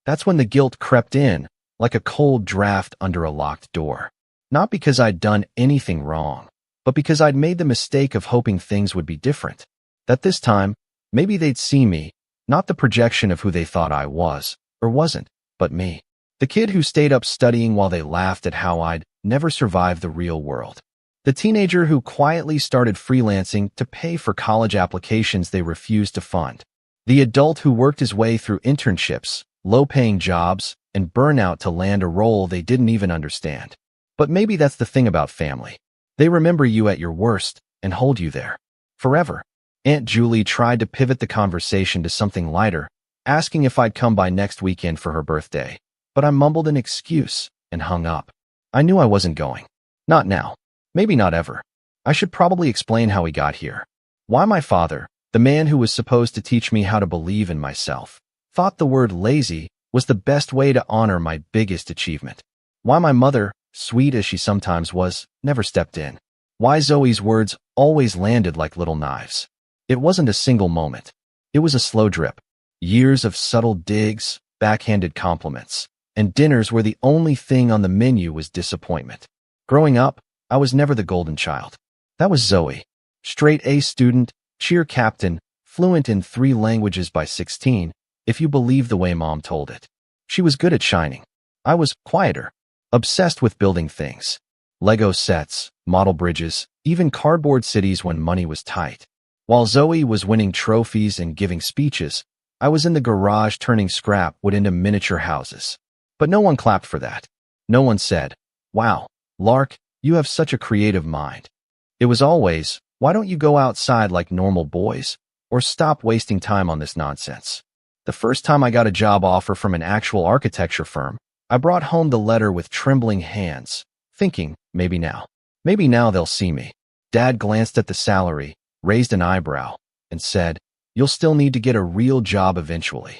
That's when the guilt crept in, like a cold draft under a locked door. Not because I'd done anything wrong, but because I'd made the mistake of hoping things would be different. That this time, maybe they'd see me, not the projection of who they thought I was, or wasn't, but me. The kid who stayed up studying while they laughed at how I'd never survived the real world. The teenager who quietly started freelancing to pay for college applications they refused to fund. The adult who worked his way through internships, low-paying jobs, and burnout to land a role they didn't even understand. But maybe that's the thing about family. They remember you at your worst and hold you there forever. Aunt Julie tried to pivot the conversation to something lighter, asking if I'd come by next weekend for her birthday. But I mumbled an excuse and hung up. I knew I wasn't going. Not now. Maybe not ever. I should probably explain how we got here. Why my father, the man who was supposed to teach me how to believe in myself, thought the word lazy was the best way to honor my biggest achievement. Why my mother, sweet as she sometimes was, never stepped in. Why Zoe's words always landed like little knives. It wasn't a single moment. It was a slow drip. Years of subtle digs, backhanded compliments, and dinners where the only thing on the menu was disappointment. Growing up, I was never the golden child. That was Zoe. Straight A student, cheer captain, fluent in 3 languages by 16, if you believe the way Mom told it. She was good at shining. I was quieter, obsessed with building things. Lego sets, model bridges, even cardboard cities when money was tight. While Zoe was winning trophies and giving speeches, I was in the garage turning scrap wood into miniature houses. But no one clapped for that. No one said, "Wow, Lark, you have such a creative mind." It was always, "Why don't you go outside like normal boys? Or stop wasting time on this nonsense?" The first time I got a job offer from an actual architecture firm, I brought home the letter with trembling hands, thinking, maybe now they'll see me. Dad glanced at the salary, raised an eyebrow, and said, "You'll still need to get a real job eventually."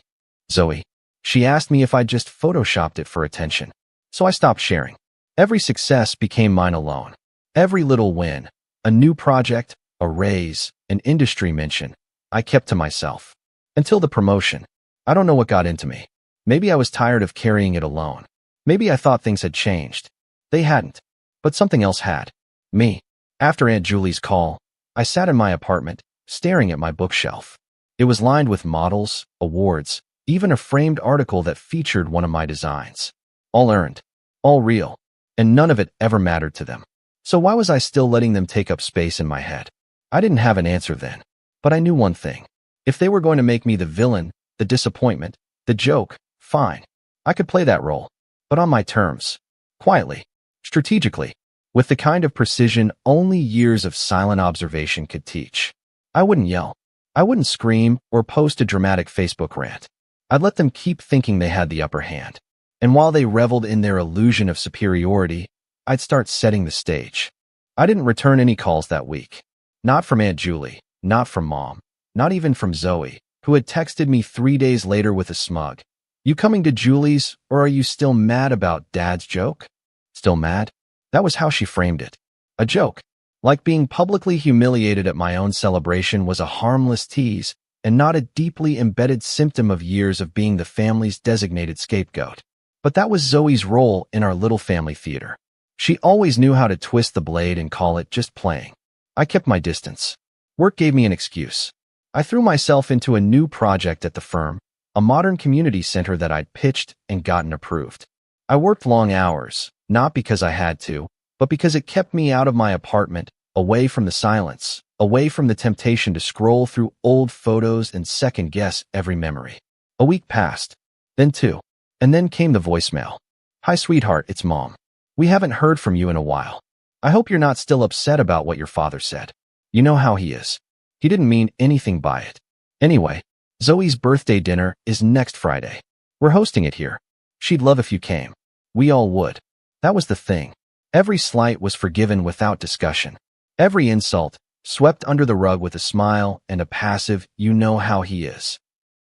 Zoe. She asked me if I'd just photoshopped it for attention. So I stopped sharing. Every success became mine alone. Every little win, a new project, a raise, an industry mention, I kept to myself. Until the promotion. I don't know what got into me. Maybe I was tired of carrying it alone. Maybe I thought things had changed. They hadn't. But something else had. Me. After Aunt Julie's call, I sat in my apartment, staring at my bookshelf. It was lined with models, awards, even a framed article that featured one of my designs. All earned. All real. And none of it ever mattered to them. So why was I still letting them take up space in my head? I didn't have an answer then. But I knew one thing. If they were going to make me the villain, the disappointment, the joke, fine. I could play that role. But on my terms. Quietly. Strategically. With the kind of precision only years of silent observation could teach. I wouldn't yell. I wouldn't scream or post a dramatic Facebook rant. I'd let them keep thinking they had the upper hand. And while they reveled in their illusion of superiority, I'd start setting the stage. I didn't return any calls that week. Not from Aunt Julie, not from Mom, not even from Zoe, who had texted me 3 days later with a smug, "You coming to Julie's, or are you still mad about Dad's joke?" Still mad? That was how she framed it. A joke. Like being publicly humiliated at my own celebration was a harmless tease and not a deeply embedded symptom of years of being the family's designated scapegoat. But that was Zoe's role in our little family theater. She always knew how to twist the blade and call it just playing. I kept my distance. Work gave me an excuse. I threw myself into a new project at the firm, a modern community center that I'd pitched and gotten approved. I worked long hours, not because I had to, but because it kept me out of my apartment, away from the silence, away from the temptation to scroll through old photos and second-guess every memory. A week passed, then 2, and then came the voicemail. "Hi, sweetheart, it's Mom. We haven't heard from you in a while. I hope you're not still upset about what your father said. You know how he is. He didn't mean anything by it. Anyway, Zoe's birthday dinner is next Friday. We're hosting it here. She'd love if you came. We all would." That was the thing. Every slight was forgiven without discussion. Every insult, swept under the rug with a smile and a passive, "You know how he is."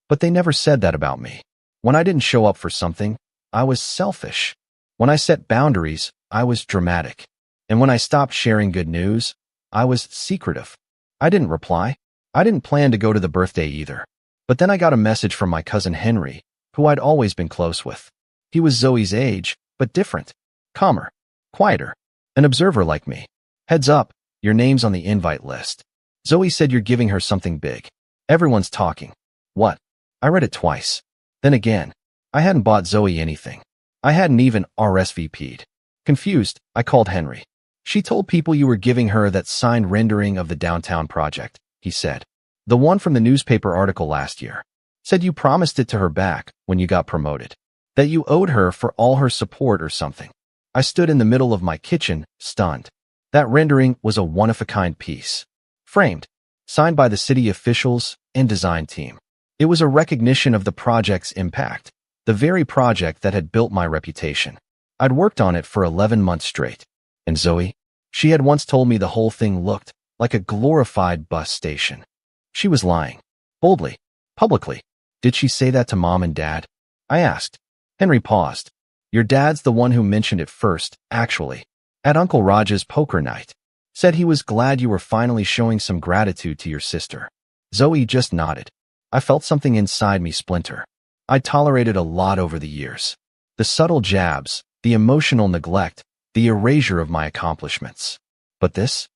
But they never said that about me. When I didn't show up for something, I was selfish. When I set boundaries, I was dramatic. And when I stopped sharing good news, I was secretive. I didn't reply. I didn't plan to go to the birthday either. But then I got a message from my cousin Henry, who I'd always been close with. He was Zoe's age, but different. Calmer. Quieter. An observer like me. "Heads up, your name's on the invite list. Zoe said you're giving her something big. Everyone's talking." What? I read it twice. Then again, I hadn't bought Zoe anything. I hadn't even RSVP'd. Confused, I called Henry. She told people you were giving her that signed rendering of the downtown project, he said. The one from the newspaper article last year. Said you promised it to her back when you got promoted. That you owed her for all her support or something. I stood in the middle of my kitchen, stunned. That rendering was a one-of-a-kind piece. Framed. Signed by the city officials and design team. It was a recognition of the project's impact. The very project that had built my reputation. I'd worked on it for 11 months straight. And Zoe? She had once told me the whole thing looked like a glorified bus station. She was lying. Boldly. Publicly. Did she say that to Mom and Dad? I asked. Henry paused. Your dad's the one who mentioned it first, actually. At Uncle Raj's poker night. Said he was glad you were finally showing some gratitude to your sister. Zoe just nodded. I felt something inside me splinter. I'd tolerated a lot over the years. The subtle jabs, the emotional neglect, the erasure of my accomplishments. But this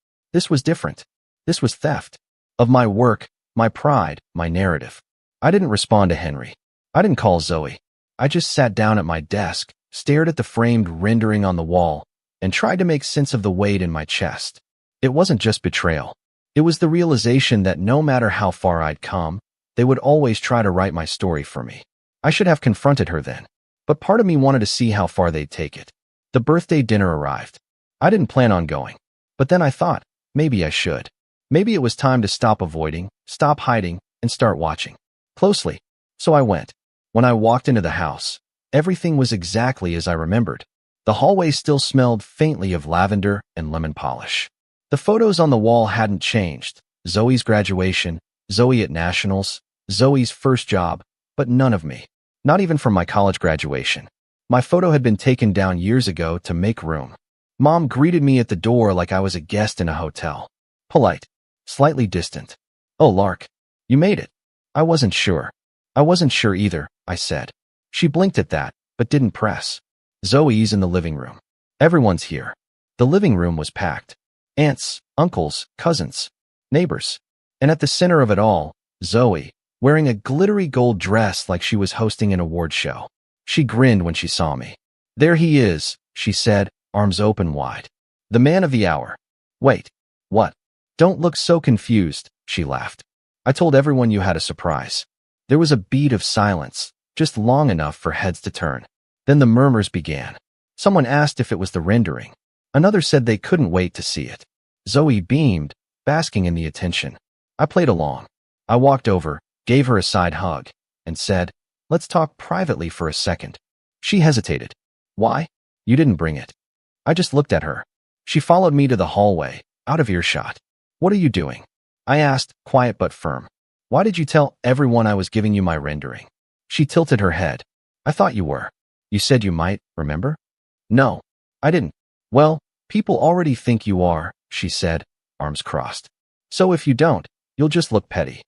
was different. This was theft. Of my work, my pride, my narrative. I didn't respond to Henry. I didn't call Zoe. I just sat down at my desk, stared at the framed rendering on the wall, and tried to make sense of the weight in my chest. It wasn't just betrayal. It was the realization that no matter how far I'd come, they would always try to write my story for me. I should have confronted her then. But part of me wanted to see how far they'd take it. The birthday dinner arrived. I didn't plan on going. But then I thought, maybe I should. Maybe it was time to stop avoiding, stop hiding, and start watching closely. So I went. When I walked into the house, everything was exactly as I remembered. The hallway still smelled faintly of lavender and lemon polish. The photos on the wall hadn't changed. Zoe's graduation, Zoe at nationals, Zoe's first job, but none of me. Not even from my college graduation. My photo had been taken down years ago to make room. Mom greeted me at the door like I was a guest in a hotel. Polite. Slightly distant. Oh, Lark. You made it. I wasn't sure. I wasn't sure either, I said. She blinked at that, but didn't press. Zoe's in the living room. Everyone's here. The living room was packed. Aunts, uncles, cousins, neighbors. And at the center of it all, Zoe, wearing a glittery gold dress like she was hosting an award show. She grinned when she saw me. There he is, she said, arms open wide. The man of the hour. Wait. What? Don't look so confused, she laughed. I told everyone you had a surprise. There was a beat of silence, just long enough for heads to turn. Then the murmurs began. Someone asked if it was the rendering. Another said they couldn't wait to see it. Zoe beamed, basking in the attention. I played along. I walked over, gave her a side hug, and said, let's talk privately for a second. She hesitated. Why? You didn't bring it. I just looked at her. She followed me to the hallway, out of earshot. What are you doing? I asked, quiet but firm. Why did you tell everyone I was giving you my rendering? She tilted her head. I thought you were. You said you might, remember? No, I didn't. Well, people already think you are, she said, arms crossed. So if you don't, you'll just look petty.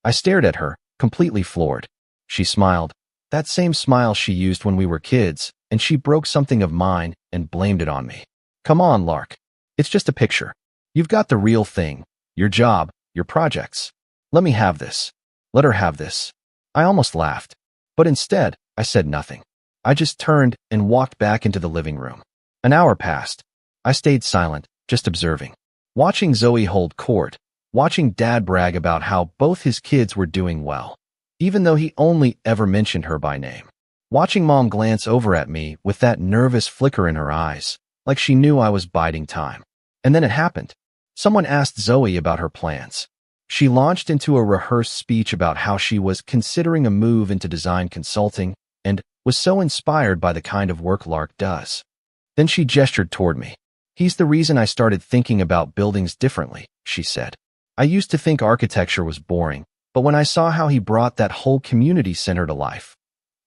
I stared at her, completely floored. She smiled, that same smile she used when we were kids, and she broke something of mine and blamed it on me. Come on, Lark. It's just a picture. You've got the real thing, your job, your projects. Let me have this. Let her have this. I almost laughed. But instead, I said nothing. I just turned and walked back into the living room. An hour passed. I stayed silent, just observing. Watching Zoe hold court. Watching Dad brag about how both his kids were doing well, even though he only ever mentioned her by name. Watching Mom glance over at me with that nervous flicker in her eyes, like she knew I was biding time. And then it happened. Someone asked Zoe about her plans. She launched into a rehearsed speech about how she was considering a move into design consulting and was so inspired by the kind of work Lark does. Then she gestured toward me. He's the reason I started thinking about buildings differently, she said. I used to think architecture was boring, but when I saw how he brought that whole community center to life.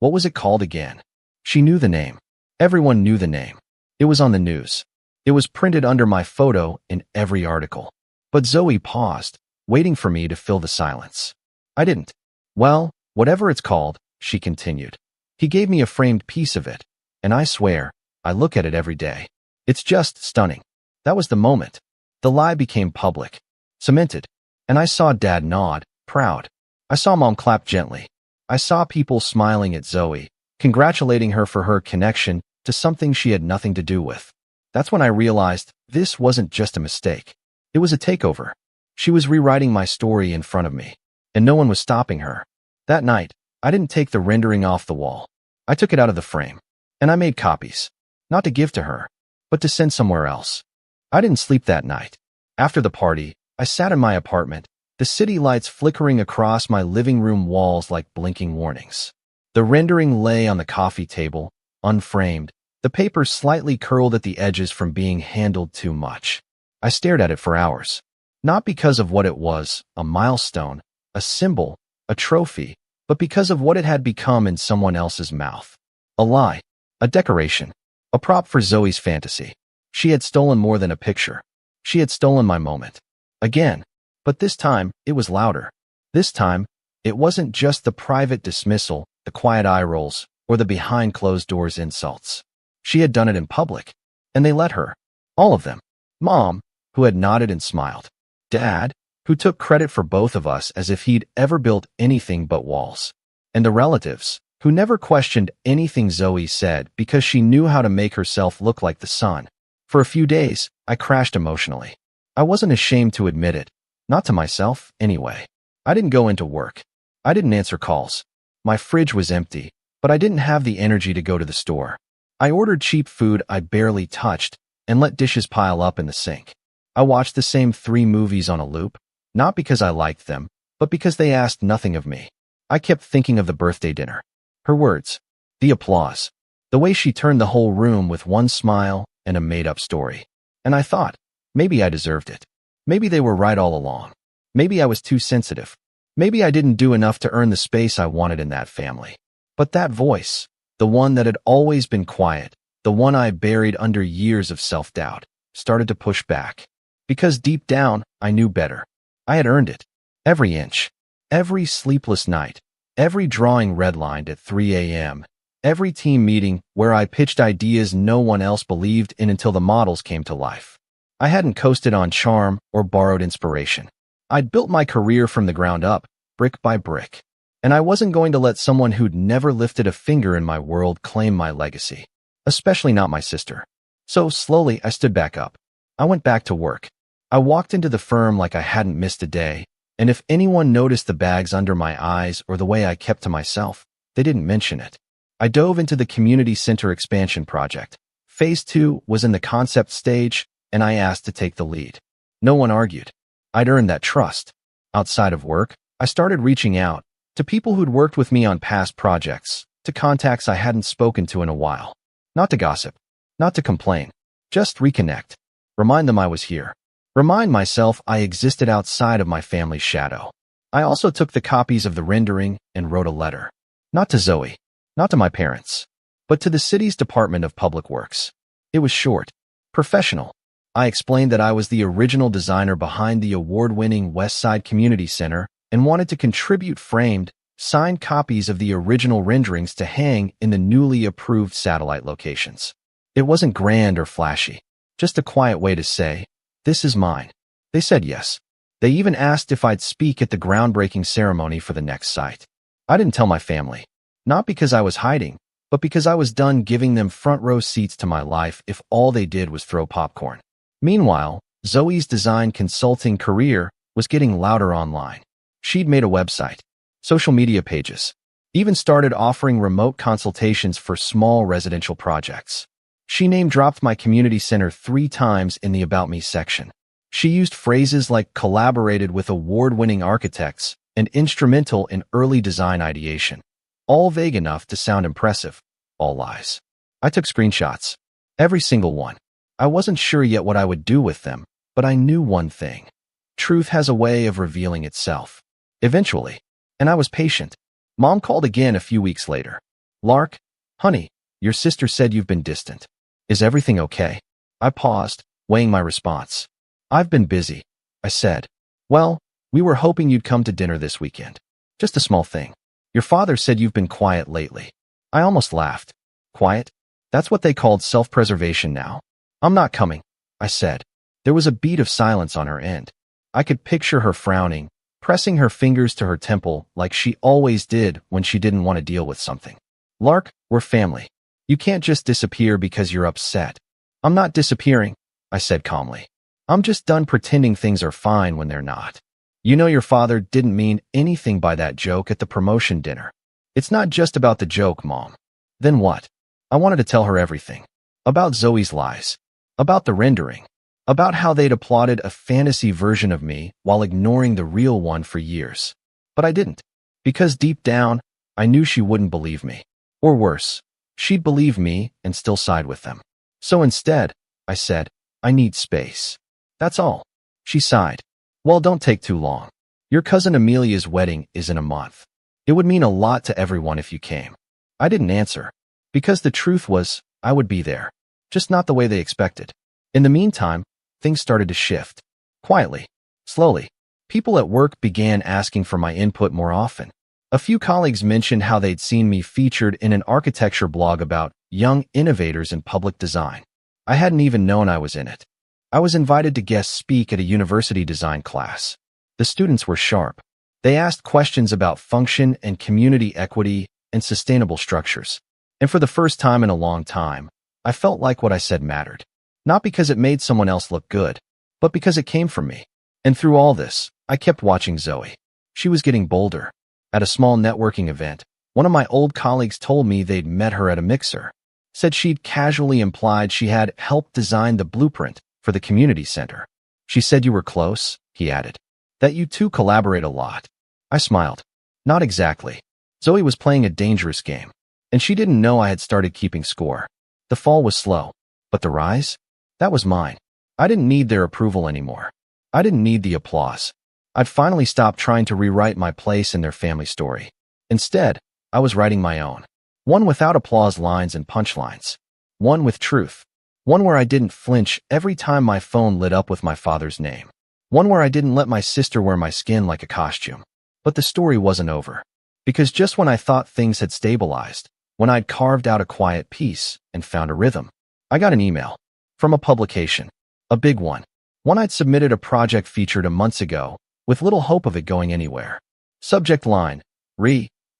What was it called again? She knew the name. Everyone knew the name. It was on the news. It was printed under my photo in every article. But Zoe paused, waiting for me to fill the silence. I didn't. Well, whatever it's called, she continued. He gave me a framed piece of it, and I swear, I look at it every day. It's just stunning. That was the moment. The lie became public, cemented, and I saw Dad nod, proud. I saw Mom clap gently. I saw people smiling at Zoe, congratulating her for her connection to something she had nothing to do with. That's when I realized this wasn't just a mistake. It was a takeover. She was rewriting my story in front of me, and no one was stopping her. That night, I didn't take the rendering off the wall. I took it out of the frame, and I made copies, not to give to her, but to send somewhere else. I didn't sleep that night. After the party, I sat in my apartment, the city lights flickering across my living room walls like blinking warnings. The rendering lay on the coffee table, unframed, the paper slightly curled at the edges from being handled too much. I stared at it for hours. Not because of what it was, a milestone, a symbol, a trophy, but because of what it had become in someone else's mouth. A lie, a decoration, a prop for Zoe's fantasy. She had stolen more than a picture. She had stolen my moment. Again. But this time, it was louder. This time, it wasn't just the private dismissal, the quiet eye rolls, or the behind closed doors insults. She had done it in public, and they let her. All of them. Mom, who had nodded and smiled. Dad, who took credit for both of us as if he'd ever built anything but walls. And the relatives, who never questioned anything Zoe said because she knew how to make herself look like the sun. For a few days, I crashed emotionally. I wasn't ashamed to admit it. Not to myself, anyway. I didn't go into work. I didn't answer calls. My fridge was empty, but I didn't have the energy to go to the store. I ordered cheap food I barely touched and let dishes pile up in the sink. I watched the same 3 movies on a loop, not because I liked them, but because they asked nothing of me. I kept thinking of the birthday dinner. Her words. The applause. The way she turned the whole room with one smile and a made-up story. And I thought, maybe I deserved it. Maybe they were right all along. Maybe I was too sensitive. Maybe I didn't do enough to earn the space I wanted in that family. But that voice, the one that had always been quiet, the one I buried under years of self-doubt, started to push back. Because deep down, I knew better. I had earned it. Every inch. Every sleepless night. Every drawing redlined at 3 a.m. Every team meeting where I pitched ideas no one else believed in until the models came to life. I hadn't coasted on charm or borrowed inspiration. I'd built my career from the ground up, brick by brick. And I wasn't going to let someone who'd never lifted a finger in my world claim my legacy. Especially not my sister. So slowly, I stood back up. I went back to work. I walked into the firm like I hadn't missed a day, and if anyone noticed the bags under my eyes or the way I kept to myself, they didn't mention it. I dove into the community center expansion project. Phase 2 was in the concept stage, and I asked to take the lead. No one argued. I'd earned that trust. Outside of work, I started reaching out to people who'd worked with me on past projects, to contacts I hadn't spoken to in a while. Not to gossip, not to complain, just reconnect. Remind them I was here. Remind myself I existed outside of my family's shadow. I also took the copies of the rendering and wrote a letter. Not to Zoe, not to my parents, but to the city's Department of Public Works. It was short, professional. I explained that I was the original designer behind the award-winning West Side Community Center and wanted to contribute framed, signed copies of the original renderings to hang in the newly approved satellite locations. It wasn't grand or flashy, just a quiet way to say, "This is mine." They said yes. They even asked if I'd speak at the groundbreaking ceremony for the next site. I didn't tell my family, not because I was hiding, but because I was done giving them front-row seats to my life if all they did was throw popcorn. Meanwhile, Zoe's design consulting career was getting louder online. She'd made a website, social media pages, even started offering remote consultations for small residential projects. She name-dropped my community center 3 times in the About Me section. She used phrases like collaborated with award-winning architects and instrumental in early design ideation. All vague enough to sound impressive, all lies. I took screenshots. Every single one. I wasn't sure yet what I would do with them, but I knew one thing. Truth has a way of revealing itself. Eventually. And I was patient. Mom called again a few weeks later. "Lark, honey, your sister said you've been distant. Is everything okay?" I paused, weighing my response. "I've been busy," I said. "Well, we were hoping you'd come to dinner this weekend. Just a small thing. Your father said you've been quiet lately." I almost laughed. Quiet? That's what they called self-preservation now. "I'm not coming," I said. There was a beat of silence on her end. I could picture her frowning, pressing her fingers to her temple like she always did when she didn't want to deal with something. "Lark, we're family. You can't just disappear because you're upset." I'm not disappearing, I said calmly. I'm just done pretending things are fine when they're not. You know your father didn't mean anything by that joke at the promotion dinner. It's not just about the joke, Mom. Then what? I wanted to tell her everything. About Zoe's lies. About the rendering. About how they'd applauded a fantasy version of me while ignoring the real one for years. But I didn't. Because deep down, I knew she wouldn't believe me. Or worse, she'd believe me and still side with them. So instead, I said, I need space. That's all. She sighed. Well, don't take too long. Your cousin Amelia's wedding is in a month. It would mean a lot to everyone if you came. I didn't answer. Because the truth was, I would be there. Just not the way they expected. In the meantime, things started to shift. Quietly. Slowly. People at work began asking for my input more often. A few colleagues mentioned how they'd seen me featured in an architecture blog about young innovators in public design. I hadn't even known I was in it. I was invited to guest speak at a university design class. The students were sharp. They asked questions about function and community equity and sustainable structures. And for the first time in a long time, I felt like what I said mattered. Not because it made someone else look good, but because it came from me. And through all this, I kept watching Zoe. She was getting bolder. At a small networking event, one of my old colleagues told me they'd met her at a mixer. Said she'd casually implied she had helped design the blueprint for the community center. She said you were close, he added. That you two collaborate a lot. I smiled. Not exactly. Zoe was playing a dangerous game, and she didn't know I had started keeping score. The fall was slow, but the rise? That was mine. I didn't need their approval anymore. I didn't need the applause. I'd finally stopped trying to rewrite my place in their family story. Instead, I was writing my own. One without applause lines and punchlines. One with truth. One where I didn't flinch every time my phone lit up with my father's name. One where I didn't let my sister wear my skin like a costume. But the story wasn't over. Because just when I thought things had stabilized, when I'd carved out a quiet peace and found a rhythm, I got an email. From a publication. A big one. One I'd submitted a project featured months ago, with little hope of it going anywhere. Subject line,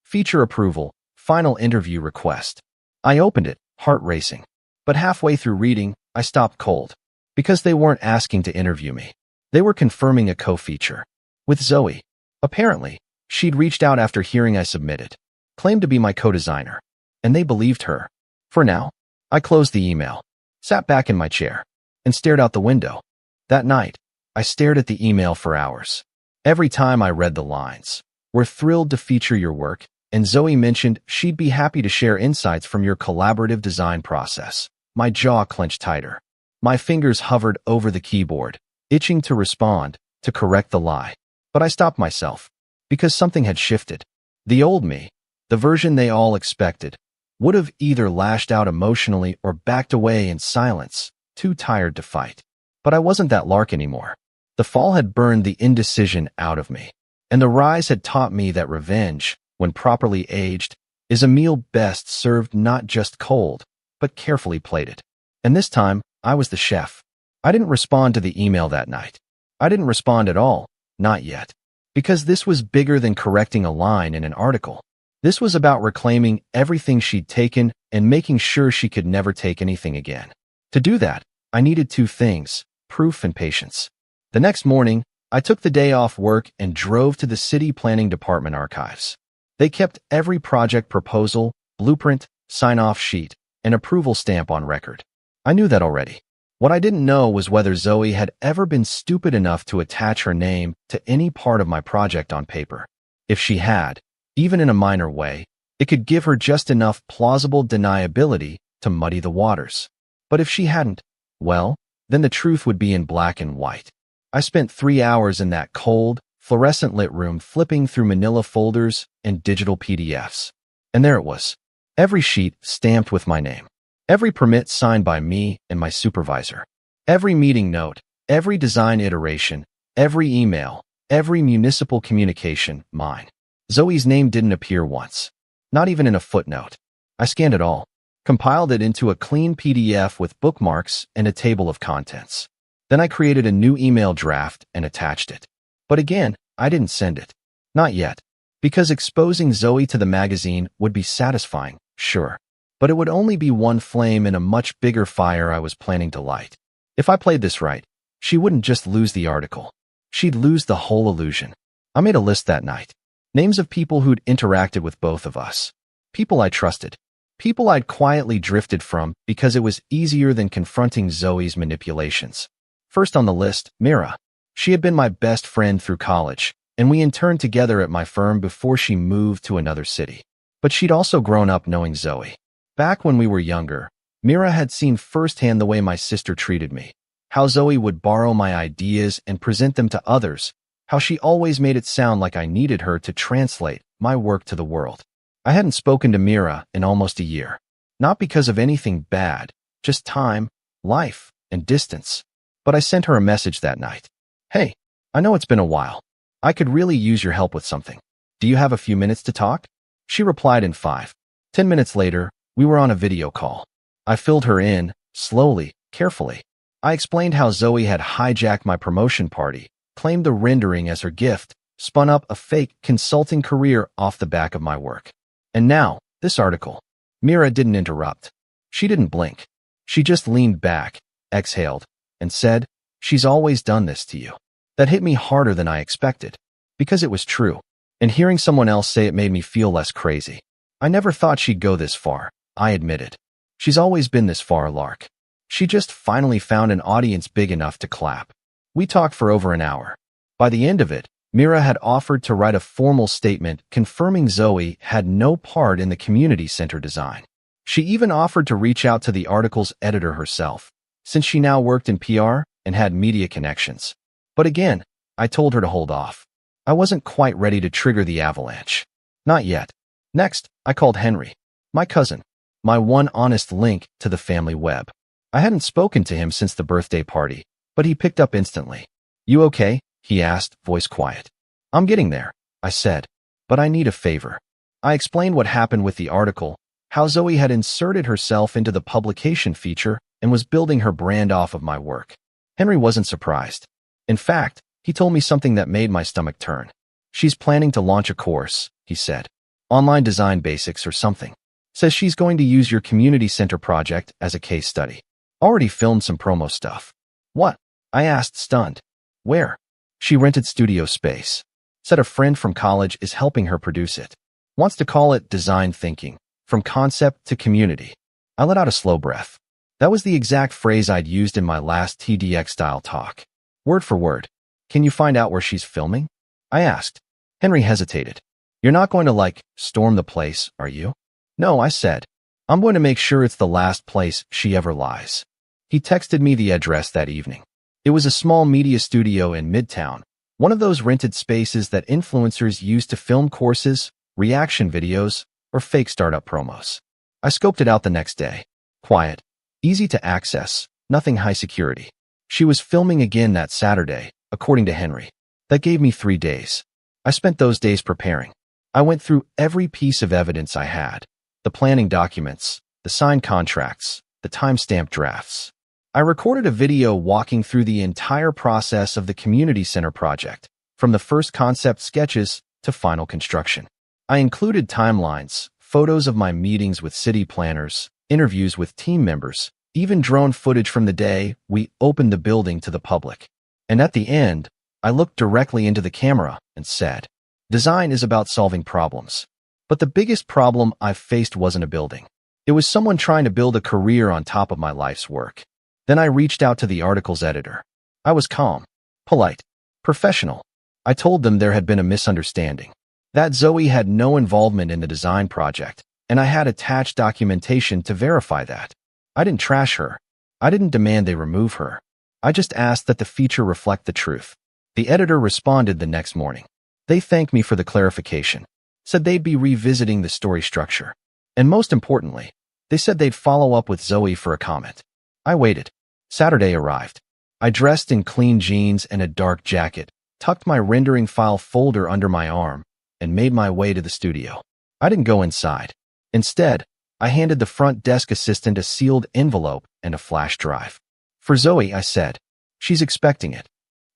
feature approval, final interview request. I opened it, heart racing. But halfway through reading, I stopped cold. Because they weren't asking to interview me. They were confirming a co-feature. With Zoe. Apparently, she'd reached out after hearing I submitted. Claimed to be my co-designer. And they believed her. For now, I closed the email. Sat back in my chair. And stared out the window. That night, I stared at the email for hours. Every time I read the lines, "We're thrilled to feature your work," and Zoe mentioned she'd be happy to share insights from your collaborative design process. My jaw clenched tighter. My fingers hovered over the keyboard, itching to respond, to correct the lie. But I stopped myself, because something had shifted. The old me, the version they all expected, would have either lashed out emotionally or backed away in silence, too tired to fight. But I wasn't that lark anymore. The fall had burned the indecision out of me, and the rise had taught me that revenge, when properly aged, is a meal best served not just cold, but carefully plated. And this time, I was the chef. I didn't respond to the email that night. I didn't respond at all, not yet. Because this was bigger than correcting a line in an article. This was about reclaiming everything she'd taken and making sure she could never take anything again. To do that, I needed two things, proof and patience. The next morning, I took the day off work and drove to the city planning department archives. They kept every project proposal, blueprint, sign-off sheet, and approval stamp on record. I knew that already. What I didn't know was whether Zoe had ever been stupid enough to attach her name to any part of my project on paper. If she had, even in a minor way, it could give her just enough plausible deniability to muddy the waters. But if she hadn't, well, then the truth would be in black and white. I spent 3 hours in that cold, fluorescent-lit room flipping through manila folders and digital PDFs. And there it was. Every sheet stamped with my name. Every permit signed by me and my supervisor. Every meeting note, every design iteration, every email, every municipal communication, mine. Zoe's name didn't appear once. Not even in a footnote. I scanned it all. Compiled it into a clean PDF with bookmarks and a table of contents. Then I created a new email draft and attached it. But again, I didn't send it. Not yet. Because exposing Zoe to the magazine would be satisfying, sure. but it would only be one flame in a much bigger fire I was planning to light. If I played this right, she wouldn't just lose the article. She'd lose the whole illusion. I made a list that night. Names of people who'd interacted with both of us. People I trusted. People I'd quietly drifted from because it was easier than confronting Zoe's manipulations. First on the list, Mira. She had been my best friend through college, and we interned together at my firm before she moved to another city. But she'd also grown up knowing Zoe. Back when we were younger, Mira had seen firsthand the way my sister treated me, how Zoe would borrow my ideas and present them to others, how she always made it sound like I needed her to translate my work to the world. I hadn't spoken to Mira in almost a year. Not because of anything bad, just time, life, and distance. But I sent her a message that night. Hey, I know it's been a while. I could really use your help with something. Do you have a few minutes to talk? She replied in 5. 10 minutes later, we were on a video call. I filled her in, slowly, carefully. I explained how Zoe had hijacked my promotion party, claimed the rendering as her gift, spun up a fake consulting career off the back of my work. And now, this article. Mira didn't interrupt. She didn't blink. She just leaned back, exhaled, and said, "She's always done this to you." That hit me harder than I expected, because it was true. And hearing someone else say it made me feel less crazy. I never thought she'd go this far, I admitted. She's always been this far, Lark. She just finally found an audience big enough to clap. We talked for over an hour. By the end of it, Mira had offered to write a formal statement confirming Zoe had no part in the community center design. She even offered to reach out to the article's editor herself, since she now worked in PR and had media connections. But again, I told her to hold off. I wasn't quite ready to trigger the avalanche. Not yet. Next, I called Henry, my cousin, my one honest link to the family web. I hadn't spoken to him since the birthday party, but he picked up instantly. "You okay?" he asked, voice quiet. "I'm getting there," I said, "but I need a favor." I explained what happened with the article, how Zoe had inserted herself into the publication feature and was building her brand off of my work. Henry wasn't surprised. In fact, he told me something that made my stomach turn. "She's planning to launch a course," he said. "Online design basics or something. Says she's going to use your community center project as a case study. Already filmed some promo stuff." "What?" I asked, stunned. "Where?" "She rented studio space. Said a friend from college is helping her produce it. Wants to call it design thinking, from concept to community." I let out a slow breath. That was the exact phrase I'd used in my last TDX-style talk. Word for word. "Can you find out where she's filming?" I asked. Henry hesitated. "You're not going to, storm the place, are you?" "No," I said. "I'm going to make sure it's the last place she ever lies." He texted me the address that evening. It was a small media studio in Midtown, one of those rented spaces that influencers use to film courses, reaction videos, or fake startup promos. I scoped it out the next day. Quiet, easy to access, nothing high security. She was filming again that Saturday, according to Henry. That gave me 3 days. I spent those days preparing. I went through every piece of evidence I had. The planning documents, the signed contracts, the timestamp drafts. I recorded a video walking through the entire process of the community center project, from the first concept sketches to final construction. I included timelines, photos of my meetings with city planners, interviews with team members, even drone footage from the day we opened the building to the public. And at the end, I looked directly into the camera and said, "Design is about solving problems." But the biggest problem I've faced wasn't a building. It was someone trying to build a career on top of my life's work. Then I reached out to the article's editor. I was calm, polite, professional. I told them there had been a misunderstanding, that Zoe had no involvement in the design project, and I had attached documentation to verify that. I didn't trash her. I didn't demand they remove her. I just asked that the feature reflect the truth. The editor responded the next morning. They thanked me for the clarification, said they'd be revisiting the story structure. And most importantly, they said they'd follow up with Zoe for a comment. I waited. Saturday arrived. I dressed in clean jeans and a dark jacket, tucked my rendering file folder under my arm, and made my way to the studio. I didn't go inside. Instead, I handed the front desk assistant a sealed envelope and a flash drive. "For Zoe," I said. "She's expecting it."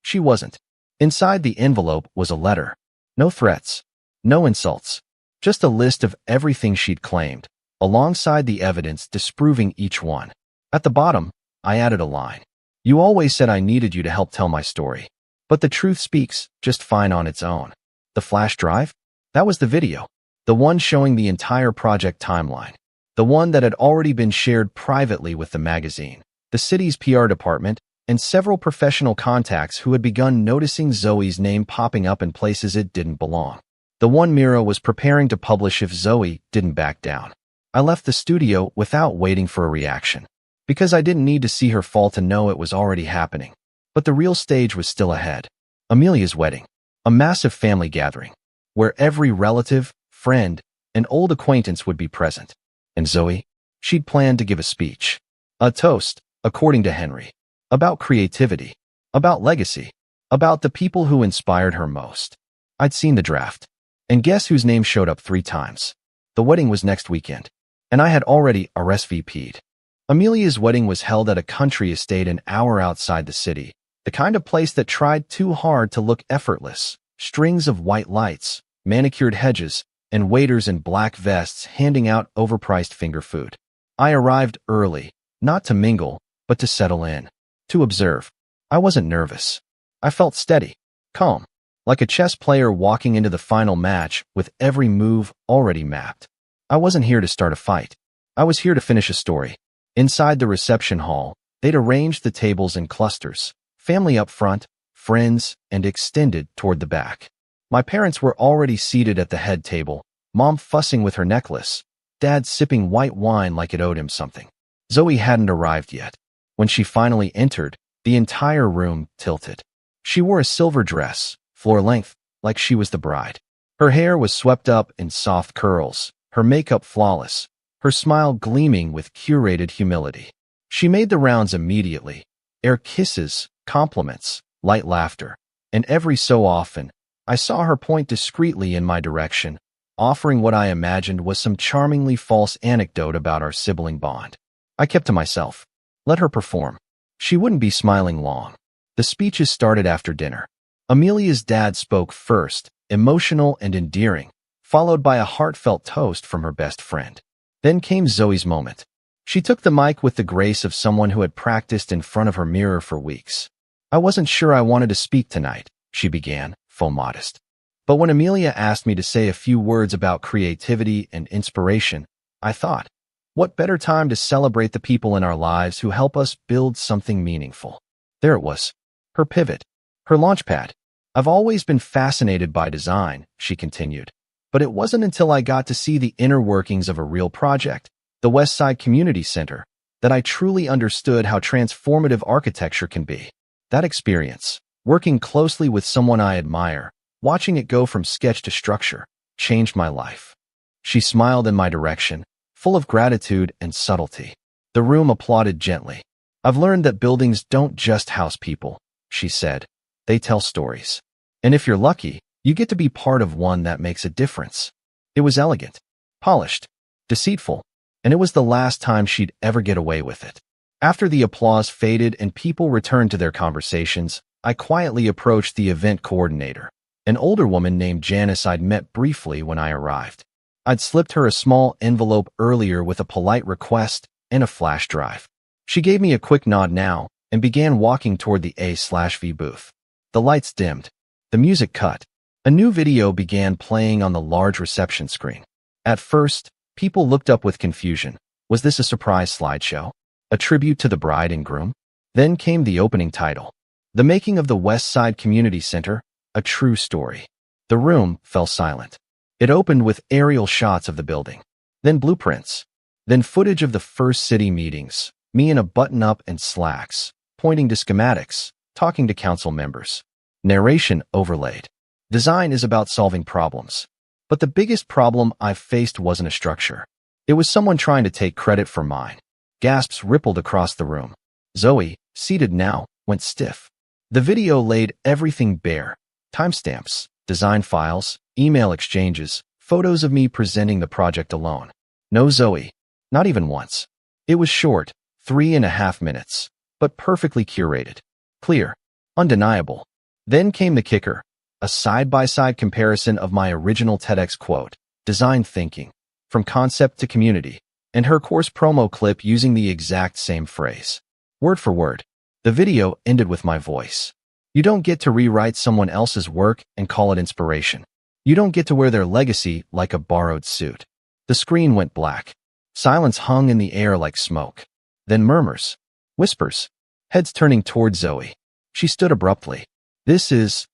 She wasn't. Inside the envelope was a letter. No threats. No insults. Just a list of everything she'd claimed. alongside the evidence disproving each one. At the bottom, I added a line. You always said I needed you to help tell my story. But the truth speaks just fine on its own. The flash drive? That was the video. The one showing the entire project timeline. The one that had already been shared privately with the magazine, the city's PR department, and several professional contacts who had begun noticing Zoe's name popping up in places it didn't belong. The one Mira was preparing to publish if Zoe didn't back down. I left the studio without waiting for a reaction, because I didn't need to see her fall to know it was already happening. But the real stage was still ahead. Amelia's wedding, a massive family gathering, where every relative, friend, and old acquaintance would be present. And Zoe? She'd planned to give a speech. A toast, according to Henry. About creativity. About legacy. About the people who inspired her most. I'd seen the draft. And guess whose name showed up 3 times? The wedding was next weekend. And I had already RSVP'd. Amelia's wedding was held at a country estate an hour outside the city. The kind of place that tried too hard to look effortless. Strings of white lights, manicured hedges, and waiters in black vests handing out overpriced finger food. I arrived early, not to mingle, but to settle in. To observe. I wasn't nervous. I felt steady, calm, like a chess player walking into the final match with every move already mapped. I wasn't here to start a fight. I was here to finish a story. Inside the reception hall, they'd arranged the tables in clusters, family up front, friends, and extended toward the back. My parents were already seated at the head table, Mom fussing with her necklace, Dad sipping white wine like it owed him something. Zoe hadn't arrived yet. When she finally entered, the entire room tilted. She wore a silver dress, floor-length, like she was the bride. Her hair was swept up in soft curls, her makeup flawless, her smile gleaming with curated humility. She made the rounds immediately, air kisses, compliments, light laughter, and every so often, I saw her point discreetly in my direction, offering what I imagined was some charmingly false anecdote about our sibling bond. I kept to myself. Let her perform. She wouldn't be smiling long. The speeches started after dinner. Amelia's dad spoke first, emotional and endearing, followed by a heartfelt toast from her best friend. Then came Zoe's moment. She took the mic with the grace of someone who had practiced in front of her mirror for weeks. I wasn't sure I wanted to speak tonight, she began, faux modest. But when Amelia asked me to say a few words about creativity and inspiration, I thought, what better time to celebrate the people in our lives who help us build something meaningful? There it was. Her pivot. Her launchpad. I've always been fascinated by design, she continued. But it wasn't until I got to see the inner workings of a real project, the West Side Community Center, that I truly understood how transformative architecture can be. That experience, working closely with someone I admire, watching it go from sketch to structure, changed my life. She smiled in my direction, full of gratitude and subtlety. The room applauded gently. I've learned that buildings don't just house people, she said. They tell stories. And if you're lucky, you get to be part of one that makes a difference. It was elegant, polished, deceitful, and it was the last time she'd ever get away with it. After the applause faded and people returned to their conversations, I quietly approached the event coordinator, an older woman named Janice I'd met briefly when I arrived. I'd slipped her a small envelope earlier with a polite request and a flash drive. She gave me a quick nod now and began walking toward the A/V booth. The lights dimmed. The music cut. A new video began playing on the large reception screen. At first, people looked up with confusion. Was this a surprise slideshow? A tribute to the bride and groom? Then came the opening title. The Making of the West Side Community Center, a True Story. The room fell silent. It opened with aerial shots of the building, then blueprints, then footage of the first city meetings, me in a button-up and slacks, pointing to schematics, talking to council members. Narration overlaid. Design is about solving problems. But the biggest problem I've faced wasn't a structure. It was someone trying to take credit for mine. Gasps rippled across the room. Zoe, seated now, went stiff. The video laid everything bare. Timestamps, design files, email exchanges, photos of me presenting the project alone. No Zoe. Not even once. It was short, 3.5 minutes, but perfectly curated. Clear. Undeniable. Then came the kicker. A side-by-side comparison of my original TEDx quote, design thinking, from concept to community, and her course promo clip using the exact same phrase. Word for word. The video ended with my voice. You don't get to rewrite someone else's work and call it inspiration. You don't get to wear their legacy like a borrowed suit. The screen went black. Silence hung in the air like smoke. Then murmurs. Whispers. Heads turning toward Zoe. She stood abruptly. This is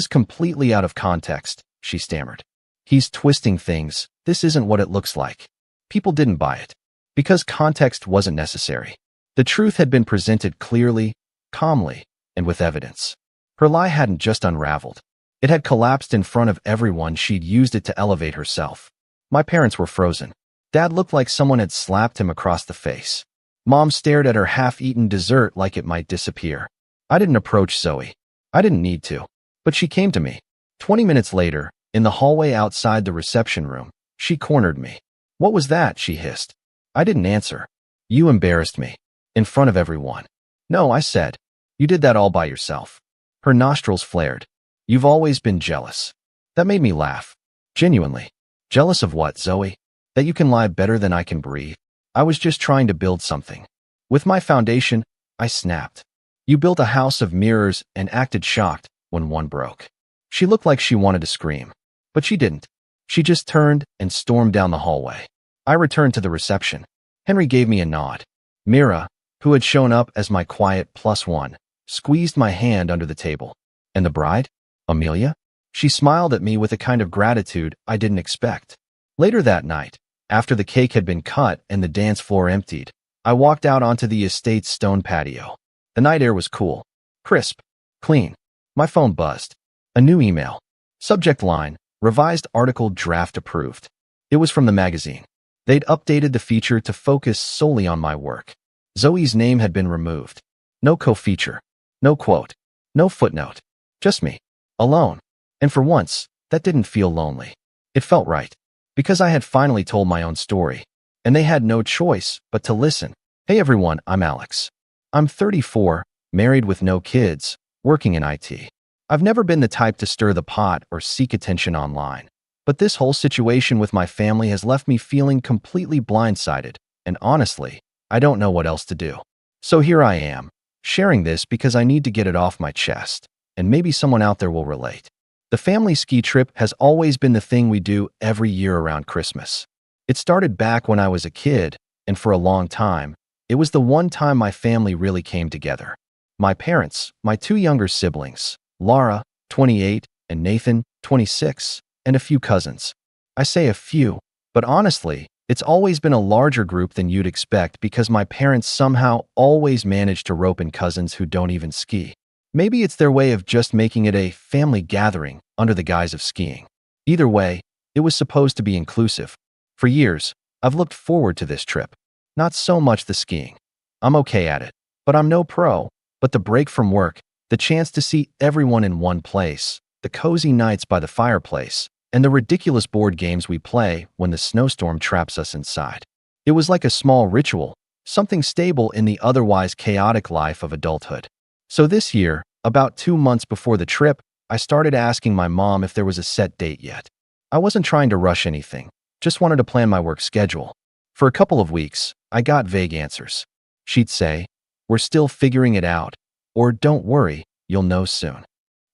completely out of context, she stammered. He's twisting things. This isn't what it looks like. People didn't buy it. Because context wasn't necessary. The truth had been presented clearly, calmly, and with evidence. Her lie hadn't just unraveled. It had collapsed in front of everyone. She'd used it to elevate herself. My parents were frozen. Dad looked like someone had slapped him across the face. Mom stared at her half-eaten dessert like it might disappear. I didn't approach Zoe. I didn't need to. But she came to me. 20 minutes later, in the hallway outside the reception room, she cornered me. What was that? She hissed. I didn't answer. You embarrassed me. In front of everyone. No, I said. You did that all by yourself. Her nostrils flared. You've always been jealous. That made me laugh. Genuinely. Jealous of what, Zoe? That you can lie better than I can breathe? I was just trying to build something. With my foundation, I snapped. You built a house of mirrors and acted shocked when one broke. She looked like she wanted to scream. But she didn't. She just turned and stormed down the hallway. I returned to the reception. Henry gave me a nod. Mira, who had shown up as my quiet +1, squeezed my hand under the table. And the bride? Amelia? She smiled at me with a kind of gratitude I didn't expect. Later that night, after the cake had been cut and the dance floor emptied, I walked out onto the estate's stone patio. The night air was cool, crisp, clean. My phone buzzed. A new email. Subject line, revised article draft approved. It was from the magazine. They'd updated the feature to focus solely on my work. Zoe's name had been removed. No co-feature. No quote. No footnote. Just me. Alone. And for once, that didn't feel lonely. It felt right. Because I had finally told my own story. And they had no choice but to listen. Hey everyone, I'm Alex. I'm 34, married with no kids, working in IT. I've never been the type to stir the pot or seek attention online. But this whole situation with my family has left me feeling completely blindsided, and honestly, I don't know what else to do. So here I am, sharing this because I need to get it off my chest, and maybe someone out there will relate. The family ski trip has always been the thing we do every year around Christmas. It started back when I was a kid, and for a long time, it was the one time my family really came together. My parents, my two younger siblings, Laura, 28, and Nathan, 26, and a few cousins. I say a few, but honestly, it's always been a larger group than you'd expect because my parents somehow always manage to rope in cousins who don't even ski. Maybe it's their way of just making it a family gathering under the guise of skiing. Either way, it was supposed to be inclusive. For years, I've looked forward to this trip. Not so much the skiing. I'm okay at it, but I'm no pro. But the break from work, the chance to see everyone in one place, the cozy nights by the fireplace, and the ridiculous board games we play when the snowstorm traps us inside. It was like a small ritual, something stable in the otherwise chaotic life of adulthood. So this year, about 2 months before the trip, I started asking my mom if there was a set date yet. I wasn't trying to rush anything, just wanted to plan my work schedule. For a couple of weeks, I got vague answers. She'd say, "We're still figuring it out," or "Don't worry, you'll know soon."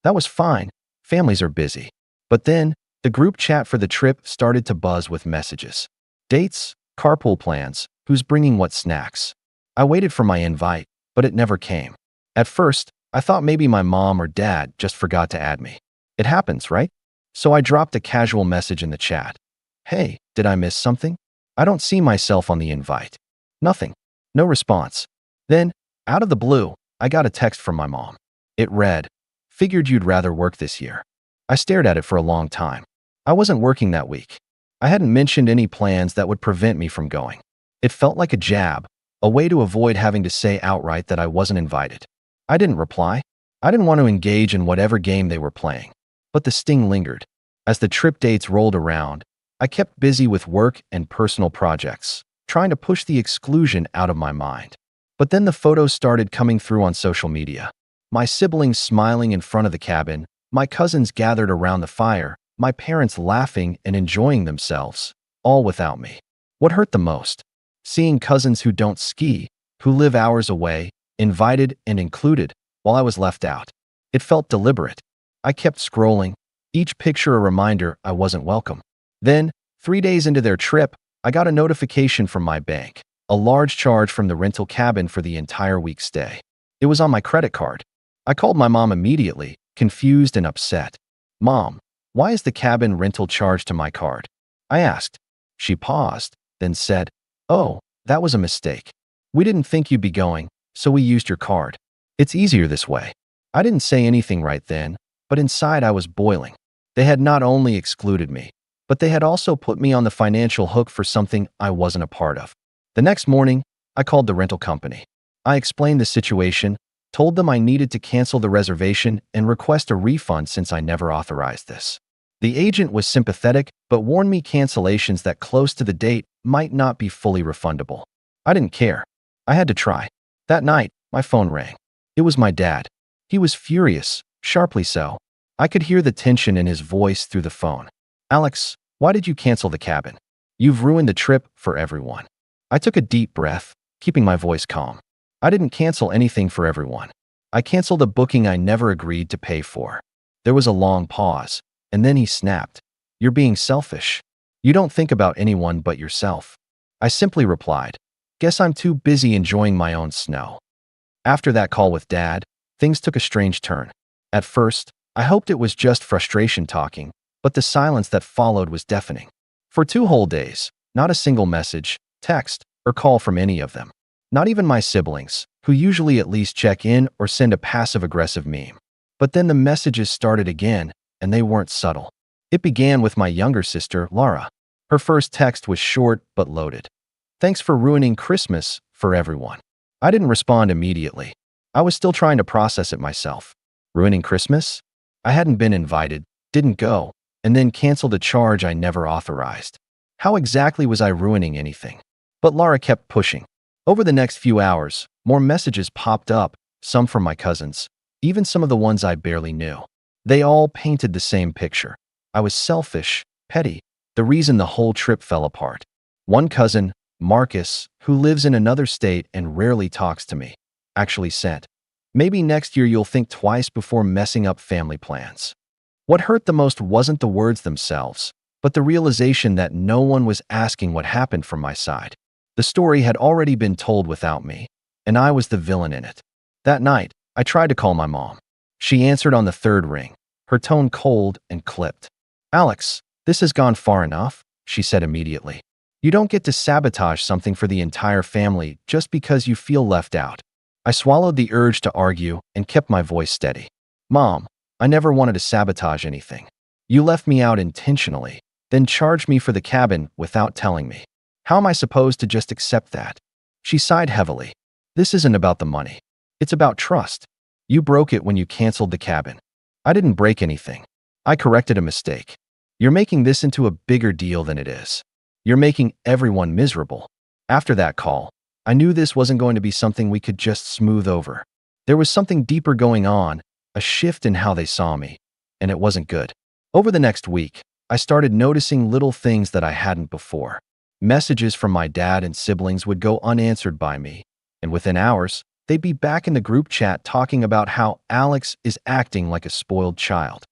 That was fine. Families are busy. But then, the group chat for the trip started to buzz with messages. Dates, carpool plans, who's bringing what snacks. I waited for my invite, but it never came. At first, I thought maybe my mom or dad just forgot to add me. It happens, right? So I dropped a casual message in the chat. Hey, did I miss something? I don't see myself on the invite. Nothing. No response. Then, out of the blue, I got a text from my mom. It read, "Figured you'd rather work this year." I stared at it for a long time. I wasn't working that week. I hadn't mentioned any plans that would prevent me from going. It felt like a jab, a way to avoid having to say outright that I wasn't invited. I didn't reply. I didn't want to engage in whatever game they were playing. But the sting lingered. As the trip dates rolled around, I kept busy with work and personal projects, trying to push the exclusion out of my mind. But then the photos started coming through on social media. My siblings smiling in front of the cabin, my cousins gathered around the fire, my parents laughing and enjoying themselves, all without me. What hurt the most? Seeing cousins who don't ski, who live hours away, invited and included, while I was left out. It felt deliberate. I kept scrolling, each picture a reminder I wasn't welcome. Then, 3 days into their trip, I got a notification from my bank, a large charge from the rental cabin for the entire week's stay. It was on my credit card. I called my mom immediately, confused and upset. "Mom, why is the cabin rental charged to my card?" I asked. She paused, then said, "Oh, that was a mistake. We didn't think you'd be going, so we used your card. It's easier this way." I didn't say anything right then, but inside I was boiling. They had not only excluded me, but they had also put me on the financial hook for something I wasn't a part of. The next morning, I called the rental company. I explained the situation, told them I needed to cancel the reservation and request a refund since I never authorized this. The agent was sympathetic, but warned me cancellations that close to the date might not be fully refundable. I didn't care. I had to try. That night, my phone rang. It was my dad. He was furious, sharply so. I could hear the tension in his voice through the phone. "Alex, why did you cancel the cabin? You've ruined the trip for everyone." I took a deep breath, keeping my voice calm. I didn't cancel anything for everyone. I canceled a booking I never agreed to pay for. There was a long pause, and then he snapped. "You're being selfish. You don't think about anyone but yourself." I simply replied, "Guess I'm too busy enjoying my own snow." After that call with Dad, things took a strange turn. At first, I hoped it was just frustration talking, but the silence that followed was deafening. For 2 whole days, not a single message, text, or call from any of them. Not even my siblings, who usually at least check in or send a passive-aggressive meme. But then the messages started again, and they weren't subtle. It began with my younger sister, Laura. Her first text was short but loaded. "Thanks for ruining Christmas for everyone." I didn't respond immediately. I was still trying to process it myself. Ruining Christmas? I hadn't been invited, didn't go, and then canceled a charge I never authorized. How exactly was I ruining anything? But Laura kept pushing. Over the next few hours, more messages popped up, some from my cousins, even some of the ones I barely knew. They all painted the same picture. I was selfish, petty, the reason the whole trip fell apart. One cousin, Marcus, who lives in another state and rarely talks to me, actually sent, "Maybe next year you'll think twice before messing up family plans." What hurt the most wasn't the words themselves, but the realization that no one was asking what happened from my side. The story had already been told without me, and I was the villain in it. That night, I tried to call my mom. She answered on the 3rd ring, her tone cold and clipped. "Alex, this has gone far enough," she said immediately. "You don't get to sabotage something for the entire family just because you feel left out." I swallowed the urge to argue and kept my voice steady. "Mom, I never wanted to sabotage anything. You left me out intentionally, then charged me for the cabin without telling me. How am I supposed to just accept that?" She sighed heavily. "This isn't about the money. It's about trust. You broke it when you canceled the cabin." I didn't break anything. I corrected a mistake. "You're making this into a bigger deal than it is. You're making everyone miserable." After that call, I knew this wasn't going to be something we could just smooth over. There was something deeper going on, a shift in how they saw me, and it wasn't good. Over the next week, I started noticing little things that I hadn't before. Messages from my dad and siblings would go unanswered by me, and within hours, they'd be back in the group chat talking about how Alex is acting like a spoiled child.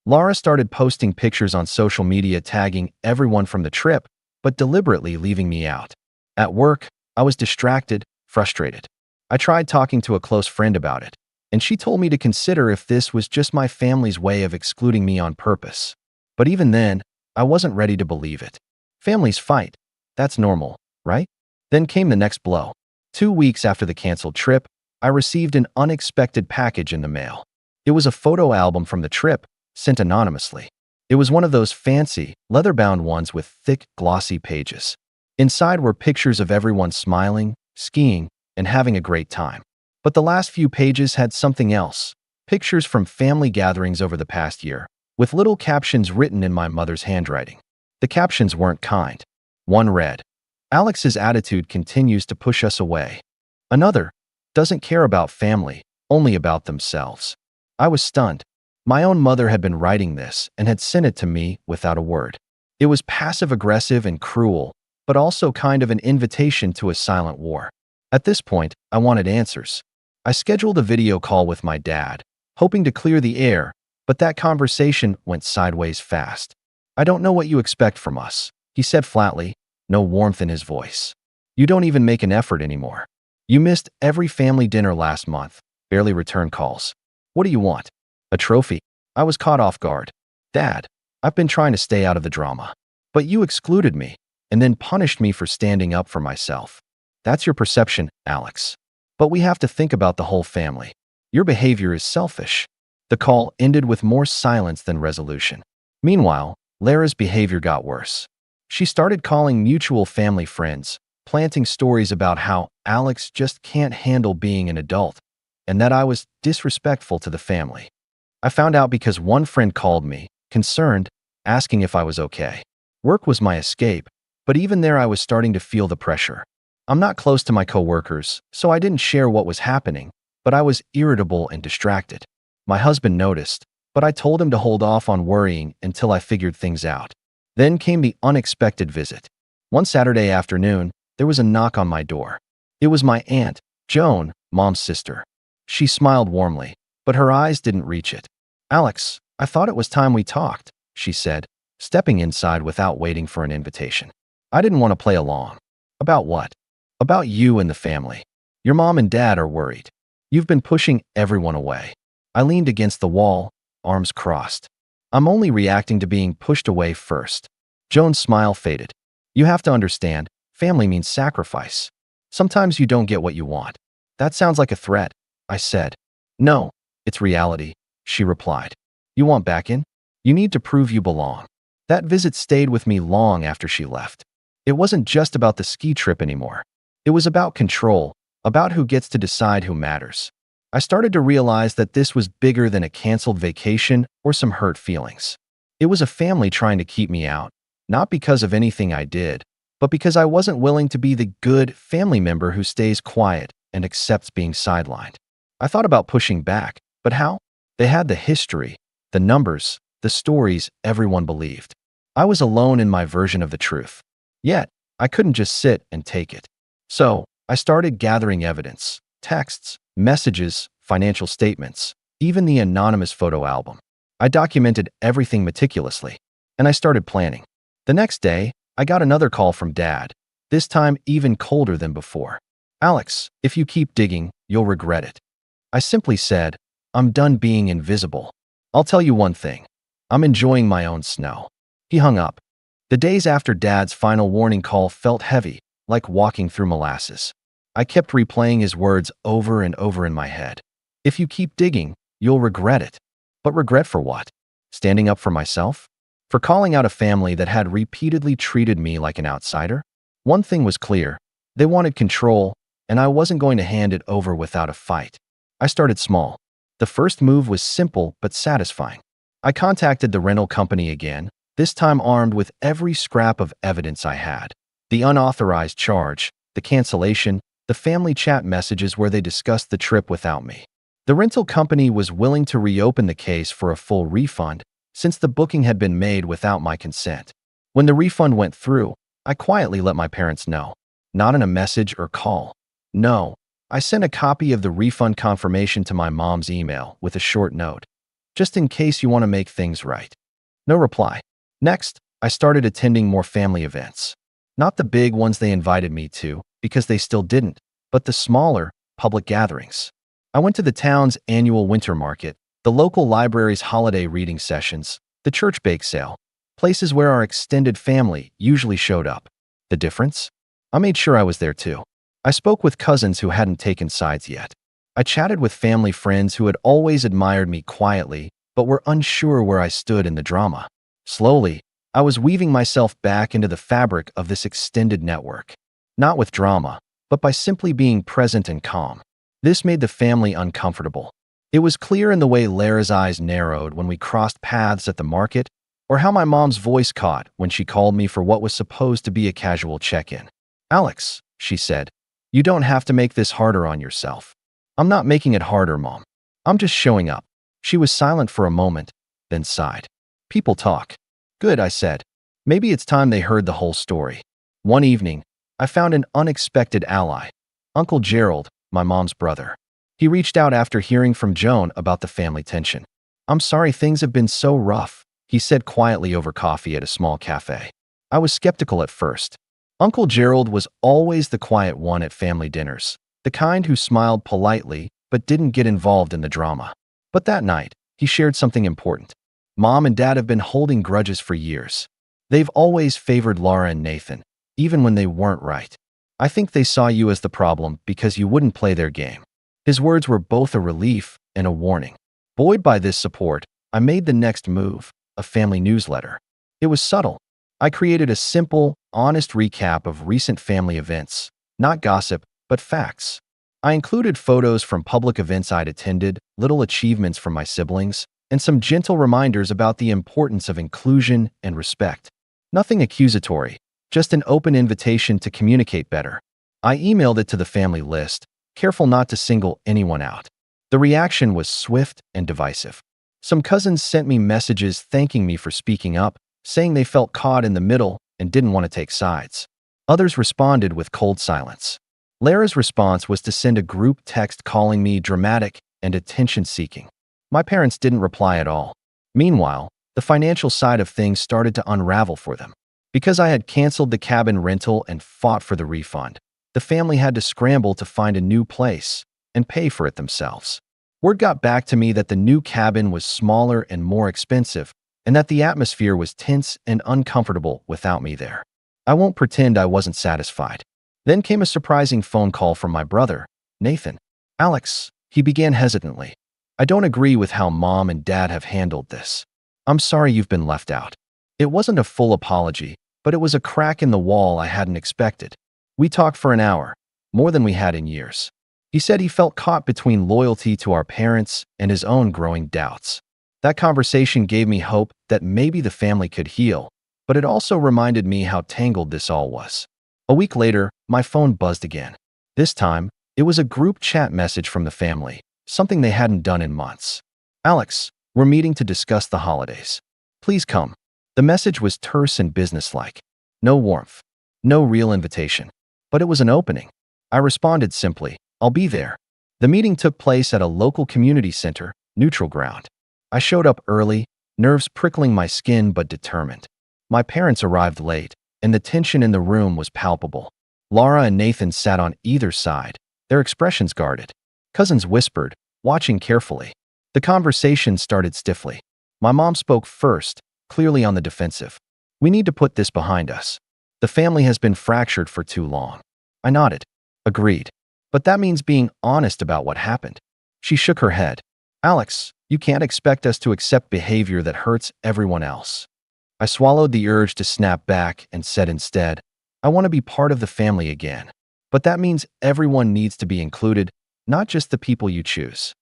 Laura started posting pictures on social media tagging everyone from the trip, but deliberately leaving me out. At work, I was distracted, frustrated. I tried talking to a close friend about it, and she told me to consider if this was just my family's way of excluding me on purpose. But even then, I wasn't ready to believe it. Families fight. That's normal, right? Then came the next blow. 2 weeks after the canceled trip, I received an unexpected package in the mail. It was a photo album from the trip, sent anonymously. It was one of those fancy, leather-bound ones with thick, glossy pages. Inside were pictures of everyone smiling, skiing, and having a great time. But the last few pages had something else. Pictures from family gatherings over the past year, with little captions written in my mother's handwriting. The captions weren't kind. One read, "Alex's attitude continues to push us away." Another, "Doesn't care about family, only about themselves." I was stunned. My own mother had been writing this and had sent it to me without a word. It was passive-aggressive and cruel, but also kind of an invitation to a silent war. At this point, I wanted answers. I scheduled a video call with my dad, hoping to clear the air, but that conversation went sideways fast. "I don't know what you expect from us," he said flatly, no warmth in his voice. "You don't even make an effort anymore. You missed every family dinner last month, barely returned calls. What do you want? A trophy?" I was caught off guard. "Dad, I've been trying to stay out of the drama. But you excluded me, and then punished me for standing up for myself." "That's your perception, Alex. But we have to think about the whole family. Your behavior is selfish." The call ended with more silence than resolution. Meanwhile, Lara's behavior got worse. She started calling mutual family friends, planting stories about how Alex just can't handle being an adult, and that I was disrespectful to the family. I found out because one friend called me, concerned, asking if I was okay. Work was my escape, but even there I was starting to feel the pressure. I'm not close to my coworkers, so I didn't share what was happening, but I was irritable and distracted. My husband noticed, but I told him to hold off on worrying until I figured things out. Then came the unexpected visit. One Saturday afternoon, there was a knock on my door. It was my aunt, Joan, Mom's sister. She smiled warmly, but her eyes didn't reach it. "Alex, I thought it was time we talked," she said, stepping inside without waiting for an invitation. I didn't want to play along. "About what?" "About you and the family. Your mom and dad are worried. You've been pushing everyone away." I leaned against the wall, arms crossed. "I'm only reacting to being pushed away first." Joan's smile faded. "You have to understand, family means sacrifice. Sometimes you don't get what you want." "That sounds like a threat," I said. "No, it's reality," she replied. "You want back in? You need to prove you belong." That visit stayed with me long after she left. It wasn't just about the ski trip anymore. It was about control, about who gets to decide who matters. I started to realize that this was bigger than a canceled vacation or some hurt feelings. It was a family trying to keep me out, not because of anything I did, but because I wasn't willing to be the good family member who stays quiet and accepts being sidelined. I thought about pushing back, but how? They had the history, the numbers, the stories everyone believed. I was alone in my version of the truth. Yet, I couldn't just sit and take it. So, I started gathering evidence, texts, messages, financial statements, even the anonymous photo album. I documented everything meticulously, and I started planning. The next day, I got another call from Dad, this time even colder than before. "Alex, if you keep digging, you'll regret it." I simply said, "I'm done being invisible. I'll tell you one thing. I'm enjoying my own snow." He hung up. The days after Dad's final warning call felt heavy, like walking through molasses. I kept replaying his words over and over in my head. "If you keep digging, you'll regret it." But regret for what? Standing up for myself? For calling out a family that had repeatedly treated me like an outsider? One thing was clear. They wanted control, and I wasn't going to hand it over without a fight. I started small. The first move was simple but satisfying. I contacted the rental company again, this time armed with every scrap of evidence I had. The unauthorized charge, the cancellation, the family chat messages where they discussed the trip without me. The rental company was willing to reopen the case for a full refund since the booking had been made without my consent. When the refund went through, I quietly let my parents know. Not in a message or call. No, I sent a copy of the refund confirmation to my mom's email with a short note. "Just in case you want to make things right." No reply. Next, I started attending more family events. Not the big ones they invited me to, because they still didn't, but the smaller, public gatherings. I went to the town's annual winter market, the local library's holiday reading sessions, the church bake sale, places where our extended family usually showed up. The difference? I made sure I was there too. I spoke with cousins who hadn't taken sides yet. I chatted with family friends who had always admired me quietly, but were unsure where I stood in the drama. Slowly, I was weaving myself back into the fabric of this extended network. Not with drama, but by simply being present and calm. This made the family uncomfortable. It was clear in the way Lara's eyes narrowed when we crossed paths at the market, or how my mom's voice caught when she called me for what was supposed to be a casual check-in. "Alex," she said, "you don't have to make this harder on yourself." "I'm not making it harder, Mom. I'm just showing up." She was silent for a moment, then sighed. "People talk." "Good," I said. "Maybe it's time they heard the whole story." One evening, I found an unexpected ally, Uncle Gerald, my mom's brother. He reached out after hearing from Joan about the family tension. "I'm sorry things have been so rough," he said quietly over coffee at a small cafe. I was skeptical at first. Uncle Gerald was always the quiet one at family dinners, the kind who smiled politely but didn't get involved in the drama. But that night, he shared something important. Mom and Dad have been holding grudges for years. They've always favored Laura and Nathan, even when they weren't right. "I think they saw you as the problem because you wouldn't play their game." His words were both a relief and a warning. Buoyed by this support, I made the next move, a family newsletter. It was subtle. I created a simple, honest recap of recent family events, not gossip, but facts. I included photos from public events I'd attended, little achievements from my siblings, and some gentle reminders about the importance of inclusion and respect. Nothing accusatory, just an open invitation to communicate better. I emailed it to the family list, careful not to single anyone out. The reaction was swift and divisive. Some cousins sent me messages thanking me for speaking up, saying they felt caught in the middle and didn't want to take sides. Others responded with cold silence. Lara's response was to send a group text calling me dramatic and attention-seeking. My parents didn't reply at all. Meanwhile, the financial side of things started to unravel for them. Because I had canceled the cabin rental and fought for the refund, the family had to scramble to find a new place and pay for it themselves. Word got back to me that the new cabin was smaller and more expensive, and that the atmosphere was tense and uncomfortable without me there. I won't pretend I wasn't satisfied. Then came a surprising phone call from my brother, Nathan. "Alex," he began hesitantly, "I don't agree with how Mom and Dad have handled this. I'm sorry you've been left out." It wasn't a full apology, but it was a crack in the wall I hadn't expected. We talked for an hour, more than we had in years. He said he felt caught between loyalty to our parents and his own growing doubts. That conversation gave me hope that maybe the family could heal, but it also reminded me how tangled this all was. A week later, my phone buzzed again. This time, it was a group chat message from the family, something they hadn't done in months. "Alex, we're meeting to discuss the holidays. Please come." The message was terse and businesslike. No warmth, no real invitation. But it was an opening. I responded simply, "I'll be there." The meeting took place at a local community center, neutral ground. I showed up early, nerves prickling my skin but determined. My parents arrived late, and the tension in the room was palpable. Laura and Nathan sat on either side, their expressions guarded. Cousins whispered, watching carefully. The conversation started stiffly. My mom spoke first, clearly on the defensive. "We need to put this behind us. The family has been fractured for too long." I nodded. Agreed. "But that means being honest about what happened." She shook her head. "Alex, you can't expect us to accept behavior that hurts everyone else." I swallowed the urge to snap back and said instead, "I want to be part of the family again. But that means everyone needs to be included, not just the people you choose."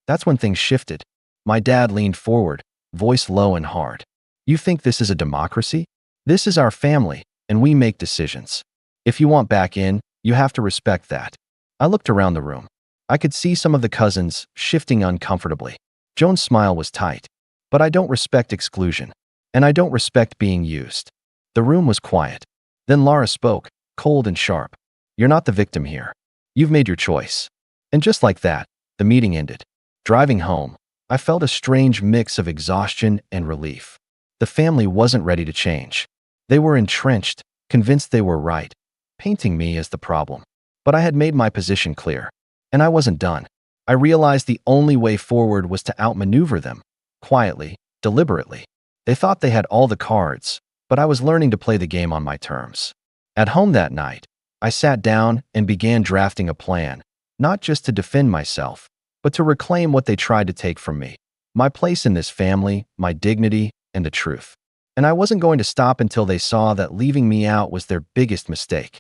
That's when things shifted. My dad leaned forward, voice low and hard. "You think this is a democracy? This is our family, and we make decisions. If you want back in, you have to respect that." I looked around the room. I could see some of the cousins shifting uncomfortably. Joan's smile was tight. "But I don't respect exclusion. And I don't respect being used." The room was quiet. Then Laura spoke, cold and sharp. "You're not the victim here. You've made your choice." And just like that, the meeting ended. Driving home, I felt a strange mix of exhaustion and relief. The family wasn't ready to change. They were entrenched, convinced they were right, painting me as the problem. But I had made my position clear. And I wasn't done. I realized the only way forward was to outmaneuver them, quietly, deliberately. They thought they had all the cards, but I was learning to play the game on my terms. At home that night, I sat down and began drafting a plan, not just to defend myself, but to reclaim what they tried to take from me. My place in this family, my dignity, and the truth. And I wasn't going to stop until they saw that leaving me out was their biggest mistake.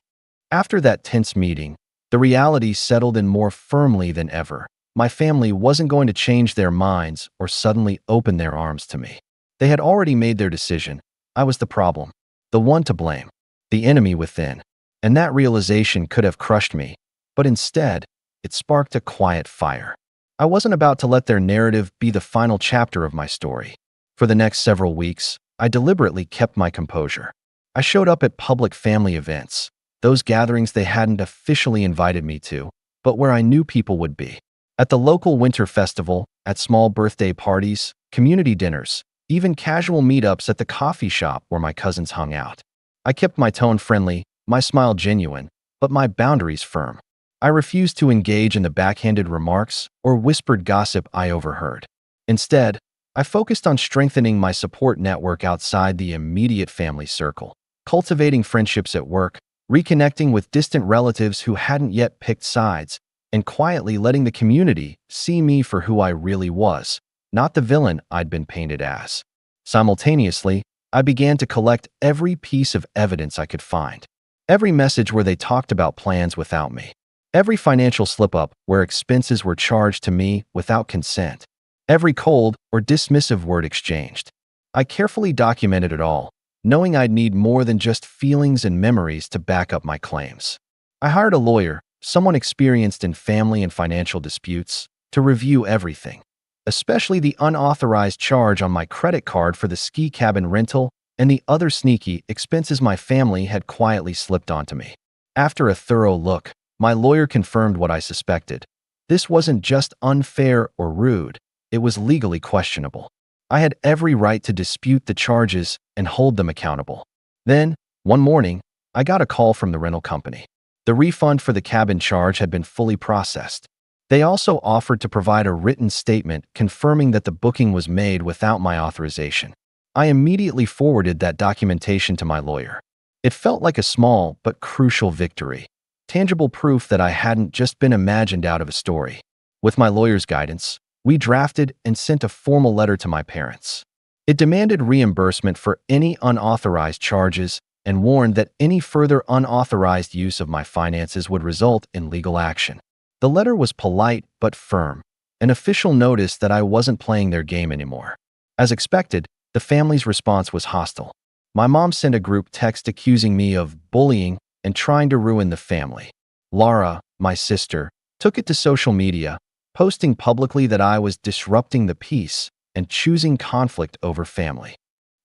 After that tense meeting, the reality settled in more firmly than ever. My family wasn't going to change their minds or suddenly open their arms to me. They had already made their decision. I was the problem, the one to blame, the enemy within. And that realization could have crushed me, but instead, it sparked a quiet fire. I wasn't about to let their narrative be the final chapter of my story. For the next several weeks, I deliberately kept my composure. I showed up at public family events, those gatherings they hadn't officially invited me to, but where I knew people would be. At the local winter festival, at small birthday parties, community dinners, even casual meetups at the coffee shop where my cousins hung out. I kept my tone friendly, my smile genuine, but my boundaries firm. I refused to engage in the backhanded remarks or whispered gossip I overheard. Instead, I focused on strengthening my support network outside the immediate family circle, cultivating friendships at work, reconnecting with distant relatives who hadn't yet picked sides, and quietly letting the community see me for who I really was, not the villain I'd been painted as. Simultaneously, I began to collect every piece of evidence I could find. Every message where they talked about plans without me. Every financial slip-up where expenses were charged to me without consent. Every cold or dismissive word exchanged. I carefully documented it all, knowing I'd need more than just feelings and memories to back up my claims. I hired a lawyer, someone experienced in family and financial disputes, to review everything, especially the unauthorized charge on my credit card for the ski cabin rental and the other sneaky expenses my family had quietly slipped onto me. After a thorough look, my lawyer confirmed what I suspected. This wasn't just unfair or rude, it was legally questionable. I had every right to dispute the charges and hold them accountable. Then, one morning, I got a call from the rental company. The refund for the cabin charge had been fully processed. They also offered to provide a written statement confirming that the booking was made without my authorization. I immediately forwarded that documentation to my lawyer. It felt like a small but crucial victory, tangible proof that I hadn't just been imagined out of a story. With my lawyer's guidance, we drafted and sent a formal letter to my parents. It demanded reimbursement for any unauthorized charges and warned that any further unauthorized use of my finances would result in legal action. The letter was polite but firm, an official notice that I wasn't playing their game anymore. As expected, the family's response was hostile. My mom sent a group text accusing me of bullying and trying to ruin the family. Laura, my sister, took it to social media, posting publicly that I was disrupting the peace and choosing conflict over family.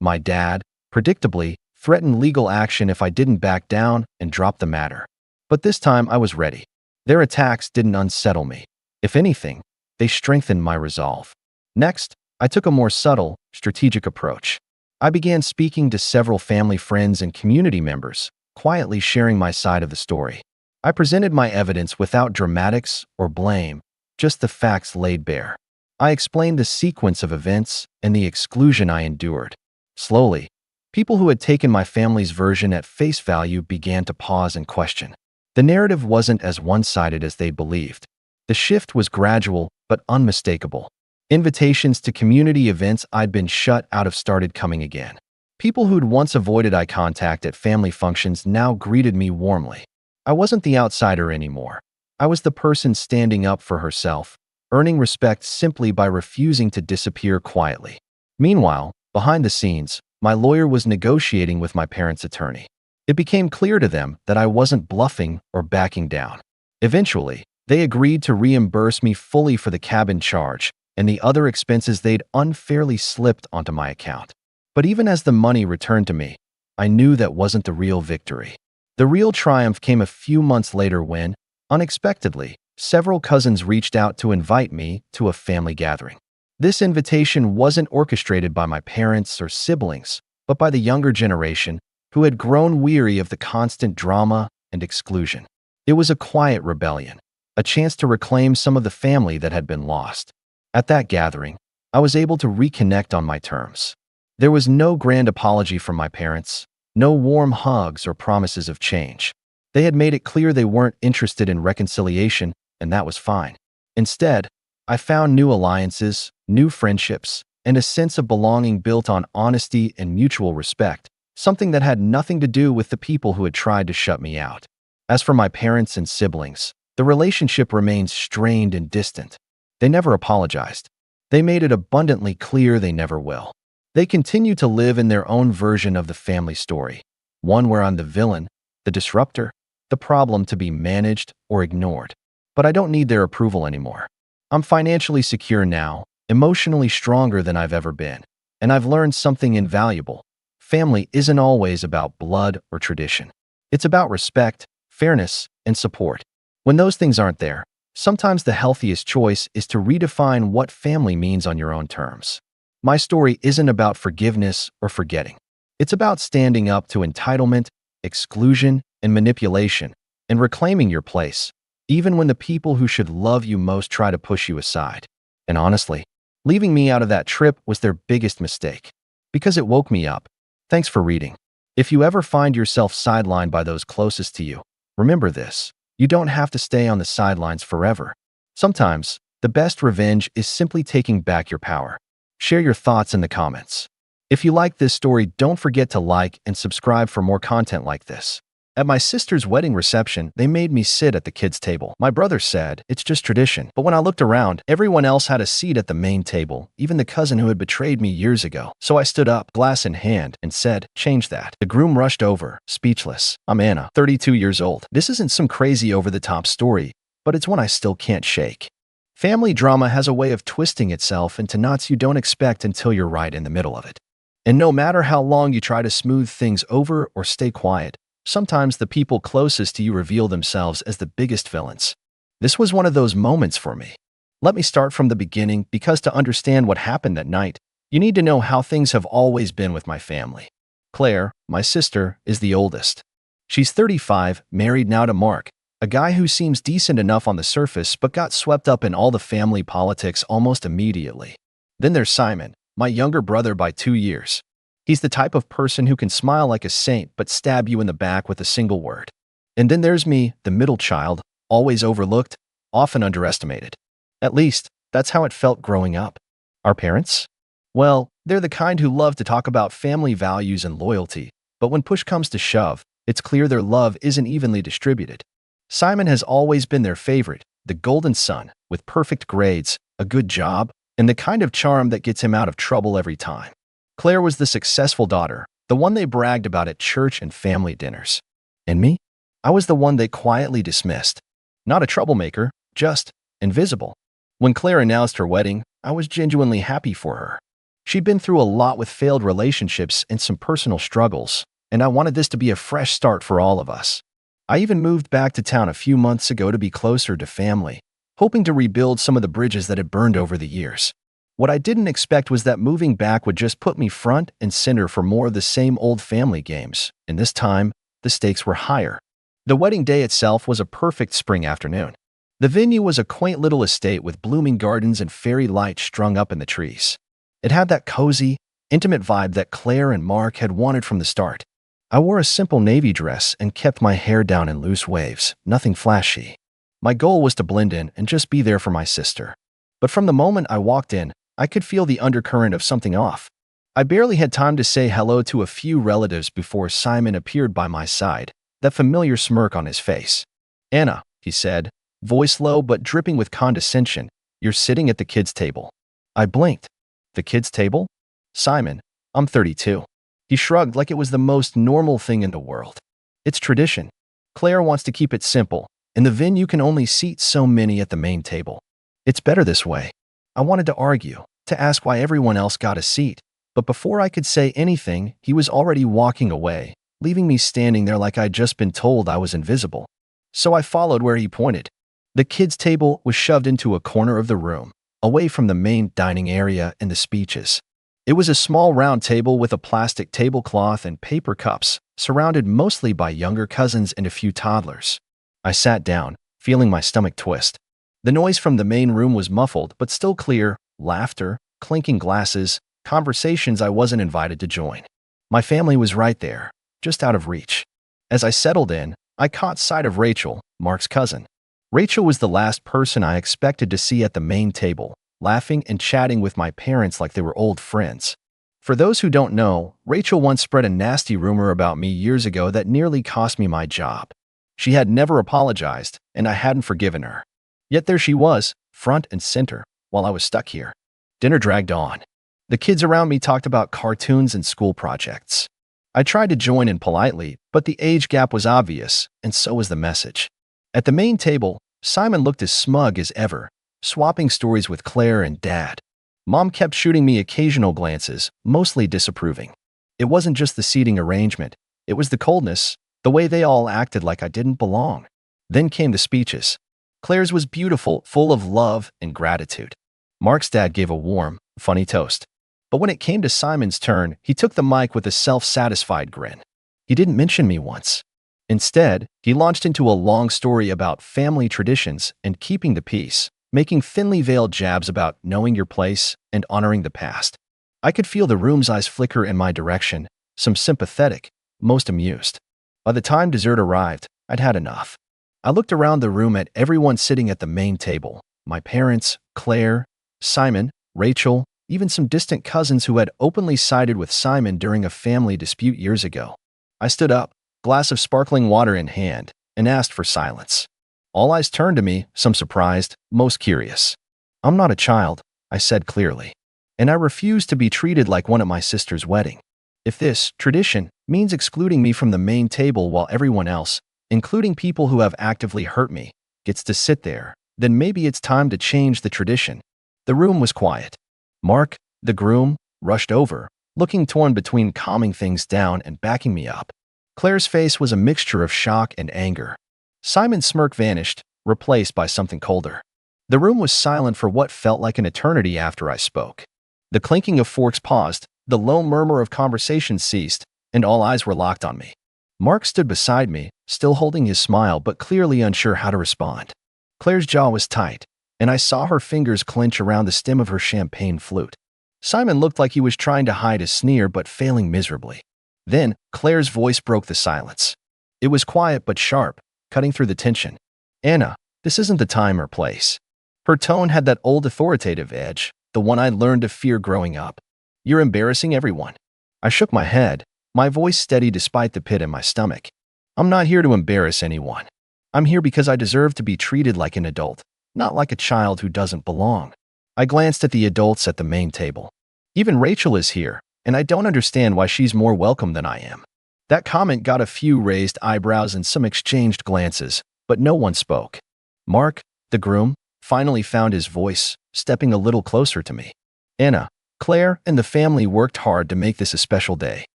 My dad, predictably, threatened legal action if I didn't back down and drop the matter. But this time I was ready. Their attacks didn't unsettle me. If anything, they strengthened my resolve. Next, I took a more subtle, strategic approach. I began speaking to several family friends and community members, quietly sharing my side of the story. I presented my evidence without dramatics or blame, just the facts laid bare. I explained the sequence of events and the exclusion I endured. Slowly, people who had taken my family's version at face value began to pause and question. The narrative wasn't as one-sided as they'd believed. The shift was gradual but unmistakable. Invitations to community events I'd been shut out of started coming again. People who'd once avoided eye contact at family functions now greeted me warmly. I wasn't the outsider anymore. I was the person standing up for herself, earning respect simply by refusing to disappear quietly. Meanwhile, behind the scenes, my lawyer was negotiating with my parents' attorney. It became clear to them that I wasn't bluffing or backing down. Eventually, they agreed to reimburse me fully for the cabin charge and the other expenses they'd unfairly slipped onto my account. But even as the money returned to me, I knew that wasn't the real victory. The real triumph came a few months later when, unexpectedly, several cousins reached out to invite me to a family gathering. This invitation wasn't orchestrated by my parents or siblings, but by the younger generation who had grown weary of the constant drama and exclusion. It was a quiet rebellion, a chance to reclaim some of the family that had been lost. At that gathering, I was able to reconnect on my terms. There was no grand apology from my parents, no warm hugs or promises of change. They had made it clear they weren't interested in reconciliation, and that was fine. Instead, I found new alliances, new friendships, and a sense of belonging built on honesty and mutual respect, something that had nothing to do with the people who had tried to shut me out. As for my parents and siblings, the relationship remained strained and distant. They never apologized. They made it abundantly clear they never will. They continue to live in their own version of the family story, one where I'm the villain, the disruptor, the problem to be managed or ignored. But I don't need their approval anymore. I'm financially secure now, emotionally stronger than I've ever been, and I've learned something invaluable. family isn't always about blood or tradition. It's about respect, fairness, and support. When those things aren't there, sometimes the healthiest choice is to redefine what family means on your own terms. My story isn't about forgiveness or forgetting. It's about standing up to entitlement, exclusion, and manipulation, and reclaiming your place, even when the people who should love you most try to push you aside. And honestly, leaving me out of that trip was their biggest mistake, because it woke me up. Thanks for reading. If you ever find yourself sidelined by those closest to you, remember this: you don't have to stay on the sidelines forever. Sometimes, the best revenge is simply taking back your power. Share your thoughts in the comments. If you like this story, don't forget to like and subscribe for more content like this. At my sister's wedding reception, they made me sit at the kids' table. My brother said, "It's just tradition." But when I looked around, everyone else had a seat at the main table, even the cousin who had betrayed me years ago. So I stood up, glass in hand, and said, "Change that." The groom rushed over, speechless. "I'm Anna, 32 years old. This isn't some crazy over-the-top story, but it's one I still can't shake." Family drama has a way of twisting itself into knots you don't expect until you're right in the middle of it. And no matter how long you try to smooth things over or stay quiet, sometimes the people closest to you reveal themselves as the biggest villains. This was one of those moments for me. Let me start from the beginning, because to understand what happened that night, you need to know how things have always been with my family. Claire, my sister, is the oldest. She's 35, married now to Mark, a guy who seems decent enough on the surface but got swept up in all the family politics almost immediately. Then there's Simon, my younger brother by 2 years. He's the type of person who can smile like a saint but stab you in the back with a single word. And then there's me, the middle child, always overlooked, often underestimated. At least, that's how it felt growing up. Our parents? Well, they're the kind who love to talk about family values and loyalty, but when push comes to shove, it's clear their love isn't evenly distributed. Simon has always been their favorite, the golden son, with perfect grades, a good job, and the kind of charm that gets him out of trouble every time. Claire was the successful daughter, the one they bragged about at church and family dinners. And me? I was the one they quietly dismissed. Not a troublemaker, just invisible. When Claire announced her wedding, I was genuinely happy for her. She'd been through a lot with failed relationships and some personal struggles, and I wanted this to be a fresh start for all of us. I even moved back to town a few months ago to be closer to family, hoping to rebuild some of the bridges that had burned over the years. What I didn't expect was that moving back would just put me front and center for more of the same old family games, and this time, the stakes were higher. The wedding day itself was a perfect spring afternoon. The venue was a quaint little estate with blooming gardens and fairy lights strung up in the trees. It had that cozy, intimate vibe that Claire and Mark had wanted from the start. I wore a simple navy dress and kept my hair down in loose waves, nothing flashy. My goal was to blend in and just be there for my sister. But from the moment I walked in, I could feel the undercurrent of something off. I barely had time to say hello to a few relatives before Simon appeared by my side, that familiar smirk on his face. "Anna," he said, voice low but dripping with condescension, "you're sitting at the kids' table." I blinked. "The kids' table?" "Simon, I'm 32. He shrugged like it was the most normal thing in the world. "It's tradition. Claire wants to keep it simple, and the venue can only seat so many at the main table. It's better this way." I wanted to argue, to ask why everyone else got a seat, but before I could say anything, he was already walking away, leaving me standing there like I'd just been told I was invisible. So I followed where he pointed. The kids' table was shoved into a corner of the room, away from the main dining area and the speeches. It was a small round table with a plastic tablecloth and paper cups, surrounded mostly by younger cousins and a few toddlers. I sat down, feeling my stomach twist. The noise from the main room was muffled but still clear: laughter, clinking glasses, conversations I wasn't invited to join. My family was right there, just out of reach. As I settled in, I caught sight of Rachel, Mark's cousin. Rachel was the last person I expected to see at the main table, laughing and chatting with my parents like they were old friends. For those who don't know, Rachel once spread a nasty rumor about me years ago that nearly cost me my job. She had never apologized, and I hadn't forgiven her. Yet there she was, front and center, while I was stuck here. Dinner dragged on. The kids around me talked about cartoons and school projects. I tried to join in politely, but the age gap was obvious, and so was the message. At the main table, Simon looked as smug as ever, swapping stories with Claire and Dad. Mom kept shooting me occasional glances, mostly disapproving. It wasn't just the seating arrangement. It was the coldness, the way they all acted like I didn't belong. Then came the speeches. Claire's was beautiful, full of love and gratitude. Mark's dad gave a warm, funny toast. But when it came to Simon's turn, he took the mic with a self-satisfied grin. He didn't mention me once. Instead, he launched into a long story about family traditions and keeping the peace, making thinly veiled jabs about knowing your place and honoring the past. I could feel the room's eyes flicker in my direction, some sympathetic, most amused. By the time dessert arrived, I'd had enough. I looked around the room at everyone sitting at the main table. My parents, Claire, Simon, Rachel, even some distant cousins who had openly sided with Simon during a family dispute years ago. I stood up, glass of sparkling water in hand, and asked for silence. All eyes turned to me, some surprised, most curious. I'm not a child, I said clearly, and I refuse to be treated like one at my sister's wedding. If this tradition means excluding me from the main table while everyone else, including people who have actively hurt me, gets to sit there, then maybe it's time to change the tradition. The room was quiet. Mark, the groom, rushed over, looking torn between calming things down and backing me up. Claire's face was a mixture of shock and anger. Simon's smirk vanished, replaced by something colder. The room was silent for what felt like an eternity after I spoke. The clinking of forks paused, the low murmur of conversation ceased, and all eyes were locked on me. Mark stood beside me, still holding his smile but clearly unsure how to respond. Claire's jaw was tight, and I saw her fingers clench around the stem of her champagne flute. Simon looked like he was trying to hide a sneer but failing miserably. Then, Claire's voice broke the silence. It was quiet but sharp, cutting through the tension. Anna, this isn't the time or place. Her tone had that old authoritative edge, the one I'd learned to fear growing up. You're embarrassing everyone. I shook my head, my voice steady despite the pit in my stomach. I'm not here to embarrass anyone. I'm here because I deserve to be treated like an adult, not like a child who doesn't belong. I glanced at the adults at the main table. Even Rachel is here, and I don't understand why she's more welcome than I am. That comment got a few raised eyebrows and some exchanged glances, but no one spoke. Mark, the groom, finally found his voice, stepping a little closer to me. Anna, Claire, and the family worked hard to make this a special day.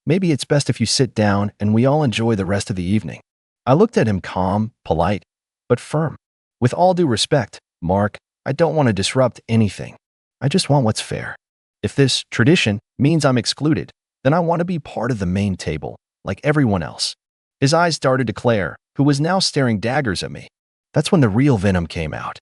Maybe it's best if you sit down and we all enjoy the rest of the evening. I looked at him calm, polite, but firm. With all due respect, Mark, I don't want to disrupt anything. I just want what's fair. If this tradition means I'm excluded, then I want to be part of the main table, like everyone else. His eyes darted to Claire, who was now staring daggers at me. That's when the real venom came out.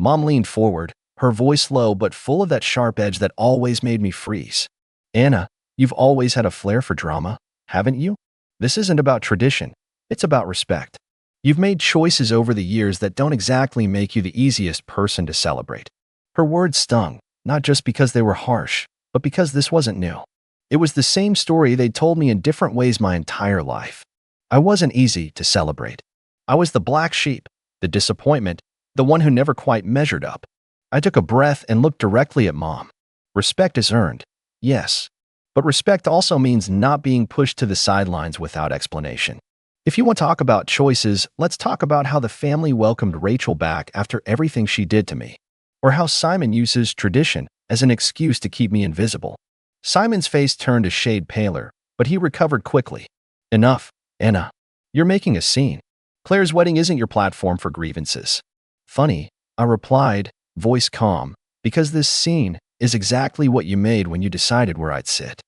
Mom leaned forward, her voice low but full of that sharp edge that always made me freeze. Anna, you've always had a flair for drama, haven't you? This isn't about tradition, it's about respect. You've made choices over the years that don't exactly make you the easiest person to celebrate. Her words stung, not just because they were harsh, but because this wasn't new. It was the same story they'd told me in different ways my entire life. I wasn't easy to celebrate. I was the black sheep, the disappointment, the one who never quite measured up. I took a breath and looked directly at Mom. Respect is earned, yes. But respect also means not being pushed to the sidelines without explanation. If you want to talk about choices, let's talk about how the family welcomed Rachel back after everything she did to me, or how Simon uses tradition as an excuse to keep me invisible. Simon's face turned a shade paler, but he recovered quickly. Enough, Anna. You're making a scene. Claire's wedding isn't your platform for grievances. Funny, I replied, voice calm, because this scene is exactly what you made when you decided where I'd sit.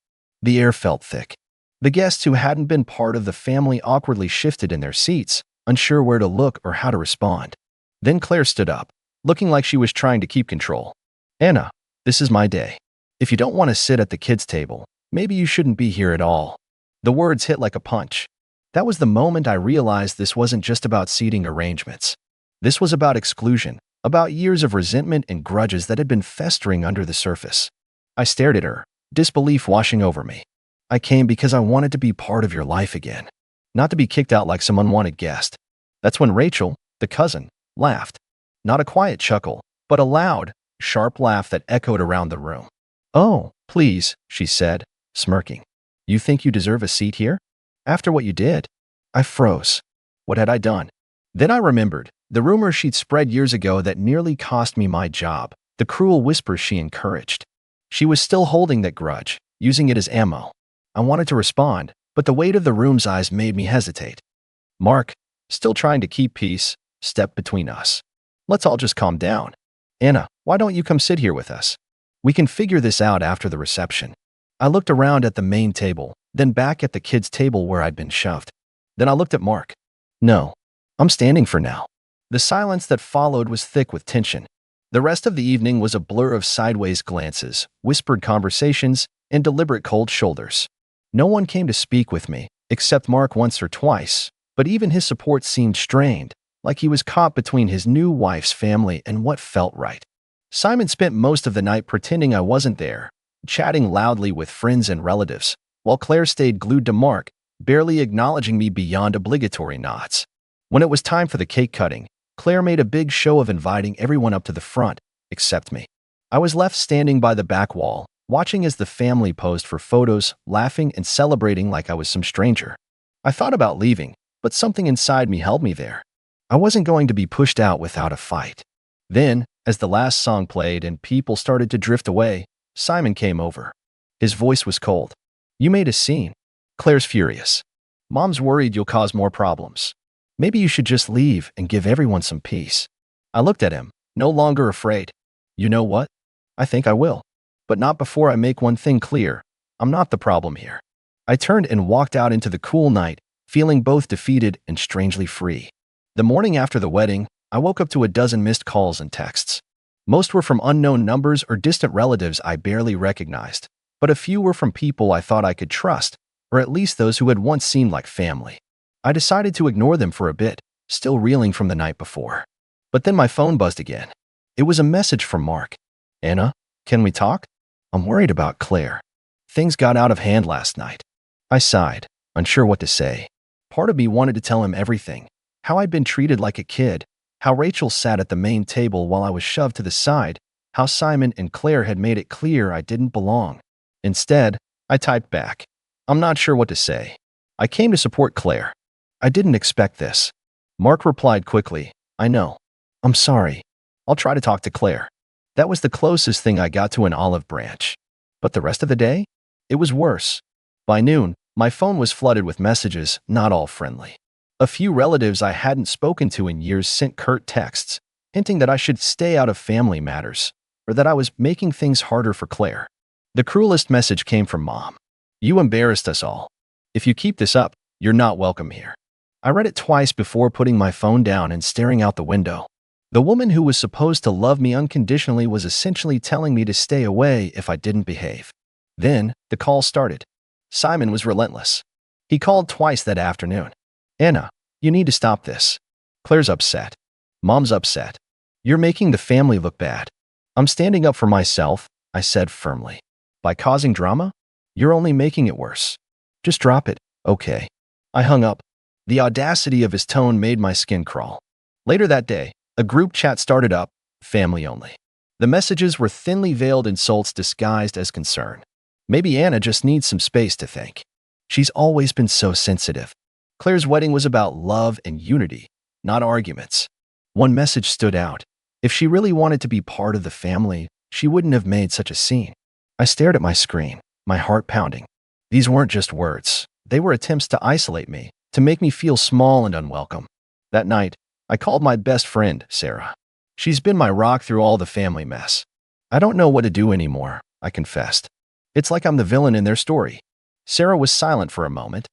The air felt thick. The guests who hadn't been part of the family awkwardly shifted in their seats, unsure where to look or how to respond. Then Claire stood up, looking like she was trying to keep control. Anna, this is my day. If you don't want to sit at the kids' table, maybe you shouldn't be here at all. The words hit like a punch. That was the moment I realized this wasn't just about seating arrangements. This was about exclusion, about years of resentment and grudges that had been festering under the surface. I stared at her, disbelief washing over me. I came because I wanted to be part of your life again, not to be kicked out like some unwanted guest. That's when Rachel, the cousin, laughed. Not a quiet chuckle, but a loud, sharp laugh that echoed around the room. Oh, please, she said, smirking. You think you deserve a seat here? After what you did? I froze. What had I done? Then I remembered the rumors she'd spread years ago that nearly cost me my job, the cruel whispers she encouraged. She was still holding that grudge, using it as ammo. I wanted to respond, but the weight of the room's eyes made me hesitate. Mark, still trying to keep peace, stepped between us. Let's all just calm down. Anna, why don't you come sit here with us? We can figure this out after the reception. I looked around at the main table, then back at the kids' table where I'd been shoved. Then I looked at Mark. No, I'm standing for now. The silence that followed was thick with tension. The rest of the evening was a blur of sideways glances, whispered conversations, and deliberate cold shoulders. No one came to speak with me, except Mark once or twice, but even his support seemed strained, like he was caught between his new wife's family and what felt right. Simon spent most of the night pretending I wasn't there, chatting loudly with friends and relatives, while Claire stayed glued to Mark, barely acknowledging me beyond obligatory nods. When it was time for the cake cutting, Claire made a big show of inviting everyone up to the front, except me. I was left standing by the back wall, watching as the family posed for photos, laughing and celebrating like I was some stranger. I thought about leaving, but something inside me held me there. I wasn't going to be pushed out without a fight. Then, as the last song played and people started to drift away, Simon came over. His voice was cold. You made a scene. Claire's furious. Mom's worried you'll cause more problems. Maybe you should just leave and give everyone some peace. I looked at him, no longer afraid. You know what? I think I will. But not before I make one thing clear. I'm not the problem here. I turned and walked out into the cool night, feeling both defeated and strangely free. The morning after the wedding, I woke up to a dozen missed calls and texts. Most were from unknown numbers or distant relatives I barely recognized, but a few were from people I thought I could trust, or at least those who had once seemed like family. I decided to ignore them for a bit, still reeling from the night before. But then my phone buzzed again. It was a message from Mark. Anna, can we talk? I'm worried about Claire. Things got out of hand last night. I sighed, unsure what to say. Part of me wanted to tell him everything. How I'd been treated like a kid, how Rachel sat at the main table while I was shoved to the side, how Simon and Claire had made it clear I didn't belong. Instead, I typed back. I'm not sure what to say. I came to support Claire. I didn't expect this. Mark replied quickly, I know. I'm sorry. I'll try to talk to Claire. That was the closest thing I got to an olive branch. But the rest of the day? It was worse. By noon, my phone was flooded with messages, not all friendly. A few relatives I hadn't spoken to in years sent curt texts, hinting that I should stay out of family matters, or that I was making things harder for Claire. The cruelest message came from Mom. You embarrassed us all. If you keep this up, you're not welcome here. I read it twice before putting my phone down and staring out the window. The woman who was supposed to love me unconditionally was essentially telling me to stay away if I didn't behave. Then, the call started. Simon was relentless. He called twice that afternoon. Anna, you need to stop this. Claire's upset. Mom's upset. You're making the family look bad. I'm standing up for myself, I said firmly. By causing drama? You're only making it worse. Just drop it, okay? I hung up. The audacity of his tone made my skin crawl. Later that day, a group chat started up, family only. The messages were thinly veiled insults disguised as concern. Maybe Anna just needs some space to think. She's always been so sensitive. Claire's wedding was about love and unity, not arguments. One message stood out. If she really wanted to be part of the family, she wouldn't have made such a scene. I stared at my screen, my heart pounding. These weren't just words. They were attempts to isolate me, to make me feel small and unwelcome. That night, I called my best friend, Sarah. She's been my rock through all the family mess. I don't know what to do anymore, I confessed. It's like I'm the villain in their story. Sarah was silent for a moment.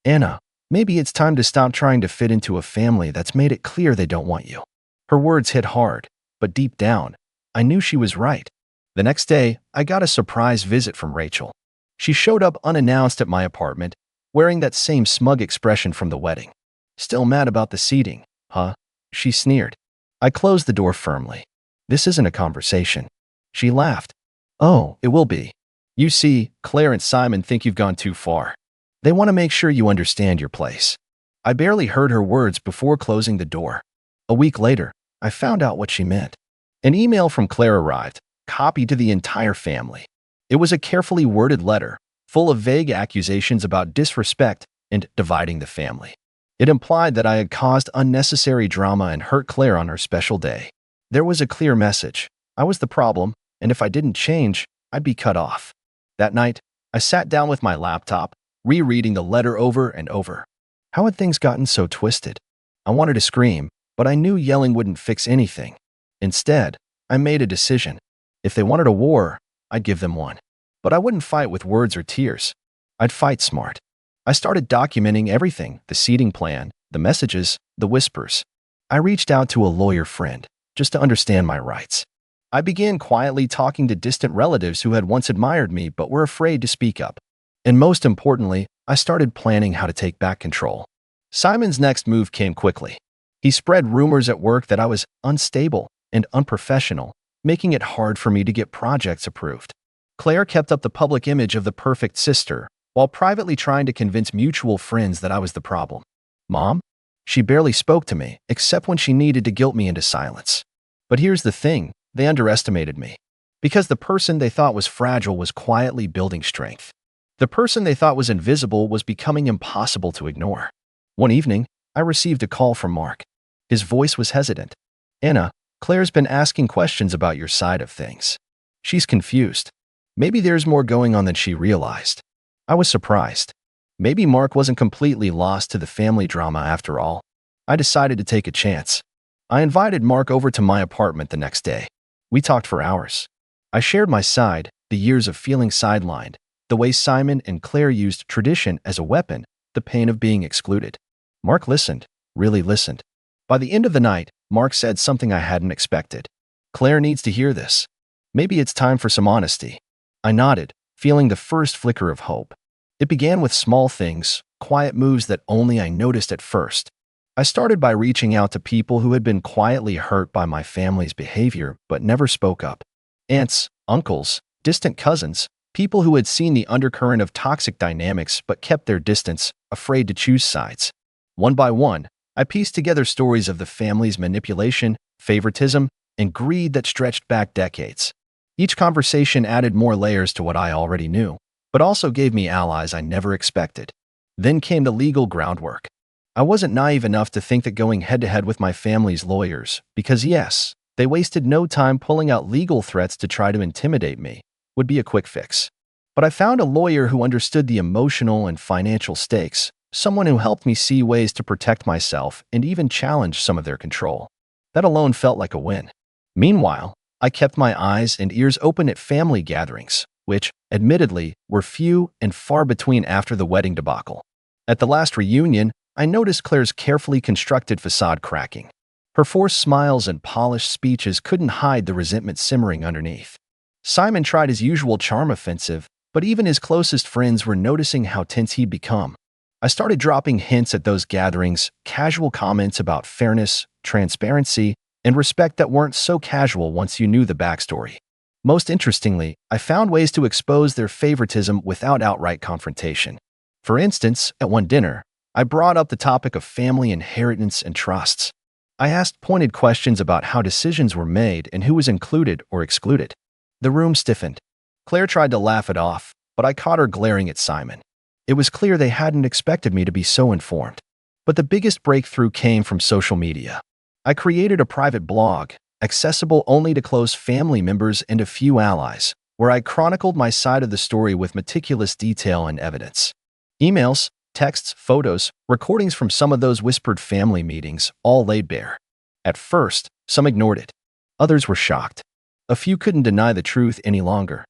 Anna, maybe it's time to stop trying to fit into a family that's made it clear they don't want you. Her words hit hard, but deep down, I knew she was right. The next day, I got a surprise visit from Rachel. She showed up unannounced at my apartment, wearing that same smug expression from the wedding. Still mad about the seating, huh? She sneered. I closed the door firmly. This isn't a conversation. She laughed. Oh, it will be. You see, Claire and Simon think you've gone too far. They want to make sure you understand your place. I barely heard her words before closing the door. A week later, I found out what she meant. An email from Claire arrived, copied to the entire family. It was a carefully worded letter, full of vague accusations about disrespect and dividing the family. It implied that I had caused unnecessary drama and hurt Claire on her special day. There was a clear message. I was the problem, and if I didn't change, I'd be cut off. That night, I sat down with my laptop, rereading the letter over and over. How had things gotten so twisted? I wanted to scream, but I knew yelling wouldn't fix anything. Instead, I made a decision. If they wanted a war, I'd give them one. But I wouldn't fight with words or tears. I'd fight smart. I started documenting everything, the seating plan, the messages, the whispers. I reached out to a lawyer friend, just to understand my rights. I began quietly talking to distant relatives who had once admired me but were afraid to speak up. And most importantly, I started planning how to take back control. Simon's next move came quickly. He spread rumors at work that I was unstable and unprofessional, making it hard for me to get projects approved. Claire kept up the public image of the perfect sister, while privately trying to convince mutual friends that I was the problem. Mom? She barely spoke to me, except when she needed to guilt me into silence. But here's the thing, they underestimated me. Because the person they thought was fragile was quietly building strength. The person they thought was invisible was becoming impossible to ignore. One evening, I received a call from Mark. His voice was hesitant. Anna, Claire's been asking questions about your side of things. She's confused. Maybe there's more going on than she realized. I was surprised. Maybe Mark wasn't completely lost to the family drama after all. I decided to take a chance. I invited Mark over to my apartment the next day. We talked for hours. I shared my side, the years of feeling sidelined, the way Simon and Claire used tradition as a weapon, the pain of being excluded. Mark listened, really listened. By the end of the night, Mark said something I hadn't expected. Claire needs to hear this. Maybe it's time for some honesty. I nodded, feeling the first flicker of hope. It began with small things, quiet moves that only I noticed at first. I started by reaching out to people who had been quietly hurt by my family's behavior but never spoke up. Aunts, uncles, distant cousins, people who had seen the undercurrent of toxic dynamics but kept their distance, afraid to choose sides. One by one, I pieced together stories of the family's manipulation, favoritism, and greed that stretched back decades. Each conversation added more layers to what I already knew, but also gave me allies I never expected. Then came the legal groundwork. I wasn't naive enough to think that going head-to-head with my family's lawyers, because yes, they wasted no time pulling out legal threats to try to intimidate me, would be a quick fix. But I found a lawyer who understood the emotional and financial stakes, someone who helped me see ways to protect myself and even challenge some of their control. That alone felt like a win. Meanwhile, I kept my eyes and ears open at family gatherings, which, admittedly, were few and far between after the wedding debacle. At the last reunion, I noticed Claire's carefully constructed facade cracking. Her forced smiles and polished speeches couldn't hide the resentment simmering underneath. Simon tried his usual charm offensive, but even his closest friends were noticing how tense he'd become. I started dropping hints at those gatherings, casual comments about fairness, transparency, and respect that weren't so casual once you knew the backstory. Most interestingly, I found ways to expose their favoritism without outright confrontation. For instance, at one dinner, I brought up the topic of family inheritance and trusts. I asked pointed questions about how decisions were made and who was included or excluded. The room stiffened. Claire tried to laugh it off, but I caught her glaring at Simon. It was clear they hadn't expected me to be so informed. But the biggest breakthrough came from social media. I created a private blog, accessible only to close family members and a few allies, where I chronicled my side of the story with meticulous detail and evidence. Emails, texts, photos, recordings from some of those whispered family meetings, all laid bare. At first, some ignored it. Others were shocked. A few couldn't deny the truth any longer.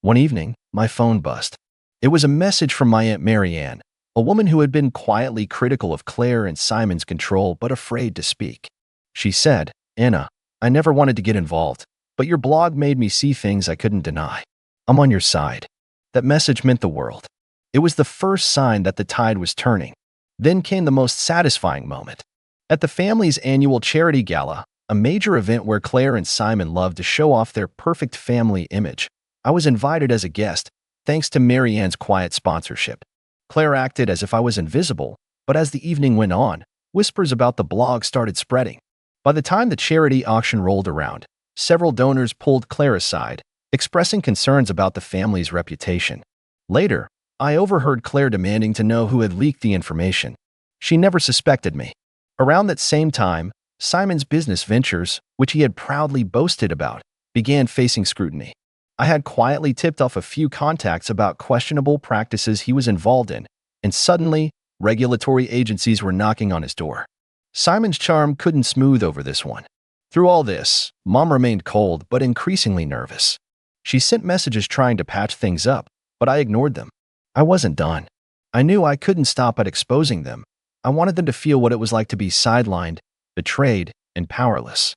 One evening, my phone buzzed. It was a message from my Aunt Marianne, a woman who had been quietly critical of Claire and Simon's control but afraid to speak. She said, "Anna, I never wanted to get involved, but your blog made me see things I couldn't deny. I'm on your side." That message meant the world. It was the first sign that the tide was turning. Then came the most satisfying moment. At the family's annual charity gala, a major event where Claire and Simon loved to show off their perfect family image, I was invited as a guest, thanks to Marianne's quiet sponsorship. Claire acted as if I was invisible, but as the evening went on, whispers about the blog started spreading. By the time the charity auction rolled around, several donors pulled Claire aside, expressing concerns about the family's reputation. Later, I overheard Claire demanding to know who had leaked the information. She never suspected me. Around that same time, Simon's business ventures, which he had proudly boasted about, began facing scrutiny. I had quietly tipped off a few contacts about questionable practices he was involved in, and suddenly, regulatory agencies were knocking on his door. Simon's charm couldn't smooth over this one. Through all this, Mom remained cold but increasingly nervous. She sent messages trying to patch things up, but I ignored them. I wasn't done. I knew I couldn't stop at exposing them. I wanted them to feel what it was like to be sidelined, betrayed, and powerless.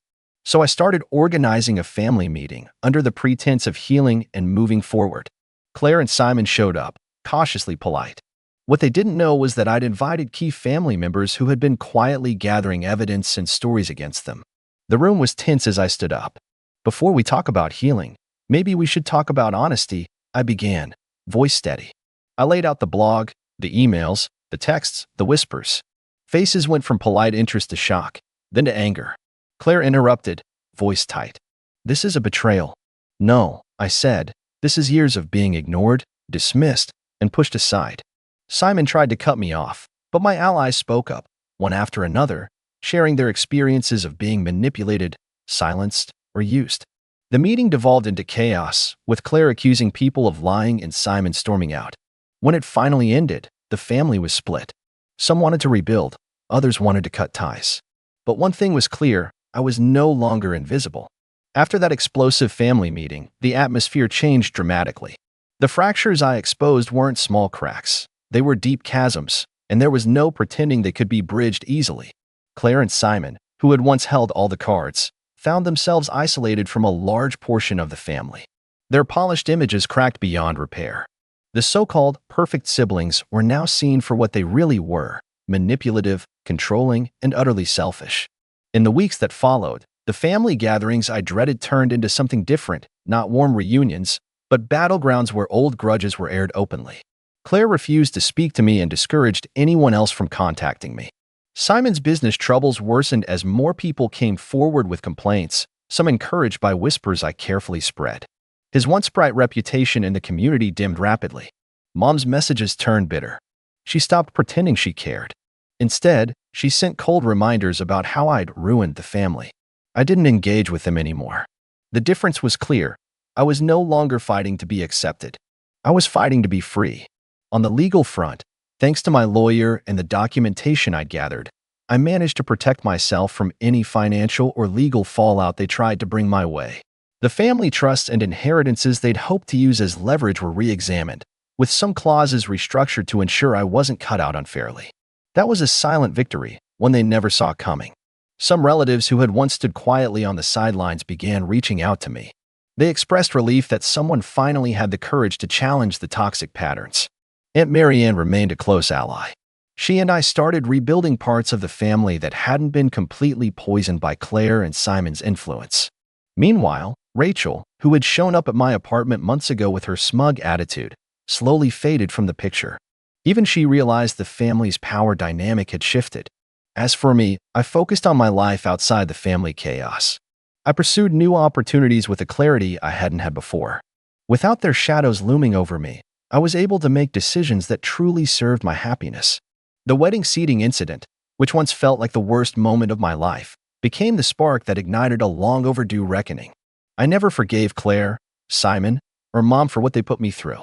So I started organizing a family meeting under the pretense of healing and moving forward. Claire and Simon showed up, cautiously polite. What they didn't know was that I'd invited key family members who had been quietly gathering evidence and stories against them. The room was tense as I stood up. Before we talk about healing, maybe we should talk about honesty, I began, voice steady. I laid out the blog, the emails, the texts, the whispers. Faces went from polite interest to shock, then to anger. Claire interrupted, voice tight. This is a betrayal. No, I said, this is years of being ignored, dismissed, and pushed aside. Simon tried to cut me off, but my allies spoke up, one after another, sharing their experiences of being manipulated, silenced, or used. The meeting devolved into chaos, with Claire accusing people of lying and Simon storming out. When it finally ended, the family was split. Some wanted to rebuild, others wanted to cut ties. But one thing was clear, I was no longer invisible. After that explosive family meeting, the atmosphere changed dramatically. The fractures I exposed weren't small cracks. They were deep chasms, and there was no pretending they could be bridged easily. Claire and Simon, who had once held all the cards, found themselves isolated from a large portion of the family. Their polished images cracked beyond repair. The so-called perfect siblings were now seen for what they really were: manipulative, controlling, and utterly selfish. In the weeks that followed, the family gatherings I dreaded turned into something different, not warm reunions, but battlegrounds where old grudges were aired openly. Claire refused to speak to me and discouraged anyone else from contacting me. Simon's business troubles worsened as more people came forward with complaints, some encouraged by whispers I carefully spread. His once bright reputation in the community dimmed rapidly. Mom's messages turned bitter. She stopped pretending she cared. Instead, she sent cold reminders about how I'd ruined the family. I didn't engage with them anymore. The difference was clear. I was no longer fighting to be accepted. I was fighting to be free. On the legal front, thanks to my lawyer and the documentation I'd gathered, I managed to protect myself from any financial or legal fallout they tried to bring my way. The family trusts and inheritances they'd hoped to use as leverage were re-examined, with some clauses restructured to ensure I wasn't cut out unfairly. That was a silent victory, one they never saw coming. Some relatives who had once stood quietly on the sidelines began reaching out to me. They expressed relief that someone finally had the courage to challenge the toxic patterns. Aunt Marianne remained a close ally. She and I started rebuilding parts of the family that hadn't been completely poisoned by Claire and Simon's influence. Meanwhile, Rachel, who had shown up at my apartment months ago with her smug attitude, slowly faded from the picture. Even she realized the family's power dynamic had shifted. As for me, I focused on my life outside the family chaos. I pursued new opportunities with a clarity I hadn't had before. Without their shadows looming over me, I was able to make decisions that truly served my happiness. The wedding seating incident, which once felt like the worst moment of my life, became the spark that ignited a long overdue reckoning. I never forgave Claire, Simon, or Mom for what they put me through.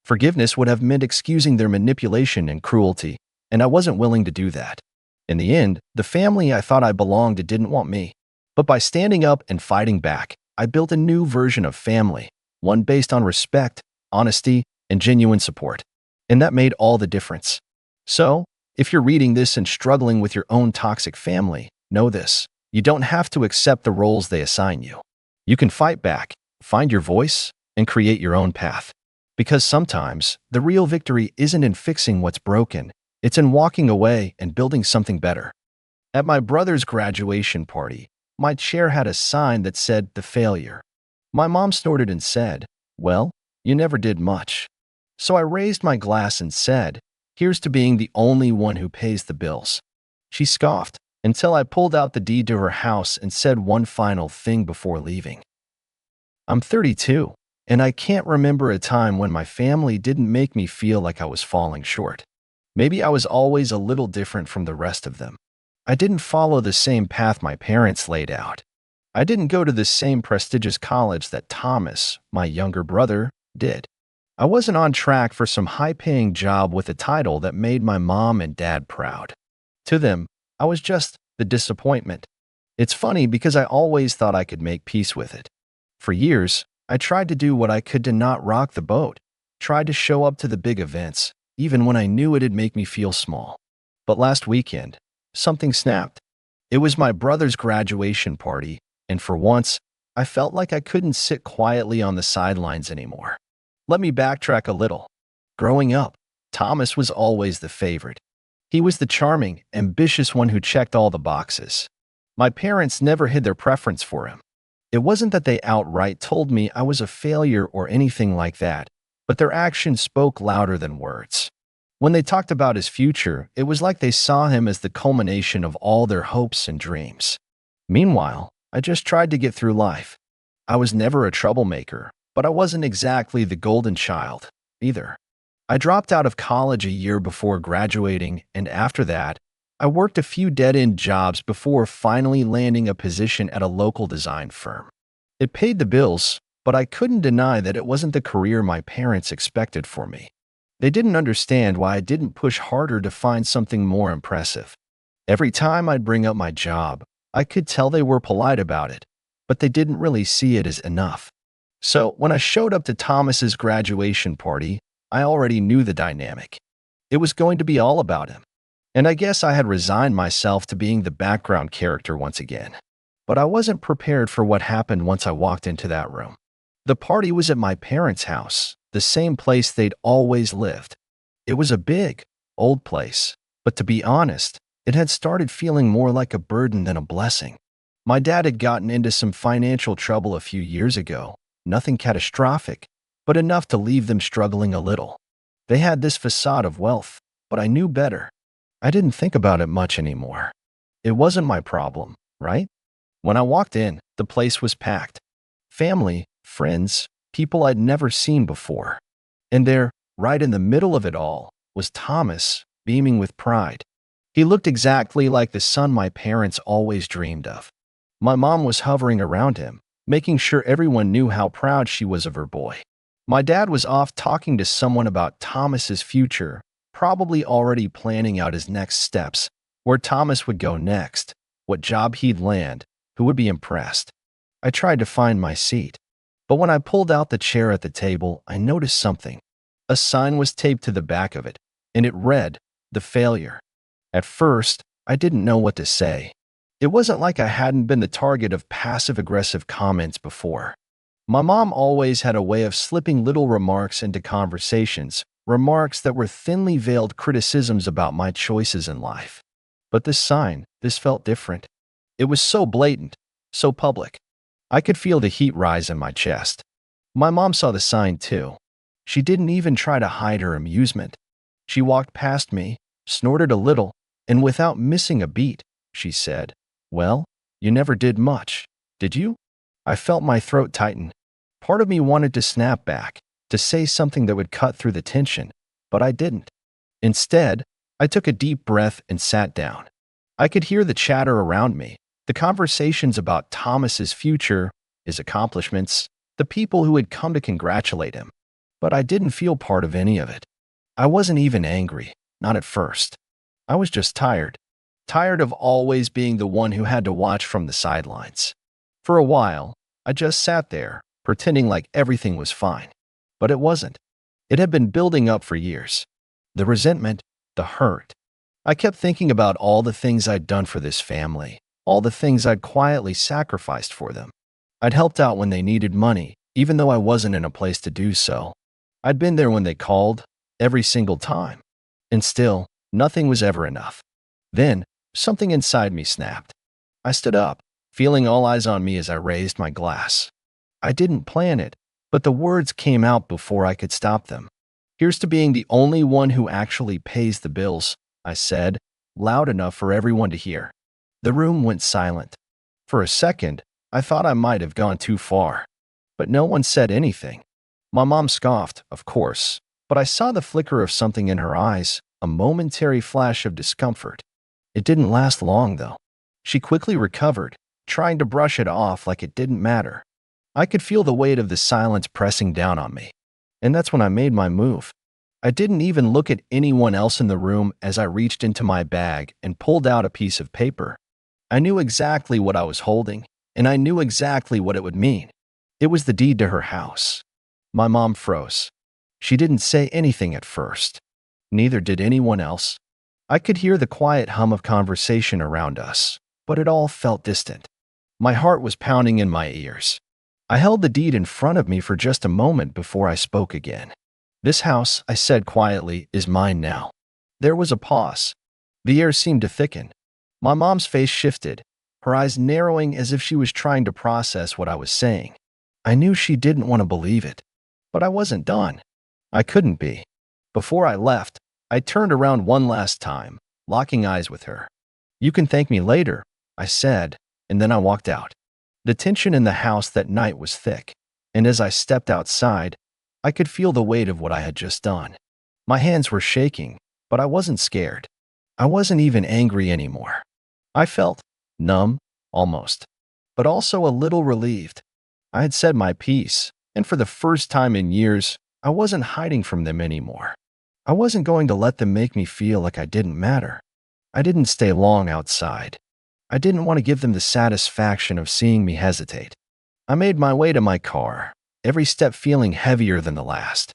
Forgiveness would have meant excusing their manipulation and cruelty, and I wasn't willing to do that. In the end, the family I thought I belonged to didn't want me. But by standing up and fighting back, I built a new version of family, one based on respect, honesty, and genuine support. And that made all the difference. So, if you're reading this and struggling with your own toxic family, know this: you don't have to accept the roles they assign you. You can fight back, find your voice, and create your own path. Because sometimes, the real victory isn't in fixing what's broken, it's in walking away and building something better. At my brother's graduation party, my chair had a sign that said, "The Failure." My mom snorted and said, "Well, you never did much." So I raised my glass and said, "Here's to being the only one who pays the bills." She scoffed until I pulled out the deed to her house and said one final thing before leaving. I'm 32, and I can't remember a time when my family didn't make me feel like I was falling short. Maybe I was always a little different from the rest of them. I didn't follow the same path my parents laid out. I didn't go to the same prestigious college that Thomas, my younger brother, did. I wasn't on track for some high-paying job with a title that made my mom and dad proud. To them, I was just the disappointment. It's funny because I always thought I could make peace with it. For years, I tried to do what I could to not rock the boat, tried to show up to the big events, even when I knew it'd make me feel small. But last weekend, something snapped. It was my brother's graduation party, and for once, I felt like I couldn't sit quietly on the sidelines anymore. Let me backtrack a little. Growing up, Thomas was always the favorite. He was the charming, ambitious one who checked all the boxes. My parents never hid their preference for him. It wasn't that they outright told me I was a failure or anything like that, but their actions spoke louder than words. When they talked about his future, it was like they saw him as the culmination of all their hopes and dreams. Meanwhile, I just tried to get through life. I was never a troublemaker, but I wasn't exactly the golden child, either. I dropped out of college a year before graduating, and after that, I worked a few dead-end jobs before finally landing a position at a local design firm. It paid the bills, but I couldn't deny that it wasn't the career my parents expected for me. They didn't understand why I didn't push harder to find something more impressive. Every time I'd bring up my job, I could tell they were polite about it, but they didn't really see it as enough. So when I showed up to Thomas's graduation party, I already knew the dynamic. It was going to be all about him. And I guess I had resigned myself to being the background character once again. But I wasn't prepared for what happened once I walked into that room. The party was at my parents' house, the same place they'd always lived. It was a big, old place, but to be honest, it had started feeling more like a burden than a blessing. My dad had gotten into some financial trouble a few years ago, nothing catastrophic, but enough to leave them struggling a little. They had this facade of wealth, but I knew better. I didn't think about it much anymore. It wasn't my problem, right? When I walked in, the place was packed. Family, friends, people I'd never seen before. And there, right in the middle of it all, was Thomas, beaming with pride. He looked exactly like the son my parents always dreamed of. My mom was hovering around him, making sure everyone knew how proud she was of her boy. My dad was off talking to someone about Thomas's future, probably already planning out his next steps, where Thomas would go next, what job he'd land, who would be impressed. I tried to find my seat, but when I pulled out the chair at the table, I noticed something. A sign was taped to the back of it, and it read, "The Failure." At first, I didn't know what to say. It wasn't like I hadn't been the target of passive-aggressive comments before. My mom always had a way of slipping little remarks into conversations, remarks that were thinly veiled criticisms about my choices in life. But this felt different. It was so blatant, so public. I could feel the heat rise in my chest. My mom saw the sign too. She didn't even try to hide her amusement. She walked past me, snorted a little, and without missing a beat, she said, "Well, you never did much, did you?" I felt my throat tighten. Part of me wanted to snap back, to say something that would cut through the tension, but I didn't. Instead, I took a deep breath and sat down. I could hear the chatter around me, the conversations about Thomas's future, his accomplishments, the people who had come to congratulate him. But I didn't feel part of any of it. I wasn't even angry, not at first. I was just tired. Tired of always being the one who had to watch from the sidelines. For a while, I just sat there, pretending like everything was fine. But it wasn't. It had been building up for years. The resentment, the hurt. I kept thinking about all the things I'd done for this family, all the things I'd quietly sacrificed for them. I'd helped out when they needed money, even though I wasn't in a place to do so. I'd been there when they called, every single time. And still, nothing was ever enough. Then, something inside me snapped. I stood up, feeling all eyes on me as I raised my glass. I didn't plan it, but the words came out before I could stop them. "Here's to being the only one who actually pays the bills," I said, loud enough for everyone to hear. The room went silent. For a second, I thought I might have gone too far. But no one said anything. My mom scoffed, of course, but I saw the flicker of something in her eyes, a momentary flash of discomfort. It didn't last long, though. She quickly recovered, trying to brush it off like it didn't matter. I could feel the weight of the silence pressing down on me. And that's when I made my move. I didn't even look at anyone else in the room as I reached into my bag and pulled out a piece of paper. I knew exactly what I was holding, and I knew exactly what it would mean. It was the deed to her house. My mom froze. She didn't say anything at first. Neither did anyone else. I could hear the quiet hum of conversation around us, but it all felt distant. My heart was pounding in my ears. I held the deed in front of me for just a moment before I spoke again. "This house," I said quietly, "is mine now." There was a pause. The air seemed to thicken. My mom's face shifted, her eyes narrowing as if she was trying to process what I was saying. I knew she didn't want to believe it, but I wasn't done. I couldn't be. Before I left, I turned around one last time, locking eyes with her. "You can thank me later," I said, and then I walked out. The tension in the house that night was thick, and as I stepped outside, I could feel the weight of what I had just done. My hands were shaking, but I wasn't scared. I wasn't even angry anymore. I felt numb, almost, but also a little relieved. I had said my piece, and for the first time in years, I wasn't hiding from them anymore. I wasn't going to let them make me feel like I didn't matter. I didn't stay long outside. I didn't want to give them the satisfaction of seeing me hesitate. I made my way to my car, every step feeling heavier than the last.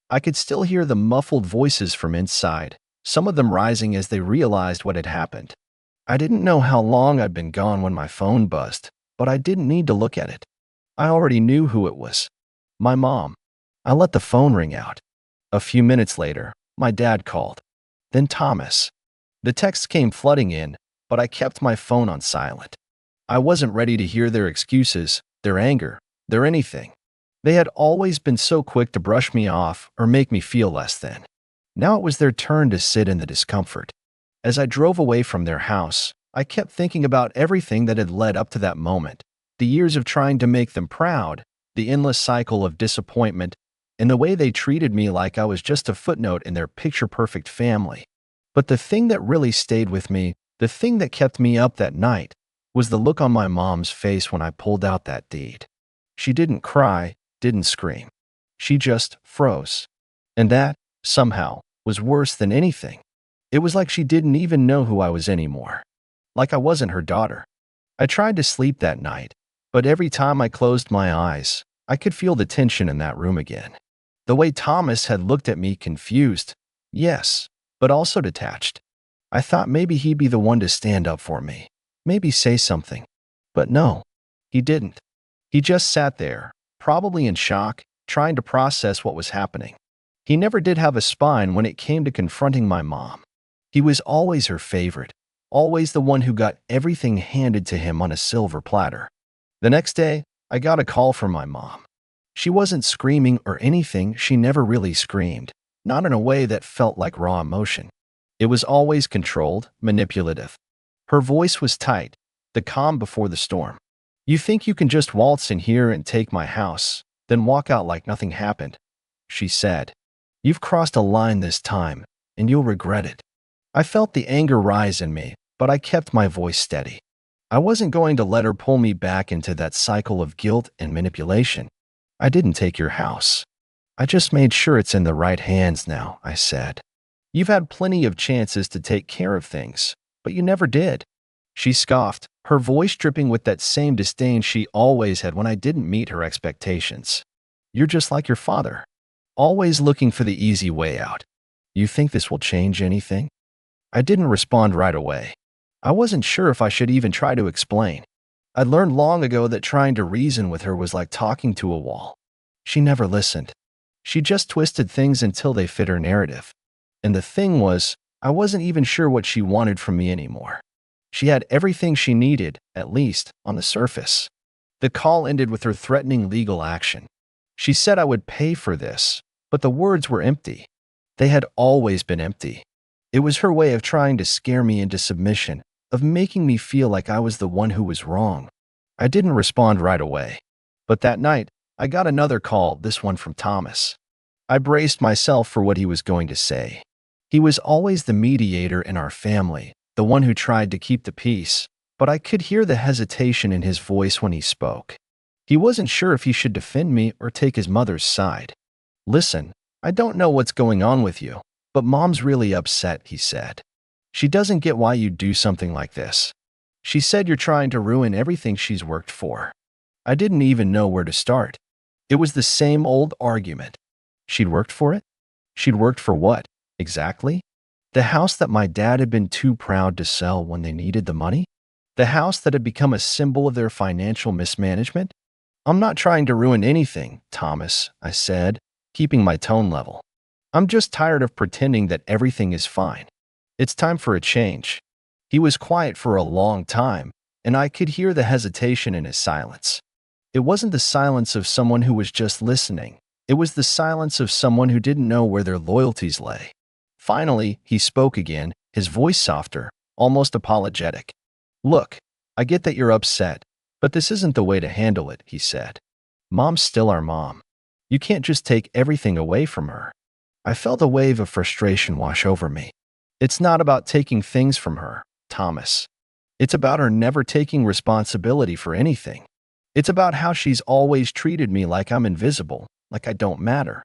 I could still hear the muffled voices from inside, some of them rising as they realized what had happened. I didn't know how long I'd been gone when my phone buzzed, but I didn't need to look at it. I already knew who it was. My mom. I let the phone ring out. A few minutes later, my dad called. Then Thomas. The texts came flooding in, but I kept my phone on silent. I wasn't ready to hear their excuses, their anger, their anything. They had always been so quick to brush me off or make me feel less than. Now it was their turn to sit in the discomfort. As I drove away from their house, I kept thinking about everything that had led up to that moment, the years of trying to make them proud, the endless cycle of disappointment, and the way they treated me like I was just a footnote in their picture-perfect family. But the thing that really stayed with me, the thing that kept me up that night, was the look on my mom's face when I pulled out that deed. She didn't cry, didn't scream. She just froze. And that, somehow, was worse than anything. It was like she didn't even know who I was anymore. Like I wasn't her daughter. I tried to sleep that night, but every time I closed my eyes, I could feel the tension in that room again. The way Thomas had looked at me, confused, yes, but also detached. I thought maybe he'd be the one to stand up for me, maybe say something. But no, he didn't. He just sat there, probably in shock, trying to process what was happening. He never did have a spine when it came to confronting my mom. He was always her favorite, always the one who got everything handed to him on a silver platter. The next day, I got a call from my mom. She wasn't screaming or anything. She never really screamed, not in a way that felt like raw emotion. It was always controlled, manipulative. Her voice was tight, the calm before the storm. "You think you can just waltz in here and take my house, then walk out like nothing happened," she said. "You've crossed a line this time, and you'll regret it." I felt the anger rise in me, but I kept my voice steady. I wasn't going to let her pull me back into that cycle of guilt and manipulation. "I didn't take your house. I just made sure it's in the right hands now," I said. "You've had plenty of chances to take care of things, but you never did." She scoffed, her voice dripping with that same disdain she always had when I didn't meet her expectations. "You're just like your father, always looking for the easy way out. You think this will change anything?" I didn't respond right away. I wasn't sure if I should even try to explain. I'd learned long ago that trying to reason with her was like talking to a wall. She never listened. She just twisted things until they fit her narrative. And the thing was, I wasn't even sure what she wanted from me anymore. She had everything she needed, at least, on the surface. The call ended with her threatening legal action. She said I would pay for this, but the words were empty. They had always been empty. It was her way of trying to scare me into submission, of making me feel like I was the one who was wrong. I didn't respond right away. But that night, I got another call, this one from Thomas. I braced myself for what he was going to say. He was always the mediator in our family, the one who tried to keep the peace, but I could hear the hesitation in his voice when he spoke. He wasn't sure if he should defend me or take his mother's side. "Listen, I don't know what's going on with you, but Mom's really upset," he said. "She doesn't get why you do something like this. She said you're trying to ruin everything she's worked for." I didn't even know where to start. It was the same old argument. She'd worked for it? She'd worked for what, exactly? The house that my dad had been too proud to sell when they needed the money? The house that had become a symbol of their financial mismanagement? "I'm not trying to ruin anything, Thomas," I said, keeping my tone level. "I'm just tired of pretending that everything is fine. It's time for a change." He was quiet for a long time, and I could hear the hesitation in his silence. It wasn't the silence of someone who was just listening. It was the silence of someone who didn't know where their loyalties lay. Finally, he spoke again, his voice softer, almost apologetic. "Look, I get that you're upset, but this isn't the way to handle it," he said. "Mom's still our mom. You can't just take everything away from her." I felt a wave of frustration wash over me. It's not about taking things from her, Thomas. It's about her never taking responsibility for anything. It's about how she's always treated me like I'm invisible, like I don't matter.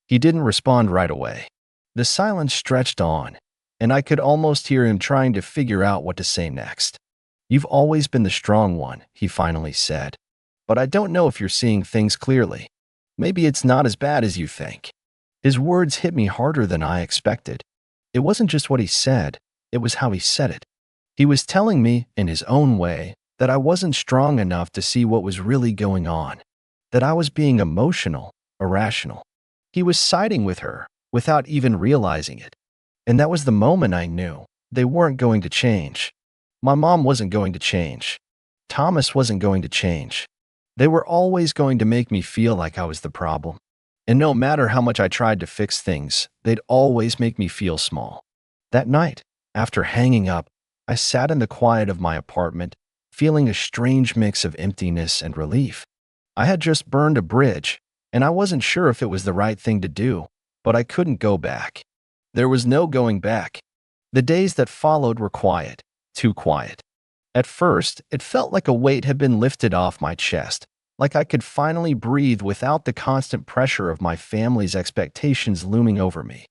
He didn't respond right away. The silence stretched on, and I could almost hear him trying to figure out what to say next. "You've always been the strong one," he finally said. "But I don't know if you're seeing things clearly. Maybe it's not as bad as you think." His words hit me harder than I expected. It wasn't just what he said, it was how he said it. He was telling me, in his own way, that I wasn't strong enough to see what was really going on, that I was being emotional, irrational. He was siding with her without even realizing it. And that was the moment I knew they weren't going to change. My mom wasn't going to change. Thomas wasn't going to change. They were always going to make me feel like I was the problem. And no matter how much I tried to fix things, they'd always make me feel small. That night, after hanging up, I sat in the quiet of my apartment, feeling a strange mix of emptiness and relief. I had just burned a bridge, and I wasn't sure if it was the right thing to do, but I couldn't go back. There was no going back. The days that followed were quiet, too quiet. At first, it felt like a weight had been lifted off my chest, like I could finally breathe without the constant pressure of my family's expectations looming over me.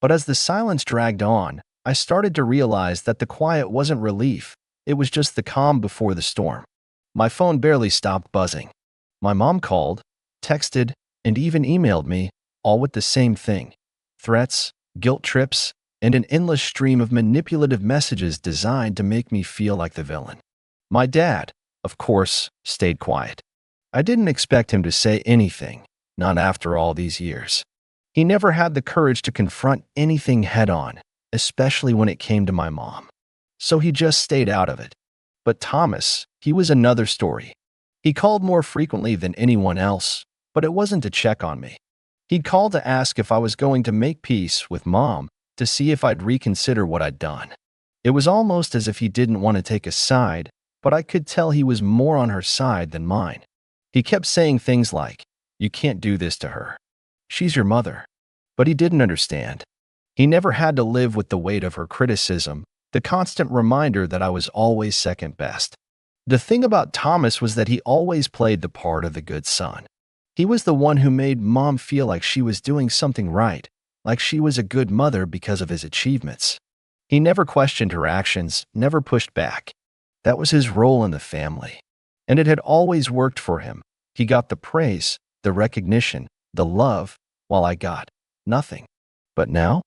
But as the silence dragged on, I started to realize that the quiet wasn't relief. It was just the calm before the storm. My phone barely stopped buzzing. My mom called, texted, and even emailed me, all with the same thing: threats, guilt trips, and an endless stream of manipulative messages designed to make me feel like the villain. My dad, of course, stayed quiet. I didn't expect him to say anything, not after all these years. He never had the courage to confront anything head-on, especially when it came to my mom. So he just stayed out of it. But Thomas, he was another story. He called more frequently than anyone else, but it wasn't to check on me. He'd call to ask if I was going to make peace with Mom, to see if I'd reconsider what I'd done. It was almost as if he didn't want to take a side, but I could tell he was more on her side than mine. He kept saying things like, "You can't do this to her. She's your mother." But he didn't understand. He never had to live with the weight of her criticism, the constant reminder that I was always second best. The thing about Thomas was that he always played the part of the good son. He was the one who made Mom feel like she was doing something right, like she was a good mother because of his achievements. He never questioned her actions, never pushed back. That was his role in the family. And it had always worked for him. He got the praise, the recognition, the love, while I got nothing. But now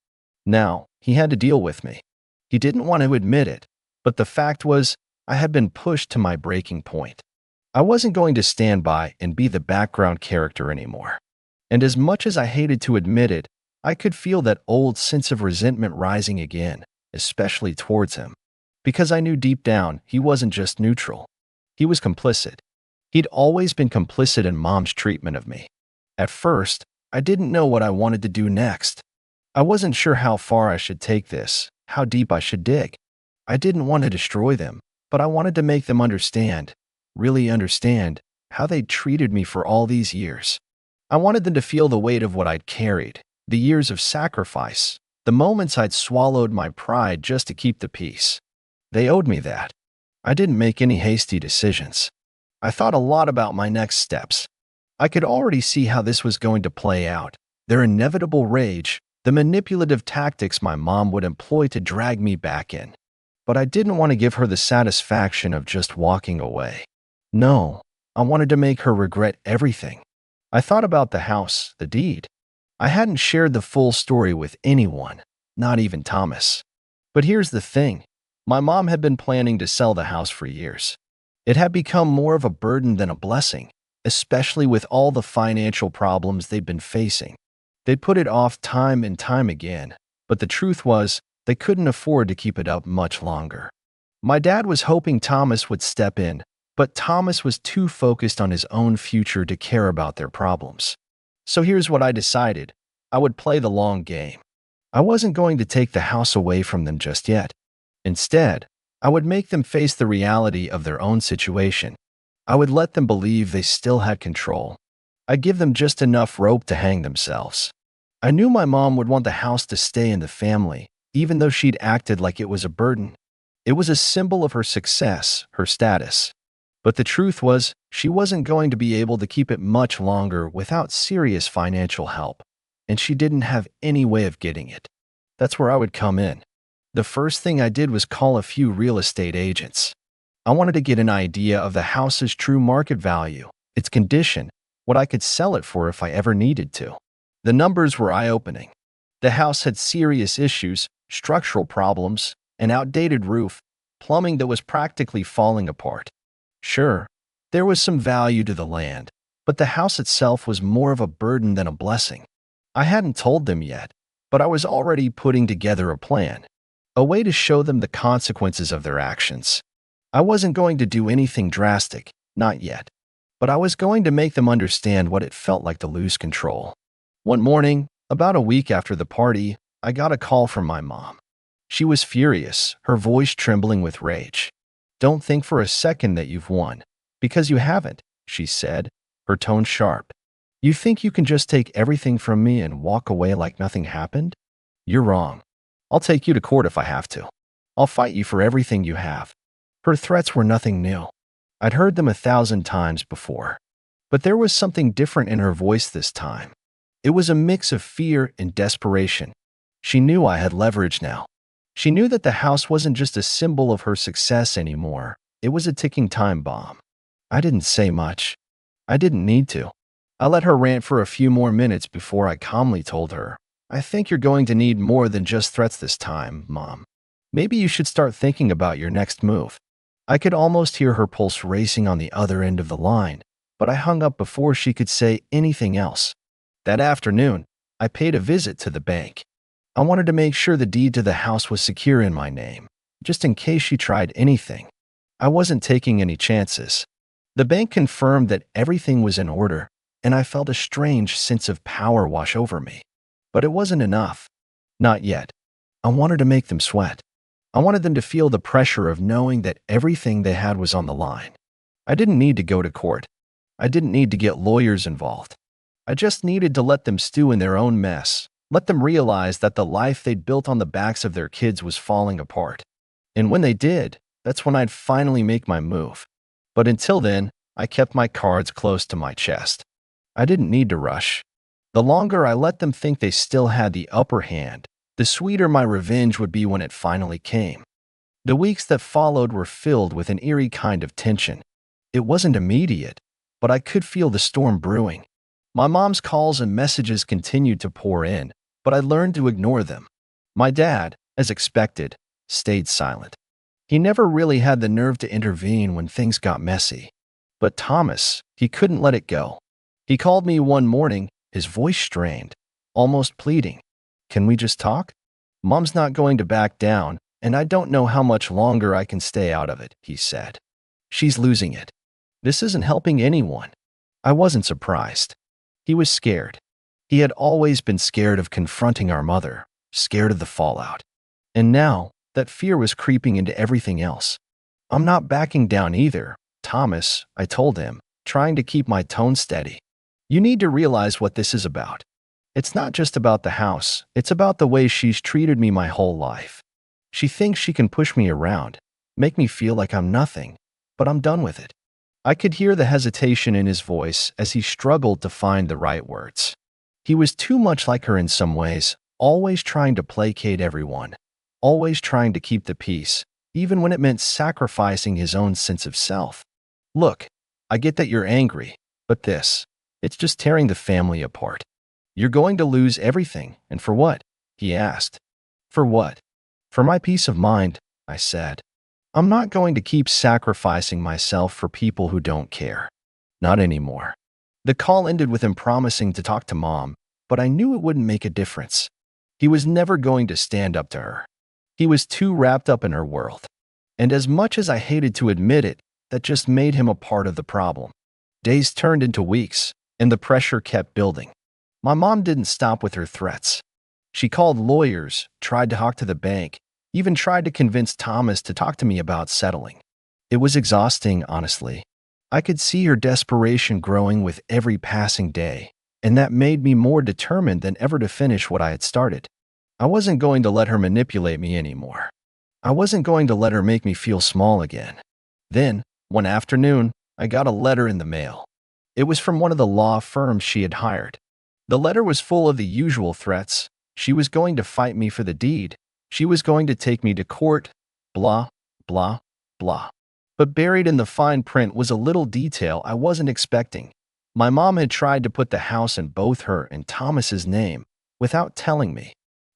he had to deal with me. He didn't want to admit it, but the fact was, I had been pushed to my breaking point. I wasn't going to stand by and be the background character anymore. And as much as I hated to admit it, I could feel that old sense of resentment rising again, especially towards him. Because I knew deep down he wasn't just neutral. He was complicit. He'd always been complicit in Mom's treatment of me. At first, I didn't know what I wanted to do next. I wasn't sure how far I should take this, how deep I should dig. I didn't want to destroy them, but I wanted to make them understand, really understand, how they'd treated me for all these years. I wanted them to feel the weight of what I'd carried, the years of sacrifice, the moments I'd swallowed my pride just to keep the peace. They owed me that. I didn't make any hasty decisions. I thought a lot about my next steps. I could already see how this was going to play out. Their inevitable rage, the manipulative tactics my mom would employ to drag me back in. But I didn't want to give her the satisfaction of just walking away. No, I wanted to make her regret everything. I thought about the house, the deed. I hadn't shared the full story with anyone, not even Thomas. But here's the thing. My mom had been planning to sell the house for years. It had become more of a burden than a blessing, especially with all the financial problems they'd been facing. They'd put it off time and time again, but the truth was, they couldn't afford to keep it up much longer. My dad was hoping Thomas would step in, but Thomas was too focused on his own future to care about their problems. So here's what I decided. I would play the long game. I wasn't going to take the house away from them just yet. Instead, I would make them face the reality of their own situation. I would let them believe they still had control. I'd give them just enough rope to hang themselves. I knew my mom would want the house to stay in the family, even though she'd acted like it was a burden. It was a symbol of her success, her status. But the truth was, she wasn't going to be able to keep it much longer without serious financial help, and she didn't have any way of getting it. That's where I would come in. The first thing I did was call a few real estate agents. I wanted to get an idea of the house's true market value, its condition, what I could sell it for if I ever needed to. The numbers were eye-opening. The house had serious issues, structural problems, an outdated roof, plumbing that was practically falling apart. Sure, there was some value to the land, but the house itself was more of a burden than a blessing. I hadn't told them yet, but I was already putting together a plan, a way to show them the consequences of their actions. I wasn't going to do anything drastic, not yet, but I was going to make them understand what it felt like to lose control. One morning, about a week after the party, I got a call from my mom. She was furious, her voice trembling with rage. "Don't think for a second that you've won, because you haven't," she said, her tone sharp. "You think you can just take everything from me and walk away like nothing happened? You're wrong. I'll take you to court if I have to. I'll fight you for everything you have." Her threats were nothing new. I'd heard them 1,000 times before. But there was something different in her voice this time. It was a mix of fear and desperation. She knew I had leverage now. She knew that the house wasn't just a symbol of her success anymore. It was a ticking time bomb. I didn't say much. I didn't need to. I let her rant for a few more minutes before I calmly told her, "I think you're going to need more than just threats this time, Mom. Maybe you should start thinking about your next move." I could almost hear her pulse racing on the other end of the line, but I hung up before she could say anything else. That afternoon, I paid a visit to the bank. I wanted to make sure the deed to the house was secure in my name, just in case she tried anything. I wasn't taking any chances. The bank confirmed that everything was in order, and I felt a strange sense of power wash over me. But it wasn't enough. Not yet. I wanted to make them sweat. I wanted them to feel the pressure of knowing that everything they had was on the line. I didn't need to go to court. I didn't need to get lawyers involved. I just needed to let them stew in their own mess, let them realize that the life they'd built on the backs of their kids was falling apart. And when they did, that's when I'd finally make my move. But until then, I kept my cards close to my chest. I didn't need to rush. The longer I let them think they still had the upper hand, the sweeter my revenge would be when it finally came. The weeks that followed were filled with an eerie kind of tension. It wasn't immediate, but I could feel the storm brewing. My mom's calls and messages continued to pour in, but I learned to ignore them. My dad, as expected, stayed silent. He never really had the nerve to intervene when things got messy. But Thomas, he couldn't let it go. He called me one morning, his voice strained, almost pleading. "Can we just talk? Mom's not going to back down, and I don't know how much longer I can stay out of it," he said. "She's losing it. This isn't helping anyone." I wasn't surprised. He was scared. He had always been scared of confronting our mother, scared of the fallout. And now, that fear was creeping into everything else. "I'm not backing down either, Thomas," I told him, trying to keep my tone steady. "You need to realize what this is about. It's not just about the house, it's about the way she's treated me my whole life. She thinks she can push me around, make me feel like I'm nothing, but I'm done with it. I could hear the hesitation in his voice as he struggled to find the right words. He was too much like her in some ways, always trying to placate everyone, always trying to keep the peace, even when it meant sacrificing his own sense of self. Look, I get that you're angry, but it's just tearing the family apart. You're going to lose everything, and for what? He asked. For what? For my peace of mind, I said. I'm not going to keep sacrificing myself for people who don't care. Not anymore. The call ended with him promising to talk to Mom, but I knew it wouldn't make a difference. He was never going to stand up to her. He was too wrapped up in her world. And as much as I hated to admit it, that just made him a part of the problem. Days turned into weeks, and the pressure kept building. My mom didn't stop with her threats. She called lawyers, tried to talk to the bank, even tried to convince Thomas to talk to me about settling. It was exhausting, honestly. I could see her desperation growing with every passing day, and that made me more determined than ever to finish what I had started. I wasn't going to let her manipulate me anymore. I wasn't going to let her make me feel small again. Then, one afternoon, I got a letter in the mail. It was from one of the law firms she had hired. The letter was full of the usual threats. She was going to fight me for the deed. She was going to take me to court, blah, blah, blah. But buried in the fine print was a little detail I wasn't expecting. My mom had tried to put the house in both her and Thomas's name without telling me.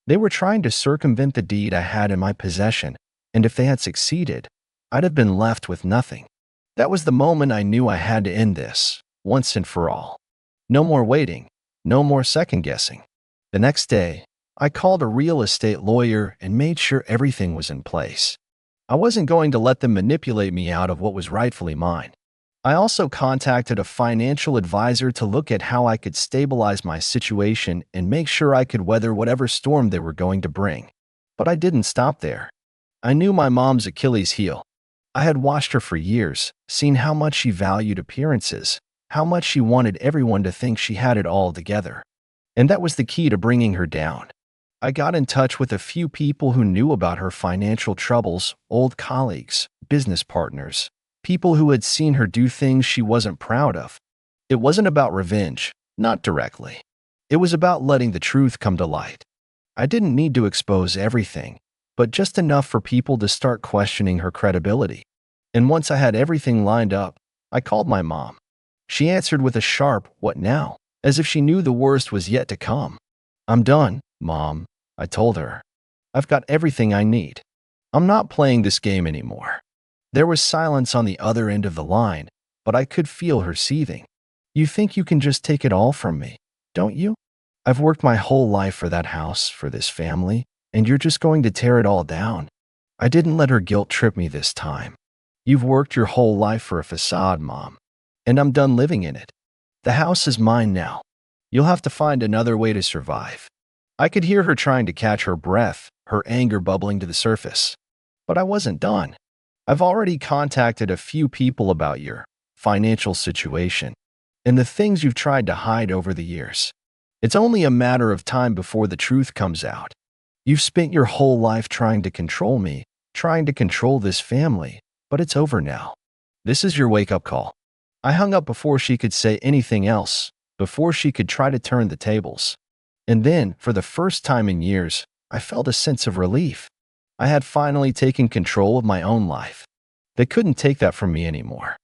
They were trying to circumvent the deed I had in my possession, and if they had succeeded, I'd have been left with nothing. That was the moment I knew I had to end this, once and for all. No more waiting, no more second-guessing. The next day, I called a real estate lawyer and made sure everything was in place. I wasn't going to let them manipulate me out of what was rightfully mine. I also contacted a financial advisor to look at how I could stabilize my situation and make sure I could weather whatever storm they were going to bring. But I didn't stop there. I knew my mom's Achilles heel. I had watched her for years, seen how much she valued appearances, how much she wanted everyone to think she had it all together. And that was the key to bringing her down. I got in touch with a few people who knew about her financial troubles, old colleagues, business partners, people who had seen her do things she wasn't proud of. It wasn't about revenge, not directly. It was about letting the truth come to light. I didn't need to expose everything, but just enough for people to start questioning her credibility. And once I had everything lined up, I called my mom. She answered with a sharp, "What now?" as if she knew the worst was yet to come. "I'm done, Mom," I told her. "I've got everything I need. I'm not playing this game anymore." There was silence on the other end of the line, but I could feel her seething. "You think you can just take it all from me, don't you? I've worked my whole life for that house, for this family, and you're just going to tear it all down." I didn't let her guilt trip me this time. "You've worked your whole life for a facade, Mom, and I'm done living in it. The house is mine now. You'll have to find another way to survive." I could hear her trying to catch her breath, her anger bubbling to the surface. But I wasn't done. "I've already contacted a few people about your financial situation and the things you've tried to hide over the years. It's only a matter of time before the truth comes out. You've spent your whole life trying to control me, trying to control this family, but it's over now. This is your wake-up call." I hung up before she could say anything else, before she could try to turn the tables. And then, for the first time in years, I felt a sense of relief. I had finally taken control of my own life. They couldn't take that from me anymore.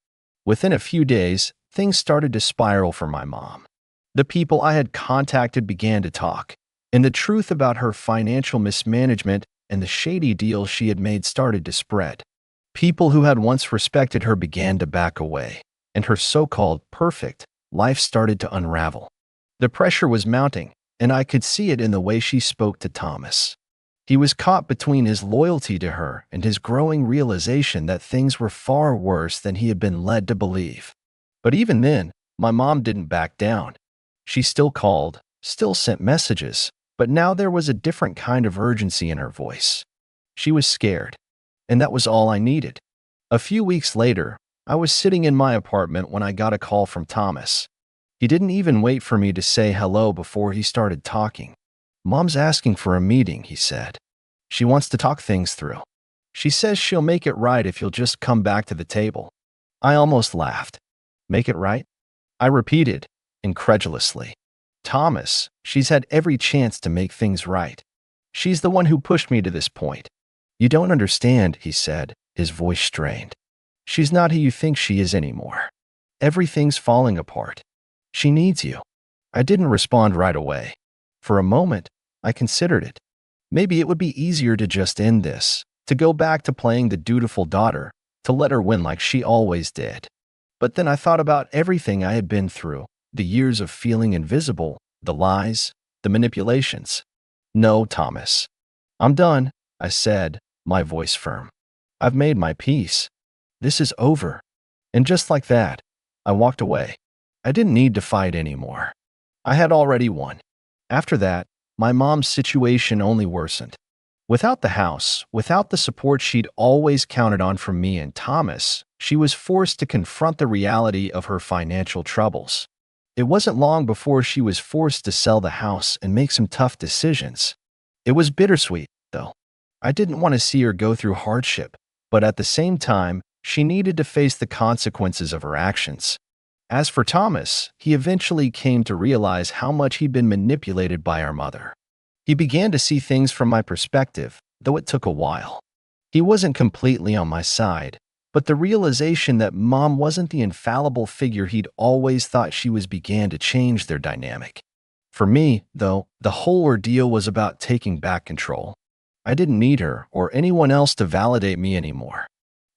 Within a few days, things started to spiral for my mom. The people I had contacted began to talk, and the truth about her financial mismanagement and the shady deals she had made started to spread. People who had once respected her began to back away, and her so-called perfect life started to unravel. The pressure was mounting, and I could see it in the way she spoke to Thomas. He was caught between his loyalty to her and his growing realization that things were far worse than he had been led to believe. But even then, my mom didn't back down. She still called, still sent messages, but now there was a different kind of urgency in her voice. She was scared, and that was all I needed. A few weeks later, I was sitting in my apartment when I got a call from Thomas. He didn't even wait for me to say hello before he started talking. "Mom's asking for a meeting," he said. "She wants to talk things through." She says she'll make it right if you'll just come back to the table. I almost laughed. Make it right? I repeated, incredulously. Thomas, she's had every chance to make things right. She's the one who pushed me to this point. You don't understand, he said, his voice strained. She's not who you think she is anymore. Everything's falling apart. She needs you. I didn't respond right away. For a moment, I considered it. Maybe it would be easier to just end this, to go back to playing the dutiful daughter, to let her win like she always did. But then I thought about everything I had been through, the years of feeling invisible, the lies, the manipulations. No, Thomas. I'm done, I said, my voice firm. I've made my peace. This is over. And just like that, I walked away. I didn't need to fight anymore. I had already won. After that, my mom's situation only worsened. Without the house, without the support she'd always counted on from me and Thomas, she was forced to confront the reality of her financial troubles. It wasn't long before she was forced to sell the house and make some tough decisions. It was bittersweet, though. I didn't want to see her go through hardship, but at the same time, she needed to face the consequences of her actions. As for Thomas, he eventually came to realize how much he'd been manipulated by our mother. He began to see things from my perspective, though it took a while. He wasn't completely on my side, but the realization that Mom wasn't the infallible figure he'd always thought she was began to change their dynamic. For me, though, the whole ordeal was about taking back control. I didn't need her or anyone else to validate me anymore.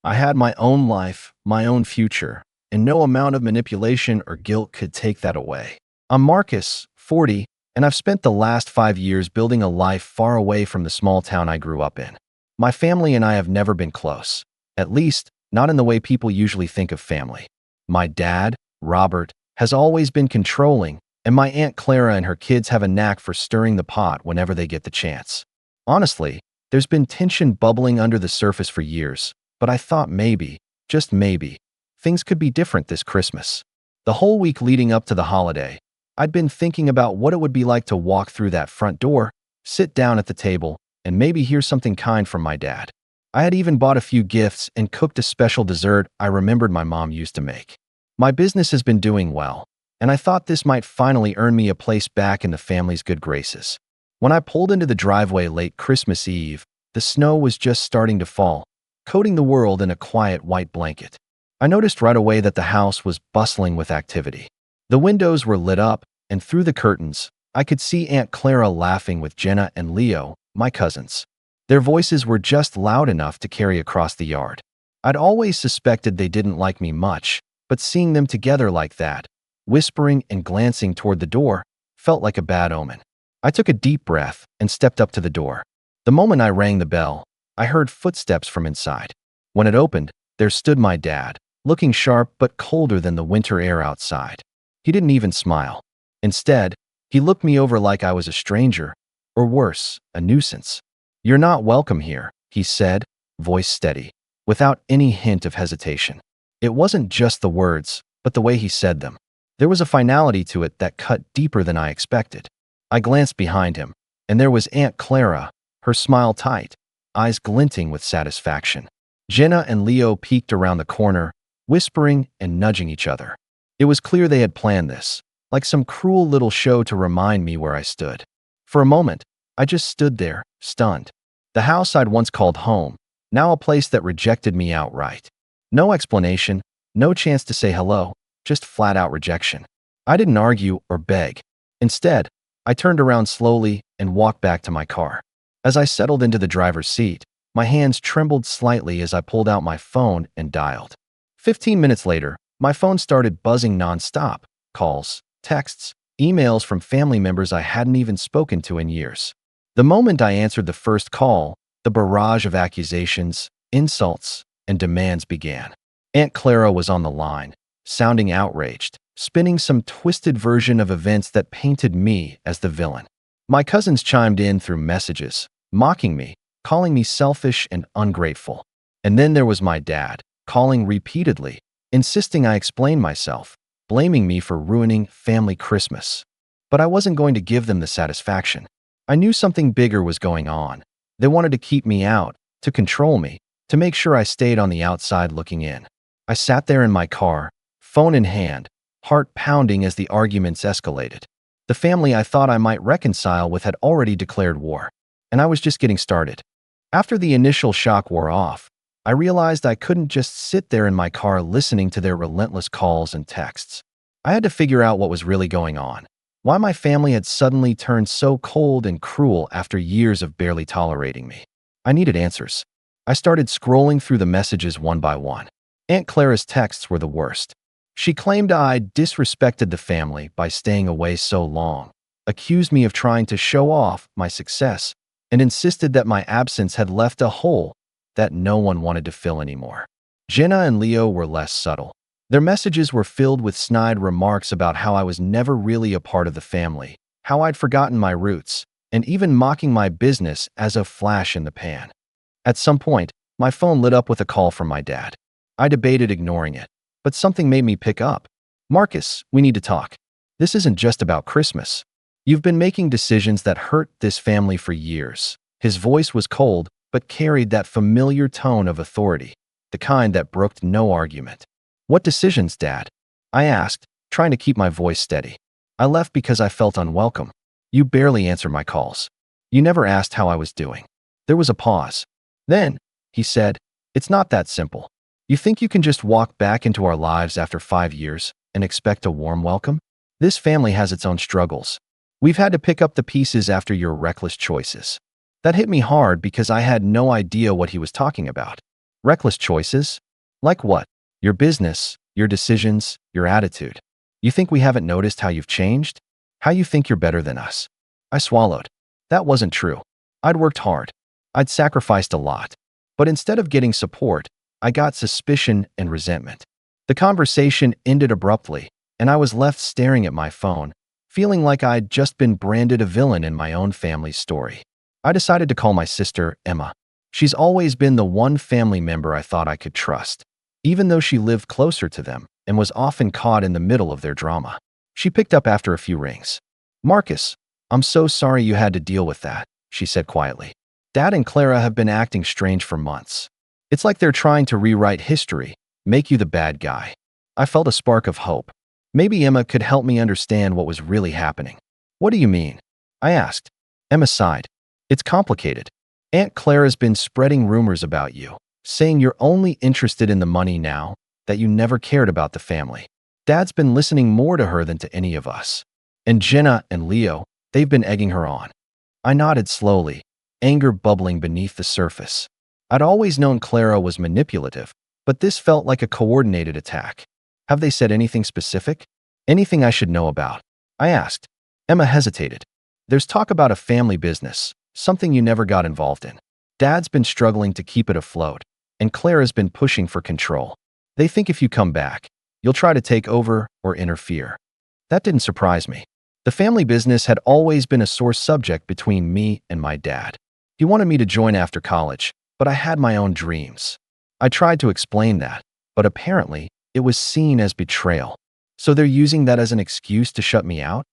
I had my own life, my own future, and no amount of manipulation or guilt could take that away. I'm Marcus, 40, and I've spent the last 5 years building a life far away from the small town I grew up in. My family and I have never been close, at least not in the way people usually think of family. My dad, Robert, has always been controlling, and my Aunt Clara and her kids have a knack for stirring the pot whenever they get the chance. Honestly, there's been tension bubbling under the surface for years, but I thought maybe, just maybe, things could be different this Christmas. The whole week leading up to the holiday, I'd been thinking about what it would be like to walk through that front door, sit down at the table, and maybe hear something kind from my dad. I had even bought a few gifts and cooked a special dessert I remembered my mom used to make. My business has been doing well, and I thought this might finally earn me a place back in the family's good graces. When I pulled into the driveway late Christmas Eve, the snow was just starting to fall, coating the world in a quiet white blanket. I noticed right away that the house was bustling with activity. The windows were lit up, and through the curtains, I could see Aunt Clara laughing with Jenna and Leo, my cousins. Their voices were just loud enough to carry across the yard. I'd always suspected they didn't like me much, but seeing them together like that, whispering and glancing toward the door, felt like a bad omen. I took a deep breath and stepped up to the door. The moment I rang the bell, I heard footsteps from inside. When it opened, there stood my dad, looking sharp but colder than the winter air outside. He didn't even smile. Instead, he looked me over like I was a stranger, or worse, a nuisance. "You're not welcome here," he said, voice steady, without any hint of hesitation. It wasn't just the words, but the way he said them. There was a finality to it that cut deeper than I expected. I glanced behind him, and there was Aunt Clara, her smile tight, eyes glinting with satisfaction. Jenna and Leo peeked around the corner, whispering and nudging each other. It was clear they had planned this, like some cruel little show to remind me where I stood. For a moment, I just stood there, stunned. The house I'd once called home, now a place that rejected me outright. No explanation, no chance to say hello, just flat-out rejection. I didn't argue or beg. Instead, I turned around slowly and walked back to my car. As I settled into the driver's seat, my hands trembled slightly as I pulled out my phone and dialed. 15 minutes later, my phone started buzzing nonstop. Calls, texts, emails from family members I hadn't even spoken to in years. The moment I answered the first call, the barrage of accusations, insults, and demands began. Aunt Clara was on the line, sounding outraged, spinning some twisted version of events that painted me as the villain. My cousins chimed in through messages, mocking me, calling me selfish and ungrateful. And then there was my dad, calling repeatedly, insisting I explain myself, blaming me for ruining family Christmas. But I wasn't going to give them the satisfaction. I knew something bigger was going on. They wanted to keep me out, to control me, to make sure I stayed on the outside looking in. I sat there in my car, phone in hand, heart pounding as the arguments escalated. The family I thought I might reconcile with had already declared war, and I was just getting started. After the initial shock wore off, I realized I couldn't just sit there in my car listening to their relentless calls and texts. I had to figure out what was really going on, why my family had suddenly turned so cold and cruel after years of barely tolerating me. I needed answers. I started scrolling through the messages one by one. Aunt Clara's texts were the worst. She claimed I'd disrespected the family by staying away so long, accused me of trying to show off my success, and insisted that my absence had left a hole that no one wanted to fill anymore. Jenna and Leo were less subtle. Their messages were filled with snide remarks about how I was never really a part of the family, how I'd forgotten my roots, and even mocking my business as a flash in the pan. At some point, my phone lit up with a call from my dad. I debated ignoring it, but something made me pick up. "Marcus, we need to talk. This isn't just about Christmas. You've been making decisions that hurt this family for years." His voice was cold, but carried that familiar tone of authority, the kind that brooked no argument. "What decisions, Dad?" I asked, trying to keep my voice steady. "I left because I felt unwelcome. You barely answer my calls. You never asked how I was doing." There was a pause. "Then," he said, "it's not that simple. You think you can just walk back into our lives after 5 years and expect a warm welcome? This family has its own struggles. We've had to pick up the pieces after your reckless choices." That hit me hard because I had no idea what he was talking about. Reckless choices? Like what? Your business, your decisions, your attitude. You think we haven't noticed how you've changed? How you think you're better than us? I swallowed. That wasn't true. I'd worked hard. I'd sacrificed a lot. But instead of getting support, I got suspicion and resentment. The conversation ended abruptly, and I was left staring at my phone, feeling like I'd just been branded a villain in my own family's story. I decided to call my sister, Emma. She's always been the one family member I thought I could trust, even though she lived closer to them and was often caught in the middle of their drama. She picked up after a few rings. "Marcus, I'm so sorry you had to deal with that," she said quietly. "Dad and Clara have been acting strange for months. It's like they're trying to rewrite history, make you the bad guy." I felt a spark of hope. Maybe Emma could help me understand what was really happening. "What do you mean?" I asked. Emma sighed. "It's complicated. Aunt Clara's been spreading rumors about you, saying you're only interested in the money now, that you never cared about the family. Dad's been listening more to her than to any of us. And Jenna and Leo, they've been egging her on." I nodded slowly, anger bubbling beneath the surface. I'd always known Clara was manipulative, but this felt like a coordinated attack. "Have they said anything specific? Anything I should know about?" I asked. Emma hesitated. "There's talk about a family business, something you never got involved in. Dad's been struggling to keep it afloat, and Clara's been pushing for control. They think if you come back, you'll try to take over or interfere." That didn't surprise me. The family business had always been a sore subject between me and my dad. He wanted me to join after college, but I had my own dreams. I tried to explain that, but apparently it was seen as betrayal. "So they're using that as an excuse to shut me out?"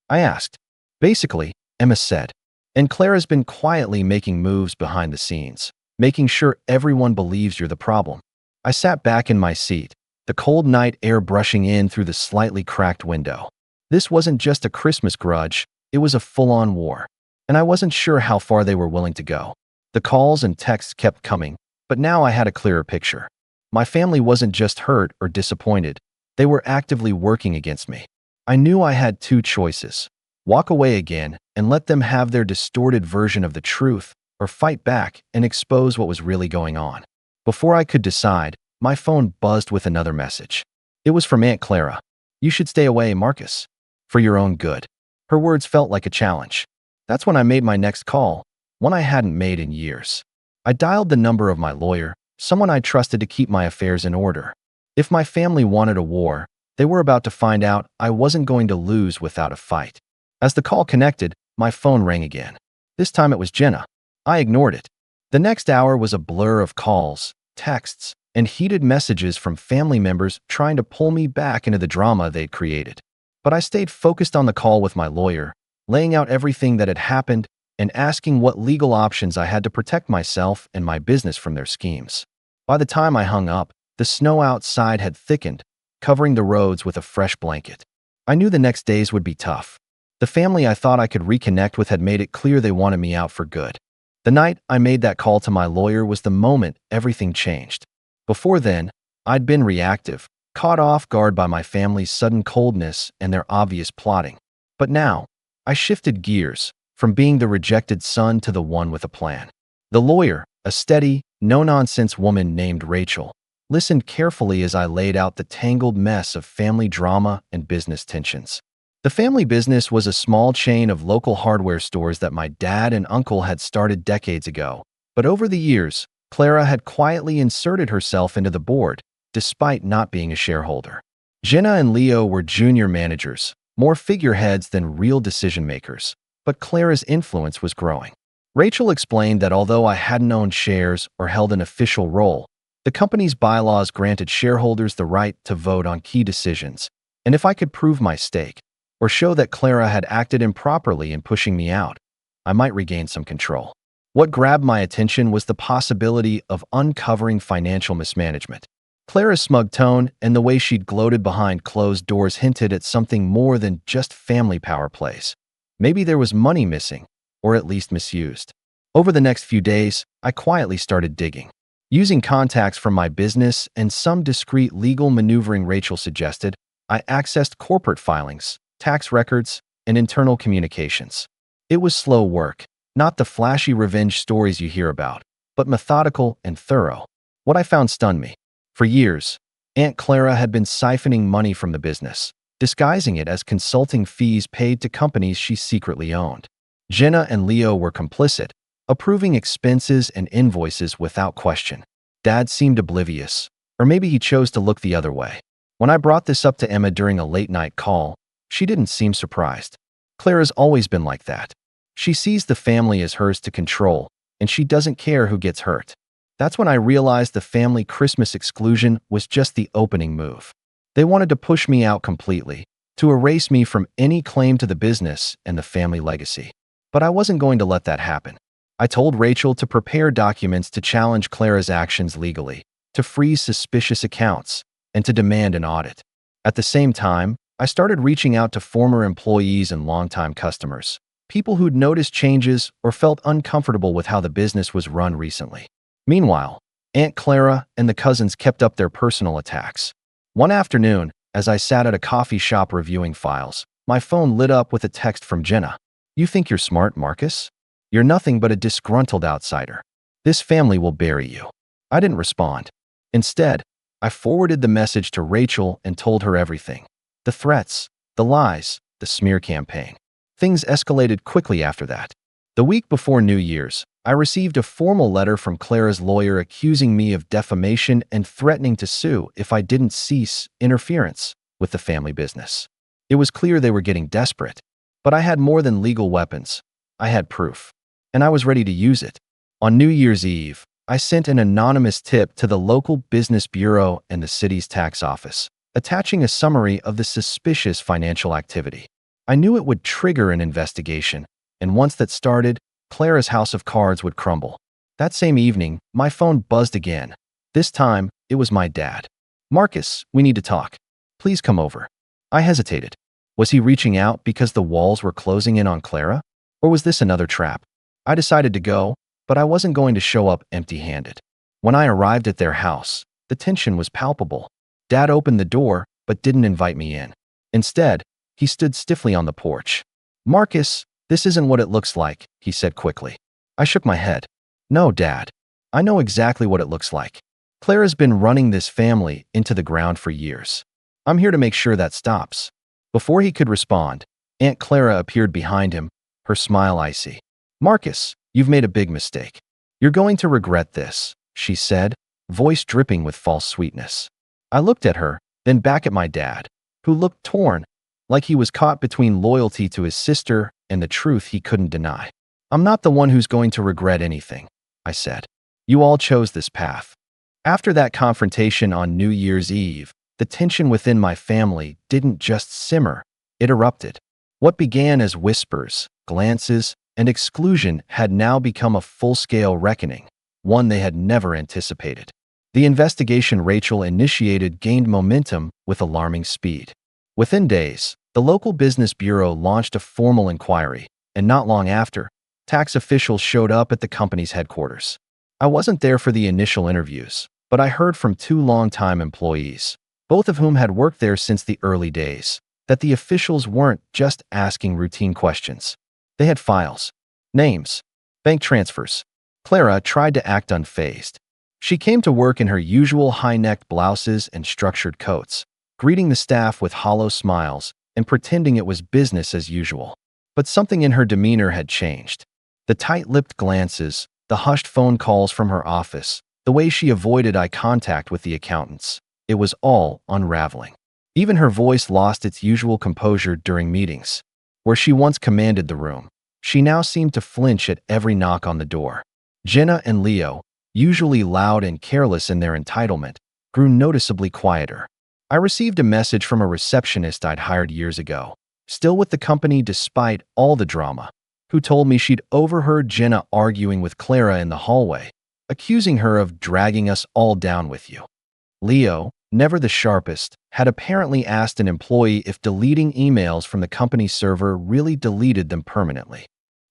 I asked. "Basically," Emma said. "And Clara's been quietly making moves behind the scenes, making sure everyone believes you're the problem." I sat back in my seat, the cold night air brushing in through the slightly cracked window. This wasn't just a Christmas grudge, it was a full-on war. And I wasn't sure how far they were willing to go. The calls and texts kept coming, but now I had a clearer picture. My family wasn't just hurt or disappointed, they were actively working against me. I knew I had two choices: walk away again and let them have their distorted version of the truth, or fight back and expose what was really going on. Before I could decide, my phone buzzed with another message. It was from Aunt Clara. "You should stay away, Marcus. For your own good." Her words felt like a challenge. That's when I made my next call, one I hadn't made in years. I dialed the number of my lawyer, someone I trusted to keep my affairs in order. If my family wanted a war, they were about to find out I wasn't going to lose without a fight. As the call connected, my phone rang again. This time it was Jenna. I ignored it. The next hour was a blur of calls, texts, and heated messages from family members trying to pull me back into the drama they'd created. But I stayed focused on the call with my lawyer, laying out everything that had happened and asking what legal options I had to protect myself and my business from their schemes. By the time I hung up, the snow outside had thickened, covering the roads with a fresh blanket. I knew the next days would be tough. The family I thought I could reconnect with had made it clear they wanted me out for good. The night I made that call to my lawyer was the moment everything changed. Before then, I'd been reactive, caught off guard by my family's sudden coldness and their obvious plotting. But now, I shifted gears, from being the rejected son to the one with a plan. The lawyer, a steady, no-nonsense woman named Rachel, listened carefully as I laid out the tangled mess of family drama and business tensions. The family business was a small chain of local hardware stores that my dad and uncle had started decades ago. But over the years, Clara had quietly inserted herself into the board, despite not being a shareholder. Jenna and Leo were junior managers, more figureheads than real decision-makers, but Clara's influence was growing. Rachel explained that although I hadn't owned shares or held an official role, the company's bylaws granted shareholders the right to vote on key decisions, and if I could prove my stake, or show that Clara had acted improperly in pushing me out, I might regain some control. What grabbed my attention was the possibility of uncovering financial mismanagement. Clara's smug tone and the way she'd gloated behind closed doors hinted at something more than just family power plays. Maybe there was money missing, or at least misused. Over the next few days, I quietly started digging. Using contacts from my business and some discreet legal maneuvering Rachel suggested, I accessed corporate filings, tax records, and internal communications. It was slow work, not the flashy revenge stories you hear about, but methodical and thorough. What I found stunned me. For years, Aunt Clara had been siphoning money from the business, disguising it as consulting fees paid to companies she secretly owned. Jenna and Leo were complicit, approving expenses and invoices without question. Dad seemed oblivious, or maybe he chose to look the other way. When I brought this up to Emma during a late-night call, she didn't seem surprised. Clara's always been like that. She sees the family as hers to control, and she doesn't care who gets hurt. That's when I realized the family Christmas exclusion was just the opening move. They wanted to push me out completely, to erase me from any claim to the business and the family legacy. But I wasn't going to let that happen. I told Rachel to prepare documents to challenge Clara's actions legally, to freeze suspicious accounts, and to demand an audit. At the same time, I started reaching out to former employees and longtime customers, people who'd noticed changes or felt uncomfortable with how the business was run recently. Meanwhile, Aunt Clara and the cousins kept up their personal attacks. One afternoon, as I sat at a coffee shop reviewing files, my phone lit up with a text from Jenna. "You think you're smart, Marcus? You're nothing but a disgruntled outsider. This family will bury you." I didn't respond. Instead, I forwarded the message to Rachel and told her everything. The threats, the lies, the smear campaign. Things escalated quickly after that. The week before New Year's, I received a formal letter from Clara's lawyer accusing me of defamation and threatening to sue if I didn't cease interference with the family business. It was clear they were getting desperate, but I had more than legal weapons. I had proof, and I was ready to use it. On New Year's Eve, I sent an anonymous tip to the local business bureau and the city's tax office, attaching a summary of the suspicious financial activity. I knew it would trigger an investigation, and once that started, Clara's house of cards would crumble. That same evening, my phone buzzed again. This time, it was my dad. "Marcus, we need to talk. Please come over." I hesitated. Was he reaching out because the walls were closing in on Clara? Or was this another trap? I decided to go, but I wasn't going to show up empty-handed. When I arrived at their house, the tension was palpable. Dad opened the door, but didn't invite me in. Instead, he stood stiffly on the porch. "Marcus, this isn't what it looks like," he said quickly. I shook my head. "No, Dad. I know exactly what it looks like. Clara's been running this family into the ground for years. I'm here to make sure that stops." Before he could respond, Aunt Clara appeared behind him, her smile icy. "Marcus, you've made a big mistake. You're going to regret this," she said, voice dripping with false sweetness. I looked at her, then back at my dad, who looked torn, like he was caught between loyalty to his sister and the truth he couldn't deny. "I'm not the one who's going to regret anything," I said. "You all chose this path." After that confrontation on New Year's Eve, the tension within my family didn't just simmer, it erupted. What began as whispers, glances, and exclusion had now become a full-scale reckoning, one they had never anticipated. The investigation Rachel initiated gained momentum with alarming speed. Within days, the local business bureau launched a formal inquiry, and not long after, tax officials showed up at the company's headquarters. I wasn't there for the initial interviews, but I heard from two longtime employees, both of whom had worked there since the early days, that the officials weren't just asking routine questions. They had files, names, bank transfers. Clara tried to act unfazed. She came to work in her usual high-necked blouses and structured coats, greeting the staff with hollow smiles and pretending it was business as usual. But something in her demeanor had changed. The tight-lipped glances, the hushed phone calls from her office, the way she avoided eye contact with the accountants. It was all unraveling. Even her voice lost its usual composure during meetings. Where she once commanded the room, she now seemed to flinch at every knock on the door. Jenna and Leo, usually loud and careless in their entitlement, grew noticeably quieter. I received a message from a receptionist I'd hired years ago, still with the company despite all the drama, who told me she'd overheard Jenna arguing with Clara in the hallway, accusing her of dragging us all down with you. Leo, never the sharpest, had apparently asked an employee if deleting emails from the company server really deleted them permanently.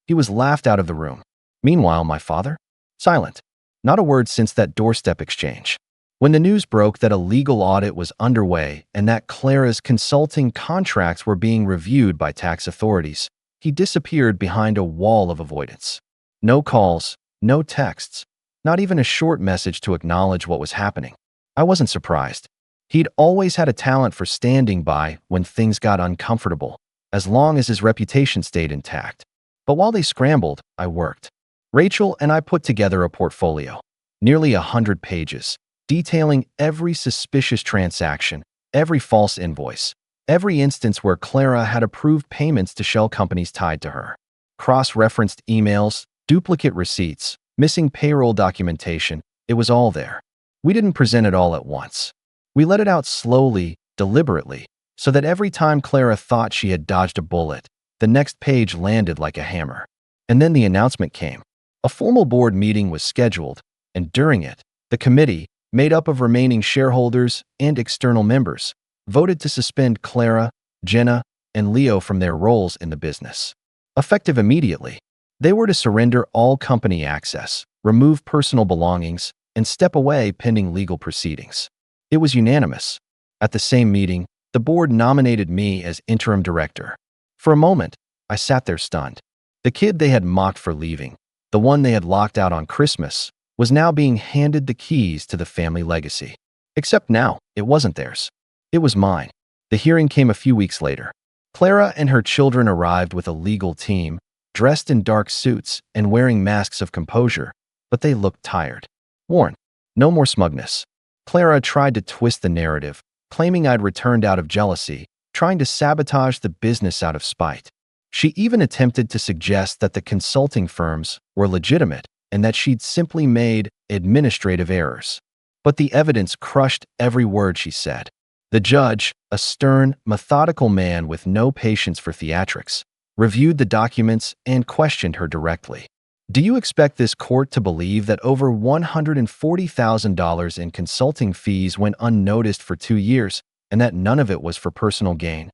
He was laughed out of the room. Meanwhile, my father? Silent. Not a word since that doorstep exchange. When the news broke that a legal audit was underway and that Clara's consulting contracts were being reviewed by tax authorities, he disappeared behind a wall of avoidance. No calls, no texts, not even a short message to acknowledge what was happening. I wasn't surprised. He'd always had a talent for standing by when things got uncomfortable, as long as his reputation stayed intact. But while they scrambled, I worked. Rachel and I put together a portfolio, nearly 100 pages, detailing every suspicious transaction, every false invoice, every instance where Clara had approved payments to shell companies tied to her. Cross-referenced emails, duplicate receipts, missing payroll documentation, it was all there. We didn't present it all at once. We let it out slowly, deliberately, so that every time Clara thought she had dodged a bullet, the next page landed like a hammer. And then the announcement came. A formal board meeting was scheduled, and during it, the committee, made up of remaining shareholders and external members, voted to suspend Clara, Jenna, and Leo from their roles in the business. Effective immediately, they were to surrender all company access, remove personal belongings, and step away pending legal proceedings. It was unanimous. At the same meeting, the board nominated me as interim director. For a moment, I sat there stunned. The kid they had mocked for leaving, the one they had locked out on Christmas, was now being handed the keys to the family legacy. Except now, it wasn't theirs. It was mine. The hearing came a few weeks later. Clara and her children arrived with a legal team, dressed in dark suits and wearing masks of composure, but they looked tired. Worn. No more smugness. Clara tried to twist the narrative, claiming I'd returned out of jealousy, trying to sabotage the business out of spite. She even attempted to suggest that the consulting firms were legitimate and that she'd simply made administrative errors. But the evidence crushed every word she said. The judge, a stern, methodical man with no patience for theatrics, reviewed the documents and questioned her directly. Do you expect this court to believe that over $140,000 in consulting fees went unnoticed for 2 years and that none of it was for personal gain?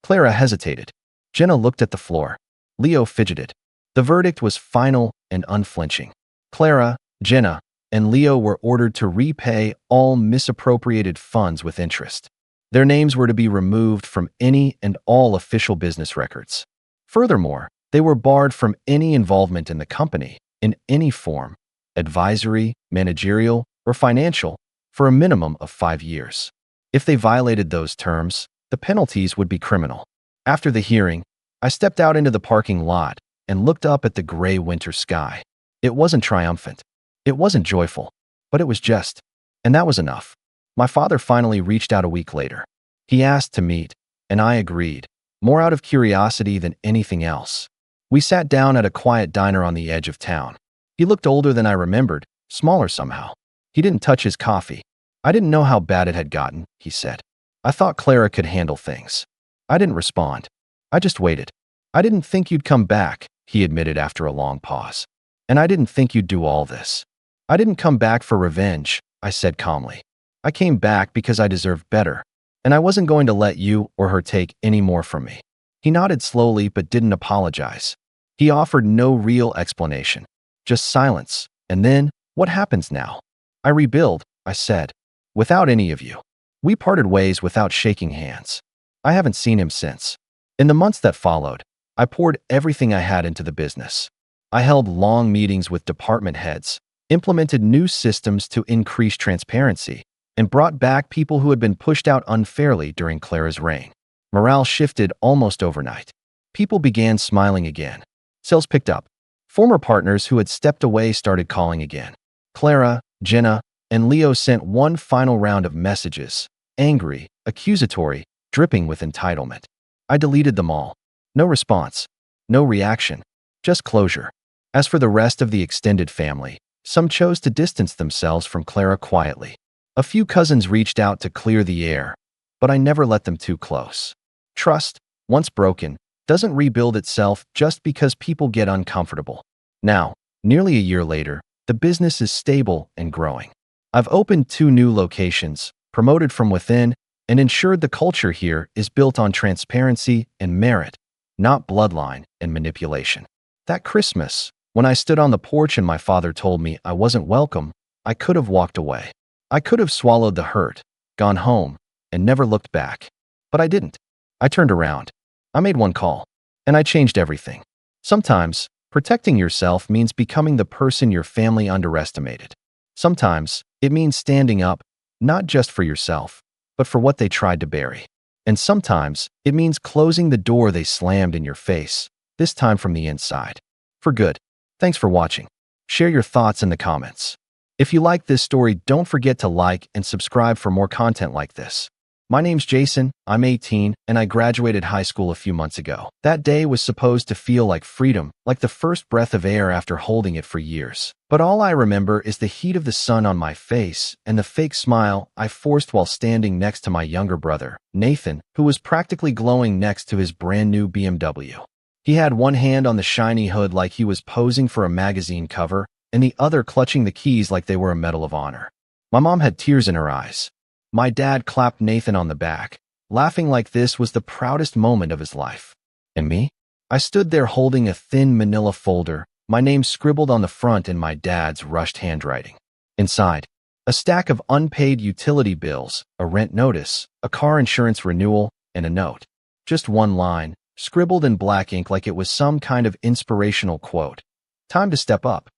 Clara hesitated. Jenna looked at the floor. Leo fidgeted. The verdict was final and unflinching. Clara, Jenna, and Leo were ordered to repay all misappropriated funds with interest. Their names were to be removed from any and all official business records. Furthermore, they were barred from any involvement in the company, in any form, advisory, managerial, or financial, for a minimum of 5 years. If they violated those terms, the penalties would be criminal. After the hearing, I stepped out into the parking lot and looked up at the gray winter sky. It wasn't triumphant. It wasn't joyful, but it was just. And that was enough. My father finally reached out a week later. He asked to meet, and I agreed, more out of curiosity than anything else. We sat down at a quiet diner on the edge of town. He looked older than I remembered, smaller somehow. He didn't touch his coffee. I didn't know how bad it had gotten, he said. I thought Clara could handle things. I didn't respond. I just waited. I didn't think you'd come back, he admitted after a long pause. And I didn't think you'd do all this. I didn't come back for revenge, I said calmly. I came back because I deserved better, and I wasn't going to let you or her take any more from me. He nodded slowly but didn't apologize. He offered no real explanation, just silence. And then, what happens now? I rebuild, I said. Without any of you. We parted ways without shaking hands. I haven't seen him since. In the months that followed, I poured everything I had into the business. I held long meetings with department heads, implemented new systems to increase transparency, and brought back people who had been pushed out unfairly during Clara's reign. Morale shifted almost overnight. People began smiling again. Sales picked up. Former partners who had stepped away started calling again. Clara, Jenna, and Leo sent one final round of messages, angry, accusatory, dripping with entitlement. I deleted them all. No response. No reaction. Just closure. As for the rest of the extended family, some chose to distance themselves from Clara quietly. A few cousins reached out to clear the air, but I never let them too close. Trust, once broken, doesn't rebuild itself just because people get uncomfortable. Now, nearly a year later, the business is stable and growing. I've opened 2 new locations, promoted from within, and ensured the culture here is built on transparency and merit, not bloodline and manipulation. That Christmas, when I stood on the porch and my father told me I wasn't welcome, I could have walked away. I could have swallowed the hurt, gone home, and never looked back. But I didn't. I turned around. I made one call, and I changed everything. Sometimes, protecting yourself means becoming the person your family underestimated. Sometimes, it means standing up, not just for yourself, but for what they tried to bury. And sometimes, it means closing the door they slammed in your face, this time from the inside. For good. Thanks for watching. Share your thoughts in the comments. If you like this story, don't forget to like and subscribe for more content like this. My name's Jason, I'm 18, and I graduated high school a few months ago. That day was supposed to feel like freedom, like the first breath of air after holding it for years. But all I remember is the heat of the sun on my face and the fake smile I forced while standing next to my younger brother, Nathan, who was practically glowing next to his brand new BMW. He had one hand on the shiny hood like he was posing for a magazine cover, and the other clutching the keys like they were a Medal of Honor. My mom had tears in her eyes. My dad clapped Nathan on the back, laughing like this was the proudest moment of his life. And me? I stood there holding a thin manila folder, my name scribbled on the front in my dad's rushed handwriting. Inside, a stack of unpaid utility bills, a rent notice, a car insurance renewal, and a note. Just one line, scribbled in black ink like it was some kind of inspirational quote. Time to step up.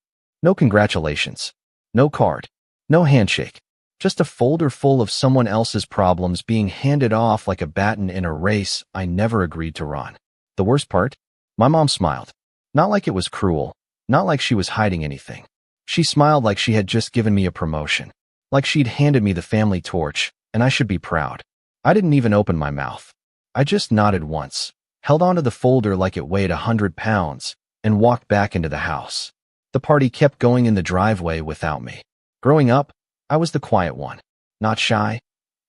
No congratulations. No card. No handshake. Just a folder full of someone else's problems being handed off like a baton in a race I never agreed to run. The worst part? My mom smiled. Not like it was cruel. Not like she was hiding anything. She smiled like she had just given me a promotion. Like she'd handed me the family torch, and I should be proud. I didn't even open my mouth. I just nodded once, held onto the folder like it weighed 100 pounds, and walked back into the house. The party kept going in the driveway without me. Growing up, I was the quiet one. Not shy.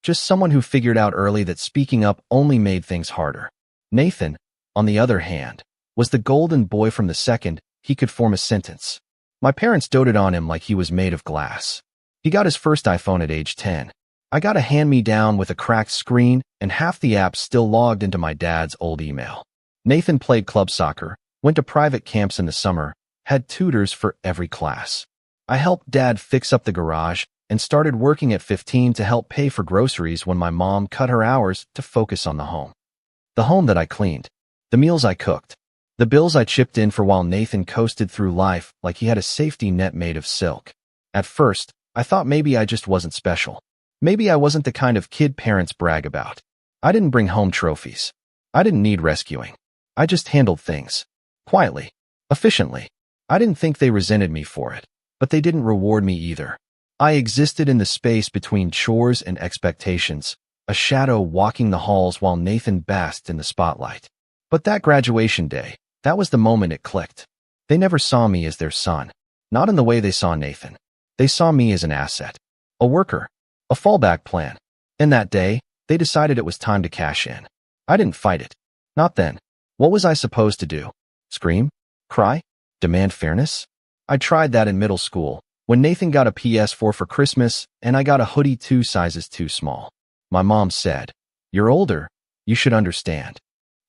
Just someone who figured out early that speaking up only made things harder. Nathan, on the other hand, was the golden boy from the second he could form a sentence. My parents doted on him like he was made of glass. He got his first iPhone at age 10. I got a hand-me-down with a cracked screen and half the apps still logged into my dad's old email. Nathan played club soccer, went to private camps in the summer, had tutors for every class. I helped Dad fix up the garage and started working at 15 to help pay for groceries when my mom cut her hours to focus on the home. The home that I cleaned, the meals I cooked, the bills I chipped in for while Nathan coasted through life like he had a safety net made of silk. At first, I thought maybe I just wasn't special. Maybe I wasn't the kind of kid parents brag about. I didn't bring home trophies. I didn't need rescuing. I just handled things. Quietly. Efficiently. I didn't think they resented me for it, but they didn't reward me either. I existed in the space between chores and expectations, a shadow walking the halls while Nathan basked in the spotlight. But that graduation day, that was the moment it clicked. They never saw me as their son. Not in the way they saw Nathan. They saw me as an asset. A worker. A fallback plan. And that day, they decided it was time to cash in. I didn't fight it. Not then. What was I supposed to do? Scream? Cry? Demand fairness? I tried that in middle school, when Nathan got a PS4 for Christmas and I got a hoodie 2 sizes too small. My mom said, "You're older. You should understand."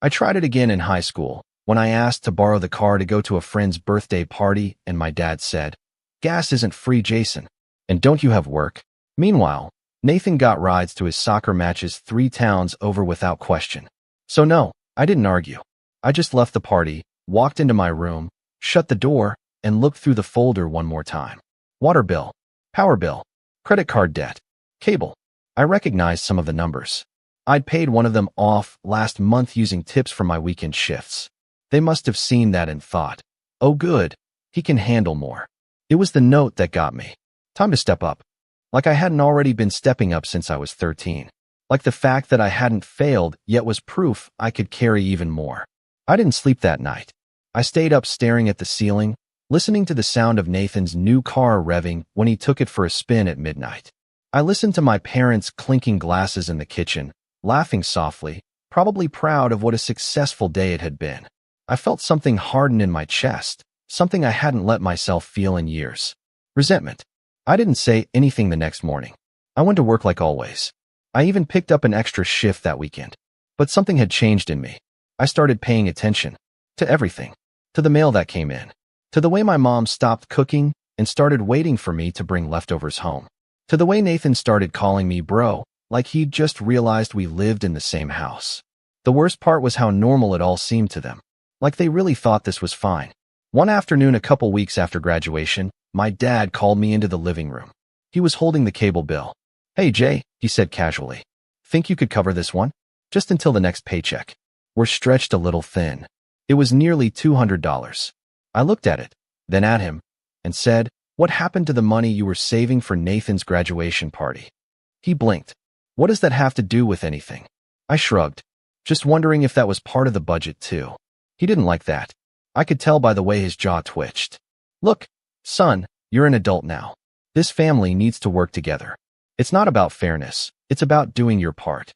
I tried it again in high school, when I asked to borrow the car to go to a friend's birthday party and my dad said, "Gas isn't free, Jason. And don't you have work?" Meanwhile, Nathan got rides to his soccer matches 3 towns over without question. So no, I didn't argue. I just left the party, walked into my room, shut the door, and looked through the folder one more time. Water bill, power bill, credit card debt, cable. I recognized some of the numbers. I'd paid one of them off last month using tips from my weekend shifts. They must have seen that and thought, "Oh good, he can handle more." It was the note that got me. Time to step up. Like I hadn't already been stepping up since I was 13. Like the fact that I hadn't failed yet was proof I could carry even more. I didn't sleep that night. I stayed up staring at the ceiling, listening to the sound of Nathan's new car revving when he took it for a spin at midnight. I listened to my parents clinking glasses in the kitchen, laughing softly, probably proud of what a successful day it had been. I felt something harden in my chest, something I hadn't let myself feel in years. Resentment. I didn't say anything the next morning. I went to work like always. I even picked up an extra shift that weekend. But something had changed in me. I started paying attention. To everything. To the mail that came in. To the way my mom stopped cooking and started waiting for me to bring leftovers home. To the way Nathan started calling me bro, like he'd just realized we lived in the same house. The worst part was how normal it all seemed to them. Like they really thought this was fine. One afternoon a couple weeks after graduation, my dad called me into the living room. He was holding the cable bill. "Hey Jay," he said casually. "Think you could cover this one? Just until the next paycheck. We're stretched a little thin." It was nearly $200. I looked at it, then at him, and said, "What happened to the money you were saving for Nathan's graduation party?" He blinked. "What does that have to do with anything?" I shrugged, just wondering if that was part of the budget too. He didn't like that. I could tell by the way his jaw twitched. "Look, son, you're an adult now. This family needs to work together. It's not about fairness. It's about doing your part."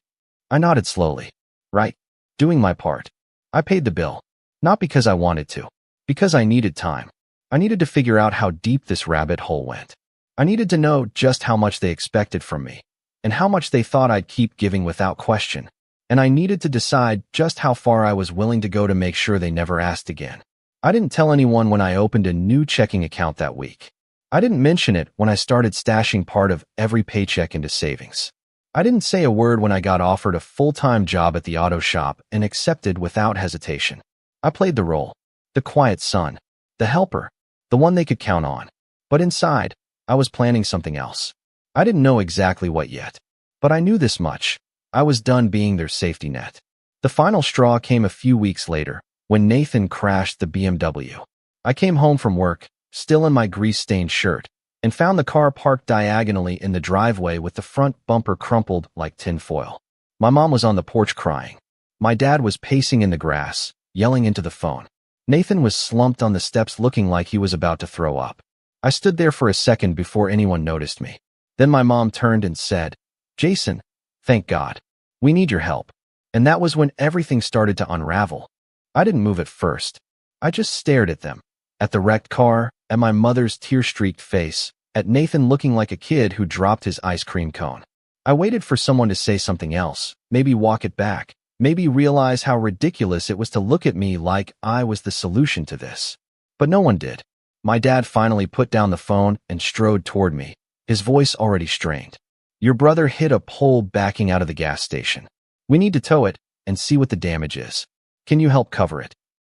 I nodded slowly. "Right. Doing my part." I paid the bill. Not because I wanted to. Because I needed time. I needed to figure out how deep this rabbit hole went. I needed to know just how much they expected from me, and how much they thought I'd keep giving without question. And I needed to decide just how far I was willing to go to make sure they never asked again. I didn't tell anyone when I opened a new checking account that week. I didn't mention it when I started stashing part of every paycheck into savings. I didn't say a word when I got offered a full-time job at the auto shop and accepted without hesitation. I played the role, the quiet son, the helper, the one they could count on. But inside, I was planning something else. I didn't know exactly what yet, but I knew this much. I was done being their safety net. The final straw came a few weeks later, when Nathan crashed the BMW. I came home from work, still in my grease-stained shirt, and found the car parked diagonally in the driveway with the front bumper crumpled like tinfoil. My mom was on the porch crying. My dad was pacing in the grass, yelling into the phone. Nathan was slumped on the steps looking like he was about to throw up. I stood there for a second before anyone noticed me. Then my mom turned and said, "Jason, thank God. We need your help." And that was when everything started to unravel. I didn't move at first. I just stared at them. At the wrecked car, at my mother's tear-streaked face, at Nathan looking like a kid who dropped his ice cream cone. I waited for someone to say something else, maybe walk it back, maybe realize how ridiculous it was to look at me like I was the solution to this. But no one did. My dad finally put down the phone and strode toward me, his voice already strained. "Your brother hit a pole backing out of the gas station. We need to tow it and see what the damage is. Can you help cover it?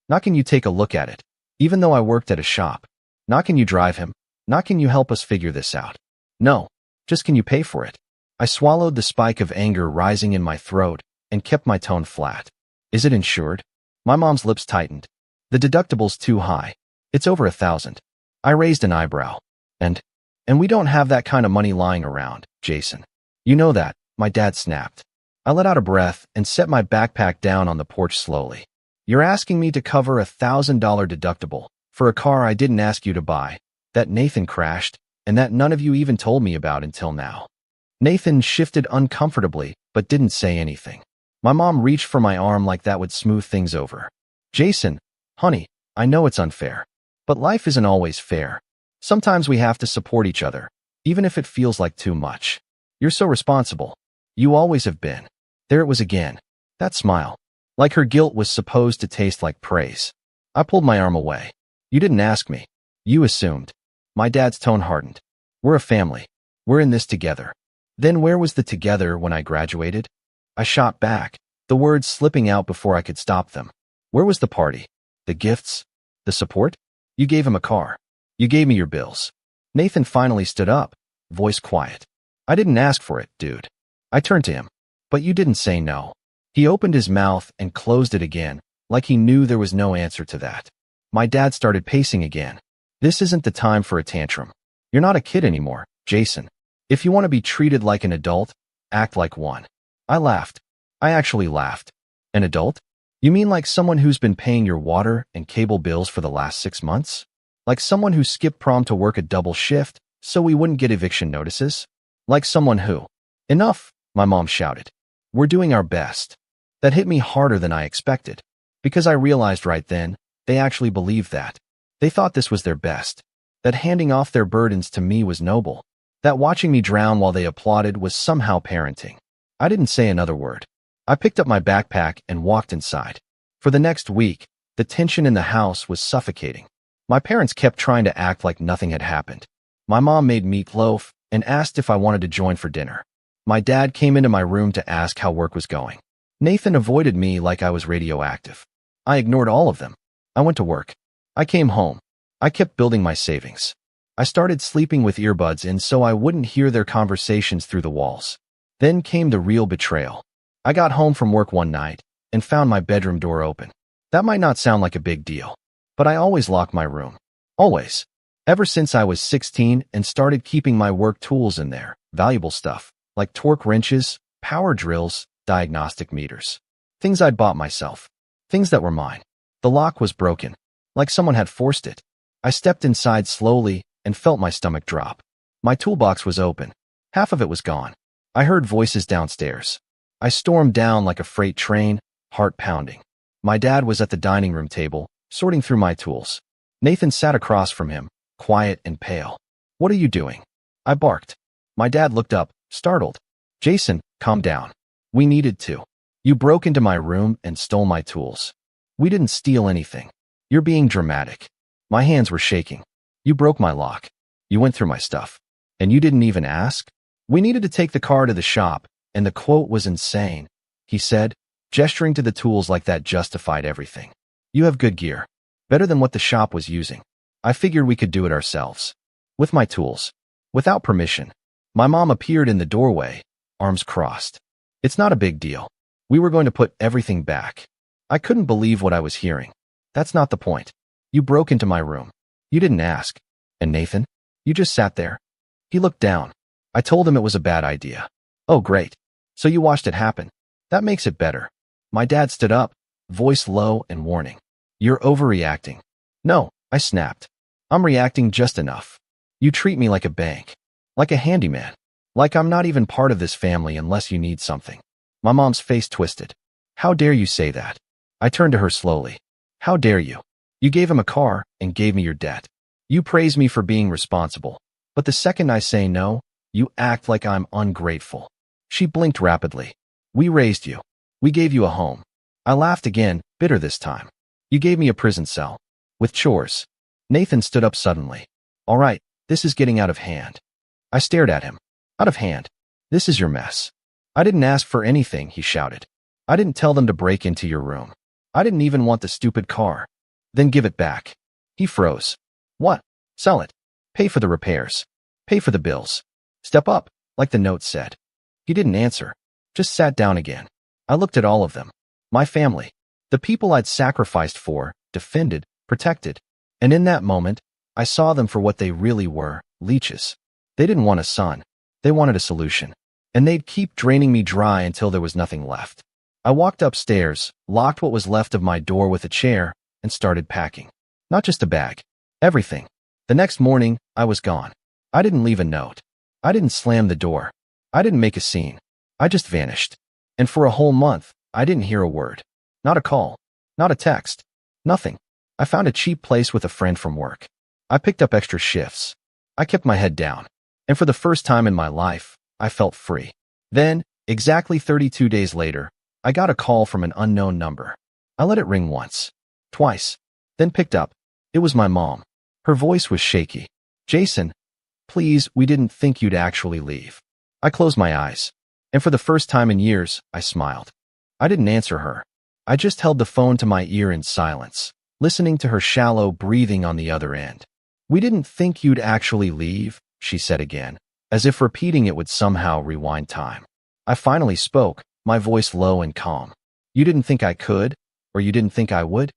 Not can you take a look at it, even though I worked at a shop. Not can you drive him. Not can you help us figure this out. No, just can you pay for it?" I swallowed the spike of anger rising in my throat and kept my tone flat. "Is it insured?" My mom's lips tightened. "The deductible's too high. It's over $1,000. I raised an eyebrow. And we don't have that kind of money lying around, Jason. You know that," my dad snapped. I let out a breath and set my backpack down on the porch slowly. "You're asking me to cover $1,000 deductible for a car I didn't ask you to buy, that Nathan crashed, and that none of you even told me about until now." Nathan shifted uncomfortably, but didn't say anything. My mom reached for my arm like that would smooth things over. "Jason, honey, I know it's unfair. But life isn't always fair. Sometimes we have to support each other, even if it feels like too much. You're so responsible. You always have been. There it was again. That smile. Like her guilt was supposed to taste like praise. I pulled my arm away. You didn't ask me. You assumed. My dad's tone hardened. We're a family. We're in this together. Then where was the together when I graduated? I shot back, the words slipping out before I could stop them. Where was the party? The gifts? The support? You gave him a car. You gave me your bills. Nathan finally stood up, voice quiet. I didn't ask for it, dude. I turned to him. But you didn't say no. He opened his mouth and closed it again, like he knew there was no answer to that. My dad started pacing again. This isn't the time for a tantrum. You're not a kid anymore, Jason. If you want to be treated like an adult, act like one. I laughed. I actually laughed. An adult? You mean like someone who's been paying your water and cable bills for the last 6 months? Like someone who skipped prom to work a double shift so we wouldn't get eviction notices? Like someone who... Enough, my mom shouted. We're doing our best. That hit me harder than I expected, because I realized right then, they actually believed that. They thought this was their best. That handing off their burdens to me was noble. That watching me drown while they applauded was somehow parenting. I didn't say another word. I picked up my backpack and walked inside. For the next week, the tension in the house was suffocating. My parents kept trying to act like nothing had happened. My mom made meatloaf and asked if I wanted to join for dinner. My dad came into my room to ask how work was going. Nathan avoided me like I was radioactive. I ignored all of them. I went to work. I came home. I kept building my savings. I started sleeping with earbuds in so I wouldn't hear their conversations through the walls. Then came the real betrayal. I got home from work one night and found my bedroom door open. That might not sound like a big deal, but I always lock my room. Always. Ever since I was 16 and started keeping my work tools in there, valuable stuff, like torque wrenches, power drills, diagnostic meters. Things I'd bought myself. Things that were mine. The lock was broken, like someone had forced it. I stepped inside slowly and felt my stomach drop. My toolbox was open. Half of it was gone. I heard voices downstairs. I stormed down like a freight train, heart pounding. My dad was at the dining room table, sorting through my tools. Nathan sat across from him, quiet and pale. What are you doing? I barked. My dad looked up, startled. Jason, calm down. We needed to. You broke into my room and stole my tools. We didn't steal anything. You're being dramatic. My hands were shaking. You broke my lock. You went through my stuff. And you didn't even ask? We needed to take the car to the shop, and the quote was insane, he said, gesturing to the tools like that justified everything. You have good gear. Better than what the shop was using. I figured we could do it ourselves. With my tools. Without permission. My mom appeared in the doorway, arms crossed. It's not a big deal. We were going to put everything back. I couldn't believe what I was hearing. That's not the point. You broke into my room. You didn't ask. And Nathan? You just sat there. He looked down. I told him it was a bad idea. Oh, great. So you watched it happen. That makes it better. My dad stood up, voice low and warning. You're overreacting. No, I snapped. I'm reacting just enough. You treat me like a bank. Like a handyman. Like I'm not even part of this family unless you need something. My mom's face twisted. How dare you say that? I turned to her slowly. How dare you? You gave him a car and gave me your debt. You praise me for being responsible. But the second I say no, you act like I'm ungrateful. She blinked rapidly. We raised you. We gave you a home. I laughed again, bitter this time. You gave me a prison cell. With chores. Nathan stood up suddenly. All right, this is getting out of hand. I stared at him. Out of hand. This is your mess. I didn't ask for anything, he shouted. I didn't tell them to break into your room. I didn't even want the stupid car. Then give it back. He froze. What? Sell it. Pay for the repairs. Pay for the bills. Step up, like the note said. He didn't answer. Just sat down again. I looked at all of them. My family. The people I'd sacrificed for, defended, protected. And in that moment, I saw them for what they really were, leeches. They didn't want a son. They wanted a solution. And they'd keep draining me dry until there was nothing left. I walked upstairs, locked what was left of my door with a chair, and started packing. Not just a bag. Everything. The next morning, I was gone. I didn't leave a note. I didn't slam the door. I didn't make a scene. I just vanished. And for a whole month, I didn't hear a word. Not a call. Not a text. Nothing. I found a cheap place with a friend from work. I picked up extra shifts. I kept my head down. And for the first time in my life, I felt free. Then, exactly 32 days later, I got a call from an unknown number. I let it ring once, twice, then picked up. It was my mom. Her voice was shaky. "Jason, please, we didn't think you'd actually leave." I closed my eyes, and for the first time in years, I smiled. I didn't answer her. I just held the phone to my ear in silence, listening to her shallow breathing on the other end. "We didn't think you'd actually leave," she said again, as if repeating it would somehow rewind time. I finally spoke, my voice low and calm. "You didn't think I could? Or you didn't think I would?"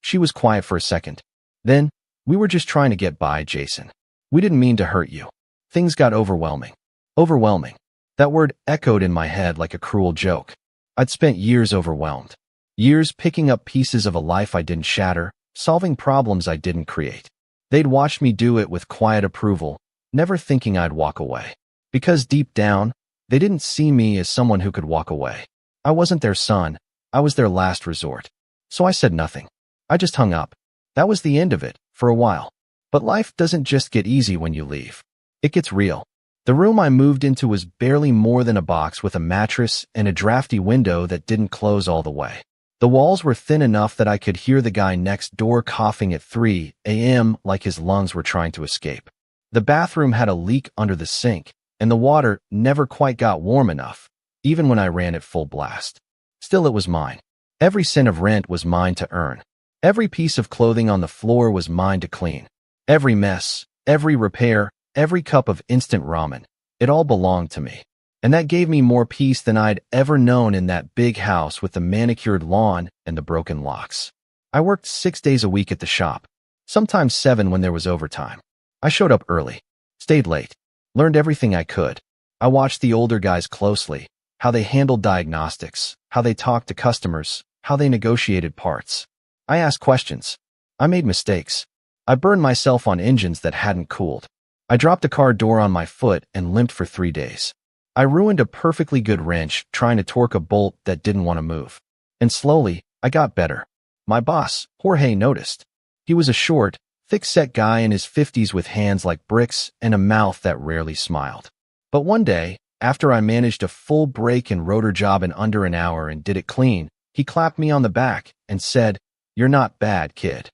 She was quiet for a second. Then, "We were just trying to get by, Jason. We didn't mean to hurt you." Things got overwhelming. Overwhelming. That word echoed in my head like a cruel joke. I'd spent years overwhelmed. Years picking up pieces of a life I didn't shatter, solving problems I didn't create. They'd watched me do it with quiet approval, never thinking I'd walk away. Because deep down, they didn't see me as someone who could walk away. I wasn't their son. I was their last resort. So I said nothing. I just hung up. That was the end of it, for a while. But life doesn't just get easy when you leave. It gets real. The room I moved into was barely more than a box with a mattress and a drafty window that didn't close all the way. The walls were thin enough that I could hear the guy next door coughing at 3 a.m. like his lungs were trying to escape. The bathroom had a leak under the sink, and the water never quite got warm enough, even when I ran at full blast. Still, it was mine. Every cent of rent was mine to earn. Every piece of clothing on the floor was mine to clean. Every mess, every repair, every cup of instant ramen, it all belonged to me. And that gave me more peace than I'd ever known in that big house with the manicured lawn and the broken locks. I worked 6 days a week at the shop, sometimes 7 when there was overtime. I showed up early, stayed late, learned everything I could. I watched the older guys closely, how they handled diagnostics, how they talked to customers, how they negotiated parts. I asked questions. I made mistakes. I burned myself on engines that hadn't cooled. I dropped a car door on my foot and limped for 3 days. I ruined a perfectly good wrench trying to torque a bolt that didn't want to move. And slowly, I got better. My boss, Jorge, noticed. He was a short, thick-set guy in his 50s with hands like bricks and a mouth that rarely smiled. But one day, after I managed a full brake and rotor job in under an hour and did it clean, he clapped me on the back and said, "You're not bad, kid."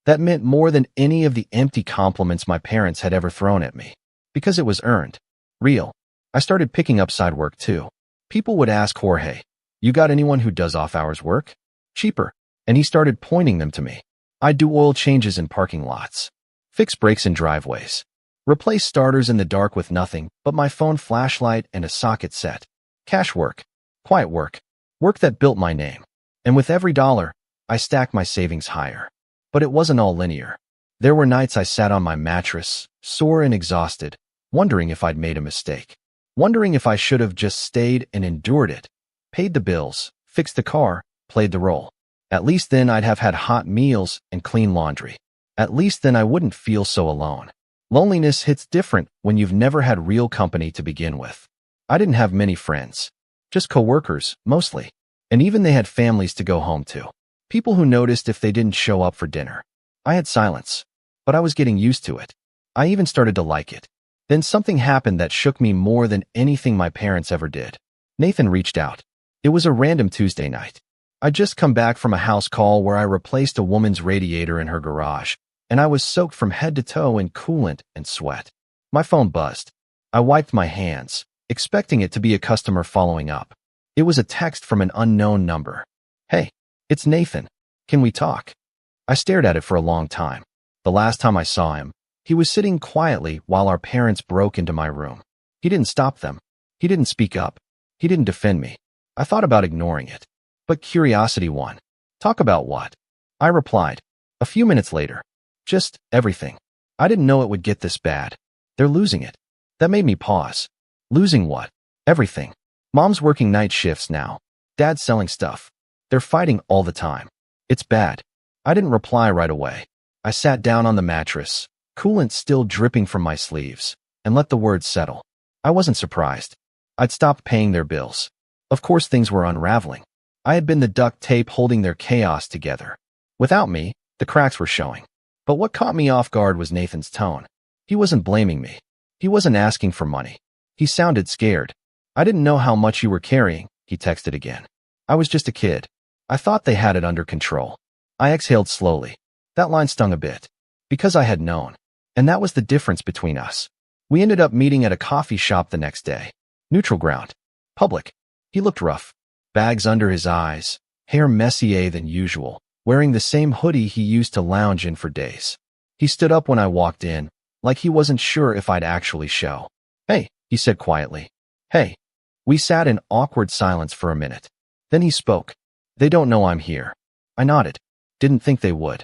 That meant more than any of the empty compliments my parents had ever thrown at me. Because it was earned. Real. I started picking up side work too. People would ask Jorge, "You got anyone who does off-hours work? Cheaper." And he started pointing them to me. I'd do oil changes in parking lots, fix brakes in driveways, replace starters in the dark with nothing but my phone flashlight and a socket set. Cash work. Quiet work. Work that built my name. And with every dollar, I stacked my savings higher. But it wasn't all linear. There were nights I sat on my mattress, sore and exhausted, wondering if I'd made a mistake. Wondering if I should have just stayed and endured it, paid the bills, fixed the car, played the role. At least then I'd have had hot meals and clean laundry. At least then I wouldn't feel so alone. Loneliness hits different when you've never had real company to begin with. I didn't have many friends. Just coworkers, mostly. And even they had families to go home to. People who noticed if they didn't show up for dinner. I had silence, but I was getting used to it. I even started to like it. Then something happened that shook me more than anything my parents ever did. Nathan reached out. It was a random Tuesday night. I'd just come back from a house call where I replaced a woman's radiator in her garage, and I was soaked from head to toe in coolant and sweat. My phone buzzed. I wiped my hands, expecting it to be a customer following up. It was a text from an unknown number. "Hey, it's Nathan. Can we talk?" I stared at it for a long time. The last time I saw him, he was sitting quietly while our parents broke into my room. He didn't stop them. He didn't speak up. He didn't defend me. I thought about ignoring it. But curiosity won. "Talk about what?" I replied. A few minutes later. "Just everything." I didn't know it would get this bad. They're losing it. That made me pause. Losing what? Everything. Mom's working night shifts now. Dad's selling stuff. They're fighting all the time. It's bad. I didn't reply right away. I sat down on the mattress, coolant still dripping from my sleeves, and let the words settle. I wasn't surprised. I'd stopped paying their bills. Of course things were unraveling. I had been the duct tape holding their chaos together. Without me, The cracks were showing. But what caught me off guard was Nathan's tone. He wasn't blaming me. He wasn't asking for money. He sounded scared. I didn't know how much you were carrying, he texted again. I was just a kid. I thought they had it under control. I exhaled slowly. That line stung a bit. Because I had known. And that was the difference between us. We ended up meeting at a coffee shop the next day. Neutral ground. Public. He looked rough. Bags under his eyes. Hair messier than usual. Wearing the same hoodie he used to lounge in for days. He stood up when I walked in, like he wasn't sure if I'd actually show. Hey, he said quietly. Hey. We sat in awkward silence for a minute. Then he spoke. They don't know I'm here. I nodded. Didn't think they would.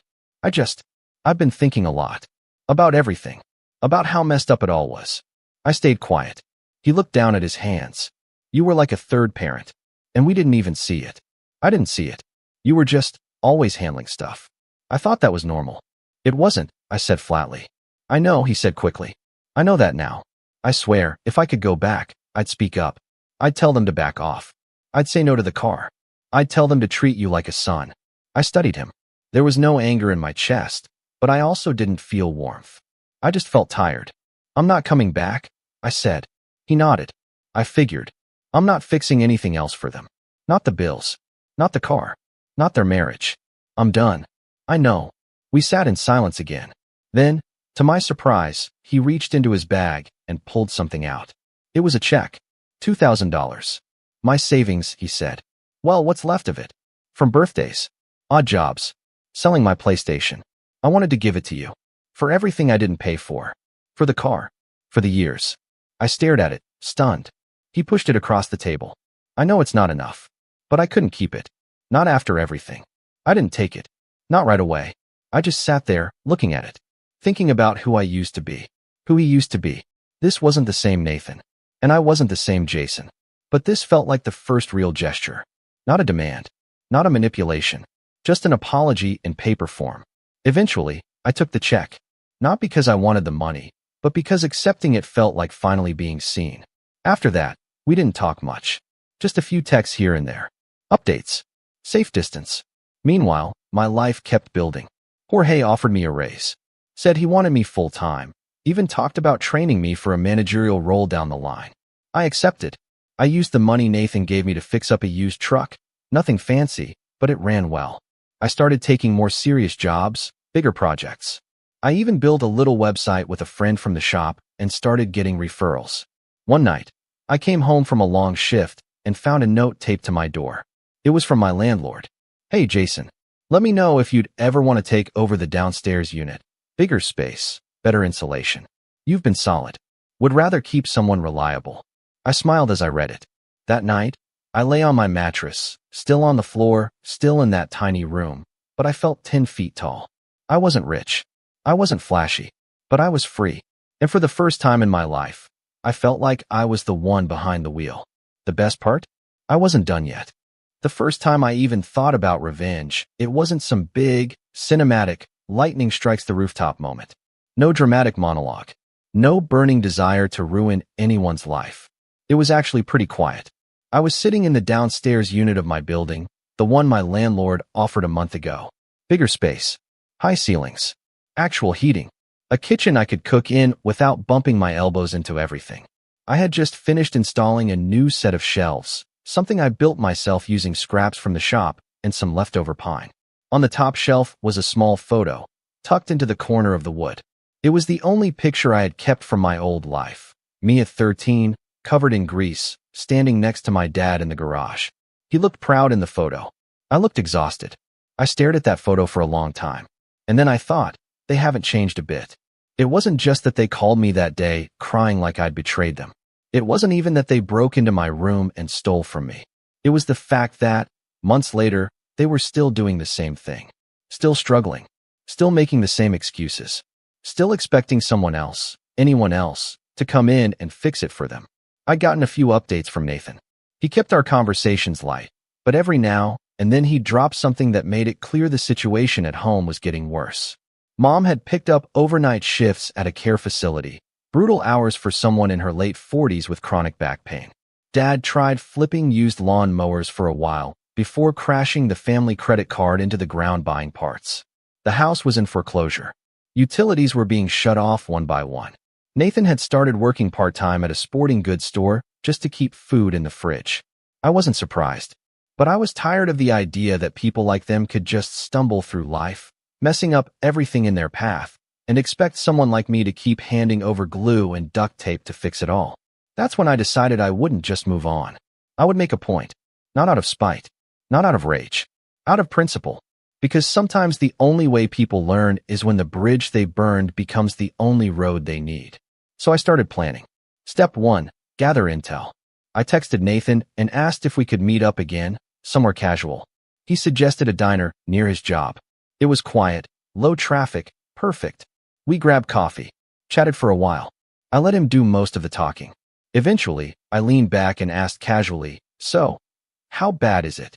I've been thinking a lot. About everything. About how messed up it all was. I stayed quiet. He looked down at his hands. You were like a third parent. And we didn't even see it. I didn't see it. You were just always handling stuff. I thought that was normal. It wasn't, I said flatly. I know, he said quickly. I know that now. I swear, if I could go back, I'd speak up. I'd tell them to back off. I'd say no to the car. I'd tell them to treat you like a son. I studied him. There was no anger in my chest, but I also didn't feel warmth. I just felt tired. I'm not coming back, I said. He nodded. I figured. I'm not fixing anything else for them. Not the bills. Not the car. Not their marriage. I'm done. I know. We sat in silence again. Then, to my surprise, he reached into his bag and pulled something out. It was a check. $2,000. My savings, he said. Well, what's left of it? From birthdays. Odd jobs. Selling my PlayStation. I wanted to give it to you. For everything I didn't pay for. For the car. For the years. I stared at it, stunned. He pushed it across the table. I know it's not enough. But I couldn't keep it. Not after everything. I didn't take it. Not right away. I just sat there, looking at it. Thinking about who I used to be. Who he used to be. This wasn't the same Nathan. And I wasn't the same Jason. But this felt like the first real gesture. Not a demand. Not a manipulation. Just an apology in paper form. Eventually, I took the check. Not because I wanted the money, but because accepting it felt like finally being seen. After that, we didn't talk much. Just a few texts here and there. Updates. Safe distance. Meanwhile, my life kept building. Jorge offered me a raise. Said he wanted me full-time. Even talked about training me for a managerial role down the line. I accepted. I used the money Nathan gave me to fix up a used truck. Nothing fancy, but it ran well. I started taking more serious jobs, bigger projects. I even built a little website with a friend from the shop and started getting referrals. One night, I came home from a long shift and found a note taped to my door. It was from my landlord. Hey, Jason. Let me know if you'd ever want to take over the downstairs unit. Bigger space, better insulation. You've been solid. Would rather keep someone reliable. I smiled as I read it. That night, I lay on my mattress, still on the floor, still in that tiny room, but I felt 10 feet tall. I wasn't rich. I wasn't flashy, but I was free. And for the first time in my life, I felt like I was the one behind the wheel. The best part? I wasn't done yet. The first time I even thought about revenge, it wasn't some big, cinematic, lightning strikes the rooftop moment. No dramatic monologue. No burning desire to ruin anyone's life. It was actually pretty quiet. I was sitting in the downstairs unit of my building, the one my landlord offered a month ago. Bigger space. High ceilings. Actual heating. A kitchen I could cook in without bumping my elbows into everything. I had just finished installing a new set of shelves, something I built myself using scraps from the shop and some leftover pine. On the top shelf was a small photo, tucked into the corner of the wood. It was the only picture I had kept from my old life. Me at 13, covered in grease, standing next to my dad in the garage. He looked proud in the photo. I looked exhausted. I stared at that photo for a long time. And then I thought, they haven't changed a bit. It wasn't just that they called me that day, crying like I'd betrayed them. It wasn't even that they broke into my room and stole from me. It was the fact that, months later, they were still doing the same thing. Still struggling. Still making the same excuses. Still expecting someone else, anyone else, to come in and fix it for them. I'd gotten a few updates from Nathan. He kept our conversations light, but every now and then he'd drop something that made it clear the situation at home was getting worse. Mom had picked up overnight shifts at a care facility, brutal hours for someone in her late 40s with chronic back pain. Dad tried flipping used lawn mowers for a while before crashing the family credit card into the ground buying parts. The house was in foreclosure. Utilities were being shut off one by one. Nathan had started working part-time at a sporting goods store just to keep food in the fridge. I wasn't surprised, but I was tired of the idea that people like them could just stumble through life, messing up everything in their path, and expect someone like me to keep handing over glue and duct tape to fix it all. That's when I decided I wouldn't just move on. I would make a point. Not out of spite. Not out of rage. Out of principle. Because sometimes the only way people learn is when the bridge they burned becomes the only road they need. So I started planning. Step 1. Gather intel. I texted Nathan and asked if we could meet up again, somewhere casual. He suggested a diner near his job. It was quiet, low traffic, perfect. We grabbed coffee, chatted for a while. I let him do most of the talking. Eventually, I leaned back and asked casually, "So, how bad is it?"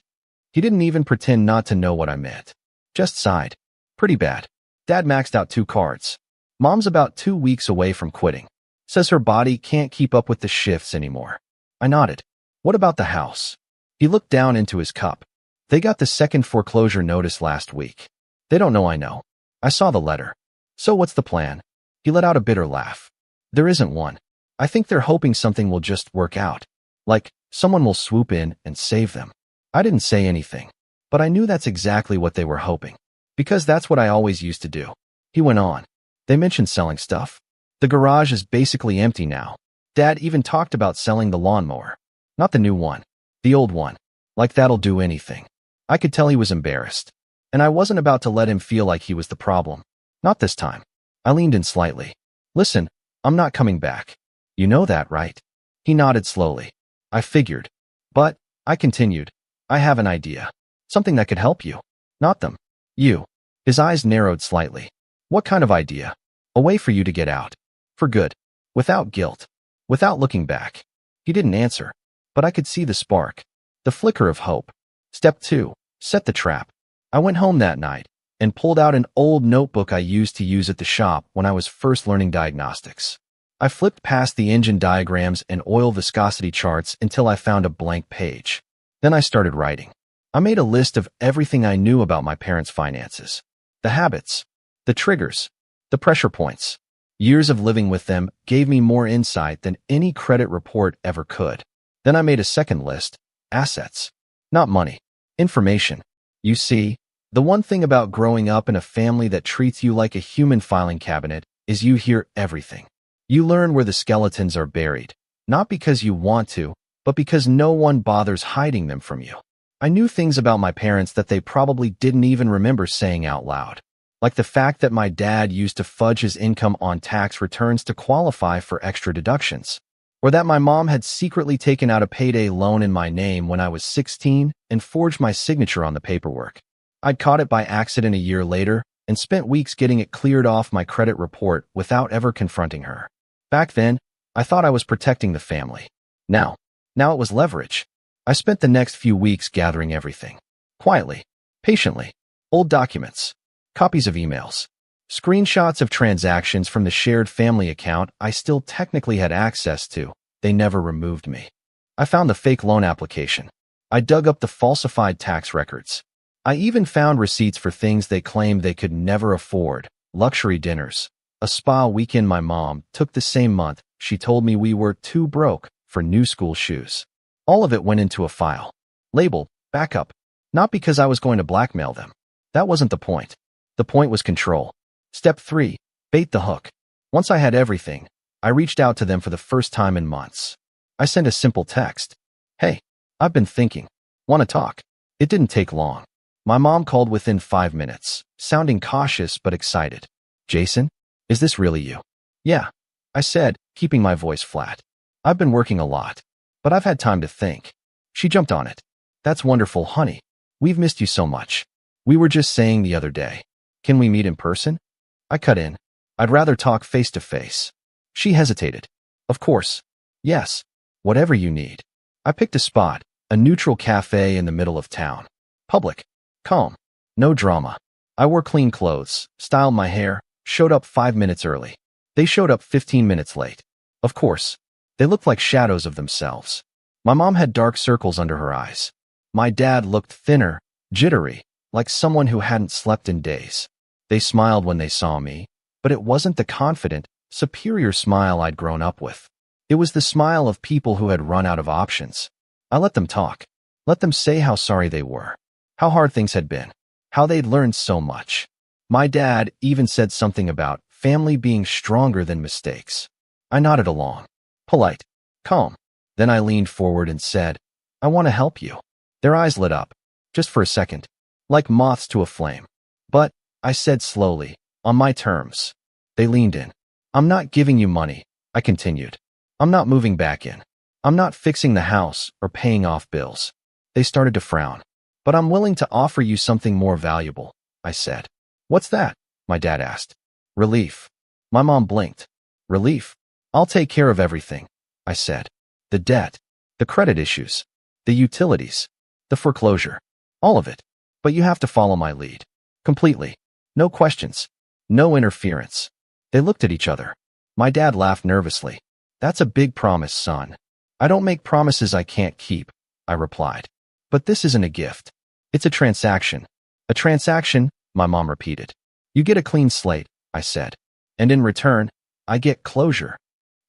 He didn't even pretend not to know what I meant. Just sighed. "Pretty bad. Dad maxed out 2 cards. Mom's about 2 weeks away from quitting. Says her body can't keep up with the shifts anymore." I nodded. "What about the house?" He looked down into his cup. "They got the second foreclosure notice last week. They don't know I know. I saw the letter. So what's the plan?" He let out a bitter laugh. "There isn't one. I think they're hoping something will just work out. Like, someone will swoop in and save them." I didn't say anything, but I knew that's exactly what they were hoping. Because that's what I always used to do. He went on. "They mentioned selling stuff. The garage is basically empty now. Dad even talked about selling the lawnmower. Not the new one. The old one. Like that'll do anything." I could tell he was embarrassed. And I wasn't about to let him feel like he was the problem. Not this time. I leaned in slightly. "Listen, I'm not coming back. You know that, right?" He nodded slowly. "I figured. But," I continued, "I have an idea. Something that could help you. Not them. You." His eyes narrowed slightly. "What kind of idea?" "A way for you to get out. For good. Without guilt. Without looking back." He didn't answer, but I could see the spark. The flicker of hope. Step 2. Set the trap. I went home that night and pulled out an old notebook I used to use at the shop when I was first learning diagnostics. I flipped past the engine diagrams and oil viscosity charts until I found a blank page. Then I started writing. I made a list of everything I knew about my parents' finances. The habits, the triggers, the pressure points. Years of living with them gave me more insight than any credit report ever could. Then I made a second list, assets. Not money, information. You see, the one thing about growing up in a family that treats you like a human filing cabinet is you hear everything. You learn where the skeletons are buried, not because you want to, but because no one bothers hiding them from you. I knew things about my parents that they probably didn't even remember saying out loud. Like the fact that my dad used to fudge his income on tax returns to qualify for extra deductions. Or that my mom had secretly taken out a payday loan in my name when I was 16 and forged my signature on the paperwork. I'd caught it by accident a year later and spent weeks getting it cleared off my credit report without ever confronting her. Back then, I thought I was protecting the family. Now it was leverage. I spent the next few weeks gathering everything. Quietly, patiently. Old documents, copies of emails, screenshots of transactions from the shared family account I still technically had access to. They never removed me. I found the fake loan application. I dug up the falsified tax records. I even found receipts for things they claimed they could never afford, luxury dinners. A spa weekend my mom took the same month. She told me we were too broke for new school shoes. All of it went into a file, labeled backup, not because I was going to blackmail them. That wasn't the point. The point was control. Step 3. Bait the hook. Once I had everything, I reached out to them for the first time in months. I sent a simple text. "Hey, I've been thinking. Want to talk?" It didn't take long. My mom called within 5 minutes, sounding cautious but excited. "Jason? Is this really you?" "Yeah," I said, keeping my voice flat. "I've been working a lot, but I've had time to think." She jumped on it. "That's wonderful, honey. We've missed you so much. We were just saying the other day. Can we meet in person?" I cut in. "I'd rather talk face to face." She hesitated. "Of course. Yes. Whatever you need." I picked a spot, a neutral cafe in the middle of town. Public. Calm. No drama. I wore clean clothes, styled my hair, showed up 5 minutes early. They showed up 15 minutes late. Of course, they looked like shadows of themselves. My mom had dark circles under her eyes. My dad looked thinner, jittery, like someone who hadn't slept in days. They smiled when they saw me, but it wasn't the confident, superior smile I'd grown up with. It was the smile of people who had run out of options. I let them talk. Let them say how sorry they were, how hard things had been, how they'd learned so much. My dad even said something about family being stronger than mistakes. I nodded along, polite, calm. Then I leaned forward and said, I want to help you. Their eyes lit up, just for a second, like moths to a flame. But, I said slowly, on my terms. They leaned in. I'm not giving you money, I continued. I'm not moving back in. I'm not fixing the house or paying off bills. They started to frown. But I'm willing to offer you something more valuable, I said. What's that? My dad asked. Relief. My mom blinked. Relief? I'll take care of everything, I said. The debt, the credit issues, the utilities, the foreclosure, all of it. But you have to follow my lead. Completely. No questions. No interference. They looked at each other. My dad laughed nervously. That's a big promise, son. I don't make promises I can't keep, I replied. But this isn't a gift. It's a transaction. A transaction, my mom repeated. You get a clean slate, I said. And in return, I get closure.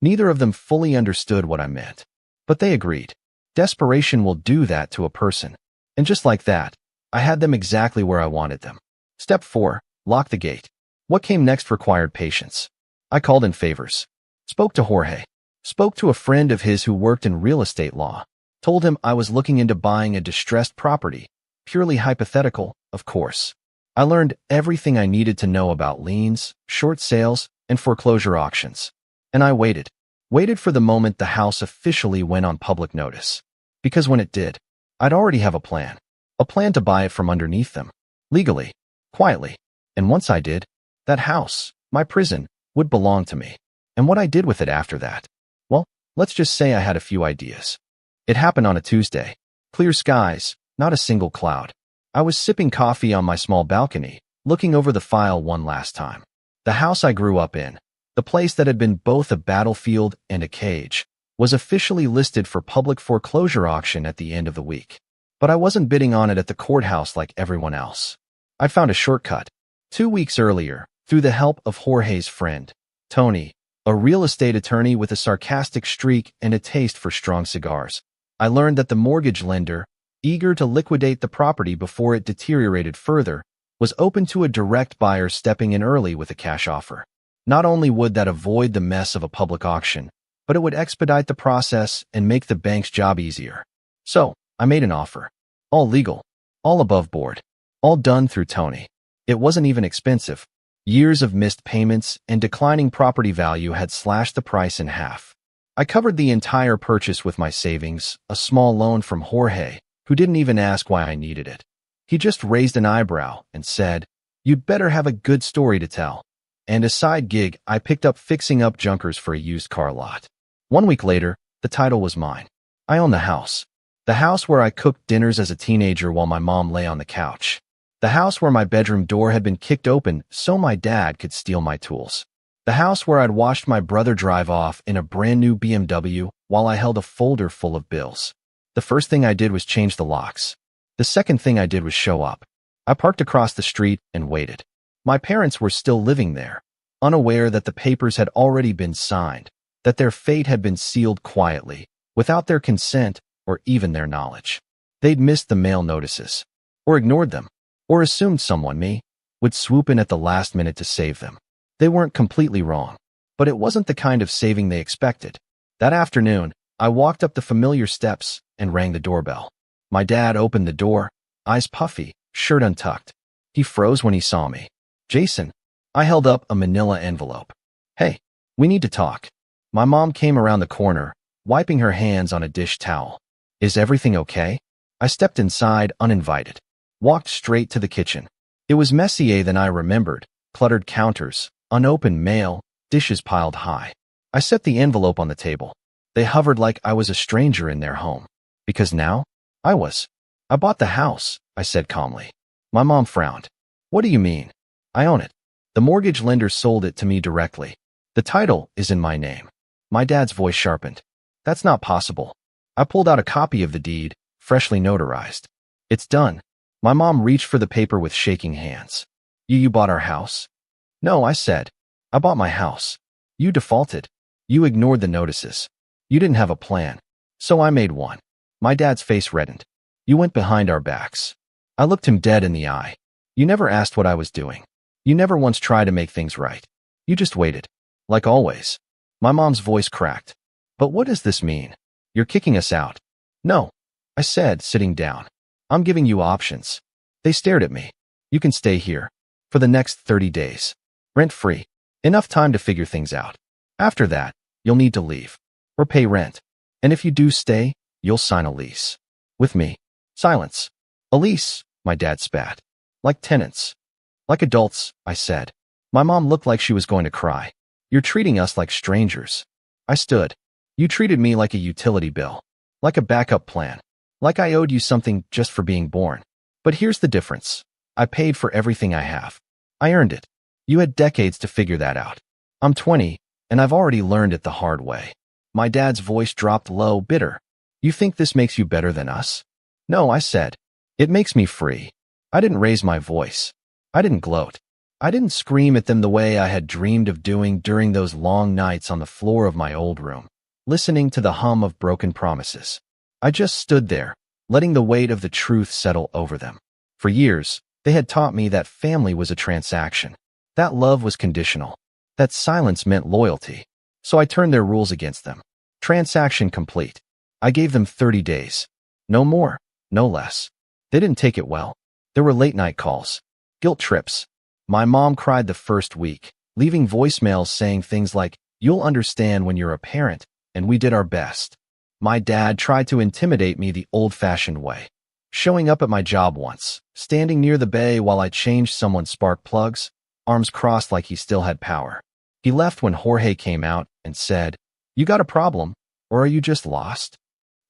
Neither of them fully understood what I meant. But they agreed. Desperation will do that to a person. And just like that, I had them exactly where I wanted them. Step 4, lock the gate. What came next required patience. I called in favors. Spoke to Jorge. Spoke to a friend of his who worked in real estate law. Told him I was looking into buying a distressed property. Purely hypothetical, of course. I learned everything I needed to know about liens, short sales, and foreclosure auctions. And I waited. Waited for the moment the house officially went on public notice. Because when it did, I'd already have a plan. A plan to buy it from underneath them. Legally. Quietly. And once I did, that house, my prison, would belong to me. And what I did with it after that? Well, let's just say I had a few ideas. It happened on a Tuesday. Clear skies, not a single cloud. I was sipping coffee on my small balcony, looking over the file one last time. The house I grew up in, the place that had been both a battlefield and a cage, was officially listed for public foreclosure auction at the end of the week. But I wasn't bidding on it at the courthouse like everyone else. I'd found a shortcut. 2 weeks earlier, through the help of Jorge's friend, Tony, a real estate attorney with a sarcastic streak and a taste for strong cigars, I learned that the mortgage lender, eager to liquidate the property before it deteriorated further, was open to a direct buyer stepping in early with a cash offer. Not only would that avoid the mess of a public auction, but it would expedite the process and make the bank's job easier. So, I made an offer. All legal, all above board, all done through Tony. It wasn't even expensive. Years of missed payments and declining property value had slashed the price in half. I covered the entire purchase with my savings, a small loan from Jorge, who didn't even ask why I needed it. He just raised an eyebrow and said, "You'd better have a good story to tell." And a side gig, I picked up fixing up junkers for a used car lot. 1 week later, the title was mine. I owned the house. The house where I cooked dinners as a teenager while my mom lay on the couch. The house where my bedroom door had been kicked open so my dad could steal my tools. The house where I'd watched my brother drive off in a brand new BMW while I held a folder full of bills. The first thing I did was change the locks. The second thing I did was show up. I parked across the street and waited. My parents were still living there, unaware that the papers had already been signed, that their fate had been sealed quietly, without their consent or even their knowledge. They'd missed the mail notices, or ignored them, or assumed someone, me, would swoop in at the last minute to save them. They weren't completely wrong, but it wasn't the kind of saving they expected. That afternoon, I walked up the familiar steps and rang the doorbell. My dad opened the door, eyes puffy, shirt untucked. He froze when he saw me. "Jason." I held up a manila envelope. "Hey, we need to talk." My mom came around the corner, wiping her hands on a dish towel. "Is everything okay?" I stepped inside uninvited. Walked straight to the kitchen. It was messier than I remembered. Cluttered counters, unopened mail, dishes piled high. I set the envelope on the table. They hovered like I was a stranger in their home. Because now, I was. "I bought the house," I said calmly. My mom frowned. "What do you mean?" "I own it. The mortgage lender sold it to me directly. The title is in my name." My dad's voice sharpened. "That's not possible." I pulled out a copy of the deed, freshly notarized. "It's done." My mom reached for the paper with shaking hands. You bought our house? No, I said. I bought my house. You defaulted. You ignored the notices. You didn't have a plan. So I made one. My dad's face reddened. You went behind our backs. I looked him dead in the eye. You never asked what I was doing. You never once tried to make things right. You just waited. Like always. My mom's voice cracked. But what does this mean? You're kicking us out. No, I said, sitting down. I'm giving you options. They stared at me. You can stay here. For the next 30 days. Rent-free. Enough time to figure things out. After that, you'll need to leave. Or pay rent. And if you do stay, you'll sign a lease. With me. Silence. A lease, my dad spat. Like tenants. Like adults, I said. My mom looked like she was going to cry. You're treating us like strangers. I stood. You treated me like a utility bill. Like a backup plan. Like I owed you something just for being born. But here's the difference. I paid for everything I have. I earned it. You had decades to figure that out. I'm 20, and I've already learned it the hard way. My dad's voice dropped low, bitter. You think this makes you better than us? No, I said. It makes me free. I didn't raise my voice. I didn't gloat. I didn't scream at them the way I had dreamed of doing during those long nights on the floor of my old room, listening to the hum of broken promises. I just stood there, letting the weight of the truth settle over them. For years, they had taught me that family was a transaction, that love was conditional, that silence meant loyalty. So I turned their rules against them. Transaction complete. I gave them 30 days. No more, no less. They didn't take it well. There were late-night calls, guilt trips. My mom cried the first week, leaving voicemails saying things like, "You'll understand when you're a parent," and we did our best. My dad tried to intimidate me the old-fashioned way, showing up at my job once, standing near the bay while I changed someone's spark plugs, arms crossed like he still had power. He left when Jorge came out and said, "You got a problem, or are you just lost?"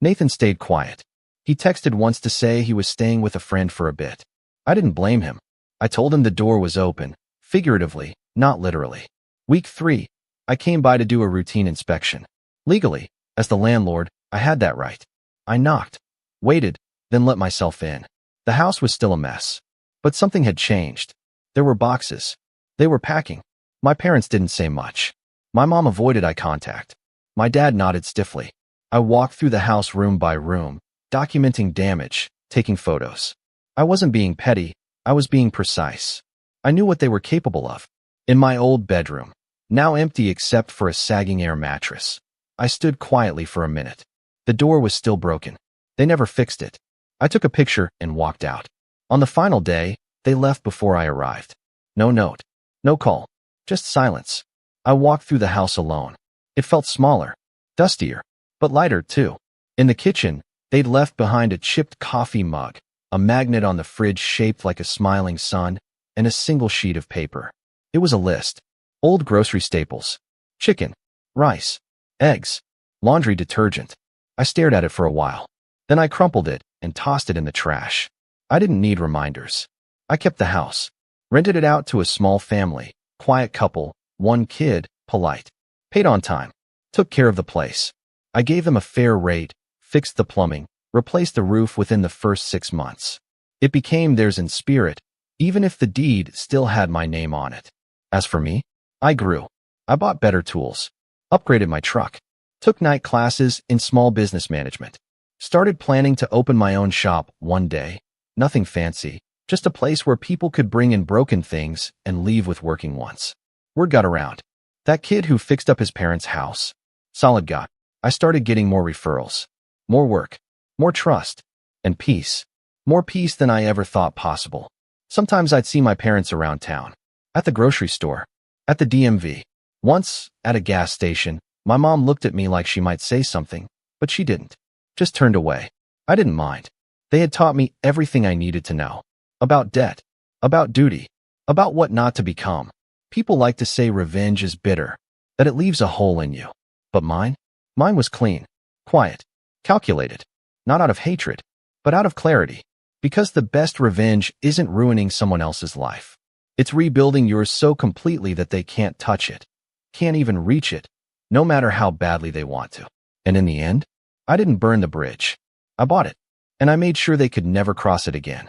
Nathan stayed quiet. He texted once to say he was staying with a friend for a bit. I didn't blame him. I told him the door was open, figuratively, not literally. Week 3, I came by to do a routine inspection. Legally, as the landlord, I had that right. I knocked, waited, then let myself in. The house was still a mess. But something had changed. There were boxes. They were packing. My parents didn't say much. My mom avoided eye contact. My dad nodded stiffly. I walked through the house room by room, documenting damage, taking photos. I wasn't being petty. I was being precise. I knew what they were capable of. In my old bedroom, now empty except for a sagging air mattress, I stood quietly for a minute. The door was still broken. They never fixed it. I took a picture and walked out. On the final day, they left before I arrived. No note. No call. Just silence. I walked through the house alone. It felt smaller, dustier, but lighter too. In the kitchen, they'd left behind a chipped coffee mug, a magnet on the fridge shaped like a smiling sun, and a single sheet of paper. It was a list. Old grocery staples. Chicken, rice, eggs, laundry detergent. I stared at it for a while. Then I crumpled it and tossed it in the trash. I didn't need reminders. I kept the house. Rented it out to a small family, quiet couple, one kid, polite. Paid on time. Took care of the place. I gave them a fair rate, fixed the plumbing, replaced the roof within the first 6 months. It became theirs in spirit, even if the deed still had my name on it. As for me, I grew. I bought better tools. Upgraded my truck. Took night classes in small business management. Started planning to open my own shop one day. Nothing fancy, just a place where people could bring in broken things and leave with working ones. Word got around. That kid who fixed up his parents' house. Solid guy. I started getting more referrals. More work. More trust. And peace. More peace than I ever thought possible. Sometimes I'd see my parents around town. At the grocery store. At the DMV. Once, at a gas station, my mom looked at me like she might say something, but she didn't. Just turned away. I didn't mind. They had taught me everything I needed to know. About debt. About duty. About what not to become. People like to say revenge is bitter, that it leaves a hole in you. But mine was clean, quiet, calculated. Not out of hatred, but out of clarity. Because the best revenge isn't ruining someone else's life. It's rebuilding yours so completely that they can't touch it, can't even reach it, no matter how badly they want to. And in the end, I didn't burn the bridge. I bought it, and I made sure they could never cross it again.